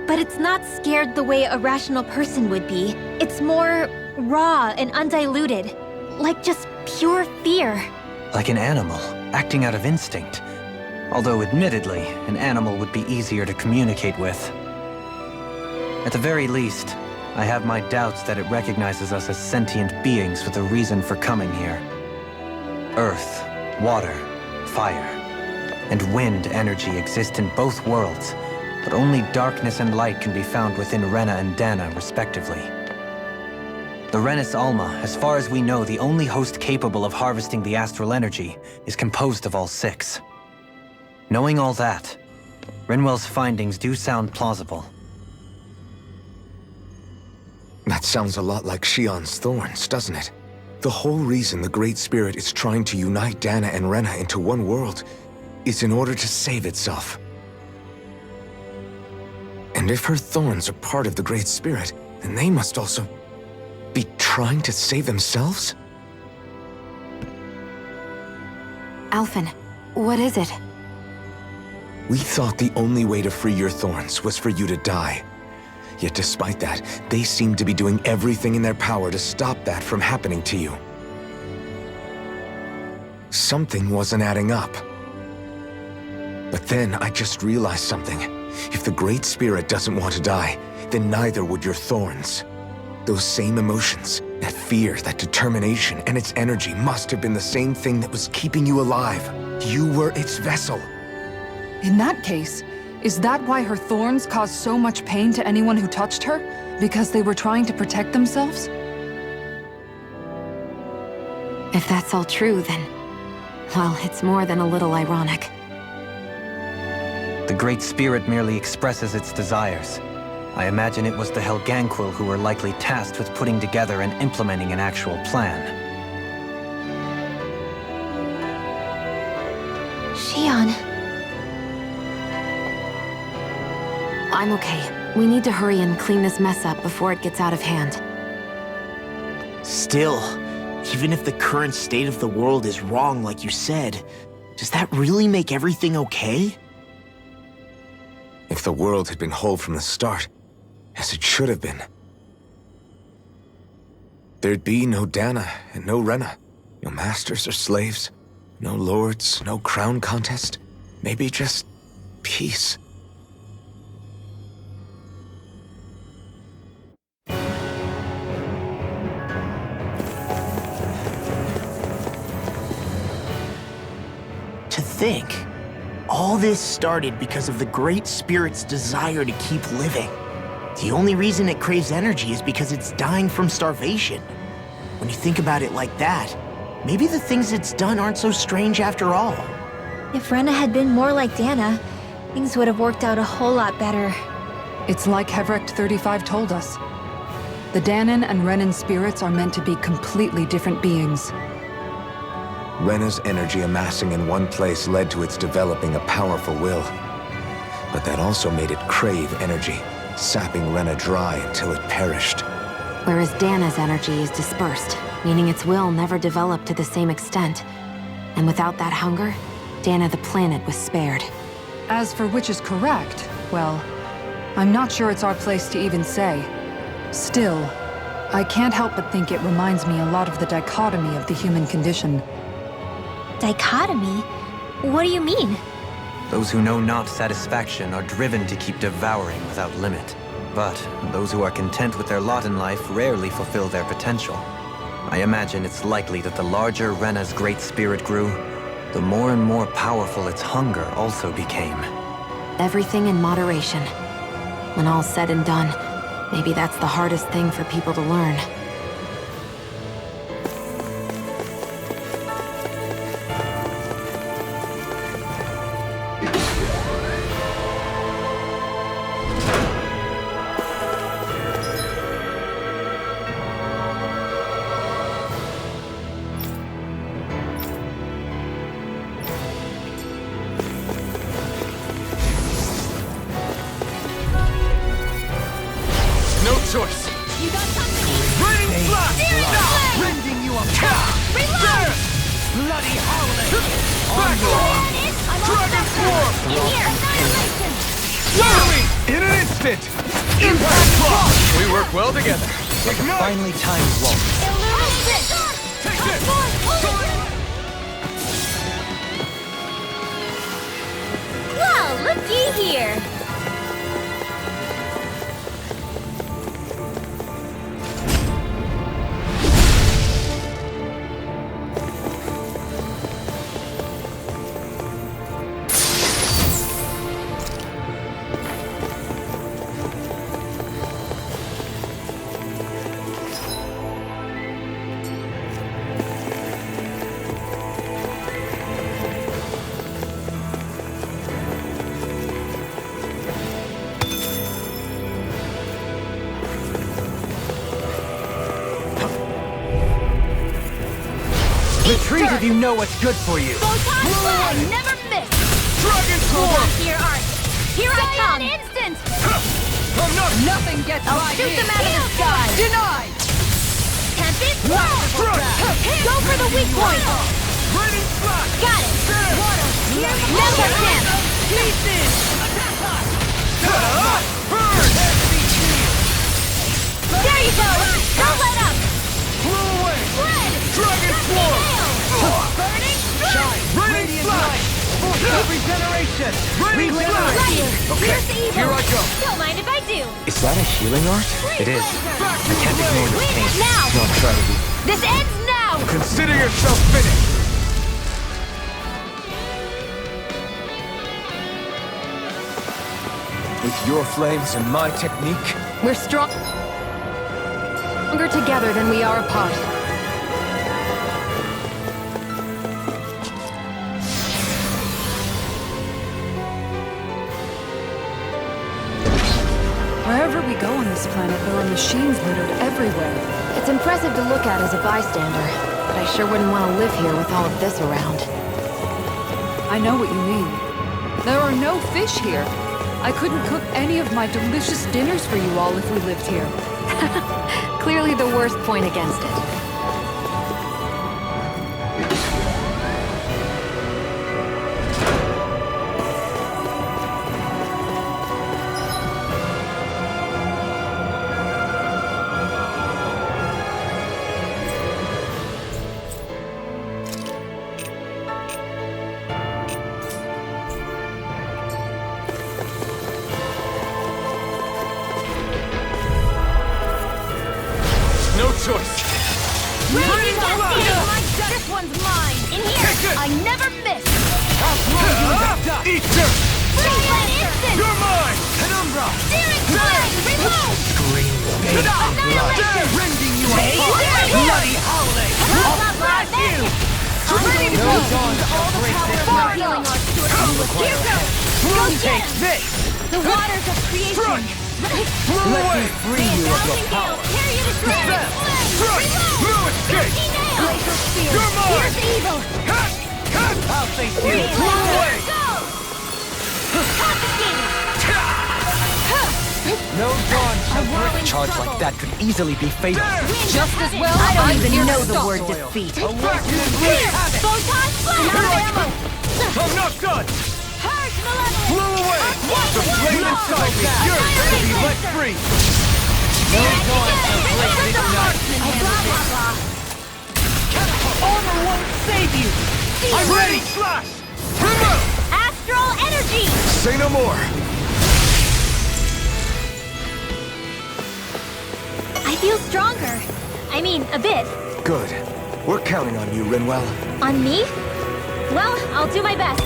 S1: But it's not scared the way a rational person would be. It's more raw and undiluted. Like just pure fear.
S5: Like an animal, acting out of instinct. Although admittedly, an animal would be easier to communicate with. At the very least, I have my doubts that it recognizes us as sentient beings with a reason for coming here. Earth, water, fire, and wind energy exist in both worlds, but only darkness and light can be found within Rena and Dana, respectively. The Renis Alma, as far as we know, the only host capable of harvesting the astral energy, is composed of all 6. Knowing all that, Rinwell's findings do sound plausible.
S3: That sounds a lot like Shion's thorns, doesn't it? The whole reason the Great Spirit is trying to unite Dana and Rena into one world is in order to save itself. And if her thorns are part of the Great Spirit, then they must also be trying to save themselves?
S7: Alphen, what is it?
S3: We thought the only way to free your thorns was for you to die. Yet despite that, they seem to be doing everything in their power to stop that from happening to you. Something wasn't adding up. But then I just realized something. If the Great Spirit doesn't want to die, then neither would your thorns. Those same emotions, that fear, that determination, and its energy must have been the same thing that was keeping you alive. You were its vessel.
S6: In that case, is that why her thorns caused so much pain to anyone who touched her? Because they were trying to protect themselves?
S7: If that's all true, then... well, it's more than a little ironic.
S5: The Great Spirit merely expresses its desires. I imagine it was the Helganquil who were likely tasked with putting together and implementing an actual plan.
S1: Shion.
S7: I'm okay. We need to hurry and clean this mess up before it gets out of hand.
S4: Still, even if the current state of the world is wrong like you said, does that really make everything okay?
S3: If the world had been whole from the start, as it should have been, there'd be no Dana and no Rena, no masters or slaves, no lords, no crown contest, maybe just peace.
S4: To think, all this started because of the Great Spirit's desire to keep living. The only reason it craves energy is because it's dying from starvation. When you think about it like that, maybe the things it's done aren't so strange after all.
S1: If Rena had been more like Dana, things would have worked out a whole lot better.
S6: It's like Hevrecht 35 told us. The Danan and Renan spirits are meant to be completely different beings.
S3: Rena's energy amassing in one place led to its developing a powerful will. But that also made it crave energy, sapping Rena dry until it perished.
S7: Whereas Dana's energy is dispersed, meaning its will never developed to the same extent. And without that hunger, Dana the planet was spared.
S6: As for which is correct, well, I'm not sure it's our place to even say. Still, I can't help but think it reminds me a lot of the dichotomy of the human condition.
S1: Dichotomy? What do you mean?
S5: Those who know not satisfaction are driven to keep devouring without limit. But those who are content with their lot in life rarely fulfill their potential. I imagine it's likely that the larger Rena's Great Spirit grew, the more and more powerful its hunger also became.
S7: Everything in moderation. When all's said and done, maybe that's the hardest thing for people to learn.
S9: No choice.
S15: You got something?
S9: Raining flash!
S15: Searing flame!
S9: Rending you apart!
S15: Reload!
S9: Bloody howling!
S15: Back off! I'm Dragon Swarm! In here! Annihilation!
S9: In an instant! Impact block! We work well together.
S5: Like a finely timed waltz.
S15: Illuminate!
S9: Take this!
S15: Well, looky here!
S5: Retreat if you know what's good for you.
S15: Photon flag! Never miss!
S9: Dragon
S15: Hold
S9: Swarm!
S15: on to your art! Here I come! Instant!
S9: I'm not...
S20: Nothing gets
S15: I'll
S20: by
S15: shoot
S20: me.
S15: them out of the sky!
S20: Denied!
S15: Tempest Blast! Go for the weak point!
S9: Raining Slash!
S15: Got it! Now that's him!
S9: Pieces! Burn!
S15: There you go! Don't let up!
S9: Blew away!
S15: Red!
S9: Dragon Swarm!
S15: Burning!
S9: Shine! Radiant Light!
S5: Regeneration!
S9: Raining Slash!
S5: Okay,
S15: Here's the evil!
S5: here I go.
S15: Don't mind if I do!
S5: Is that a healing art? It is. I can't ignore your pain.
S15: Now!
S5: Not try to be.
S15: This ends now!
S3: Consider yourself finished! With your flames and my technique,
S20: We're stronger together than we are apart. Wherever we go on this planet, there are machines littered everywhere.
S7: It's impressive to look at as a bystander, but I sure wouldn't want to live here with all of this around.
S6: I know what you mean. There are no fish here. I couldn't cook any of my delicious dinners for you all if we lived here.
S7: Clearly the worst point against it.
S3: no choice.
S15: Raging Cascade! This one's mine! In here! I never miss!
S3: Eat dirt!
S15: Freeland instant!
S3: You're mine!
S15: Penumbra! Searing Flag! Reload!
S5: Scream
S15: Annihilation!
S5: rending you
S15: apart!
S5: Bloody howling!
S15: I'll smash you! I'm ready to go!
S5: dawn
S15: All the power of healing arts to accomplish. Here goes! Go get him!
S5: this!
S15: The waters of creation!
S5: Let me free you of your power.
S15: Carry you to shreds!
S3: No escape!
S15: Glacial spear!
S3: You're mine!
S15: Here's the evil!
S5: I'll face you.
S15: Blow away! Go!
S5: No dawn shall
S15: whirling
S5: break. Charge
S15: struggle.
S5: like that could easily be fatal.
S20: Just as well
S15: I don't
S20: I'm
S15: even
S20: here
S15: know
S20: to
S15: the
S20: stop
S15: word
S20: soil.
S15: defeat.
S5: A working
S15: Here! Photon flash! Out of ammo!
S3: I'm not done!
S15: Purge malevolence!
S3: Blow away! The flame inside me yearns to be let free!
S5: No dawn shall break this night.
S15: Blah, blah, blah.
S5: Armor won't save you.
S3: I'm ready! Slash! Remove!
S15: Astral energy!
S3: Say no more!
S1: I feel stronger. I mean, a bit.
S3: Good. We're counting on you, Rinwell.
S1: On me? Well, I'll do my best.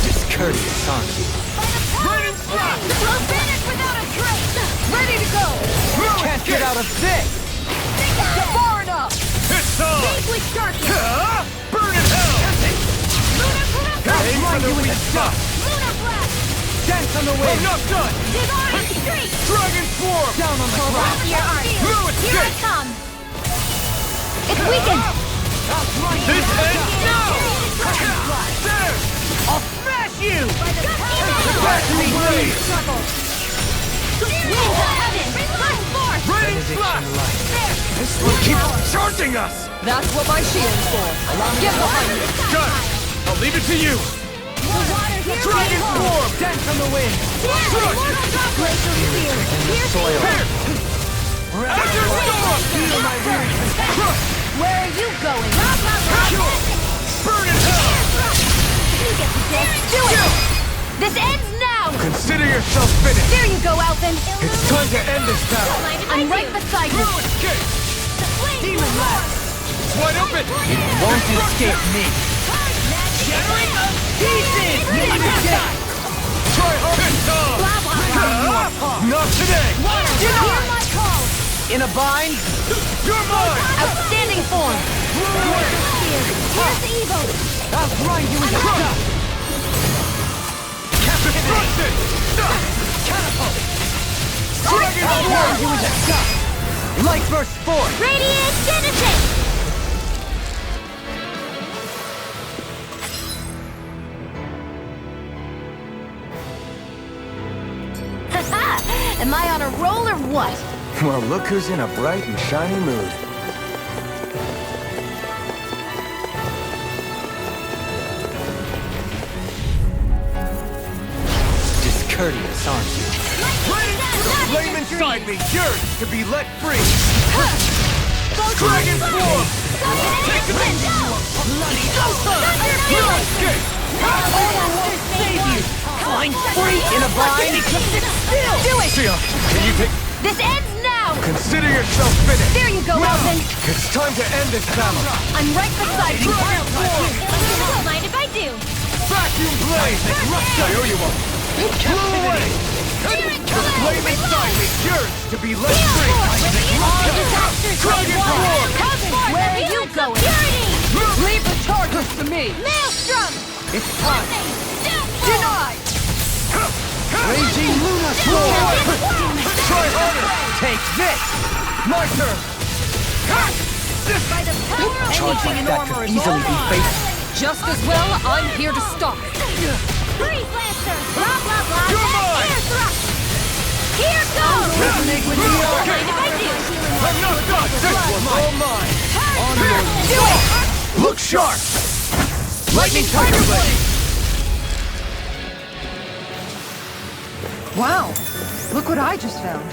S5: Discourteous, aren't you?
S3: Raining Slash!
S15: We'll finish without a trace! Ready to go!
S5: Can't get out of this!
S15: Far enough!
S3: It's on!
S15: Speak with darkness!
S3: Burn in hell!
S15: Lunar Corruption!
S3: Aim for the weak spot!
S15: Lunar Blast!
S5: Dance on the
S3: I'm
S5: wind!
S3: not done!
S15: Divine Streak!
S3: Dragon Swarm!
S5: Down on the
S15: Hold on
S5: ground!
S15: to your art!
S3: No
S15: Here I
S3: escape!
S15: come! It's weakened!
S3: This ends now! There!
S5: I'll smash you!
S15: blade! Winds of heaven! Burst forth!
S18: Benediction light.
S15: This
S9: Keep charging us!
S20: That's what my shield's for. Get behind me.
S9: Good! I'll leave it to you!
S15: Dragon
S18: Form! Dance on the wind!
S15: Glacial spear!
S18: Soil.
S15: After storm! Where are you going?
S9: Burn in hell!
S15: You get the dick. Do it! This ends now!
S3: Consider yourself finished!
S15: There you go, Alvin!
S3: It's time to end this battle!
S15: I'm right beside you!
S9: Demon Blast! It's wide open!
S18: It won't escape me.
S15: Shattering of pieces!
S9: Try hard! Not today!
S15: Hear my call!
S18: In a bind?
S9: You're mine!
S15: Outstanding form! Here's the evil!
S18: I'll grind you into dust!
S9: Destruction!
S18: Catapult!
S9: Dragon
S18: I'll grind you into dust! Light burst forth!
S15: Radiant Genesis! Am I on a roll or what?
S3: Well, look who's in a bright and shiny mood.
S5: Discourteous, aren't you?
S9: The flame inside me yearns to be let free!
S15: Dragon
S9: Form!
S15: Take the wind!
S9: Bloody
S15: escape!
S9: Save you!
S15: Flying
S9: free in a bind!
S15: Still! Do it!
S3: Sia, can you take...
S15: This ends now!
S3: Consider yourself finished!
S15: There you go, Alvin!
S3: It's time to end this battle!
S15: I'm right beside you!
S9: Dragon Form!
S15: Don't mind if I do!
S9: Vacuum blade! I owe you one! Blow away! The flame inside me yearns to be let free! Dragon Form!
S15: Where are you going?
S20: Leave the charges to me.
S15: Maelstrom!
S20: It's time. Denied!
S18: Raging Luna Sword!
S9: Try harder!
S18: Take this!
S9: My turn!
S15: By the power of
S18: Charge like that could easily be fatal.
S20: Just as well, I'm here to stop it.
S15: Freeze Lancer! Blah, blah, blah!
S9: You're mine!
S15: Air thrust! Here goes!
S18: Resonate with the
S15: Don't mind if I do!
S9: I'm not done! This one's all mine!
S15: Do it!
S9: Look sharp! Lightning Tiger Blade!
S6: Wow! Look what I just found.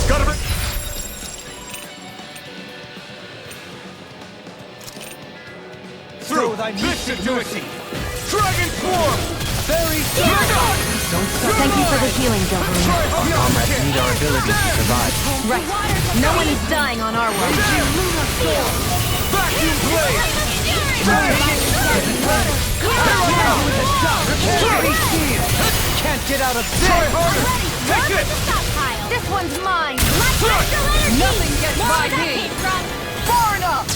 S9: Got it! Through thy ingenuity! Dragon Form! Very
S7: Thank you for the healing, Gilbert.
S5: Comrades need our ability to survive.
S7: Right. No one is dying on our watch.
S9: Vacuum Blade!
S18: Can't get out of this!
S9: Try harder! Take this!
S15: This one's mine!
S20: Nothing gets by me. Far enough!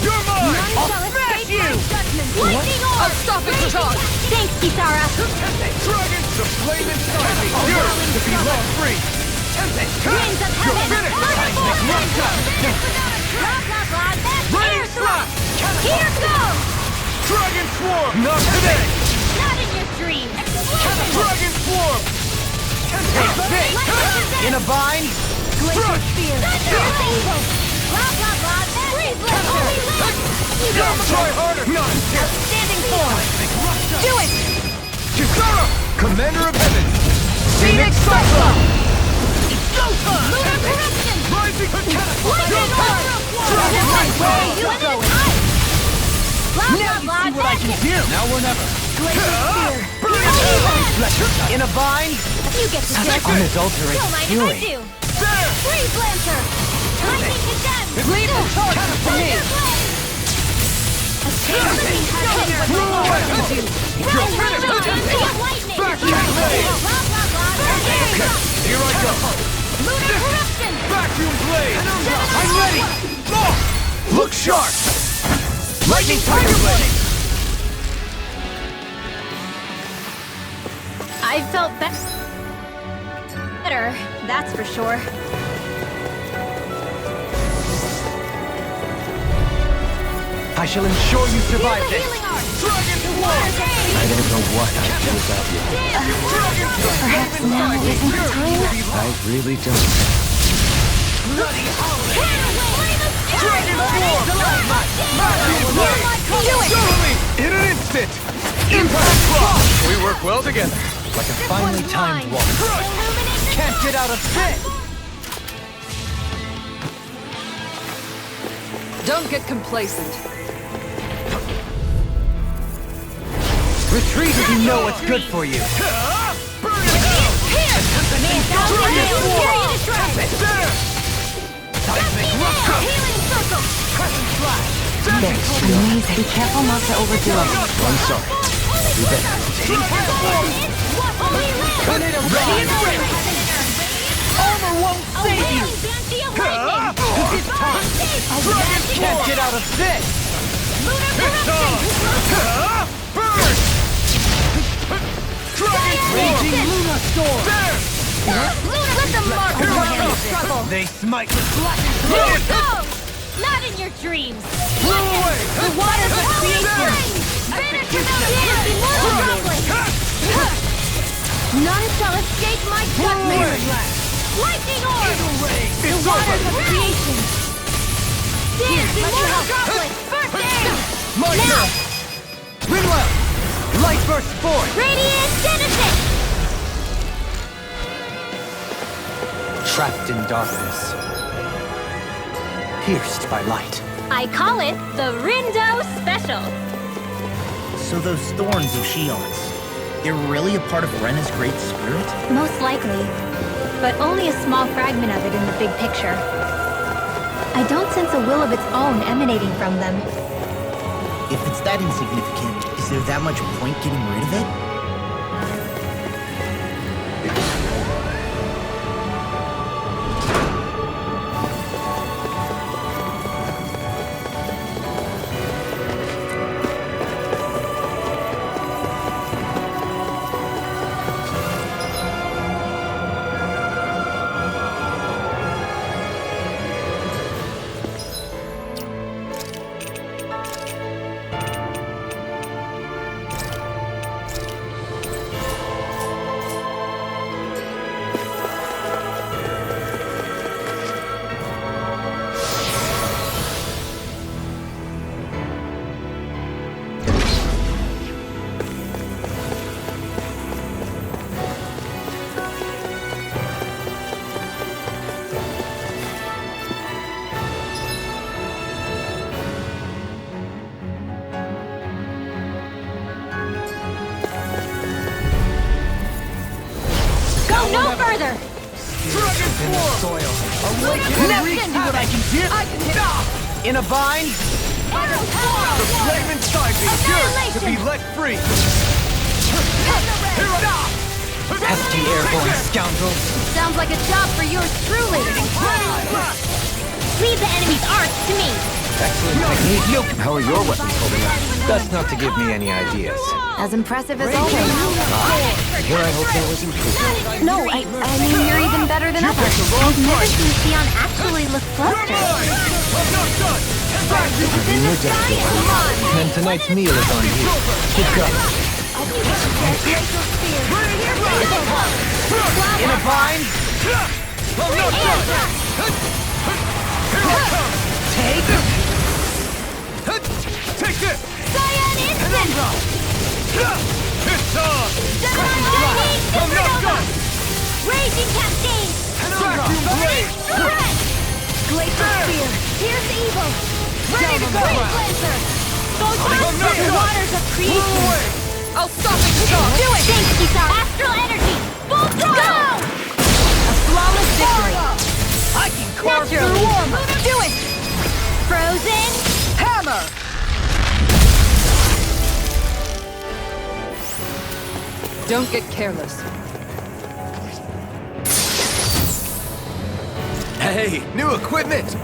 S9: You're mine!
S15: I'll smash you! Lightning orb!
S20: I'll stop it, charge!
S15: Thanks, Kisara!
S9: Dragon! The flame inside me yearns to be let free!
S15: Winds of
S9: You're
S15: heaven!
S9: finished!
S15: Blah, blah, blah! That's
S9: Rain
S15: air thrust! Here goes!
S9: Dragon Swarm! Not today!
S15: Not in your dreams! Explosion!
S9: Dragon Swarm!
S18: Take this! In a bind?
S15: Glacial spear! Here's the evil! Blah, blah, blah! Freeze Lancer!
S9: Try harder! None!
S15: Outstanding form! Do it!
S9: Kisara! Commander of Heaven!
S15: Phoenix Cyclone!
S9: Go time!
S15: Lunar corruption!
S9: Rising Catapult!
S15: Lightning orb! Where are you going? Blah, blah, blah!
S18: See what I can do! Now or never!
S15: Glacial spear!
S18: In a bind?
S15: You get the dick!
S18: Unadulterated
S15: Don't mind
S18: fury.
S15: if I do! Freeze Lancer! Lightning condemned!
S20: Leave the charges to me.
S9: Here I go!
S15: Lunar corruption!
S9: Vacuum Blade! I'm ready! Look sharp! Lightning Tiger Blade!
S1: I felt better, that's for sure.
S5: I shall ensure you survive this.
S3: I don't know what I'd do without you.
S7: Perhaps now isn't the time?
S3: I really don't.
S9: Bloody
S15: Dragon
S9: Totally! In an instant! Impact block! We work well together.
S5: Like a finely timed walk.
S9: Can't get out of bed!
S6: Don't get complacent.
S5: Retreat if you know what's good for you.
S7: Amazing. Be careful not to overdo it.
S3: I'm sorry. I'll do better.
S9: Ready and ready! Armor won't save you! It's time! Can't get out of this! It's on! Burn! Dragon Raging Luna Storm! There!
S15: Let them mark the handle struggle!
S5: They smite.
S15: Here it goes! Not in your dreams! The waters of creation! Finish without mercy, mortal goblin! None shall escape my judgment! Lightning orb! The waters of creation! Dance, immortal goblin! First aid! Now!
S5: Rinwell! Light burst forth!
S15: Radiant Genesis!
S5: Trapped in darkness. Pierced by light.
S1: I call it the Rindo Special.
S13: So those thorns of Shion's, they're really a part of Rena's Great Spirit?
S1: Most likely. But only a small fragment of it in the big picture. I don't sense a will of its own emanating from them.
S13: If it's that insignificant, is there that much point getting rid of it?
S1: No further!
S9: Dragon Form! Awaken and wreak havoc! I can hit! In a bind? The flame inside me yearns to be let free!
S5: Pesky airborne scoundrels!
S15: Sounds like a job for yours truly!
S1: Leave the enemy's arts to me!
S5: Excellent technique.
S3: How are your weapons holding up?
S5: Best not to give me any ideas.
S7: As impressive as always.
S3: Here I hope there was improvement.
S7: No, I mean, you're even better than ever.
S1: I've never seen Xion actually look flustered.
S5: And tonight's meal is on you. Keep going.
S9: In a bind? I'm not done! Here I come! Take this!
S15: Cyan Instant!
S9: It's on!
S15: Shining
S9: I'm not done!
S15: Raging Cascade!
S9: Vacuum blade!
S15: Threat! Glacial Spear! Here's evil! Ready to go! Lancer! Goes
S9: I'm not
S15: the
S9: done!
S15: waters of creation!
S1: I'll stop it!
S15: Do it! Thanks, Kisara! Astral energy! Full throttle! A flawless victory!
S9: I can carve
S15: Natural
S9: through
S15: warm! Do it! Frozen
S9: hammer!
S6: Don't get careless.
S9: Hey, new equipment!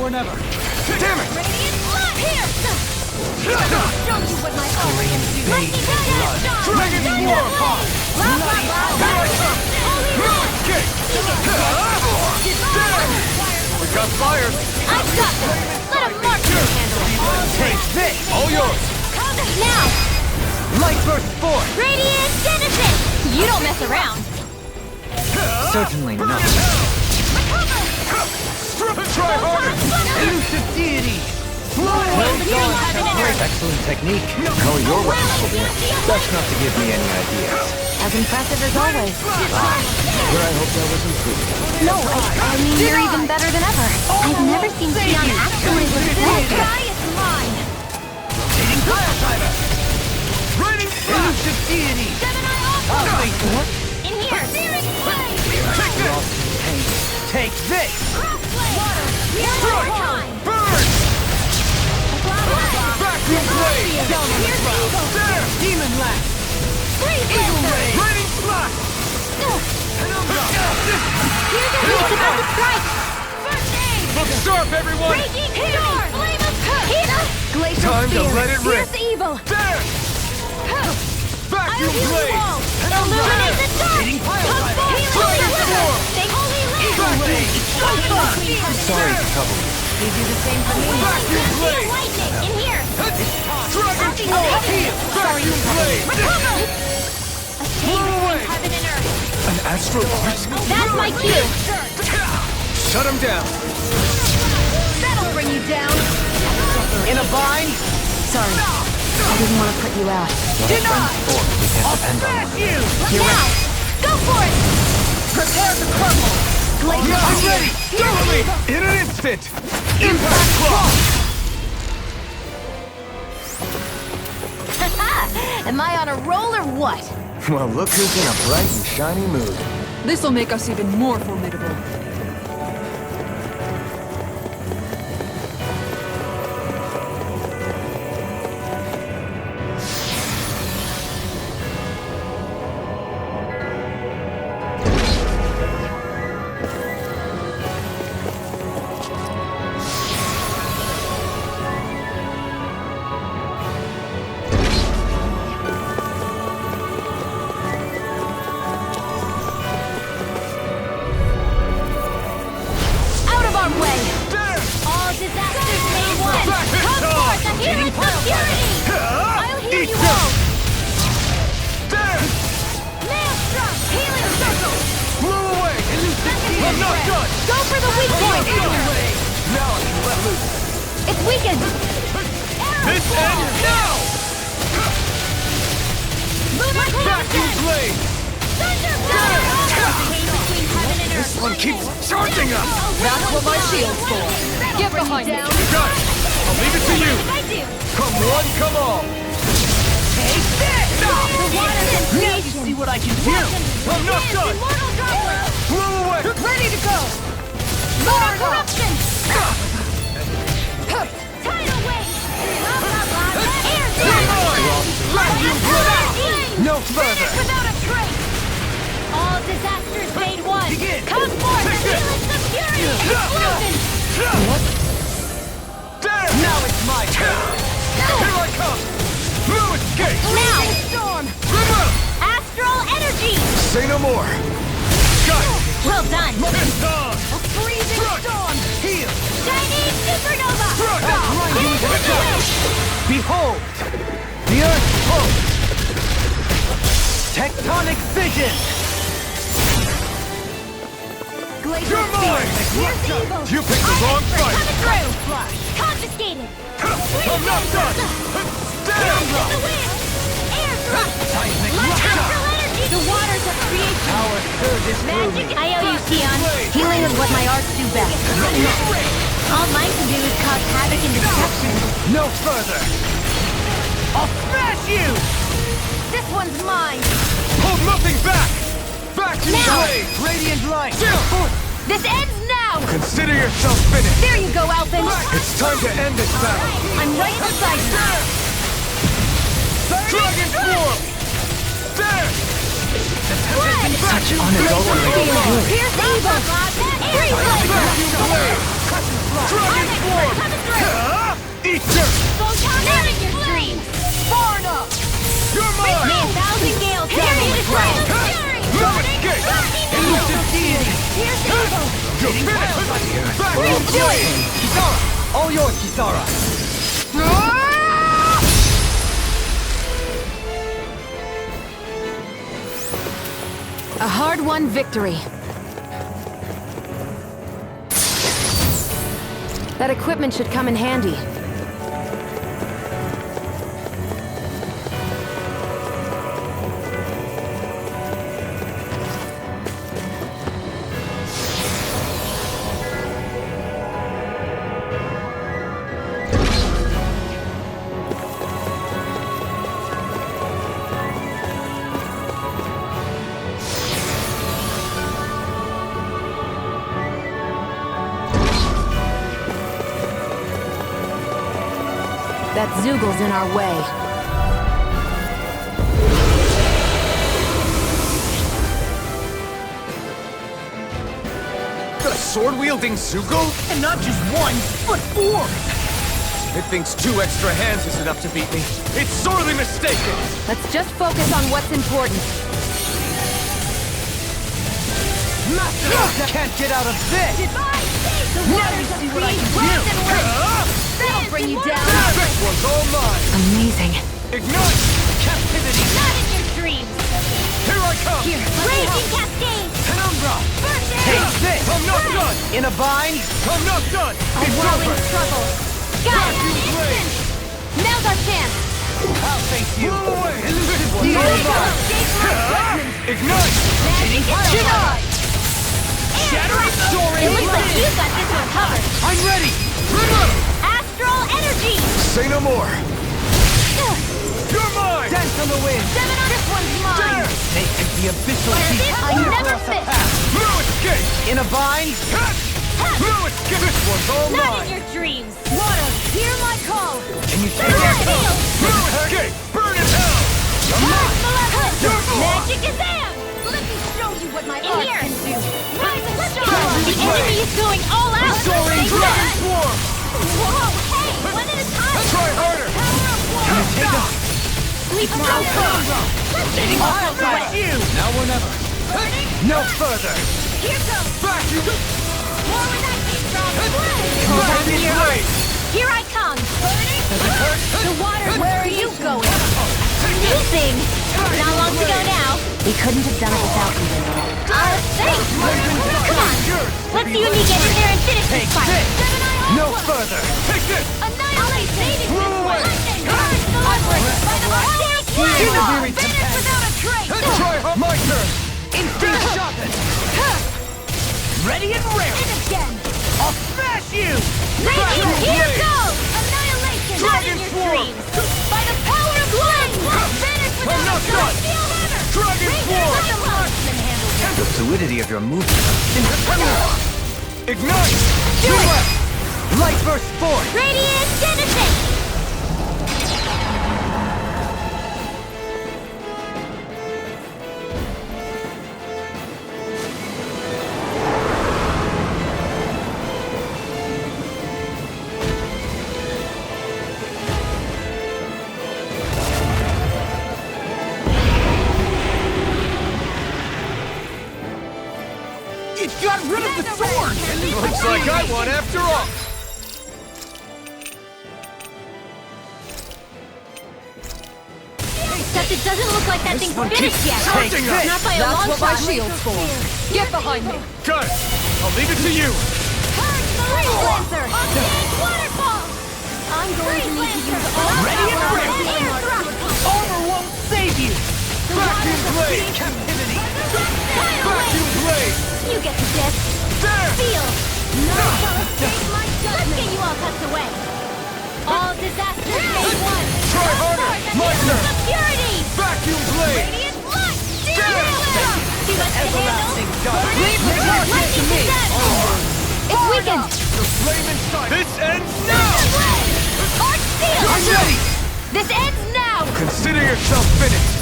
S9: or never.
S15: Damn it! Radiant blood! Here! Show you what my Korean base blood!
S9: Dragon Warpath!
S15: Bloody holy blood!
S9: Kick! We got fire!
S15: I've got this! Let a marksman handle it!
S9: Take this! All yours!
S15: Now!
S9: Light burst forth!
S15: Radiant Denizen! You don't mess around!
S5: Certainly not.
S9: Try harder! Elusive deity!
S5: Excellent technique. How are your weapons? Best not to give me any ideas.
S7: As impressive as always.
S5: But I hope that was improved.
S7: No, I mean, you're even better than ever.
S1: I've never seen Xion actually look this good.
S15: Sky is mine!
S9: Rotating fire driver! Raining elusive deity!
S15: Gemini Aqua! In here! Searing Blade!
S9: Take this! Take this!
S15: Crossblade!
S9: Strike! Burn! Vacuum blade!
S15: Here's Eagle!
S9: There! Demon lash!
S15: Freeze Lancer!
S9: Raining slash!
S15: Here's a weak about to strike! First aid!
S9: Look sharp, everyone!
S15: Raging Storm! Flame of Heat! Glacial
S9: Time to
S15: Spear!
S9: let it rip!
S15: Here's Evil!
S9: There! Vacuum
S15: I'll heal
S9: blade!
S15: you all! Illuminate the dark!
S9: Dragon form!
S15: Holy
S5: Sorry to trouble you.
S15: You do the same for me.
S9: Vacuum blade!
S15: Lightning! In here!
S9: Dragon form!
S15: Sorry,
S9: Vacuum blade!
S15: Recover! A chain
S9: away!
S15: between heaven and earth!
S9: An astral voice!
S15: That's my cue!
S9: Shut him down!
S15: That'll bring you down!
S9: In a bind?
S7: Sorry, I didn't want to put you out.
S15: Deny!
S5: We can't depend on one another.
S15: You're now! Go for it!
S9: Prepare to crumble!
S15: Glacial
S9: I'm
S15: Spear!
S9: ready! Totally! In an instant! Impact Claw!
S15: Am I on a roll or what?
S3: Well, look who's in a bright and shiny mood.
S6: This'll make us even more formidable.
S3: Say no more!
S9: Got it!
S15: Well done!
S9: It's on!
S15: A freezing storm!
S9: Heal!
S15: Chinese supernova!
S9: Behold! The Earth pulse! Tectonic fission!
S15: Glacial Spear! Here's evil!
S9: You picked the wrong fight!
S15: Coming through! Confiscated!
S9: I'm not done!
S15: Down with the wind! Air thrust! Astral energy! The waters of creation!
S9: Our surge is
S15: Magic!
S9: through me.
S15: I owe you, Xion.
S7: Healing is what my arts do best.
S1: All mine can do is cause havoc and destruction.
S9: No further! I'll smash you!
S15: This one's mine!
S9: Hold nothing back! Back to
S15: Now!
S9: blade! Radiant light!
S15: This ends now!
S9: Consider yourself finished!
S15: There you go, Alpin!
S9: It's time to end this battle!
S15: I'm right beside you!
S9: Dragon form! There!
S5: Such unadulterated
S15: Here's evil! Freeze Lancer!
S9: Dragon Swarm! Eat dirt!
S15: Not in your dreams!
S9: Far enough! You're mine!
S15: May 1,000 gales carry the ground!
S9: No escape! Elusive deity!
S15: Here's the evil!
S9: You're finished! Back to blade!
S5: Kisara! All yours, Kisara!
S7: A hard-won victory. That equipment should come in handy. That Zoogl's in our way.
S9: The sword-wielding Zoogle?
S13: And not just one, but 4!
S9: It thinks 2 extra hands is enough to beat me. It's sorely mistaken!
S7: Let's just focus on what's important.
S5: Master can't get out of this!
S15: Goodbye! The waters of creation and waste! That'll bring you down!
S9: This one's all mine!
S7: Amazing.
S9: Ignite! Captivity!
S15: Not in your dreams!
S9: Here I come!
S15: Here, Raging Cascade!
S5: Penumbra!
S15: Burst
S5: Take
S15: arrow!
S5: this!
S9: I'm not done!
S5: In a bind?
S9: I'm not done!
S15: A
S9: It's
S15: whirling
S9: over!
S15: struggle! Got it! Instant! Now's our chance!
S5: I'll face you!
S9: Blow away! This one's
S15: Here
S9: all
S15: we go!
S9: mine!
S15: Stage one!
S9: Ignite!
S15: Magic is denied!
S9: Shattering soaring
S15: It looks like you got this one covered!
S9: I'm ready! Remember!
S15: Astral energy!
S9: Say no more! You're mine!
S5: Dance on the wind!
S15: This one's mine!
S5: Naked the abyssal
S15: Like
S5: deep!
S15: this, I never miss!
S9: No escape!
S5: In a bind?
S9: No escape! This one's all
S15: Not
S9: mine!
S15: in your dreams! Water, hear my call!
S5: Can you take it?
S9: No escape! Burn in hell!
S15: Magic is in! Let me show you what my art can do! Rise and shine! The enemy is going all out!
S9: Soaring Dragon Swarm!
S15: Whoa, hey! One at a time!
S9: Try harder!
S15: Can you take us? Sleep now!
S5: I'll crush you! Now or never. No further!
S15: Here goes!
S9: Back you!
S15: More with that strong
S9: Dragon Blade!
S15: Here I come! The water, where are you going? Amazing! Not long to go now.
S7: We couldn't have done it without you.
S15: Thanks! Come on! Let's see when you get in there and finish this fight!
S5: No further!
S9: Take this!
S15: Annihilate saving
S9: Blow away!
S5: Weary
S15: Finish without a trace!
S9: Try hard! My turn!
S5: Instinct sharpened!
S13: Ready and raring!
S15: And again!
S13: I'll smash you!
S15: Radiant, here goes! Annihilation! Not in
S9: Dragon
S15: your
S9: Swarm!
S15: dreams! By the power of light! Finish
S9: I'm
S15: without
S9: not
S15: a
S9: done!
S15: trace! Feel hammer!
S9: Dragon Swarm!
S15: Let the marksman handle this!
S5: The fluidity of your movement.
S9: Ignite!
S5: Do it! Light burst forth!
S15: Radiant Genesis!
S13: It got rid of the sword!
S9: Looks like I won after all!
S15: Except it doesn't look like that thing's finished yet!
S9: Take this.
S15: Not by a
S20: That's
S15: long
S20: what my
S15: shot!
S20: shield's for. Get behind me.
S9: Got it! I'll leave it to you!
S15: Purge the Freeze Lancer! Unchained Waterfall! I'm going to need to use all
S13: Ready and
S15: power
S13: ready.
S15: of the air thrust!
S13: Armor won't save you!
S9: Vacuum Blade! Captivity! Vacuum Blade!
S15: You get the gist!
S9: There!
S15: Feel! No escape my judgment! Let's get you all tucked away! All disasters day one!
S9: Try harder! My turn!
S15: Security!
S9: Vacuum Blade!
S15: Radiant light!
S9: There!
S15: Too much to
S5: Everlasting
S15: handle!
S5: dark!
S15: Leave the darkness to me! It's weakened!
S9: The flame inside! This ends now!
S15: Arch Steel!
S9: I'm ready!
S15: This ends now!
S9: Consider yourself finished!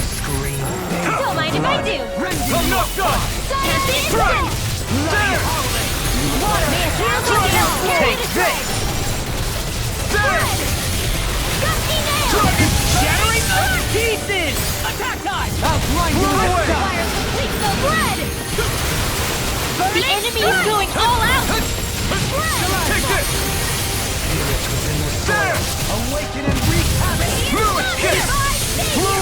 S15: Don't mind if I do!
S9: I'm not done!
S15: Can't be instant!
S9: There!
S15: Water! Take this!
S9: Shattering to pieces! Attack time! I'll grind you to the
S15: Fire completes the bread! The enemy is going all out!
S9: Take this! There! Awaken and wreak havoc! Blue escape! Blue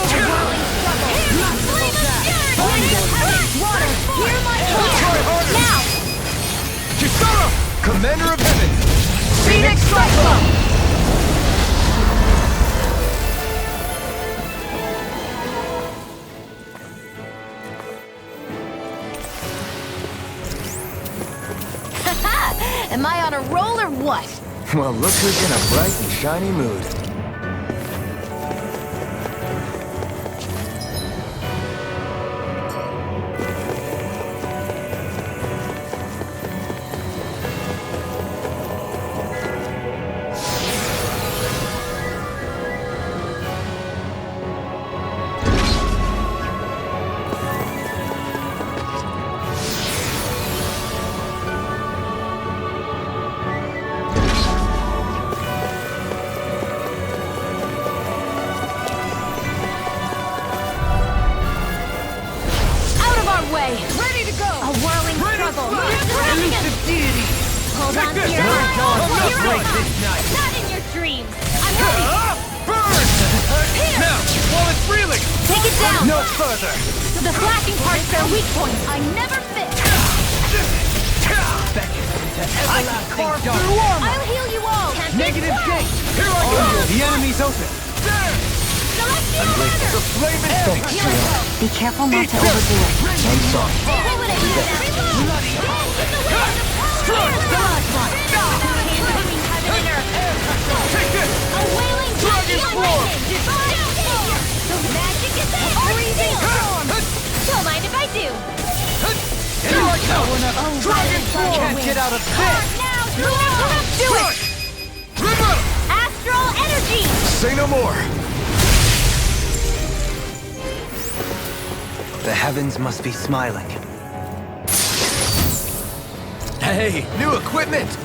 S15: Water! Hear my hand! Now!
S9: Kisara!
S3: Commander of Heaven!
S15: Phoenix Cyclone! Am I on a roll or what?
S3: Well, look who's in a bright and shiny mood.
S15: Ready to go! A whirling struggle!
S9: Elusive deity!
S15: Hold on to your Not in your dreams! I'm ready!
S9: Burn! Now, while it's reeling!
S15: Take it down!
S9: No further!
S15: The flashing parts are weak points! I never fit!
S9: I can carve through armor!
S15: I'll heal you all!
S9: Negative gate! Here I go!
S18: The enemy's open!
S9: The flame is heavy!
S14: Be careful not to overdo it.
S3: I'm sorry.
S15: What would I do
S9: Take this!
S15: A wailing
S9: Dragon form!
S15: The magic is revealed! Don't mind if I do!
S9: Here I go! Dragon form!
S18: Can't get out of this!
S15: Now, do it! Astral energy!
S3: Say no more.
S5: The heavens must be smiling.
S3: Hey, new equipment!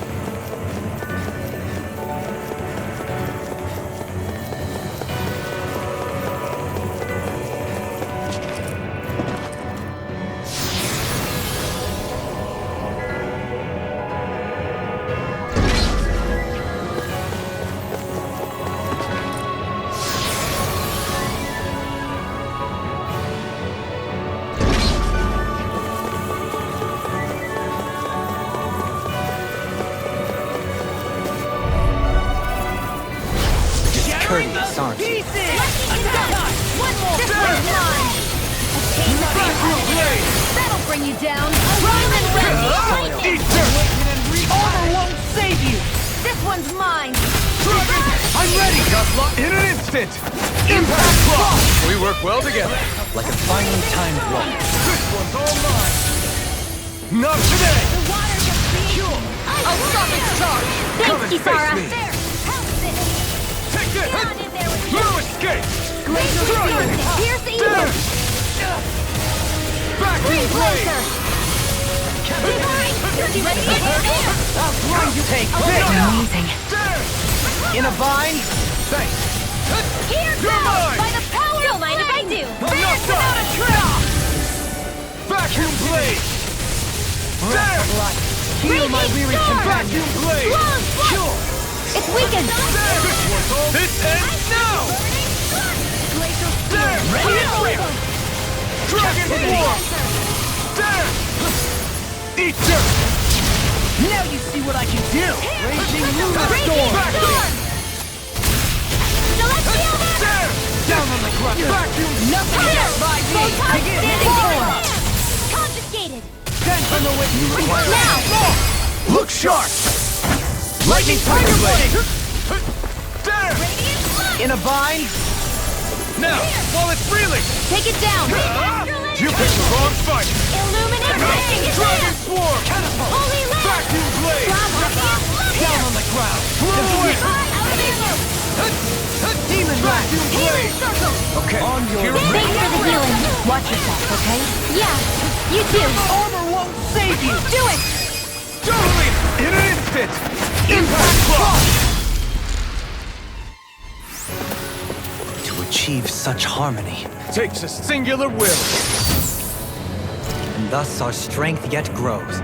S5: Courteous, aren't you?
S15: One more! This one's mine! That'll bring you down! Rhyme and
S9: Eat this! Armor won't save you!
S15: This one's mine!
S9: I'm ready! In an instant! Impact block!
S3: We work well together.
S5: Like a finely timed roll.
S9: This one's all mine! Not today!
S15: The water just created...
S9: I'll stop its charge!
S15: Thanks, Kisara!
S9: There! Take this! Blue escape!
S15: Glacial Spear! Pierce the evil!
S9: Vacuum blade!
S15: Divine! Ready to air!
S9: I'll grind you! Take
S15: this!
S14: Amazing.
S5: In a bind?
S9: Thanks!
S15: Here
S9: You're
S15: goes!
S9: mine!
S15: By the power Don't mind if I do!
S9: Finish without a trail! Vacuum blade! There!
S5: Heal my weary companion!
S9: Vacuum blade!
S15: Cure! It's weakened!
S9: This ends now!
S15: Glacial
S9: There!
S15: Spear!
S9: Dragon form! There! Eat dirt!
S13: Now you see what I can do!
S9: Raging
S15: Lunar Storm! Celestial
S9: There!
S13: Down on the ground!
S9: Vacuum!
S13: Nothing gets by me!
S15: Standing forward! Confiscated!
S13: Stand from the way!
S15: Now!
S9: Look sharp! Lightning Tiger Blade! There!
S5: In a bind?
S9: Now, while it's reeling!
S15: Take it down!
S9: You picked the wrong fight!
S15: Illuminate
S9: Dragon Swarm!
S15: Holy Land!
S9: Vacuum Blade!
S13: Down on the ground!
S9: Blow away!
S13: Demon
S9: Vacuum Blade!
S15: Circle!
S9: Okay, on your
S15: Thanks for the healing. Watch yourself, okay? Yeah, you too.
S13: Armor won't save you!
S15: Do it!
S9: Totally! In an instant! Impact Claw!
S5: To achieve such harmony,
S9: Takes a singular will.
S5: and thus our strength yet grows.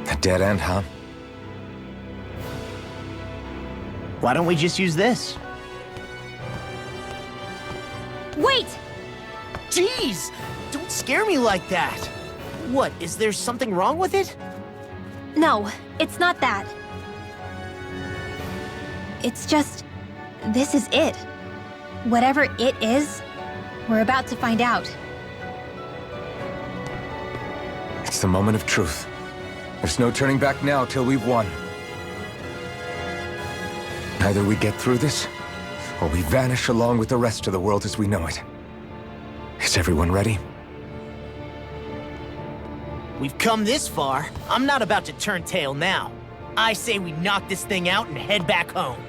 S3: A dead end, huh?
S13: Why don't we just use this?
S15: Wait!
S13: Jeez! Don't scare me like that! What, is there something wrong with it?
S1: No, it's not that. It's just... this is it. Whatever it is, we're about to find out.
S3: It's the moment of truth. There's no turning back now till we've won. Either we get through this, or we vanish along with the rest of the world as we know it. Is everyone ready?
S13: We've come this far. I'm not about to turn tail now. I say we knock this thing out and head back home.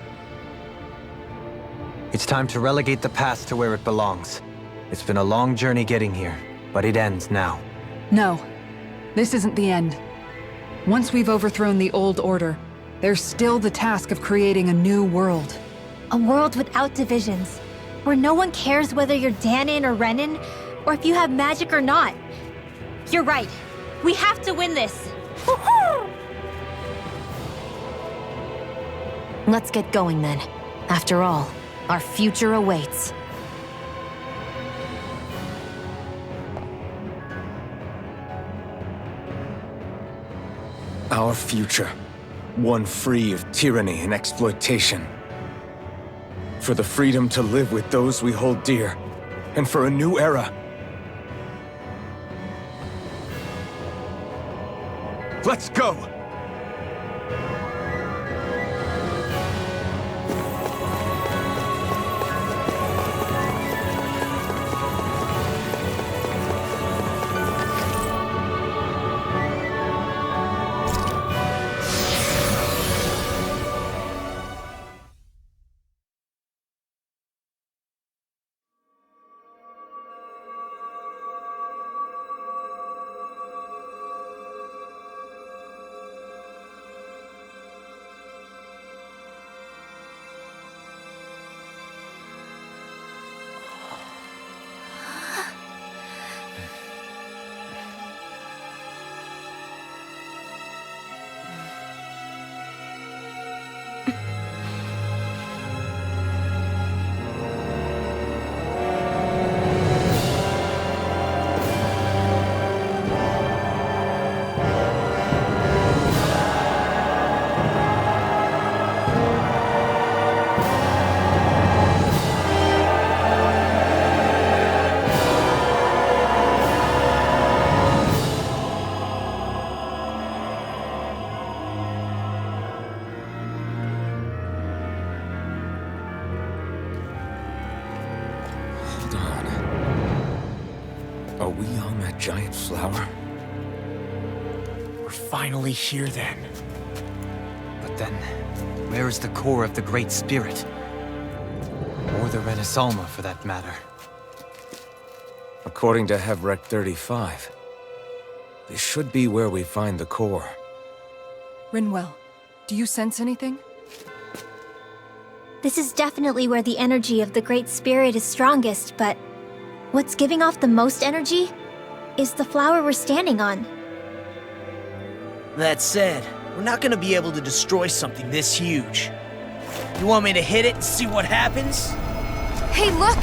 S5: It's time to relegate the past to where it belongs. It's been a long journey getting here, but it ends now.
S6: No, this isn't the end. Once we've overthrown the old order, there's still the task of creating a new world.
S1: A world without divisions, where no one cares whether you're Danon or Renan, or if you have magic or not. You're right. We have to win this.
S7: Let's get going then. After all, our future awaits.
S3: Our future. One free of tyranny and exploitation. For the freedom to live with those we hold dear. And for a new era. Let's go! Are we on that giant flower?
S13: We're finally here then.
S5: But then, where is the core of the Great Spirit? Or the Renaissance, for that matter.
S3: According to Hevrek 35, this should be where we find the core.
S20: Rinwell, do you sense anything?
S1: This is definitely where the energy of the Great Spirit is strongest, but what's giving off the most energy is the flower we're standing on.
S13: That said, we're not gonna be able to destroy something this huge. You want me to hit it and see what happens?
S16: Hey, look!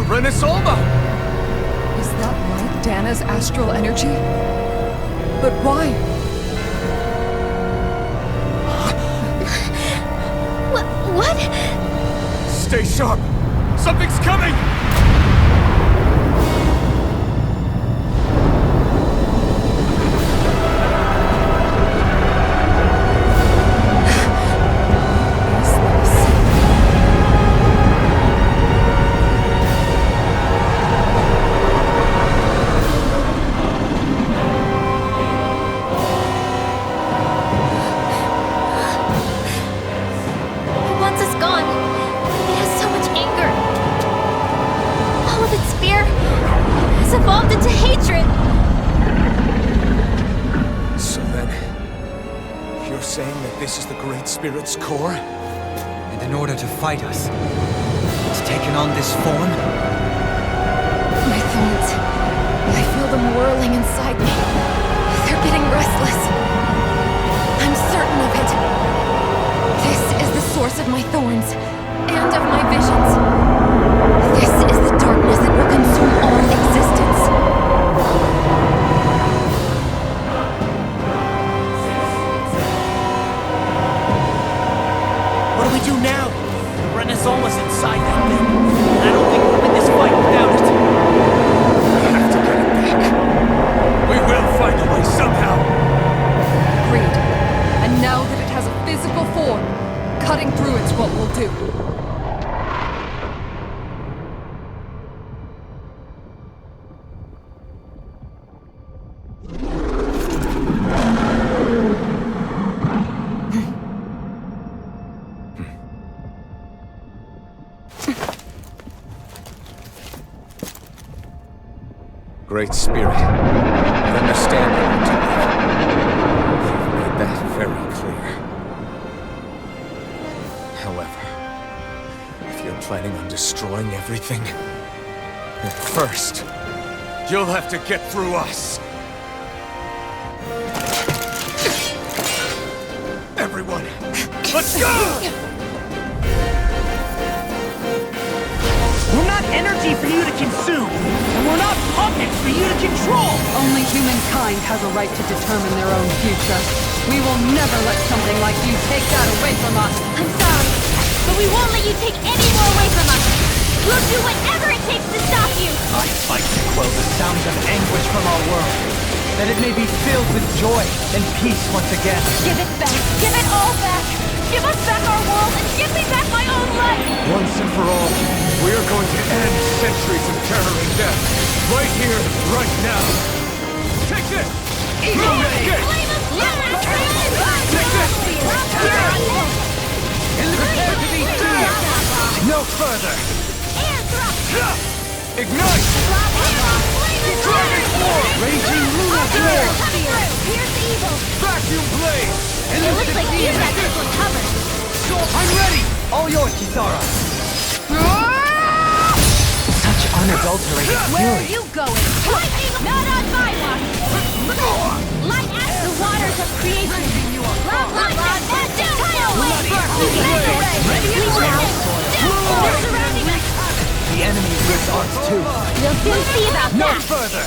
S9: Renaissance!
S20: Is that right? Dana's astral energy? But why?
S1: What?
S9: Stay sharp! Something's coming!
S3: Spirit's core?
S5: And in order to fight us, it's taken on this form?
S16: My thorns. I feel them whirling inside me. They're getting restless. I'm certain of it. This is the source of my thorns, and of my visions. This is the darkness that will consume all existence.
S13: What do we do now? The Renaissance is inside that thing. I don't think we'll win this fight without it.
S9: We have to get it back. We will find a way somehow.
S20: Agreed. And now that it has a physical form, cutting through it's what we'll do.
S3: Great Spirit, I understand you want to live. You've made that very clear. However, if you're planning on destroying everything, then first, you'll have to get through us. Everyone, let's go!
S13: We're not energy for you to consume, and we're not puppets for you to control!
S6: Only humankind has a right to determine their own future. We will never let something like you take that away from us.
S15: I'm sorry, but we won't let you take any more away from us. We'll do whatever it takes to stop you.
S5: I fight to quell the sounds of anguish from our world, that it may be filled with joy and peace once again.
S15: Give it back. Give it all back. Give us back our world and give me back my own life.
S9: Once and for all, we are going to end centuries of terror and death. Right here, right now. Take this!
S15: Take this!
S9: And prepare to be sealed!
S5: No further!
S9: Ignite! Dragon Form!
S5: Raging Luna Flare!
S15: Here's the evil!
S9: Vacuum Blade!
S15: It looks like you got this one covered.
S5: I'm ready! All yours, Kisara! Such unadulterated
S15: Where are
S5: fury!
S15: you going? Lightning! Not on my watch! Light as the waters of creation! Lava! Ready and ready! They're surrounding us!
S5: The enemy wields ours too!
S15: We'll soon see about
S5: No
S15: that!
S5: further!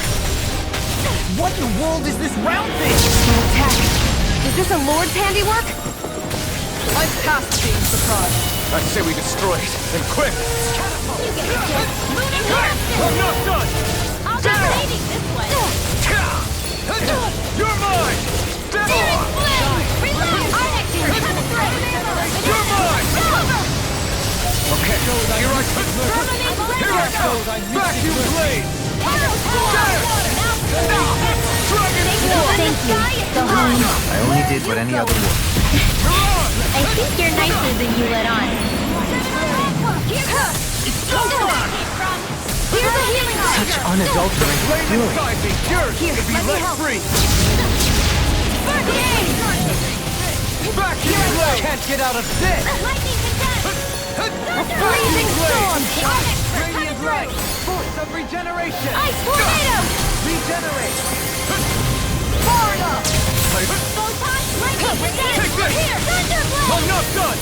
S13: What in the world is this round thing?
S16: The attack. The Is this a Lord's handiwork?
S20: I'm past being surprised.
S3: I say we destroy it, and quick!
S9: I'm not done!
S15: I'll be waiting this way.
S9: You're mine! Step on!
S15: Reload! Our next turn coming through.
S9: You're mine!
S3: Okay, here I come!
S9: Here I go! Vacuum blade! Dragon Swarm!
S1: Thank you. Go home.
S5: I only did what any other would.
S1: I think you're nicer than you let on.
S15: Here's a healing
S5: Such unadulterated
S9: Flame
S5: fury.
S9: inside me! Yours to be let free! Vacuum blade!
S5: Can't get out of this!
S15: A blazing storm!
S5: Radiant light! Force of regeneration!
S15: Ice tornado!
S5: Regenerate!
S15: Far enough! Photon, lightning,
S9: Take this!
S15: here! Thunderblade!
S9: I'm not done!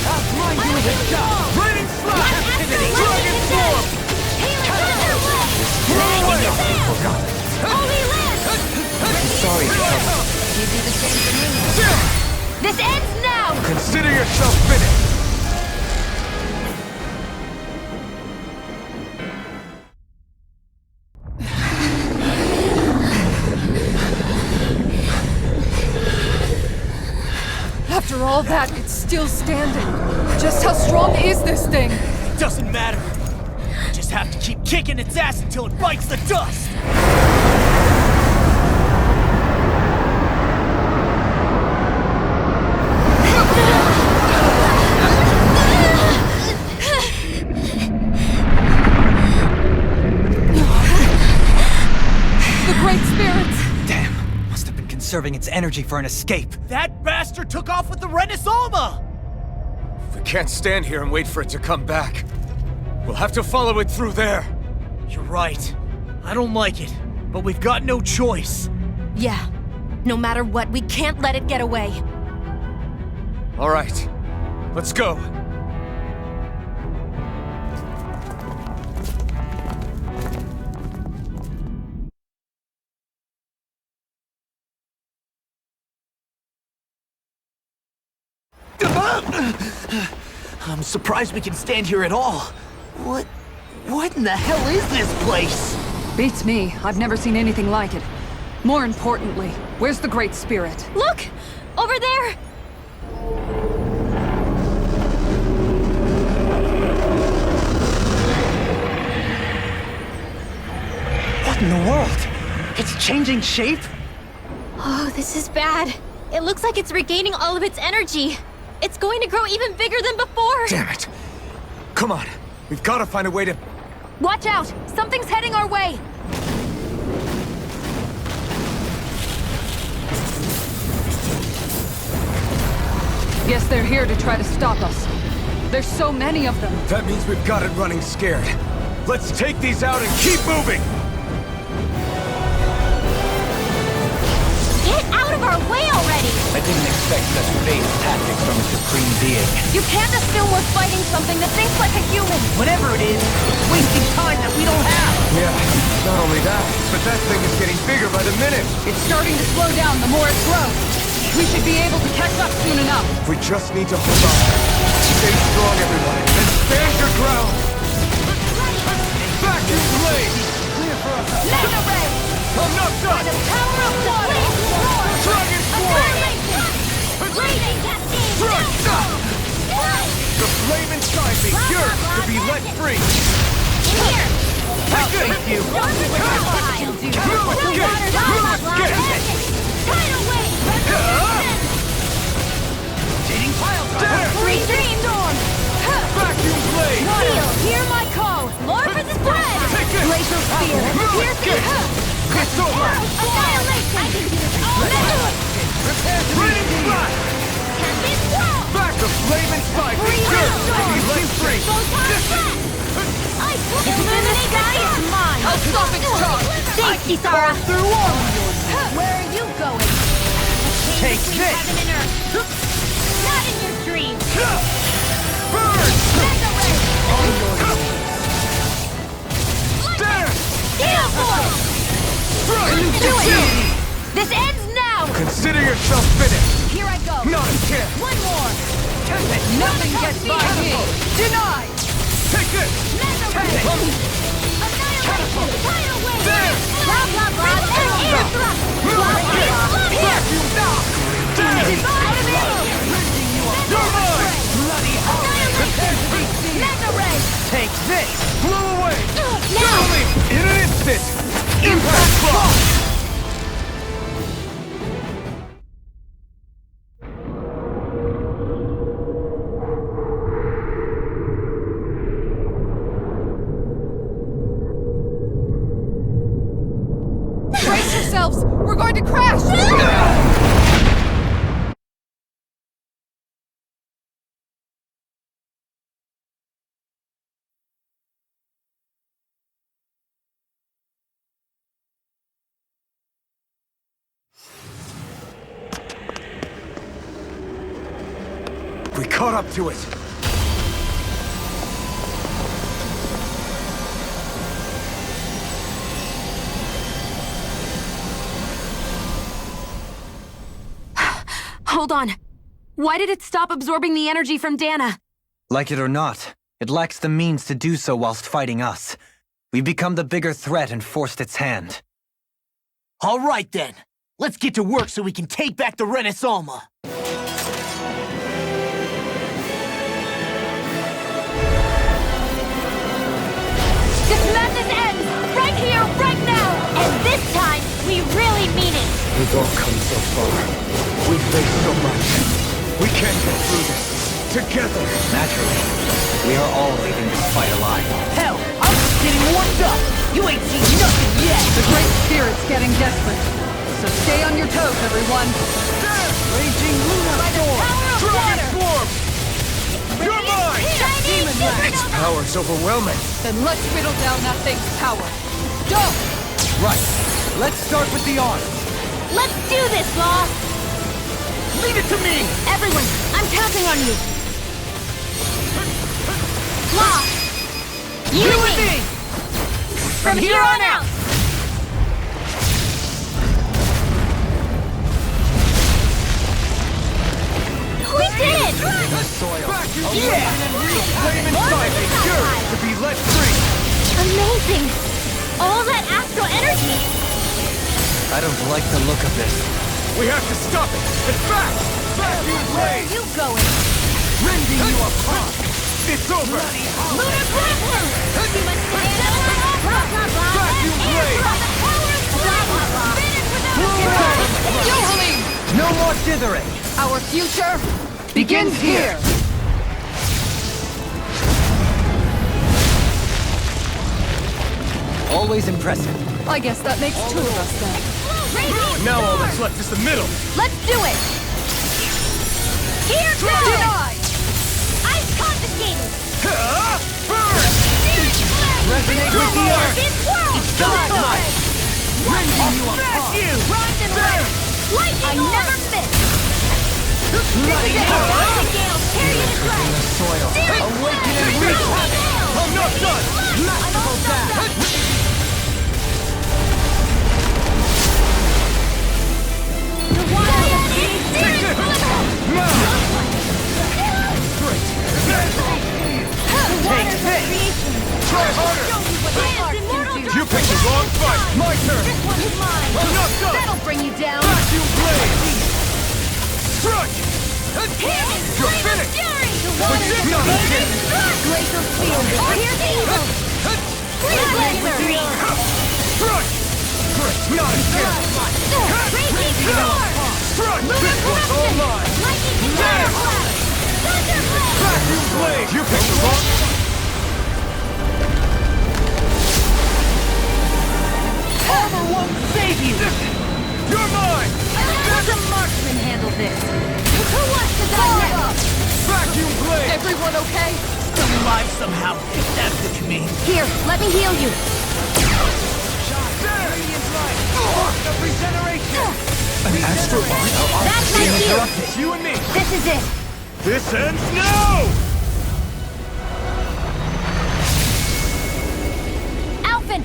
S5: I'll blind you with a shot!
S9: Raining slash!
S15: Captivity!
S9: Dragon Swarm!
S15: Healing Thunderblade!
S5: Nothing forgotten.
S15: Holy Land!
S5: Sorry to trouble.
S15: You do the same for me. This ends now!
S3: Consider yourself finished!
S20: After all that, it's still standing. Just how strong is this thing?
S13: Doesn't matter. Just have to keep kicking its ass until it bites the dust.
S20: The Great Spirits!
S5: Damn, must have been conserving its energy for an escape.
S13: That bastard took off with the Renaissama!
S3: We can't stand here and wait for it to come back. We'll have to follow it through there.
S13: You're right. I don't like it, but we've got no choice.
S16: Yeah. No matter what, we can't let it get away.
S3: All right, let's go.
S13: I'm surprised we can stand here at all. What in the hell is this place?
S6: Beats me. I've never seen anything like it. More importantly, where's the Great Spirit?
S1: Look! Over there!
S5: What in the world? It's changing shape?
S1: Oh, this is bad. It looks like it's regaining all of its energy. It's going to grow even bigger than before.
S3: Damn it! Come on, we've got to find a way to...
S16: Watch out! Something's heading our way!
S6: Guess they're here to try to stop us. There's so many of them.
S3: That means we've got it running scared. Let's take these out and keep moving!
S1: Get out of our way already!
S5: I didn't expect such base tactics from a supreme being.
S16: You can't assume we're fighting something that thinks like a human!
S13: Whatever it is, it's wasting time that we don't have.
S3: Yeah, not only that, but that thing is getting bigger by the minute.
S6: It's starting to slow down the more it grows. We should be able to catch up soon enough.
S3: We just need to hold on. Stay strong, everyone, and stand your ground!
S9: Vacuum blade!
S15: Mega Ray!
S9: I'm not done!
S15: The power of water!
S9: Dragon Swarm!
S15: Blazing cascade!
S9: The flame inside me, yours to be let free!
S15: Here!
S9: Take this!
S5: Thank you.
S15: Tidal wave!
S9: Dating pile driver!
S15: Freezing storm!
S9: Vacuum blade!
S15: Steel, hear my call! More for the spread!
S9: Take this!
S15: Glacial spear! Piercing!
S9: It's over!
S15: Annihilation! I can do this all day!
S9: Raining flash!
S15: Cascade swirl!
S9: Back the flame inside me, yours to be let free!
S15: Photon blast! Ice will illuminate the sky is mine!
S6: I'll stop its charge!
S15: Thanks, Kisara!
S13: Through all of yours.
S15: Where are you going?
S5: Take
S15: Between
S5: this!
S15: heaven and earth! Not in your dreams!
S9: Burn!
S15: Mega Ray!
S9: Stand!
S15: Steel Force!
S9: Strike!
S15: Do it! This ends now!
S9: Consider yourself finished!
S15: Here I go!
S9: Not a chance!
S15: One more!
S6: Nothing gets by me! Denied!
S9: Take this!
S15: Take it! Annihilation! Tidal wave!
S9: There!
S15: Blah blah blah! And air thrust! Blah blah blah! Here! Divine ammo!
S9: You're mine!
S15: Bloody annihilation! Mega ray!
S9: Take this! Blow away!
S15: Now!
S9: In an instant! Impact block!
S6: Brace yourselves! We're going to crash!
S9: We caught up to it!
S7: Hold on. Why did it stop absorbing the energy from Dana?
S5: Like it or not, it lacks the means to do so whilst fighting us. We've become the bigger threat and forced its hand.
S13: All right then. Let's get to work so we can take back the Renaissance.
S15: This madness ends! Right here, right now! And this time, we really mean it!
S9: We've all come so far. We've faced so much. We can't get through this. Together!
S5: Naturally, we are all leaving this fight alive.
S13: Hell, I'm just getting warmed up. You ain't seen nothing yet.
S6: The Great Spirit's getting desperate. So stay on your toes, everyone.
S9: Raging Lunar Storm! Dragon Swarm! You're mine! Its power's overwhelming.
S6: Then let's whittle down that thing's power. Go!
S5: Right. Let's start with the arm.
S15: Let's do this, Law!
S13: Leave it to me!
S15: Everyone, I'm counting on you! Law! You and me! From here on out! We did it!
S5: The soil.
S9: Yeah! Flame inside me, yours to be let free!
S15: Amazing! All that astral energy!
S5: I don't like the look of this.
S9: We have to stop it! And fast! Vacuum
S15: Where are
S9: blade!
S15: you going?
S9: Rending you apart! It's over!
S15: Lunar Grappler! You must stand up! Blah blah blah!
S9: Vacuum blade!
S15: Blah blah blah! Finish without
S6: Yohalim!
S5: No more dithering!
S6: Our future begins here!
S5: Always impressive.
S6: I guess that makes two of us then.
S9: Now all that's left is the middle!
S15: Let's do it! Here goes!
S6: Denied!
S15: Ice confiscated!
S9: Burn!
S5: Resonate with the earth!
S15: It's
S5: done!
S9: Rending you apart!
S15: Bronze and red! I never miss!
S5: Bloody hell!
S15: Gales, tear you to shreds!
S5: The soil.
S9: Awaken and wreak havoc! I'm not done!
S5: Masterful dash!
S9: Take this! Try harder! You picked the wrong fight! My turn!
S15: This one's mine!
S9: I'm not done!
S15: That'll bring you down!
S9: Vacuum blade! Strike!
S15: You're
S9: finished!
S15: Fury! The
S9: But
S15: water's
S9: you're not
S15: raging!
S9: finished!
S15: Glacial steel! Here's evil! Freeze laser!
S9: Strike! Not a chance!
S15: Raging roar!
S9: Strike! This one's all mine!
S15: Lightning fire blast! Thunder blade!
S9: Vacuum blade! You picked the wrong...
S13: Armor won't save you!
S9: You're mine!
S15: Let the marksman handle this! Who wants to die next?
S9: Vacuum blade!
S6: Everyone okay?
S13: Still alive somehow, if that's what you mean.
S15: Here, let me heal you!
S9: Of regeneration! An astral arc?
S15: That's my cue!
S9: You and me!
S15: This is it!
S9: This ends now!
S15: Alphen!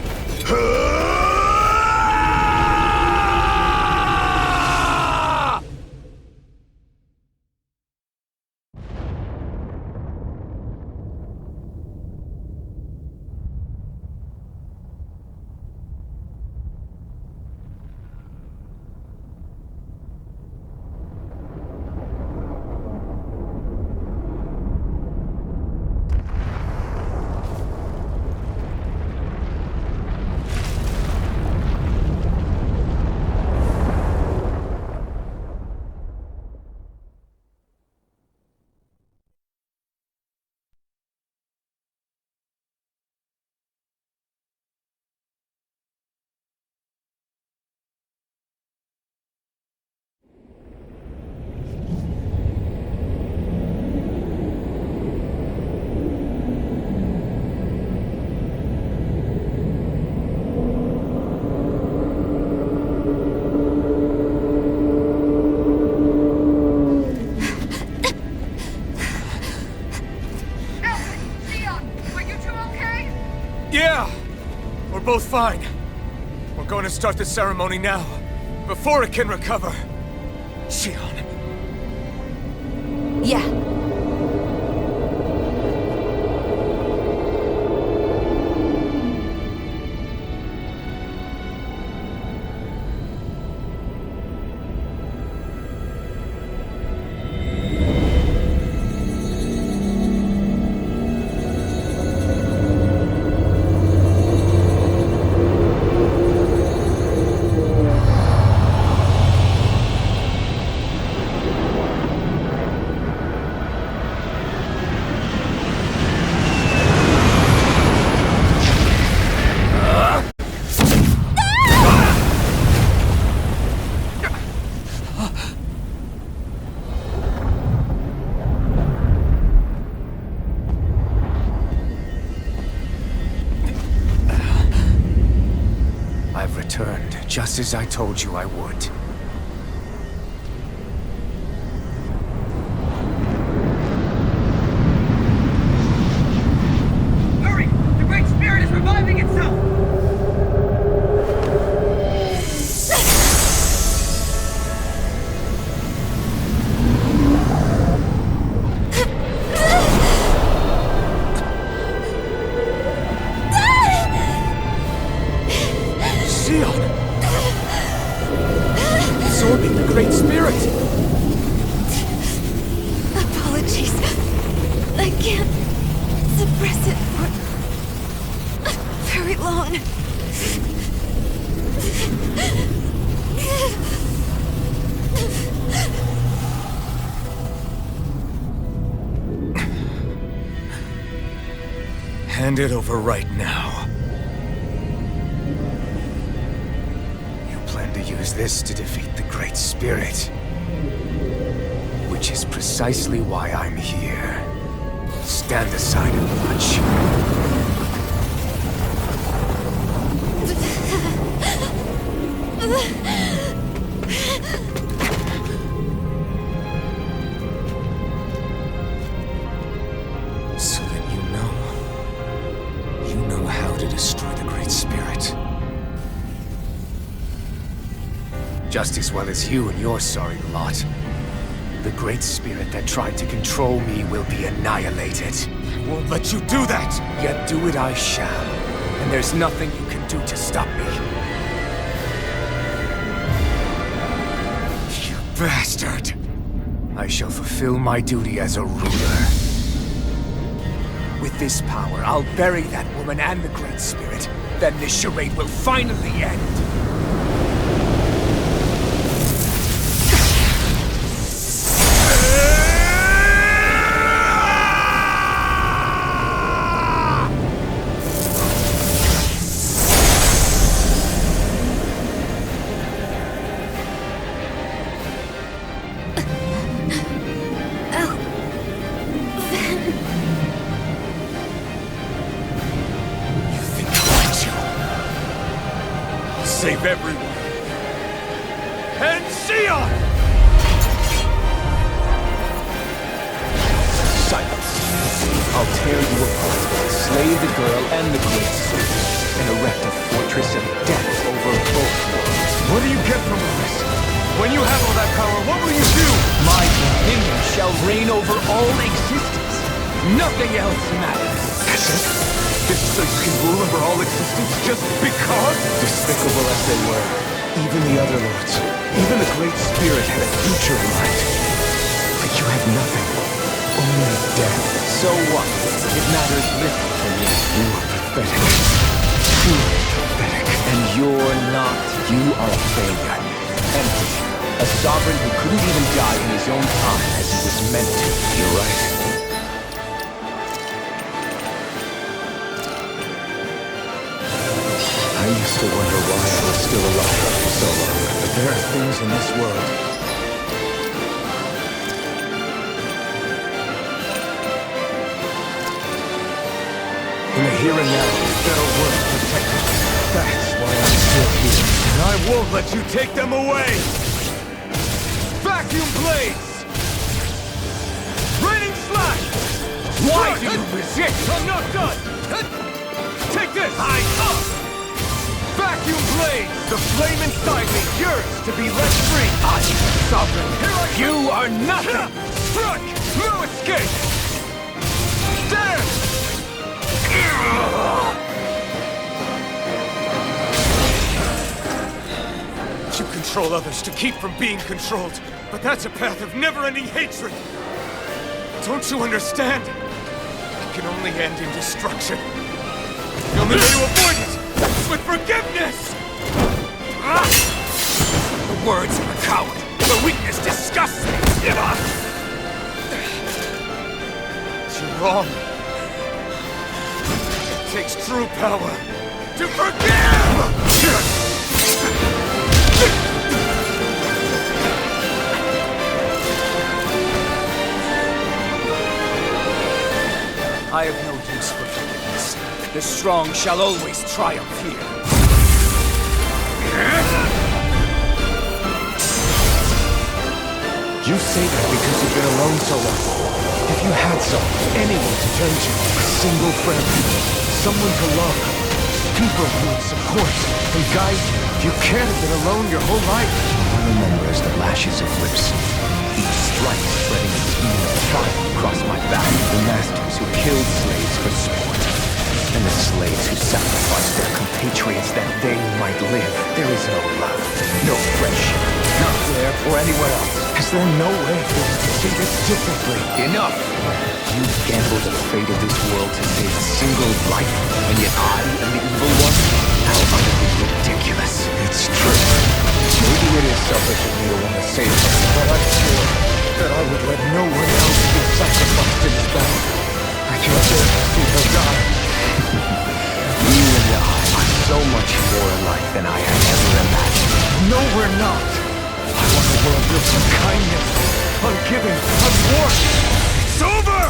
S9: both fine. We're going to start the ceremony now, before it can recover. Xion.
S7: Yeah.
S17: I've returned, just as I told you I would.
S9: Hurry! The Great Spirit is reviving itself!
S17: Absorbing the Great Spirit!
S16: Apologies. I can't suppress it for very long.
S9: Hand it over right now.
S17: You plan to use this to defeat the Great Spirit. Which is precisely why I'm here. Stand aside and watch. So that you know how to destroy the Great Spirit. Just as well as you and your sorry lot. The Great Spirit that tried to control me will be annihilated.
S9: I won't let you do that!
S17: Yet do it I shall. And there's nothing you can do to stop me.
S9: You bastard!
S17: I shall fulfill my duty as a ruler. With this power, I'll bury that woman and the Great Spirit. Then this charade will finally end.
S9: Save everyone! And Xion!
S17: Silence! I'll tear you apart, slay the girl and the Great Spirit, and erect a fortress of death over both worlds.
S9: What do you get from all this? When you have all that power, what will you do?
S17: My dominion shall reign over all existence. Nothing else matters.
S9: That's it? This is so you can rule over all existence just because?
S3: Despicable as they were, even the other lords, even the Great Spirit had a future in mind. But you have nothing, only death.
S17: So what? It matters little to me.
S3: You are pathetic. Truly pathetic.
S17: And you're not.
S3: You are a failure.
S17: Empty. A sovereign who couldn't even die in his own time as he was meant to.
S3: You're right. I used to wonder why I was still alive after so long, but there are things in this world. In the here and now, we better work to protect them. That's why I'm still here.
S9: And I won't let you take them away! Vacuum blades! Raining slash!
S17: Why do you resist?
S9: I'm not done! Take this! I'm up! vacuum blade! The flame inside me yearns to be let free! I am sovereign! You are nothing! Strike! No escape! Stand! You control others to keep from being controlled, but that's a path of never-ending hatred! Don't you understand? It can only end in destruction. The only way to avoid it is with forgiveness! The words of a coward! The weakness disgusts me! You're wrong. It takes true power to forgive! I have no use for forgiveness. The strong shall always triumph here.
S3: You say that because you've been alone so long. If you had someone, anyone to turn to, a single friend, someone to love, people who would support and guide you, you can't have been alone your whole life. I remember as the lashes of whips, each strike spreading a beam of fire across my back. The masters who killed slaves for sport, and the slaves who sacrificed their compatriots that they might live. There is no love, no friendship, not there or anywhere else. Is there no way for us to see this differently? Enough! You gambled the fate of this world to save a single life, and yet I am the evil one? How utterly ridiculous. It's true. Maybe it is selfish of me to want to save her, but I swore that I would let no one else be sacrificed in this battle. I can't bear to see her die. You and I are so much more alike than I had ever imagined. No, we're not. I want a world built on kindness, on giving, on warmth. It's over!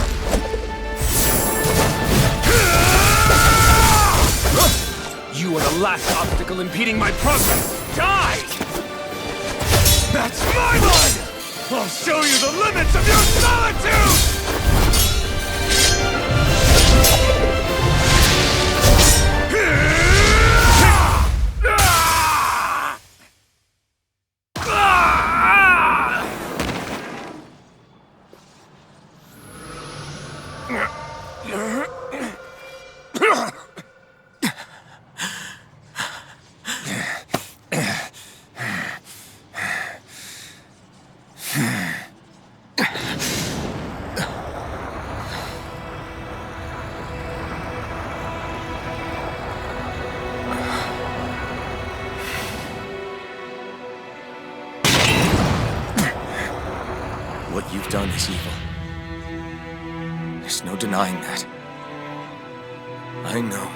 S9: You are the last obstacle impeding my progress! Die! That's my line! I'll show you the limits of your solitude! What you've done is evil. There's no denying that. I know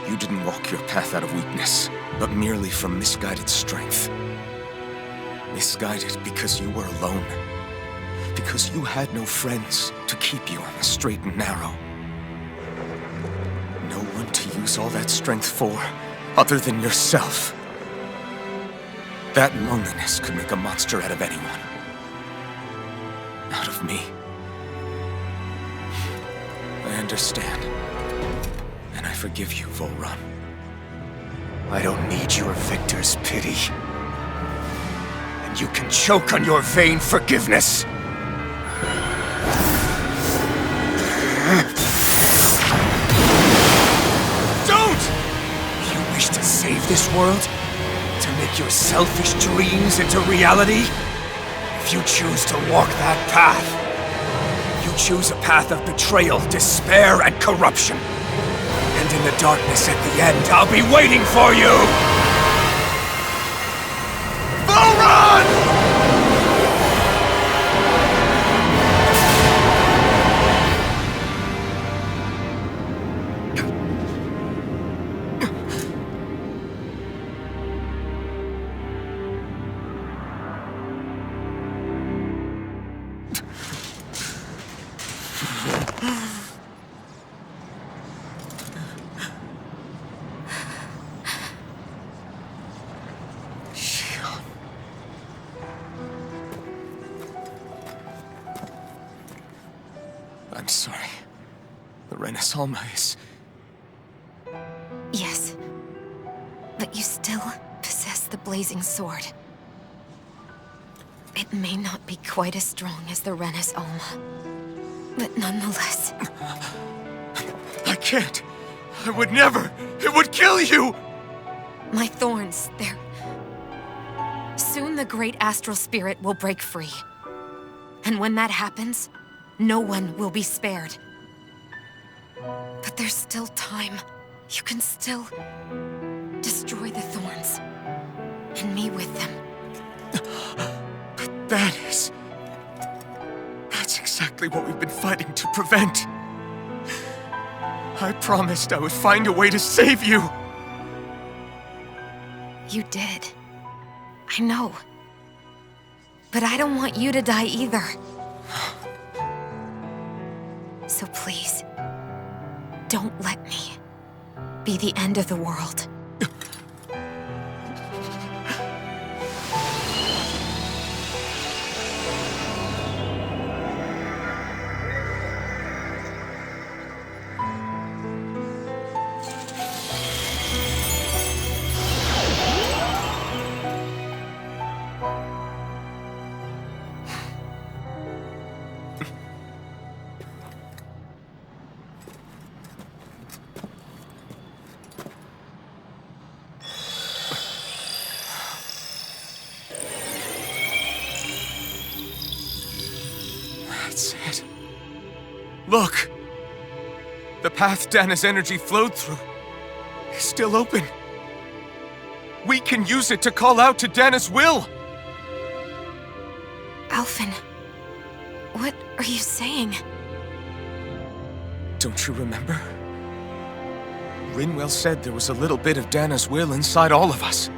S9: you didn't walk your path out of weakness, but merely from misguided strength. Misguided because you were alone. Because you had no friends to keep you on the straight and narrow. No one to use all that strength for, other than yourself. That loneliness could make a monster out of anyone. Out of me. I understand. And I forgive you, Volrun. I don't need your victor's pity. And you can choke on your vain forgiveness. Don't! You wish to save this world? To make your selfish dreams into reality? If you choose to walk that path, you choose a path of betrayal, despair, and corruption. And in the darkness at the end, I'll be waiting for you! Volrun! I'm sorry. The Renaissance is...
S7: Yes. But But you still possess the blazing sword. It may not be quite as strong as the Rena's Oma, but nonetheless...
S9: I can't! I would never! It would kill you!
S7: My thorns, they're... Soon the great astral spirit will break free. And when that happens, no one will be spared. But there's still time. You can still destroy the thorns. And me with them.
S9: But that's exactly what we've been fighting to prevent. I promised I would find a way to save you.
S7: You did. I know. But I don't want you to die either. So please, don't let me be the end of the world.
S9: That's it. Look! The path Dana's energy flowed through is still open. We can use it to call out to Dana's will!
S7: Alphen, what are you saying?
S9: Don't you remember? Rinwell said there was a little bit of Dana's will inside all of us.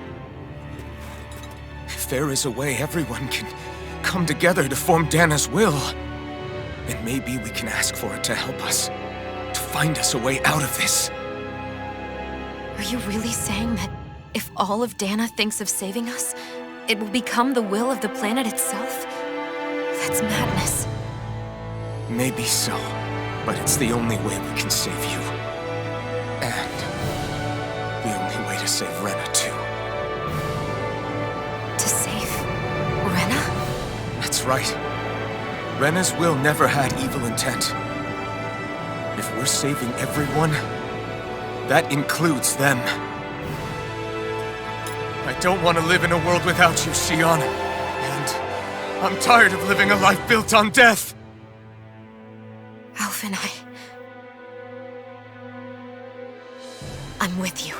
S9: If there is a way everyone can come together to form Dana's will, then maybe we can ask for it to help us, to find us a way out of this.
S7: Are you really saying that if all of Dana thinks of saving us, it will become the will of the planet itself? That's madness.
S9: Maybe so, but it's the only way we can save you. And the only way to save Rena, too.
S7: To save Rena?
S9: That's right. Rena's will never had evil intent. If we're saving everyone, that includes them. I don't want to live in a world without you, Xion. And I'm tired of living a life built on death.
S7: Alphen, I'm with you.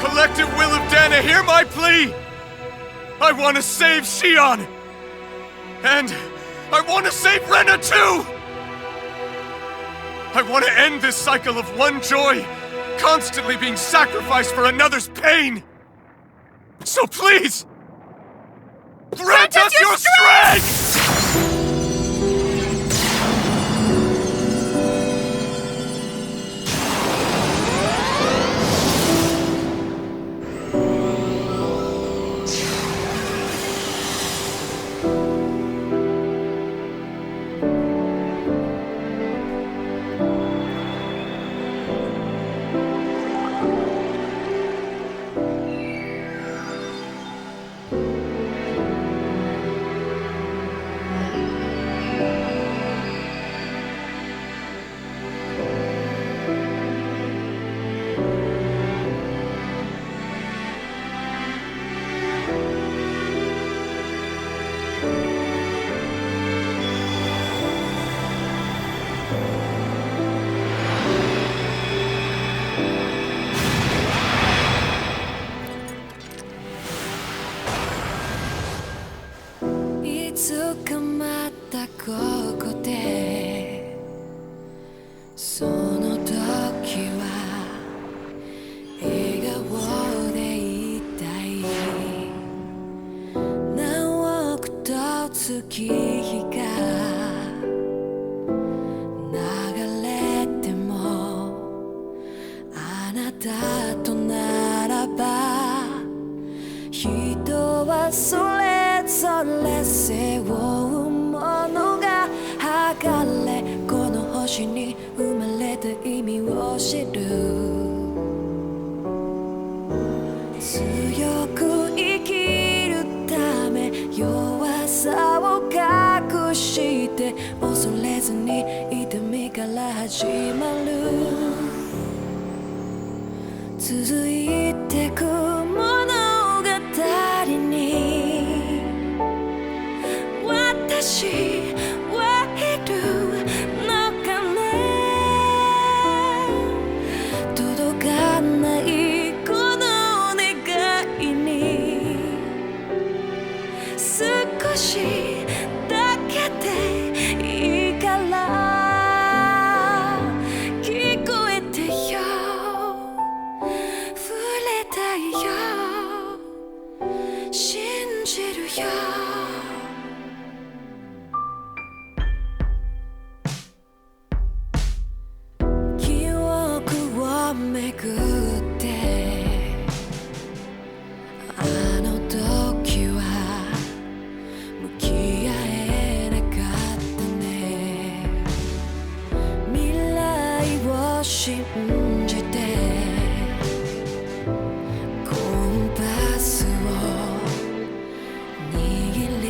S9: Collective will of Dana, hear my plea! I want to save Xion! And I want to save Rena too! I want to end this cycle of one joy, constantly being sacrificed for another's pain! So please, grant us your strength!
S2: はそれぞれ背負うものが剥がれこの星に生まれた意味を知る強く生きるため弱さを隠して恐れずに痛みから始まる続いてく物語に私はいるのかね届かないこの願いに少しだけでいいから聞こえてよ触れたいよ信じるよ記憶をめぐってあの時は向き合えなかったね未来を信じてコンパスを握り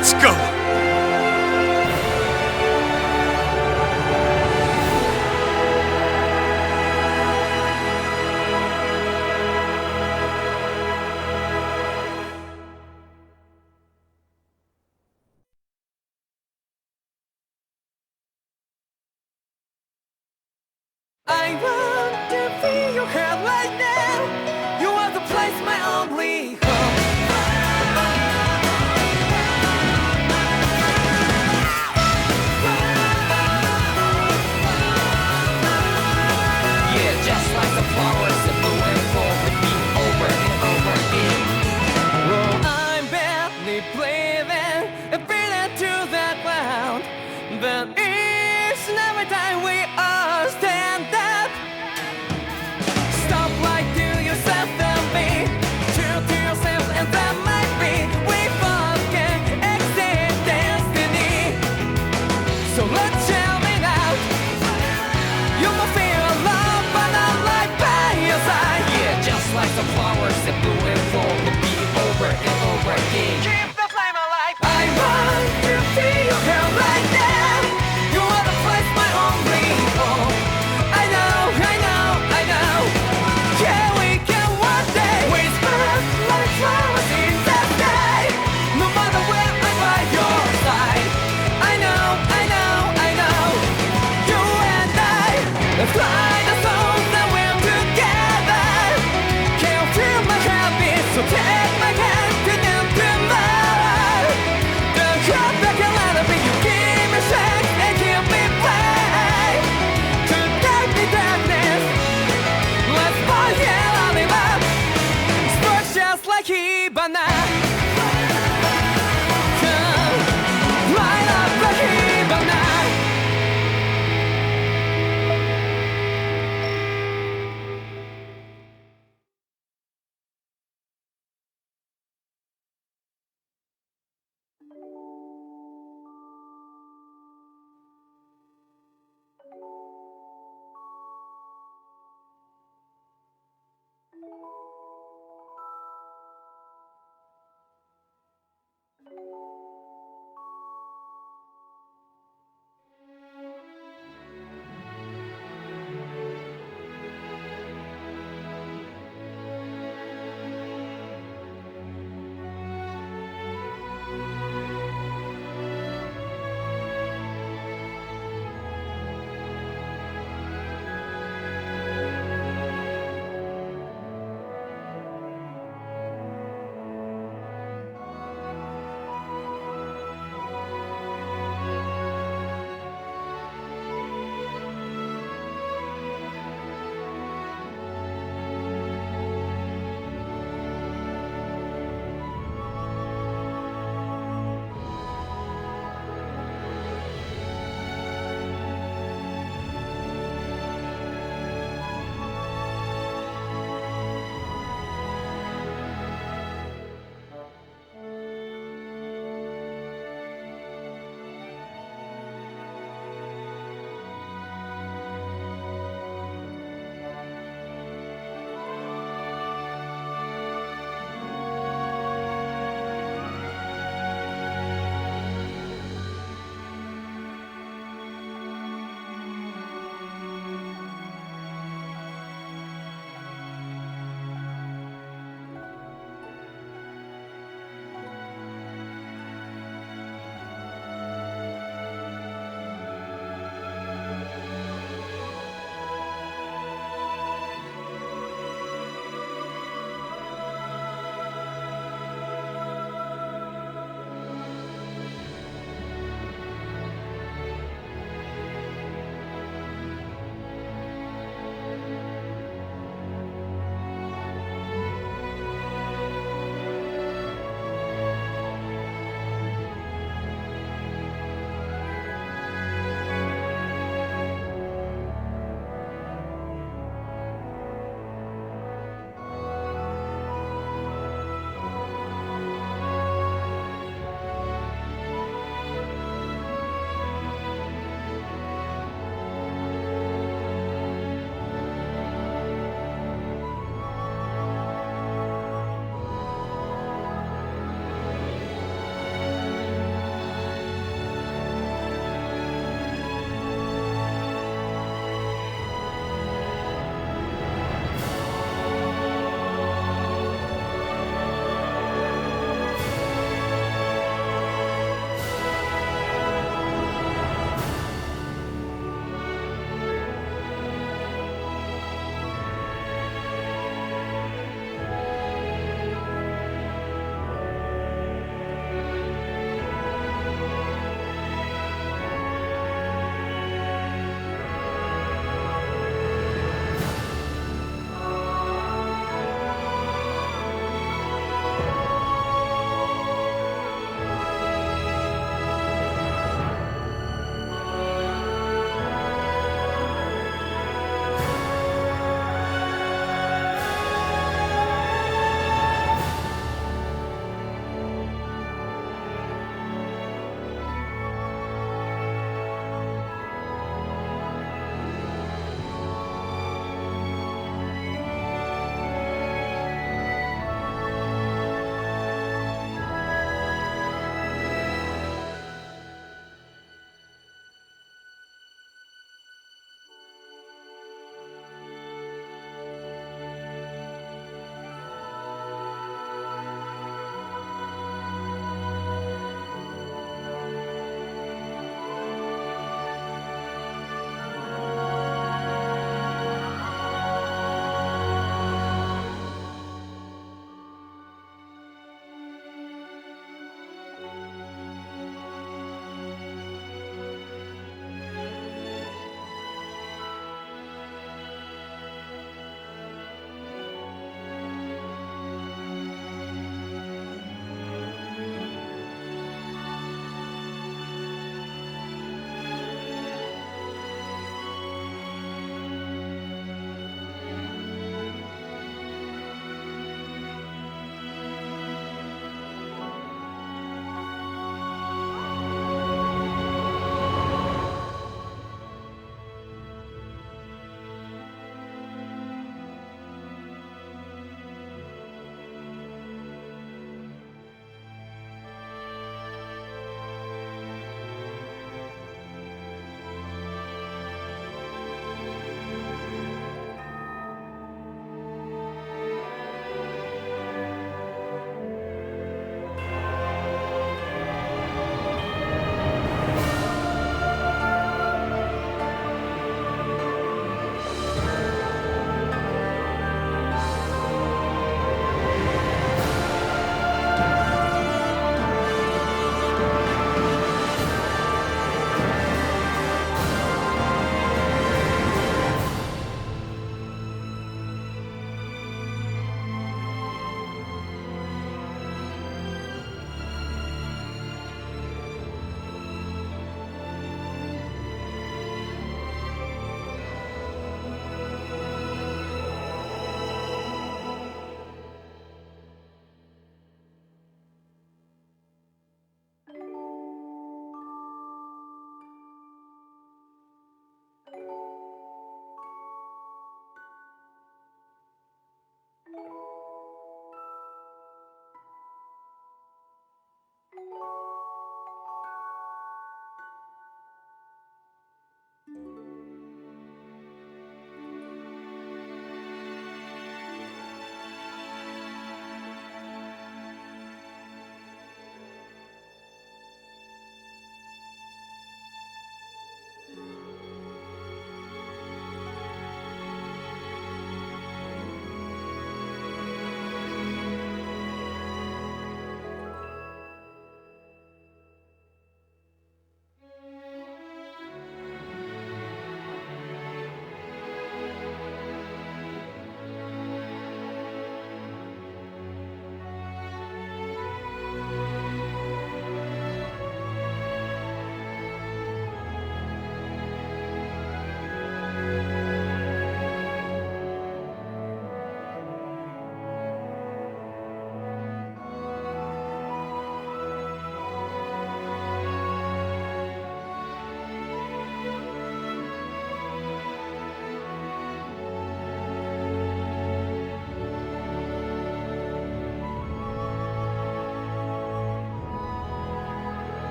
S9: Let's go!
S2: I want to be your head right now. You are the place, my only home. Yeah, just like the flowers that bloom and fall with me over and over again. Oh, I'm badly breathing and breathing to that ground, but it's never time we all stand up. Stop lying to yourself and me. True to yourself and that might be. We both can exit destiny. So let's tell me now. You will feel alone, but I'm right by your side. Yeah, just like the flowers that bloom and fall to be over and over again. Keep the flame alive. I want to feel your hand right now. You are the place, my only home. I know, I know, I know. Yeah, we can one day whisper like flowers in the sky. No matter where I'm by your side. I know, I know, I know. You and I, let's fly the souls that we're together. Can't feel my heartbeat, so take my hand to them tomorrow. Don't come back and let me. You give me strength and give me play. To dark the darkness, let's forget all the love. Sparks just like Hibana. Come, light up like Hibana.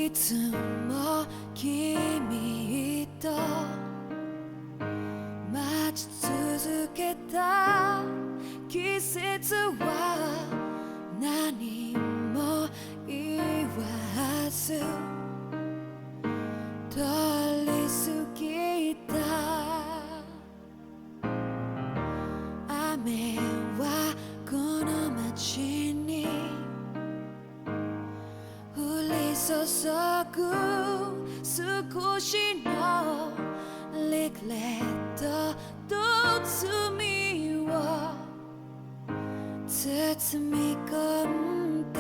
S2: いつも君と待ち続けた季節は何も言わず通り過ぎた雨はこの街に降り注ぐ少しのリグレットと罪を包み込んで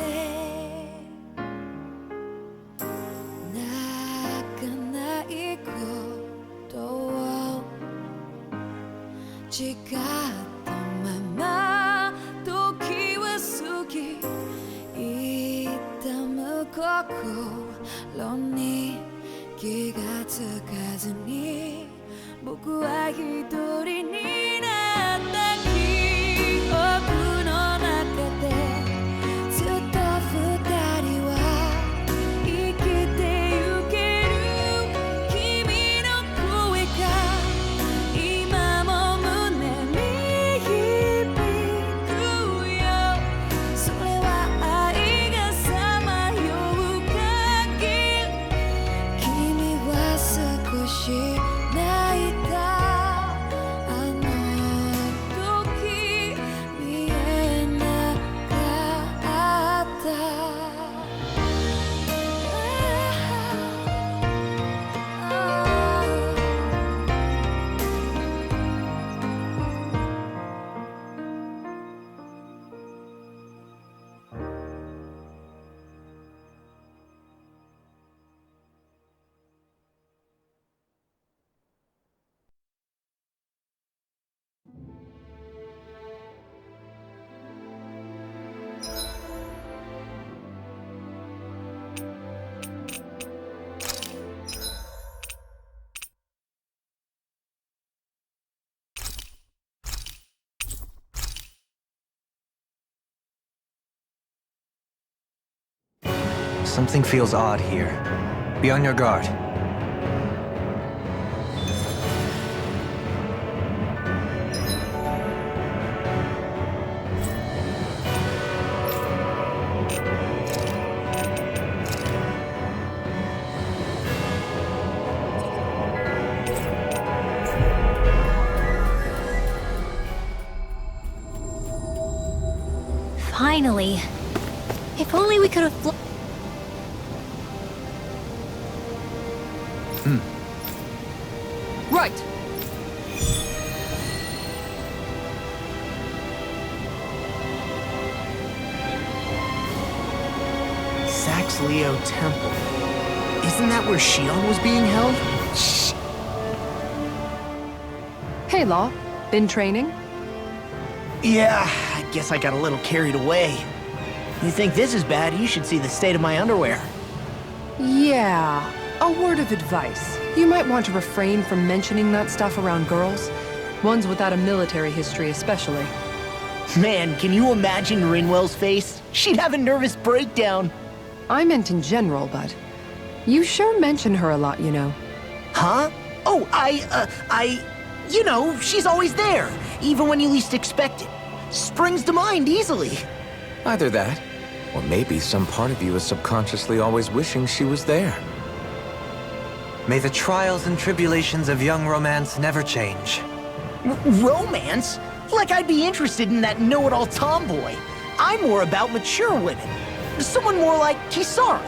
S2: 泣かないことを誓ったまま時は過ぎ痛む心に気がつかずに僕は一人になった記憶の中でずっと二人は生きてゆける君の声が今も胸に響くよそれは愛がさまよう限り君は少し泣いたあの時見えなかった
S5: Something feels odd here. Be on your guard.
S1: Finally. If only we could have
S6: Right!
S13: Saxleo Temple. Isn't that where Shion was being held? Shh.
S6: Hey, Law. Been training?
S13: Yeah, I guess I got a little carried away. You think this is bad, you should see the state of my underwear.
S6: Yeah. A word of advice. You might want to refrain from mentioning that stuff around girls. Ones without a military history especially.
S13: Man, can you imagine Rinwell's face? She'd have a nervous breakdown.
S6: I meant in general, but you sure mention her a lot, you know.
S13: Huh? Oh, you know, she's always there, even when you least expect it. Springs to mind easily.
S3: Either that, or maybe some part of you is subconsciously always wishing she was there.
S5: May the trials and tribulations of young romance never change.
S13: Romance? Like I'd be interested in that know-it-all tomboy. I'm more about mature women. Someone more like Kisara.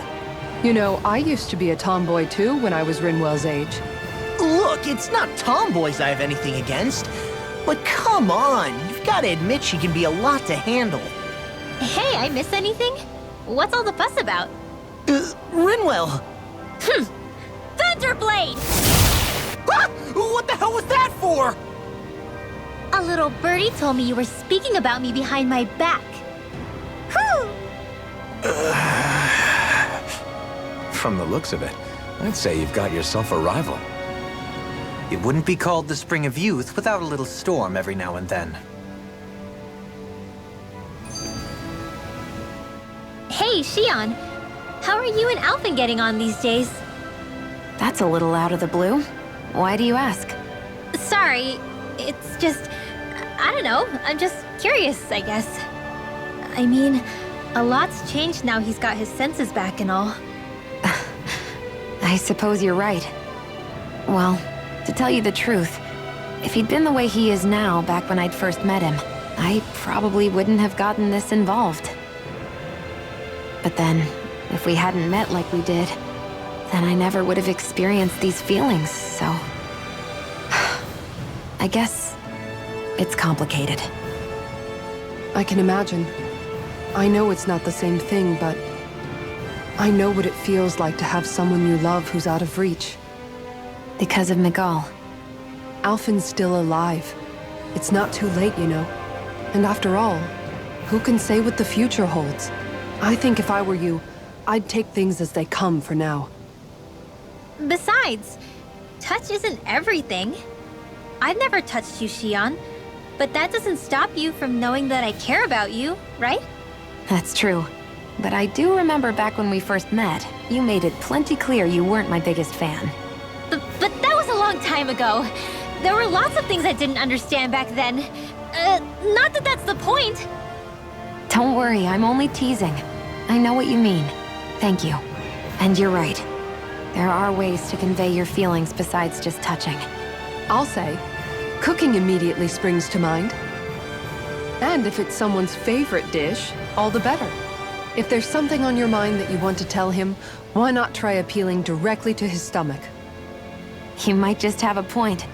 S6: You know, I used to be a tomboy too when I was Rinwell's age.
S13: Look, it's not tomboys I have anything against. But come on, you've got to admit she can be a lot to handle.
S1: Hey, I miss anything? What's all the fuss about?
S13: Rinwell.
S1: Thunderblade!
S13: Ah! What the hell was that for?
S1: A little birdie told me you were speaking about me behind my back. Whew!
S3: From the looks of it, I'd say you've got yourself a rival.
S5: It wouldn't be called the Spring of Youth without a little storm every now and then.
S1: Hey, Shion. How are you and Alphen getting on these days?
S7: That's a little out of the blue. Why do you ask?
S1: Sorry, it's just... I don't know, I'm just curious, I guess. I mean, a lot's changed now he's got his senses back and all.
S7: I suppose you're right. Well, to tell you the truth, if he'd been the way he is now back when I'd first met him, I probably wouldn't have gotten this involved. But then, if we hadn't met like we did, then I never would have experienced these feelings, so... I guess it's complicated.
S20: I can imagine. I know it's not the same thing, but I know what it feels like to have someone you love who's out of reach.
S7: Because of Miguel.
S20: Alphen's still alive. It's not too late, you know. And after all, who can say what the future holds? I think if I were you, I'd take things as they come for now.
S1: Besides, touch isn't everything. I've never touched you, Xion, but that doesn't stop you from knowing that I care about you, right?
S7: That's true. But I do remember back when we first met, you made it plenty clear you weren't my biggest fan.
S1: But that was a long time ago. There were lots of things I didn't understand back then. Not that that's the point.
S7: Don't worry, I'm only teasing. I know what you mean. Thank you. And you're right. There are ways to convey your feelings besides just touching.
S20: I'll say, cooking immediately springs to mind. And if it's someone's favorite dish, all the better. If there's something on your mind that you want to tell him, why not try appealing directly to his stomach?
S7: He might just have a point.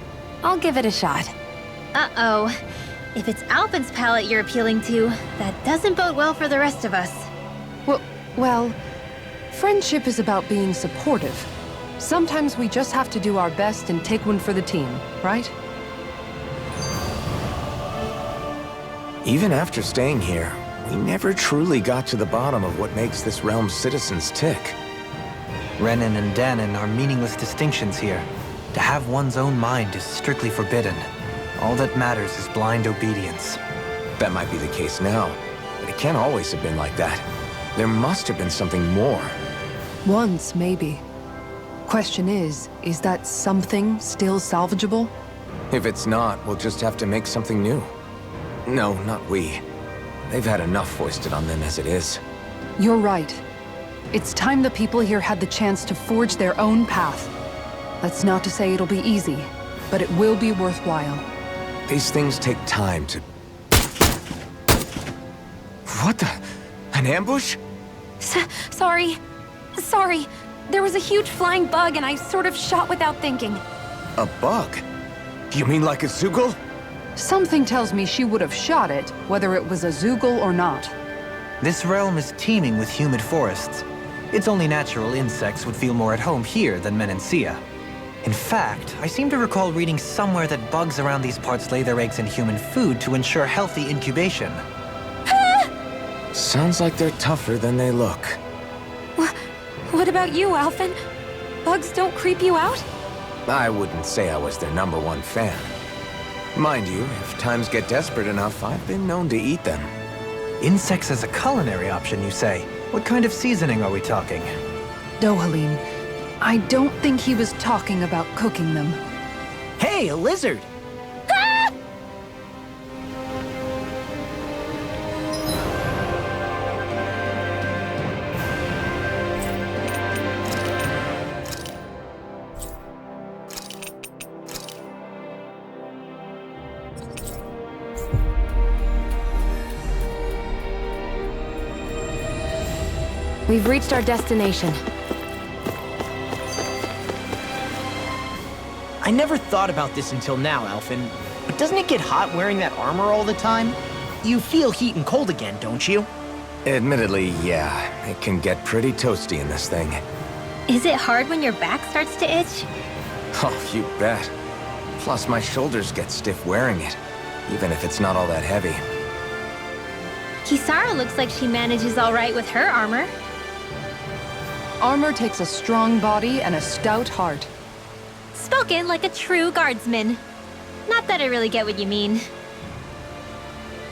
S7: I'll give it a shot.
S1: Uh-oh. If it's Alphen's palate you're appealing to, that doesn't bode well for the rest of us.
S20: Well, friendship is about being supportive. Sometimes we just have to do our best and take one for the team, right?
S3: Even after staying here, we never truly got to the bottom of what makes this realm's citizens tick.
S5: Renan and Danon are meaningless distinctions here. To have one's own mind is strictly forbidden. All that matters is blind obedience.
S3: That might be the case now, but it can't always have been like that. There must have been something more.
S20: Once, maybe. Question is that something still salvageable?
S3: If it's not, we'll just have to make something new. No, not we. They've had enough foisted on them as it is.
S20: You're right. It's time the people here had the chance to forge their own path. That's not to say it'll be easy, but it will be worthwhile.
S3: These things take time to... What the... An ambush?
S7: Sorry. There was a huge flying bug and I sort of shot without thinking.
S3: A bug? You mean like a Zoogle?
S20: Something tells me she would have shot it, whether it was a Zoogle or not.
S5: This realm is teeming with humid forests. It's only natural insects would feel more at home here than Menancia. In fact, I seem to recall reading somewhere that bugs around these parts lay their eggs in human food to ensure healthy incubation.
S3: Sounds like they're tougher than they look.
S7: What about you, Alphen? Bugs don't creep you out?
S3: I wouldn't say I was their #1 fan. Mind you, if times get desperate enough, I've been known to eat them.
S5: Insects as a culinary option, you say? What kind of seasoning are we talking?
S20: Dohalim, I don't think he was talking about cooking them.
S13: Hey, a lizard!
S7: We've reached our destination.
S13: I never thought about this until now, Alphen, but doesn't it get hot wearing that armor all the time? You feel heat and cold again, don't you?
S3: Admittedly, yeah. It can get pretty toasty in this thing.
S1: Is it hard when your back starts to itch?
S3: Oh, you bet. Plus, my shoulders get stiff wearing it, even if it's not all that heavy.
S1: Kisara looks like she manages all right with her armor.
S20: Armor takes a strong body and a stout heart.
S1: Spoken like a true guardsman. Not that I really get what you mean.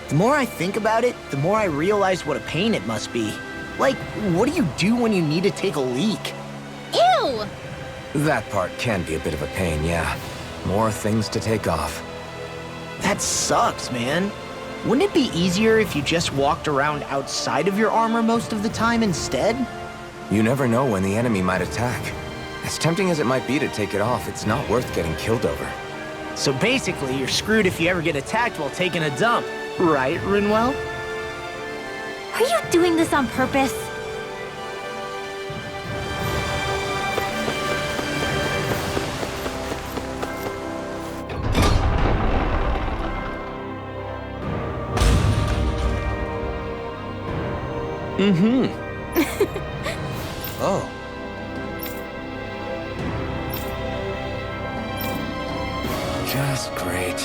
S13: The more I think about it, the more I realize what a pain it must be. Like, what do you do when you need to take a leak?
S15: Ew!
S3: That part can be a bit of a pain, yeah. More things to take off.
S13: That sucks, man. Wouldn't it be easier if you just walked around outside of your armor most of the time instead?
S3: You never know when the enemy might attack. As tempting as it might be to take it off, it's not worth getting killed over.
S13: So basically, you're screwed if you ever get attacked while taking a dump. Right, Rinwell?
S1: Are you doing this on purpose?
S3: Oh. Just great.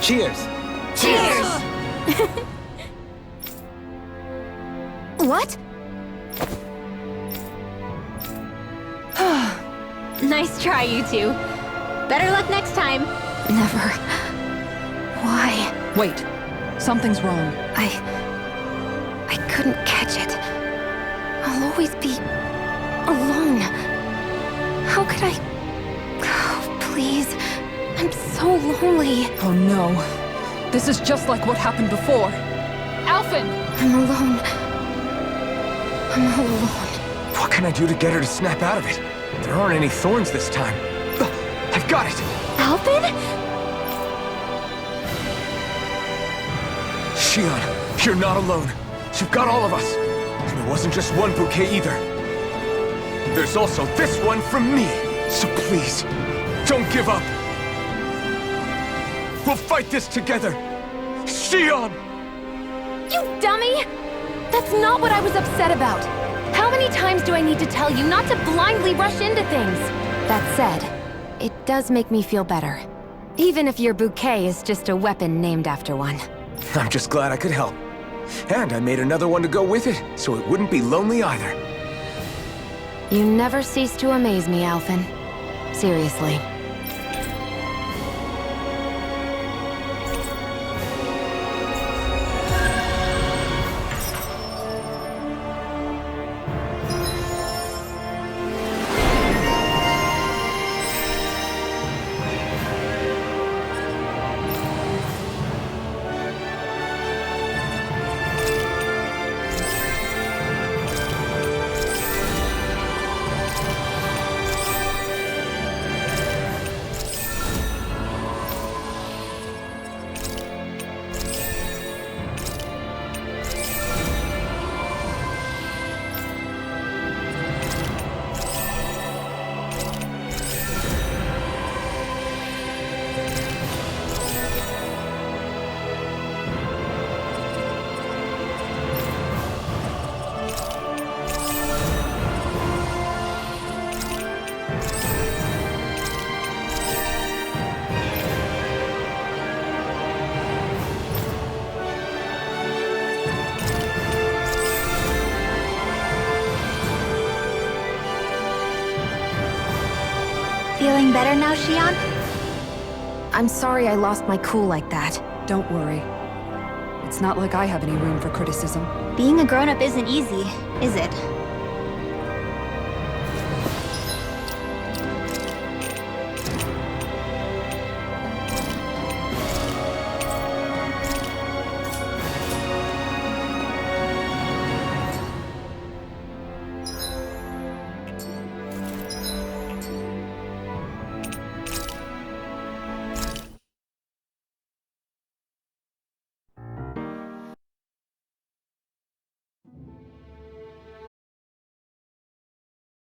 S3: Cheers!
S15: Cheers!
S16: What?
S1: Nice try, you two. Better luck next time.
S16: Never. Why?
S6: Wait. Something's wrong.
S16: I couldn't catch it. I'll always be alone. How could I? Oh, please. I'm so lonely.
S6: Oh no. This is just like what happened before. Alphen!
S16: I'm alone. I'm all alone.
S3: What can I do to get her to snap out of it? There aren't any thorns this time. I've got it!
S1: Alphen?
S3: Shion, you're not alone. You've got all of us. And it wasn't just one bouquet either. There's also this one from me. So please, don't give up. We'll fight this together. Shion!
S7: You dummy! That's not what I was upset about. How many times do I need to tell you not to blindly rush into things? That said, it does make me feel better. Even if your bouquet is just a weapon named after one.
S3: I'm just glad I could help. And I made another one to go with it, so it wouldn't be lonely either.
S7: You never cease to amaze me, Alphen. Seriously.
S1: Feeling better now, Shion?
S7: I'm sorry I lost my cool like that.
S6: Don't worry. It's not like I have any room for criticism.
S1: Being a grown-up isn't easy, is it?